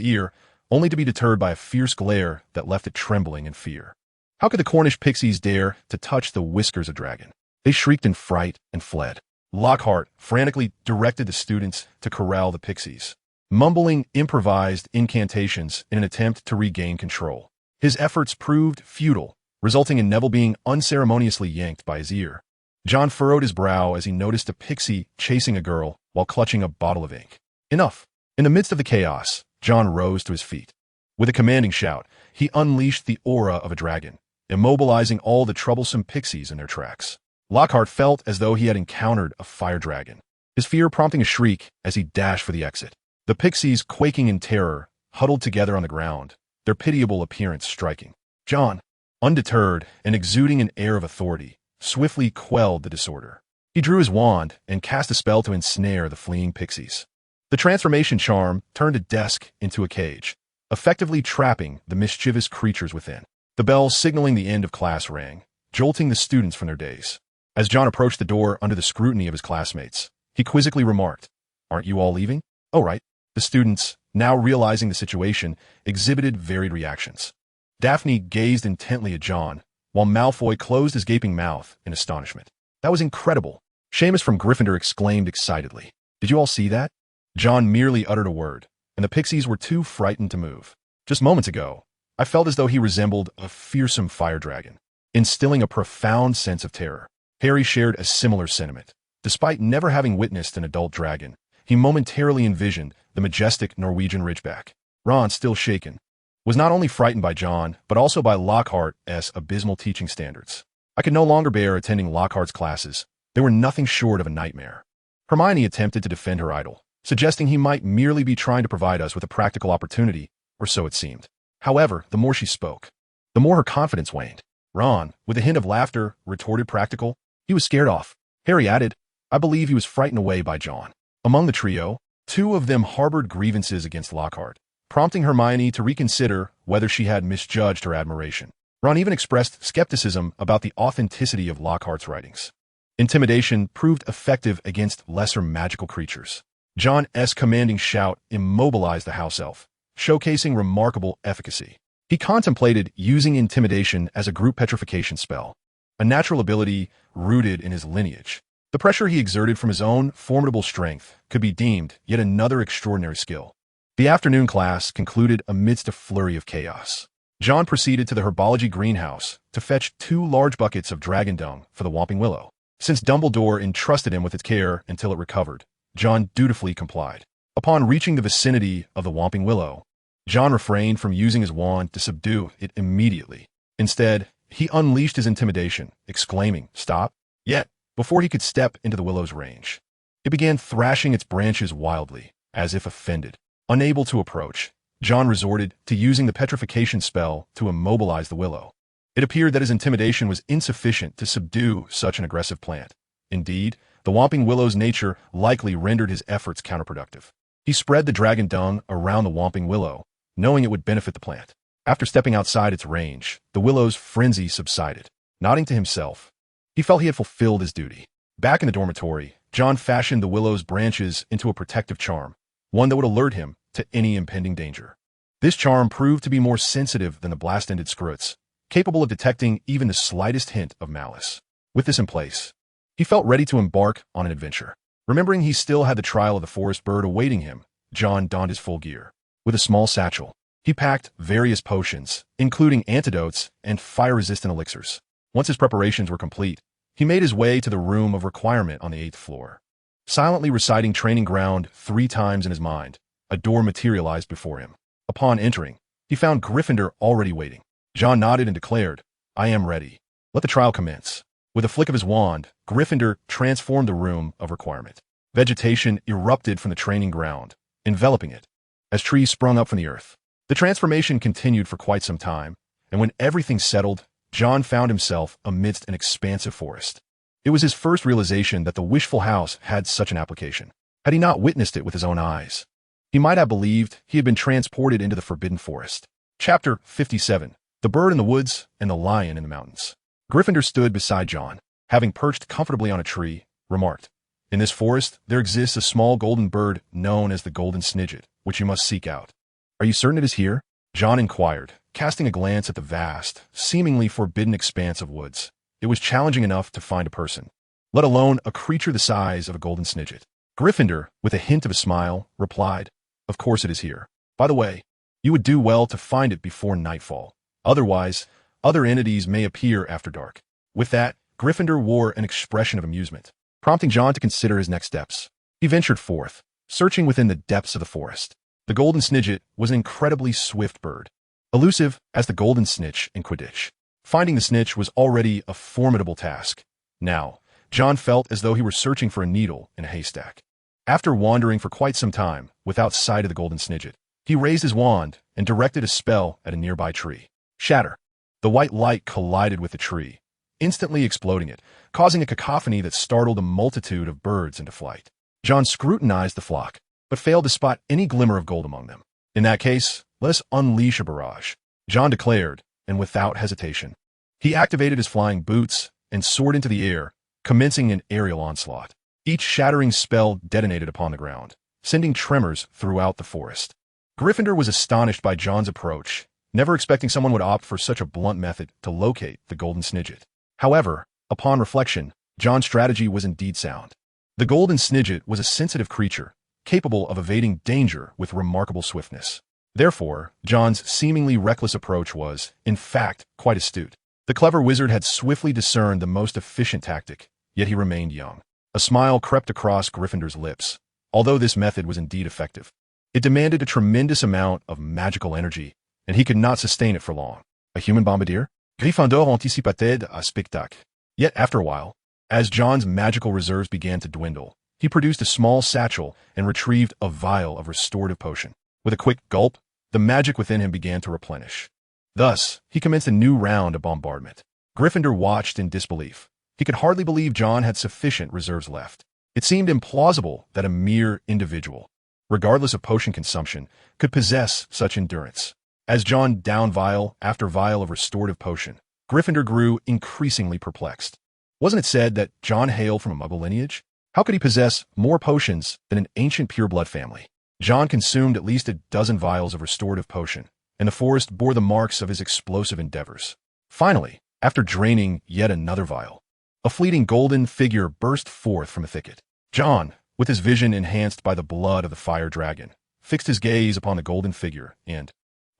ear, only to be deterred by a fierce glare that left it trembling in fear. How could the Cornish pixies dare to touch the whiskers of dragon? They shrieked in fright and fled. Lockhart frantically directed the students to corral the pixies. mumbling improvised incantations in an attempt to regain control. His efforts proved futile, resulting in Neville being unceremoniously yanked by his ear. John furrowed his brow as he noticed a pixie chasing a girl while clutching a bottle of ink. Enough! In the midst of the chaos, John rose to his feet. With a commanding shout, he unleashed the aura of a dragon, immobilizing all the troublesome pixies in their tracks. Lockhart felt as though he had encountered a fire dragon, his fear prompting a shriek as he dashed for the exit. The pixies, quaking in terror, huddled together on the ground, their pitiable appearance striking. John, undeterred and exuding an air of authority, swiftly quelled the disorder. He drew his wand and cast a spell to ensnare the fleeing pixies. The transformation charm turned a desk into a cage, effectively trapping the mischievous creatures within. The bell signaling the end of class rang, jolting the students from their days. As John approached the door under the scrutiny of his classmates, he quizzically remarked, "Aren't you all leaving?" "Oh, right." The students, now realizing the situation, exhibited varied reactions. Daphne gazed intently at John, while Malfoy closed his gaping mouth in astonishment. "That was incredible!" Seamus from Gryffindor exclaimed excitedly. "Did you all see that?" John merely uttered a word, and the pixies were too frightened to move. "Just moments ago, I felt as though he resembled a fearsome fire dragon, instilling a profound sense of terror." Harry shared a similar sentiment. Despite never having witnessed an adult dragon, he momentarily envisioned the majestic Norwegian Ridgeback. Ron, still shaken, was not only frightened by John, but also by Lockhart's abysmal teaching standards. "I could no longer bear attending Lockhart's classes. They were nothing short of a nightmare." Hermione attempted to defend her idol, suggesting he might merely be trying to provide us with a practical opportunity, or so it seemed. However, the more she spoke, the more her confidence waned. Ron, with a hint of laughter, retorted practical. "He was scared off." Harry added, "I believe he was frightened away by John." Among the trio, two of them harbored grievances against Lockhart, prompting Hermione to reconsider whether she had misjudged her admiration. Ron even expressed skepticism about the authenticity of Lockhart's writings. Intimidation proved effective against lesser magical creatures. John's commanding shout immobilized the house elf, showcasing remarkable efficacy. He contemplated using intimidation as a group petrification spell, a natural ability rooted in his lineage. The pressure he exerted from his own formidable strength could be deemed yet another extraordinary skill. The afternoon class concluded amidst a flurry of chaos. John proceeded to the herbology greenhouse to fetch 2 large buckets of dragon dung for the Whomping Willow. Since Dumbledore entrusted him with its care until it recovered, John dutifully complied. Upon reaching the vicinity of the Whomping Willow, John refrained from using his wand to subdue it immediately. Instead, he unleashed his intimidation, exclaiming, "Stop!" Yet, before he could step into the willow's range, it began thrashing its branches wildly, as if offended. Unable to approach, John resorted to using the petrification spell to immobilize the willow. It appeared that his intimidation was insufficient to subdue such an aggressive plant. Indeed, the Whomping Willow's nature likely rendered his efforts counterproductive. He spread the dragon dung around the Whomping Willow, knowing it would benefit the plant. After stepping outside its range, the willow's frenzy subsided. Nodding to himself, he felt he had fulfilled his duty. Back in the dormitory, John fashioned the willow's branches into a protective charm, one that would alert him to any impending danger. This charm proved to be more sensitive than the blast-ended screwits, capable of detecting even the slightest hint of malice. With this in place, he felt ready to embark on an adventure. Remembering he still had the trial of the forest bird awaiting him, John donned his full gear. With a small satchel, he packed various potions, including antidotes and fire-resistant elixirs. Once his preparations were complete, he made his way to the room of requirement on the 8th floor. Silently reciting training ground 3 times in his mind, a door materialized before him. Upon entering, he found Gryffindor already waiting. John nodded and declared, "I am ready. Let the trial commence." With a flick of his wand, Gryffindor transformed the room of requirement. Vegetation erupted from the training ground, enveloping it, as trees sprung up from the earth. The transformation continued for quite some time, and when everything settled, John found himself amidst an expansive forest. It was his first realization that the wishful house had such an application. Had he not witnessed it with his own eyes, he might have believed he had been transported into the Forbidden Forest. Chapter 57. The Bird in the Woods and the Lion in the Mountains. Gryffindor stood beside John, having perched comfortably on a tree, remarked, "In this forest, there exists a small golden bird known as the Golden Snidget, which you must seek out." "Are you certain it is here?" John inquired, casting a glance at the vast, seemingly forbidden expanse of woods. It was challenging enough to find a person, let alone a creature the size of a golden snidget. Gryffindor, with a hint of a smile, replied, Of course it is here. By the way, you would do well to find it before nightfall. Otherwise, other entities may appear after dark. With that, Gryffindor wore an expression of amusement, prompting John to consider his next steps. He ventured forth, searching within the depths of the forest. The golden snidget was an incredibly swift bird, elusive as the golden snitch in Quidditch. Finding the snitch was already a formidable task. Now, John felt as though he were searching for a needle in a haystack. After wandering for quite some time without sight of the golden snidget, he raised his wand and directed a spell at a nearby tree. Shatter. The white light collided with the tree, instantly exploding it, causing a cacophony that startled a multitude of birds into flight. John scrutinized the flock, but failed to spot any glimmer of gold among them. In that case, let us unleash a barrage, John declared, and without hesitation. He activated his flying boots and soared into the air, commencing an aerial onslaught. Each shattering spell detonated upon the ground, sending tremors throughout the forest. Gryffindor was astonished by John's approach, never expecting someone would opt for such a blunt method to locate the golden snidget. However, upon reflection, John's strategy was indeed sound. The golden snidget was a sensitive creature, capable of evading danger with remarkable swiftness. Therefore, John's seemingly reckless approach was, in fact, quite astute. The clever wizard had swiftly discerned the most efficient tactic, yet he remained young. A smile crept across Gryffindor's lips, although this method was indeed effective. It demanded a tremendous amount of magical energy, and he could not sustain it for long. A human bombardier? Gryffondor anticipated a spectacle. Yet after a while, as John's magical reserves began to dwindle, he produced a small satchel and retrieved a vial of restorative potion. With a quick gulp, the magic within him began to replenish. Thus, he commenced a new round of bombardment. Gryffindor watched in disbelief. He could hardly believe John had sufficient reserves left. It seemed implausible that a mere individual, regardless of potion consumption, could possess such endurance. As John downed vial after vial of restorative potion, Gryffindor grew increasingly perplexed. Wasn't it said that John hailed from a Muggle lineage? How could he possess more potions than an ancient pureblood family? John consumed at least a dozen vials of restorative potion, and the forest bore the marks of his explosive endeavors. Finally, after draining yet another vial, a fleeting golden figure burst forth from a thicket. John, with his vision enhanced by the blood of the fire dragon, fixed his gaze upon the golden figure and,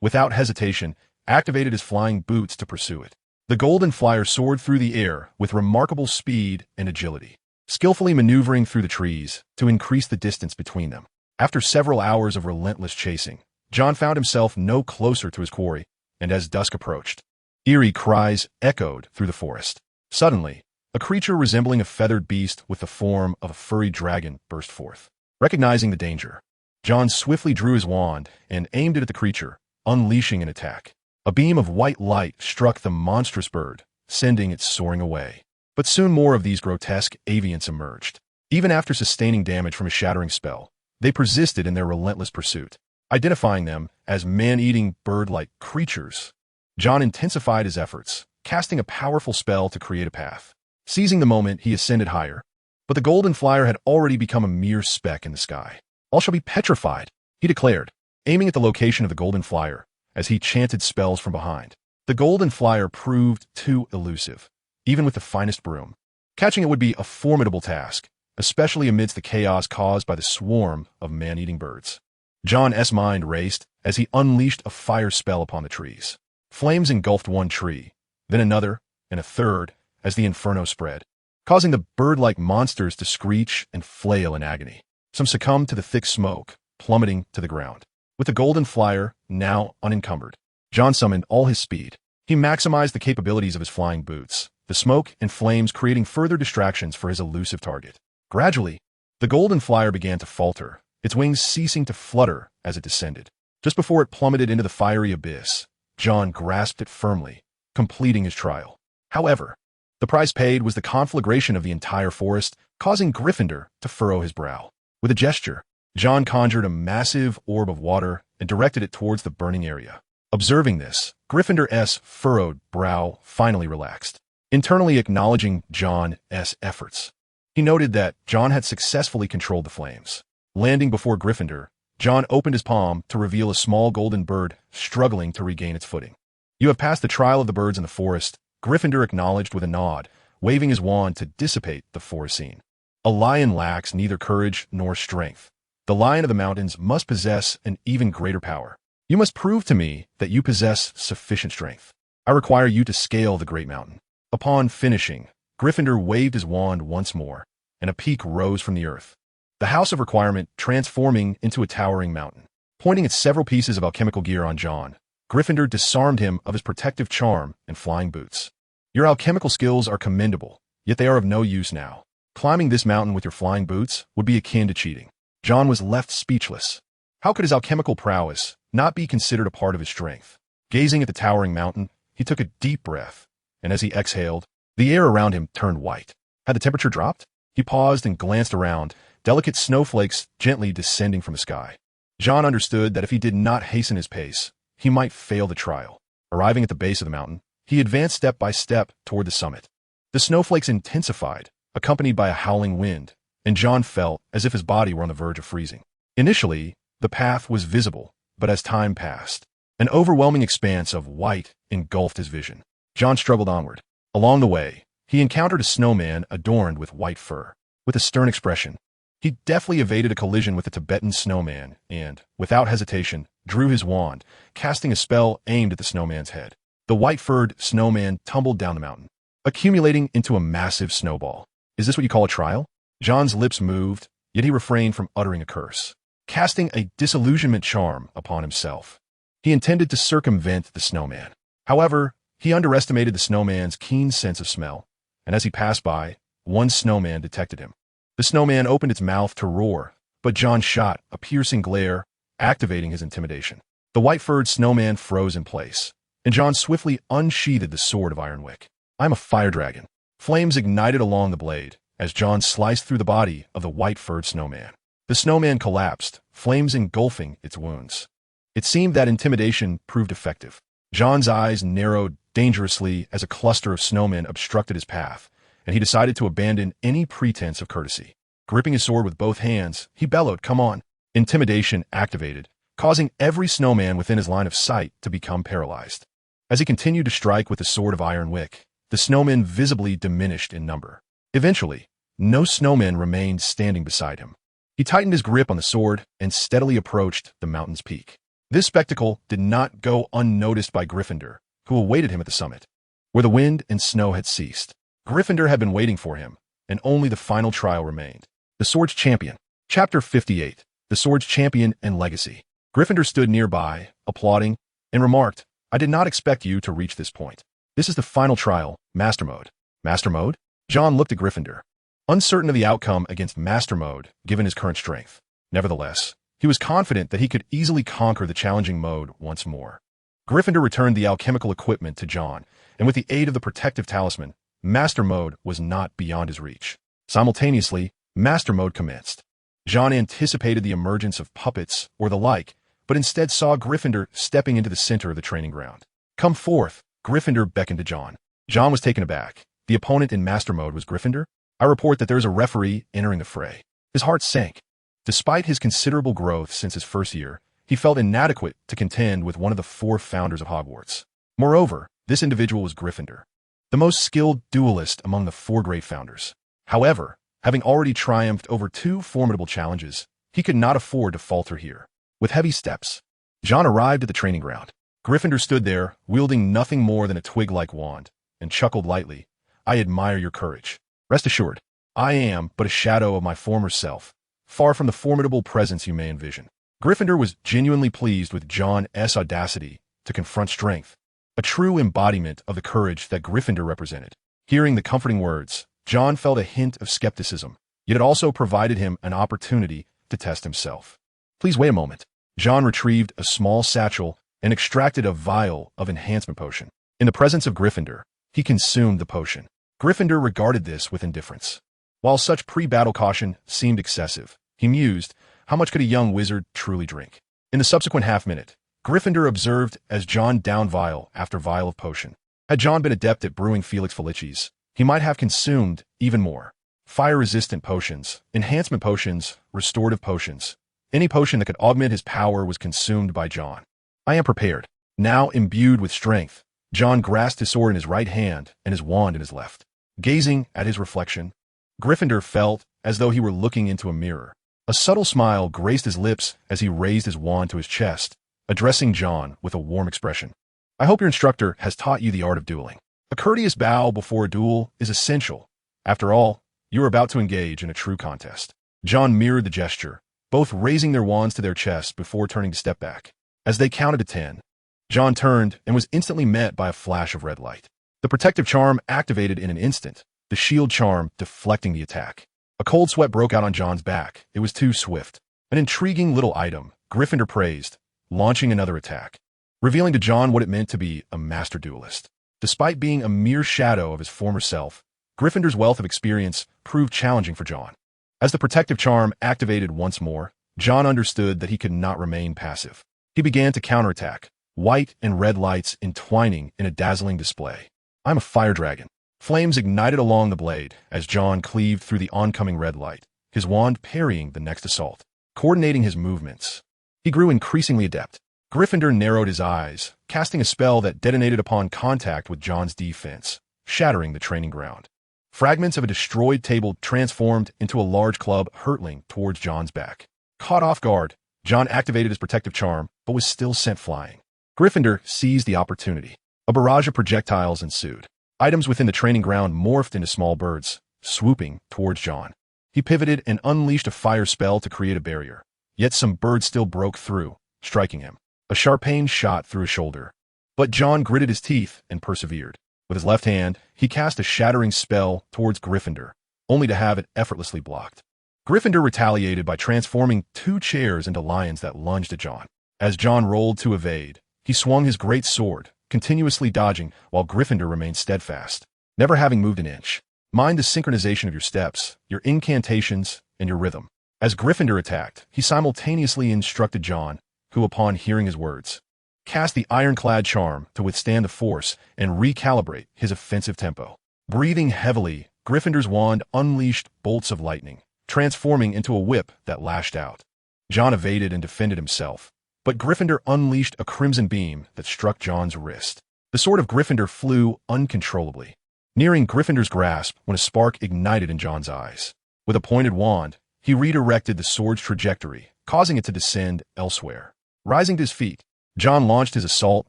without hesitation, activated his flying boots to pursue it. The golden flyer soared through the air with remarkable speed and agility, skillfully maneuvering through the trees to increase the distance between them. After several hours of relentless chasing, John found himself no closer to his quarry, and as dusk approached, eerie cries echoed through the forest. Suddenly, a creature resembling a feathered beast with the form of a furry dragon burst forth. Recognizing the danger, John swiftly drew his wand and aimed it at the creature, unleashing an attack. A beam of white light struck the monstrous bird, sending it soaring away. But soon more of these grotesque avians emerged. Even after sustaining damage from a shattering spell, they persisted in their relentless pursuit. Identifying them as man-eating bird-like creatures, John intensified his efforts, casting a powerful spell to create a path. Seizing the moment, he ascended higher, but the golden flyer had already become a mere speck in the sky. "All shall be petrified," he declared, aiming at the location of the golden flyer as he chanted spells from behind. The golden flyer proved too elusive, even with the finest broom. Catching it would be a formidable task, especially amidst the chaos caused by the swarm of man-eating birds. John's mind raced as he unleashed a fire spell upon the trees. Flames engulfed one tree, then another, and a third, as the inferno spread, causing the bird-like monsters to screech and flail in agony. Some succumbed to the thick smoke, plummeting to the ground. With the golden flyer now unencumbered, John summoned all his speed. He maximized the capabilities of his flying boots, the smoke and flames creating further distractions for his elusive target. Gradually, the golden flyer began to falter, its wings ceasing to flutter as it descended. Just before it plummeted into the fiery abyss, John grasped it firmly, completing his trial. However, the price paid was the conflagration of the entire forest, causing Gryffindor to furrow his brow. With a gesture, John conjured a massive orb of water and directed it towards the burning area. Observing this, Gryffindor's furrowed brow finally relaxed. Internally acknowledging John's efforts, he noted that John had successfully controlled the flames. Landing before Gryffindor, John opened his palm to reveal a small golden bird struggling to regain its footing. "You have passed the trial of the birds in the forest," Gryffindor acknowledged with a nod, waving his wand to dissipate the forest scene. "A lion lacks neither courage nor strength. The Lion of the Mountains must possess an even greater power. You must prove to me that you possess sufficient strength. I require you to scale the great mountain." Upon finishing, Gryffindor waved his wand once more, and a peak rose from the earth. The House of Requirement transforming into a towering mountain. Pointing at several pieces of alchemical gear on John, Gryffindor disarmed him of his protective charm and flying boots. "Your alchemical skills are commendable, yet they are of no use now. Climbing this mountain with your flying boots would be akin to cheating." John was left speechless. How could his alchemical prowess not be considered a part of his strength? Gazing at the towering mountain, he took a deep breath, and as he exhaled, the air around him turned white. Had the temperature dropped? He paused and glanced around, delicate snowflakes gently descending from the sky. John understood that if he did not hasten his pace, he might fail the trial. Arriving at the base of the mountain, he advanced step by step toward the summit. The snowflakes intensified, accompanied by a howling wind, and John felt as if his body were on the verge of freezing. Initially, the path was visible, but as time passed, an overwhelming expanse of white engulfed his vision. John struggled onward. Along the way, he encountered a snowman adorned with white fur. With a stern expression, he deftly evaded a collision with a Tibetan snowman and, without hesitation, drew his wand, casting a spell aimed at the snowman's head. The white-furred snowman tumbled down the mountain, accumulating into a massive snowball. "Is this what you call a trial?" John's lips moved, yet he refrained from uttering a curse. Casting a disillusionment charm upon himself, he intended to circumvent the snowman. However, he underestimated the snowman's keen sense of smell, and as he passed by, one snowman detected him. The snowman opened its mouth to roar, but John shot a piercing glare, activating his intimidation. The white-furred snowman froze in place, and John swiftly unsheathed the sword of Iron Wick. "I am a fire dragon." Flames ignited along the blade as John sliced through the body of the white-furred snowman. The snowman collapsed, flames engulfing its wounds. It seemed that intimidation proved effective. John's eyes narrowed dangerously as a cluster of snowmen obstructed his path, and he decided to abandon any pretense of courtesy. Gripping his sword with both hands, he bellowed, "Come on!" Intimidation activated, causing every snowman within his line of sight to become paralyzed. As he continued to strike with the sword of Iron Wick, the snowmen visibly diminished in number. Eventually, no snowman remained standing beside him. He tightened his grip on the sword and steadily approached the mountain's peak. This spectacle did not go unnoticed by Gryffindor, who awaited him at the summit, where the wind and snow had ceased. Gryffindor had been waiting for him, and only the final trial remained. The Sword's Champion. Chapter 58. The Sword's Champion and Legacy. Gryffindor stood nearby, applauding, and remarked, "I did not expect you to reach this point. This is the final trial, Master Mode." Master Mode? John looked at Gryffindor, uncertain of the outcome against Master Mode given his current strength. Nevertheless, he was confident that he could easily conquer the challenging mode once more. Gryffindor returned the alchemical equipment to John, and with the aid of the protective talisman, Master Mode was not beyond his reach. Simultaneously, Master Mode commenced. John anticipated the emergence of puppets or the like, but instead saw Gryffindor stepping into the center of the training ground. "Come forth," Gryffindor beckoned to John. John was taken aback. The opponent in Master Mode was Gryffindor? "I report that there is a referee entering the fray." His heart sank. Despite his considerable growth since his first year, he felt inadequate to contend with one of the 4 founders of Hogwarts. Moreover, this individual was Gryffindor, the most skilled duelist among the 4 great founders. However, having already triumphed over 2 formidable challenges, he could not afford to falter here. With heavy steps, John arrived at the training ground. Gryffindor stood there, wielding nothing more than a twig-like wand, and chuckled lightly. "I admire your courage. Rest assured, I am but a shadow of my former self, far from the formidable presence you may envision." Gryffindor was genuinely pleased with John's audacity to confront strength, a true embodiment of the courage that Gryffindor represented. Hearing the comforting words, John felt a hint of skepticism, yet it also provided him an opportunity to test himself. "Please wait a moment." John retrieved a small satchel and extracted a vial of enhancement potion. In the presence of Gryffindor, he consumed the potion. Gryffindor regarded this with indifference. While such pre-battle caution seemed excessive, he mused, how much could a young wizard truly drink? In the subsequent half-minute, Gryffindor observed as John downed vial after vial of potion. Had John been adept at brewing Felix Felicis, he might have consumed even more. Fire-resistant potions, enhancement potions, restorative potions. Any potion that could augment his power was consumed by John. "I am prepared." Now imbued with strength, John grasped his sword in his right hand and his wand in his left. Gazing at his reflection, Gryffindor felt as though he were looking into a mirror. A subtle smile graced his lips as he raised his wand to his chest, addressing John with a warm expression. I hope your instructor has taught you the art of dueling. A courteous bow before a duel is essential. After all, you are about to engage in a true contest. John mirrored the gesture, both raising their wands to their chests before turning to step back. As they counted to 10, John turned and was instantly met by a flash of red light. The protective charm activated in an instant, the shield charm deflecting the attack. A cold sweat broke out on John's back. It was too swift. An intriguing little item, Gryffindor praised, launching another attack, revealing to John what it meant to be a master duelist. Despite being a mere shadow of his former self, Gryffindor's wealth of experience proved challenging for John. As the protective charm activated once more, John understood that he could not remain passive. He began to counterattack, white and red lights entwining in a dazzling display. I'm a fire dragon. Flames ignited along the blade as John cleaved through the oncoming red light, his wand parrying the next assault. Coordinating his movements, he grew increasingly adept. Gryffindor narrowed his eyes, casting a spell that detonated upon contact with John's defense, shattering the training ground. Fragments of a destroyed table transformed into a large club hurtling towards John's back. Caught off guard, John activated his protective charm, but was still sent flying. Gryffindor seized the opportunity. A barrage of projectiles ensued. Items within the training ground morphed into small birds, swooping towards John. He pivoted and unleashed a fire spell to create a barrier. Yet some birds still broke through, striking him. A sharp pain shot through his shoulder. But John gritted his teeth and persevered. With his left hand, he cast a shattering spell towards Gryffindor, only to have it effortlessly blocked. Gryffindor retaliated by transforming 2 chairs into lions that lunged at John. As John rolled to evade, he swung his great sword, continuously dodging while Gryffindor remained steadfast, never having moved an inch. Mind the synchronization of your steps, your incantations, and your rhythm. As Gryffindor attacked, he simultaneously instructed John, who, upon hearing his words, cast the ironclad charm to withstand the force and recalibrate his offensive tempo. Breathing heavily, Gryffindor's wand unleashed bolts of lightning, transforming into a whip that lashed out. John evaded and defended himself, but Gryffindor unleashed a crimson beam that struck John's wrist. The sword of Gryffindor flew uncontrollably, nearing Gryffindor's grasp when a spark ignited in John's eyes. With a pointed wand, he redirected the sword's trajectory, causing it to descend elsewhere. Rising to his feet, John launched his assault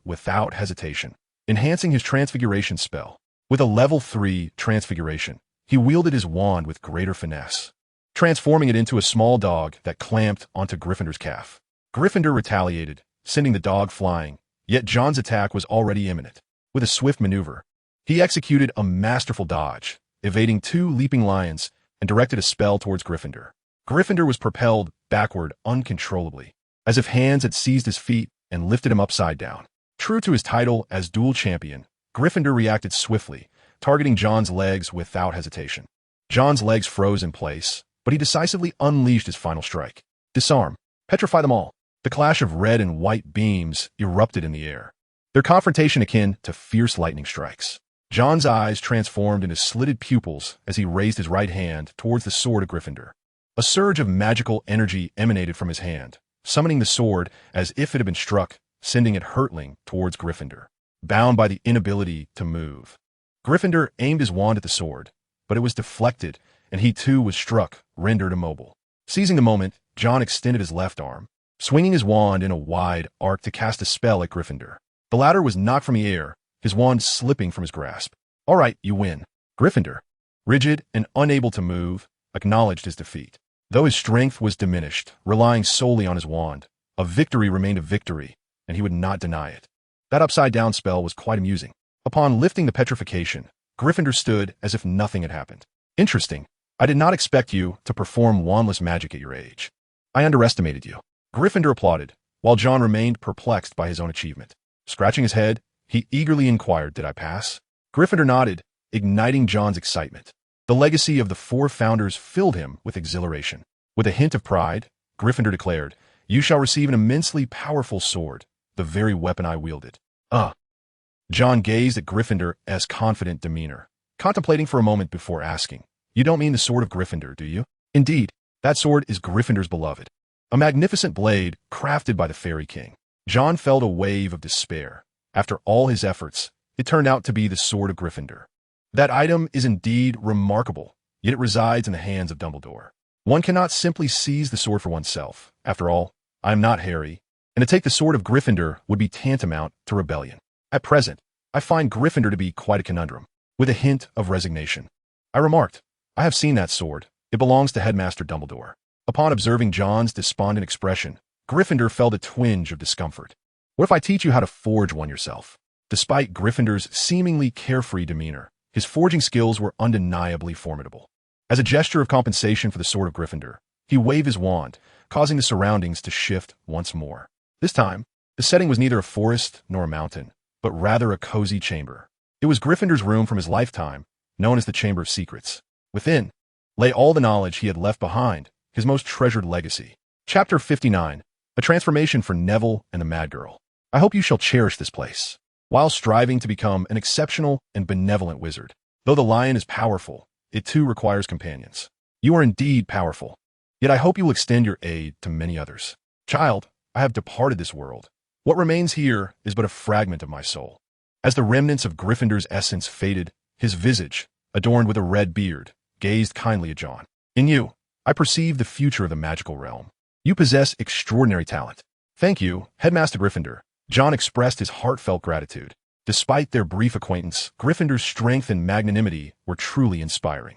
without hesitation, enhancing his transfiguration spell. With a level 3 transfiguration, he wielded his wand with greater finesse, transforming it into a small dog that clamped onto Gryffindor's calf. Gryffindor retaliated, sending the dog flying, yet John's attack was already imminent. With a swift maneuver, he executed a masterful dodge, evading 2 leaping lions, and directed a spell towards Gryffindor. Gryffindor was propelled backward uncontrollably, as if hands had seized his feet and lifted him upside down. True to his title as dual champion, Gryffindor reacted swiftly, targeting John's legs without hesitation. John's legs froze in place, but he decisively unleashed his final strike. Disarm. Petrify them all. The clash of red and white beams erupted in the air, their confrontation akin to fierce lightning strikes. John's eyes transformed into slitted pupils as he raised his right hand towards the sword of Gryffindor. A surge of magical energy emanated from his hand, summoning the sword as if it had been struck, sending it hurtling towards Gryffindor, bound by the inability to move. Gryffindor aimed his wand at the sword, but it was deflected, and he too was struck, rendered immobile. Seizing the moment, John extended his left arm, swinging his wand in a wide arc to cast a spell at Gryffindor. The latter was knocked from the air, his wand slipping from his grasp. All right, you win. Gryffindor, rigid and unable to move, acknowledged his defeat. Though his strength was diminished, relying solely on his wand, a victory remained a victory, and he would not deny it. That upside-down spell was quite amusing. Upon lifting the petrification, Gryffindor stood as if nothing had happened. Interesting. I did not expect you to perform wandless magic at your age. I underestimated you. Gryffindor applauded, while John remained perplexed by his own achievement. Scratching his head, he eagerly inquired, "Did I pass?" Gryffindor nodded, igniting John's excitement. The legacy of the 4 founders filled him with exhilaration. With a hint of pride, Gryffindor declared, "You shall receive an immensely powerful sword, the very weapon I wielded." John gazed at Gryffindor's confident demeanor, contemplating for a moment before asking, "You don't mean the sword of Gryffindor, do you?" "Indeed, that sword is Gryffindor's beloved. A magnificent blade crafted by the Fairy King." John felt a wave of despair. After all his efforts, it turned out to be the sword of Gryffindor. That item is indeed remarkable, yet it resides in the hands of Dumbledore. One cannot simply seize the sword for oneself. After all, I am not Harry, and to take the sword of Gryffindor would be tantamount to rebellion. At present, I find Gryffindor to be quite a conundrum, with a hint of resignation. I remarked, I have seen that sword. It belongs to Headmaster Dumbledore. Upon observing John's despondent expression, Gryffindor felt a twinge of discomfort. What if I teach you how to forge one yourself? Despite Gryffindor's seemingly carefree demeanor, his forging skills were undeniably formidable. As a gesture of compensation for the sword of Gryffindor, he waved his wand, causing the surroundings to shift once more. This time, the setting was neither a forest nor a mountain, but rather a cozy chamber. It was Gryffindor's room from his lifetime, known as the Chamber of Secrets. Within lay all the knowledge he had left behind, his most treasured legacy. Chapter 59, A Transformation for Neville and the Mad Girl. I hope you shall cherish this place, while striving to become an exceptional and benevolent wizard. Though the lion is powerful, it too requires companions. You are indeed powerful, yet I hope you will extend your aid to many others. Child, I have departed this world. What remains here is but a fragment of my soul. As the remnants of Gryffindor's essence faded, his visage, adorned with a red beard, gazed kindly at John. In you, I perceive the future of the magical realm. You possess extraordinary talent. Thank you, Headmaster Gryffindor. John expressed his heartfelt gratitude. Despite their brief acquaintance, Gryffindor's strength and magnanimity were truly inspiring.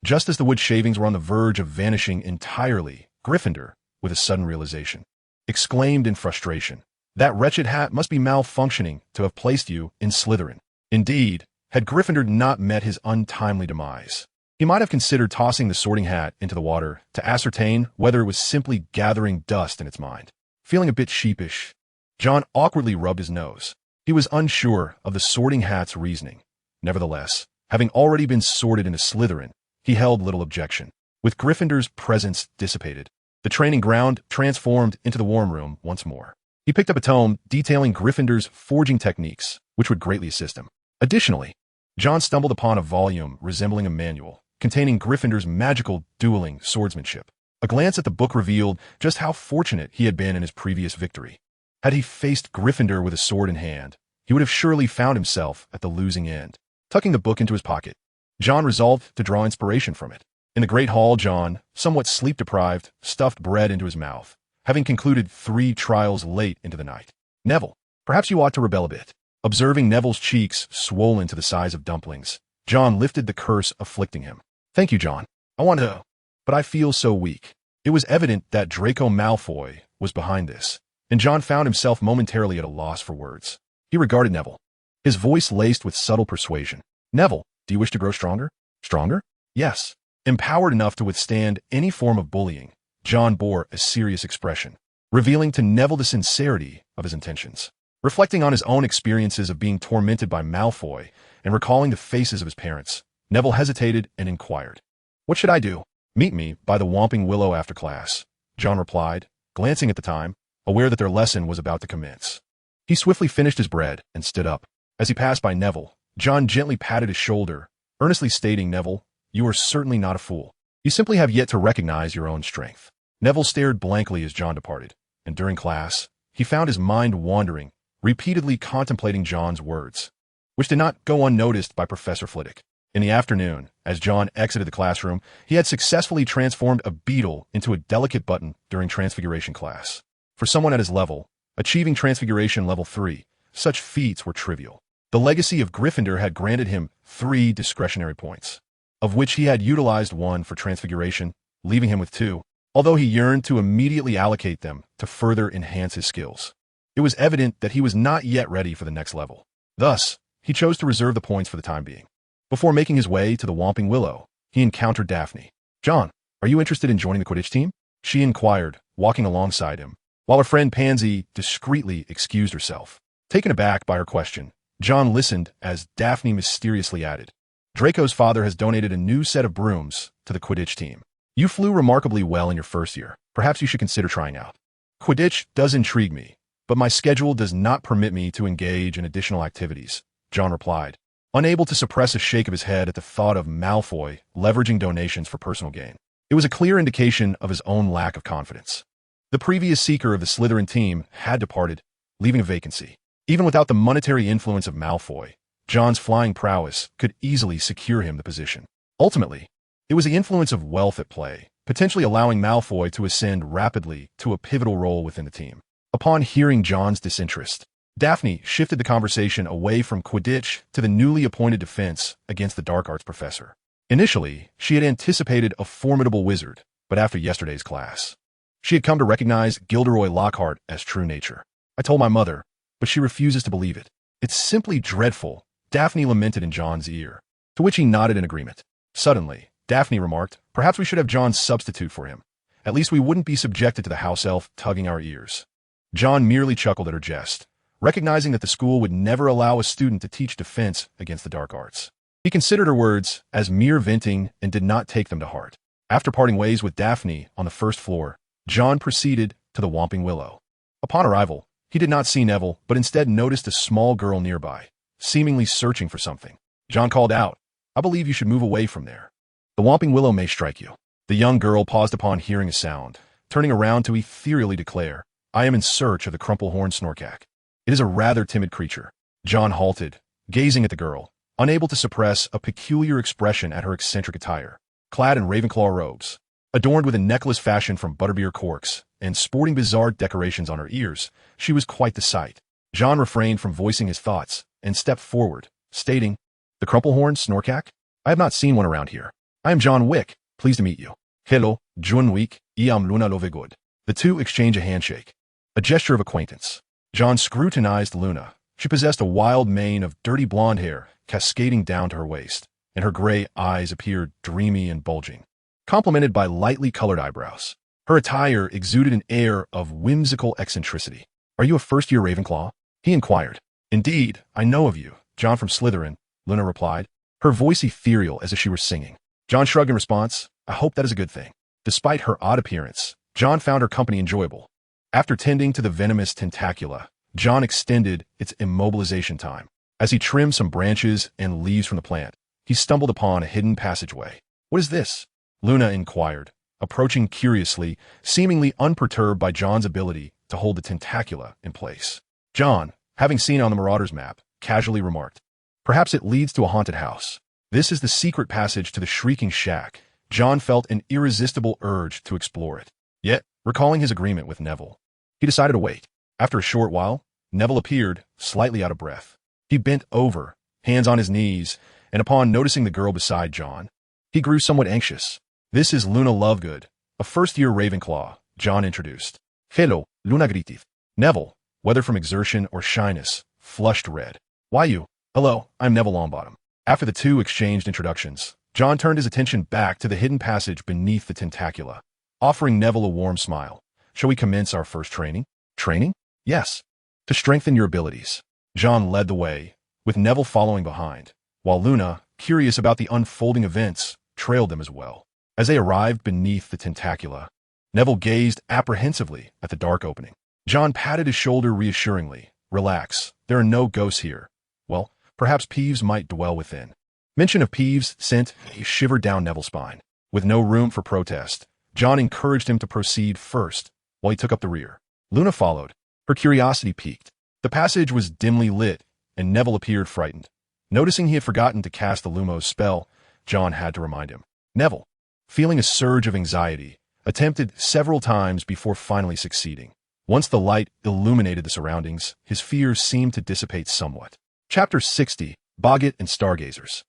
Just as the wood shavings were on the verge of vanishing entirely, Gryffindor, with a sudden realization, exclaimed in frustration, "That wretched hat must be malfunctioning to have placed you in Slytherin." Indeed, had Gryffindor not met his untimely demise, he might have considered tossing the sorting hat into the water to ascertain whether it was simply gathering dust in its mind. Feeling a bit sheepish, John awkwardly rubbed his nose. He was unsure of the sorting hat's reasoning. Nevertheless, having already been sorted into Slytherin, he held little objection. With Gryffindor's presence dissipated, the training ground transformed into the warm room once more. He picked up a tome detailing Gryffindor's forging techniques, which would greatly assist him. Additionally, John stumbled upon a volume resembling a manual, containing Gryffindor's magical dueling swordsmanship. A glance at the book revealed just how fortunate he had been in his previous victory. Had he faced Gryffindor with a sword in hand, he would have surely found himself at the losing end. Tucking the book into his pocket, John resolved to draw inspiration from it. In the great hall, John, somewhat sleep-deprived, stuffed bread into his mouth, having concluded 3 trials late into the night. Neville, perhaps you ought to rebel a bit. Observing Neville's cheeks swollen to the size of dumplings, John lifted the curse afflicting him. Thank you, John. I want to, but I feel so weak. It was evident that Draco Malfoy was behind this, and John found himself momentarily at a loss for words. He regarded Neville, his voice laced with subtle persuasion. Neville, do you wish to grow stronger? Stronger? Yes. Empowered enough to withstand any form of bullying, John bore a serious expression, revealing to Neville the sincerity of his intentions. Reflecting on his own experiences of being tormented by Malfoy and recalling the faces of his parents, Neville hesitated and inquired, "What should I do?" "Meet me by the Whomping Willow after class," John replied, glancing at the time, aware that their lesson was about to commence. He swiftly finished his bread and stood up. As he passed by Neville, John gently patted his shoulder, earnestly stating, "Neville, you are certainly not a fool. You simply have yet to recognize your own strength." Neville stared blankly as John departed, and during class, he found his mind wandering, repeatedly contemplating John's words, which did not go unnoticed by Professor Flitwick. In the afternoon, as John exited the classroom, he had successfully transformed a beetle into a delicate button during Transfiguration class. For someone at his level, achieving Transfiguration level 3, such feats were trivial. The legacy of Gryffindor had granted him 3 discretionary points, of which he had utilized 1 for Transfiguration, leaving him with 2, although he yearned to immediately allocate them to further enhance his skills. It was evident that he was not yet ready for the next level. Thus, he chose to reserve the points for the time being. Before making his way to the Whomping Willow, he encountered Daphne. "John, are you interested in joining the Quidditch team?" she inquired, walking alongside him, while her friend Pansy discreetly excused herself. Taken aback by her question, John listened as Daphne mysteriously added, "Draco's father has donated a new set of brooms to the Quidditch team. You flew remarkably well in your first year. Perhaps you should consider trying out." "Quidditch does intrigue me, but my schedule does not permit me to engage in additional activities," John replied, unable to suppress a shake of his head at the thought of Malfoy leveraging donations for personal gain. It was a clear indication of his own lack of confidence. The previous seeker of the Slytherin team had departed, leaving a vacancy. Even without the monetary influence of Malfoy, John's flying prowess could easily secure him the position. Ultimately, it was the influence of wealth at play. potentially allowing Malfoy to ascend rapidly to a pivotal role within the team. Upon hearing John's disinterest, Daphne shifted the conversation away from Quidditch to the newly appointed defense against the dark arts professor. Initially, she had anticipated a formidable wizard, but after yesterday's class, she had come to recognize Gilderoy Lockhart as true nature. I told my mother, but she refuses to believe it. It's simply dreadful, Daphne lamented in John's ear, to which he nodded in agreement. Suddenly, Daphne remarked, perhaps we should have John substitute for him. At least we wouldn't be subjected to the house elf tugging our ears. John merely chuckled at her jest, recognizing that the school would never allow a student to teach defense against the dark arts. He considered her words as mere venting and did not take them to heart. After parting ways with Daphne on the first floor, John proceeded to the Whomping Willow. Upon arrival, he did not see Neville, but instead noticed a small girl nearby, seemingly searching for something. John called out, I believe you should move away from there. The Whomping Willow may strike you. The young girl paused upon hearing a sound, turning around to ethereally declare, I am in search of the Crumplehorn Snorkack. It is a rather timid creature. John halted, gazing at the girl, unable to suppress a peculiar expression at her eccentric attire. Clad in Ravenclaw robes, adorned with a necklace fashioned from butterbeer corks, and sporting bizarre decorations on her ears, she was quite the sight. John refrained from voicing his thoughts and stepped forward, stating, The Crumplehorn Snorkack? I have not seen one around here. I am John Wick, pleased to meet you. Hello, John Wick, am Luna Lovegood. The two exchange a handshake, a gesture of acquaintance. John scrutinized Luna. She possessed a wild mane of dirty blonde hair cascading down to her waist, and her gray eyes appeared dreamy and bulging, complemented by lightly colored eyebrows. Her attire exuded an air of whimsical eccentricity. Are you a first-year Ravenclaw? He inquired. Indeed, I know of you, John from Slytherin, Luna replied, her voice ethereal as if she were singing. John shrugged in response. I hope that is a good thing. Despite her odd appearance, John found her company enjoyable. After tending to the venomous tentacula, John extended its immobilization time. As he trimmed some branches and leaves from the plant, he stumbled upon a hidden passageway. What is this? Luna inquired, approaching curiously, seemingly unperturbed by John's ability to hold the tentacula in place. John, having seen it on the Marauder's map, casually remarked, perhaps it leads to a haunted house. This is the secret passage to the Shrieking Shack. John felt an irresistible urge to explore it. Yet, recalling his agreement with Neville, he decided to wait. After a short while, Neville appeared, slightly out of breath. He bent over, hands on his knees, and upon noticing the girl beside John, he grew somewhat anxious. This is Luna Lovegood, a first-year Ravenclaw, John introduced. Hello, Luna Gritif. Neville, whether from exertion or shyness, flushed red. Why you? Hello, I'm Neville Longbottom. After the two exchanged introductions, John turned his attention back to the hidden passage beneath the tentacula, offering Neville a warm smile. Shall we commence our first training? Training? Yes. To strengthen your abilities. John led the way, with Neville following behind, while Luna, curious about the unfolding events, trailed them as well. As they arrived beneath the tentacula, Neville gazed apprehensively at the dark opening. John patted his shoulder reassuringly. Relax, there are no ghosts here. Well, perhaps Peeves might dwell within. Mention of Peeves sent a shiver down Neville's spine. With no room for protest, John encouraged him to proceed first, while he took up the rear. Luna followed, her curiosity piqued. The passage was dimly lit, and Neville appeared frightened. Noticing he had forgotten to cast the Lumos spell, John had to remind him. Neville, feeling a surge of anxiety, attempted several times before finally succeeding. Once the light illuminated the surroundings, his fears seemed to dissipate somewhat. Chapter 60, Boggart and Stargazers.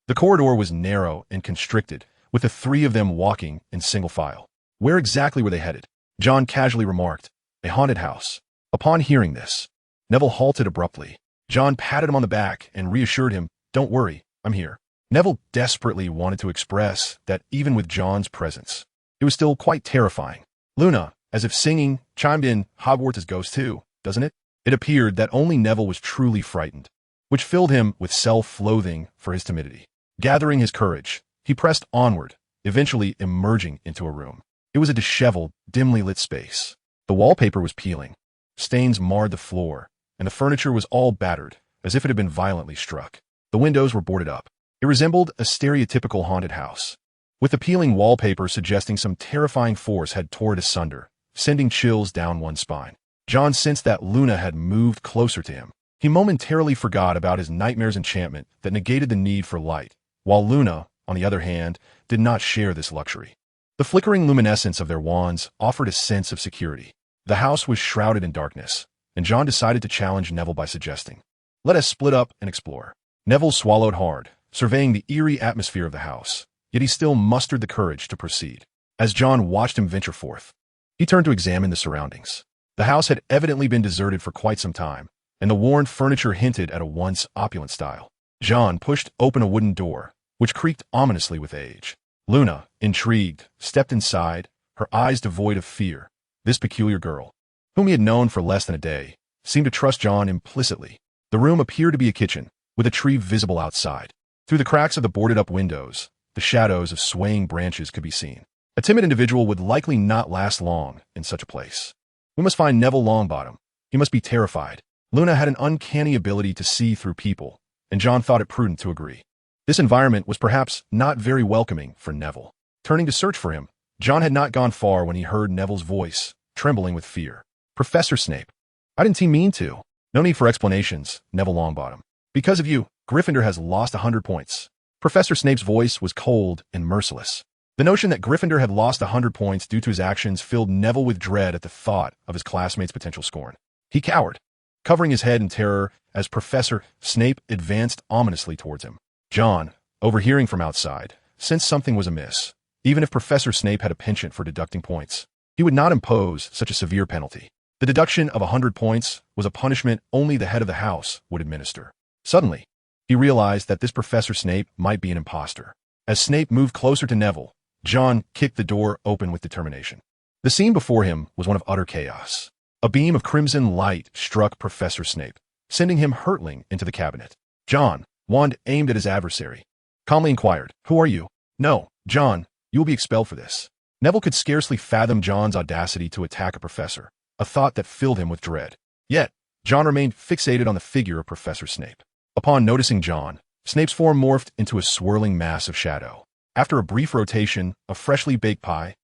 The corridor was narrow and constricted, with the three of them walking in single file. Where exactly were they headed? John casually remarked, a haunted house. Upon hearing this, Neville halted abruptly. John patted him on the back and reassured him, don't worry, I'm here. Neville desperately wanted to express that even with John's presence, it was still quite terrifying. Luna, as if singing, chimed in, Hogwarts is ghost too, doesn't it? It appeared that only Neville was truly frightened, which filled him with self-loathing for his timidity. Gathering his courage, he pressed onward, eventually emerging into a room. It was a disheveled, dimly lit space. The wallpaper was peeling. Stains marred the floor, and the furniture was all battered, as if it had been violently struck. The windows were boarded up. It resembled a stereotypical haunted house, with the peeling wallpaper suggesting some terrifying force had torn it asunder, sending chills down one's spine. John sensed that Luna had moved closer to him. He momentarily forgot about his nightmare's enchantment that negated the need for light, while Luna, on the other hand, did not share this luxury. The flickering luminescence of their wands offered a sense of security. The house was shrouded in darkness, and John decided to challenge Neville by suggesting, "Let us split up and explore." Neville swallowed hard, surveying the eerie atmosphere of the house, yet he still mustered the courage to proceed. As John watched him venture forth, he turned to examine the surroundings. The house had evidently been deserted for quite some time, and the worn furniture hinted at a once opulent style. John pushed open a wooden door, which creaked ominously with age. Luna, intrigued, stepped inside, her eyes devoid of fear. This peculiar girl, whom he had known for less than a day, seemed to trust John implicitly. The room appeared to be a kitchen, with a tree visible outside. Through the cracks of the boarded-up windows, the shadows of swaying branches could be seen. A timid individual would likely not last long in such a place. We must find Neville Longbottom. He must be terrified. Luna had an uncanny ability to see through people, and John thought it prudent to agree. This environment was perhaps not very welcoming for Neville. Turning to search for him, John had not gone far when he heard Neville's voice, trembling with fear. "Professor Snape, I didn't mean to." "No need for explanations, Neville Longbottom. Because of you, Gryffindor has lost 100 points. Professor Snape's voice was cold and merciless. The notion that Gryffindor had lost 100 points due to his actions filled Neville with dread at the thought of his classmates' potential scorn. He cowered, covering his head in terror as Professor Snape advanced ominously towards him. John, overhearing from outside, sensed something was amiss. Even if Professor Snape had a penchant for deducting points, he would not impose such a severe penalty. The deduction of 100 points was a punishment only the head of the house would administer. Suddenly, he realized that this Professor Snape might be an imposter. As Snape moved closer to Neville, John kicked the door open with determination. The scene before him was one of utter chaos. A beam of crimson light struck Professor Snape, sending him hurtling into the cabinet. John, wand aimed at his adversary, calmly inquired, "Who are you?" "No, John, you will be expelled for this." Neville could scarcely fathom John's audacity to attack a professor, a thought that filled him with dread. Yet, John remained fixated on the figure of Professor Snape. Upon noticing John, Snape's form morphed into a swirling mass of shadow. After a brief rotation, a freshly baked pie,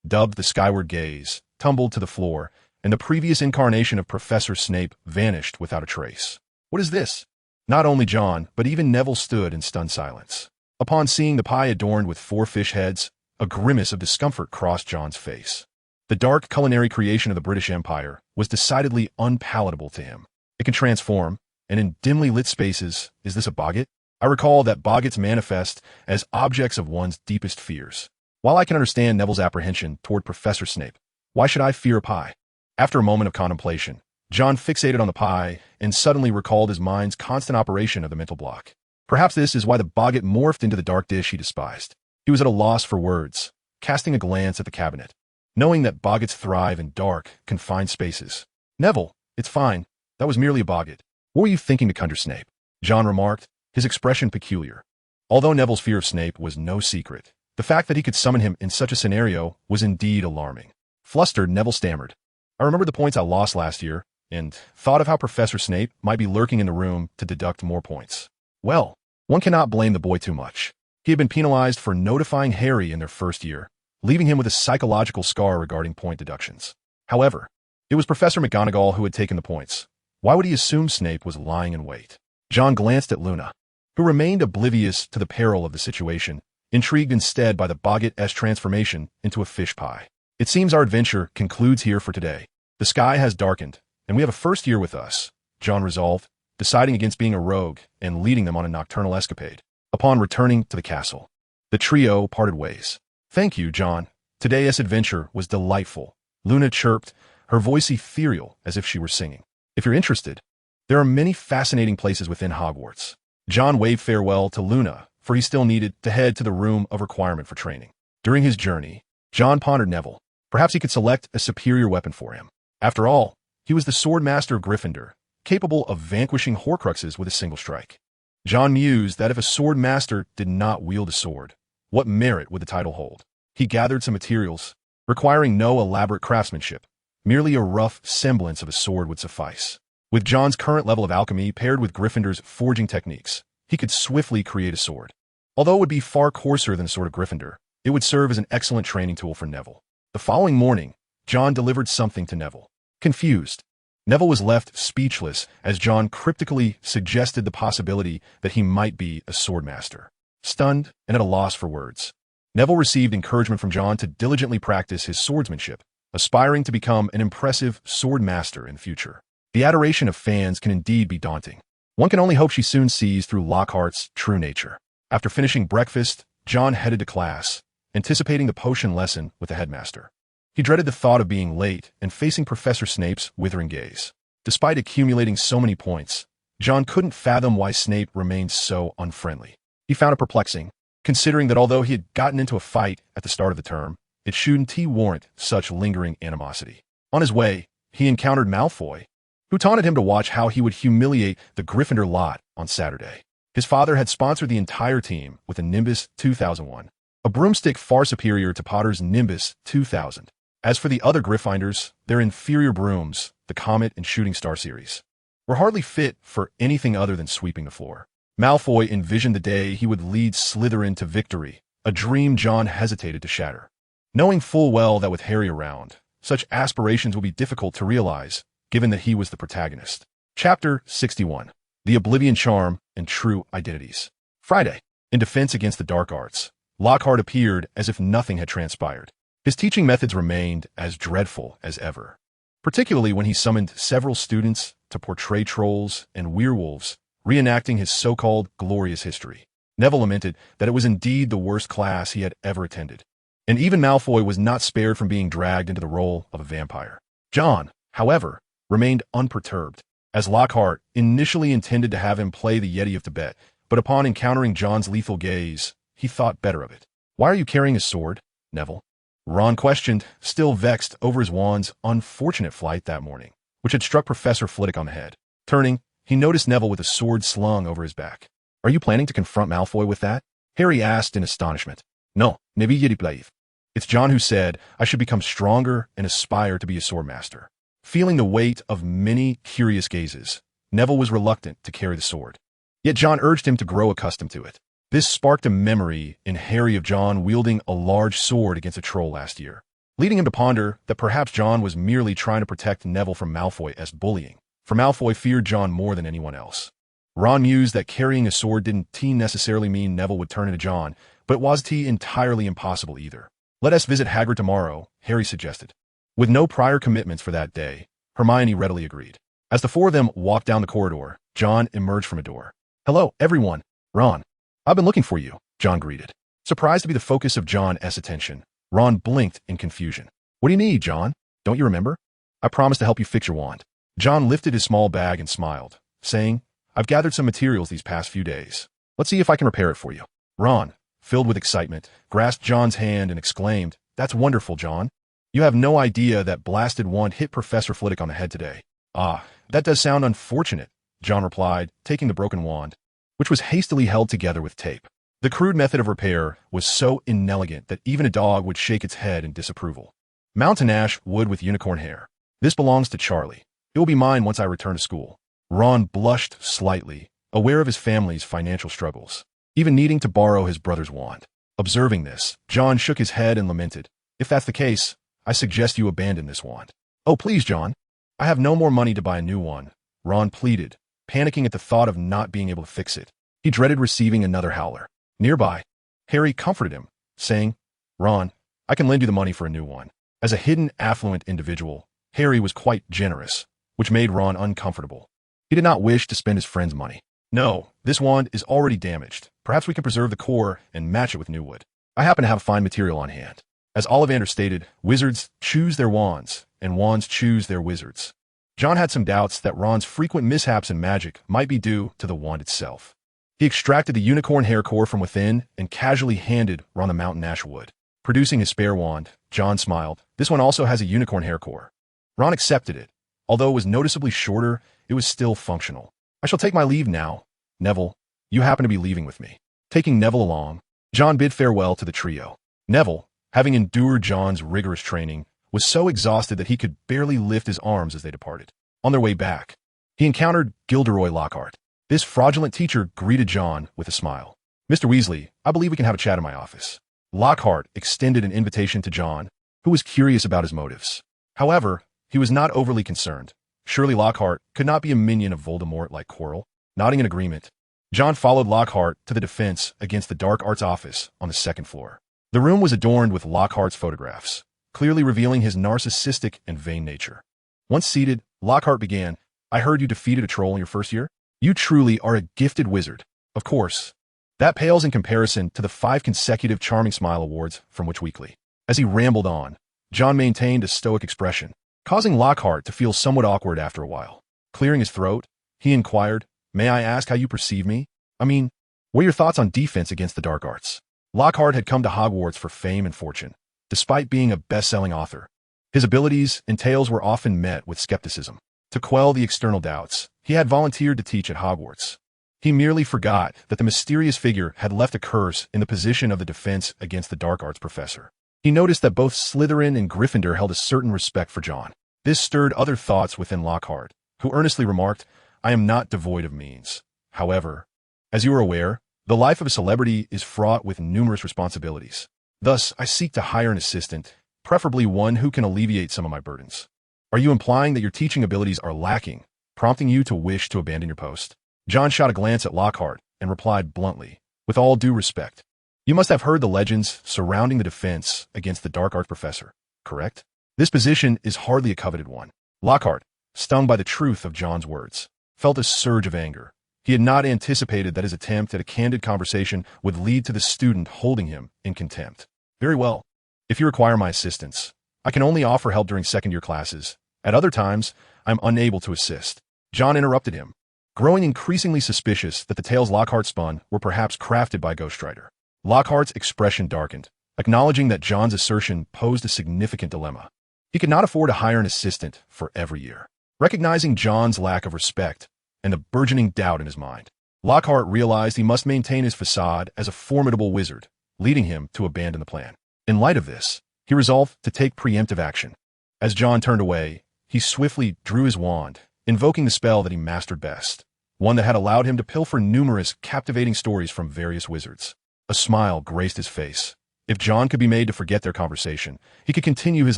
dubbed the Skyward Gaze, tumbled to the floor, and the previous incarnation of Professor Snape vanished without a trace. "What is this?" Not only John, but even Neville stood in stunned silence. Upon seeing the pie adorned with 4 fish heads, a grimace of discomfort crossed John's face. The dark culinary creation of the British Empire was decidedly unpalatable to him. It can transform, and in dimly lit spaces, is this a boggart? I recall that boggarts manifest as objects of one's deepest fears. While I can understand Neville's apprehension toward Professor Snape, why should I fear a pie? After a moment of contemplation, John fixated on the pie and suddenly recalled his mind's constant operation of the mental block. Perhaps this is why the boggart morphed into the dark dish he despised. He was at a loss for words, casting a glance at the cabinet, knowing that boggarts thrive in dark, confined spaces. "Neville, it's fine. That was merely a boggart. What were you thinking to conjure Snape?" John remarked, his expression peculiar. Although Neville's fear of Snape was no secret, the fact that he could summon him in such a scenario was indeed alarming. Flustered, Neville stammered, "I remembered the points I lost last year, and thought of how Professor Snape might be lurking in the room to deduct more points." Well, one cannot blame the boy too much. He had been penalized for notifying Harry in their first year, leaving him with a psychological scar regarding point deductions. However, it was Professor McGonagall who had taken the points. Why would he assume Snape was lying in wait? John glanced at Luna, who remained oblivious to the peril of the situation, intrigued instead by the boggart-esque transformation into a fish pie. "It seems our adventure concludes here for today. The sky has darkened, and we have a first year with us," John resolved, deciding against being a rogue and leading them on a nocturnal escapade. Upon returning to the castle, the trio parted ways. "Thank you, John. Today's adventure was delightful," Luna chirped, her voice ethereal as if she were singing. "If you're interested, there are many fascinating places within Hogwarts." John waved farewell to Luna, for he still needed to head to the room of requirement for training. During his journey, John pondered Neville. Perhaps he could select a superior weapon for him. After all, he was the sword master of Gryffindor, capable of vanquishing Horcruxes with a single strike. John mused that if a sword master did not wield a sword, what merit would the title hold? He gathered some materials, requiring no elaborate craftsmanship. Merely a rough semblance of a sword would suffice. With John's current level of alchemy paired with Gryffindor's forging techniques, he could swiftly create a sword. Although it would be far coarser than the sword of Gryffindor, it would serve as an excellent training tool for Neville. The following morning, John delivered something to Neville. Confused, Neville was left speechless as John cryptically suggested the possibility that he might be a swordmaster. Stunned and at a loss for words, Neville received encouragement from John to diligently practice his swordsmanship, aspiring to become an impressive sword master in the future. The adoration of fans can indeed be daunting. One can only hope she soon sees through Lockhart's true nature. After finishing breakfast, John headed to class, anticipating the potion lesson with the headmaster. He dreaded the thought of being late and facing Professor Snape's withering gaze. Despite accumulating so many points, John couldn't fathom why Snape remained so unfriendly. He found it perplexing, considering that although he had gotten into a fight at the start of the term, it shouldn't warrant such lingering animosity. On his way, he encountered Malfoy, who taunted him to watch how he would humiliate the Gryffindor lot on Saturday. His father had sponsored the entire team with a Nimbus 2001, a broomstick far superior to Potter's Nimbus 2000. As for the other Gryffindors, their inferior brooms, the Comet and Shooting Star series, were hardly fit for anything other than sweeping the floor. Malfoy envisioned the day he would lead Slytherin to victory, a dream John hesitated to shatter. Knowing full well that with Harry around, such aspirations would be difficult to realize, given that he was the protagonist. Chapter 61. The Oblivion Charm and True Identities. Friday. In defense against the dark arts, Lockhart appeared as if nothing had transpired. His teaching methods remained as dreadful as ever, particularly when he summoned several students to portray trolls and werewolves, reenacting his so-called glorious history. Neville lamented that it was indeed the worst class he had ever attended, and even Malfoy was not spared from being dragged into the role of a vampire. John, however, remained unperturbed, as Lockhart initially intended to have him play the Yeti of Tibet, but upon encountering John's lethal gaze, he thought better of it. "Why are you carrying a sword, Neville?" Ron questioned, still vexed over his wand's unfortunate flight that morning, which had struck Professor Flitwick on the head. Turning, he noticed Neville with a sword slung over his back. "Are you planning to confront Malfoy with that?" Harry asked in astonishment. "No, ne vi plaive. It's John who said I should become stronger and aspire to be a swordmaster." Feeling the weight of many curious gazes, Neville was reluctant to carry the sword. Yet John urged him to grow accustomed to it. This sparked a memory in Harry of John wielding a large sword against a troll last year, leading him to ponder that perhaps John was merely trying to protect Neville from Malfoy as bullying, for Malfoy feared John more than anyone else. Ron mused that carrying a sword didn't necessarily mean Neville would turn into John, but it was entirely impossible either. "Let us visit Hagrid tomorrow," Harry suggested. With no prior commitments for that day, Hermione readily agreed. As the four of them walked down the corridor, John emerged from a door. "Hello, everyone. Ron. I've been looking for you," John greeted. Surprised to be the focus of John's attention, Ron blinked in confusion. "What do you need, John? Don't you remember? I promised to help you fix your wand." John lifted his small bag and smiled, saying, "I've gathered some materials these past few days. Let's see if I can repair it for you." Ron, filled with excitement, grasped John's hand and exclaimed, "That's wonderful, John. You have no idea that blasted wand hit Professor Flitwick on the head today." "Ah, that does sound unfortunate," John replied, taking the broken wand, which was hastily held together with tape. The crude method of repair was so inelegant that even a dog would shake its head in disapproval. "Mountain ash wood with unicorn hair. This belongs to Charlie. It will be mine once I return to school." Ron blushed slightly, aware of his family's financial struggles, even needing to borrow his brother's wand. Observing this, John shook his head and lamented, "If that's the case, I suggest you abandon this wand." "Oh, please, John. I have no more money to buy a new one," Ron pleaded, panicking at the thought of not being able to fix it. He dreaded receiving another howler. Nearby, Harry comforted him, saying, "Ron, I can lend you the money for a new one." As a hidden, affluent individual, Harry was quite generous, which made Ron uncomfortable. He did not wish to spend his friend's money. "No, this wand is already damaged. Perhaps we can preserve the core and match it with new wood. I happen to have fine material on hand." As Ollivander stated, wizards choose their wands, and wands choose their wizards. John had some doubts that Ron's frequent mishaps in magic might be due to the wand itself. He extracted the unicorn hair core from within and casually handed Ron the mountain ash wood. Producing his spare wand, John smiled. "This one also has a unicorn hair core." Ron accepted it. Although it was noticeably shorter, it was still functional. "I shall take my leave now. Neville, you happen to be leaving with me." Taking Neville along, John bid farewell to the trio. Neville, having endured John's rigorous training, was so exhausted that he could barely lift his arms as they departed. On their way back, he encountered Gilderoy Lockhart. This fraudulent teacher greeted John with a smile. "Mr. Weasley, I believe we can have a chat in my office." Lockhart extended an invitation to John, who was curious about his motives. However, he was not overly concerned. Surely Lockhart could not be a minion of Voldemort like Quirrell. Nodding in agreement, John followed Lockhart to the defense against the dark arts office on the second floor. The room was adorned with Lockhart's photographs, clearly revealing his narcissistic and vain nature. Once seated, Lockhart began, "I heard you defeated a troll in your first year? You truly are a gifted wizard. Of course. That pales in comparison to the 5 consecutive Charming Smile Awards from Witch Weekly." As he rambled on, John maintained a stoic expression, causing Lockhart to feel somewhat awkward after a while. Clearing his throat, he inquired, "May I ask how you perceive me? I mean, what are your thoughts on defense against the dark arts?" Lockhart had come to Hogwarts for fame and fortune. Despite being a best-selling author, his abilities and tales were often met with skepticism. To quell the external doubts, he had volunteered to teach at Hogwarts. He merely forgot that the mysterious figure had left a curse in the position of the defense against the dark arts professor. He noticed that both Slytherin and Gryffindor held a certain respect for John. This stirred other thoughts within Lockhart, who earnestly remarked, "I am not devoid of means. However, as you are aware, the life of a celebrity is fraught with numerous responsibilities. Thus, I seek to hire an assistant, preferably one who can alleviate some of my burdens." "Are you implying that your teaching abilities are lacking, prompting you to wish to abandon your post?" John shot a glance at Lockhart and replied bluntly, "With all due respect, you must have heard the legends surrounding the defense against the dark arts professor, correct? This position is hardly a coveted one." Lockhart, stung by the truth of John's words, felt a surge of anger. He had not anticipated that his attempt at a candid conversation would lead to the student holding him in contempt. "Very well. If you require my assistance, I can only offer help during second-year classes. At other times, I am unable to assist." John interrupted him, growing increasingly suspicious that the tales Lockhart spun were perhaps crafted by Ghostwriter. Lockhart's expression darkened, acknowledging that John's assertion posed a significant dilemma. He could not afford to hire an assistant for every year. Recognizing John's lack of respect and the burgeoning doubt in his mind, Lockhart realized he must maintain his facade as a formidable wizard, leading him to abandon the plan. In light of this, he resolved to take preemptive action. As John turned away, he swiftly drew his wand, invoking the spell that he mastered best, one that had allowed him to pilfer numerous captivating stories from various wizards. A smile graced his face. If John could be made to forget their conversation, he could continue his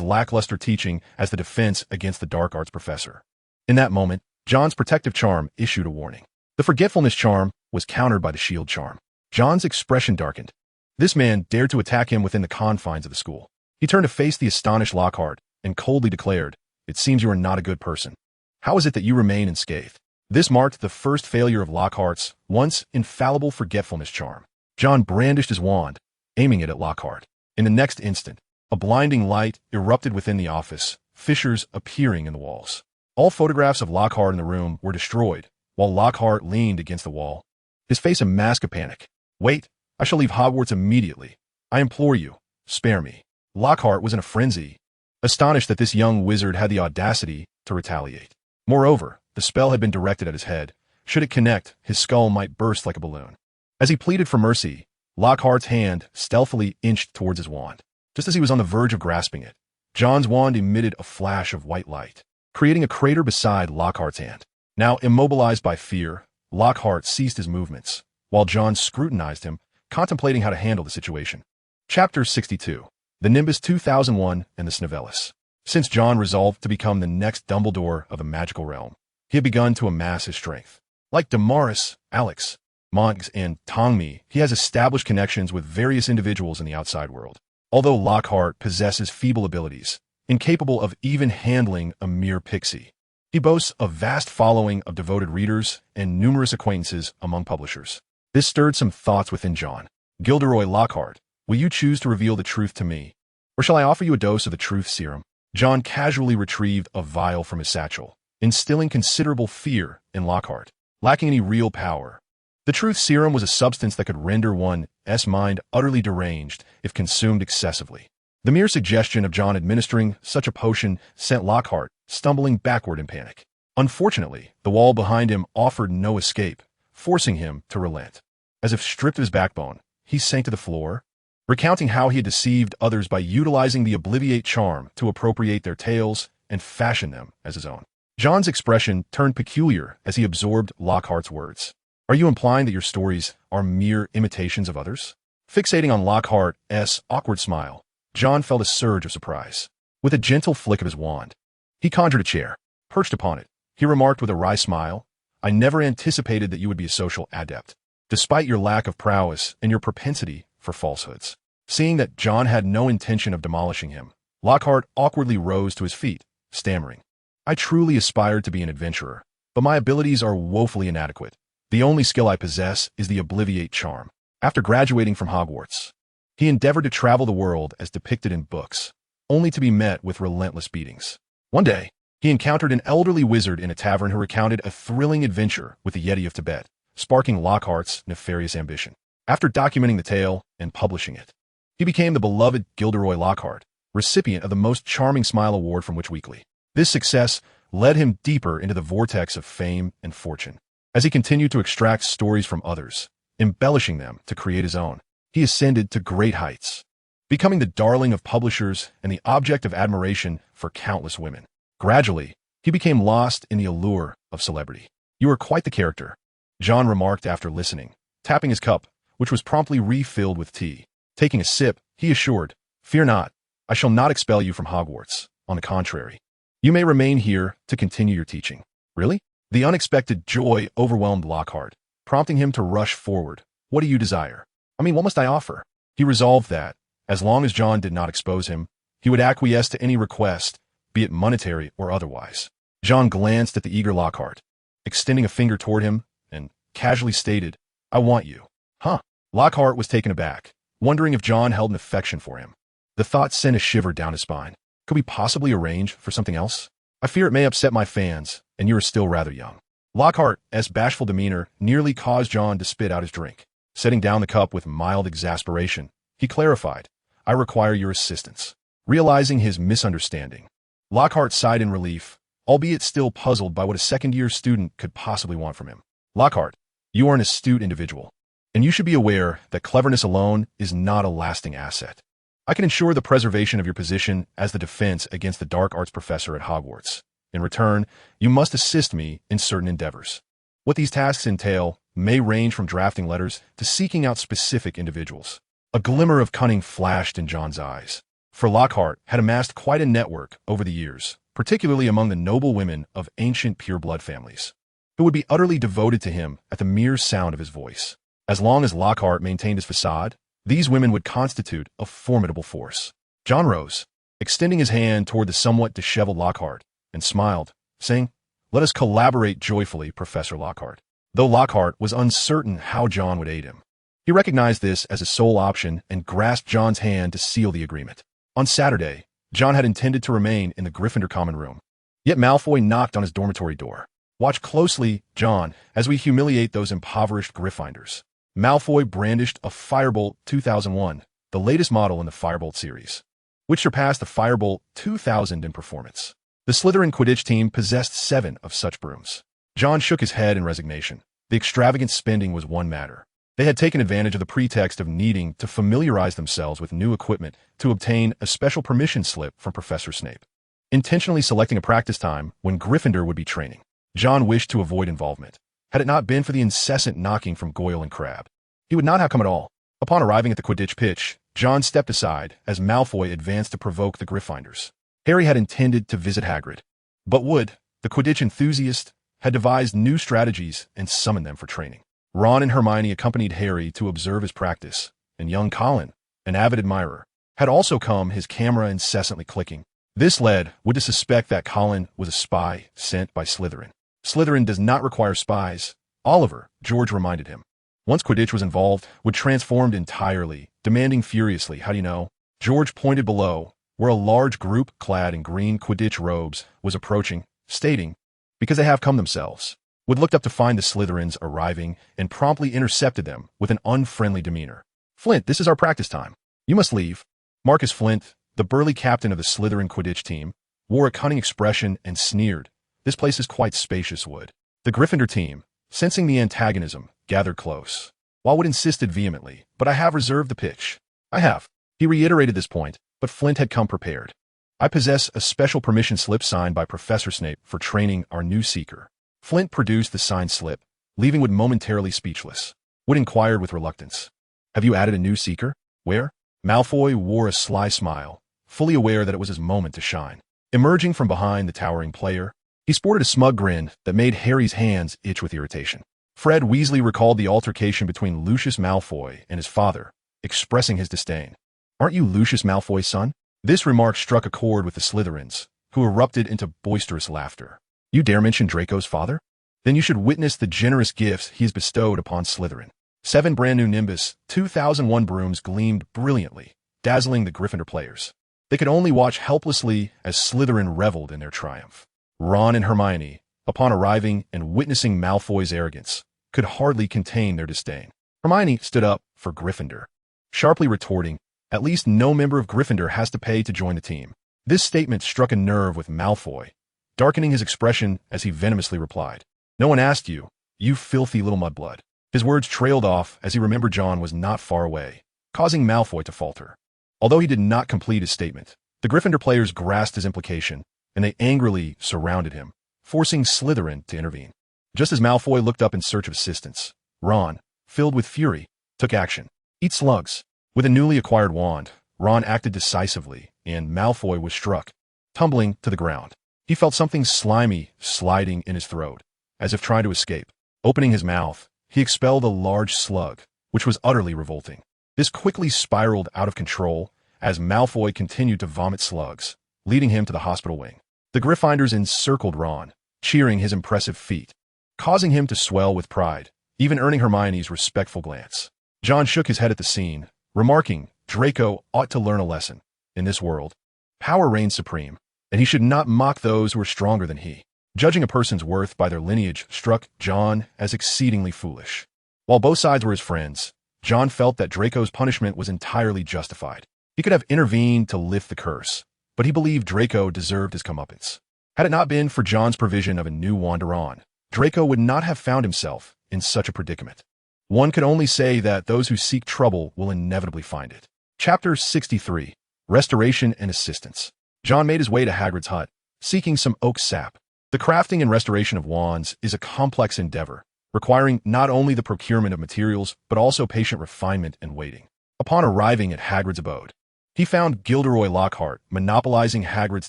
lackluster teaching as the defense against the dark arts professor. In that moment, John's protective charm issued a warning. The forgetfulness charm was countered by the shield charm. John's expression darkened. This man dared to attack him within the confines of the school. He turned to face the astonished Lockhart and coldly declared, "It seems you are not a good person. How is it that you remain unscathed?" This marked the first failure of Lockhart's once infallible forgetfulness charm. John brandished his wand, aiming it at Lockhart. In the next instant, a blinding light erupted within the office, fissures appearing in the walls. All photographs of Lockhart in the room were destroyed, while Lockhart leaned against the wall, his face a mask of panic. "Wait, I shall leave Hogwarts immediately. I implore you, spare me." Lockhart was in a frenzy, astonished that this young wizard had the audacity to retaliate. Moreover, the spell had been directed at his head. Should it connect, his skull might burst like a balloon. As he pleaded for mercy, Lockhart's hand stealthily inched towards his wand. Just as he was on the verge of grasping it, John's wand emitted a flash of white light, creating a crater beside Lockhart's hand. Now immobilized by fear, Lockhart ceased his movements, while John scrutinized him, contemplating how to handle the situation. Chapter 62. The Nimbus 2001 and the Snivellus. Since John resolved to become the next Dumbledore of the magical realm, he had begun to amass his strength. Like Damaris, Alex, Monks, and Tongmi, he has established connections with various individuals in the outside world. Although Lockhart possesses feeble abilities, incapable of even handling a mere pixie, he boasts a vast following of devoted readers and numerous acquaintances among publishers. This stirred some thoughts within John. "Gilderoy Lockhart, will you choose to reveal the truth to me, or shall I offer you a dose of the truth serum?" John casually retrieved a vial from his satchel, instilling considerable fear in Lockhart. Lacking any real power, the truth serum was a substance that could render one's mind utterly deranged if consumed excessively. The mere suggestion of John administering such a potion sent Lockhart stumbling backward in panic. Unfortunately, the wall behind him offered no escape, forcing him to relent. As if stripped of his backbone, he sank to the floor, recounting how he had deceived others by utilizing the Obliviate charm to appropriate their tales and fashion them as his own. John's expression turned peculiar as he absorbed Lockhart's words. "Are you implying that your stories are mere imitations of others?" Fixating on Lockhart's awkward smile, John felt a surge of surprise. With a gentle flick of his wand, he conjured a chair. Perched upon it, he remarked with a wry smile, "I never anticipated that you would be a social adept, despite your lack of prowess and your propensity for falsehoods." Seeing that John had no intention of demolishing him, Lockhart awkwardly rose to his feet, stammering, "I truly aspired to be an adventurer, but my abilities are woefully inadequate. The only skill I possess is the Obliviate charm." After graduating from Hogwarts, he endeavored to travel the world as depicted in books, only to be met with relentless beatings. One day, he encountered an elderly wizard in a tavern who recounted a thrilling adventure with the Yeti of Tibet, sparking Lockhart's nefarious ambition. After documenting the tale and publishing it, he became the beloved Gilderoy Lockhart, recipient of the Most Charming Smile Award from Witch Weekly. This success led him deeper into the vortex of fame and fortune. As he continued to extract stories from others, embellishing them to create his own, he ascended to great heights, becoming the darling of publishers and the object of admiration for countless women. Gradually, he became lost in the allure of celebrity. "You are quite the character," John remarked after listening, tapping his cup, which was promptly refilled with tea. Taking a sip, he assured, "Fear not, I shall not expel you from Hogwarts. On the contrary, you may remain here to continue your teaching." "Really?" The unexpected joy overwhelmed Lockhart, prompting him to rush forward. "What do you desire? I mean, what must I offer?" He resolved that, as long as John did not expose him, he would acquiesce to any request, be it monetary or otherwise. John glanced at the eager Lockhart, extending a finger toward him, and casually stated, "I want you." "Huh?" Lockhart was taken aback, wondering if John held an affection for him. The thought sent a shiver down his spine. Could we possibly arrange for something else? "I fear it may upset my fans, and you are still rather young." Lockhart's bashful demeanor nearly caused John to spit out his drink. Setting down the cup with mild exasperation, he clarified, "I require your assistance." Realizing his misunderstanding, Lockhart sighed in relief, albeit still puzzled by what a second-year student could possibly want from him. "Lockhart, you are an astute individual, and you should be aware that cleverness alone is not a lasting asset. I can ensure the preservation of your position as the defense against the dark arts professor at Hogwarts. In return, you must assist me in certain endeavors. What these tasks entail may range from drafting letters to seeking out specific individuals." A glimmer of cunning flashed in John's eyes, for Lockhart had amassed quite a network over the years, particularly among the noble women of ancient pure-blood families, who would be utterly devoted to him at the mere sound of his voice. As long as Lockhart maintained his facade, these women would constitute a formidable force. John rose, extending his hand toward the somewhat disheveled Lockhart, and smiled, saying, "Let us collaborate joyfully, Professor Lockhart." Though Lockhart was uncertain how John would aid him, he recognized this as a sole option and grasped John's hand to seal the agreement. On Saturday, John had intended to remain in the Gryffindor common room, yet Malfoy knocked on his dormitory door. "Watch closely, John, as we humiliate those impoverished Gryffindors." Malfoy brandished a Firebolt 2001, the latest model in the Firebolt series, which surpassed the Firebolt 2000 in performance. The Slytherin Quidditch team possessed 7 of such brooms. John shook his head in resignation. The extravagant spending was one matter. They had taken advantage of the pretext of needing to familiarize themselves with new equipment to obtain a special permission slip from Professor Snape, intentionally selecting a practice time when Gryffindor would be training. John wished to avoid involvement. Had it not been for the incessant knocking from Goyle and Crabbe, he would not have come at all. Upon arriving at the Quidditch pitch, John stepped aside as Malfoy advanced to provoke the Gryffindors. Harry had intended to visit Hagrid, but Wood, the Quidditch enthusiast, had devised new strategies and summoned them for training. Ron and Hermione accompanied Harry to observe his practice, and young Colin, an avid admirer, had also come, his camera incessantly clicking. This led Wood to suspect that Colin was a spy sent by Slytherin. "Slytherin does not require spies, Oliver," George reminded him. Once Quidditch was involved, Wood transformed entirely, demanding furiously, "How do you know?" George pointed below, where a large group clad in green Quidditch robes was approaching, stating, "Because they have come themselves." Wood looked up to find the Slytherins arriving and promptly intercepted them with an unfriendly demeanor. "Flint, this is our practice time. You must leave." Marcus Flint, the burly captain of the Slytherin Quidditch team, wore a cunning expression and sneered, "This place is quite spacious, Wood." The Gryffindor team, sensing the antagonism, gathered close. While Wood insisted vehemently, "But I have reserved the pitch." "I have." He reiterated this point, but Flint had come prepared. "I possess a special permission slip signed by Professor Snape for training our new seeker." Flint produced the signed slip, leaving Wood momentarily speechless. Wood inquired with reluctance, "Have you added a new seeker? Where?" Malfoy wore a sly smile, fully aware that it was his moment to shine. Emerging from behind the towering player, he sported a smug grin that made Harry's hands itch with irritation. Fred Weasley recalled the altercation between Lucius Malfoy and his father, expressing his disdain. Aren't you Lucius Malfoy's son? This remark struck a chord with the Slytherins, who erupted into boisterous laughter. You dare mention Draco's father? Then you should witness the generous gifts he has bestowed upon Slytherin. 7 brand-new Nimbus 2001 brooms gleamed brilliantly, dazzling the Gryffindor players. They could only watch helplessly as Slytherin reveled in their triumph. Ron and Hermione, upon arriving and witnessing Malfoy's arrogance, could hardly contain their disdain. Hermione stood up for Gryffindor, sharply retorting, "At least no member of Gryffindor has to pay to join the team." This statement struck a nerve with Malfoy, darkening his expression as he venomously replied, "No one asked you, you filthy little mudblood." His words trailed off as he remembered John was not far away, causing Malfoy to falter. Although he did not complete his statement, the Gryffindor players grasped his implication, and they angrily surrounded him, forcing Slytherin to intervene. Just as Malfoy looked up in search of assistance, Ron, filled with fury, took action. "Eat slugs." With a newly acquired wand, Ron acted decisively, and Malfoy was struck, tumbling to the ground. He felt something slimy sliding in his throat, as if trying to escape. Opening his mouth, he expelled a large slug, which was utterly revolting. This quickly spiraled out of control as Malfoy continued to vomit slugs, leading him to the hospital wing. The Gryffindors encircled Ron, cheering his impressive feat, causing him to swell with pride, even earning Hermione's respectful glance. John shook his head at the scene, remarking, "Draco ought to learn a lesson. In this world, power reigns supreme, and he should not mock those who are stronger than he." Judging a person's worth by their lineage struck John as exceedingly foolish. While both sides were his friends, John felt that Draco's punishment was entirely justified. He could have intervened to lift the curse, but he believed Draco deserved his comeuppance. Had it not been for John's provision of a new wand to Ron, Draco would not have found himself in such a predicament. One could only say that those who seek trouble will inevitably find it. Chapter 63. Restoration and Assistance. John made his way to Hagrid's hut, seeking some oak sap. The crafting and restoration of wands is a complex endeavor, requiring not only the procurement of materials, but also patient refinement and waiting. Upon arriving at Hagrid's abode, he found Gilderoy Lockhart monopolizing Hagrid's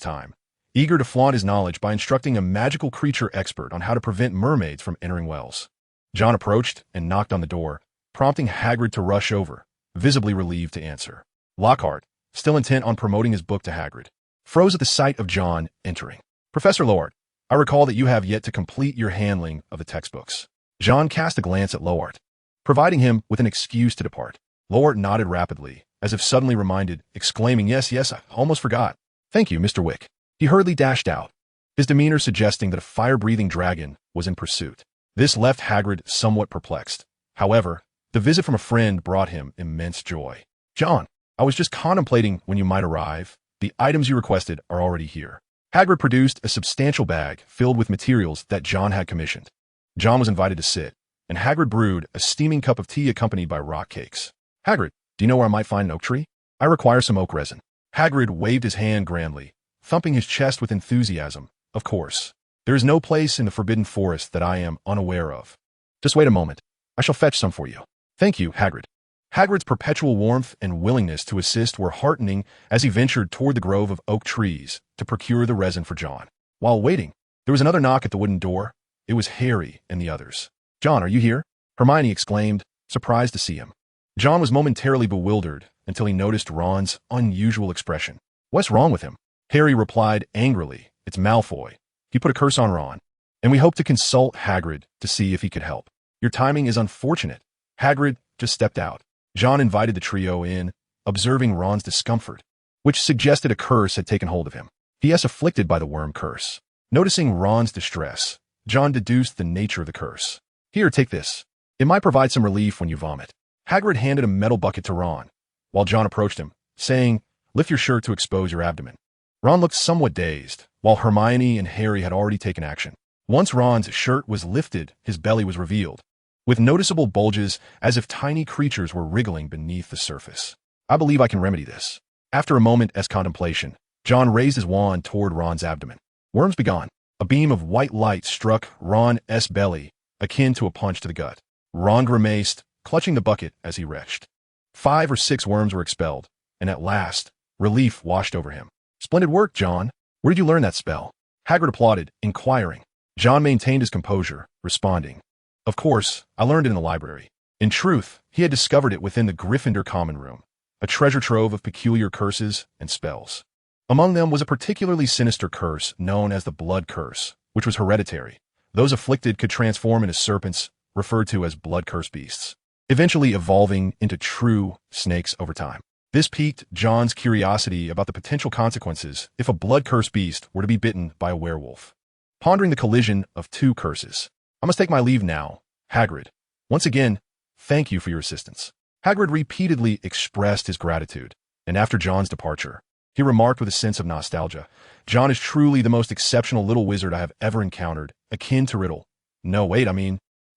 time, eager to flaunt his knowledge by instructing a magical creature expert on how to prevent mermaids from entering wells. John approached and knocked on the door, prompting Hagrid to rush over, visibly relieved to answer. Lockhart, still intent on promoting his book to Hagrid, froze at the sight of John entering. "Professor Lord, I recall that you have yet to complete your handling of the textbooks." John cast a glance at Lowart, providing him with an excuse to depart. Lowart nodded rapidly, as if suddenly reminded, exclaiming, Yes, I almost forgot. "Thank you, Mr. Wick." He hurriedly dashed out, his demeanor suggesting that a fire-breathing dragon was in pursuit. This left Hagrid somewhat perplexed. However, the visit from a friend brought him immense joy. "John, I was just contemplating when you might arrive. The items you requested are already here." Hagrid produced a substantial bag filled with materials that John had commissioned. John was invited to sit, and Hagrid brewed a steaming cup of tea accompanied by rock cakes. "Hagrid, do you know where I might find an oak tree? I require some oak resin." Hagrid waved his hand grandly, thumping his chest with enthusiasm. "Of course. There is no place in the Forbidden Forest that I am unaware of. Just wait a moment. I shall fetch some for you." "Thank you, Hagrid." Hagrid's perpetual warmth and willingness to assist were heartening as he ventured toward the grove of oak trees to procure the resin for John. While waiting, there was another knock at the wooden door. It was Harry and the others. "John, are you here?" Hermione exclaimed, surprised to see him. John was momentarily bewildered until he noticed Ron's unusual expression. "What's wrong with him?" Harry replied angrily, "It's Malfoy. He put a curse on Ron, and we hope to consult Hagrid to see if he could help. Your timing is unfortunate." Hagrid just stepped out. John invited the trio in, observing Ron's discomfort, which suggested a curse had taken hold of him. He is afflicted by the worm curse. Noticing Ron's distress, John deduced the nature of the curse. "Here, take this. It might provide some relief when you vomit." Hagrid handed a metal bucket to Ron, while John approached him, saying, "Lift your shirt to expose your abdomen." Ron looked somewhat dazed, while Hermione and Harry had already taken action. Once Ron's shirt was lifted, his belly was revealed, with noticeable bulges as if tiny creatures were wriggling beneath the surface. "I believe I can remedy this." After a moment's contemplation, John raised his wand toward Ron's abdomen. "Worms be gone." A beam of white light struck Ron's belly, akin to a punch to the gut. Ron grimaced, clutching the bucket as he retched. 5 or 6 worms were expelled, and at last, relief washed over him. "Splendid work, John. Where did you learn that spell?" Hagrid applauded, inquiring. John maintained his composure, responding, "Of course, I learned it in the library." In truth, he had discovered it within the Gryffindor common room, a treasure trove of peculiar curses and spells. Among them was a particularly sinister curse known as the Blood Curse, which was hereditary. Those afflicted could transform into serpents, referred to as blood curse beasts, eventually evolving into true snakes over time. This piqued John's curiosity about the potential consequences if a blood curse beast were to be bitten by a werewolf. Pondering the collision of two curses, I must take my leave now, Hagrid. Once again, thank you for your assistance. Hagrid repeatedly expressed his gratitude, and after John's departure, he remarked with a sense of nostalgia, John is truly the most exceptional little wizard I have ever encountered, akin to Riddle. No, wait,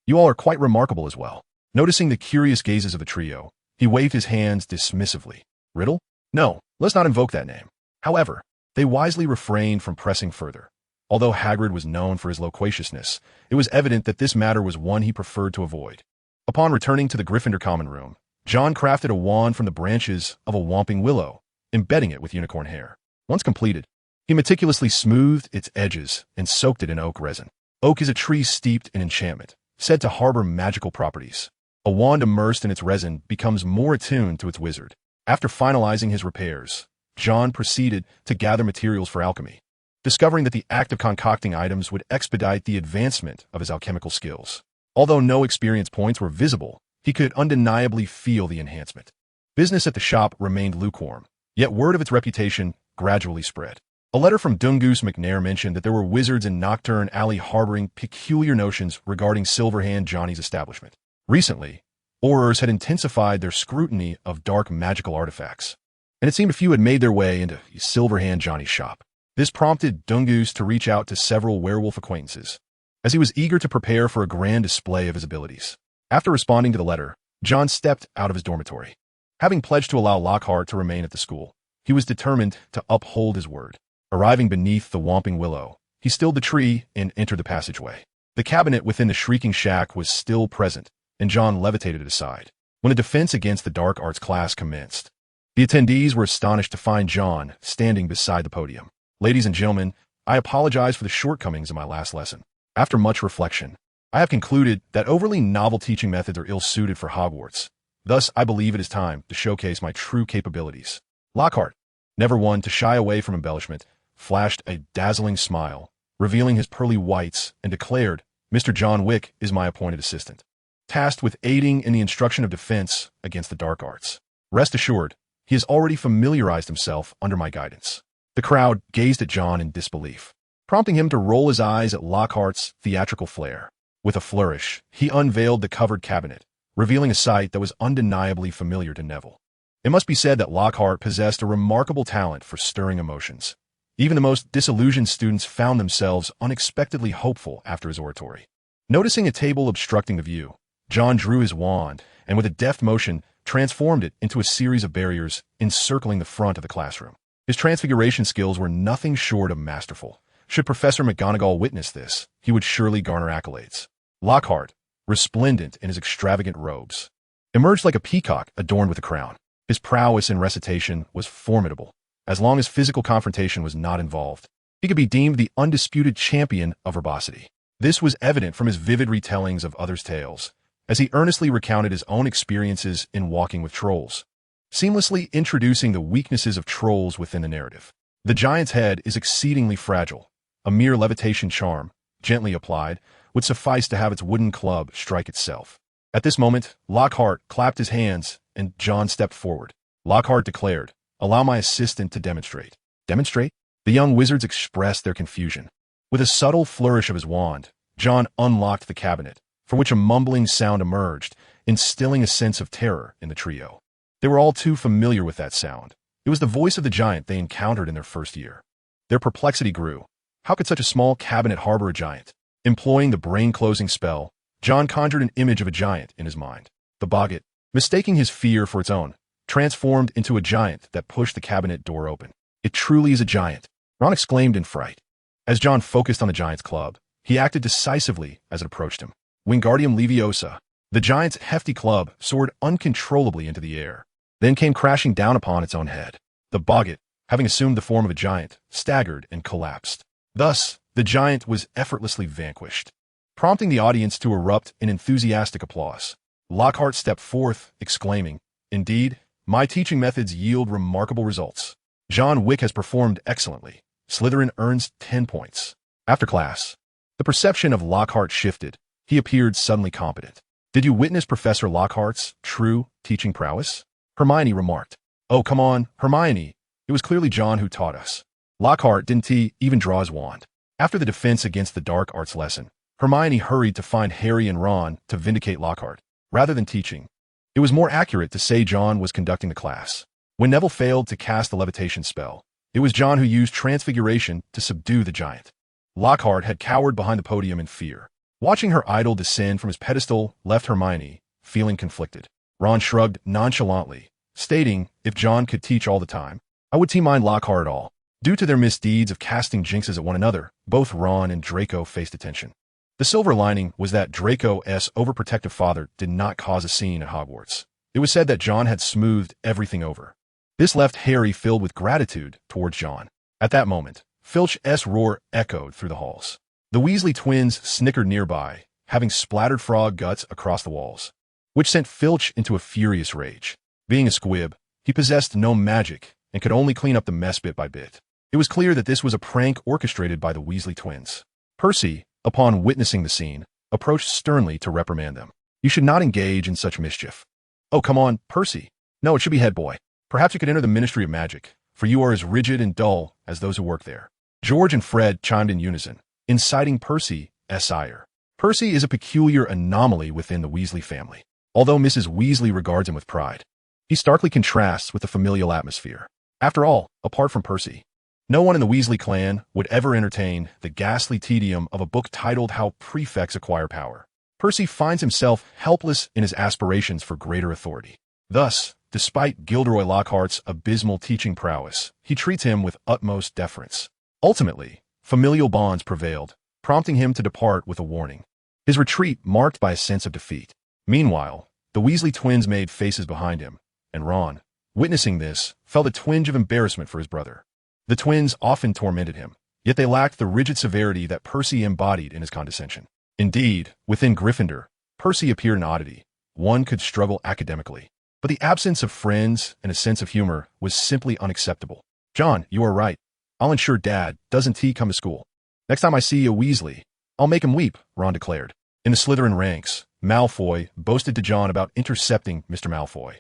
you all are quite remarkable as well. Noticing the curious gazes of the trio, he waved his hands dismissively. Riddle? No, let's not invoke that name. However, they wisely refrained from pressing further. Although Hagrid was known for his loquaciousness, it was evident that this matter was one he preferred to avoid. Upon returning to the Gryffindor common room, John crafted a wand from the branches of a whomping willow, embedding it with unicorn hair. Once completed, he meticulously smoothed its edges and soaked it in oak resin. Oak is a tree steeped in enchantment, said to harbor magical properties. A wand immersed in its resin becomes more attuned to its wizard. After finalizing his repairs, John proceeded to gather materials for alchemy, discovering that the act of concocting items would expedite the advancement of his alchemical skills. Although no experience points were visible, he could undeniably feel the enhancement. Business at the shop remained lukewarm, yet word of its reputation gradually spread. A letter from Dungoose McNair mentioned that there were wizards in Nocturne Alley harboring peculiar notions regarding Silverhand Johnny's establishment. Recently, Aurors had intensified their scrutiny of dark magical artifacts, and it seemed a few had made their way into Silverhand Johnny's shop. This prompted Dungoose to reach out to several werewolf acquaintances, as he was eager to prepare for a grand display of his abilities. After responding to the letter, John stepped out of his dormitory. Having pledged to allow Lockhart to remain at the school, he was determined to uphold his word. Arriving beneath the whomping willow, he stilled the tree and entered the passageway. The cabinet within the shrieking shack was still present, and John levitated it aside. When a defense against the dark arts class commenced, the attendees were astonished to find John standing beside the podium. Ladies and gentlemen, I apologize for the shortcomings of my last lesson. After much reflection, I have concluded that overly novel teaching methods are ill-suited for Hogwarts. Thus, I believe it is time to showcase my true capabilities. Lockhart, never one to shy away from embellishment, flashed a dazzling smile, revealing his pearly whites, and declared, Mr. John Wick is my appointed assistant, tasked with aiding in the instruction of defense against the dark arts. Rest assured, he has already familiarized himself under my guidance. The crowd gazed at John in disbelief, prompting him to roll his eyes at Lockhart's theatrical flair. With a flourish, he unveiled the covered cabinet, revealing a sight that was undeniably familiar to Neville. It must be said that Lockhart possessed a remarkable talent for stirring emotions. Even the most disillusioned students found themselves unexpectedly hopeful after his oratory. Noticing a table obstructing the view, John drew his wand and with a deft motion transformed it into a series of barriers encircling the front of the classroom. His transfiguration skills were nothing short of masterful. Should Professor McGonagall witness this, he would surely garner accolades. Lockhart, resplendent in his extravagant robes, emerged like a peacock adorned with a crown. His prowess in recitation was formidable. As long as physical confrontation was not involved, he could be deemed the undisputed champion of verbosity. This was evident from his vivid retellings of others' tales, as he earnestly recounted his own experiences in walking with trolls, seamlessly introducing the weaknesses of trolls within the narrative. The giant's head is exceedingly fragile. A mere levitation charm, gently applied, would suffice to have its wooden club strike itself. At this moment, Lockhart clapped his hands, and John stepped forward. Lockhart declared, Allow my assistant to demonstrate. Demonstrate? The young wizards expressed their confusion. With a subtle flourish of his wand, John unlocked the cabinet, for which a mumbling sound emerged, instilling a sense of terror in the trio. They were all too familiar with that sound. It was the voice of the giant they encountered in their first year. Their perplexity grew. How could such a small cabinet harbor a giant? Employing the brain-closing spell, John conjured an image of a giant in his mind. The boggart, mistaking his fear for its own, transformed into a giant that pushed the cabinet door open. It truly is a giant, Ron exclaimed in fright. As John focused on the giant's club, he acted decisively as it approached him. Wingardium Leviosa. The giant's hefty club soared uncontrollably into the air, then came crashing down upon its own head. The boggart, having assumed the form of a giant, staggered and collapsed. Thus, the giant was effortlessly vanquished, prompting the audience to erupt in enthusiastic applause. Lockhart stepped forth, exclaiming, Indeed, My teaching methods yield remarkable results. John Wick has performed excellently. Slytherin earns 10 points. After class, the perception of Lockhart shifted. He appeared suddenly competent. Did you witness Professor Lockhart's true teaching prowess? Hermione remarked. Oh, come on, Hermione. It was clearly John who taught us. Lockhart didn't even draw his wand. After the defense against the dark arts lesson, Hermione hurried to find Harry and Ron to vindicate Lockhart. Rather than teaching, it was more accurate to say John was conducting the class. When Neville failed to cast the levitation spell, it was John who used transfiguration to subdue the giant. Lockhart had cowered behind the podium in fear. Watching her idol descend from his pedestal left Hermione feeling conflicted. Ron shrugged nonchalantly, stating, if John could teach all the time, I would mind Lockhart at all. Due to their misdeeds of casting jinxes at one another, both Ron and Draco faced attention. The silver lining was that Draco's overprotective father did not cause a scene at Hogwarts. It was said that John had smoothed everything over. This left Harry filled with gratitude towards John. At that moment, Filch's roar echoed through the halls. The Weasley twins snickered nearby, having splattered frog guts across the walls, which sent Filch into a furious rage. Being a squib, he possessed no magic and could only clean up the mess bit by bit. It was clear that this was a prank orchestrated by the Weasley twins. Percy, upon witnessing the scene, approached sternly to reprimand them. You should not engage in such mischief. Oh, come on, Percy. No, it should be head boy. Perhaps you could enter the Ministry of Magic, for you are as rigid and dull as those who work there. George and Fred chimed in unison, inciting Percy's ire. Percy is a peculiar anomaly within the Weasley family, although Mrs. Weasley regards him with pride. He starkly contrasts with the familial atmosphere. After all, apart from Percy, no one in the Weasley clan would ever entertain the ghastly tedium of a book titled How Prefects Acquire Power. Percy finds himself helpless in his aspirations for greater authority. Thus, despite Gilderoy Lockhart's abysmal teaching prowess, he treats him with utmost deference. Ultimately, familial bonds prevailed, prompting him to depart with a warning. His retreat marked by a sense of defeat. Meanwhile, the Weasley twins made faces behind him, and Ron, witnessing this, felt a twinge of embarrassment for his brother. The twins often tormented him, yet they lacked the rigid severity that Percy embodied in his condescension. Indeed, within Gryffindor, Percy appeared an oddity. One could struggle academically, but the absence of friends and a sense of humor was simply unacceptable. John, you are right. I'll ensure Dad doesn't come to school. Next time I see a Weasley, I'll make him weep, Ron declared. In the Slytherin ranks, Malfoy boasted to John about intercepting Mr. Malfoy.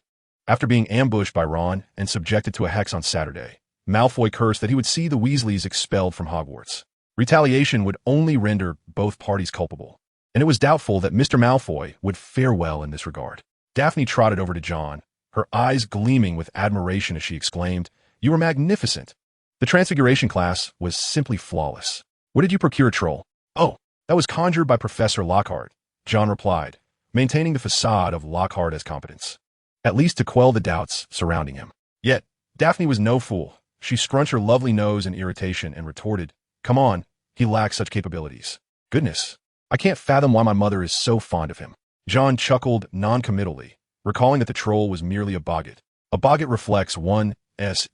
After being ambushed by Ron and subjected to a hex on Saturday, Malfoy cursed that he would see the Weasleys expelled from Hogwarts. Retaliation would only render both parties culpable, and it was doubtful that Mr. Malfoy would fare well in this regard. Daphne trotted over to John, her eyes gleaming with admiration as she exclaimed, You are magnificent. The Transfiguration class was simply flawless. Where did you procure a troll? Oh, that was conjured by Professor Lockhart, John replied, maintaining the facade of Lockhart as competence, at least to quell the doubts surrounding him. Yet, Daphne was no fool. She scrunched her lovely nose in irritation and retorted, Come on, he lacks such capabilities. Goodness, I can't fathom why my mother is so fond of him. John chuckled non-committally, recalling that the troll was merely a boggart. A boggart reflects one's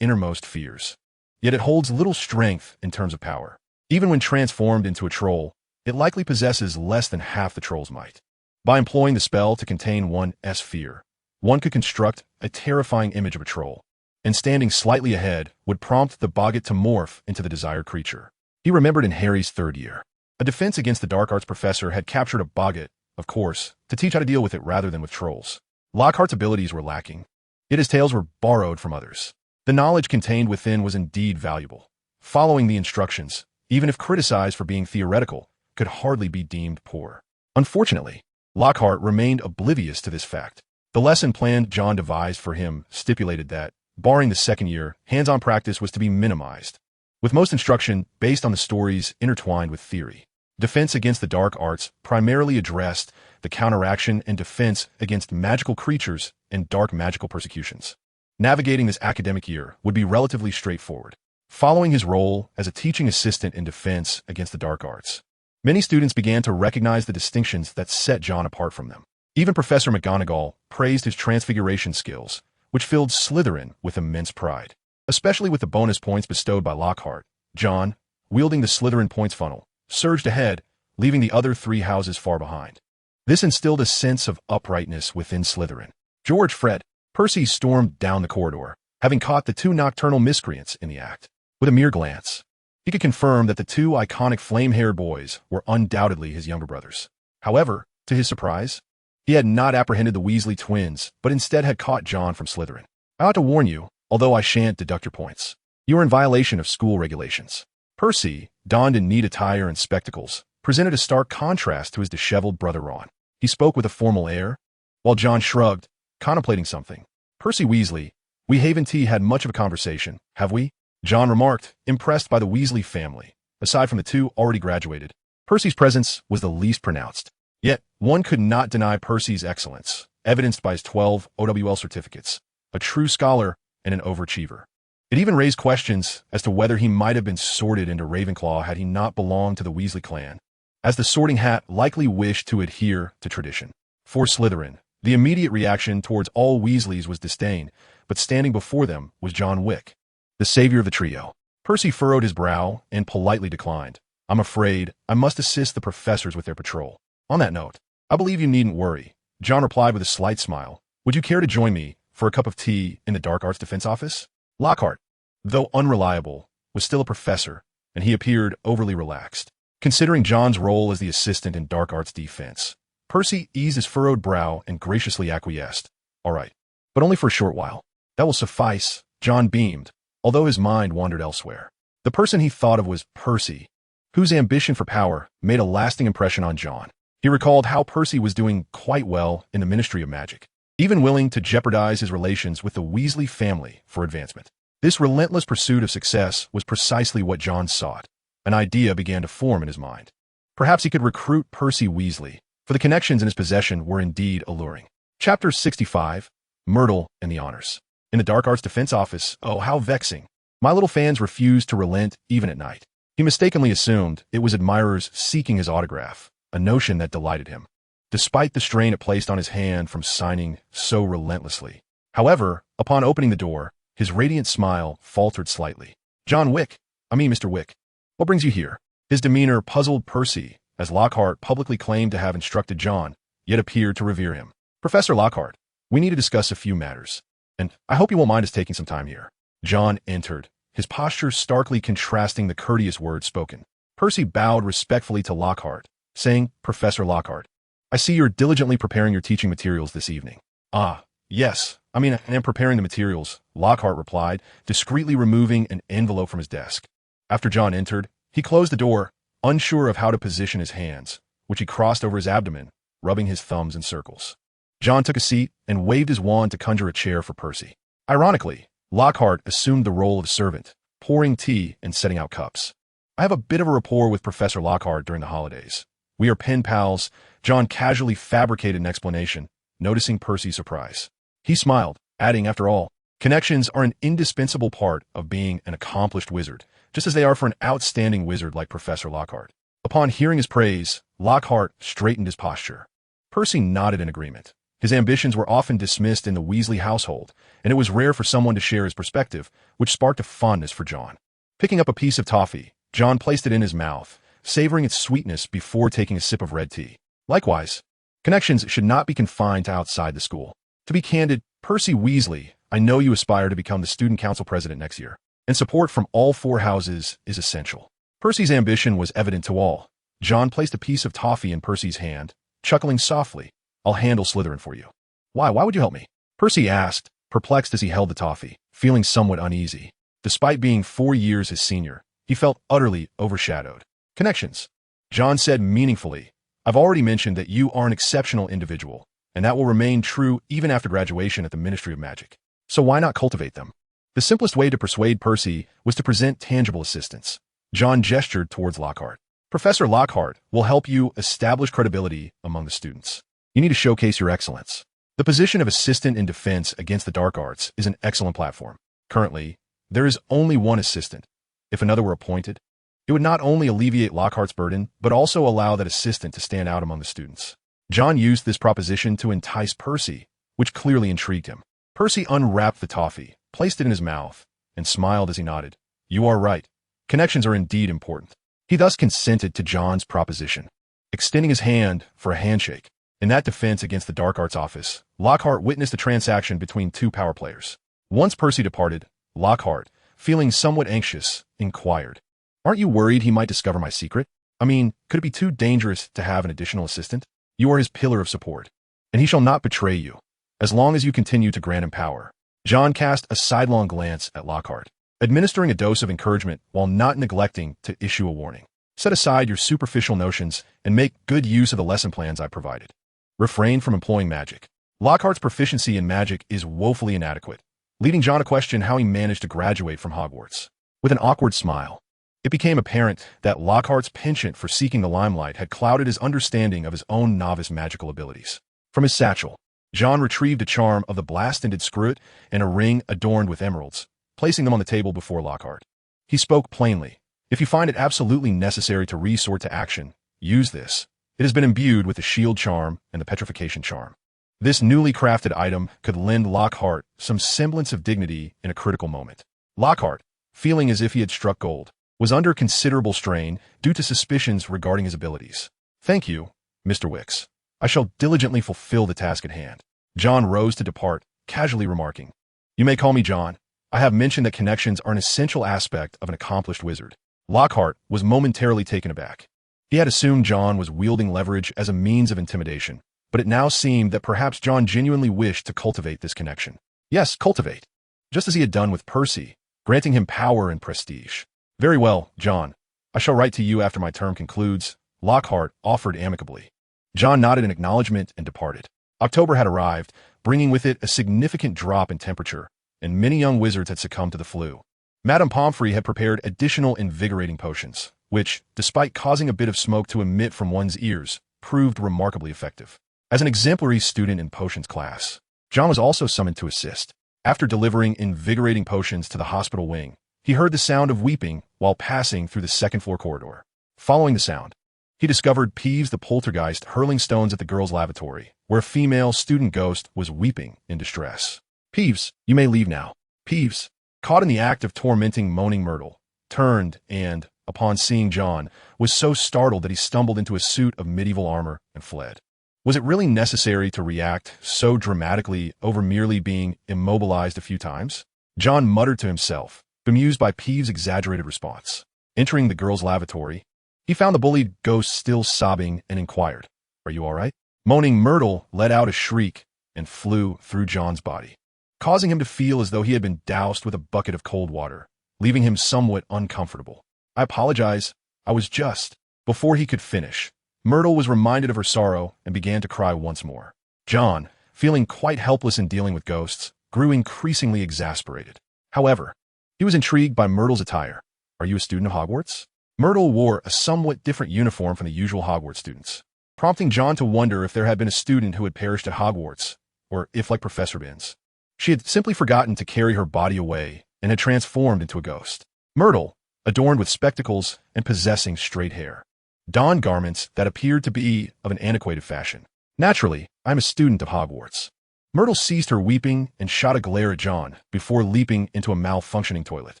innermost fears, yet it holds little strength in terms of power. Even when transformed into a troll, it likely possesses less than half the troll's might. By employing the spell to contain one's fear, one could construct a terrifying image of a troll, and standing slightly ahead would prompt the boggart to morph into the desired creature. He remembered in Harry's third year, a defense against the dark arts professor had captured a boggart, of course, to teach how to deal with it rather than with trolls. Lockhart's abilities were lacking, yet his tales were borrowed from others. The knowledge contained within was indeed valuable. Following the instructions, even if criticized for being theoretical, could hardly be deemed poor. Unfortunately, Lockhart remained oblivious to this fact. The lesson plan John devised for him stipulated that, barring the second year, hands-on practice was to be minimized, with most instruction based on the stories intertwined with theory. Defense against the dark arts primarily addressed the counteraction and defense against magical creatures and dark magical persecutions. Navigating this academic year would be relatively straightforward. Following his role as a teaching assistant in defense against the dark arts, many students began to recognize the distinctions that set John apart from them. Even Professor McGonagall praised his transfiguration skills, which filled Slytherin with immense pride. Especially with the bonus points bestowed by Lockhart, John, wielding the Slytherin points funnel, surged ahead, leaving the other three houses far behind. This instilled a sense of uprightness within Slytherin. George, Fred, Percy stormed down the corridor, having caught the two nocturnal miscreants in the act. With a mere glance, he could confirm that the two iconic flame-haired boys were undoubtedly his younger brothers. However, to his surprise, he had not apprehended the Weasley twins, but instead had caught John from Slytherin. I ought to warn you, although I shan't deduct your points. You are in violation of school regulations. Percy, donned in neat attire and spectacles, presented a stark contrast to his disheveled brother Ron. He spoke with a formal air, while John shrugged, contemplating something. Percy Weasley, we Haven-T had much of a conversation, have we? John remarked, impressed by the Weasley family. Aside from the two already graduated, Percy's presence was the least pronounced. Yet, one could not deny Percy's excellence, evidenced by his 12 OWL certificates, a true scholar and an overachiever. It even raised questions as to whether he might have been sorted into Ravenclaw had he not belonged to the Weasley clan, as the Sorting Hat likely wished to adhere to tradition. For Slytherin, the immediate reaction towards all Weasleys was disdain, but standing before them was John Wick, the savior of the trio. Percy furrowed his brow and politely declined. I'm afraid I must assist the professors with their patrol. On that note, I believe you needn't worry. John replied with a slight smile. Would you care to join me for a cup of tea in the Dark Arts Defense Office? Lockhart, though unreliable, was still a professor, and he appeared overly relaxed. Considering John's role as the assistant in Dark Arts Defense, Percy eased his furrowed brow and graciously acquiesced. All right, but only for a short while. That will suffice, John beamed, although his mind wandered elsewhere. The person he thought of was Percy, whose ambition for power made a lasting impression on John. He recalled how Percy was doing quite well in the Ministry of Magic, even willing to jeopardize his relations with the Weasley family for advancement. This relentless pursuit of success was precisely what John sought. An idea began to form in his mind. Perhaps he could recruit Percy Weasley, for the connections in his possession were indeed alluring. Chapter 65, Myrtle and the Honors. In the Dark Arts Defense Office, oh, how vexing. My little fans refused to relent even at night. He mistakenly assumed it was admirers seeking his autograph, a notion that delighted him, despite the strain it placed on his hand from signing so relentlessly. However, upon opening the door, his radiant smile faltered slightly. Mr. Wick, what brings you here? His demeanor puzzled Percy, as Lockhart publicly claimed to have instructed John, yet appeared to revere him. Professor Lockhart, we need to discuss a few matters, and I hope you won't mind us taking some time here. John entered, his posture starkly contrasting the courteous words spoken. Percy bowed respectfully to Lockhart, saying, Professor Lockhart, I see you're diligently preparing your teaching materials this evening. Ah, yes, I am preparing the materials, Lockhart replied, discreetly removing an envelope from his desk. After John entered, he closed the door, unsure of how to position his hands, which he crossed over his abdomen, rubbing his thumbs in circles. John took a seat and waved his wand to conjure a chair for Percy. Ironically, Lockhart assumed the role of servant, pouring tea and setting out cups. I have a bit of a rapport with Professor Lockhart during the holidays. We are pen pals. John casually fabricated an explanation, noticing Percy's surprise. He smiled, adding, after all, connections are an indispensable part of being an accomplished wizard, just as they are for an outstanding wizard like Professor Lockhart. Upon hearing his praise, Lockhart straightened his posture. Percy nodded in agreement. His ambitions were often dismissed in the Weasley household, and it was rare for someone to share his perspective, which sparked a fondness for John. Picking up a piece of toffee, John placed it in his mouth, savoring its sweetness before taking a sip of red tea. Likewise, connections should not be confined to outside the school. To be candid, Percy Weasley, I know you aspire to become the student council president next year, and support from all four houses is essential. Percy's ambition was evident to all. John placed a piece of toffee in Percy's hand, chuckling softly. I'll handle Slytherin for you. Why would you help me? Percy asked, perplexed as he held the toffee, feeling somewhat uneasy. Despite being 4 years his senior, he felt utterly overshadowed. Connections. John said meaningfully, I've already mentioned that you are an exceptional individual, and that will remain true even after graduation at the Ministry of Magic. So why not cultivate them? The simplest way to persuade Percy was to present tangible assistance. John gestured towards Lockhart. Professor Lockhart will help you establish credibility among the students. You need to showcase your excellence. The position of assistant in defense against the dark arts is an excellent platform. Currently, there is only one assistant. If another were appointed, it would not only alleviate Lockhart's burden, but also allow that assistant to stand out among the students. John used this proposition to entice Percy, which clearly intrigued him. Percy unwrapped the toffee, placed it in his mouth, and smiled as he nodded. You are right. Connections are indeed important. He thus consented to John's proposition. Extending his hand for a handshake, In that defense against the dark arts office, Lockhart witnessed a transaction between two power players. Once Percy departed, Lockhart, feeling somewhat anxious, inquired, "Aren't you worried he might discover my secret? I mean, could it be too dangerous to have an additional assistant? You are his pillar of support, and he shall not betray you, as long as you continue to grant him power." John cast a sidelong glance at Lockhart, administering a dose of encouragement while not neglecting to issue a warning. "Set aside your superficial notions and make good use of the lesson plans I provided. Refrain from employing magic." Lockhart's proficiency in magic is woefully inadequate, leading John to question how he managed to graduate from Hogwarts. With an awkward smile, it became apparent that Lockhart's penchant for seeking the limelight had clouded his understanding of his own novice magical abilities. From his satchel, John retrieved a charm of the blast-ended screw and a ring adorned with emeralds, placing them on the table before Lockhart. He spoke plainly. "If you find it absolutely necessary to resort to action, use this. It has been imbued with the shield charm and the petrification charm." This newly crafted item could lend Lockhart some semblance of dignity in a critical moment. Lockhart, feeling as if he had struck gold, was under considerable strain due to suspicions regarding his abilities. "Thank you, Mr. Wicks. I shall diligently fulfill the task at hand." John rose to depart, casually remarking, "You may call me John. I have mentioned that connections are an essential aspect of an accomplished wizard." Lockhart was momentarily taken aback. He had assumed John was wielding leverage as a means of intimidation, but it now seemed that perhaps John genuinely wished to cultivate this connection. Yes, cultivate. Just as he had done with Percy, granting him power and prestige. "Very well, John. I shall write to you after my term concludes," Lockhart offered amicably. John nodded in acknowledgement and departed. October had arrived, bringing with it a significant drop in temperature, and many young wizards had succumbed to the flu. Madame Pomfrey had prepared additional invigorating potions, which, despite causing a bit of smoke to emit from one's ears, proved remarkably effective. As an exemplary student in potions class, John was also summoned to assist. After delivering invigorating potions to the hospital wing, he heard the sound of weeping while passing through the second-floor corridor. Following the sound, he discovered Peeves the poltergeist hurling stones at the girls' lavatory, where a female student ghost was weeping in distress. "Peeves, you may leave now." Peeves, caught in the act of tormenting moaning Myrtle, turned and, upon seeing John, was so startled that he stumbled into a suit of medieval armor and fled. Was it really necessary to react so dramatically over merely being immobilized a few times? John muttered to himself, bemused by Peeves' exaggerated response. Entering the girls' lavatory, he found the bullied ghost still sobbing and inquired, "Are you all right?" Moaning Myrtle let out a shriek and flew through John's body, causing him to feel as though he had been doused with a bucket of cold water, leaving him somewhat uncomfortable. "I apologize. I was just..." Before he could finish, Myrtle was reminded of her sorrow and began to cry once more. John, feeling quite helpless in dealing with ghosts, grew increasingly exasperated. However, he was intrigued by Myrtle's attire. "Are you a student of Hogwarts?" Myrtle wore a somewhat different uniform from the usual Hogwarts students, prompting John to wonder if there had been a student who had perished at Hogwarts, or if, like Professor Binns, she had simply forgotten to carry her body away and had transformed into a ghost. Myrtle, adorned with spectacles and possessing straight hair, donned garments that appeared to be of an antiquated fashion. "Naturally, I'm a student of Hogwarts." Myrtle ceased her weeping and shot a glare at John before leaping into a malfunctioning toilet.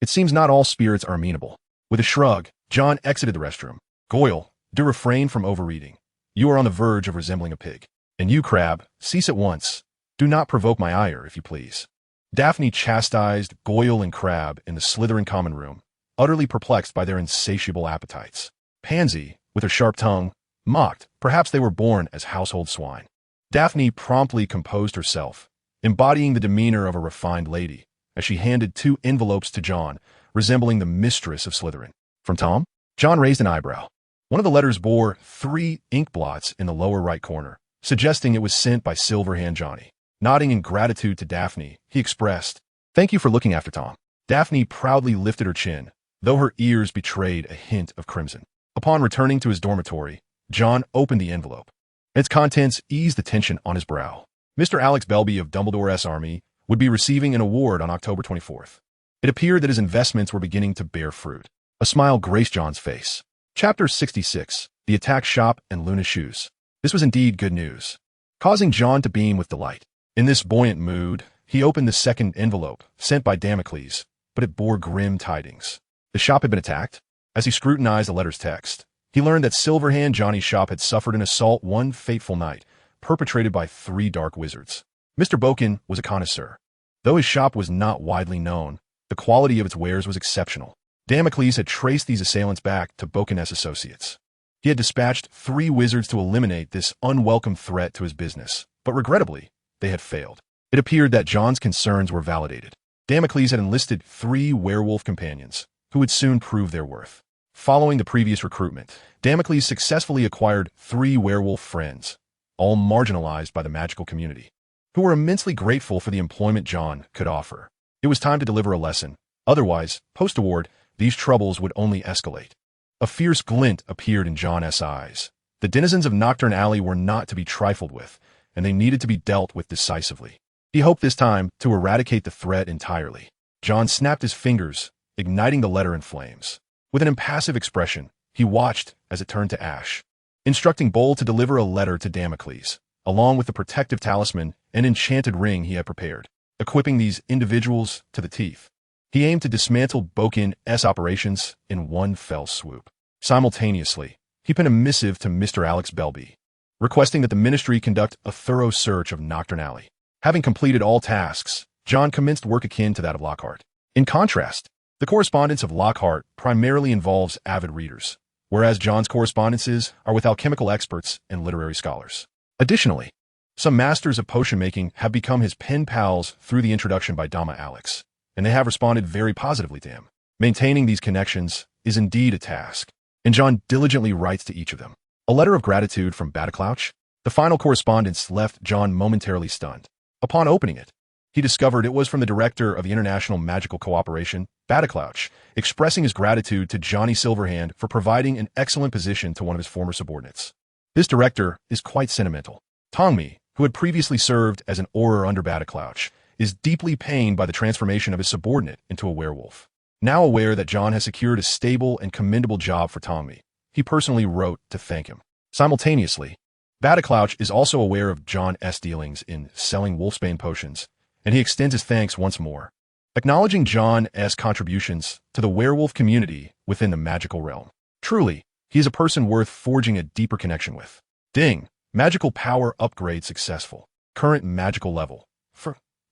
"It seems not all spirits are amenable." With a shrug, John exited the restroom. "Goyle, do refrain from overeating. You are on the verge of resembling a pig. And you, Crabbe, cease at once. Do not provoke my ire, if you please." Daphne chastised Goyle and Crabbe in the Slytherin common room, utterly perplexed by their insatiable appetites. Pansy, with her sharp tongue, mocked. Perhaps they were born as household swine. Daphne promptly composed herself, embodying the demeanor of a refined lady, as she handed 2 envelopes to John, resembling the mistress of Slytherin. "From Tom?" John raised an eyebrow. One of the letters bore 3 ink blots in the lower right corner, suggesting it was sent by Silverhand Johnny. Nodding in gratitude to Daphne, he expressed, "Thank you for looking after Tom." Daphne proudly lifted her chin, though her ears betrayed a hint of crimson. Upon returning to his dormitory, John opened the envelope. Its contents eased the tension on his brow. Mr. Alex Belby of Dumbledore's army would be receiving an award on October 24th. It appeared that his investments were beginning to bear fruit. A smile graced John's face. Chapter 66, The Attack Shop and Luna's Shoes. This was indeed good news, causing John to beam with delight. In this buoyant mood, he opened the second envelope, sent by Damocles, but it bore grim tidings. The shop had been attacked. As he scrutinized the letter's text, he learned that Silverhand Johnny's shop had suffered an assault one fateful night, perpetrated by 3 dark wizards. Mr. Boken was a connoisseur. Though his shop was not widely known, the quality of its wares was exceptional. Damocles had traced these assailants back to Boken's associates. He had dispatched 3 wizards to eliminate this unwelcome threat to his business, but regrettably, they had failed. It appeared that John's concerns were validated. Damocles had enlisted 3 werewolf companions, who would soon prove their worth. Following the previous recruitment, Damocles successfully acquired 3 werewolf friends, all marginalized by the magical community, who were immensely grateful for the employment John could offer. It was time to deliver a lesson. Otherwise, post-award, these troubles would only escalate. A fierce glint appeared in John's eyes. The denizens of Nocturne Alley were not to be trifled with, and they needed to be dealt with decisively. He hoped this time to eradicate the threat entirely. John snapped his fingers, igniting the letter in flames. With an impassive expression, he watched as it turned to ash, instructing Bold to deliver a letter to Damocles, along with the protective talisman and enchanted ring he had prepared, equipping these individuals to the teeth. He aimed to dismantle Boken's operations in one fell swoop. Simultaneously, he penned a missive to Mr. Alex Belby, requesting that the ministry conduct a thorough search of Nocturne Alley. Having completed all tasks, John commenced work akin to that of Lockhart. In contrast, the correspondence of Lockhart primarily involves avid readers, whereas John's correspondences are with alchemical experts and literary scholars. Additionally, some masters of potion-making have become his pen pals through the introduction by Dama Alex, and they have responded very positively to him. Maintaining these connections is indeed a task, and John diligently writes to each of them. A letter of gratitude from Bataclouch. The final correspondence left John momentarily stunned. Upon opening it, he discovered it was from the director of the International Magical Cooperation, Bataclouch, expressing his gratitude to Johnny Silverhand for providing an excellent position to one of his former subordinates. This director is quite sentimental. Tongmi, who had previously served as an Auror under Bataclouch, is deeply pained by the transformation of his subordinate into a werewolf. Now aware that John has secured a stable and commendable job for Tongmi, he personally wrote to thank him. Simultaneously, Bataclouch is also aware of John's dealings in selling wolfsbane potions, and he extends his thanks once more, acknowledging John's contributions to the werewolf community within the magical realm. Truly, he is a person worth forging a deeper connection with. Ding! Magical power upgrade successful. Current magical level.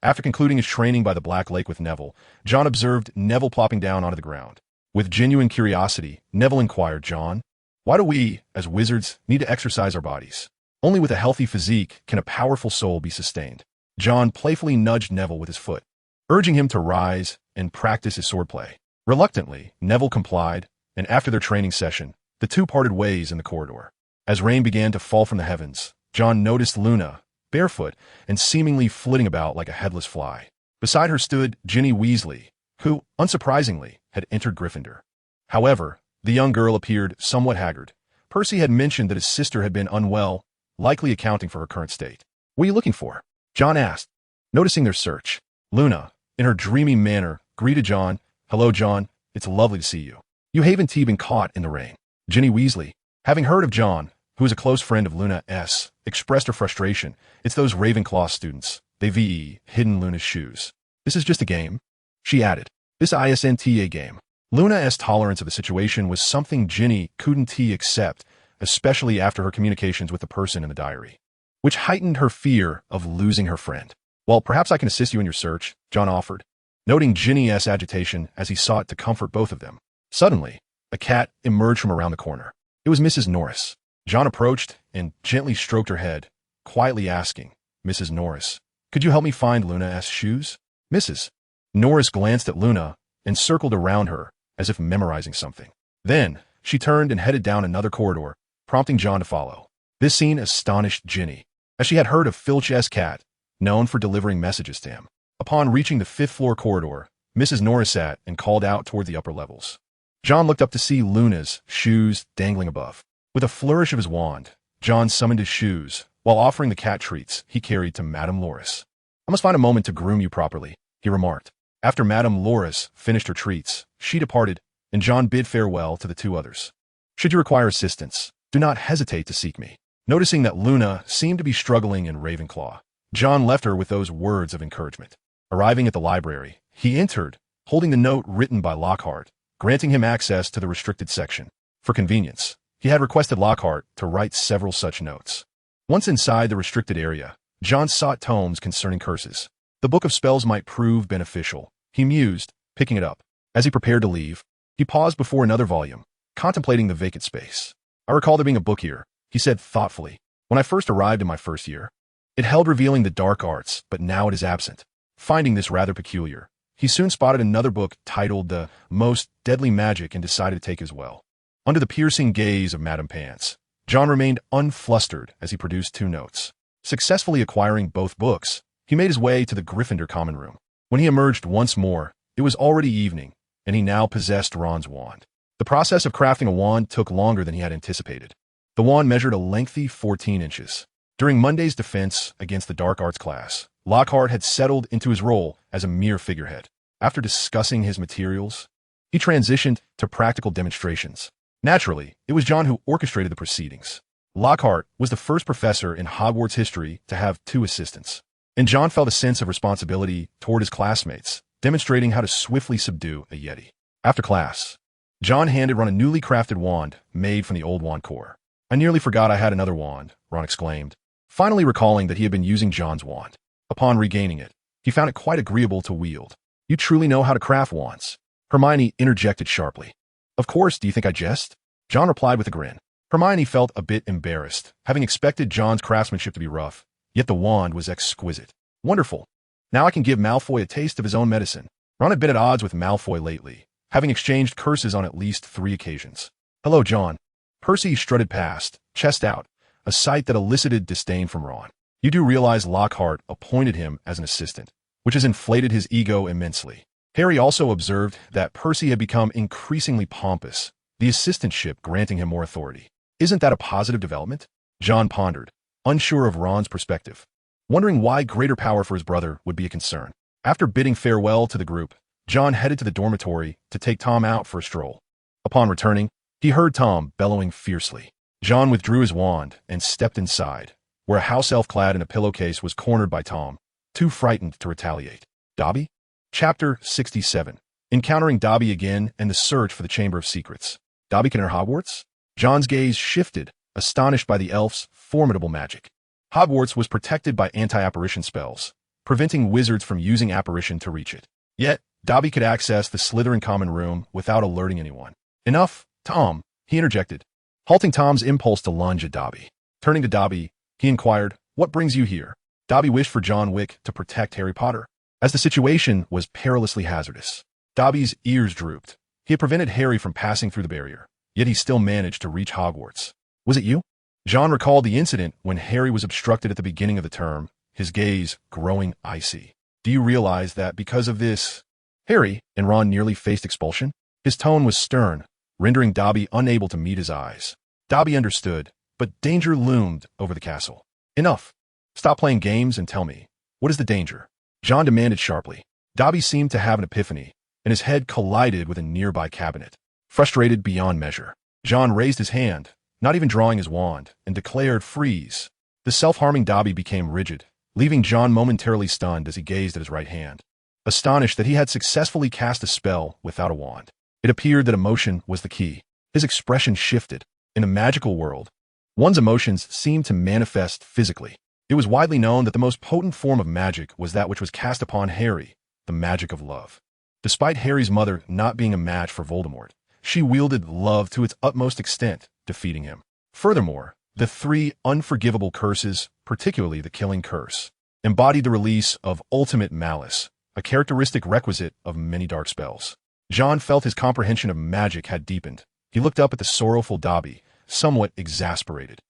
After concluding his training by the Black Lake with Neville, John observed Neville plopping down onto the ground. With genuine curiosity, Neville inquired, "John, why do we, as wizards, need to exercise our bodies? Only with a healthy physique can a powerful soul be sustained." John playfully nudged Neville with his foot, urging him to rise and practice his swordplay. Reluctantly, Neville complied, and after their training session, the two parted ways in the corridor. As rain began to fall from the heavens, John noticed Luna, barefoot and seemingly flitting about like a headless fly. Beside her stood Ginny Weasley, who, unsurprisingly, had entered Gryffindor. However, the young girl appeared somewhat haggard. Percy had mentioned that his sister had been unwell, likely accounting for her current state. "What are you looking for?" John asked, noticing their search. Luna, in her dreamy manner, greeted John. "Hello, John. It's lovely to see you. You haven't been caught in the rain." Ginny Weasley, having heard of John, who is a close friend of Luna's, expressed her frustration. "It's those Ravenclaw students. They've hidden Luna's shoes." "This is just a game," she added. "This isn't a game." Luna's tolerance of the situation was something Ginny couldn't accept, especially after her communications with the person in the diary, which heightened her fear of losing her friend. "Well, perhaps I can assist you in your search," John offered, noting Ginny's agitation as he sought to comfort both of them. Suddenly, a cat emerged from around the corner. It was Mrs. Norris. John approached and gently stroked her head, quietly asking, "Mrs. Norris, could you help me find Luna's shoes?" Mrs. Norris glanced at Luna and circled around her as if memorizing something. Then, she turned and headed down another corridor, prompting John to follow. This scene astonished Ginny, as she had heard of Filch's cat, known for delivering messages to him. Upon reaching the 5th-floor corridor, Mrs. Norris sat and called out toward the upper levels. John looked up to see Luna's shoes dangling above. With a flourish of his wand, John summoned his shoes, while offering the cat treats he carried to Madame Loris. "I must find a moment to groom you properly," he remarked. After Madame Loris finished her treats, she departed, and John bid farewell to the two others. "Should you require assistance, do not hesitate to seek me." Noticing that Luna seemed to be struggling in Ravenclaw, John left her with those words of encouragement. Arriving at the library, he entered, holding the note written by Lockhart, granting him access to the restricted section. For convenience, he had requested Lockhart to write several such notes. Once inside the restricted area, John sought tomes concerning curses. The Book of Spells might prove beneficial, he mused, picking it up. As he prepared to leave, he paused before another volume, contemplating the vacant space. I recall there being a book here, he said thoughtfully. When I first arrived in my first year, it held revealing the dark arts, but now it is absent. Finding this rather peculiar, he soon spotted another book titled The Most Deadly Magic and decided to take it as well. Under the piercing gaze of Madame Pants, John remained unflustered as he produced 2 notes. Successfully acquiring both books, he made his way to the Gryffindor common room. When he emerged once more, it was already evening, and he now possessed Ron's wand. The process of crafting a wand took longer than he had anticipated. The wand measured a lengthy 14 inches. During Monday's defense against the Dark Arts class, Lockhart had settled into his role as a mere figurehead. After discussing his materials, he transitioned to practical demonstrations. Naturally, it was John who orchestrated the proceedings. Lockhart was the first professor in Hogwarts history to have 2 assistants, and John felt a sense of responsibility toward his classmates, demonstrating how to swiftly subdue a Yeti. After class, John handed Ron a newly crafted wand made from the old wand core. I nearly forgot I had another wand, Ron exclaimed, finally recalling that he had been using John's wand. Upon regaining it, he found it quite agreeable to wield. You truly know how to craft wands, Hermione interjected sharply. Of course, do you think I jest? John replied with a grin. Hermione felt a bit embarrassed, having expected John's craftsmanship to be rough, yet the wand was exquisite. Wonderful. Now I can give Malfoy a taste of his own medicine. Ron had been at odds with Malfoy lately, having exchanged curses on at least 3 occasions. Hello, John. Percy strutted past, chest out, a sight that elicited disdain from Ron. You do realize Lockhart appointed him as an assistant, which has inflated his ego immensely. Harry also observed that Percy had become increasingly pompous, the assistantship granting him more authority. Isn't that a positive development? John pondered, unsure of Ron's perspective, wondering why greater power for his brother would be a concern. After bidding farewell to the group, John headed to the dormitory to take Tom out for a stroll. Upon returning, he heard Tom bellowing fiercely. John withdrew his wand and stepped inside, where a house elf clad in a pillowcase was cornered by Tom, too frightened to retaliate. Dobby? Chapter 67. Encountering Dobby again and the search for the Chamber of Secrets. Dobby can enter Hogwarts? John's gaze shifted, astonished by the elf's formidable magic. Hogwarts was protected by anti-apparition spells, preventing wizards from using apparition to reach it. Yet, Dobby could access the Slytherin common room without alerting anyone. Enough, Tom, he interjected, halting Tom's impulse to lunge at Dobby. Turning to Dobby, he inquired, what brings you here? Dobby wished for John Wick to protect Harry Potter, as the situation was perilously hazardous. Dobby's ears drooped. He had prevented Harry from passing through the barrier, yet he still managed to reach Hogwarts. Was it you? John recalled the incident when Harry was obstructed at the beginning of the term, his gaze growing icy. Do you realize that because of this, Harry and Ron nearly faced expulsion? His tone was stern, rendering Dobby unable to meet his eyes. Dobby understood, but danger loomed over the castle. Enough. Stop playing games and tell me, what is the danger? John demanded sharply. Dobby seemed to have an epiphany, and his head collided with a nearby cabinet. Frustrated beyond measure, John raised his hand, not even drawing his wand, and declared freeze. The self-harming Dobby became rigid, leaving John momentarily stunned as he gazed at his right hand, astonished that he had successfully cast a spell without a wand. It appeared that emotion was the key. His expression shifted. In a magical world, one's emotions seemed to manifest physically. It was widely known that the most potent form of magic was that which was cast upon Harry, the magic of love. Despite Harry's mother not being a match for Voldemort, she wielded love to its utmost extent, defeating him. Furthermore, the 3 unforgivable curses, particularly the killing curse, embodied the release of ultimate malice, a characteristic requisite of many dark spells. John felt his comprehension of magic had deepened. He looked up at the sorrowful Dobby, somewhat exasperated,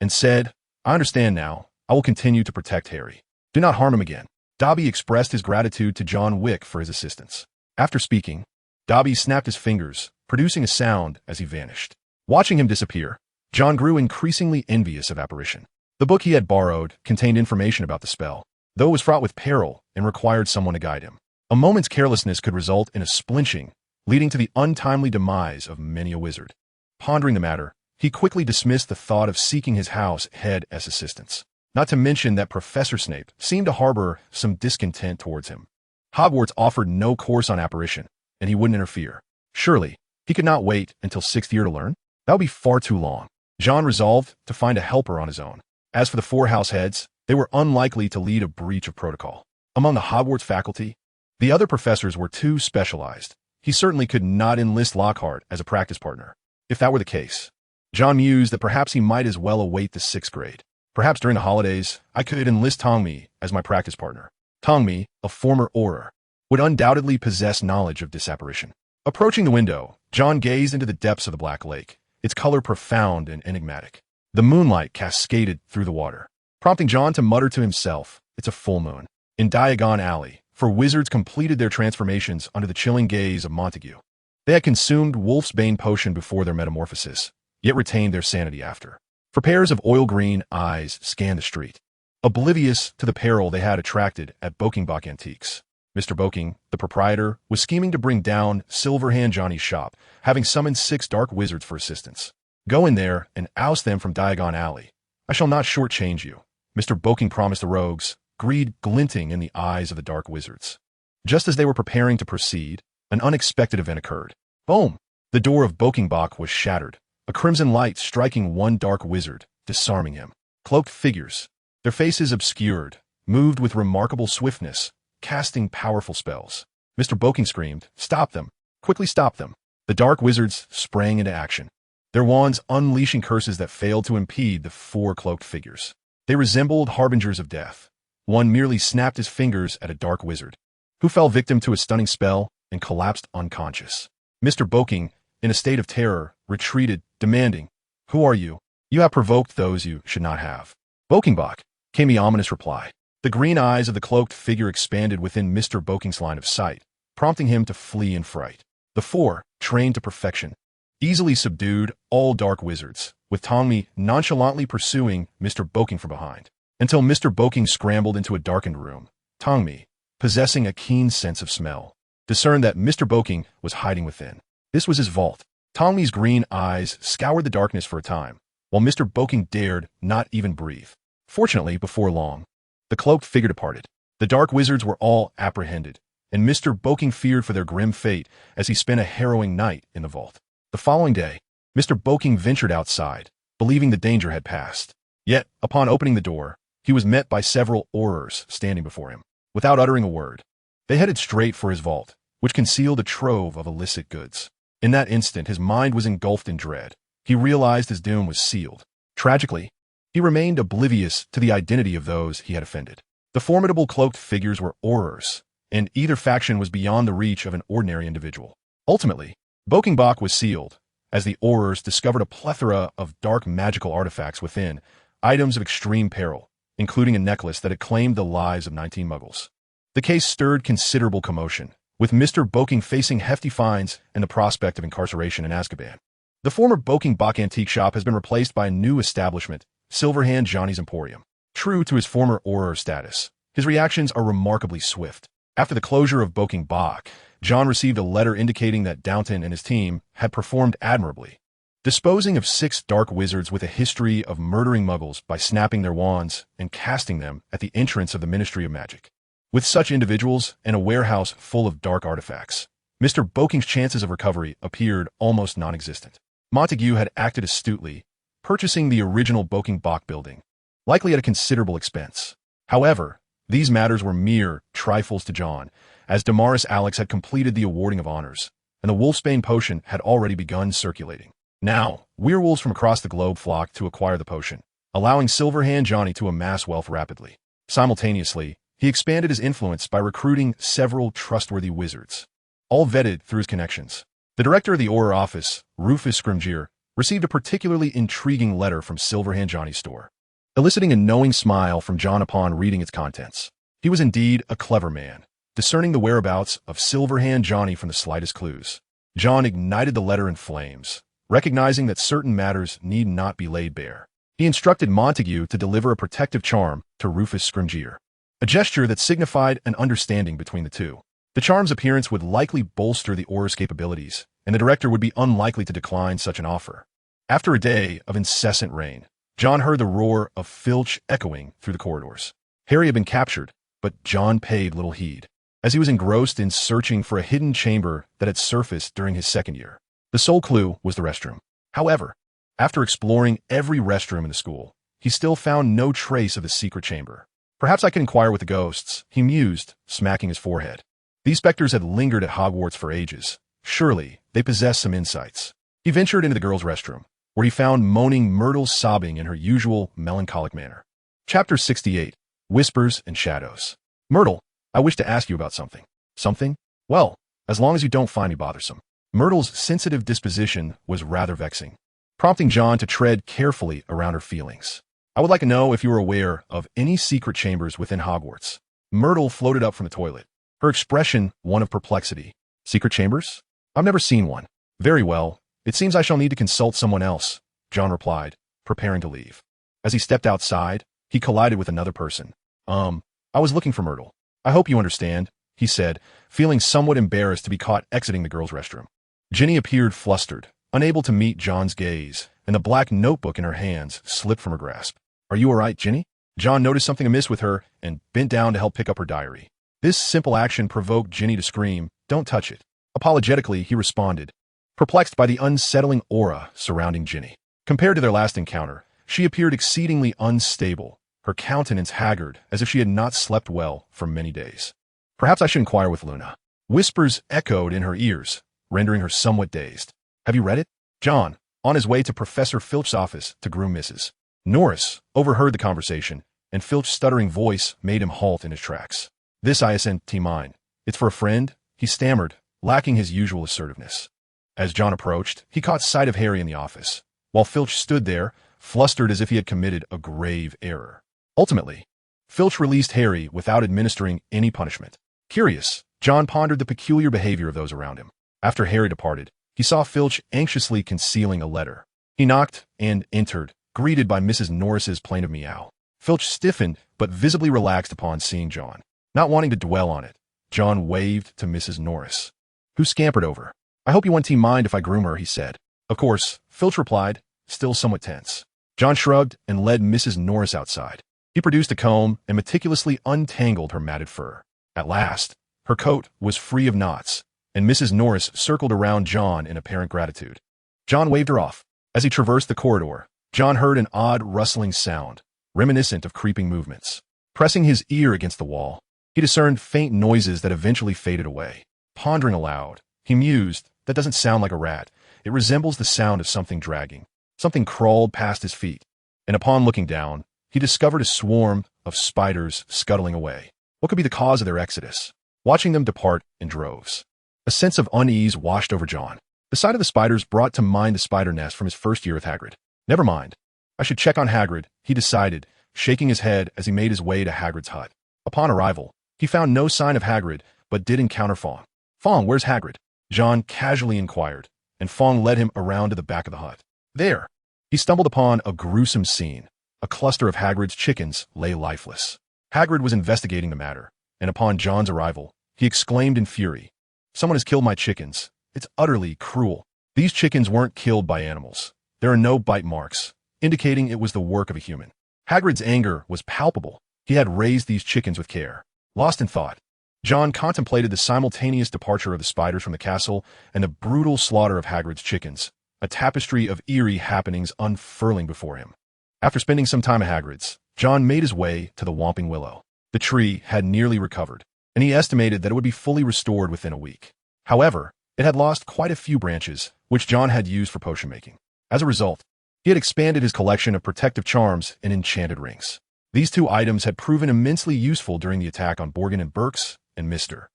and said, I understand now. I will continue to protect Harry. Do not harm him again. Dobby expressed his gratitude to John Wick for his assistance. After speaking, Dobby snapped his fingers, producing a sound as he vanished. Watching him disappear, John grew increasingly envious of apparition. The book he had borrowed contained information about the spell, though it was fraught with peril and required someone to guide him. A moment's carelessness could result in a splinching, leading to the untimely demise of many a wizard. Pondering the matter, he quickly dismissed the thought of seeking his house head as assistants. Not to mention that Professor Snape seemed to harbor some discontent towards him. Hogwarts offered no course on apparition, and he wouldn't interfere. Surely, he could not wait until 6th year to learn? That would be far too long. John resolved to find a helper on his own. As for the four house heads, they were unlikely to lead a breach of protocol. Among the Hogwarts faculty, the other professors were too specialized. He certainly could not enlist Lockhart as a practice partner. If that were the case, John mused that perhaps he might as well await the 6th grade. Perhaps during the holidays, I could enlist Tongmi as my practice partner. Tongmi, a former Auror, would undoubtedly possess knowledge of disapparition. Approaching the window, John gazed into the depths of the Black Lake, its color profound and enigmatic. The moonlight cascaded through the water, prompting John to mutter to himself, "It's a full moon." In Diagon Alley, for wizards completed their transformations under the chilling gaze of Montague. They had consumed Wolf's Bane potion before their metamorphosis, yet retained their sanity after. For pairs of oil-green eyes scanned the street, oblivious to the peril they had attracted at Bokingbach Antiques. Mr. Boking, the proprietor, was scheming to bring down Silverhand Johnny's shop, having summoned 6 dark wizards for assistance. "Go in there and oust them from Diagon Alley. I shall not shortchange you," Mr. Boking promised the rogues, greed glinting in the eyes of the dark wizards. Just as they were preparing to proceed, an unexpected event occurred. Boom! The door of Bokingbach was shattered, a crimson light striking one dark wizard, disarming him. Cloaked figures, their faces obscured, moved with remarkable swiftness, casting powerful spells. Mr. Boking screamed, "Stop them! Quickly stop them!" The dark wizards sprang into action, their wands unleashing curses that failed to impede the 4 cloaked figures. They resembled harbingers of death. One merely snapped his fingers at a dark wizard, who fell victim to a stunning spell and collapsed unconscious. Mr. Boking, in a state of terror, retreated, demanding, "Who are you? You have provoked those you should not have." "Bokingbach," came the ominous reply. The green eyes of the cloaked figure expanded within Mr. Boking's line of sight, prompting him to flee in fright. The 4, trained to perfection, easily subdued all dark wizards, with Tongmi nonchalantly pursuing Mr. Boking from behind, until Mr. Boking scrambled into a darkened room. Tongmi, possessing a keen sense of smell, discerned that Mr. Boking was hiding within. This was his vault. Tongmi's green eyes scoured the darkness for a time, while Mr. Boking dared not even breathe. Fortunately, before long, the cloaked figure departed. The dark wizards were all apprehended, and Mr. Boking feared for their grim fate as he spent a harrowing night in the vault. The following day, Mr. Boking ventured outside, believing the danger had passed. Yet, upon opening the door, he was met by several Aurors standing before him. Without uttering a word, they headed straight for his vault, which concealed a trove of illicit goods. In that instant, his mind was engulfed in dread. He realized his doom was sealed. Tragically, he remained oblivious to the identity of those he had offended. The formidable cloaked figures were Aurors, and either faction was beyond the reach of an ordinary individual. Ultimately, Bokingbach was sealed, as the Aurors discovered a plethora of dark magical artifacts within, items of extreme peril, including a necklace that had claimed the lives of 19 muggles. The case stirred considerable commotion, with Mr. Boking facing hefty fines and the prospect of incarceration in Azkaban. The former Bokingbach antique shop has been replaced by a new establishment, Silverhand Johnny's Emporium. True to his former Auror status, his reactions are remarkably swift. After the closure of Bokingbach, John received a letter indicating that Downton and his team had performed admirably, disposing of 6 dark wizards with a history of murdering muggles by snapping their wands and casting them at the entrance of the Ministry of Magic. With such individuals and a warehouse full of dark artifacts, Mr. Boking's chances of recovery appeared almost non-existent. Montague had acted astutely, purchasing the original Bokingbach building, likely at a considerable expense. However, these matters were mere trifles to John, as Damaris Alex had completed the awarding of honors, and the Wolfsbane potion had already begun circulating. Now, werewolves from across the globe flocked to acquire the potion, allowing Silverhand Johnny to amass wealth rapidly. Simultaneously, he expanded his influence by recruiting several trustworthy wizards, all vetted through his connections. The director of the Auror office, Rufus Scrimgeour, received a particularly intriguing letter from Silverhand Johnny's store, eliciting a knowing smile from John upon reading its contents. He was indeed a clever man, discerning the whereabouts of Silverhand Johnny from the slightest clues. John ignited the letter in flames, recognizing that certain matters need not be laid bare. He instructed Montague to deliver a protective charm to Rufus Scrimgeour, a gesture that signified an understanding between the two. The charm's appearance would likely bolster the Auror's capabilities, and the director would be unlikely to decline such an offer. After a day of incessant rain, John heard the roar of Filch echoing through the corridors. Harry had been captured, but John paid little heed, as he was engrossed in searching for a hidden chamber that had surfaced during his second year. The sole clue was the restroom. However, after exploring every restroom in the school, he still found no trace of the secret chamber. Perhaps I can inquire with the ghosts, he mused, smacking his forehead. These specters had lingered at Hogwarts for ages. Surely, they possessed some insights. He ventured into the girls' restroom, where he found moaning Myrtle sobbing in her usual melancholic manner. Chapter 68. Whispers and Shadows. Myrtle, I wish to ask you about something. Something? Well, as long as you don't find me bothersome. Myrtle's sensitive disposition was rather vexing, prompting John to tread carefully around her feelings. I would like to know if you are aware of any secret chambers within Hogwarts. Myrtle floated up from the toilet, her expression one of perplexity. Secret chambers? I've never seen one. Very well. It seems I shall need to consult someone else, John replied, preparing to leave. As he stepped outside, he collided with another person. I was looking for Myrtle. I hope you understand, he said, feeling somewhat embarrassed to be caught exiting the girls' restroom. Ginny appeared flustered, unable to meet John's gaze, and the black notebook in her hands slipped from her grasp. Are you all right, Ginny? John noticed something amiss with her and bent down to help pick up her diary. This simple action provoked Ginny to scream, "Don't touch it." Apologetically, he responded, perplexed by the unsettling aura surrounding Ginny. Compared to their last encounter, she appeared exceedingly unstable, her countenance haggard as if she had not slept well for many days. Perhaps I should inquire with Luna. Whispers echoed in her ears, rendering her somewhat dazed. Have you read it? John, on his way to Professor Filch's office to groom Mrs. Norris, overheard the conversation, and Filch's stuttering voice made him halt in his tracks. This I sent mine. It's for a friend, he stammered, lacking his usual assertiveness. As John approached, he caught sight of Harry in the office, while Filch stood there, flustered as if he had committed a grave error. Ultimately, Filch released Harry without administering any punishment. Curious, John pondered the peculiar behavior of those around him. After Harry departed, he saw Filch anxiously concealing a letter. He knocked and entered, greeted by Mrs. Norris's plaintive meow. Filch stiffened, but visibly relaxed upon seeing John. Not wanting to dwell on it, John waved to Mrs. Norris, who scampered over. I hope you won't mind if I groom her, he said. Of course, Filch replied, still somewhat tense. John shrugged and led Mrs. Norris outside. He produced a comb and meticulously untangled her matted fur. At last, her coat was free of knots, and Mrs. Norris circled around John in apparent gratitude. John waved her off. As he traversed the corridor, John heard an odd rustling sound, reminiscent of creeping movements. Pressing his ear against the wall, he discerned faint noises that eventually faded away. Pondering aloud, he mused, that doesn't sound like a rat. It resembles the sound of something dragging. Something crawled past his feet, and upon looking down, he discovered a swarm of spiders scuttling away. What could be the cause of their exodus? Watching them depart in droves, a sense of unease washed over John. The sight of the spiders brought to mind the spider nest from his first year with Hagrid. Never mind. I should check on Hagrid, he decided, shaking his head as he made his way to Hagrid's hut. Upon arrival, he found no sign of Hagrid, but did encounter Fong. Fong, where's Hagrid? John casually inquired, and Fong led him around to the back of the hut. There, he stumbled upon a gruesome scene. A cluster of Hagrid's chickens lay lifeless. Hagrid was investigating the matter, and upon John's arrival, he exclaimed in fury, "Someone has killed my chickens. It's utterly cruel. These chickens weren't killed by animals. There are no bite marks, indicating it was the work of a human." Hagrid's anger was palpable. He had raised these chickens with care. Lost in thought, John contemplated the simultaneous departure of the spiders from the castle and the brutal slaughter of Hagrid's chickens, a tapestry of eerie happenings unfurling before him. After spending some time at Hagrid's, John made his way to the Whomping Willow. The tree had nearly recovered, and he estimated that it would be fully restored within a week. However, it had lost quite a few branches, which John had used for potion making. As a result, he had expanded his collection of protective charms and enchanted rings. These two items had proven immensely useful during the attack on Borgin and Burks and Mr.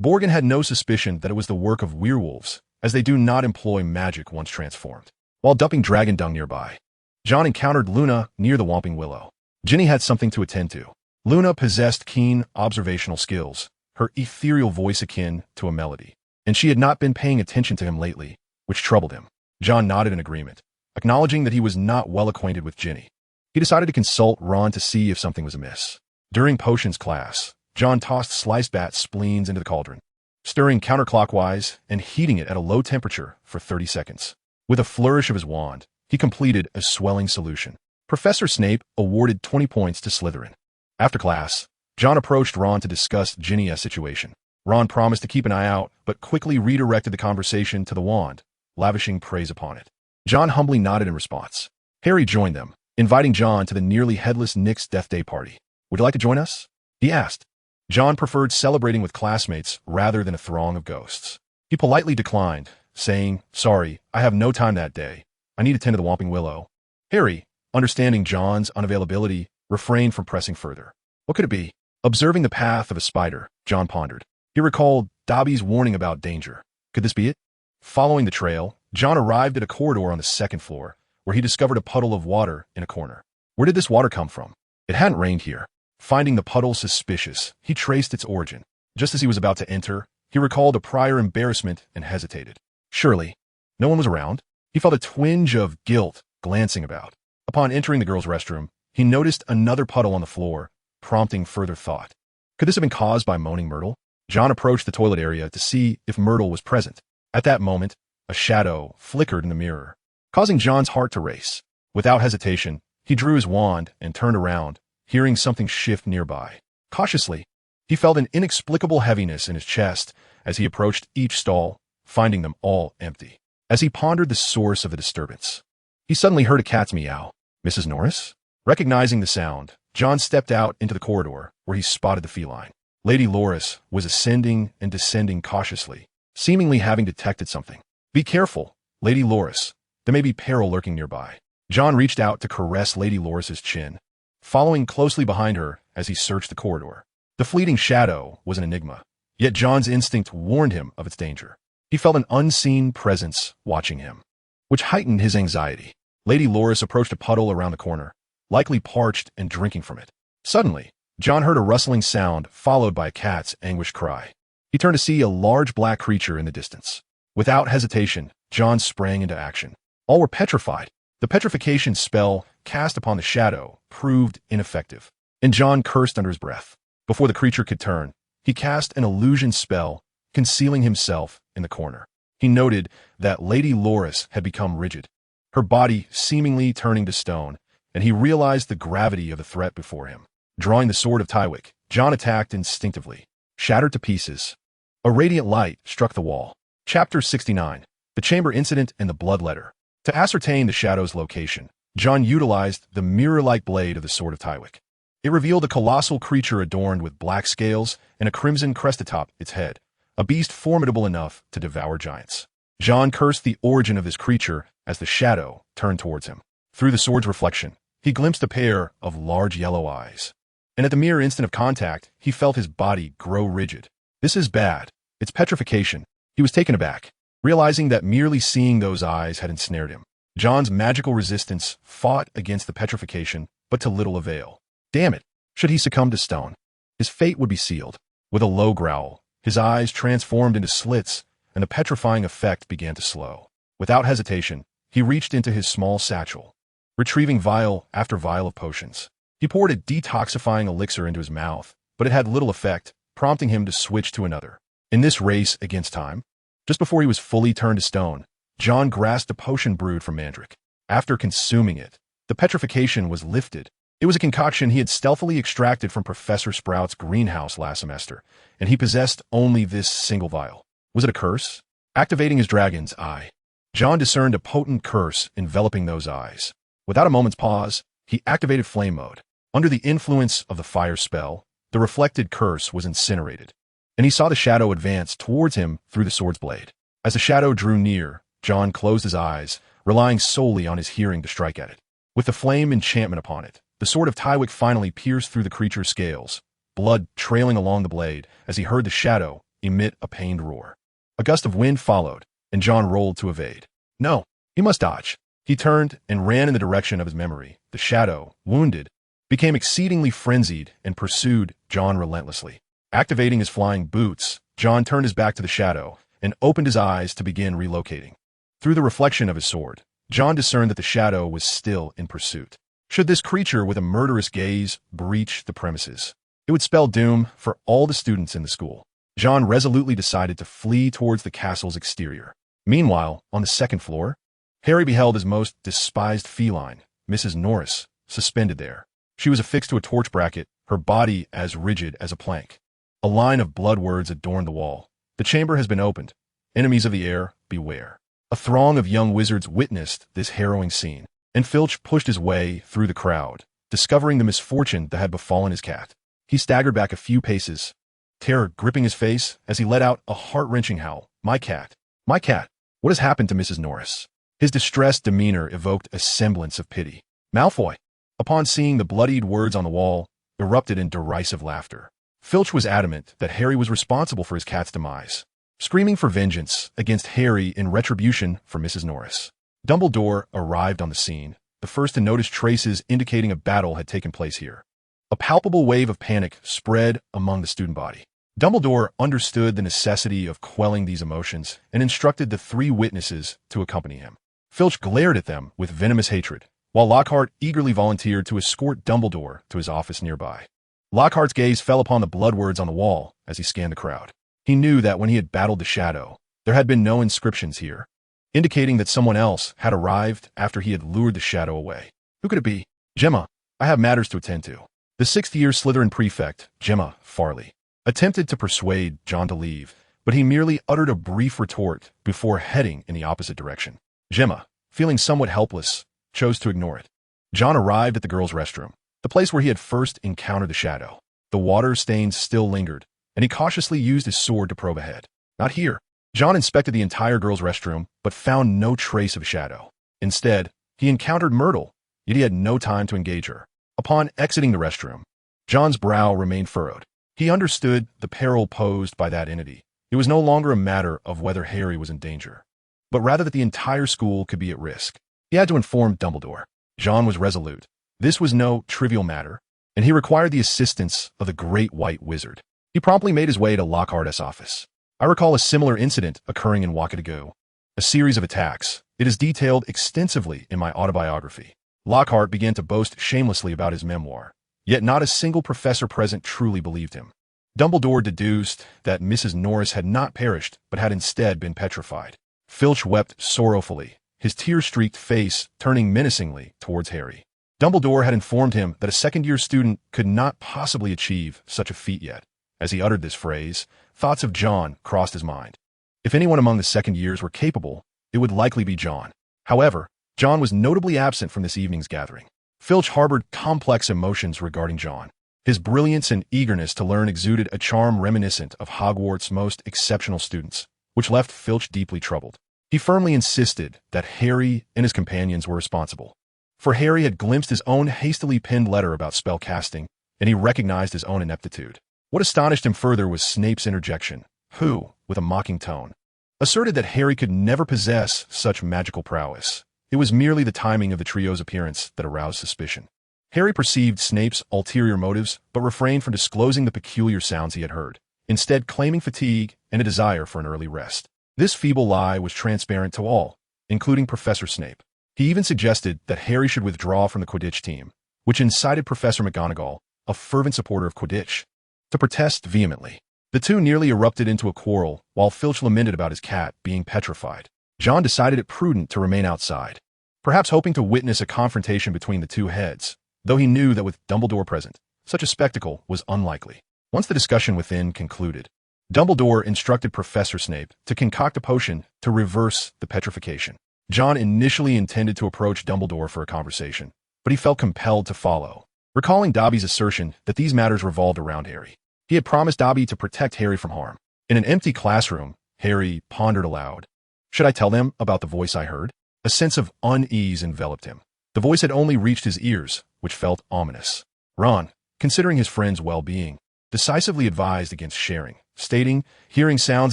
Borgin had no suspicion that it was the work of werewolves, as they do not employ magic once transformed. While dumping dragon dung nearby, John encountered Luna near the Whomping Willow. Ginny had something to attend to. Luna possessed keen observational skills, her ethereal voice akin to a melody, and she had not been paying attention to him lately, which troubled him. John nodded in agreement, acknowledging that he was not well acquainted with Ginny. He decided to consult Ron to see if something was amiss. During potions class, John tossed sliced bat spleens into the cauldron, stirring counterclockwise and heating it at a low temperature for 30 seconds. With a flourish of his wand, he completed a swelling solution. Professor Snape awarded 20 points to Slytherin. After class, John approached Ron to discuss Ginny's situation. Ron promised to keep an eye out, but quickly redirected the conversation to the wand, lavishing praise upon it. John humbly nodded in response. Harry joined them, inviting John to the nearly headless Nick's death day party. "Would you like to join us?" he asked. John preferred celebrating with classmates rather than a throng of ghosts. He politely declined, saying, "Sorry, I have no time that day. I need to tend to the Whomping Willow." Harry, understanding John's unavailability, refrained from pressing further. What could it be? Observing the path of a spider, John pondered. He recalled Dobby's warning about danger. Could this be it? Following the trail, John arrived at a corridor on the second floor, where he discovered a puddle of water in a corner. Where did this water come from? It hadn't rained here. Finding the puddle suspicious, he traced its origin. Just as he was about to enter, he recalled a prior embarrassment and hesitated. Surely, no one was around. He felt a twinge of guilt glancing about. Upon entering the girls' restroom, he noticed another puddle on the floor, prompting further thought. Could this have been caused by moaning Myrtle? John approached the toilet area to see if Myrtle was present. At that moment, a shadow flickered in the mirror, causing John's heart to race. Without hesitation, he drew his wand and turned around, hearing something shift nearby. Cautiously, he felt an inexplicable heaviness in his chest as he approached each stall, finding them all empty. As he pondered the source of the disturbance, he suddenly heard a cat's meow. "Mrs. Norris?" Recognizing the sound, John stepped out into the corridor, where he spotted the feline. Lady Loris was ascending and descending cautiously, seemingly having detected something. "Be careful, Lady Loris. There may be peril lurking nearby." John reached out to caress Lady Loris's chin, following closely behind her as he searched the corridor. The fleeting shadow was an enigma, yet John's instinct warned him of its danger. He felt an unseen presence watching him, which heightened his anxiety. Lady Loris approached a puddle around the corner, likely parched and drinking from it. Suddenly, John heard a rustling sound followed by a cat's anguished cry. He turned to see a large black creature in the distance. Without hesitation, John sprang into action. All were petrified. The petrification spell cast upon the shadow proved ineffective, and John cursed under his breath. Before the creature could turn, he cast an illusion spell, concealing himself in the corner. He noted that Lady Loris had become rigid, her body seemingly turning to stone, and he realized the gravity of the threat before him. Drawing the sword of Tywick, John attacked instinctively. Shattered to pieces, a radiant light struck the wall. Chapter 69. The Chamber Incident and the Blood Letter. To ascertain the shadow's location, John utilized the mirror-like blade of the sword of Tywick. It revealed a colossal creature adorned with black scales and a crimson crest atop its head, a beast formidable enough to devour giants. John cursed the origin of this creature as the shadow turned towards him. Through the sword's reflection, he glimpsed a pair of large yellow eyes, and at the mere instant of contact, he felt his body grow rigid. "This is bad. It's petrification." He was taken aback, realizing that merely seeing those eyes had ensnared him. John's magical resistance fought against the petrification, but to little avail. Damn it! Should he succumb to stone, his fate would be sealed. With a low growl, his eyes transformed into slits, and the petrifying effect began to slow. Without hesitation, he reached into his small satchel, retrieving vial after vial of potions. He poured a detoxifying elixir into his mouth, but it had little effect, prompting him to switch to another. In this race against time, just before he was fully turned to stone, John grasped a potion brewed from Mandrake. After consuming it, the petrification was lifted. It was a concoction he had stealthily extracted from Professor Sprout's greenhouse last semester, and he possessed only this single vial. Was it a curse? Activating his dragon's eye, John discerned a potent curse enveloping those eyes. Without a moment's pause, he activated flame mode. Under the influence of the fire spell, the reflected curse was incinerated, and he saw the shadow advance towards him through the sword's blade. As the shadow drew near, John closed his eyes, relying solely on his hearing to strike at it. With the flame enchantment upon it, the sword of Tywick finally pierced through the creature's scales, blood trailing along the blade as he heard the shadow emit a pained roar. A gust of wind followed, and John rolled to evade. No, he must dodge. He turned and ran in the direction of his memory. The shadow, wounded, became exceedingly frenzied and pursued John relentlessly. Activating his flying boots, John turned his back to the shadow and opened his eyes to begin relocating. Through the reflection of his sword, John discerned that the shadow was still in pursuit. Should this creature with a murderous gaze breach the premises, it would spell doom for all the students in the school. John resolutely decided to flee towards the castle's exterior. Meanwhile, on the second floor, Harry beheld his most despised feline, Mrs. Norris, suspended there. She was affixed to a torch bracket, her body as rigid as a plank. A line of blood words adorned the wall. "The chamber has been opened. Enemies of the air, beware." A throng of young wizards witnessed this harrowing scene, and Filch pushed his way through the crowd, discovering the misfortune that had befallen his cat. He staggered back a few paces, terror gripping his face as he let out a heart-wrenching howl. My cat! My cat! What has happened to Mrs. Norris? His distressed demeanor evoked a semblance of pity. Malfoy, upon seeing the bloodied words on the wall, erupted in derisive laughter. Filch was adamant that Harry was responsible for his cat's demise, screaming for vengeance against Harry in retribution for Mrs. Norris. Dumbledore arrived on the scene, the first to notice traces indicating a battle had taken place here. A palpable wave of panic spread among the student body. Dumbledore understood the necessity of quelling these emotions and instructed the 3 witnesses to accompany him. Filch glared at them with venomous hatred, while Lockhart eagerly volunteered to escort Dumbledore to his office nearby. Lockhart's gaze fell upon the blood words on the wall as he scanned the crowd. He knew that when he had battled the shadow, there had been no inscriptions here, indicating that someone else had arrived after he had lured the shadow away. Who could it be? Gemma, I have matters to attend to. The 6th-year Slytherin prefect, Gemma Farley, attempted to persuade John to leave, but he merely uttered a brief retort before heading in the opposite direction. Gemma, feeling somewhat helpless, chose to ignore it. John arrived at the girls' restroom, the place where he had first encountered the shadow. The water stains still lingered, and he cautiously used his sword to probe ahead. Not here. John inspected the entire girls' restroom, but found no trace of a shadow. Instead, he encountered Myrtle, yet he had no time to engage her. Upon exiting the restroom, John's brow remained furrowed. He understood the peril posed by that entity. It was no longer a matter of whether Harry was in danger, but rather that the entire school could be at risk. He had to inform Dumbledore. John was resolute. This was no trivial matter, and he required the assistance of the Great White Wizard. He promptly made his way to Lockhart's office. I recall a similar incident occurring in Wakatagu, a series of attacks. It is detailed extensively in my autobiography. Lockhart began to boast shamelessly about his memoir, yet not a single professor present truly believed him. Dumbledore deduced that Mrs. Norris had not perished, but had instead been petrified. Filch wept sorrowfully, his tear-streaked face turning menacingly towards Harry. Dumbledore had informed him that a second-year student could not possibly achieve such a feat yet. As he uttered this phrase, thoughts of John crossed his mind. If anyone among the second years were capable, it would likely be John. However, John was notably absent from this evening's gathering. Filch harbored complex emotions regarding John. His brilliance and eagerness to learn exuded a charm reminiscent of Hogwarts' most exceptional students, which left Filch deeply troubled. He firmly insisted that Harry and his companions were responsible. For Harry had glimpsed his own hastily penned letter about spell casting, and he recognized his own ineptitude. What astonished him further was Snape's interjection, who, with a mocking tone, asserted that Harry could never possess such magical prowess. It was merely the timing of the trio's appearance that aroused suspicion. Harry perceived Snape's ulterior motives, but refrained from disclosing the peculiar sounds he had heard, instead claiming fatigue and a desire for an early rest. This feeble lie was transparent to all, including Professor Snape. He even suggested that Harry should withdraw from the Quidditch team, which incited Professor McGonagall, a fervent supporter of Quidditch, to protest vehemently. The two nearly erupted into a quarrel, while Filch lamented about his cat being petrified. John decided it prudent to remain outside, perhaps hoping to witness a confrontation between the two heads, though he knew that with Dumbledore present, such a spectacle was unlikely. Once the discussion within concluded, Dumbledore instructed Professor Snape to concoct a potion to reverse the petrification. John initially intended to approach Dumbledore for a conversation, but he felt compelled to follow, recalling Dobby's assertion that these matters revolved around Harry. He had promised Dobby to protect Harry from harm. In an empty classroom, Harry pondered aloud. Should I tell them about the voice I heard? A sense of unease enveloped him. The voice had only reached his ears, which felt ominous. Ron, considering his friend's well-being, decisively advised against sharing, stating, hearing sounds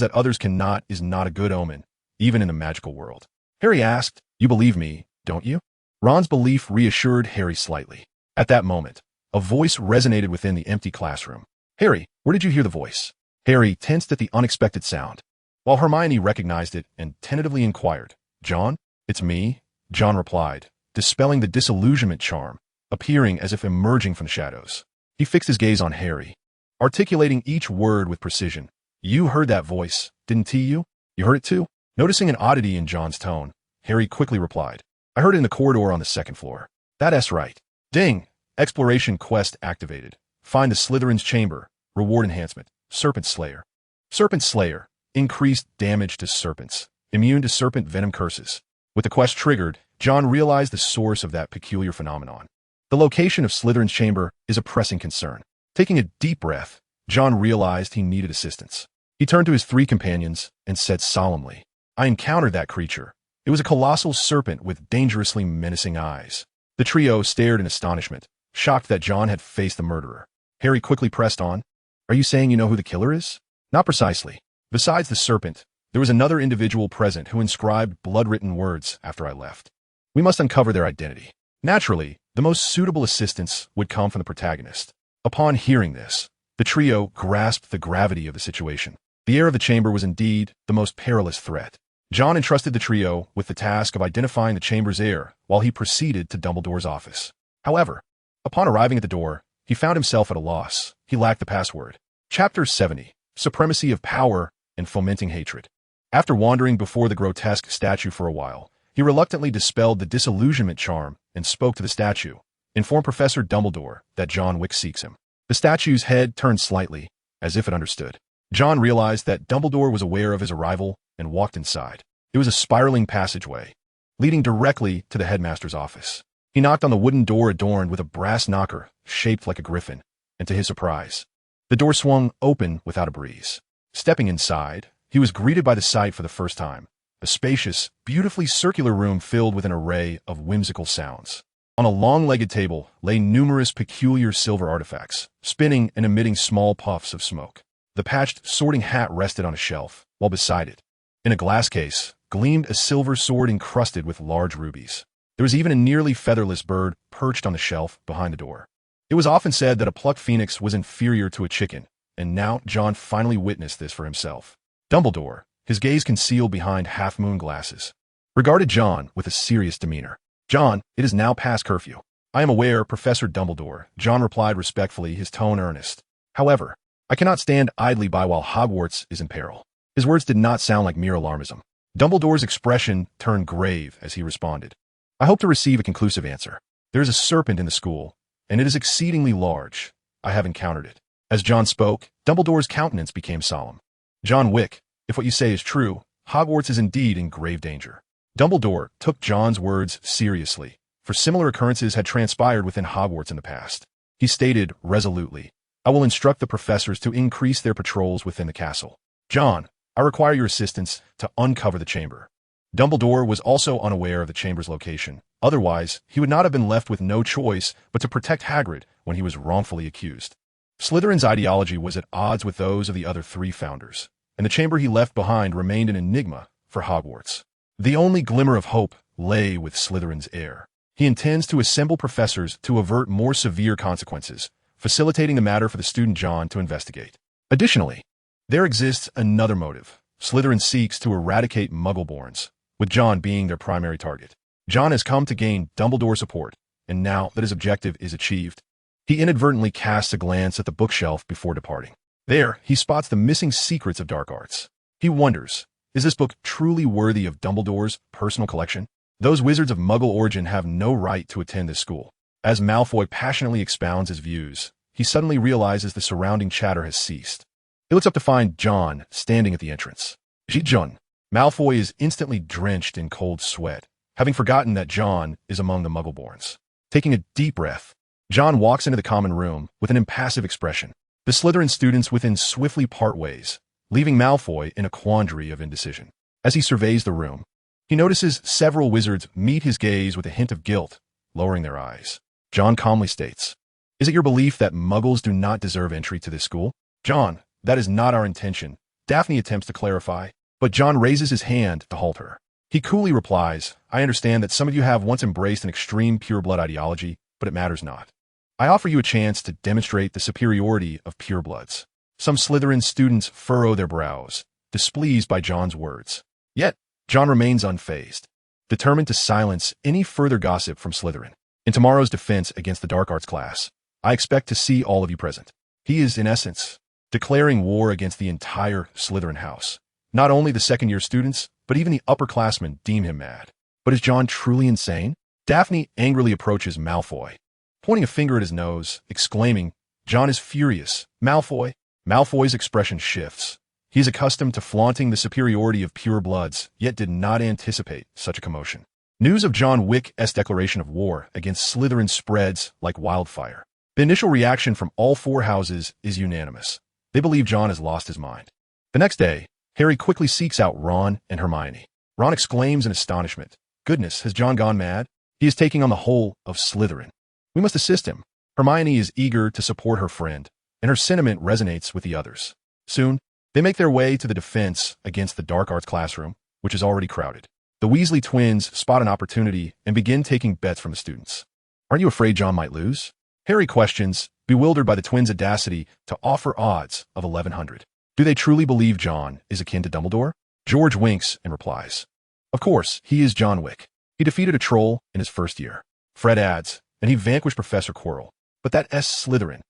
that others cannot is not a good omen, even in the magical world. Harry asked, "You believe me, don't you?" Ron's belief reassured Harry slightly. At that moment, a voice resonated within the empty classroom. "Harry, where did you hear the voice?" Harry tensed at the unexpected sound, while Hermione recognized it and tentatively inquired, "John, it's me," John replied, dispelling the disillusionment charm, appearing as if emerging from the shadows. He fixed his gaze on Harry, articulating each word with precision. "You heard that voice, didn't you? You heard it too?" Noticing an oddity in John's tone, Harry quickly replied, "I heard it in the corridor on the second floor." "That's right." Ding! Exploration quest activated. Find the Slytherin's chamber. Reward enhancement. Serpent Slayer. Serpent Slayer. Increased damage to serpents. Immune to serpent venom curses. With the quest triggered, John realized the source of that peculiar phenomenon. The location of Slytherin's chamber is a pressing concern. Taking a deep breath, John realized he needed assistance. He turned to his three companions and said solemnly, "I encountered that creature. It was a colossal serpent with dangerously menacing eyes." The trio stared in astonishment, shocked that John had faced the murderer. Harry quickly pressed on, "Are you saying you know who the killer is?" "Not precisely. Besides the serpent, there was another individual present who inscribed blood-written words after I left. We must uncover their identity." Naturally, the most suitable assistance would come from the protagonist. Upon hearing this, the trio grasped the gravity of the situation. The air of the chamber was indeed the most perilous threat. John entrusted the trio with the task of identifying the chamber's heir while he proceeded to Dumbledore's office. However, upon arriving at the door, he found himself at a loss. He lacked the password. Chapter 70. Supremacy of Power and Fomenting Hatred. After wandering before the grotesque statue for a while, he reluctantly dispelled the disillusionment charm and spoke to the statue. "Inform Professor Dumbledore that John Wick seeks him." The statue's head turned slightly, as if it understood. John realized that Dumbledore was aware of his arrival and walked inside. It was a spiraling passageway, leading directly to the headmaster's office. He knocked on the wooden door adorned with a brass knocker shaped like a griffin, and to his surprise, the door swung open without a breeze. Stepping inside, he was greeted by the sight for the first time. A spacious, beautifully circular room filled with an array of whimsical sounds. On a long-legged table lay numerous peculiar silver artifacts, spinning and emitting small puffs of smoke. The patched sorting hat rested on a shelf, while beside it, in a glass case, gleamed a silver sword encrusted with large rubies. There was even a nearly featherless bird perched on the shelf behind the door. It was often said that a plucked phoenix was inferior to a chicken, and now John finally witnessed this for himself. Dumbledore, his gaze concealed behind half-moon glasses, regarded John with a serious demeanor. "John, it is now past curfew." "I am aware, Professor Dumbledore," John replied respectfully, his tone earnest. "However, I cannot stand idly by while Hogwarts is in peril." His words did not sound like mere alarmism. Dumbledore's expression turned grave as he responded, "I hope to receive a conclusive answer. There is a serpent in the school, and it is exceedingly large. I have encountered it." As John spoke, Dumbledore's countenance became solemn. "John Wick, if what you say is true, Hogwarts is indeed in grave danger." Dumbledore took John's words seriously, for similar occurrences had transpired within Hogwarts in the past. He stated resolutely, "I will instruct the professors to increase their patrols within the castle. John, I require your assistance to uncover the chamber." Dumbledore was also unaware of the chamber's location. Otherwise, he would not have been left with no choice but to protect Hagrid when he was wrongfully accused. Slytherin's ideology was at odds with those of the other three founders, and the chamber he left behind remained an enigma for Hogwarts. The only glimmer of hope lay with Slytherin's heir. He intends to assemble professors to avert more severe consequences, facilitating the matter for the student John to investigate. Additionally, there exists another motive. Slytherin seeks to eradicate Muggleborns, with John being their primary target. John has come to gain Dumbledore's support, and now that his objective is achieved, he inadvertently casts a glance at the bookshelf before departing. There, he spots the missing secrets of dark arts. He wonders, is this book truly worthy of Dumbledore's personal collection? Those wizards of Muggle origin have no right to attend this school. As Malfoy passionately expounds his views, he suddenly realizes the surrounding chatter has ceased. He looks up to find John standing at the entrance. John. Malfoy is instantly drenched in cold sweat, having forgotten that John is among the Muggleborns. Taking a deep breath, John walks into the common room with an impassive expression. The Slytherin students within swiftly part ways, leaving Malfoy in a quandary of indecision. As he surveys the room, he notices several wizards meet his gaze with a hint of guilt, lowering their eyes. John calmly states, "Is it your belief that Muggles do not deserve entry to this school?" "John, that is not our intention," Daphne attempts to clarify, but John raises his hand to halt her. He coolly replies, "I understand that some of you have once embraced an extreme pureblood ideology, but it matters not. I offer you a chance to demonstrate the superiority of purebloods." Some Slytherin students furrow their brows, displeased by John's words. Yet, John remains unfazed, determined to silence any further gossip from Slytherin. "In tomorrow's defense against the dark arts class, I expect to see all of you present." He is, in essence, declaring war against the entire Slytherin house. Not only the second-year students, but even the upperclassmen deem him mad. But is John truly insane? Daphne angrily approaches Malfoy, pointing a finger at his nose, exclaiming, "John is furious. Malfoy." Malfoy's expression shifts. He is accustomed to flaunting the superiority of pure bloods, yet did not anticipate such a commotion. News of John Wick's declaration of war against Slytherin spreads like wildfire. The initial reaction from all four houses is unanimous. They believe John has lost his mind. The next day, Harry quickly seeks out Ron and Hermione. Ron exclaims in astonishment, "Goodness, has John gone mad? He is taking on the whole of Slytherin. We must assist him." Hermione is eager to support her friend, and her sentiment resonates with the others. Soon, they make their way to the defense against the dark arts classroom, which is already crowded. The Weasley twins spot an opportunity and begin taking bets from the students. "Aren't you afraid John might lose?" Harry questions, bewildered by the twins' audacity to offer odds of 1100. Do they truly believe John is akin to Dumbledore? George winks and replies, "Of course, he is John Wick. He defeated a troll in his first year." Fred adds, "And he vanquished Professor Quirrell. But that Slytherin,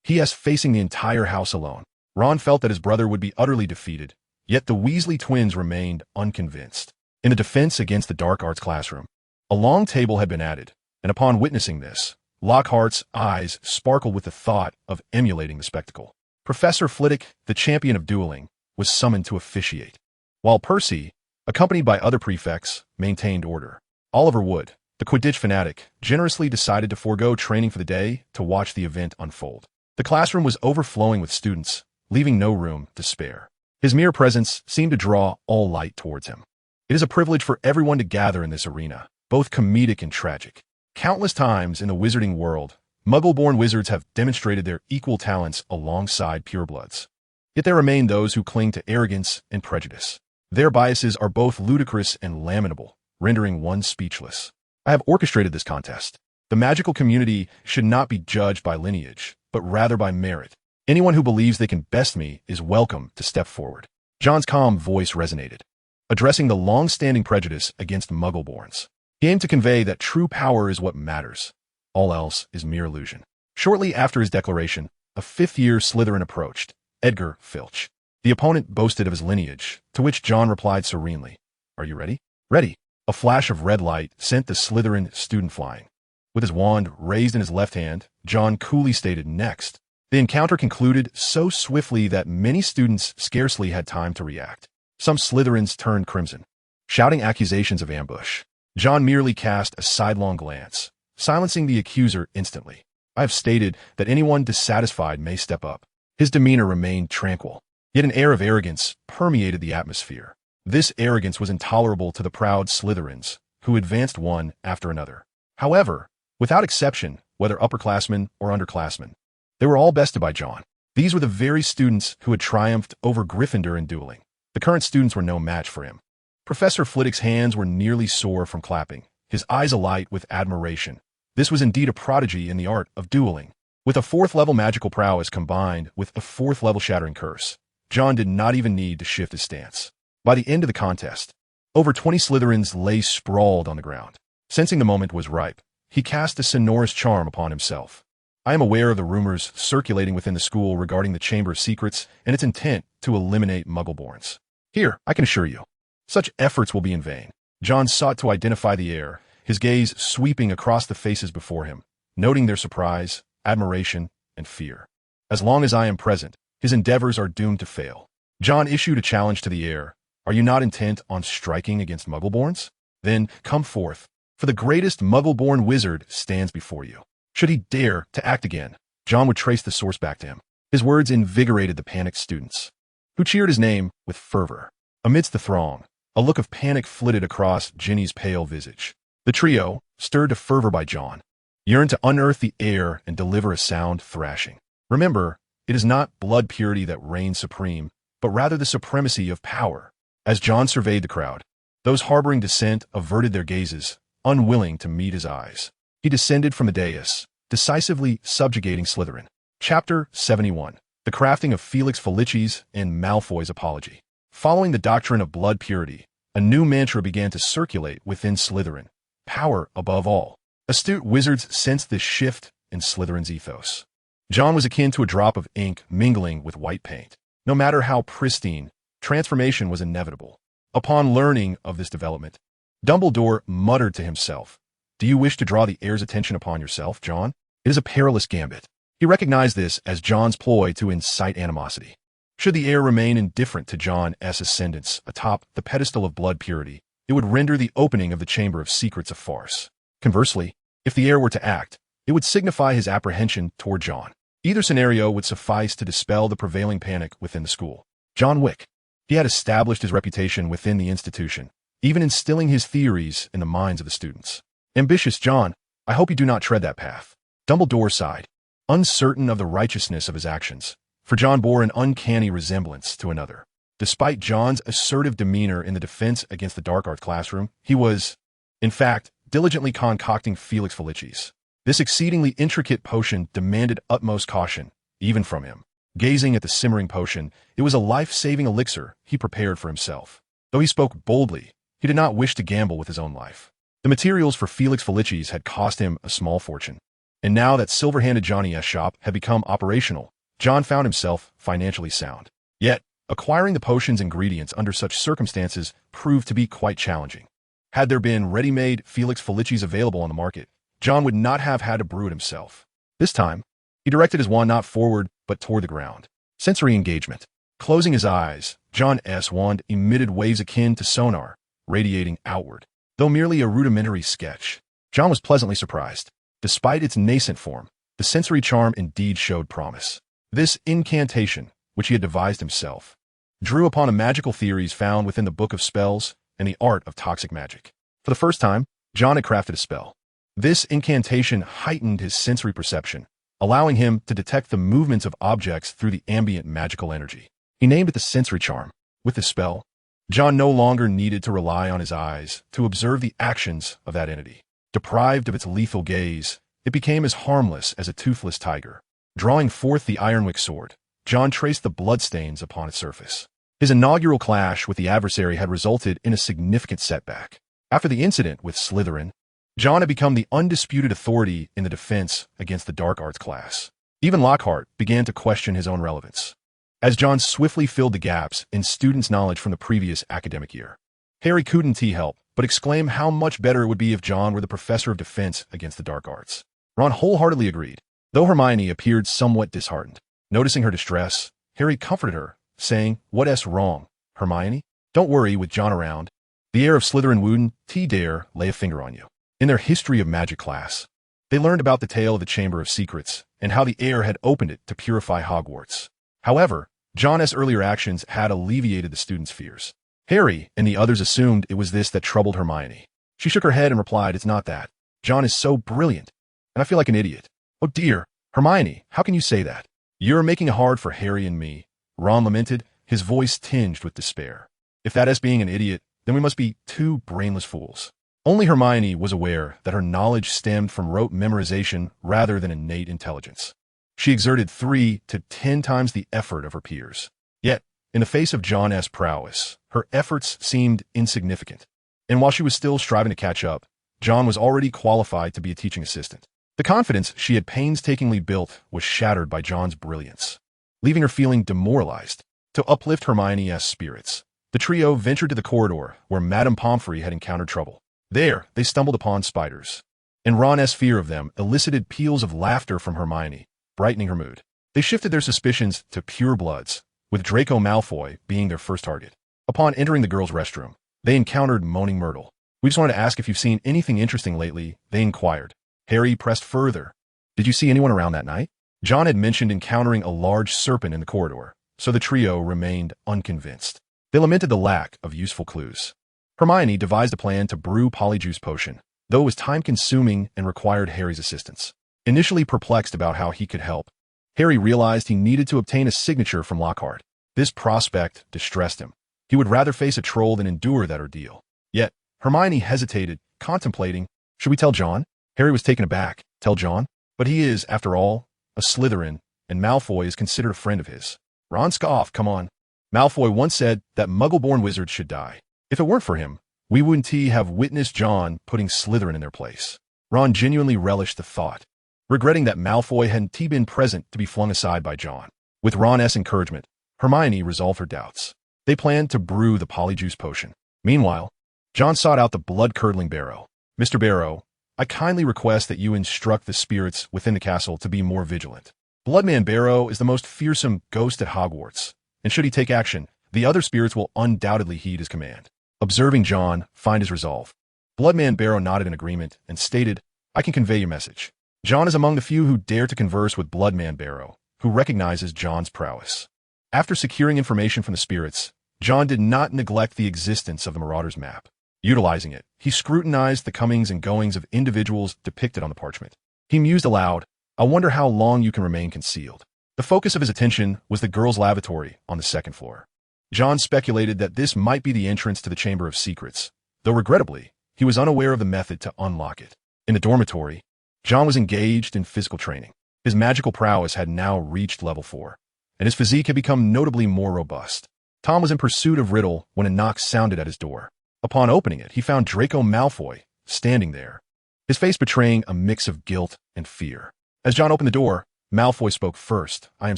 he is facing the entire house alone." Ron felt that his brother would be utterly defeated, yet the Weasley twins remained unconvinced. In the defense against the dark arts classroom, a long table had been added, and upon witnessing this, Lockhart's eyes sparkled with the thought of emulating the spectacle. Professor Flitwick, the champion of dueling, was summoned to officiate, while Percy, accompanied by other prefects, maintained order. Oliver Wood, the Quidditch fanatic, generously decided to forego training for the day to watch the event unfold. The classroom was overflowing with students, leaving no room to spare. His mere presence seemed to draw all light towards him. It is a privilege for everyone to gather in this arena, both comedic and tragic. Countless times in the wizarding world, Muggle-born wizards have demonstrated their equal talents alongside purebloods. Yet there remain those who cling to arrogance and prejudice. Their biases are both ludicrous and lamentable, rendering one speechless. I have orchestrated this contest. The magical community should not be judged by lineage, but rather by merit. Anyone who believes they can best me is welcome to step forward. John's calm voice resonated, addressing the long-standing prejudice against Muggle-borns. He aimed to convey that true power is what matters. All else is mere illusion. Shortly after his declaration, a fifth-year Slytherin approached, Edgar Filch. The opponent boasted of his lineage, to which John replied serenely, "Are you ready?" "Ready." A flash of red light sent the Slytherin student flying. With his wand raised in his left hand, John coolly stated, "Next." The encounter concluded so swiftly that many students scarcely had time to react. Some Slytherins turned crimson, shouting accusations of ambush. John merely cast a sidelong glance, silencing the accuser instantly. "I have stated that anyone dissatisfied may step up." His demeanor remained tranquil, yet an air of arrogance permeated the atmosphere. This arrogance was intolerable to the proud Slytherins, who advanced one after another. However, without exception, whether upperclassmen or underclassmen, they were all bested by John. These were the very students who had triumphed over Gryffindor in dueling. The current students were no match for him. Professor Flitwick's hands were nearly sore from clapping, his eyes alight with admiration. This was indeed a prodigy in the art of dueling. With a fourth-level magical prowess combined with a fourth-level shattering curse, John did not even need to shift his stance. By the end of the contest, over 20 Slytherins lay sprawled on the ground. Sensing the moment was ripe, he cast a sonorous charm upon himself. "I am aware of the rumors circulating within the school regarding the Chamber of Secrets and its intent to eliminate Muggle-borns. Here, I can assure you, such efforts will be in vain." John sought to identify the air, his gaze sweeping across the faces before him, noting their surprise, admiration, and fear. "As long as I am present, his endeavors are doomed to fail." John issued a challenge to the air. "Are you not intent on striking against Muggle-borns? Then come forth, for the greatest Muggle-born wizard stands before you." Should he dare to act again, John would trace the source back to him. His words invigorated the panicked students, who cheered his name with fervor. Amidst the throng, a look of panic flitted across Ginny's pale visage. The trio, stirred to fervor by John, yearned to unearth the air and deliver a sound thrashing. Remember, it is not blood purity that reigns supreme, but rather the supremacy of power. As John surveyed the crowd, those harboring dissent averted their gazes, unwilling to meet his eyes. He descended from the dais, decisively subjugating Slytherin. Chapter 71. The Crafting of Felix Felicis and Malfoy's Apology. Following the doctrine of blood purity, a new mantra began to circulate within Slytherin: power above all. Astute wizards sensed this shift in Slytherin's ethos. John was akin to a drop of ink mingling with white paint. No matter how pristine, transformation was inevitable. Upon learning of this development, Dumbledore muttered to himself, "Do you wish to draw the heir's attention upon yourself, John? It is a perilous gambit." He recognized this as John's ploy to incite animosity. Should the heir remain indifferent to John's ascendance atop the pedestal of blood purity, it would render the opening of the Chamber of Secrets a farce. Conversely, if the heir were to act, it would signify his apprehension toward John. Either scenario would suffice to dispel the prevailing panic within the school. John Wick. He had established his reputation within the institution, even instilling his theories in the minds of the students. Ambitious John, I hope you do not tread that path. Dumbledore sighed, uncertain of the righteousness of his actions, for John bore an uncanny resemblance to another. Despite John's assertive demeanor in the defense against the dark arts classroom, he was, in fact, diligently concocting Felix Felicis. This exceedingly intricate potion demanded utmost caution, even from him. Gazing at the simmering potion, it was a life-saving elixir he prepared for himself. Though he spoke boldly, he did not wish to gamble with his own life. The materials for Felix Felicis had cost him a small fortune. And now that Silver-Handed Johnny's shop had become operational, John found himself financially sound. Yet, acquiring the potion's ingredients under such circumstances proved to be quite challenging. Had there been ready-made Felix Felicis available on the market, John would not have had to brew it himself. This time, he directed his wand not forward, but toward the ground. Sensory engagement. Closing his eyes, John's wand emitted waves akin to sonar, radiating outward. Though merely a rudimentary sketch, John was pleasantly surprised. Despite its nascent form, the sensory charm indeed showed promise. This incantation, which he had devised himself, drew upon the magical theories found within the Book of Spells and the art of toxic magic. For the first time, John had crafted a spell. This incantation heightened his sensory perception, allowing him to detect the movements of objects through the ambient magical energy. He named it the sensory charm. With this spell, John no longer needed to rely on his eyes to observe the actions of that entity. Deprived of its lethal gaze, it became as harmless as a toothless tiger. Drawing forth the Ironwick sword, John traced the bloodstains upon its surface. His inaugural clash with the adversary had resulted in a significant setback. After the incident with Slytherin, John had become the undisputed authority in the defense against the dark arts class. Even Lockhart began to question his own relevance, as John swiftly filled the gaps in students' knowledge from the previous academic year. Harry couldn't help but exclaim how much better it would be if John were the professor of defense against the dark arts. Ron wholeheartedly agreed, though Hermione appeared somewhat disheartened. Noticing her distress, Harry comforted her, saying, "What's wrong, Hermione? Don't worry with John around. The heir of Slytherin wouldn't dare lay a finger on you." In their History of Magic class, they learned about the tale of the Chamber of Secrets and how the heir had opened it to purify Hogwarts. However, John's earlier actions had alleviated the students' fears. Harry and the others assumed it was this that troubled Hermione. She shook her head and replied, "It's not that. John is so brilliant, and I feel like an idiot." "Oh dear, Hermione, how can you say that? You're making it hard for Harry and me," Ron lamented, his voice tinged with despair. "If that is being an idiot, then we must be two brainless fools." Only Hermione was aware that her knowledge stemmed from rote memorization rather than innate intelligence. She exerted 3 to 10 times the effort of her peers. Yet, in the face of John's prowess, her efforts seemed insignificant. And while she was still striving to catch up, John was already qualified to be a teaching assistant. The confidence she had painstakingly built was shattered by John's brilliance, leaving her feeling demoralized. To uplift Hermione's spirits, the trio ventured to the corridor where Madame Pomfrey had encountered trouble. There, they stumbled upon spiders, and Ron's fear of them elicited peals of laughter from Hermione, brightening her mood. They shifted their suspicions to purebloods, with Draco Malfoy being their first target. Upon entering the girls' restroom, they encountered Moaning Myrtle. "We just wanted to ask if you've seen anything interesting lately," they inquired. Harry pressed further. "Did you see anyone around that night?" John had mentioned encountering a large serpent in the corridor, so the trio remained unconvinced. They lamented the lack of useful clues. Hermione devised a plan to brew Polyjuice Potion, though it was time-consuming and required Harry's assistance. Initially perplexed about how he could help, Harry realized he needed to obtain a signature from Lockhart. This prospect distressed him. He would rather face a troll than endure that ordeal. Yet, Hermione hesitated, contemplating, should we tell John? Harry was taken aback. Tell John? But he is, after all, a Slytherin, and Malfoy is considered a friend of his. Ron scoffed, "Come on. Malfoy once said that Muggle-born wizards should die. If it weren't for him, we wouldn't have witnessed John putting Slytherin in their place." Ron genuinely relished the thought, regretting that Malfoy hadn't been present to be flung aside by John. With Ron's encouragement, Hermione resolved her doubts. They planned to brew the Polyjuice Potion. Meanwhile, John sought out the blood-curdling Barrow. "Mr. Barrow, I kindly request that you instruct the spirits within the castle to be more vigilant. Bloodman Barrow is the most fearsome ghost at Hogwarts, and should he take action, the other spirits will undoubtedly heed his command." observing John find his resolve. Bloodman Barrow nodded in agreement and stated, "I can convey your message." John is among the few who dare to converse with Bloodman Barrow, who recognizes John's prowess. After securing information from the spirits, John did not neglect the existence of the Marauder's map. Utilizing it, he scrutinized the comings and goings of individuals depicted on the parchment. He mused aloud, "I wonder how long you can remain concealed." The focus of his attention was the girls' lavatory on the second floor. John speculated that this might be the entrance to the Chamber of Secrets, though regrettably, he was unaware of the method to unlock it. In the dormitory, John was engaged in physical training. His magical prowess had now reached level 4, and his physique had become notably more robust. Tom was in pursuit of Riddle when a knock sounded at his door. Upon opening it, he found Draco Malfoy standing there, his face betraying a mix of guilt and fear. As John opened the door, Malfoy spoke first. "I am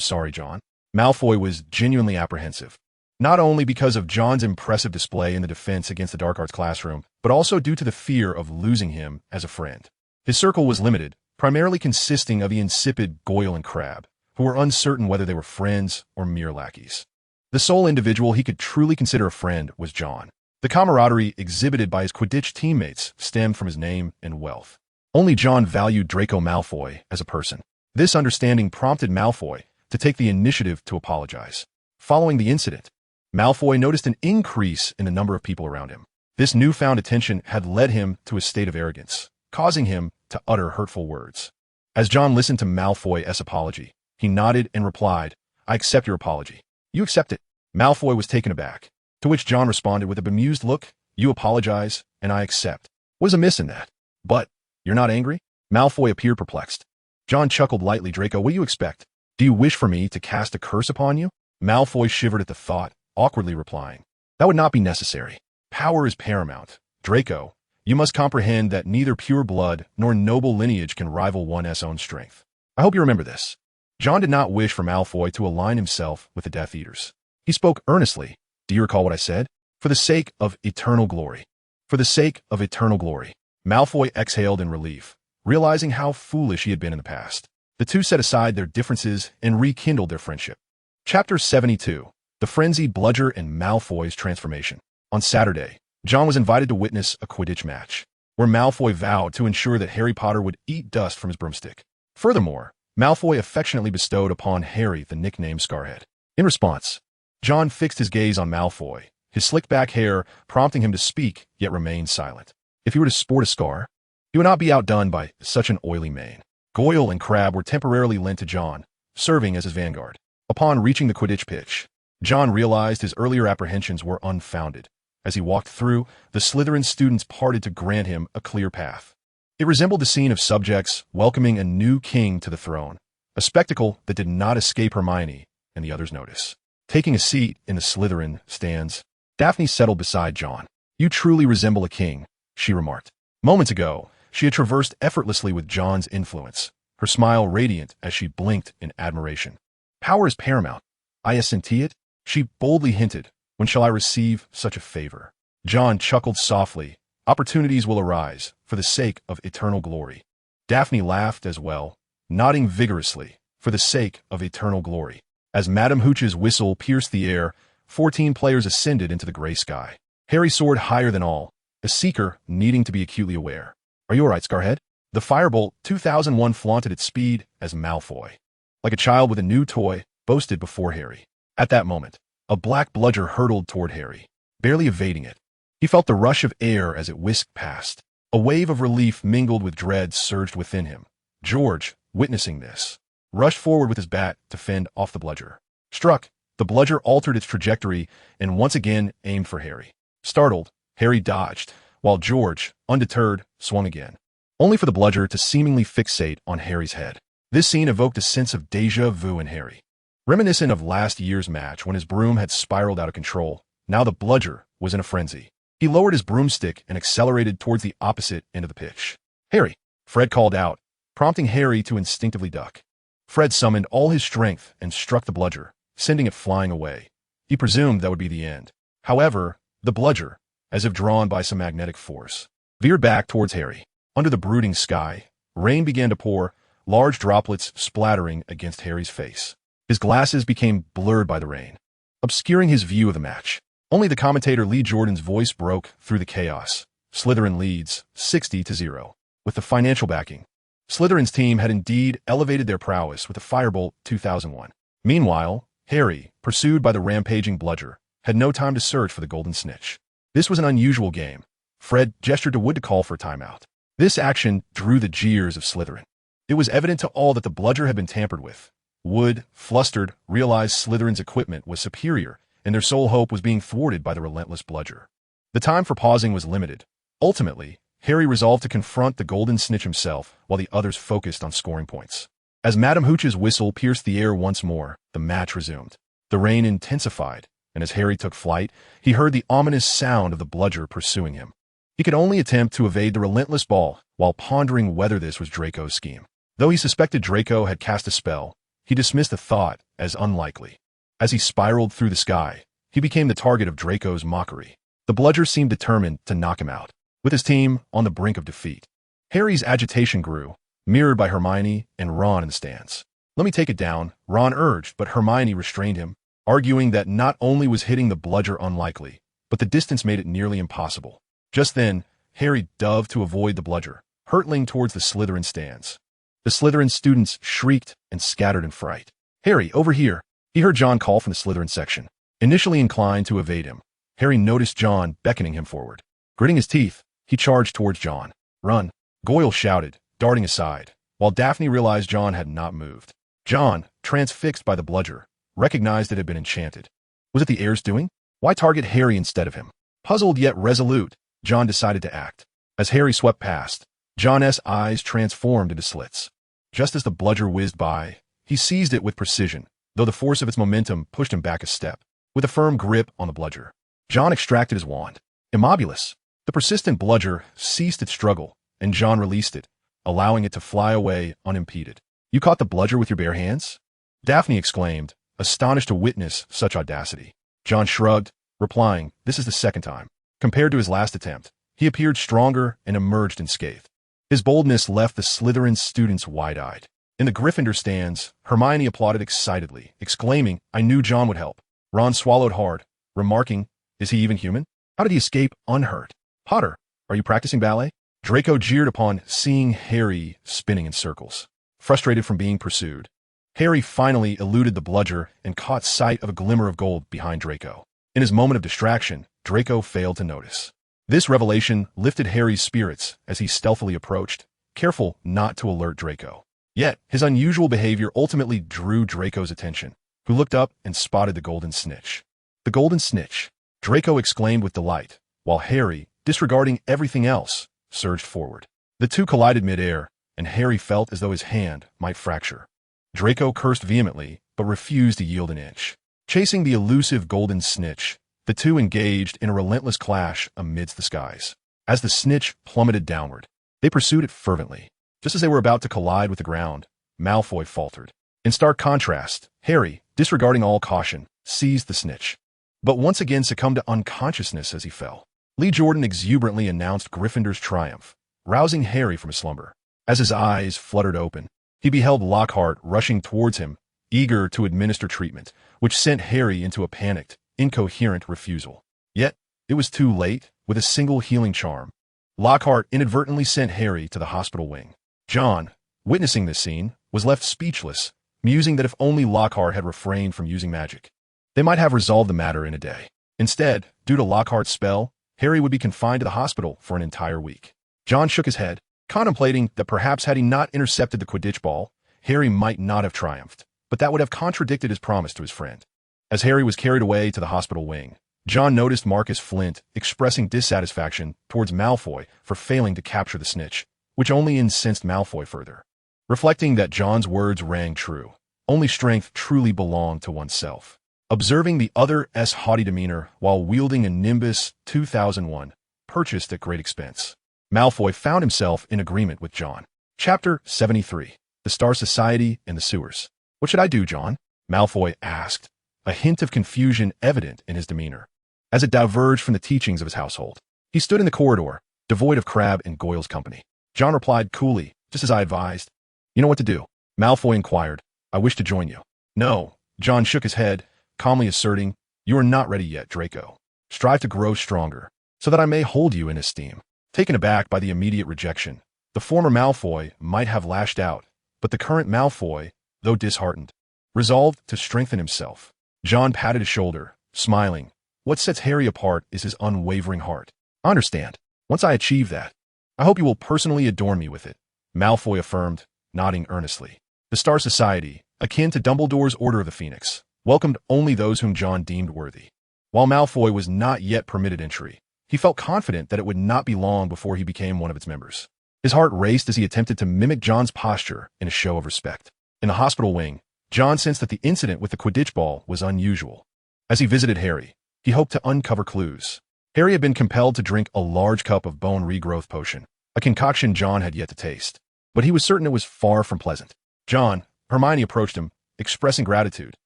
sorry, John." Malfoy was genuinely apprehensive, not only because of John's impressive display in the defense against the dark arts classroom, but also due to the fear of losing him as a friend. His circle was limited, primarily consisting of the insipid Goyle and Crabbe, who were uncertain whether they were friends or mere lackeys. The sole individual he could truly consider a friend was John. The camaraderie exhibited by his Quidditch teammates stemmed from his name and wealth. Only John valued Draco Malfoy as a person. This understanding prompted Malfoy to take the initiative to apologize. Following the incident, Malfoy noticed an increase in the number of people around him. This newfound attention had led him to a state of arrogance, causing him to utter hurtful words. As John listened to Malfoy's apology, he nodded and replied, "I accept your apology." "You accept it?" Malfoy was taken aback, to which John responded with a bemused look, "You apologize, and I accept. What is amiss in that? But, you're not angry?" Malfoy appeared perplexed. John chuckled lightly. "Draco, what do you expect? Do you wish for me to cast a curse upon you?" Malfoy shivered at the thought, awkwardly replying, "That would not be necessary. Power is paramount. Draco, you must comprehend that neither pure blood nor noble lineage can rival one's own strength. I hope you remember this." John did not wish for Malfoy to align himself with the Death Eaters. He spoke earnestly. "Do you recall what I said? For the sake of eternal glory. For the sake of eternal glory." Malfoy exhaled in relief, realizing how foolish he had been in the past. The two set aside their differences and rekindled their friendship. Chapter 72. The Frenzied Bludger and Malfoy's Transformation. On Saturday, John was invited to witness a Quidditch match, where Malfoy vowed to ensure that Harry Potter would eat dust from his broomstick. Furthermore, Malfoy affectionately bestowed upon Harry the nickname Scarhead. In response, John fixed his gaze on Malfoy, his slicked-back hair prompting him to speak yet remain silent. If he were to sport a scar, he would not be outdone by such an oily mane. Goyle and Crabbe were temporarily lent to John, serving as his vanguard. Upon reaching the Quidditch pitch, John realized his earlier apprehensions were unfounded. As he walked through, the Slytherin students parted to grant him a clear path. It resembled the scene of subjects welcoming a new king to the throne, a spectacle that did not escape Hermione and the others' notice. Taking a seat in the Slytherin stands, Daphne settled beside John. "You truly resemble a king," she remarked. Moments ago, she had traversed effortlessly with John's influence, her smile radiant as she blinked in admiration. "Power is paramount. I assenti it," she boldly hinted. "When shall I receive such a favor?" John chuckled softly. "Opportunities will arise, for the sake of eternal glory." Daphne laughed as well, nodding vigorously, "For the sake of eternal glory." As Madame Hooch's whistle pierced the air, 14 players ascended into the gray sky. Harry soared higher than all, a seeker needing to be acutely aware. "Are you all right, Scarhead?" The Firebolt 2001 flaunted its speed as Malfoy, like a child with a new toy, boasted before Harry. At that moment, a black bludger hurtled toward Harry, barely evading it. He felt the rush of air as it whisked past. A wave of relief mingled with dread surged within him. George, witnessing this, rushed forward with his bat to fend off the bludger. Struck, the bludger altered its trajectory and once again aimed for Harry. Startled, Harry dodged, while George, undeterred, swung again, only for the bludger to seemingly fixate on Harry's head. This scene evoked a sense of déjà vu in Harry. Reminiscent of last year's match when his broom had spiraled out of control, now the bludger was in a frenzy. He lowered his broomstick and accelerated towards the opposite end of the pitch. "Harry!" Fred called out, prompting Harry to instinctively duck. Fred summoned all his strength and struck the bludger, sending it flying away. He presumed that would be the end. However, the bludger, as if drawn by some magnetic force, veered back towards Harry. Under the brooding sky, rain began to pour, large droplets splattering against Harry's face. His glasses became blurred by the rain, obscuring his view of the match. Only the commentator Lee Jordan's voice broke through the chaos. Slytherin leads 60-0. With the financial backing, Slytherin's team had indeed elevated their prowess with the Firebolt 2001. Meanwhile, Harry, pursued by the rampaging bludger, had no time to search for the golden snitch. This was an unusual game. Fred gestured to Wood to call for a timeout. This action drew the jeers of Slytherin. It was evident to all that the bludger had been tampered with. Wood, flustered, realized Slytherin's equipment was superior, and their sole hope was being thwarted by the relentless bludger. The time for pausing was limited. Ultimately, Harry resolved to confront the golden snitch himself while the others focused on scoring points. As Madame Hooch's whistle pierced the air once more, the match resumed. The rain intensified, and as Harry took flight, he heard the ominous sound of the bludger pursuing him. He could only attempt to evade the relentless ball while pondering whether this was Draco's scheme. Though he suspected Draco had cast a spell, he dismissed the thought as unlikely. As he spiraled through the sky, he became the target of Draco's mockery. The bludger seemed determined to knock him out, with his team on the brink of defeat. Harry's agitation grew, mirrored by Hermione and Ron in the stands. "Let me take it down," Ron urged, but Hermione restrained him, arguing that not only was hitting the bludger unlikely, but the distance made it nearly impossible. Just then, Harry dove to avoid the bludger, hurtling towards the Slytherin stands. The Slytherin students shrieked and scattered in fright. "Harry, over here!" He heard John call from the Slytherin section. Initially inclined to evade him, Harry noticed John beckoning him forward. Gritting his teeth, he charged towards John. "Run!" Goyle shouted, darting aside, while Daphne realized John had not moved. John, transfixed by the bludger, recognized it had been enchanted. Was it the heir's doing? Why target Harry instead of him? Puzzled yet resolute, John decided to act. As Harry swept past, John's eyes transformed into slits. Just as the bludger whizzed by, he seized it with precision, though the force of its momentum pushed him back a step. With a firm grip on the bludger, John extracted his wand. Immobulus. The persistent bludger ceased its struggle, and John released it, allowing it to fly away unimpeded. "You caught the bludger with your bare hands?" Daphne exclaimed, astonished to witness such audacity. John shrugged, replying, "This is the second time." Compared to his last attempt, he appeared stronger and emerged unscathed. His boldness left the Slytherin students wide-eyed. In the Gryffindor stands, Hermione applauded excitedly, exclaiming, "I knew John would help." Ron swallowed hard, remarking, "Is he even human? How did he escape unhurt?" "Potter, are you practicing ballet?" Draco jeered upon seeing Harry spinning in circles. Frustrated from being pursued, Harry finally eluded the bludger and caught sight of a glimmer of gold behind Draco. In his moment of distraction, Draco failed to notice. This revelation lifted Harry's spirits as he stealthily approached, careful not to alert Draco. Yet, his unusual behavior ultimately drew Draco's attention, who looked up and spotted the golden snitch. "The golden snitch!" Draco exclaimed with delight, while Harry, disregarding everything else, surged forward. The two collided midair, and Harry felt as though his hand might fracture. Draco cursed vehemently, but refused to yield an inch. Chasing the elusive golden snitch, the two engaged in a relentless clash amidst the skies. As the snitch plummeted downward, they pursued it fervently. Just as they were about to collide with the ground, Malfoy faltered. In stark contrast, Harry, disregarding all caution, seized the snitch, but once again succumbed to unconsciousness as he fell. Lee Jordan exuberantly announced Gryffindor's triumph, rousing Harry from his slumber. As his eyes fluttered open, he beheld Lockhart rushing towards him, eager to administer treatment, which sent Harry into a panicked, incoherent refusal. Yet, it was too late. With a single healing charm, Lockhart inadvertently sent Harry to the hospital wing. John, witnessing this scene, was left speechless, musing that if only Lockhart had refrained from using magic, they might have resolved the matter in a day. Instead, due to Lockhart's spell, Harry would be confined to the hospital for an entire week. John shook his head, contemplating that perhaps had he not intercepted the Quidditch ball, Harry might not have triumphed, but that would have contradicted his promise to his friend. As Harry was carried away to the hospital wing, John noticed Marcus Flint expressing dissatisfaction towards Malfoy for failing to capture the snitch, which only incensed Malfoy further. Reflecting that John's words rang true, only strength truly belonged to oneself. Observing the other's haughty demeanor while wielding a Nimbus 2001, purchased at great expense, Malfoy found himself in agreement with John. Chapter 73. The Star Society in the Sewers. "What should I do, John?" Malfoy asked, a hint of confusion evident in his demeanor, as it diverged from the teachings of his household. He stood in the corridor, devoid of Crabbe and Goyle's company. John replied coolly, "Just as I advised." "You know what to do?" Malfoy inquired. "I wish to join you." "No." John shook his head, calmly asserting, "You are not ready yet, Draco." Strive to grow stronger, so that I may hold you in esteem. Taken aback by the immediate rejection, the former Malfoy might have lashed out, but the current Malfoy, though disheartened, resolved to strengthen himself. John patted his shoulder, smiling. What sets Harry apart is his unwavering heart. I understand. Once I achieve that, I hope you will personally adorn me with it, Malfoy affirmed, nodding earnestly. The Star Society, akin to Dumbledore's Order of the Phoenix, welcomed only those whom John deemed worthy. While Malfoy was not yet permitted entry, he felt confident that it would not be long before he became one of its members. His heart raced as he attempted to mimic John's posture in a show of respect. In the hospital wing, John sensed that the incident with the Quidditch ball was unusual. As he visited Harry, he hoped to uncover clues. Harry had been compelled to drink a large cup of bone regrowth potion, a concoction John had yet to taste, but he was certain it was far from pleasant. John, Hermione approached him, expressing gratitude.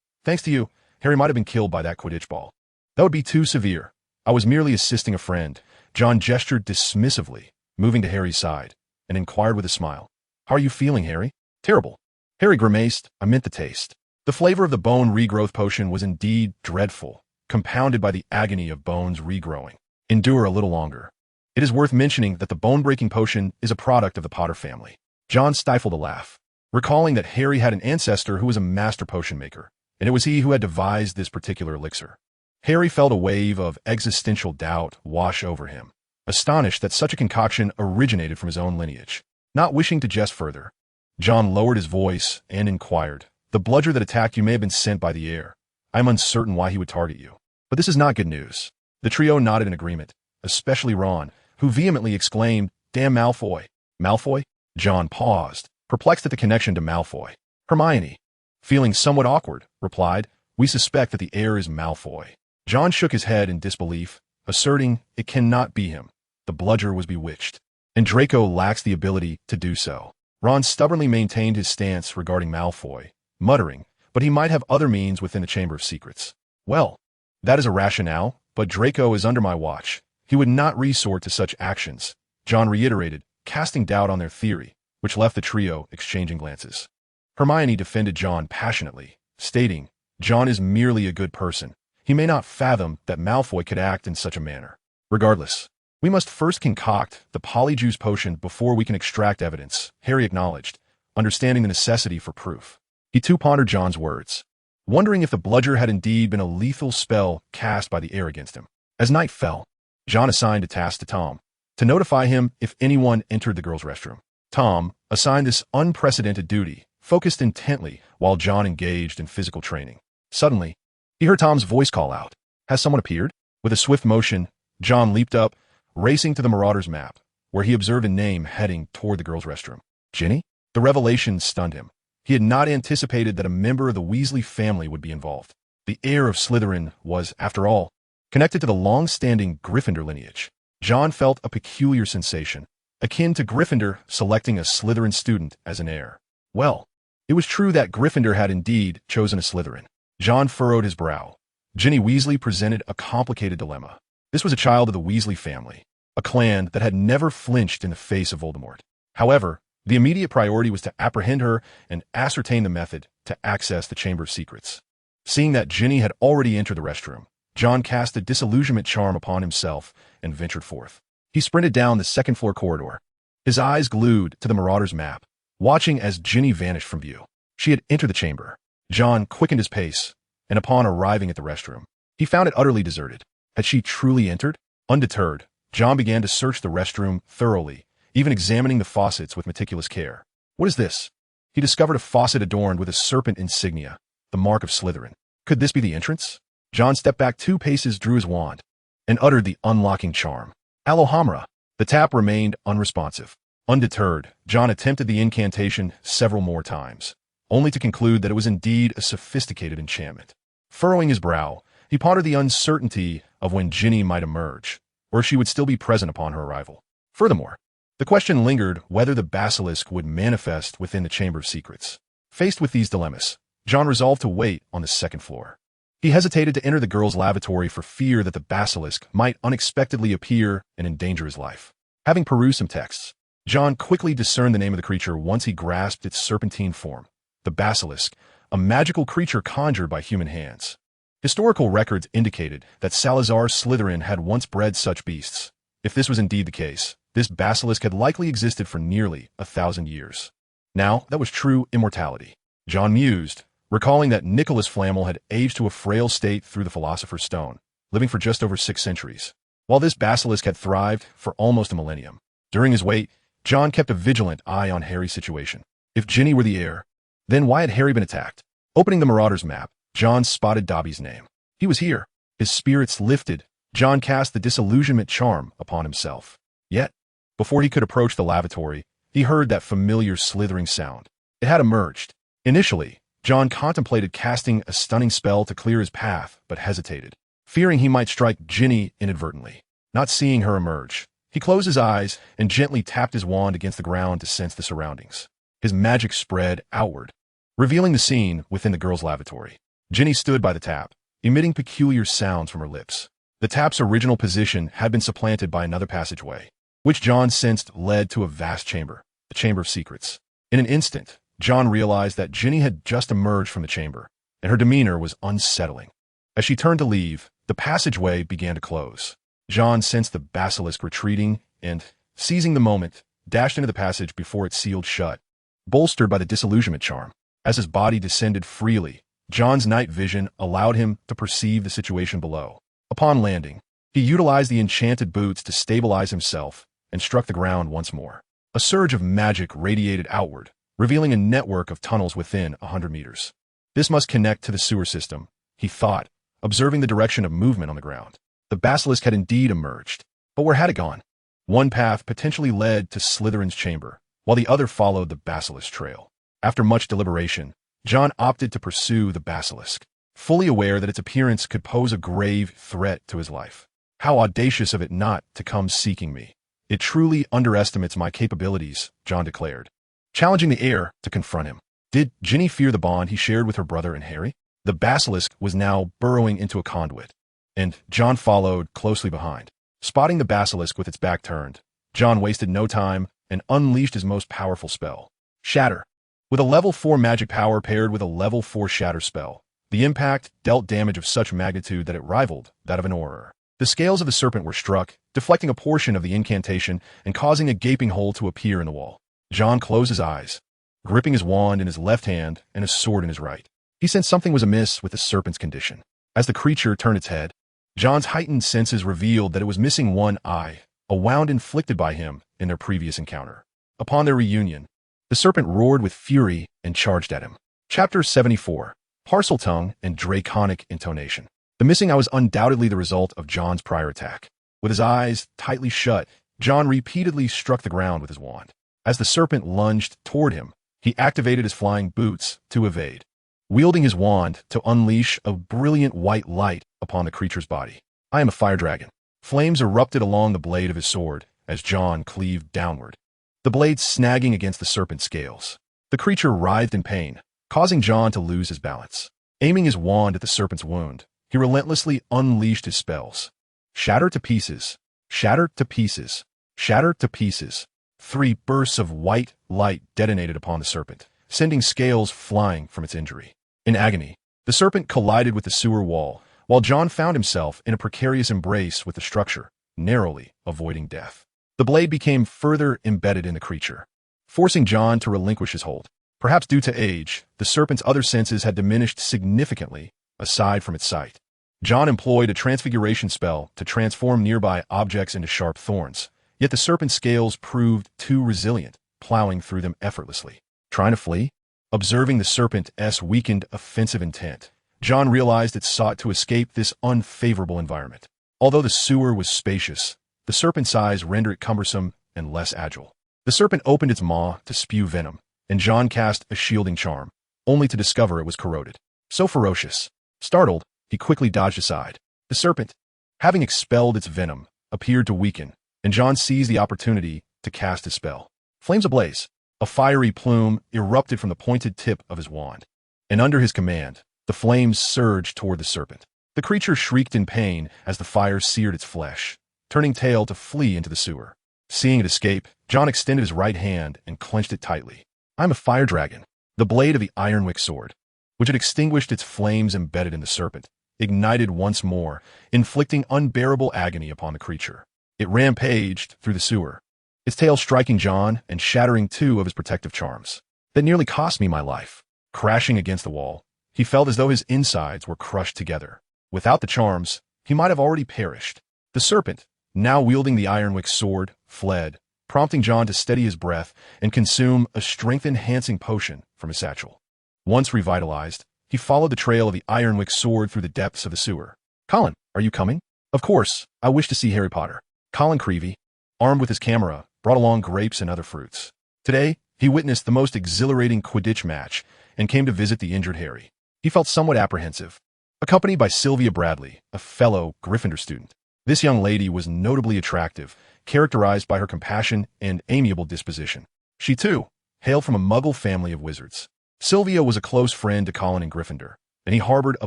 Thanks to you, Harry might have been killed by that Quidditch ball. That would be too severe. I was merely assisting a friend. John gestured dismissively, moving to Harry's side, and inquired with a smile. How are you feeling, Harry? Terrible. Harry grimaced. I meant the taste. The flavor of the bone regrowth potion was indeed dreadful, compounded by the agony of bones regrowing. Endure a little longer. It is worth mentioning that the bone-breaking potion is a product of the Potter family. John stifled a laugh, recalling that Harry had an ancestor who was a master potion maker, and it was he who had devised this particular elixir. Harry felt a wave of existential doubt wash over him, astonished that such a concoction originated from his own lineage. Not wishing to jest further, John lowered his voice and inquired, The bludger that attacked you may have been sent by the air. I am uncertain why he would target you. But this is not good news. The trio nodded in agreement, especially Ron, who vehemently exclaimed, Damn Malfoy. Malfoy? John paused, perplexed at the connection to Malfoy. Hermione, feeling somewhat awkward, replied, We suspect that the heir is Malfoy. John shook his head in disbelief, asserting it cannot be him. The bludger was bewitched, and Draco lacks the ability to do so. Ron stubbornly maintained his stance regarding Malfoy, muttering, but he might have other means within the Chamber of Secrets. Well, that is a rationale, but Draco is under my watch. He would not resort to such actions, John reiterated, casting doubt on their theory, which left the trio exchanging glances. Hermione defended John passionately, stating, John is merely a good person. He may not fathom that Malfoy could act in such a manner. Regardless, we must first concoct the polyjuice potion before we can extract evidence, Harry acknowledged, understanding the necessity for proof. He too pondered John's words, wondering if the bludger had indeed been a lethal spell cast by the air against him. As night fell, John assigned a task to Tom, to notify him if anyone entered the girls' restroom. Tom, assigned this unprecedented duty, focused intently while John engaged in physical training. Suddenly, he heard Tom's voice call out, Has someone appeared? With a swift motion, John leaped up, racing to the Marauder's map, where he observed a name heading toward the girls' restroom. Ginny? The revelation stunned him. He had not anticipated that a member of the Weasley family would be involved. The heir of Slytherin was, after all, connected to the long-standing Gryffindor lineage. John felt a peculiar sensation, akin to Gryffindor selecting a Slytherin student as an heir. Well, it was true that Gryffindor had indeed chosen a Slytherin. John furrowed his brow. Ginny Weasley presented a complicated dilemma. This was a child of the Weasley family, a clan that had never flinched in the face of Voldemort. However, the immediate priority was to apprehend her and ascertain the method to access the Chamber of Secrets. Seeing that Ginny had already entered the restroom, John cast a disillusionment charm upon himself and ventured forth. He sprinted down the second-floor corridor, his eyes glued to the Marauder's map, watching as Ginny vanished from view. She had entered the chamber. John quickened his pace, and upon arriving at the restroom, he found it utterly deserted. Had she truly entered? Undeterred, John began to search the restroom thoroughly, even examining the faucets with meticulous care. What is this? He discovered a faucet adorned with a serpent insignia, the mark of Slytherin. Could this be the entrance? John stepped back 2 paces, drew his wand, and uttered the unlocking charm. Alohomora. The tap remained unresponsive. Undeterred, John attempted the incantation several more times, only to conclude that it was indeed a sophisticated enchantment. Furrowing his brow, he pondered the uncertainty of when Ginny might emerge, or if she would still be present upon her arrival. Furthermore, the question lingered whether the basilisk would manifest within the Chamber of Secrets. Faced with these dilemmas, John resolved to wait on the second floor. He hesitated to enter the girls' lavatory for fear that the basilisk might unexpectedly appear and endanger his life. Having perused some texts, John quickly discerned the name of the creature once he grasped its serpentine form. The basilisk, a magical creature conjured by human hands. Historical records indicated that Salazar's Slytherin had once bred such beasts. If this was indeed the case, this basilisk had likely existed for nearly 1,000 years. Now, that was true immortality. John mused, recalling that Nicholas Flamel had aged to a frail state through the Philosopher's Stone, living for just over 6 centuries, while this basilisk had thrived for almost a millennium. During his wait, John kept a vigilant eye on Harry's situation. If Ginny were the heir, then why had Harry been attacked? Opening the Marauder's map, John spotted Dobby's name. He was here. His spirits lifted. John cast the disillusionment charm upon himself. Yet, before he could approach the lavatory, he heard that familiar slithering sound. It had emerged. Initially, John contemplated casting a stunning spell to clear his path, but hesitated, fearing he might strike Ginny inadvertently. Not seeing her emerge, he closed his eyes and gently tapped his wand against the ground to sense the surroundings. His magic spread outward, revealing the scene within the girls' lavatory. Ginny stood by the tap, emitting peculiar sounds from her lips. The tap's original position had been supplanted by another passageway, which John sensed led to a vast chamber, the Chamber of Secrets. In an instant, John realized that Ginny had just emerged from the chamber, and her demeanor was unsettling. As she turned to leave, the passageway began to close. John sensed the basilisk retreating and, seizing the moment, dashed into the passage before it sealed shut, bolstered by the disillusionment charm. As his body descended freely, John's night vision allowed him to perceive the situation below. Upon landing, he utilized the enchanted boots to stabilize himself and struck the ground once more. A surge of magic radiated outward, revealing a network of tunnels within 100 meters. This must connect to the sewer system, he thought, observing the direction of movement on the ground. The basilisk had indeed emerged, but where had it gone? One path potentially led to Slytherin's chamber, while the other followed the basilisk trail. After much deliberation, John opted to pursue the basilisk, fully aware that its appearance could pose a grave threat to his life. How audacious of it not to come seeking me. It truly underestimates my capabilities, John declared, challenging the heir to confront him. Did Ginny fear the bond he shared with her brother and Harry? The basilisk was now burrowing into a conduit, and John followed closely behind. Spotting the basilisk with its back turned, John wasted no time and unleashed his most powerful spell, Shatter. With a level 4 magic power paired with a level 4 Shatter spell, the impact dealt damage of such magnitude that it rivaled that of an Auror. The scales of the serpent were struck, deflecting a portion of the incantation and causing a gaping hole to appear in the wall. John closed his eyes, gripping his wand in his left hand and his sword in his right. He sensed something was amiss with the serpent's condition. As the creature turned its head, John's heightened senses revealed that it was missing one eye, a wound inflicted by him in their previous encounter. Upon their reunion, the serpent roared with fury and charged at him. Chapter 74. Parseltongue and Draconic Intonation. The missing eye was undoubtedly the result of John's prior attack. With his eyes tightly shut, John repeatedly struck the ground with his wand. As the serpent lunged toward him, he activated his flying boots to evade, wielding his wand to unleash a brilliant white light upon the creature's body. I am a fire dragon. Flames erupted along the blade of his sword as John cleaved downward, the blade snagging against the serpent's scales. The creature writhed in pain, causing John to lose his balance. Aiming his wand at the serpent's wound, he relentlessly unleashed his spells. Shatter to pieces, shatter to pieces, shatter to pieces. 3 bursts of white light detonated upon the serpent, sending scales flying from its injury. In agony, the serpent collided with the sewer wall, while John found himself in a precarious embrace with the structure, narrowly avoiding death. The blade became further embedded in the creature, forcing John to relinquish his hold. Perhaps due to age, the serpent's other senses had diminished significantly, aside from its sight. John employed a transfiguration spell to transform nearby objects into sharp thorns, yet the serpent's scales proved too resilient, plowing through them effortlessly. Trying to flee? Observing the serpent's weakened offensive intent, John realized it sought to escape this unfavorable environment. Although the sewer was spacious, the serpent's size rendered it cumbersome and less agile. The serpent opened its maw to spew venom, and John cast a shielding charm, only to discover it was corroded. So ferocious. Startled, he quickly dodged aside. The serpent, having expelled its venom, appeared to weaken, and John seized the opportunity to cast his spell. Flames ablaze. A fiery plume erupted from the pointed tip of his wand, and under his command, the flames surged toward the serpent. The creature shrieked in pain as the fire seared its flesh, turning tail to flee into the sewer. Seeing it escape, John extended his right hand and clenched it tightly. I am a fire dragon. The blade of the Ironwick sword, which had extinguished its flames embedded in the serpent, ignited once more, inflicting unbearable agony upon the creature. It rampaged through the sewer, its tail striking John and shattering 2 of his protective charms. That nearly cost me my life. Crashing against the wall, he felt as though his insides were crushed together. Without the charms, he might have already perished. The serpent, now wielding the Ironwick sword, fled, prompting John to steady his breath and consume a strength-enhancing potion from his satchel. Once revitalized, he followed the trail of the Ironwick sword through the depths of the sewer. "Colin, are you coming?" "Of course, I wish to see Harry Potter." Colin Creevey, armed with his camera, brought along grapes and other fruits. Today, he witnessed the most exhilarating Quidditch match and came to visit the injured Harry. He felt somewhat apprehensive. Accompanied by Sylvia Bradley, a fellow Gryffindor student. This young lady was notably attractive, characterized by her compassion and amiable disposition. She, too, hailed from a Muggle family of wizards. Sylvia was a close friend to Colin in Gryffindor, and he harbored a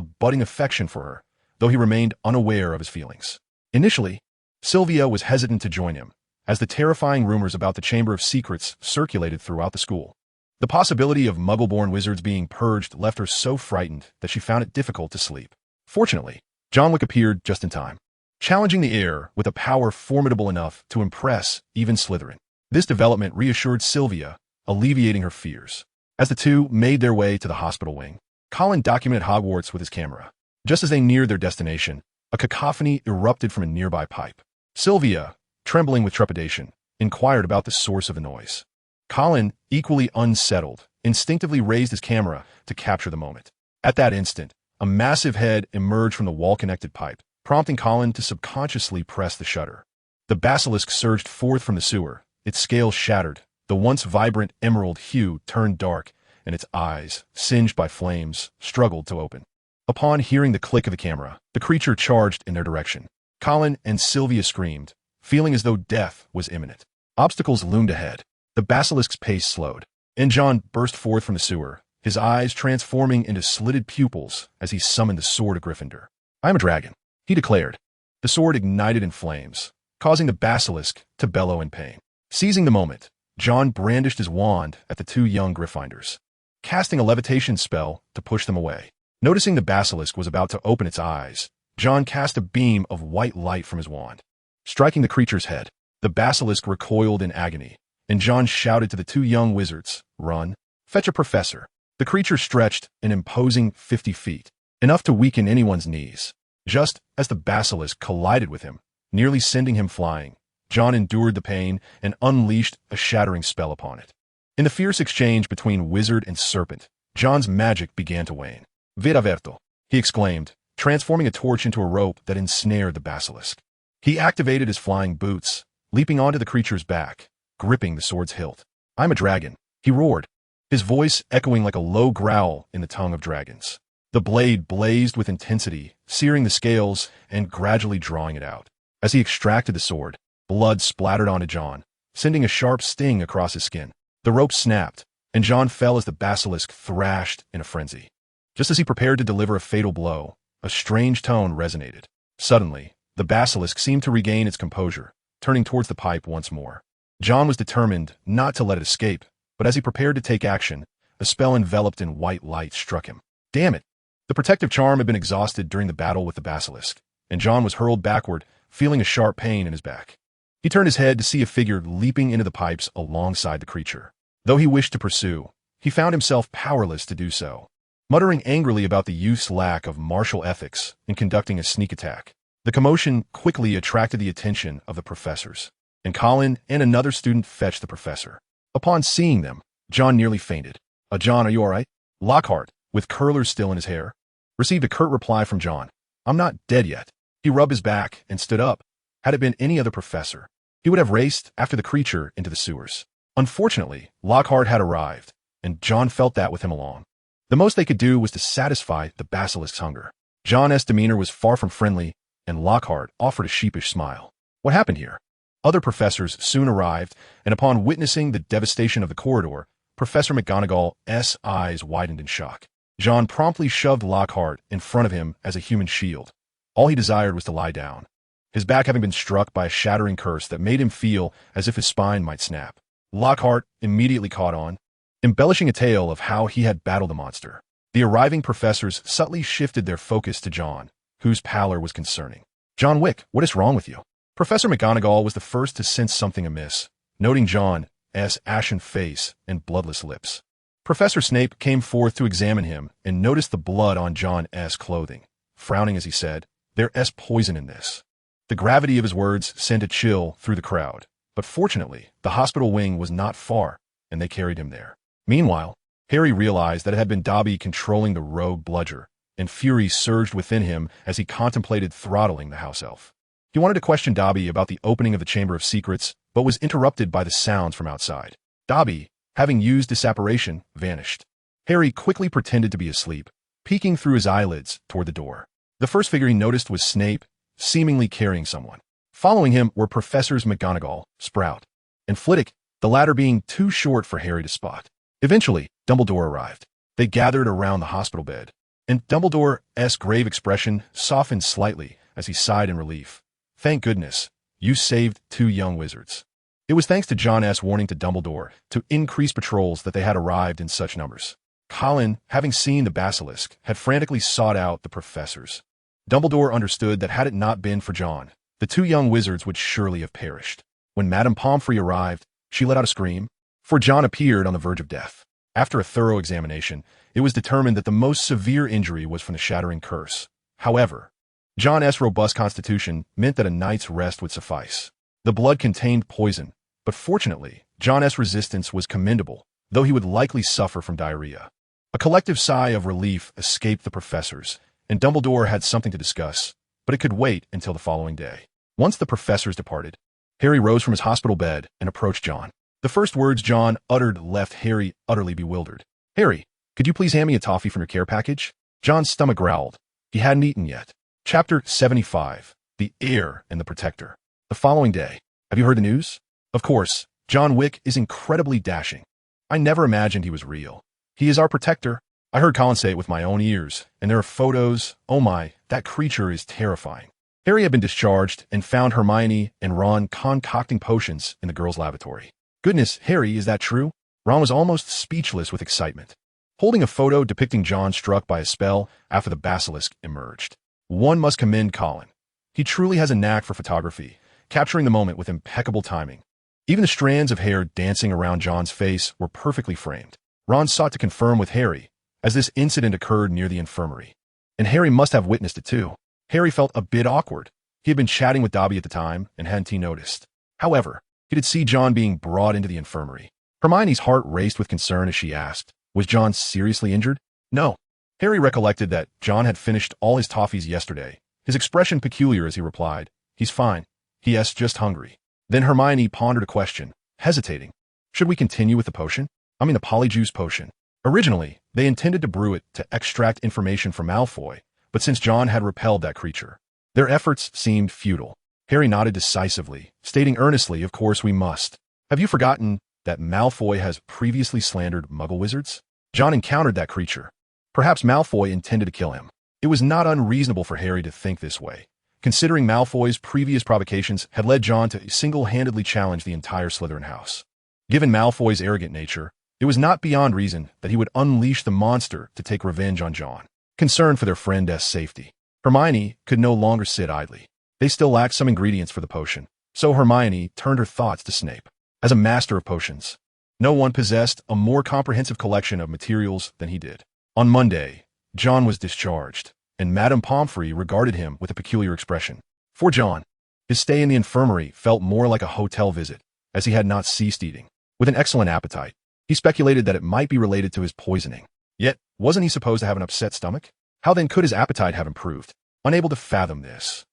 budding affection for her, though he remained unaware of his feelings. Initially, Sylvia was hesitant to join him, as the terrifying rumors about the Chamber of Secrets circulated throughout the school. The possibility of Muggle-born wizards being purged left her so frightened that she found it difficult to sleep. Fortunately, John Wick appeared just in time, challenging the air with a power formidable enough to impress even Slytherin. This development reassured Sylvia, alleviating her fears. As the two made their way to the hospital wing, Colin documented Hogwarts with his camera. Just as they neared their destination, a cacophony erupted from a nearby pipe. Sylvia, trembling with trepidation, inquired about the source of the noise. Colin, equally unsettled, instinctively raised his camera to capture the moment. At that instant, a massive head emerged from the wall-connected pipe, prompting Colin to subconsciously press the shutter. The basilisk surged forth from the sewer, its scales shattered, the once vibrant emerald hue turned dark, and its eyes, singed by flames, struggled to open. Upon hearing the click of the camera, the creature charged in their direction. Colin and Sylvia screamed, feeling as though death was imminent. Obstacles loomed ahead. The basilisk's pace slowed, and John burst forth from the sewer, his eyes transforming into slitted pupils as he summoned the sword of Gryffindor. "I am a dragon," he declared. The sword ignited in flames, causing the basilisk to bellow in pain. Seizing the moment, John brandished his wand at the 2 young Gryffindors, casting a levitation spell to push them away. Noticing the basilisk was about to open its eyes, John cast a beam of white light from his wand, striking the creature's head. The basilisk recoiled in agony, and John shouted to the 2 young wizards, "Run! Fetch a professor!" The creature stretched an imposing 50 feet, enough to weaken anyone's knees. Just as the basilisk collided with him, nearly sending him flying, John endured the pain and unleashed a shattering spell upon it. In the fierce exchange between wizard and serpent, John's magic began to wane. "Vida verto," he exclaimed, transforming a torch into a rope that ensnared the basilisk. He activated his flying boots, leaping onto the creature's back, gripping the sword's hilt. "I'm a dragon," he roared, his voice echoing like a low growl in the tongue of dragons. The blade blazed with intensity, searing the scales and gradually drawing it out. As he extracted the sword, blood splattered onto John, sending a sharp sting across his skin. The rope snapped, and John fell as the basilisk thrashed in a frenzy. Just as he prepared to deliver a fatal blow, a strange tone resonated. Suddenly, the basilisk seemed to regain its composure, turning towards the pipe once more. John was determined not to let it escape, but as he prepared to take action, a spell enveloped in white light struck him. Damn it! The protective charm had been exhausted during the battle with the basilisk, and John was hurled backward, feeling a sharp pain in his back. He turned his head to see a figure leaping into the pipes alongside the creature. Though he wished to pursue, he found himself powerless to do so. Muttering angrily about the youth's lack of martial ethics in conducting a sneak attack, the commotion quickly attracted the attention of the professors, and Colin and another student fetched the professor. Upon seeing them, John nearly fainted. John, are you all right?" Lockhart, with curlers still in his hair, received a curt reply from John. "I'm not dead yet." He rubbed his back and stood up. Had it been any other professor, he would have raced after the creature into the sewers. Unfortunately, Lockhart had arrived, and John felt that with him along. The most they could do was to satisfy the basilisk's hunger. John's demeanor was far from friendly, and Lockhart offered a sheepish smile. "What happened here?" Other professors soon arrived, and upon witnessing the devastation of the corridor, Professor McGonagall's eyes widened in shock. John promptly shoved Lockhart in front of him as a human shield. All he desired was to lie down, his back having been struck by a shattering curse that made him feel as if his spine might snap. Lockhart immediately caught on, embellishing a tale of how he had battled the monster. The arriving professors subtly shifted their focus to John, whose pallor was concerning. "John Wick, what is wrong with you?" Professor McGonagall was the first to sense something amiss, noting John's ashen face and bloodless lips. Professor Snape came forth to examine him and noticed the blood on John's clothing, frowning as he said, "There's poison in this." The gravity of his words sent a chill through the crowd, but fortunately, the hospital wing was not far, and they carried him there. Meanwhile, Harry realized that it had been Dobby controlling the rogue bludger, and fury surged within him as he contemplated throttling the house elf. He wanted to question Dobby about the opening of the Chamber of Secrets, but was interrupted by the sounds from outside. Dobby, having used disapparation, vanished. Harry quickly pretended to be asleep, peeking through his eyelids toward the door. The first figure he noticed was Snape, seemingly carrying someone. Following him were Professors McGonagall, Sprout, and Flitwick, the latter being too short for Harry to spot. Eventually, Dumbledore arrived. They gathered around the hospital bed, and Dumbledore's grave expression softened slightly as he sighed in relief. "Thank goodness, you saved 2 young wizards." It was thanks to John's warning to Dumbledore to increase patrols that they had arrived in such numbers. Colin, having seen the basilisk, had frantically sought out the professors. Dumbledore understood that had it not been for John, the 2 young wizards would surely have perished. When Madame Pomfrey arrived, she let out a scream, for John appeared on the verge of death. After a thorough examination, it was determined that the most severe injury was from the shattering curse. However, John's robust constitution meant that a night's rest would suffice. The blood contained poison, but fortunately, John's resistance was commendable, though he would likely suffer from diarrhea. A collective sigh of relief escaped the professors, and Dumbledore had something to discuss, but it could wait until the following day. Once the professors departed, Harry rose from his hospital bed and approached John. The first words John uttered left Harry utterly bewildered. "Harry, could you please hand me a toffee from your care package?" John's stomach growled. He hadn't eaten yet. Chapter 75. The Heir and the Protector. The following day. "Have you heard the news?" "Of course. John Wick is incredibly dashing. I never imagined he was real. He is our protector. I heard Colin say it with my own ears, and there are photos. Oh my, that creature is terrifying." Harry had been discharged and found Hermione and Ron concocting potions in the girls' lavatory. "Goodness, Harry, is that true?" Ron was almost speechless with excitement, holding a photo depicting John struck by a spell after the basilisk emerged. One must commend Colin. He truly has a knack for photography, capturing the moment with impeccable timing. Even the strands of hair dancing around John's face were perfectly framed. Ron sought to confirm with Harry, as this incident occurred near the infirmary. And Harry must have witnessed it too. Harry felt a bit awkward. He had been chatting with Dobby at the time, and hadn't he noticed? However, he did see John being brought into the infirmary. Hermione's heart raced with concern as she asked, "Was John seriously injured?" "No." Harry recollected that John had finished all his toffees yesterday, his expression peculiar as he replied, "He's fine. He's just hungry." Then Hermione pondered a question, hesitating. "Should we continue with the potion? I mean the polyjuice potion." Originally, they intended to brew it to extract information from Malfoy, but since John had repelled that creature, their efforts seemed futile. Harry nodded decisively, stating earnestly, "Of course we must. Have you forgotten that Malfoy has previously slandered Muggle wizards? John encountered that creature. Perhaps Malfoy intended to kill him." It was not unreasonable for Harry to think this way, considering Malfoy's previous provocations had led John to single-handedly challenge the entire Slytherin house. Given Malfoy's arrogant nature, it was not beyond reason that he would unleash the monster to take revenge on John. Concerned for their friend's safety, Hermione could no longer sit idly. They still lacked some ingredients for the potion, so Hermione turned her thoughts to Snape. As a master of potions, no one possessed a more comprehensive collection of materials than he did. On Monday, John was discharged, and Madame Pomfrey regarded him with a peculiar expression. For John, his stay in the infirmary felt more like a hotel visit, as he had not ceased eating. With an excellent appetite, he speculated that it might be related to his poisoning. Yet, wasn't he supposed to have an upset stomach? How then could his appetite have improved? Unable to fathom this,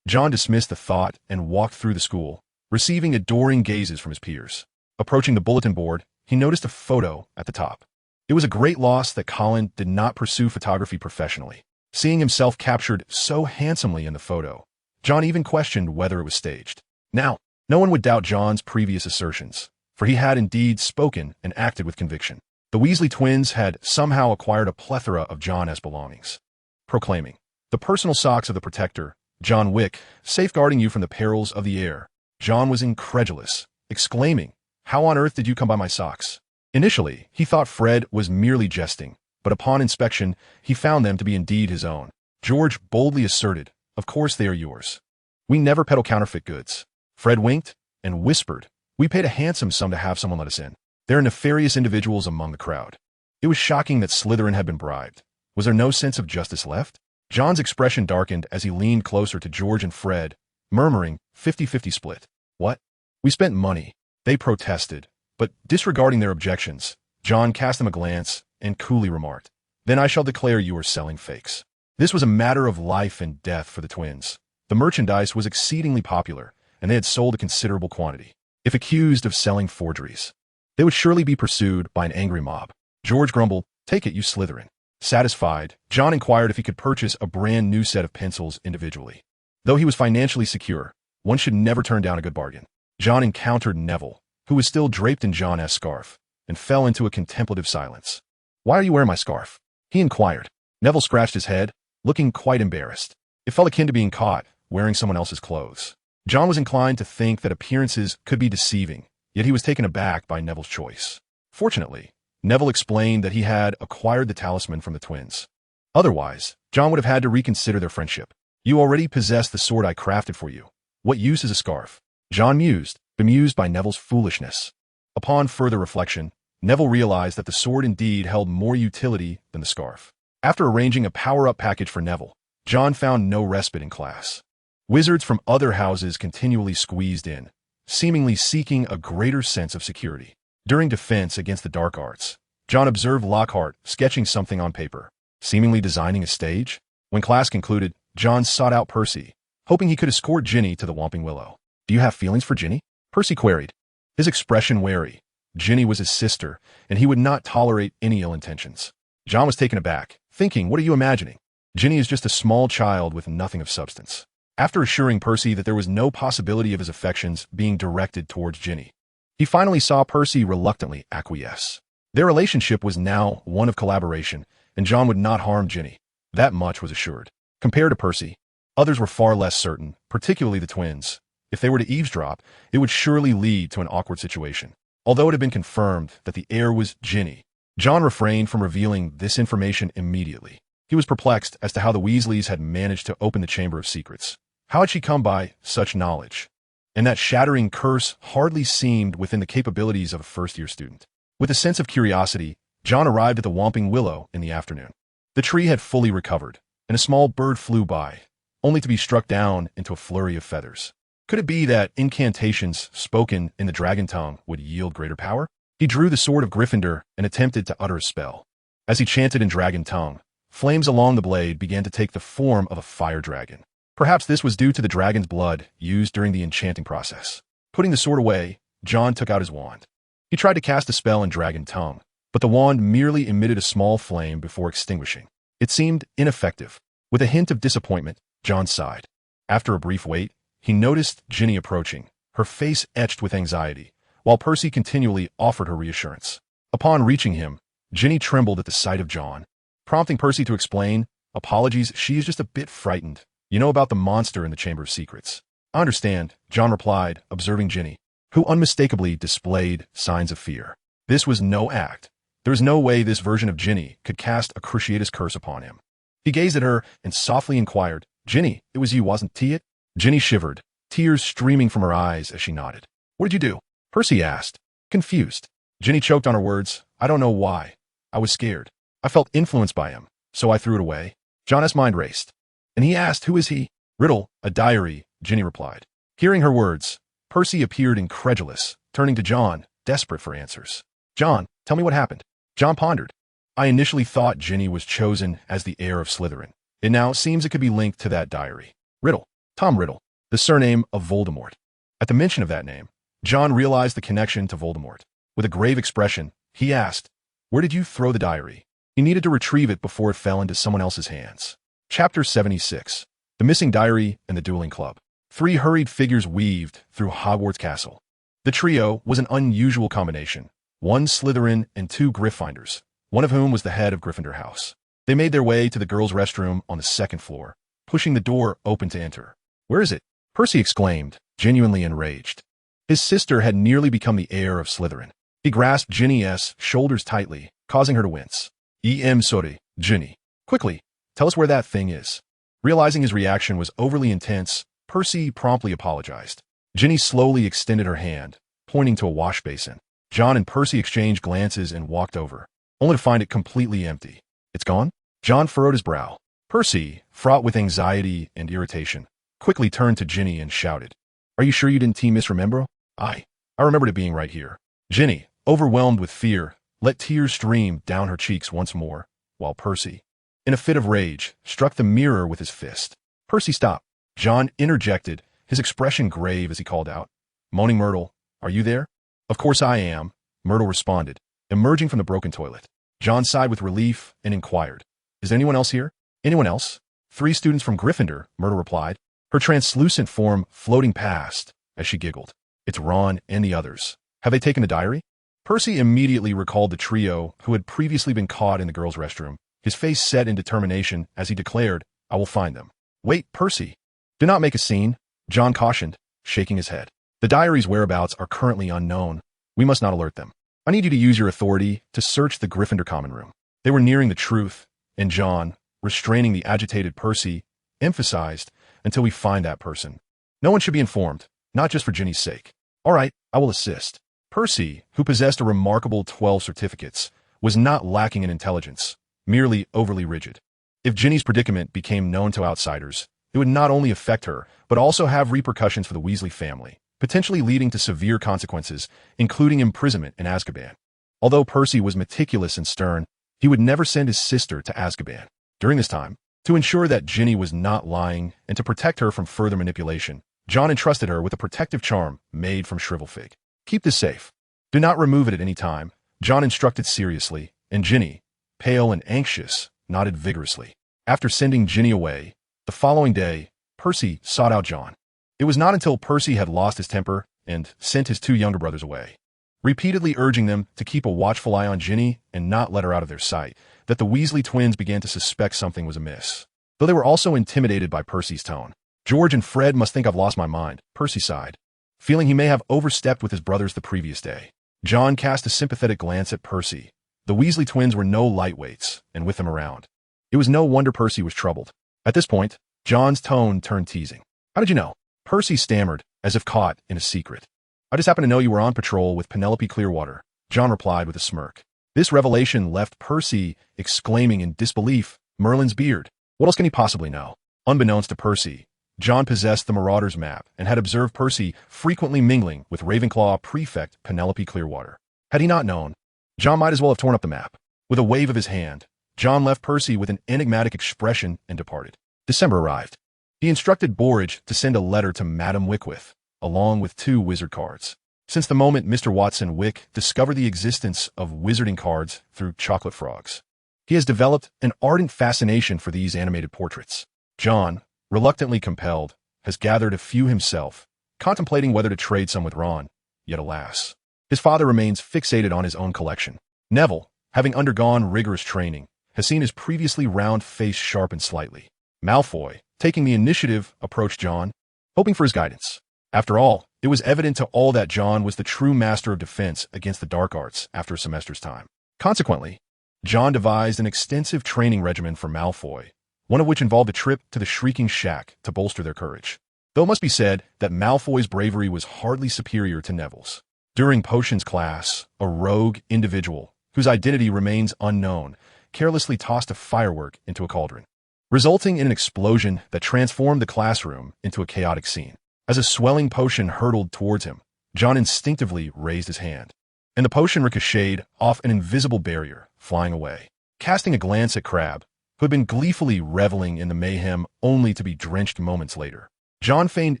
John dismissed the thought and walked through the school, receiving adoring gazes from his peers. Approaching the bulletin board, he noticed a photo at the top. It was a great loss that Colin did not pursue photography professionally. Seeing himself captured so handsomely in the photo, John even questioned whether it was staged. Now, no one would doubt John's previous assertions, for he had indeed spoken and acted with conviction. The Weasley twins had somehow acquired a plethora of John's belongings, proclaiming, "The personal socks of the protector, John Wick, safeguarding you from the perils of the air." John was incredulous, exclaiming, "How on earth did you come by my socks?" Initially, he thought Fred was merely jesting, but upon inspection, he found them to be indeed his own. George boldly asserted, "Of course they are yours. We never peddle counterfeit goods." Fred winked and whispered, "We paid a handsome sum to have someone let us in. There are nefarious individuals among the crowd." It was shocking that Slytherin had been bribed. Was there no sense of justice left? John's expression darkened as he leaned closer to George and Fred, murmuring, 50-50 split. "What?" "We spent money," they protested, but disregarding their objections, John cast them a glance and coolly remarked, "Then I shall declare you are selling fakes." This was a matter of life and death for the twins. The merchandise was exceedingly popular, and they had sold a considerable quantity. If accused of selling forgeries, they would surely be pursued by an angry mob. George grumbled, "Take it, you Slytherin." Satisfied, John inquired if he could purchase a brand new set of pencils individually. Though he was financially secure, one should never turn down a good bargain. John encountered Neville, who was still draped in John's scarf, and fell into a contemplative silence. "Why are you wearing my scarf?" he inquired. Neville scratched his head, looking quite embarrassed. It felt akin to being caught wearing someone else's clothes. John was inclined to think that appearances could be deceiving, yet he was taken aback by Neville's choice. Fortunately, Neville explained that he had acquired the talisman from the twins. Otherwise, John would have had to reconsider their friendship. "You already possess the sword I crafted for you. What use is a scarf?" John mused, bemused by Neville's foolishness. Upon further reflection, Neville realized that the sword indeed held more utility than the scarf. After arranging a power-up package for Neville, John found no respite in class. Wizards from other houses continually squeezed in, seemingly seeking a greater sense of security. During defense against the dark arts, John observed Lockhart sketching something on paper, seemingly designing a stage. When class concluded, John sought out Percy, hoping he could escort Ginny to the Whomping Willow. "Do you have feelings for Ginny?" Percy queried, his expression wary. Ginny was his sister, and he would not tolerate any ill intentions. John was taken aback, thinking, "What are you imagining? Ginny is just a small child with nothing of substance." After assuring Percy that there was no possibility of his affections being directed towards Ginny, he finally saw Percy reluctantly acquiesce. Their relationship was now one of collaboration, and John would not harm Ginny. That much was assured. Compared to Percy, others were far less certain, particularly the twins. If they were to eavesdrop, it would surely lead to an awkward situation. Although it had been confirmed that the heir was Ginny, John refrained from revealing this information immediately. He was perplexed as to how the Weasleys had managed to open the Chamber of Secrets. How had she come by such knowledge? And that shattering curse hardly seemed within the capabilities of a first-year student. With a sense of curiosity, John arrived at the Whomping Willow in the afternoon. The tree had fully recovered, and a small bird flew by, only to be struck down into a flurry of feathers. Could it be that incantations spoken in the dragon tongue would yield greater power? He drew the sword of Gryffindor and attempted to utter a spell. As he chanted in dragon tongue, flames along the blade began to take the form of a fire dragon. Perhaps this was due to the dragon's blood used during the enchanting process. Putting the sword away, John took out his wand. He tried to cast a spell in dragon tongue, but the wand merely emitted a small flame before extinguishing. It seemed ineffective. With a hint of disappointment, John sighed. After a brief wait, he noticed Ginny approaching, her face etched with anxiety, while Percy continually offered her reassurance. Upon reaching him, Ginny trembled at the sight of John, prompting Percy to explain, "Apologies, she is just a bit frightened. You know about the monster in the Chamber of Secrets." "I understand," John replied, observing Ginny, who unmistakably displayed signs of fear. This was no act. There was no way this version of Ginny could cast a cruciatus curse upon him. He gazed at her and softly inquired, "Ginny, it was you, wasn't it?" Ginny shivered, tears streaming from her eyes as she nodded. "What did you do?" Percy asked, confused. Ginny choked on her words. "I don't know why. I was scared. I felt influenced by him, so I threw it away." John's mind raced, and he asked, "Who is he?" "Riddle, a diary," Ginny replied. Hearing her words, Percy appeared incredulous, turning to John, desperate for answers. "John, tell me what happened." John pondered. "I initially thought Ginny was chosen as the heir of Slytherin. It now seems it could be linked to that diary. Riddle, Tom Riddle, the surname of Voldemort." At the mention of that name, John realized the connection to Voldemort. With a grave expression, he asked, "Where did you throw the diary?" He needed to retrieve it before it fell into someone else's hands. Chapter 76. The Missing Diary and the Dueling Club. 3 hurried figures weaved through Hogwarts Castle. The trio was an unusual combination, 1 Slytherin and 2 Gryffindors, one of whom was the head of Gryffindor House. They made their way to the girls' restroom on the 2nd floor, pushing the door open to enter. "Where is it?" Percy exclaimed, genuinely enraged. His sister had nearly become the heir of Slytherin. He grasped Ginny's shoulders tightly, causing her to wince. "Sorry, Ginny. Quickly, tell us where that thing is." Realizing his reaction was overly intense, Percy promptly apologized. Ginny slowly extended her hand, pointing to a wash basin. John and Percy exchanged glances and walked over, only to find it completely empty. It's gone? John furrowed his brow. Percy, fraught with anxiety and irritation, quickly turned to Ginny and shouted, "Are you sure you didn't misremember? I remembered it being right here." Ginny, overwhelmed with fear, let tears stream down her cheeks once more, while Percy, in a fit of rage, struck the mirror with his fist. "Percy, stop!" John interjected, his expression grave as he called out, "Moaning Myrtle, are you there?" "Of course I am," Myrtle responded, emerging from the broken toilet. John sighed with relief and inquired, "Is anyone else here?" "Anyone else?" "3 students from Gryffindor," Myrtle replied, her translucent form floating past as she giggled. "It's Ron and the others. Have they taken the diary?" Percy immediately recalled the trio who had previously been caught in the girls' restroom, his face set in determination as he declared, "I will find them." "Wait, Percy. Do not make a scene," John cautioned, shaking his head. "The diary's whereabouts are currently unknown. We must not alert them. I need you to use your authority to search the Gryffindor common room." They were nearing the truth, and John, restraining the agitated Percy, emphasized, "Until we find that person. No one should be informed, not just for Ginny's sake." "All right, I will assist." Percy, who possessed a remarkable 12 certificates, was not lacking in intelligence, merely overly rigid. If Ginny's predicament became known to outsiders, it would not only affect her, but also have repercussions for the Weasley family, potentially leading to severe consequences, including imprisonment in Azkaban. Although Percy was meticulous and stern, he would never send his sister to Azkaban. During this time, to ensure that Ginny was not lying and to protect her from further manipulation, John entrusted her with a protective charm made from shrivelfig. "Keep this safe. Do not remove it at any time," John instructed seriously, and Ginny, pale and anxious, nodded vigorously. After sending Ginny away, the following day, Percy sought out John. It was not until Percy had lost his temper and sent his 2 younger brothers away, repeatedly urging them to keep a watchful eye on Ginny and not let her out of their sight, that the Weasley twins began to suspect something was amiss. Though they were also intimidated by Percy's tone. "George and Fred must think I've lost my mind," Percy sighed, feeling he may have overstepped with his brothers the previous day. John cast a sympathetic glance at Percy. The Weasley twins were no lightweights, and with them around, it was no wonder Percy was troubled. At this point, John's tone turned teasing. "How did you know?" Percy stammered, as if caught in a secret. "I just happened to know you were on patrol with Penelope Clearwater," John replied with a smirk. This revelation left Percy exclaiming in disbelief, "Merlin's beard. What else can he possibly know?" Unbeknownst to Percy, John possessed the Marauders map and had observed Percy frequently mingling with Ravenclaw prefect Penelope Clearwater. Had he not known, John might as well have torn up the map. With a wave of his hand, John left Percy with an enigmatic expression and departed. December arrived. He instructed Borage to send a letter to Madame Wickworth, along with 2 wizard cards. Since the moment Mr. Watson Wick discovered the existence of wizarding cards through chocolate frogs, he has developed an ardent fascination for these animated portraits. John, reluctantly compelled, has gathered a few himself, contemplating whether to trade some with Ron, yet alas, his father remains fixated on his own collection. Neville, having undergone rigorous training, has seen his previously round face sharpened slightly. Malfoy, taking the initiative, approached John, hoping for his guidance. After all, it was evident to all that John was the true master of defense against the dark arts after a semester's time. Consequently, John devised an extensive training regimen for Malfoy, one of which involved a trip to the Shrieking Shack to bolster their courage. Though it must be said that Malfoy's bravery was hardly superior to Neville's. During potions class, a rogue individual, whose identity remains unknown, carelessly tossed a firework into a cauldron, resulting in an explosion that transformed the classroom into a chaotic scene. As a swelling potion hurtled towards him, John instinctively raised his hand, and the potion ricocheted off an invisible barrier, flying away. Casting a glance at Crabbe, who had been gleefully reveling in the mayhem only to be drenched moments later, John feigned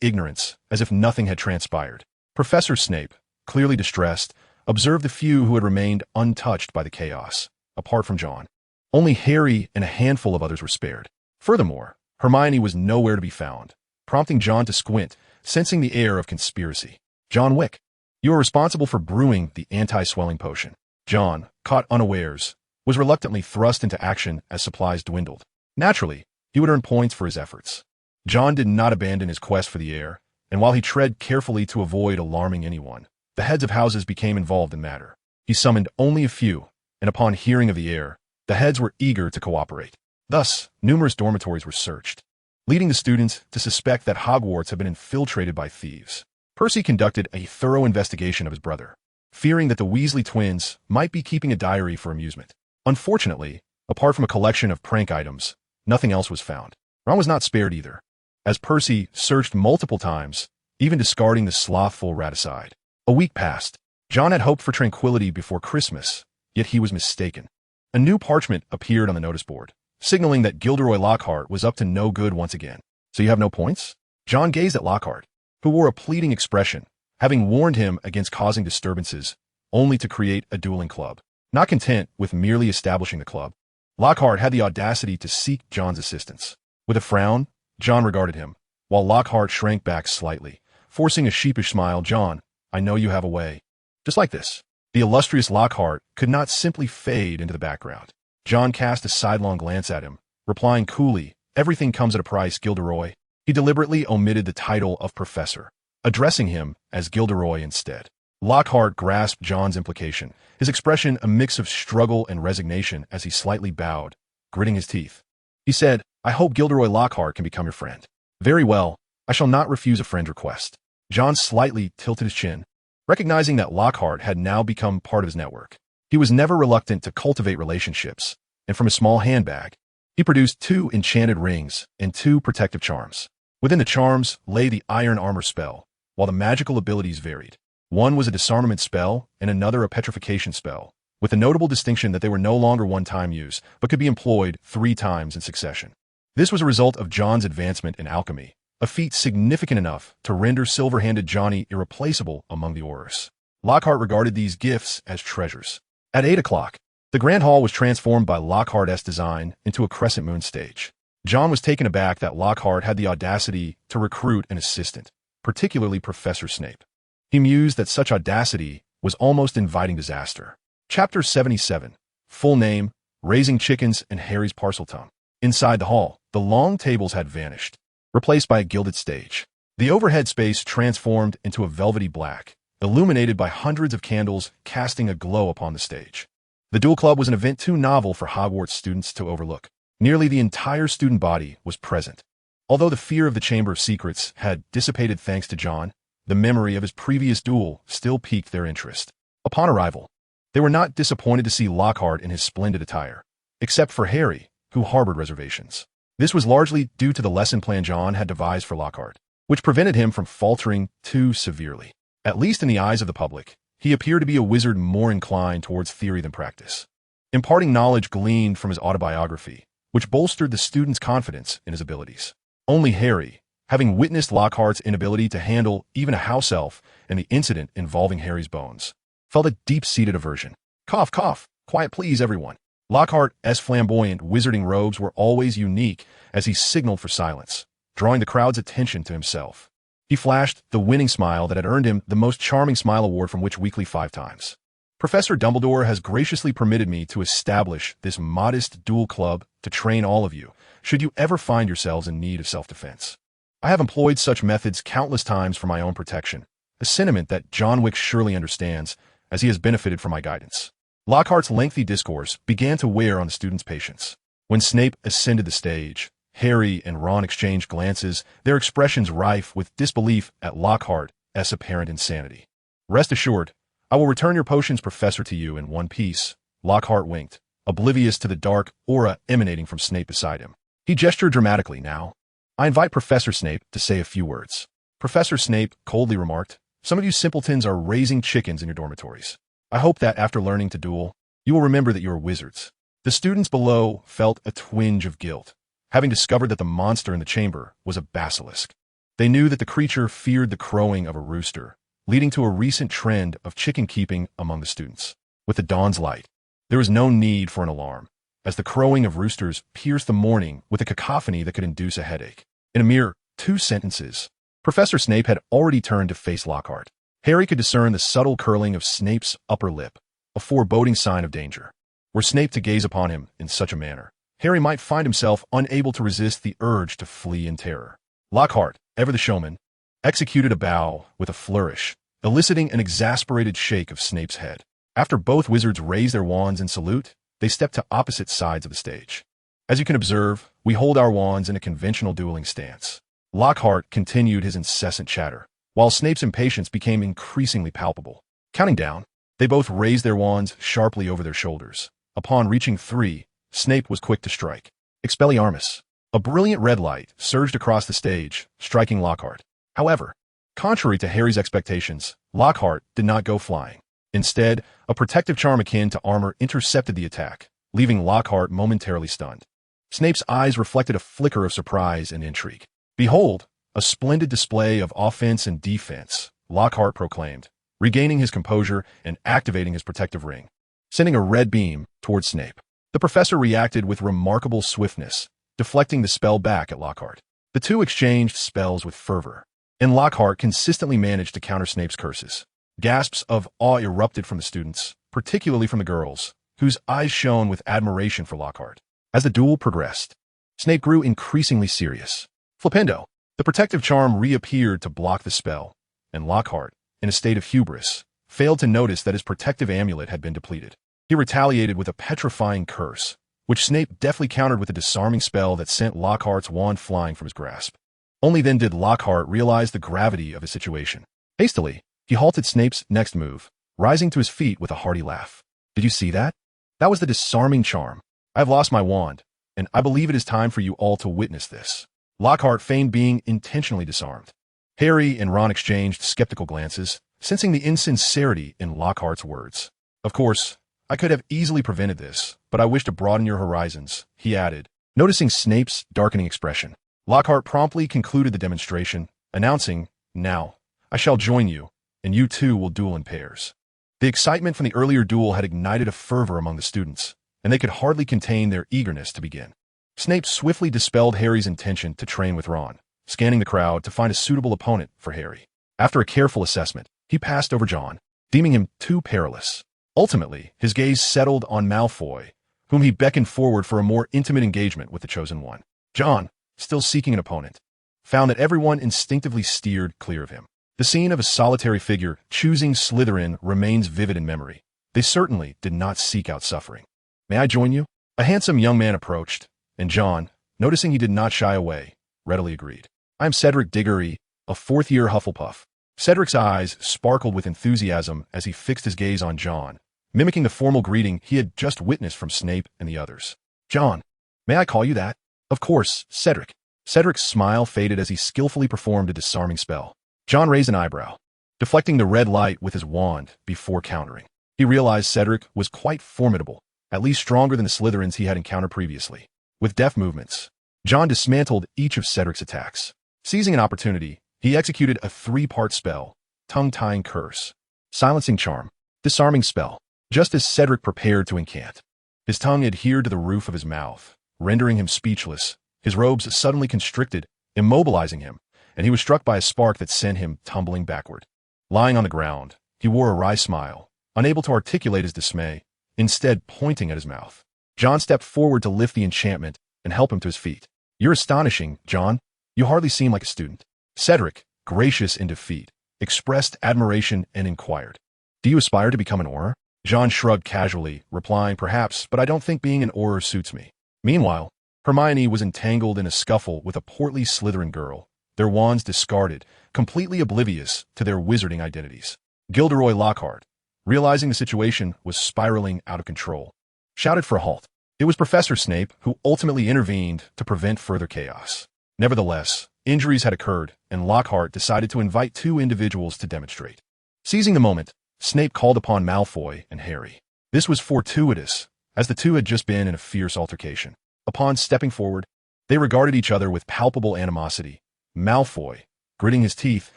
ignorance as if nothing had transpired. Professor Snape, clearly distressed, observed the few who had remained untouched by the chaos, apart from John. Only Harry and a handful of others were spared. Furthermore, Hermione was nowhere to be found, prompting John to squint, sensing the air of conspiracy. "John Wick, you are responsible for brewing the anti-swelling potion." John, caught unawares, was reluctantly thrust into action as supplies dwindled. Naturally, he would earn points for his efforts. John did not abandon his quest for the heir, and while he tread carefully to avoid alarming anyone, the heads of houses became involved in the matter. He summoned only a few, and upon hearing of the heir, the heads were eager to cooperate. Thus, numerous dormitories were searched. leading the students to suspect that Hogwarts had been infiltrated by thieves. Percy conducted a thorough investigation of his brother, fearing that the Weasley twins might be keeping a diary for amusement. Unfortunately, apart from a collection of prank items, nothing else was found. Ron was not spared either, as Percy searched multiple times, even discarding the slothful rat aside. A week passed. John had hoped for tranquility before Christmas, yet he was mistaken. A new parchment appeared on the notice board, signaling that Gilderoy Lockhart was up to no good once again. So you have no points? John gazed at Lockhart, who wore a pleading expression, having warned him against causing disturbances, only to create a dueling club. Not content with merely establishing the club, Lockhart had the audacity to seek John's assistance. With a frown, John regarded him, while Lockhart shrank back slightly, forcing a sheepish smile. "John, I know you have a way." Just like this, the illustrious Lockhart could not simply fade into the background. John cast a sidelong glance at him, replying coolly, "Everything comes at a price, Gilderoy." He deliberately omitted the title of professor, addressing him as Gilderoy instead. Lockhart grasped John's implication, his expression a mix of struggle and resignation as he slightly bowed, gritting his teeth. He said, "I hope Gilderoy Lockhart can become your friend." "Very well, I shall not refuse a friend's request." John slightly tilted his chin, recognizing that Lockhart had now become part of his network. He was never reluctant to cultivate relationships, and from a small handbag, he produced 2 enchanted rings and 2 protective charms. Within the charms lay the iron armor spell, while the magical abilities varied. One was a disarmament spell and another a petrification spell, with the notable distinction that they were no longer one-time use, but could be employed 3 times in succession. This was a result of John's advancement in alchemy, a feat significant enough to render silver-handed Johnny irreplaceable among the Aurors. Lockhart regarded these gifts as treasures. At 8 o'clock, the Grand Hall was transformed by Lockhart's design into a crescent moon stage. John was taken aback that Lockhart had the audacity to recruit an assistant, particularly Professor Snape. He mused that such audacity was almost inviting disaster. Chapter 77. Full name, Raising Chickens and Harry's Parseltongue. Inside the hall, the long tables had vanished, replaced by a gilded stage. The overhead space transformed into a velvety black, illuminated by hundreds of candles casting a glow upon the stage. The Duel Club was an event too novel for Hogwarts students to overlook. Nearly the entire student body was present. Although the fear of the Chamber of Secrets had dissipated thanks to John, the memory of his previous duel still piqued their interest. Upon arrival, they were not disappointed to see Lockhart in his splendid attire, except for Harry, who harbored reservations. This was largely due to the lesson plan John had devised for Lockhart, which prevented him from faltering too severely. At least in the eyes of the public, he appeared to be a wizard more inclined towards theory than practice, imparting knowledge gleaned from his autobiography, which bolstered the students' confidence in his abilities. Only Harry, having witnessed Lockhart's inability to handle even a house elf and the incident involving Harry's bones, felt a deep-seated aversion. "Cough, cough. Quiet please, everyone." Lockhart's flamboyant wizarding robes were always unique as he signaled for silence, drawing the crowd's attention to himself. He flashed the winning smile that had earned him the Most Charming Smile Award from Witch Weekly 5 times. "Professor Dumbledore has graciously permitted me to establish this modest duel club to train all of you, should you ever find yourselves in need of self-defense. I have employed such methods countless times for my own protection, a sentiment that John Wick surely understands, as he has benefited from my guidance." Lockhart's lengthy discourse began to wear on the students' patience. When Snape ascended the stage, Harry and Ron exchanged glances, their expressions rife with disbelief at Lockhart's apparent insanity. "Rest assured, I will return your potions, Professor, to you in one piece." Lockhart winked, oblivious to the dark aura emanating from Snape beside him. He gestured dramatically. "Now, I invite Professor Snape to say a few words." Professor Snape coldly remarked, "Some of you simpletons are raising chickens in your dormitories. I hope that after learning to duel, you will remember that you are wizards." The students below felt a twinge of guilt, having discovered that the monster in the chamber was a basilisk. They knew that the creature feared the crowing of a rooster, leading to a recent trend of chicken keeping among the students. With the dawn's light, there was no need for an alarm, as the crowing of roosters pierced the morning with a cacophony that could induce a headache. In a mere 2 sentences, Professor Snape had already turned to face Lockhart. Harry could discern the subtle curling of Snape's upper lip, a foreboding sign of danger. Were Snape to gaze upon him in such a manner, Harry might find himself unable to resist the urge to flee in terror. Lockhart, ever the showman, executed a bow with a flourish, eliciting an exasperated shake of Snape's head. After both wizards raised their wands in salute, they stepped to opposite sides of the stage. As you can observe, we hold our wands in a conventional dueling stance. Lockhart continued his incessant chatter, while Snape's impatience became increasingly palpable. Counting down, they both raised their wands sharply over their shoulders. Upon reaching 3, Snape was quick to strike. Expelliarmus. A brilliant red light surged across the stage, striking Lockhart. However, contrary to Harry's expectations, Lockhart did not go flying. Instead, a protective charm akin to armor intercepted the attack, leaving Lockhart momentarily stunned. Snape's eyes reflected a flicker of surprise and intrigue. "Behold, a splendid display of offense and defense," Lockhart proclaimed, regaining his composure and activating his protective ring, sending a red beam towards Snape. The professor reacted with remarkable swiftness, deflecting the spell back at Lockhart. The two exchanged spells with fervor, and Lockhart consistently managed to counter Snape's curses. Gasps of awe erupted from the students, particularly from the girls, whose eyes shone with admiration for Lockhart. As the duel progressed, Snape grew increasingly serious. Flipendo, the protective charm reappeared to block the spell, and Lockhart, in a state of hubris, failed to notice that his protective amulet had been depleted. He retaliated with a petrifying curse, which Snape deftly countered with a disarming spell that sent Lockhart's wand flying from his grasp. Only then did Lockhart realize the gravity of his situation. Hastily, he halted Snape's next move, rising to his feet with a hearty laugh. "Did you see that? That was the disarming charm. I have lost my wand, and I believe it is time for you all to witness this." Lockhart feigned being intentionally disarmed. Harry and Ron exchanged skeptical glances, sensing the insincerity in Lockhart's words. "Of course, I could have easily prevented this, but I wish to broaden your horizons," he added, noticing Snape's darkening expression. Lockhart promptly concluded the demonstration, announcing, "Now, I shall join you, and you two will duel in pairs." The excitement from the earlier duel had ignited a fervor among the students, and they could hardly contain their eagerness to begin. Snape swiftly dispelled Harry's intention to train with Ron, scanning the crowd to find a suitable opponent for Harry. After a careful assessment, he passed over John, deeming him too perilous. Ultimately, his gaze settled on Malfoy, whom he beckoned forward for a more intimate engagement with the Chosen One. John, still seeking an opponent, found that everyone instinctively steered clear of him. The scene of a solitary figure choosing Slytherin remains vivid in memory. They certainly did not seek out suffering. "May I join you?" A handsome young man approached, and John, noticing he did not shy away, readily agreed. "I am Cedric Diggory, a fourth-year Hufflepuff." Cedric's eyes sparkled with enthusiasm as he fixed his gaze on John, mimicking the formal greeting he had just witnessed from Snape and the others. "John, may I call you that?" "Of course, Cedric." Cedric's smile faded as he skillfully performed a disarming spell. John raised an eyebrow, deflecting the red light with his wand before countering. He realized Cedric was quite formidable, at least stronger than the Slytherins he had encountered previously. With deft movements, John dismantled each of Cedric's attacks. Seizing an opportunity, he executed a 3-part spell: tongue-tying curse, silencing charm, disarming spell. Just as Cedric prepared to incant, his tongue adhered to the roof of his mouth, rendering him speechless. His robes suddenly constricted, immobilizing him, and he was struck by a spark that sent him tumbling backward. Lying on the ground, he wore a wry smile, unable to articulate his dismay, instead pointing at his mouth. John stepped forward to lift the enchantment and help him to his feet. "You're astonishing, John. You hardly seem like a student." Cedric, gracious in defeat, expressed admiration and inquired, "Do you aspire to become an Auror?" John shrugged casually, replying, "Perhaps, but I don't think being an Auror suits me." Meanwhile, Hermione was entangled in a scuffle with a portly Slytherin girl, their wands discarded, completely oblivious to their wizarding identities. Gilderoy Lockhart, realizing the situation was spiraling out of control, shouted for a halt. It was Professor Snape who ultimately intervened to prevent further chaos. Nevertheless, injuries had occurred, and Lockhart decided to invite 2 individuals to demonstrate. Seizing the moment, Snape called upon Malfoy and Harry. This was fortuitous, as the two had just been in a fierce altercation. Upon stepping forward, they regarded each other with palpable animosity. Malfoy, gritting his teeth,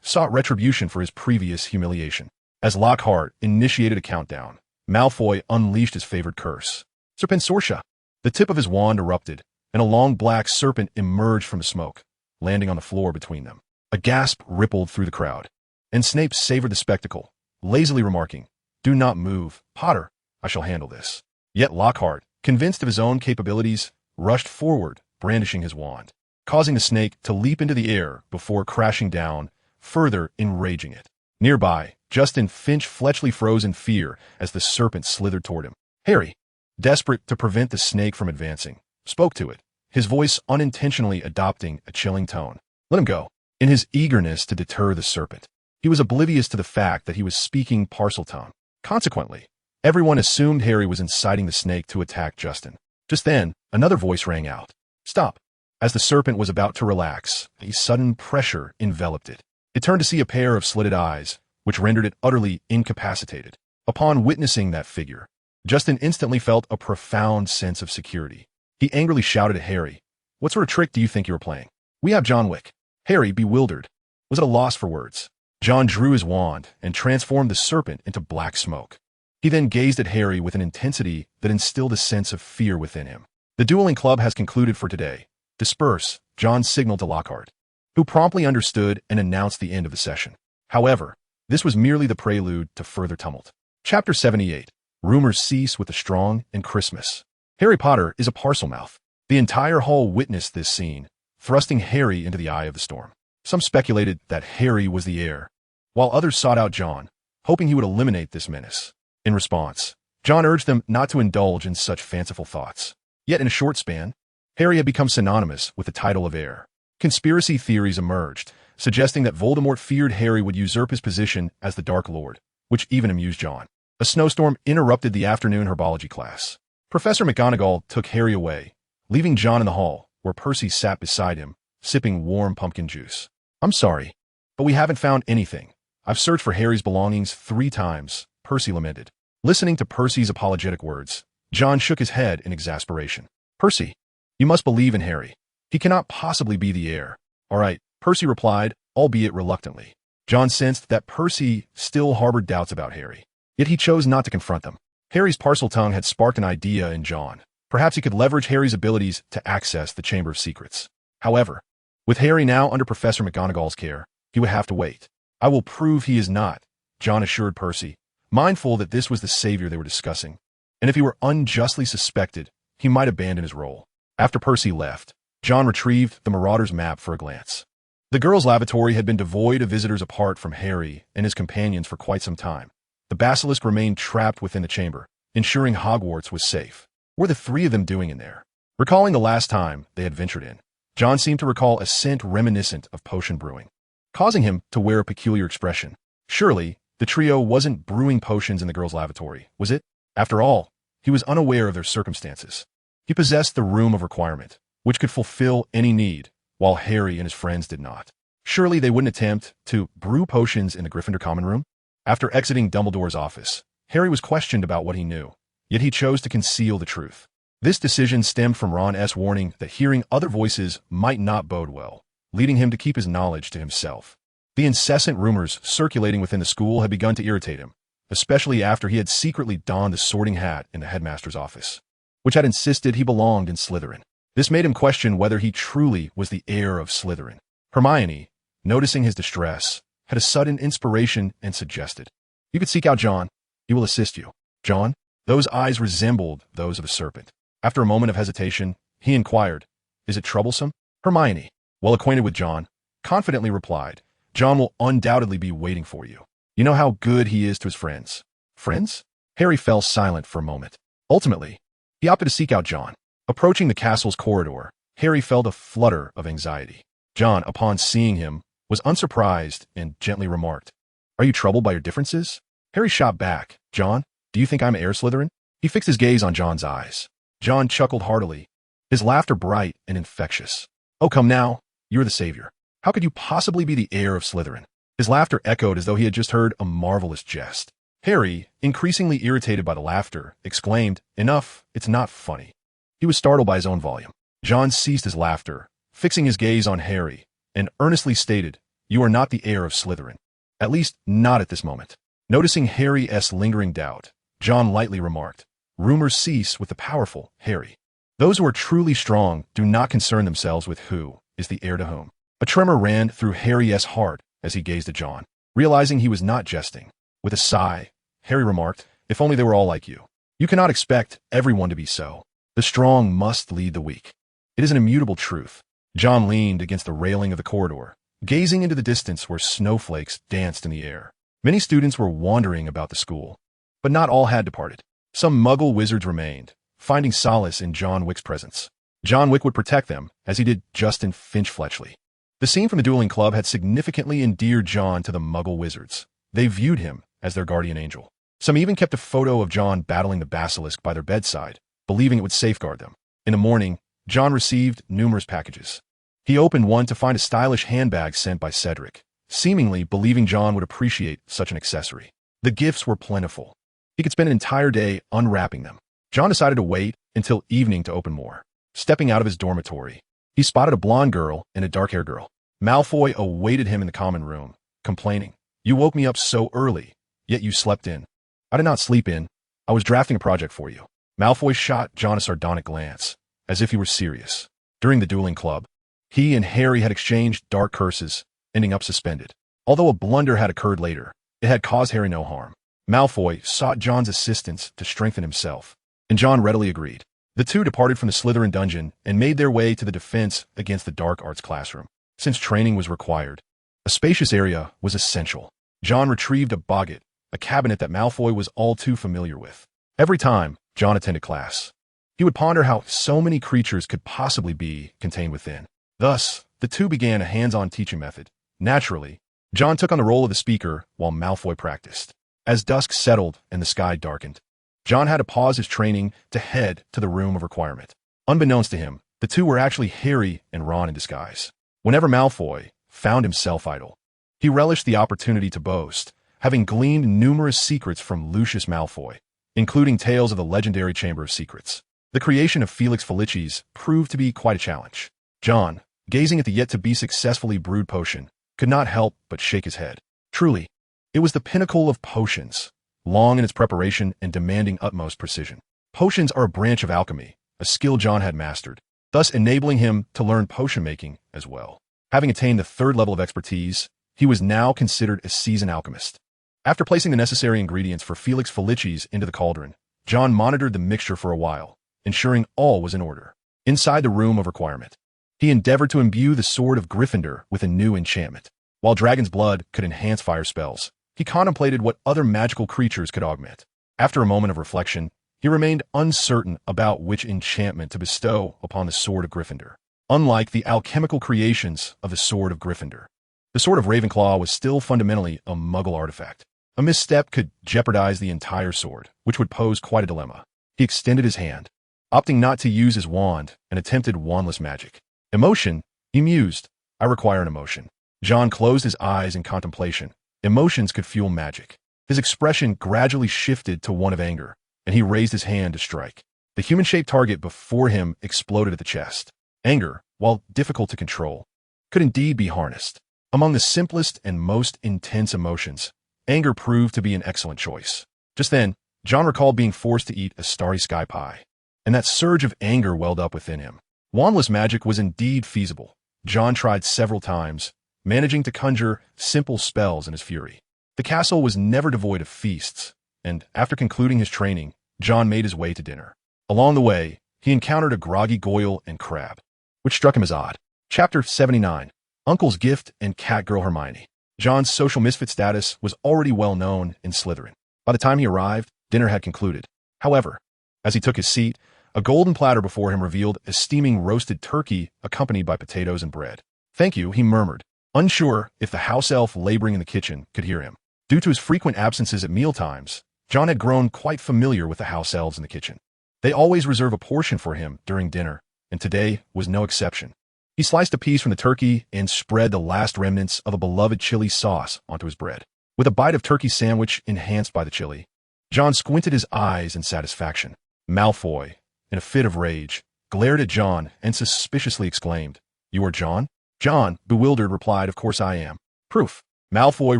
sought retribution for his previous humiliation. As Lockhart initiated a countdown, Malfoy unleashed his favorite curse, Serpensortia. The tip of his wand erupted, and a long black serpent emerged from the smoke, landing on the floor between them. A gasp rippled through the crowd, and Snape savored the spectacle, lazily remarking, "Do not move, Potter, I shall handle this." Yet Lockhart, convinced of his own capabilities, rushed forward, brandishing his wand, causing the snake to leap into the air before crashing down, further enraging it. Nearby, Justin Finch Fletchley froze in fear as the serpent slithered toward him. Harry, desperate to prevent the snake from advancing, spoke to it, his voice unintentionally adopting a chilling tone. Let him go. In his eagerness to deter the serpent, he was oblivious to the fact that he was speaking Parseltongue. Consequently, everyone assumed Harry was inciting the snake to attack Justin. Just then, another voice rang out. Stop. As the serpent was about to relax, a sudden pressure enveloped it. It turned to see a pair of slitted eyes, which rendered it utterly incapacitated. Upon witnessing that figure, Justin instantly felt a profound sense of security. He angrily shouted at Harry, "What sort of trick do you think you were playing?" "We have John Wick." Harry, bewildered, was at a loss for words. John drew his wand and transformed the serpent into black smoke. He then gazed at Harry with an intensity that instilled a sense of fear within him. The dueling club has concluded for today. Disperse, John signaled to Lockhart, who promptly understood and announced the end of the session. However, this was merely the prelude to further tumult. Chapter 78. Rumors cease with the strong and Christmas. Harry Potter is a Parselmouth. The entire hall witnessed this scene, thrusting Harry into the eye of the storm. Some speculated that Harry was the heir, while others sought out John, hoping he would eliminate this menace. In response, John urged them not to indulge in such fanciful thoughts. Yet in a short span, Harry had become synonymous with the title of heir. Conspiracy theories emerged, suggesting that Voldemort feared Harry would usurp his position as the Dark Lord, which even amused John. A snowstorm interrupted the afternoon herbology class. Professor McGonagall took Harry away, leaving John in the hall, where Percy sat beside him, sipping warm pumpkin juice. "I'm sorry, but we haven't found anything. I've searched for Harry's belongings 3 times, Percy lamented. Listening to Percy's apologetic words, John shook his head in exasperation. "Percy, you must believe in Harry. He cannot possibly be the heir." "All right," Percy replied, albeit reluctantly. John sensed that Percy still harbored doubts about Harry, yet he chose not to confront them. Harry's Parseltongue had sparked an idea in John. Perhaps he could leverage Harry's abilities to access the Chamber of Secrets. However, with Harry now under Professor McGonagall's care, he would have to wait. "I will prove he is not," John assured Percy, mindful that this was the savior they were discussing, and if he were unjustly suspected, he might abandon his role. After Percy left, John retrieved the Marauder's map for a glance. The girls' lavatory had been devoid of visitors apart from Harry and his companions for quite some time. The basilisk remained trapped within the chamber, ensuring Hogwarts was safe. What were the 3 of them doing in there? Recalling the last time they had ventured in, John seemed to recall a scent reminiscent of potion brewing, causing him to wear a peculiar expression. Surely, the trio wasn't brewing potions in the girls' lavatory, was it? After all, he was unaware of their circumstances. He possessed the room of requirement, which could fulfill any need, while Harry and his friends did not. Surely they wouldn't attempt to brew potions in the Gryffindor common room? After exiting Dumbledore's office, Harry was questioned about what he knew, yet he chose to conceal the truth. This decision stemmed from Ron's warning that hearing other voices might not bode well, leading him to keep his knowledge to himself. The incessant rumors circulating within the school had begun to irritate him, especially after he had secretly donned the sorting hat in the headmaster's office, which had insisted he belonged in Slytherin. This made him question whether he truly was the heir of Slytherin. Hermione, noticing his distress, had a sudden inspiration and suggested, "You could seek out John. He will assist you." John? Those eyes resembled those of a serpent. After a moment of hesitation, he inquired, "Is it troublesome?" Hermione, well acquainted with John, confidently replied, "John will undoubtedly be waiting for you. You know how good he is to his friends." Friends? Harry fell silent for a moment. Ultimately, he opted to seek out John. Approaching the castle's corridor, Harry felt a flutter of anxiety. John, upon seeing him, was unsurprised and gently remarked, "Are you troubled by your differences?" Harry shot back, "John, do you think I'm heir Slytherin?" He fixed his gaze on John's eyes. John chuckled heartily, his laughter bright and infectious. "Oh, come now, you're the savior. How could you possibly be the heir of Slytherin?" His laughter echoed as though he had just heard a marvelous jest. Harry, increasingly irritated by the laughter, exclaimed, "Enough, it's not funny." He was startled by his own volume. John ceased his laughter, fixing his gaze on Harry, and earnestly stated, "You are not the heir of Slytherin. At least, not at this moment." Noticing Harry's lingering doubt, John lightly remarked, "Rumors cease with the powerful, Harry. Those who are truly strong do not concern themselves with who is the heir to whom." A tremor ran through Harry's heart as he gazed at John, realizing he was not jesting. With a sigh, Harry remarked, "If only they were all like you. You cannot expect everyone to be so. The strong must lead the weak. It is an immutable truth." John leaned against the railing of the corridor, gazing into the distance where snowflakes danced in the air. Many students were wandering about the school, but not all had departed. Some muggle wizards remained, finding solace in John Wick's presence. John Wick would protect them, as he did Justin Finch-Fletchley. The scene from the dueling club had significantly endeared John to the Muggle wizards. They viewed him as their guardian angel. Some even kept a photo of John battling the basilisk by their bedside, believing it would safeguard them. In the morning, John received numerous packages. He opened one to find a stylish handbag sent by Cedric, seemingly believing John would appreciate such an accessory. The gifts were plentiful. He could spend an entire day unwrapping them. John decided to wait until evening to open more. Stepping out of his dormitory, he spotted a blonde girl and a dark-haired girl. Malfoy awaited him in the common room, complaining, "You woke me up so early, yet you slept in." "I did not sleep in. I was drafting a project for you." Malfoy shot John a sardonic glance, as if he were serious. During the dueling club, he and Harry had exchanged dark curses, ending up suspended. Although a blunder had occurred later, it had caused Harry no harm. Malfoy sought John's assistance to strengthen himself, and John readily agreed. The two departed from the Slytherin dungeon and made their way to the defense against the dark arts classroom. Since training was required, a spacious area was essential. John retrieved a boggart, a cabinet that Malfoy was all too familiar with. Every time John attended class, he would ponder how so many creatures could possibly be contained within. Thus, the two began a hands-on teaching method. Naturally, John took on the role of the speaker while Malfoy practiced. As dusk settled and the sky darkened, John had to pause his training to head to the room of requirement. Unbeknownst to him, the two were actually Harry and Ron in disguise. Whenever Malfoy found himself idle, he relished the opportunity to boast, having gleaned numerous secrets from Lucius Malfoy, including tales of the legendary Chamber of Secrets. The creation of Felix Felicis proved to be quite a challenge. John, gazing at the yet-to-be successfully brewed potion, could not help but shake his head. Truly, it was the pinnacle of potions, long in its preparation and demanding utmost precision. Potions are a branch of alchemy, a skill John had mastered, thus enabling him to learn potion-making as well. Having attained the third level of expertise, he was now considered a seasoned alchemist. After placing the necessary ingredients for Felix Felicis into the cauldron, John monitored the mixture for a while, ensuring all was in order. Inside the room of requirement, he endeavored to imbue the sword of Gryffindor with a new enchantment. While dragon's blood could enhance fire spells, he contemplated what other magical creatures could augment. After a moment of reflection, he remained uncertain about which enchantment to bestow upon the sword of Gryffindor. Unlike the alchemical creations of the sword of Gryffindor, the sword of Ravenclaw was still fundamentally a Muggle artifact. A misstep could jeopardize the entire sword, which would pose quite a dilemma. He extended his hand, opting not to use his wand, and attempted wandless magic. Emotion, he mused. I require an emotion. John closed his eyes in contemplation. Emotions could fuel magic. His expression gradually shifted to one of anger, and he raised his hand to strike. The human-shaped target before him exploded at the chest. Anger, while difficult to control, could indeed be harnessed. Among the simplest and most intense emotions, anger proved to be an excellent choice. Just then, John recalled being forced to eat a starry sky pie, and that surge of anger welled up within him. Wandless magic was indeed feasible. John tried several times, managing to conjure simple spells in his fury. The castle was never devoid of feasts, and after concluding his training, John made his way to dinner. Along the way, he encountered a groggy Goyle and Crabbe, which struck him as odd. Chapter 79. Uncle's Gift and Catgirl Hermione. John's social misfit status was already well known in Slytherin. By the time he arrived, dinner had concluded. However, as he took his seat, a golden platter before him revealed a steaming roasted turkey accompanied by potatoes and bread. "Thank you," he murmured, unsure if the house elf laboring in the kitchen could hear him. Due to his frequent absences at mealtimes, John had grown quite familiar with the house elves in the kitchen. They always reserve a portion for him during dinner, and today was no exception. He sliced a piece from the turkey and spread the last remnants of a beloved chili sauce onto his bread. With a bite of turkey sandwich enhanced by the chili, John squinted his eyes in satisfaction. Malfoy, in a fit of rage, glared at John and suspiciously exclaimed, "You are John?" John, bewildered, replied, "Of course I am." Proof. Malfoy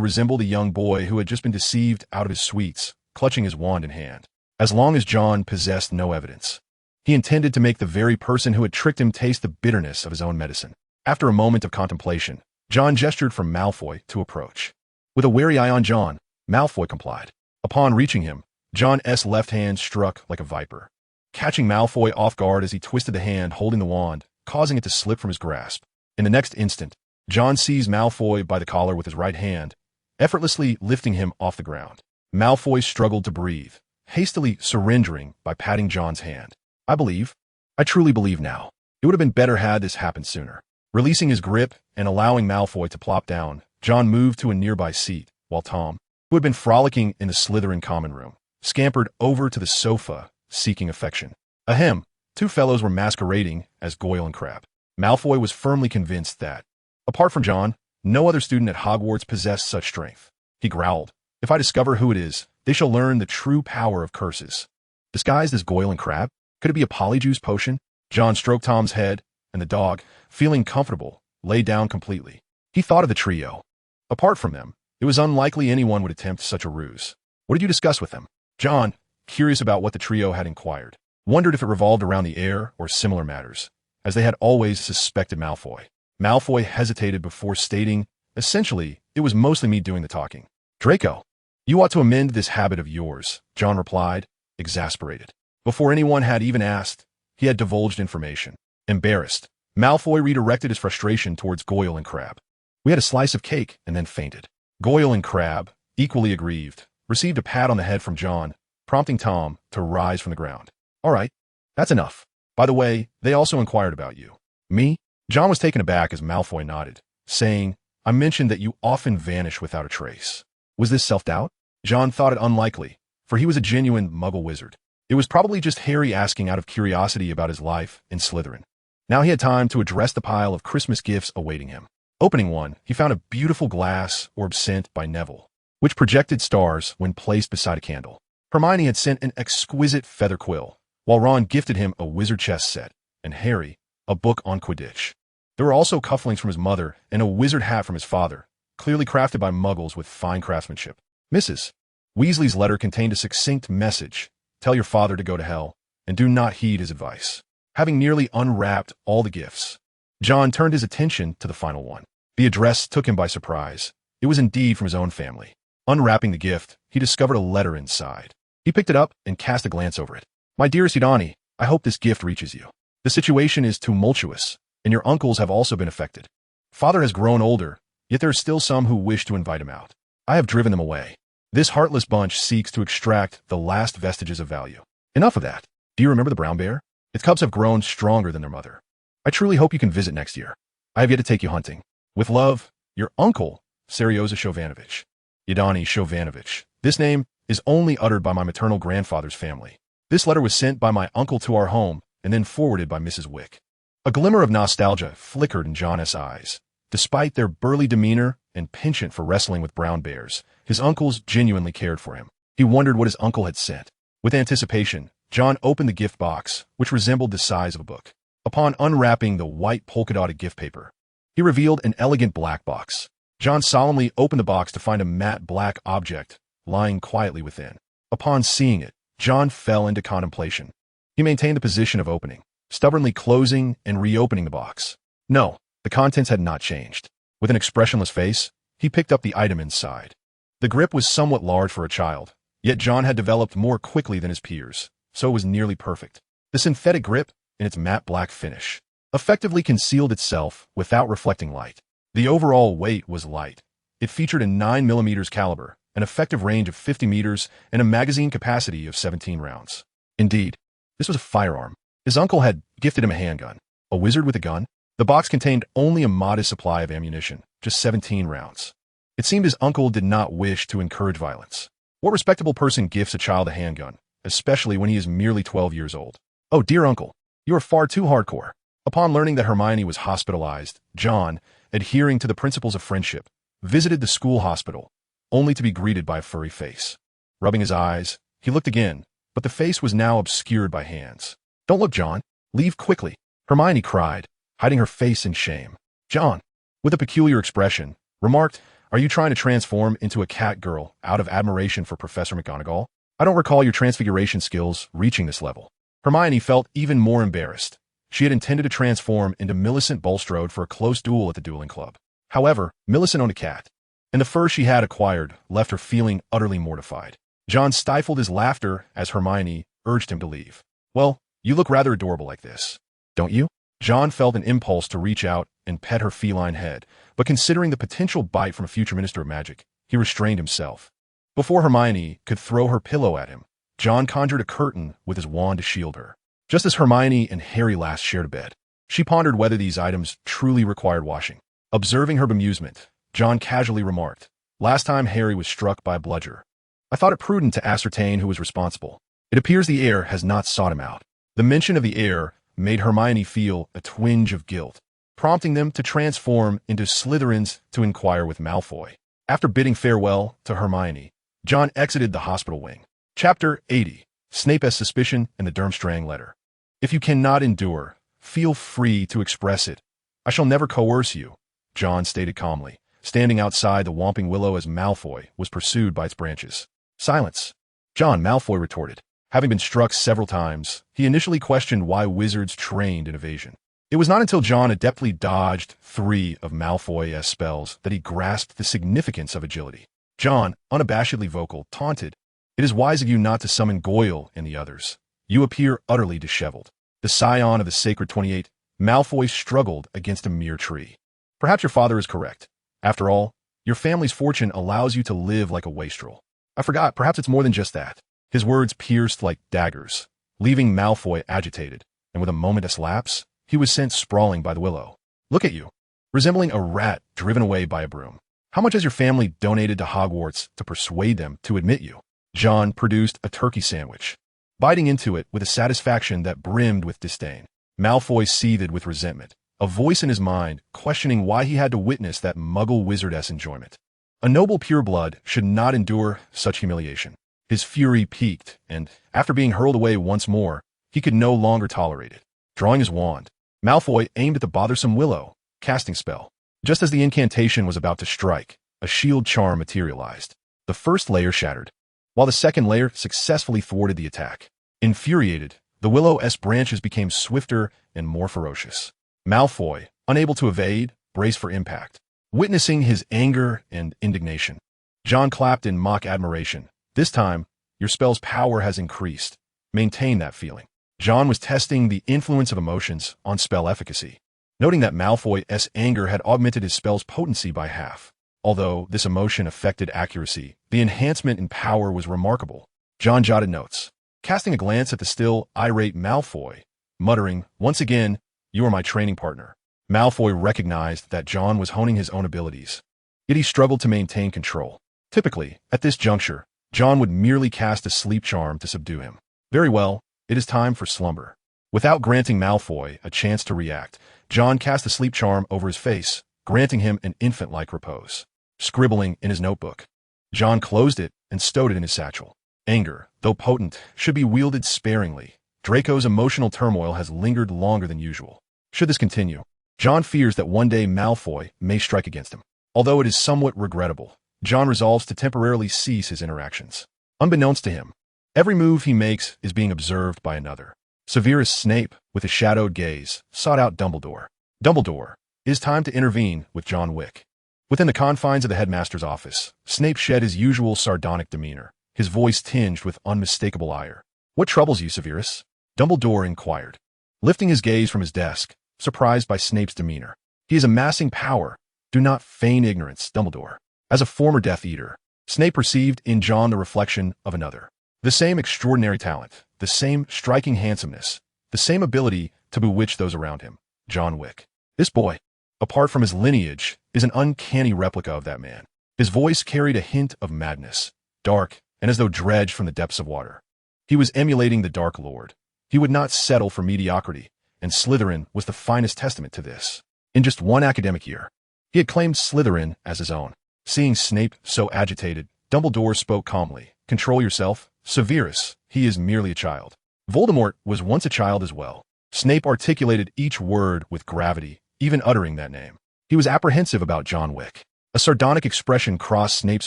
resembled a young boy who had just been deceived out of his sweets, clutching his wand in hand. As long as John possessed no evidence, he intended to make the very person who had tricked him taste the bitterness of his own medicine. After a moment of contemplation, John gestured for Malfoy to approach. With a wary eye on John, Malfoy complied. Upon reaching him, John's left hand struck like a viper, catching Malfoy off guard as he twisted the hand holding the wand, causing it to slip from his grasp. In the next instant, John seized Malfoy by the collar with his right hand, effortlessly lifting him off the ground. Malfoy struggled to breathe, hastily surrendering by patting John's hand. I truly believe now." It would have been better had this happened sooner. Releasing his grip and allowing Malfoy to plop down, John moved to a nearby seat, while Tom, who had been frolicking in the Slytherin common room, scampered over to the sofa, seeking affection. Ahem, two fellows were masquerading as Goyle and Crabbe. Malfoy was firmly convinced that, apart from John, no other student at Hogwarts possessed such strength. He growled, "If I discover who it is, they shall learn the true power of curses." Disguised as Goyle and Crabbe? Could it be a polyjuice potion? John stroked Tom's head, and the dog, feeling comfortable, lay down completely. He thought of the trio. Apart from them, it was unlikely anyone would attempt such a ruse. What did you discuss with them? John, curious about what the trio had inquired, wondered if it revolved around the heir or similar matters, as they had always suspected Malfoy. Malfoy hesitated before stating, "Essentially, it was mostly me doing the talking." "Draco, you ought to amend this habit of yours," John replied, exasperated. Before anyone had even asked, he had divulged information. Embarrassed, Malfoy redirected his frustration towards Goyle and Crabbe. "We had a slice of cake and then fainted." Goyle and Crabbe, equally aggrieved, received a pat on the head from John, prompting Tom to rise from the ground. "All right, that's enough. By the way, they also inquired about you." "Me?" John was taken aback as Malfoy nodded, saying, "I mentioned that you often vanish without a trace." Was this self-doubt? John thought it unlikely, for he was a genuine Muggle wizard. It was probably just Harry asking out of curiosity about his life in Slytherin. Now he had time to address the pile of Christmas gifts awaiting him. Opening one, he found a beautiful glass orb sent by Neville, which projected stars when placed beside a candle. Hermione had sent an exquisite feather quill, while Ron gifted him a wizard chess set, and Harry, a book on Quidditch. There were also cufflinks from his mother and a wizard hat from his father, clearly crafted by Muggles with fine craftsmanship. Mrs. Weasley's letter contained a succinct message: "Tell your father to go to hell, and do not heed his advice." Having nearly unwrapped all the gifts, John turned his attention to the final one. The address took him by surprise. It was indeed from his own family. Unwrapping the gift, he discovered a letter inside. He picked it up and cast a glance over it. "My dearest Udani, I hope this gift reaches you. The situation is tumultuous, and your uncles have also been affected. Father has grown older, yet there are still some who wish to invite him out. I have driven them away. This heartless bunch seeks to extract the last vestiges of value. Enough of that. Do you remember the brown bear? Its cubs have grown stronger than their mother. I truly hope you can visit next year. I have yet to take you hunting. With love, your uncle, Serioza Shovanovich." Udani Shovanovich. This name is only uttered by my maternal grandfather's family. This letter was sent by my uncle to our home and then forwarded by Mrs. Wick. A glimmer of nostalgia flickered in John's eyes. Despite their burly demeanor and penchant for wrestling with brown bears, his uncles genuinely cared for him. He wondered what his uncle had sent. With anticipation, John opened the gift box, which resembled the size of a book. Upon unwrapping the white polka-dotted gift paper, he revealed an elegant black box. John solemnly opened the box to find a matte black object lying quietly within. Upon seeing it, John fell into contemplation. He maintained the position of opening, stubbornly closing and reopening the box. No, the contents had not changed. With an expressionless face, he picked up the item inside. The grip was somewhat large for a child, yet John had developed more quickly than his peers, so it was nearly perfect. The synthetic grip, in its matte black finish, effectively concealed itself without reflecting light. The overall weight was light. It featured a 9mm caliber, an effective range of 50 meters, and a magazine capacity of 17 rounds. Indeed, this was a firearm. His uncle had gifted him a handgun. A wizard with a gun? The box contained only a modest supply of ammunition, just 17 rounds. It seemed his uncle did not wish to encourage violence. What respectable person gifts a child a handgun, especially when he is merely 12 years old? "Oh, dear uncle, you are far too hardcore." Upon learning that Hermione was hospitalized, John, adhering to the principles of friendship, visited the school hospital, only to be greeted by a furry face. Rubbing his eyes, he looked again, but the face was now obscured by hands. "Don't look, John. Leave quickly," Hermione cried, hiding her face in shame. John, with a peculiar expression, remarked, "Are you trying to transform into a cat girl out of admiration for Professor McGonagall? I don't recall your transfiguration skills reaching this level." Hermione felt even more embarrassed. She had intended to transform into Millicent Bulstrode for a close duel at the dueling club. However, Millicent owned a cat, and the fur she had acquired left her feeling utterly mortified. John stifled his laughter as Hermione urged him to leave. "Well, you look rather adorable like this, don't you?" John felt an impulse to reach out and pet her feline head, but considering the potential bite from a future Minister of Magic, he restrained himself. Before Hermione could throw her pillow at him, John conjured a curtain with his wand to shield her. Just as Hermione and Harry last shared a bed, She pondered whether these items truly required washing. Observing her bemusement, John casually remarked, "Last time Harry was struck by a bludger. I thought it prudent to ascertain who was responsible. It appears the heir has not sought him out." The mention of the heir made Hermione feel a twinge of guilt, prompting them to transform into Slytherins to inquire with Malfoy. After bidding farewell to Hermione, John exited the hospital wing. Chapter 80. Snape's Suspicion and the Durmstrang Letter. "If you cannot endure, feel free to express it. I shall never coerce you," John stated calmly, standing outside the Whomping Willow as Malfoy was pursued by its branches. "Silence," John Malfoy retorted. Having been struck several times, he initially questioned why wizards trained in evasion. It was not until John adeptly dodged 3 of Malfoy's spells that he grasped the significance of agility. John, unabashedly vocal, taunted, "It is wise of you not to summon Goyle and the others. You appear utterly disheveled." The scion of the Sacred 28, Malfoy struggled against a mere tree. "Perhaps your father is correct. After all, your family's fortune allows you to live like a wastrel. I forgot, perhaps it's more than just that." His words pierced like daggers, leaving Malfoy agitated, and with a moment's lapse, he was sent sprawling by the willow. "Look at you, resembling a rat driven away by a broom. How much has your family donated to Hogwarts to persuade them to admit you?" John produced a turkey sandwich, biting into it with a satisfaction that brimmed with disdain. Malfoy seethed with resentment, a voice in his mind questioning why he had to witness that muggle wizardess enjoyment. A noble pureblood should not endure such humiliation. His fury peaked, and, after being hurled away once more, he could no longer tolerate it. Drawing his wand, Malfoy aimed at the bothersome willow, casting spell. Just as the incantation was about to strike, a shield charm materialized. The first layer shattered, while the second layer successfully thwarted the attack. Infuriated, the willow's branches became swifter and more ferocious. Malfoy, unable to evade, braced for impact. Witnessing his anger and indignation, John clapped in mock admiration. "This time, your spell's power has increased. Maintain that feeling." John was testing the influence of emotions on spell efficacy, noting that Malfoy's anger had augmented his spell's potency by half. Although this emotion affected accuracy, the enhancement in power was remarkable. John jotted notes, casting a glance at the still irate Malfoy, muttering, "Once again, you are my training partner." Malfoy recognized that John was honing his own abilities, yet he struggled to maintain control. Typically, at this juncture, John would merely cast a sleep charm to subdue him. "Very well, it is time for slumber." Without granting Malfoy a chance to react, John cast a sleep charm over his face, granting him an infant-like repose. Scribbling in his notebook, John closed it and stowed it in his satchel. Anger, though potent, should be wielded sparingly. Draco's emotional turmoil has lingered longer than usual. Should this continue, John fears that one day Malfoy may strike against him. Although it is somewhat regrettable, John resolves to temporarily cease his interactions. Unbeknownst to him, every move he makes is being observed by another. Severus Snape, with a shadowed gaze, sought out Dumbledore. "Dumbledore, it is time to intervene with John Wick." Within the confines of the headmaster's office, Snape shed his usual sardonic demeanor, his voice tinged with unmistakable ire. "What troubles you, Severus?" Dumbledore inquired, lifting his gaze from his desk, surprised by Snape's demeanor. "He is amassing power. Do not feign ignorance, Dumbledore." As a former Death Eater, Snape perceived in John the reflection of another. The same extraordinary talent, the same striking handsomeness, the same ability to bewitch those around him. John Wick. This boy, apart from his lineage, is an uncanny replica of that man. His voice carried a hint of madness, dark and as though dredged from the depths of water. He was emulating the Dark Lord. He would not settle for mediocrity, and Slytherin was the finest testament to this. In just one academic year, he had claimed Slytherin as his own. Seeing Snape so agitated, Dumbledore spoke calmly. "Control yourself, Severus. He is merely a child." Voldemort was once a child as well. Snape articulated each word with gravity, even uttering that name. He was apprehensive about John Wick. A sardonic expression crossed Snape's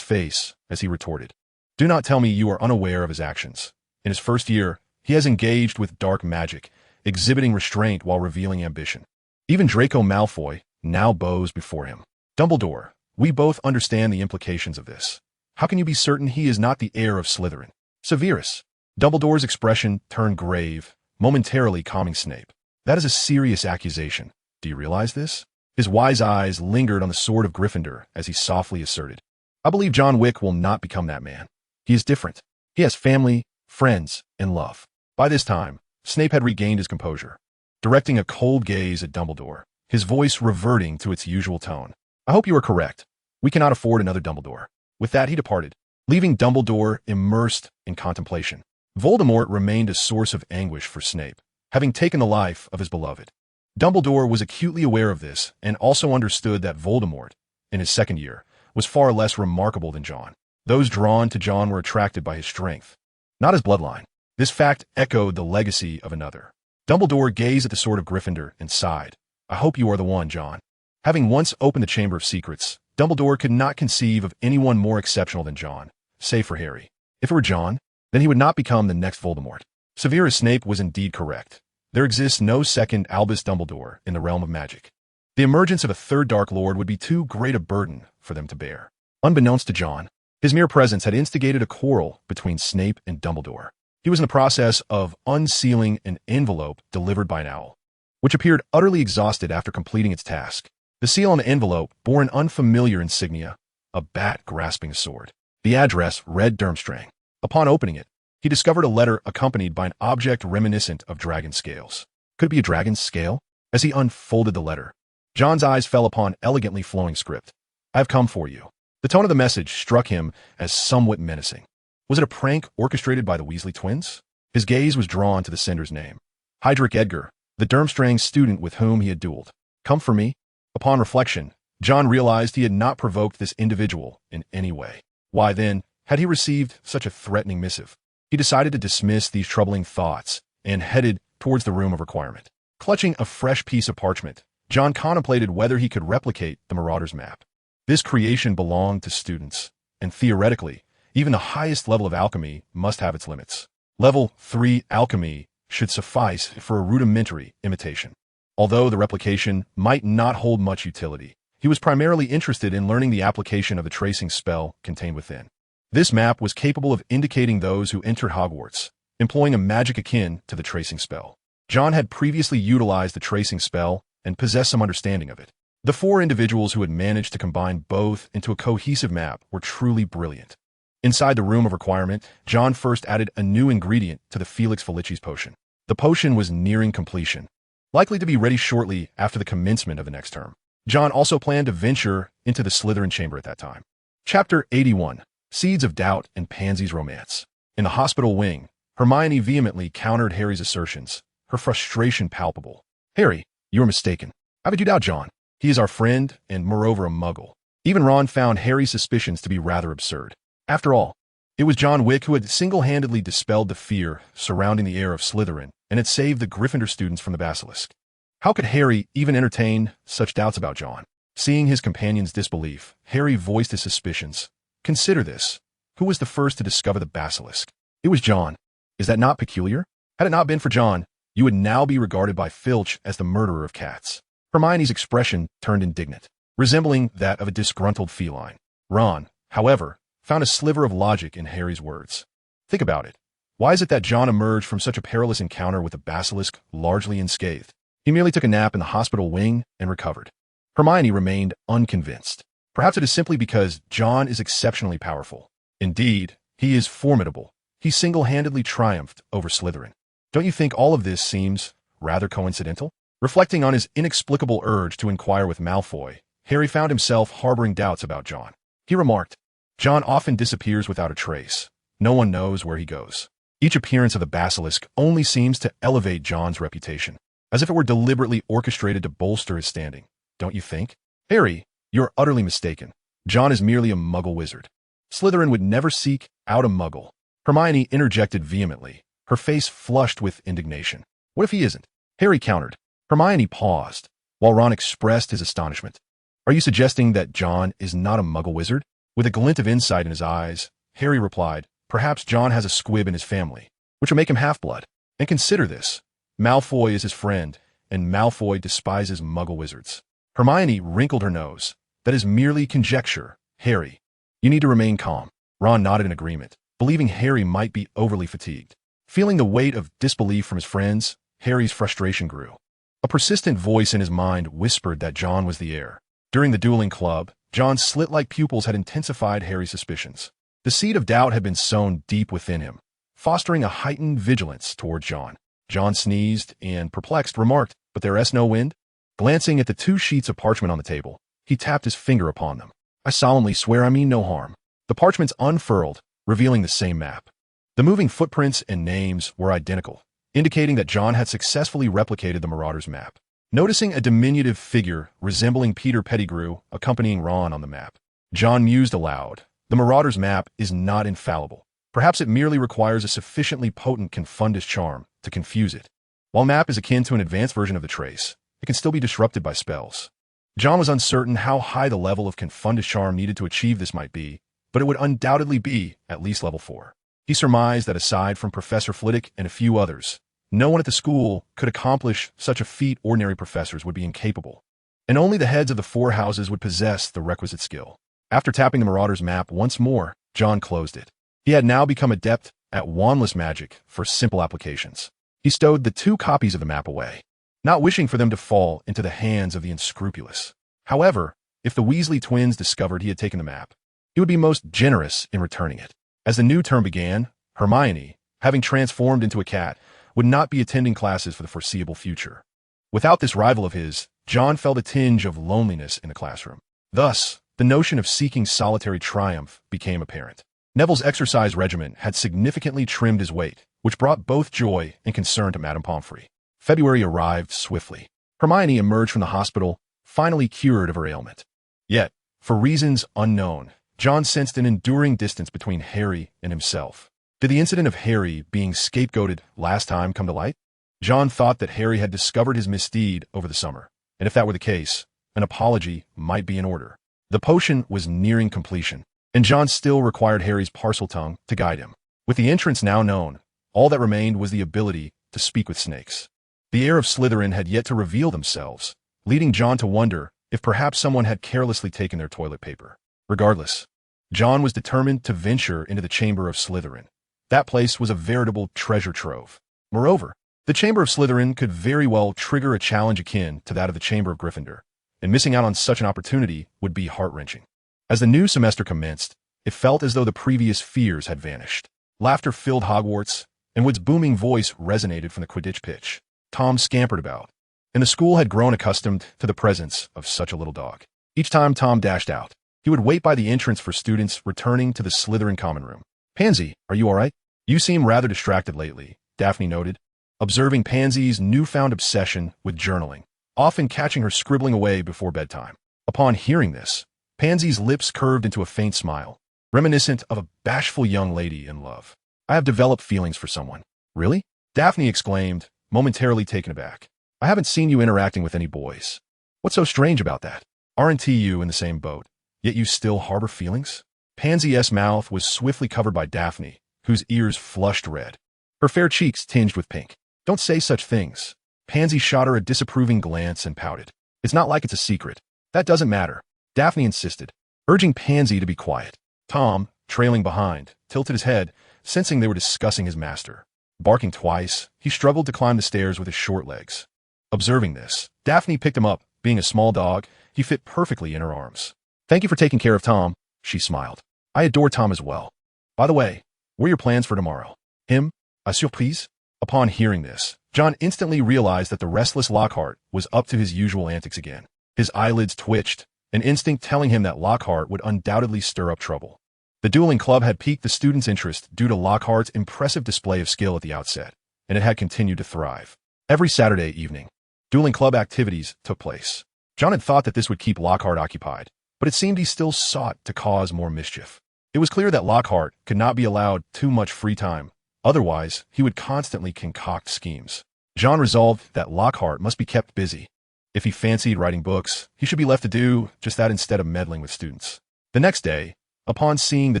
face as he retorted, "Do not tell me you are unaware of his actions. In his first year, he has engaged with dark magic, exhibiting restraint while revealing ambition. Even Draco Malfoy now bows before him. Dumbledore, we both understand the implications of this. How can you be certain he is not the heir of Slytherin?" "Severus." Dumbledore's expression turned grave, momentarily calming Snape. "That is a serious accusation. Do you realize this?" His wise eyes lingered on the sword of Gryffindor as he softly asserted, "I believe John Wick will not become that man. He is different. He has family, friends, and love." By this time, Snape had regained his composure. directing a cold gaze at Dumbledore, his voice reverting to its usual tone. "I hope you are correct. We cannot afford another Dumbledore." With that, he departed, leaving Dumbledore immersed in contemplation. Voldemort remained a source of anguish for Snape, having taken the life of his beloved. Dumbledore was acutely aware of this and also understood that Voldemort, in his second year, was far less remarkable than John. Those drawn to John were attracted by his strength, not his bloodline. This fact echoed the legacy of another. Dumbledore gazed at the sword of Gryffindor and sighed. "I hope you are the one, John." Having once opened the Chamber of Secrets, Dumbledore could not conceive of anyone more exceptional than John, save for Harry. If it were John, then he would not become the next Voldemort. Severus Snape was indeed correct. There exists no second Albus Dumbledore in the realm of magic. The emergence of a third Dark Lord would be too great a burden for them to bear. Unbeknownst to John, his mere presence had instigated a quarrel between Snape and Dumbledore. He was in the process of unsealing an envelope delivered by an owl, which appeared utterly exhausted after completing its task. The seal on the envelope bore an unfamiliar insignia, a bat grasping a sword. The address read Durmstrang. Upon opening it, he discovered a letter accompanied by an object reminiscent of dragon scales. Could it be a dragon's scale? As he unfolded the letter, John's eyes fell upon elegantly flowing script. "I have come for you." The tone of the message struck him as somewhat menacing. Was it a prank orchestrated by the Weasley twins? His gaze was drawn to the sender's name. Hydrick Edgar, the Durmstrang student with whom he had dueled. "Come for me?" Upon reflection, John realized he had not provoked this individual in any way. Why then had he received such a threatening missive? He decided to dismiss these troubling thoughts and headed towards the room of requirement. Clutching a fresh piece of parchment, John contemplated whether he could replicate the Marauder's map. This creation belonged to students, and theoretically, even the highest level of alchemy must have its limits. Level 3 alchemy should suffice for a rudimentary imitation. Although the replication might not hold much utility, he was primarily interested in learning the application of the tracing spell contained within. This map was capable of indicating those who entered Hogwarts, employing a magic akin to the tracing spell. John had previously utilized the tracing spell and possessed some understanding of it. The four individuals who had managed to combine both into a cohesive map were truly brilliant. Inside the room of requirement, John first added a new ingredient to the Felix Felicis potion. The potion was nearing completion, likely to be ready shortly after the commencement of the next term. John also planned to venture into the Slytherin chamber at that time. Chapter 81, Seeds of Doubt and Pansy's Romance. In the hospital wing, Hermione vehemently countered Harry's assertions, her frustration palpable. "Harry, you are mistaken. How could you doubt John? He is our friend and moreover a muggle." Even Ron found Harry's suspicions to be rather absurd. After all, it was John Wick who had single-handedly dispelled the fear surrounding the heir of Slytherin and had saved the Gryffindor students from the basilisk. How could Harry even entertain such doubts about John? Seeing his companion's disbelief, Harry voiced his suspicions. "Consider this. Who was the first to discover the basilisk? It was John. Is that not peculiar? Had it not been for John, you would now be regarded by Filch as the murderer of cats." Hermione's expression turned indignant, resembling that of a disgruntled feline. Ron, however, found a sliver of logic in Harry's words. Think about it. Why is it that John emerged from such a perilous encounter with the basilisk largely unscathed? He merely took a nap in the hospital wing and recovered. Hermione remained unconvinced. Perhaps it is simply because John is exceptionally powerful. Indeed, he is formidable. He single-handedly triumphed over Slytherin. Don't you think all of this seems rather coincidental? Reflecting on his inexplicable urge to inquire with Malfoy, Harry found himself harboring doubts about John. He remarked, "John often disappears without a trace. No one knows where he goes." Each appearance of the basilisk only seems to elevate John's reputation, as if it were deliberately orchestrated to bolster his standing. Don't you think? "Harry, you're utterly mistaken. John is merely a muggle wizard. Slytherin would never seek out a muggle." Hermione interjected vehemently, her face flushed with indignation. "What if he isn't?" Harry countered. Hermione paused, while Ron expressed his astonishment. "Are you suggesting that John is not a muggle wizard?" With a glint of insight in his eyes, Harry replied, "Perhaps John has a squib in his family, which will make him half-blood. And consider this. Malfoy is his friend, and Malfoy despises muggle wizards." Hermione wrinkled her nose. "That is merely conjecture, Harry. You need to remain calm." Ron nodded in agreement, believing Harry might be overly fatigued. Feeling the weight of disbelief from his friends, Harry's frustration grew. A persistent voice in his mind whispered that John was the heir. During the dueling club, John's slit-like pupils had intensified Harry's suspicions. The seed of doubt had been sown deep within him, fostering a heightened vigilance toward John. John sneezed and, perplexed, remarked, "But there's no wind?" Glancing at the 2 sheets of parchment on the table, he tapped his finger upon them. "I solemnly swear I mean no harm." The parchments unfurled, revealing the same map. The moving footprints and names were identical, indicating that John had successfully replicated the Marauder's map. Noticing a diminutive figure resembling Peter Pettigrew accompanying Ron on the map, John mused aloud. The Marauder's map is not infallible. Perhaps it merely requires a sufficiently potent confundus charm to confuse it. While map is akin to an advanced version of the trace, it can still be disrupted by spells. John was uncertain how high the level of confundus charm needed to achieve this might be, but it would undoubtedly be at least level 4. He surmised that aside from Professor Flitwick and a few others, no one at the school could accomplish such a feat ordinary professors would be incapable, and only the heads of the 4 houses would possess the requisite skill. After tapping the Marauder's map once more, John closed it. He had now become adept at wandless magic for simple applications. He stowed the 2 copies of the map away, not wishing for them to fall into the hands of the unscrupulous. However, if the Weasley twins discovered he had taken the map, he would be most generous in returning it. As the new term began, Hermione, having transformed into a cat, would not be attending classes for the foreseeable future. Without this rival of his, John felt a tinge of loneliness in the classroom. Thus, the notion of seeking solitary triumph became apparent. Neville's exercise regimen had significantly trimmed his weight, which brought both joy and concern to Madame Pomfrey. February arrived swiftly. Hermione emerged from the hospital, finally cured of her ailment. Yet, for reasons unknown, John sensed an enduring distance between Harry and himself. Did the incident of Harry being scapegoated last time come to light? John thought that Harry had discovered his misdeed over the summer, and if that were the case, an apology might be in order. The potion was nearing completion, and John still required Harry's Parseltongue to guide him. With the entrance now known, all that remained was the ability to speak with snakes. The heir of Slytherin had yet to reveal themselves, leading John to wonder if perhaps someone had carelessly taken their toilet paper. Regardless, John was determined to venture into the Chamber of Slytherin. That place was a veritable treasure trove. Moreover, the Chamber of Slytherin could very well trigger a challenge akin to that of the Chamber of Gryffindor, and missing out on such an opportunity would be heart-wrenching. As the new semester commenced, it felt as though the previous fears had vanished. Laughter filled Hogwarts, and Wood's booming voice resonated from the Quidditch pitch. Tom scampered about, and the school had grown accustomed to the presence of such a little dog. Each time Tom dashed out, he would wait by the entrance for students returning to the Slytherin common room. "Pansy, are you all right? You seem rather distracted lately," Daphne noted, observing Pansy's newfound obsession with journaling, often catching her scribbling away before bedtime. Upon hearing this, Pansy's lips curved into a faint smile, reminiscent of a bashful young lady in love. "I have developed feelings for someone." "Really?" Daphne exclaimed, momentarily taken aback. "I haven't seen you interacting with any boys. What's so strange about that? Aren't you in the same boat, yet you still harbor feelings?" Pansy's mouth was swiftly covered by Daphne, whose ears flushed red. Her fair cheeks tinged with pink. "Don't say such things." Pansy shot her a disapproving glance and pouted. "It's not like it's a secret." "That doesn't matter," Daphne insisted, urging Pansy to be quiet. Tom, trailing behind, tilted his head, sensing they were discussing his master. Barking twice, he struggled to climb the stairs with his short legs. Observing this, Daphne picked him up. Being a small dog, he fit perfectly in her arms. "Thank you for taking care of Tom," she smiled. "I adore Tom as well. By the way, what are your plans for tomorrow?" "Him? A surprise?" Upon hearing this, John instantly realized that the restless Lockhart was up to his usual antics again. His eyelids twitched, an instinct telling him that Lockhart would undoubtedly stir up trouble. The dueling club had piqued the students' interest due to Lockhart's impressive display of skill at the outset, and it had continued to thrive. Every Saturday evening, dueling club activities took place. John had thought that this would keep Lockhart occupied, but it seemed he still sought to cause more mischief. It was clear that Lockhart could not be allowed too much free time, otherwise he would constantly concoct schemes. John resolved that Lockhart must be kept busy. If he fancied writing books, he should be left to do just that instead of meddling with students. The next day, upon seeing the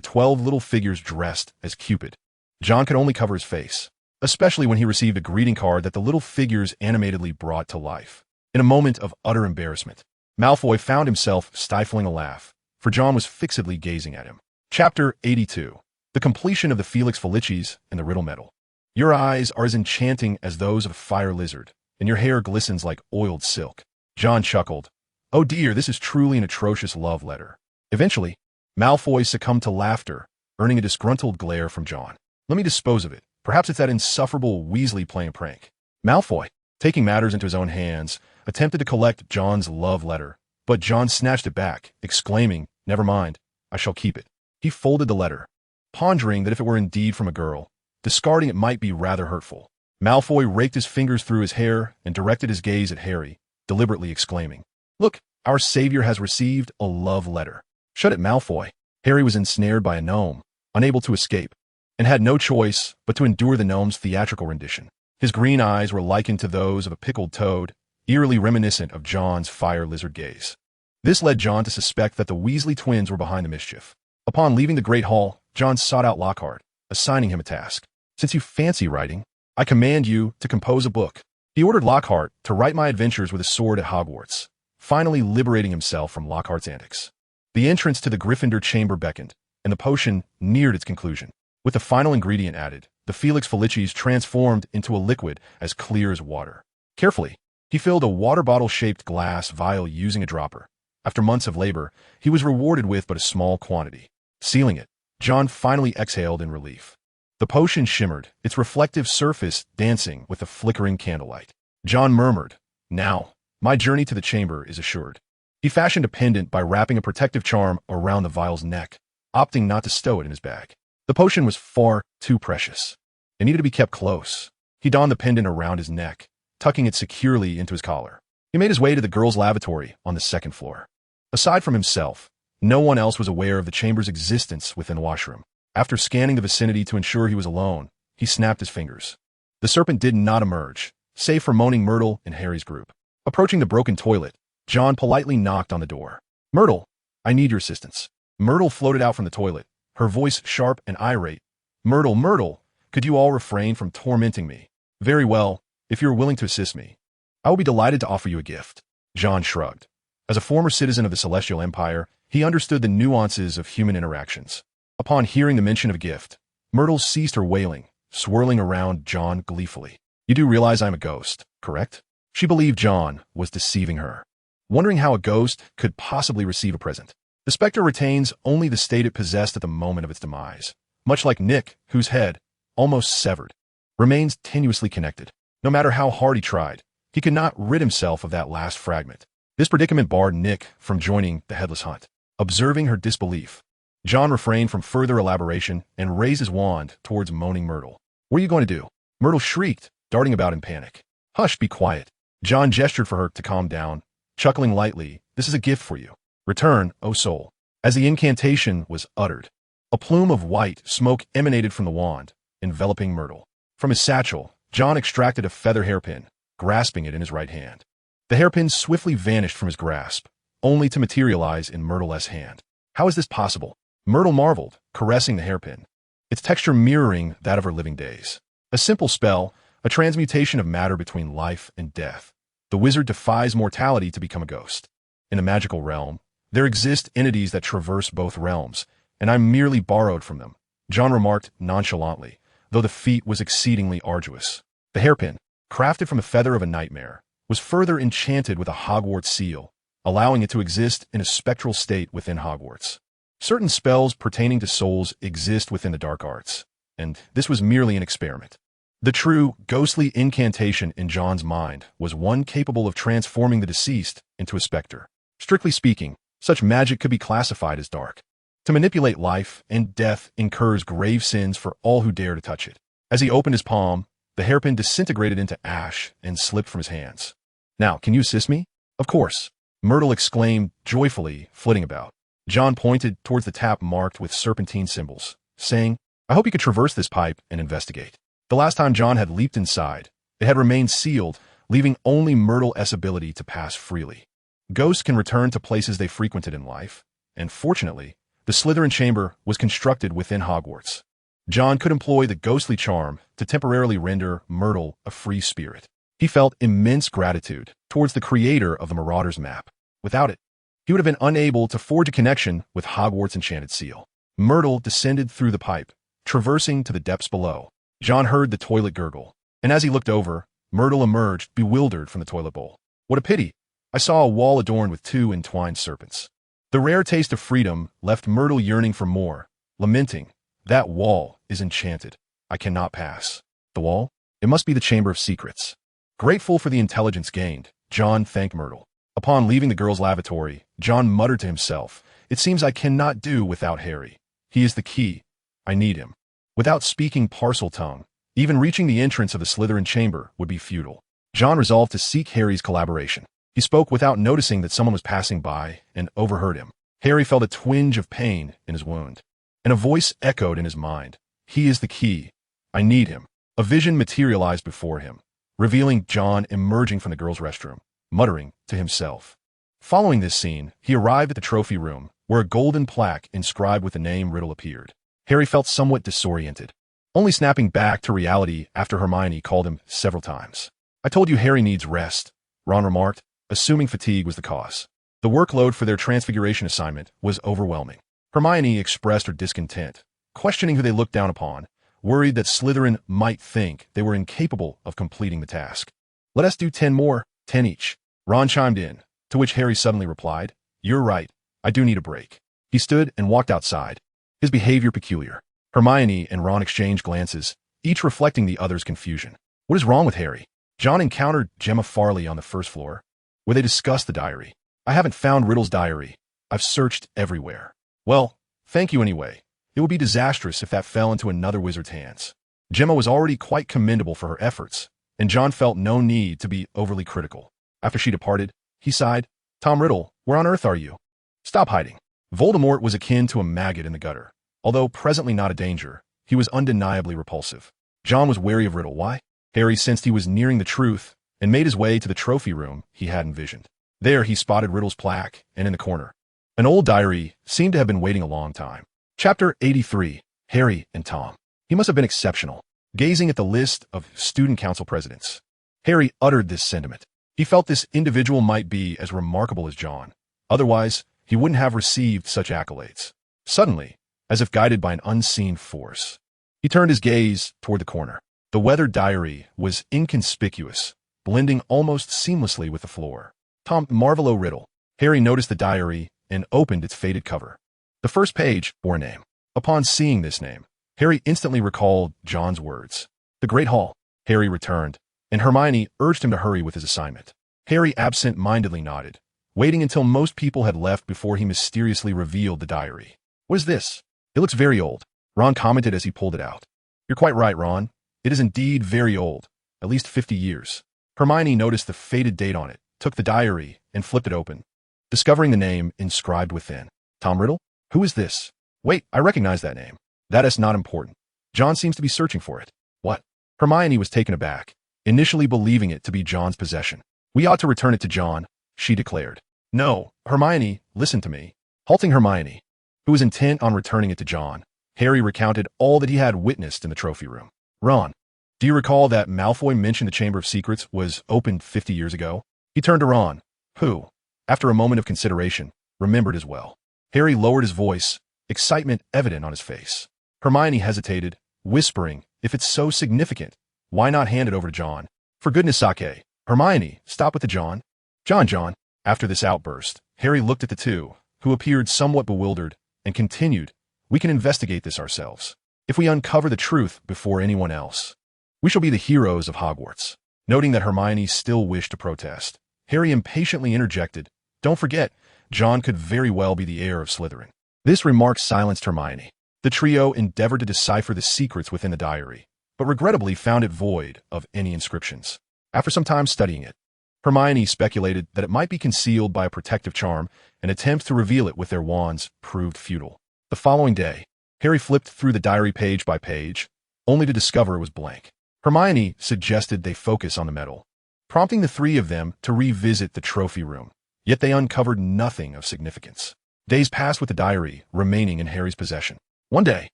12 little figures dressed as Cupid, John could only cover his face, especially when he received a greeting card that the little figures animatedly brought to life. In a moment of utter embarrassment, Malfoy found himself stifling a laugh, for John was fixedly gazing at him. Chapter 82. The completion of the Felix Felicis and the Riddle Medal. "Your eyes are as enchanting as those of a fire lizard, and your hair glistens like oiled silk." John chuckled. "Oh dear, this is truly an atrocious love letter." Eventually, Malfoy succumbed to laughter, earning a disgruntled glare from John. "Let me dispose of it. Perhaps it's that insufferable Weasley playing a prank." Malfoy, taking matters into his own hands, attempted to collect John's love letter, but John snatched it back, exclaiming, "Never mind, I shall keep it." He folded the letter, pondering that if it were indeed from a girl, discarding it might be rather hurtful. Malfoy raked his fingers through his hair and directed his gaze at Harry, deliberately exclaiming, "Look, our savior has received a love letter." "Shut it, Malfoy." Harry was ensnared by a gnome, unable to escape, and had no choice but to endure the gnome's theatrical rendition. His green eyes were likened to those of a pickled toad, eerily reminiscent of John's fire lizard gaze. This led John to suspect that the Weasley twins were behind the mischief. Upon leaving the Great Hall, John sought out Lockhart, assigning him a task. "Since you fancy writing, I command you to compose a book." He ordered Lockhart to write my adventures with a sword at Hogwarts, finally liberating himself from Lockhart's antics. The entrance to the Gryffindor chamber beckoned, and the potion neared its conclusion. With the final ingredient added, the Felix Felicis transformed into a liquid as clear as water. Carefully, he filled a water bottle-shaped glass vial using a dropper. After months of labor, he was rewarded with but a small quantity. Sealing it, John finally exhaled in relief. The potion shimmered, its reflective surface dancing with the flickering candlelight. John murmured, "Now, my journey to the chamber is assured." He fashioned a pendant by wrapping a protective charm around the vial's neck, opting not to stow it in his bag. The potion was far too precious. It needed to be kept close. He donned the pendant around his neck, tucking it securely into his collar. He made his way to the girls' lavatory on the second floor. Aside from himself, no one else was aware of the chamber's existence within the washroom. After scanning the vicinity to ensure he was alone, he snapped his fingers. The serpent did not emerge, save for moaning Myrtle and Harry's group. Approaching the broken toilet, John politely knocked on the door. "Myrtle, I need your assistance." Myrtle floated out from the toilet, her voice sharp and irate. "Myrtle, Myrtle, could you all refrain from tormenting me?" "Very well, if you are willing to assist me. I will be delighted to offer you a gift." John shrugged. As a former citizen of the Celestial Empire, he understood the nuances of human interactions. Upon hearing the mention of a gift, Myrtle ceased her wailing, swirling around John gleefully. "You do realize I'm a ghost, correct?" She believed John was deceiving her, wondering how a ghost could possibly receive a present. The specter retains only the state it possessed at the moment of its demise, much like Nick, whose head, almost severed, remains tenuously connected. No matter how hard he tried, he could not rid himself of that last fragment. This predicament barred Nick from joining the Headless Hunt. Observing her disbelief, John refrained from further elaboration and raised his wand towards moaning Myrtle. "What are you going to do?" Myrtle shrieked, darting about in panic. "Hush, be quiet." John gestured for her to calm down, chuckling lightly. "This is a gift for you. Return, O soul." As the incantation was uttered, a plume of white smoke emanated from the wand, enveloping Myrtle. From his satchel, John extracted a feather hairpin, grasping it in his right hand. The hairpin swiftly vanished from his grasp, only to materialize in Myrtle's hand. "How is this possible?" Myrtle marveled, caressing the hairpin, its texture mirroring that of her living days. A simple spell, a transmutation of matter between life and death. The wizard defies mortality to become a ghost. In the magical realm, there exist entities that traverse both realms, and I merely borrowed from them, John remarked nonchalantly, though the feat was exceedingly arduous. The hairpin, crafted from the feather of a nightmare, was further enchanted with a Hogwarts seal, allowing it to exist in a spectral state within Hogwarts. Certain spells pertaining to souls exist within the dark arts, and this was merely an experiment. The true, ghostly incantation in John's mind was one capable of transforming the deceased into a specter. Strictly speaking, such magic could be classified as dark. To manipulate life and death incurs grave sins for all who dare to touch it. As he opened his palm, the hairpin disintegrated into ash and slipped from his hands. "Now, can you assist me?" "Of course," Myrtle exclaimed joyfully, flitting about. John pointed towards the tap marked with serpentine symbols, saying, "I hope you could traverse this pipe and investigate." The last time John had leaped inside, it had remained sealed, leaving only Myrtle's ability to pass freely. Ghosts can return to places they frequented in life, and fortunately, the Slytherin chamber was constructed within Hogwarts. John could employ the ghostly charm to temporarily render Myrtle a free spirit. He felt immense gratitude towards the creator of the Marauder's map. Without it, he would have been unable to forge a connection with Hogwarts' enchanted seal. Myrtle descended through the pipe, traversing to the depths below. John heard the toilet gurgle, and as he looked over, Myrtle emerged bewildered from the toilet bowl. "What a pity! I saw a wall adorned with 2 entwined serpents." The rare taste of freedom left Myrtle yearning for more, lamenting, "That wall is enchanted. I cannot pass." "The wall? It must be the Chamber of Secrets." Grateful for the intelligence gained, John thanked Myrtle. Upon leaving the girls' lavatory, John muttered to himself, "It seems I cannot do without Harry. He is the key. I need him." Without speaking parcel tongue, even reaching the entrance of the Slytherin chamber would be futile. John resolved to seek Harry's collaboration. He spoke without noticing that someone was passing by and overheard him. Harry felt a twinge of pain in his wound, and a voice echoed in his mind. "He is the key. I need him." A vision materialized before him, revealing John emerging from the girls' restroom, muttering to himself. Following this scene, he arrived at the trophy room, where a golden plaque inscribed with the name Riddle appeared. Harry felt somewhat disoriented, only snapping back to reality after Hermione called him several times. "I told you Harry needs rest," Ron remarked, assuming fatigue was the cause. The workload for their transfiguration assignment was overwhelming. Hermione expressed her discontent, questioning who they looked down upon, worried that Slytherin might think they were incapable of completing the task. "Let us do 10 more, 10 each," Ron chimed in, to which Harry suddenly replied, "You're right, I do need a break." He stood and walked outside, his behavior peculiar. Hermione and Ron exchanged glances, each reflecting the other's confusion. "What is wrong with Harry?" John encountered Gemma Farley on the first floor, where they discussed the diary. "I haven't found Riddle's diary. I've searched everywhere." "Well, thank you anyway. It would be disastrous if that fell into another wizard's hands." Gemma was already quite commendable for her efforts, and John felt no need to be overly critical. After she departed, he sighed, "Tom Riddle, where on earth are you? Stop hiding." Voldemort was akin to a maggot in the gutter. Although presently not a danger, he was undeniably repulsive. John was wary of Riddle. Why? Harry sensed he was nearing the truth and made his way to the trophy room he had envisioned. There he spotted Riddle's plaque, and in the corner, an old diary seemed to have been waiting a long time. Chapter 83, Harry and Tom. He must have been exceptional. Gazing at the list of student council presidents, Harry uttered this sentiment. He felt this individual might be as remarkable as John. Otherwise, he wouldn't have received such accolades. Suddenly, as if guided by an unseen force, he turned his gaze toward the corner. The weathered diary was inconspicuous, blending almost seamlessly with the floor. Tom Marvolo Riddle. Harry noticed the diary and opened its faded cover. The first page bore a name. Upon seeing this name, Harry instantly recalled John's words. "The Great Hall." Harry returned, and Hermione urged him to hurry with his assignment. Harry absent-mindedly nodded, waiting until most people had left before he mysteriously revealed the diary. "What is this? It looks very old," Ron commented as he pulled it out. "You're quite right, Ron. It is indeed very old, at least 50 years. Hermione noticed the faded date on it, took the diary, and flipped it open, discovering the name inscribed within. "Tom Riddle? Who is this? Wait, I recognize that name." "That is not important. John seems to be searching for it." "What?" Hermione was taken aback, initially believing it to be John's possession. "We ought to return it to John," she declared. "No, Hermione, listen to me." Halting Hermione, who was intent on returning it to John, Harry recounted all that he had witnessed in the trophy room. "Ron, do you recall that Malfoy mentioned the Chamber of Secrets was opened 50 years ago?" He turned to Ron, who, after a moment of consideration, remembered as well. Harry lowered his voice, excitement evident on his face. Hermione hesitated, whispering, "If it's so significant, why not hand it over to John? For goodness sake, Hermione, stop with the John." John. After this outburst, Harry looked at the two, who appeared somewhat bewildered, and continued, "We can investigate this ourselves. If we uncover the truth before anyone else, we shall be the heroes of Hogwarts." Noting that Hermione still wished to protest, Harry impatiently interjected, "Don't forget, John could very well be the heir of Slytherin." This remark silenced Hermione. The trio endeavored to decipher the secrets within the diary, but regrettably found it void of any inscriptions. After some time studying it, Hermione speculated that it might be concealed by a protective charm, and attempts to reveal it with their wands proved futile. The following day, Harry flipped through the diary page by page, only to discover it was blank. Hermione suggested they focus on the medal, prompting the three of them to revisit the trophy room, yet they uncovered nothing of significance. Days passed with the diary remaining in Harry's possession. One day,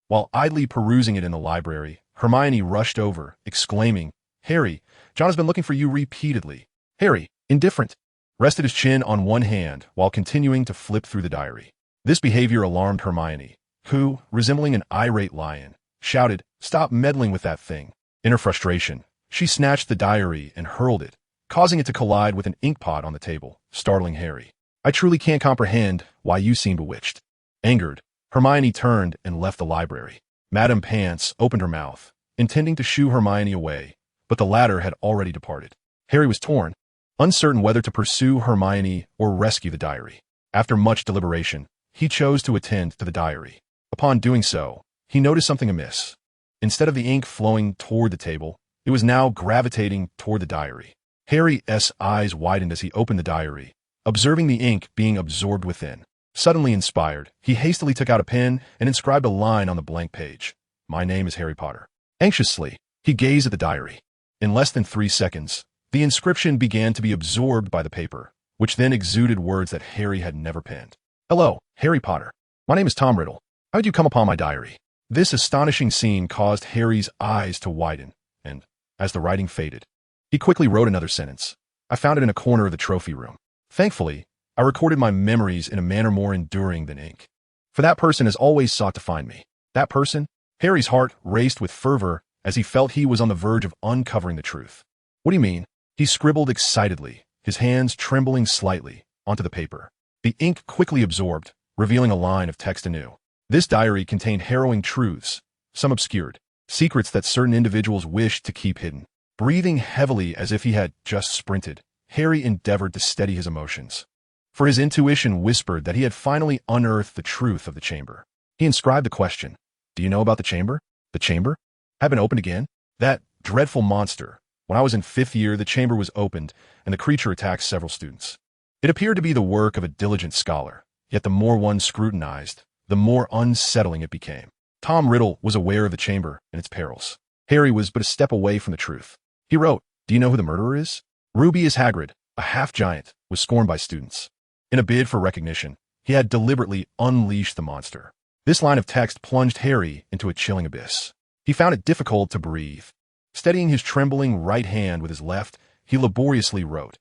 while idly perusing it in the library, Hermione rushed over, exclaiming, "Harry, John has been looking for you repeatedly." Harry, indifferent, rested his chin on one hand while continuing to flip through the diary. This behavior alarmed Hermione, who, resembling an irate lion, shouted, "Stop meddling with that thing." In her frustration, she snatched the diary and hurled it, causing it to collide with an inkpot on the table, startling Harry. "I truly can't comprehend why you seem bewitched." Angered, Hermione turned and left the library. Madame Pants opened her mouth, intending to shoo Hermione away, but the latter had already departed. Harry was torn, uncertain whether to pursue Hermione or rescue the diary. After much deliberation, he chose to attend to the diary. Upon doing so, he noticed something amiss. Instead of the ink flowing toward the table, it was now gravitating toward the diary. Harry's eyes widened as he opened the diary, observing the ink being absorbed within. Suddenly inspired, he hastily took out a pen and inscribed a line on the blank page. "My name is Harry Potter." Anxiously, he gazed at the diary. In less than 3 seconds, the inscription began to be absorbed by the paper, which then exuded words that Harry had never penned. "Hello, Harry Potter. My name is Tom Riddle. How did you come upon my diary?" This astonishing scene caused Harry's eyes to widen, and, as the writing faded, he quickly wrote another sentence. "I found it in a corner of the trophy room. Thankfully, I recorded my memories in a manner more enduring than ink. For that person has always sought to find me." That person? Harry's heart raced with fervor as he felt he was on the verge of uncovering the truth. "What do you mean?" He scribbled excitedly, his hands trembling slightly, onto the paper. The ink quickly absorbed, revealing a line of text anew. This diary contained harrowing truths, some obscured, secrets that certain individuals wished to keep hidden. Breathing heavily as if he had just sprinted, Harry endeavored to steady his emotions. For his intuition whispered that he had finally unearthed the truth of the chamber. He inscribed the question, "Do you know about the chamber? The chamber? Had been opened again? That dreadful monster. When I was in 5th year, the chamber was opened, and the creature attacked several students. It appeared to be the work of a diligent scholar, yet the more one scrutinized, the more unsettling it became." Tom Riddle was aware of the chamber and its perils. Harry was but a step away from the truth. He wrote, "Do you know who the murderer is? Rubius Hagrid, a half-giant, was scorned by students. In a bid for recognition, he had deliberately unleashed the monster." This line of text plunged Harry into a chilling abyss. He found it difficult to breathe. Steadying his trembling right hand with his left, he laboriously wrote,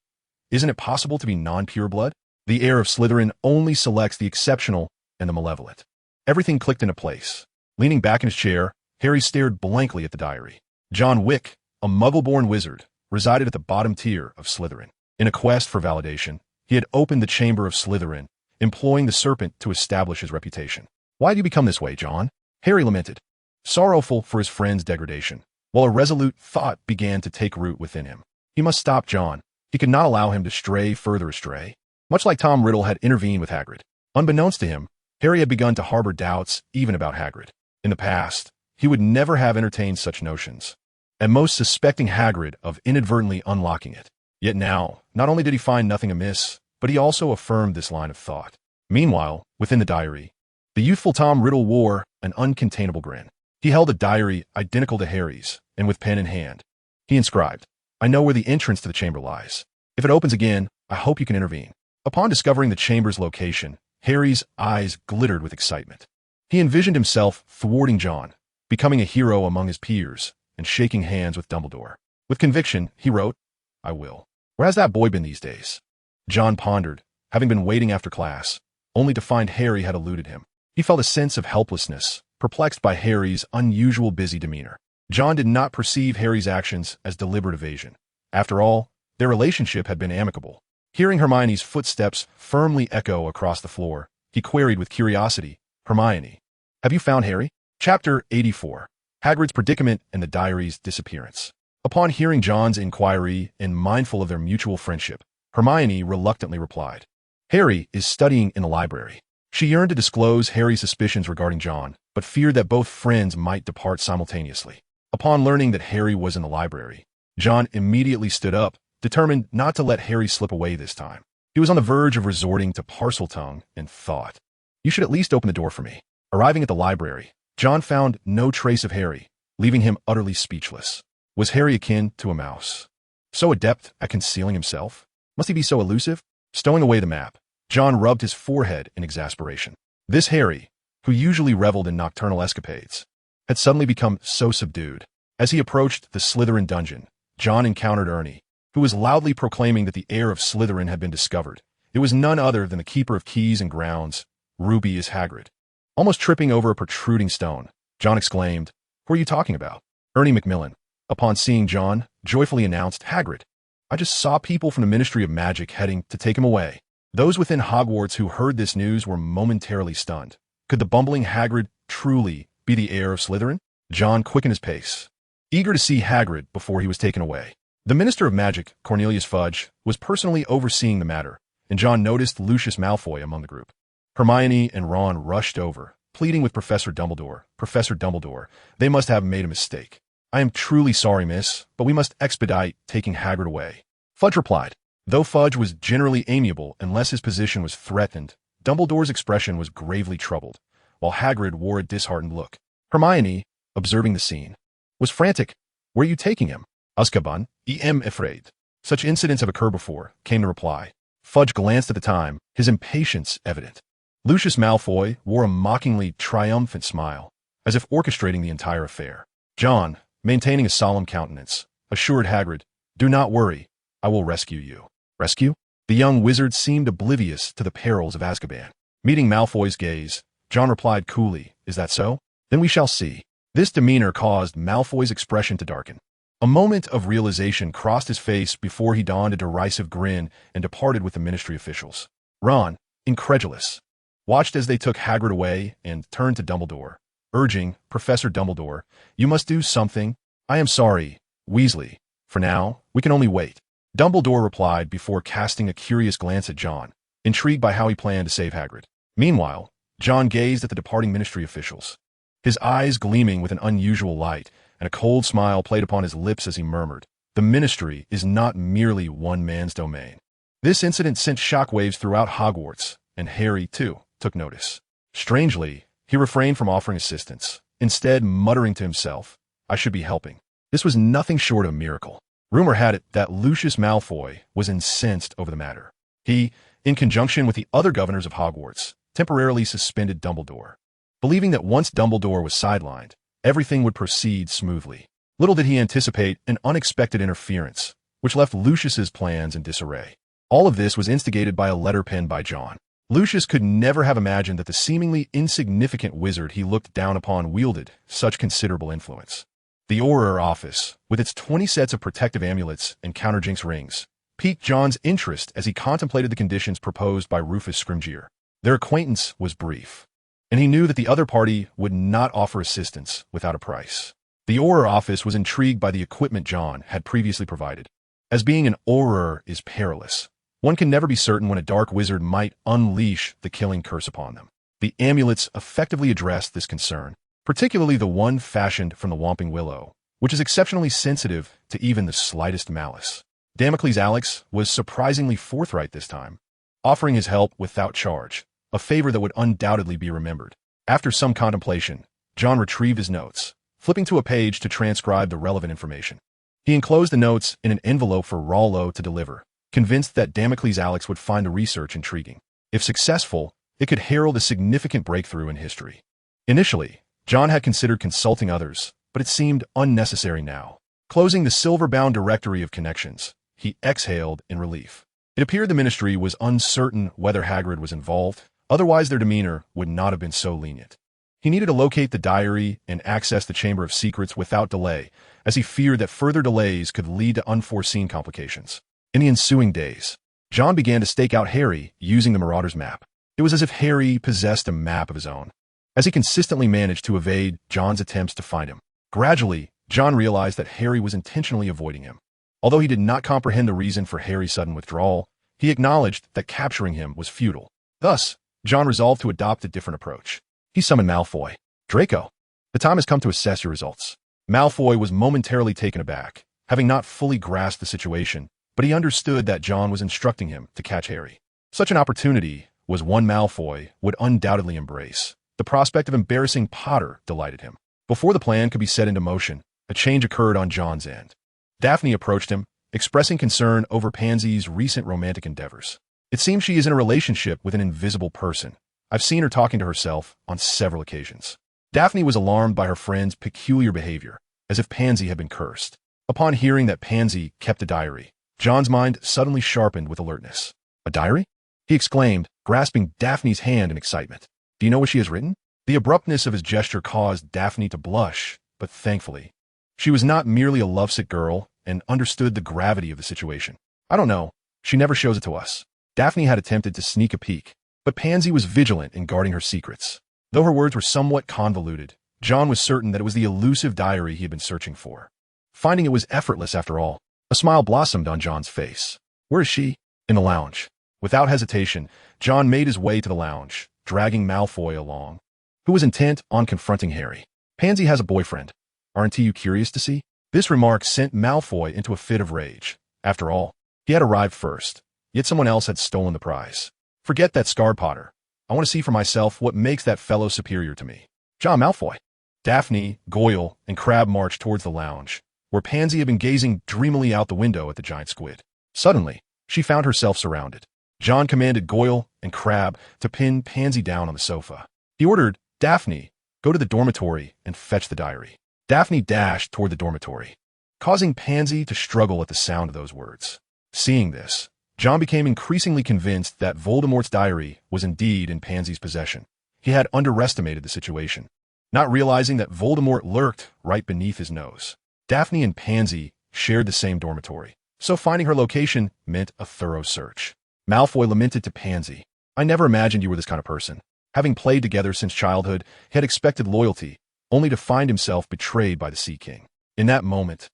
"Isn't it possible to be non-pure blood? The heir of Slytherin only selects the exceptional and the malevolent." Everything clicked into place. Leaning back in his chair, Harry stared blankly at the diary. John Wick, a muggle-born wizard, resided at the bottom tier of Slytherin. In a quest for validation, he had opened the chamber of Slytherin, employing the serpent to establish his reputation. "Why do you become this way, John?" Harry lamented, sorrowful for his friend's degradation, while a resolute thought began to take root within him. He must stop John. He could not allow him to stray further astray. Much like Tom Riddle had intervened with Hagrid. Unbeknownst to him, Harry had begun to harbor doubts even about Hagrid. In the past, he would never have entertained such notions, at most suspecting Hagrid of inadvertently unlocking it. Yet now, not only did he find nothing amiss, but he also affirmed this line of thought. Meanwhile, within the diary, the youthful Tom Riddle wore an uncontainable grin. He held a diary identical to Harry's, and with pen in hand, he inscribed, "I know where the entrance to the chamber lies. If it opens again, I hope you can intervene." Upon discovering the chamber's location, Harry's eyes glittered with excitement. He envisioned himself thwarting John, becoming a hero among his peers, and shaking hands with Dumbledore. With conviction, he wrote, "I will." Where has that boy been these days? John pondered, having been waiting after class, only to find Harry had eluded him. He felt a sense of helplessness, perplexed by Harry's unusual busy demeanor. John did not perceive Harry's actions as deliberate evasion. After all, their relationship had been amicable. Hearing Hermione's footsteps firmly echo across the floor, he queried with curiosity, "Hermione, have you found Harry?" Chapter 84. Hagrid's Predicament and the Diary's Disappearance. Upon hearing John's inquiry and mindful of their mutual friendship, Hermione reluctantly replied, "Harry is studying in the library." She yearned to disclose Harry's suspicions regarding John, but feared that both friends might depart simultaneously. Upon learning that Harry was in the library, John immediately stood up, determined not to let Harry slip away this time. He was on the verge of resorting to Parseltongue and thought, "You should at least open the door for me." Arriving at the library, John found no trace of Harry, leaving him utterly speechless. Was Harry akin to a mouse? So adept at concealing himself? Must he be so elusive? Stowing away the map, John rubbed his forehead in exasperation. This Harry, who usually reveled in nocturnal escapades, had suddenly become so subdued. As he approached the Slytherin dungeon, John encountered Ernie, who was loudly proclaiming that the heir of Slytherin had been discovered. It was none other than the keeper of keys and grounds, Rubius Hagrid. Almost tripping over a protruding stone, John exclaimed, "Who are you talking about?" Ernie Macmillan, upon seeing John, joyfully announced, "Hagrid. I just saw people from the Ministry of Magic heading to take him away." Those within Hogwarts who heard this news were momentarily stunned. Could the bumbling Hagrid truly be the heir of Slytherin? John quickened his pace, eager to see Hagrid before he was taken away. The Minister of Magic, Cornelius Fudge, was personally overseeing the matter, and John noticed Lucius Malfoy among the group. Hermione and Ron rushed over, pleading with Professor Dumbledore. Professor Dumbledore, they must have made a mistake. I am truly sorry, miss, but we must expedite taking Hagrid away. Fudge replied. Though Fudge was generally amiable unless his position was threatened, Dumbledore's expression was gravely troubled, while Hagrid wore a disheartened look. Hermione, observing the scene, was frantic. Where are you taking him? Azkaban, em afraid. Such incidents have occurred before, came the reply. Fudge glanced at the time, his impatience evident. Lucius Malfoy wore a mockingly triumphant smile, as if orchestrating the entire affair. John, maintaining a solemn countenance, assured Hagrid, do not worry, I will rescue you. Rescue? The young wizard seemed oblivious to the perils of Azkaban. Meeting Malfoy's gaze, John replied coolly, is that so? Then we shall see. This demeanor caused Malfoy's expression to darken. A moment of realization crossed his face before he donned a derisive grin and departed with the ministry officials. Ron, incredulous, watched as they took Hagrid away and turned to Dumbledore, urging, Professor Dumbledore, you must do something. I am sorry, Weasley. For now, we can only wait. Dumbledore replied before casting a curious glance at John, intrigued by how he planned to save Hagrid. Meanwhile, John gazed at the departing ministry officials, his eyes gleaming with an unusual light, and a cold smile played upon his lips as he murmured, the ministry is not merely one man's domain. This incident sent shockwaves throughout Hogwarts, and Harry, too, took notice. Strangely, he refrained from offering assistance, instead muttering to himself, I should be helping. This was nothing short of a miracle. Rumor had it that Lucius Malfoy was incensed over the matter. He, in conjunction with the other governors of Hogwarts, temporarily suspended Dumbledore, believing that once Dumbledore was sidelined, everything would proceed smoothly. Little did he anticipate an unexpected interference, which left Lucius's plans in disarray. All of this was instigated by a letter penned by John. Lucius could never have imagined that the seemingly insignificant wizard he looked down upon wielded such considerable influence. The Auror office, with its 20 sets of protective amulets and counterjinx rings, piqued John's interest as he contemplated the conditions proposed by Rufus Scrimgeour. Their acquaintance was brief, and he knew that the other party would not offer assistance without a price. The Auror office was intrigued by the equipment John had previously provided. As being an Auror is perilous, one can never be certain when a dark wizard might unleash the killing curse upon them. The amulets effectively addressed this concern, particularly the one fashioned from the Whomping Willow, which is exceptionally sensitive to even the slightest malice. Damocles Alex was surprisingly forthright this time, offering his help without charge, a favor that would undoubtedly be remembered. After some contemplation, John retrieved his notes, flipping to a page to transcribe the relevant information. He enclosed the notes in an envelope for Rollo to deliver, convinced that Damocles Alex would find the research intriguing. If successful, it could herald a significant breakthrough in history. Initially, John had considered consulting others, but it seemed unnecessary now. Closing the silver-bound directory of connections, he exhaled in relief. It appeared the ministry was uncertain whether Hagrid was involved, otherwise their demeanor would not have been so lenient. He needed to locate the diary and access the Chamber of Secrets without delay, as he feared that further delays could lead to unforeseen complications. In the ensuing days, John began to stake out Harry using the Marauder's map. It was as if Harry possessed a map of his own, as he consistently managed to evade John's attempts to find him. Gradually, John realized that Harry was intentionally avoiding him. Although he did not comprehend the reason for Harry's sudden withdrawal, he acknowledged that capturing him was futile. Thus, John resolved to adopt a different approach. He summoned Malfoy. Draco, the time has come to assess your results. Malfoy was momentarily taken aback, having not fully grasped the situation, but he understood that John was instructing him to catch Harry. Such an opportunity was one Malfoy would undoubtedly embrace. The prospect of embarrassing Potter delighted him. Before the plan could be set into motion, a change occurred on John's end. Daphne approached him, expressing concern over Pansy's recent romantic endeavors. It seems she is in a relationship with an invisible person. I've seen her talking to herself on several occasions. Daphne was alarmed by her friend's peculiar behavior, as if Pansy had been cursed. Upon hearing that Pansy kept a diary, John's mind suddenly sharpened with alertness. A diary? He exclaimed, grasping Daphne's hand in excitement. Do you know what she has written? The abruptness of his gesture caused Daphne to blush, but thankfully, she was not merely a lovesick girl and understood the gravity of the situation. I don't know. She never shows it to us. Daphne had attempted to sneak a peek, but Pansy was vigilant in guarding her secrets. Though her words were somewhat convoluted, John was certain that it was the elusive diary he had been searching for. Finding it was effortless after all. A smile blossomed on John's face. Where is she? In the lounge. Without hesitation, John made his way to the lounge, dragging Malfoy along, who was intent on confronting Harry. Pansy has a boyfriend. Aren't you curious to see? This remark sent Malfoy into a fit of rage. After all, he had arrived first, yet someone else had stolen the prize. Forget that Scar Potter. I want to see for myself what makes that fellow superior to me. John Malfoy. Daphne, Goyle, and Crabbe marched towards the lounge, where Pansy had been gazing dreamily out the window at the giant squid. Suddenly, she found herself surrounded. John commanded Goyle and Crabbe to pin Pansy down on the sofa. He ordered Daphne, go to the dormitory and fetch the diary. Daphne dashed toward the dormitory, causing Pansy to struggle at the sound of those words. Seeing this, John became increasingly convinced that Voldemort's diary was indeed in Pansy's possession. He had underestimated the situation, not realizing that Voldemort lurked right beneath his nose. Daphne and Pansy shared the same dormitory, so finding her location meant a thorough search. Malfoy lamented to Pansy, I never imagined you were this kind of person. Having played together since childhood, he had expected loyalty, only to find himself betrayed by the Sea King. In that moment,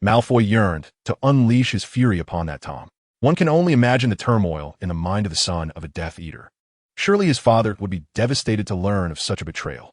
Malfoy yearned to unleash his fury upon that Tom. One can only imagine the turmoil in the mind of the son of a Death Eater. Surely his father would be devastated to learn of such a betrayal.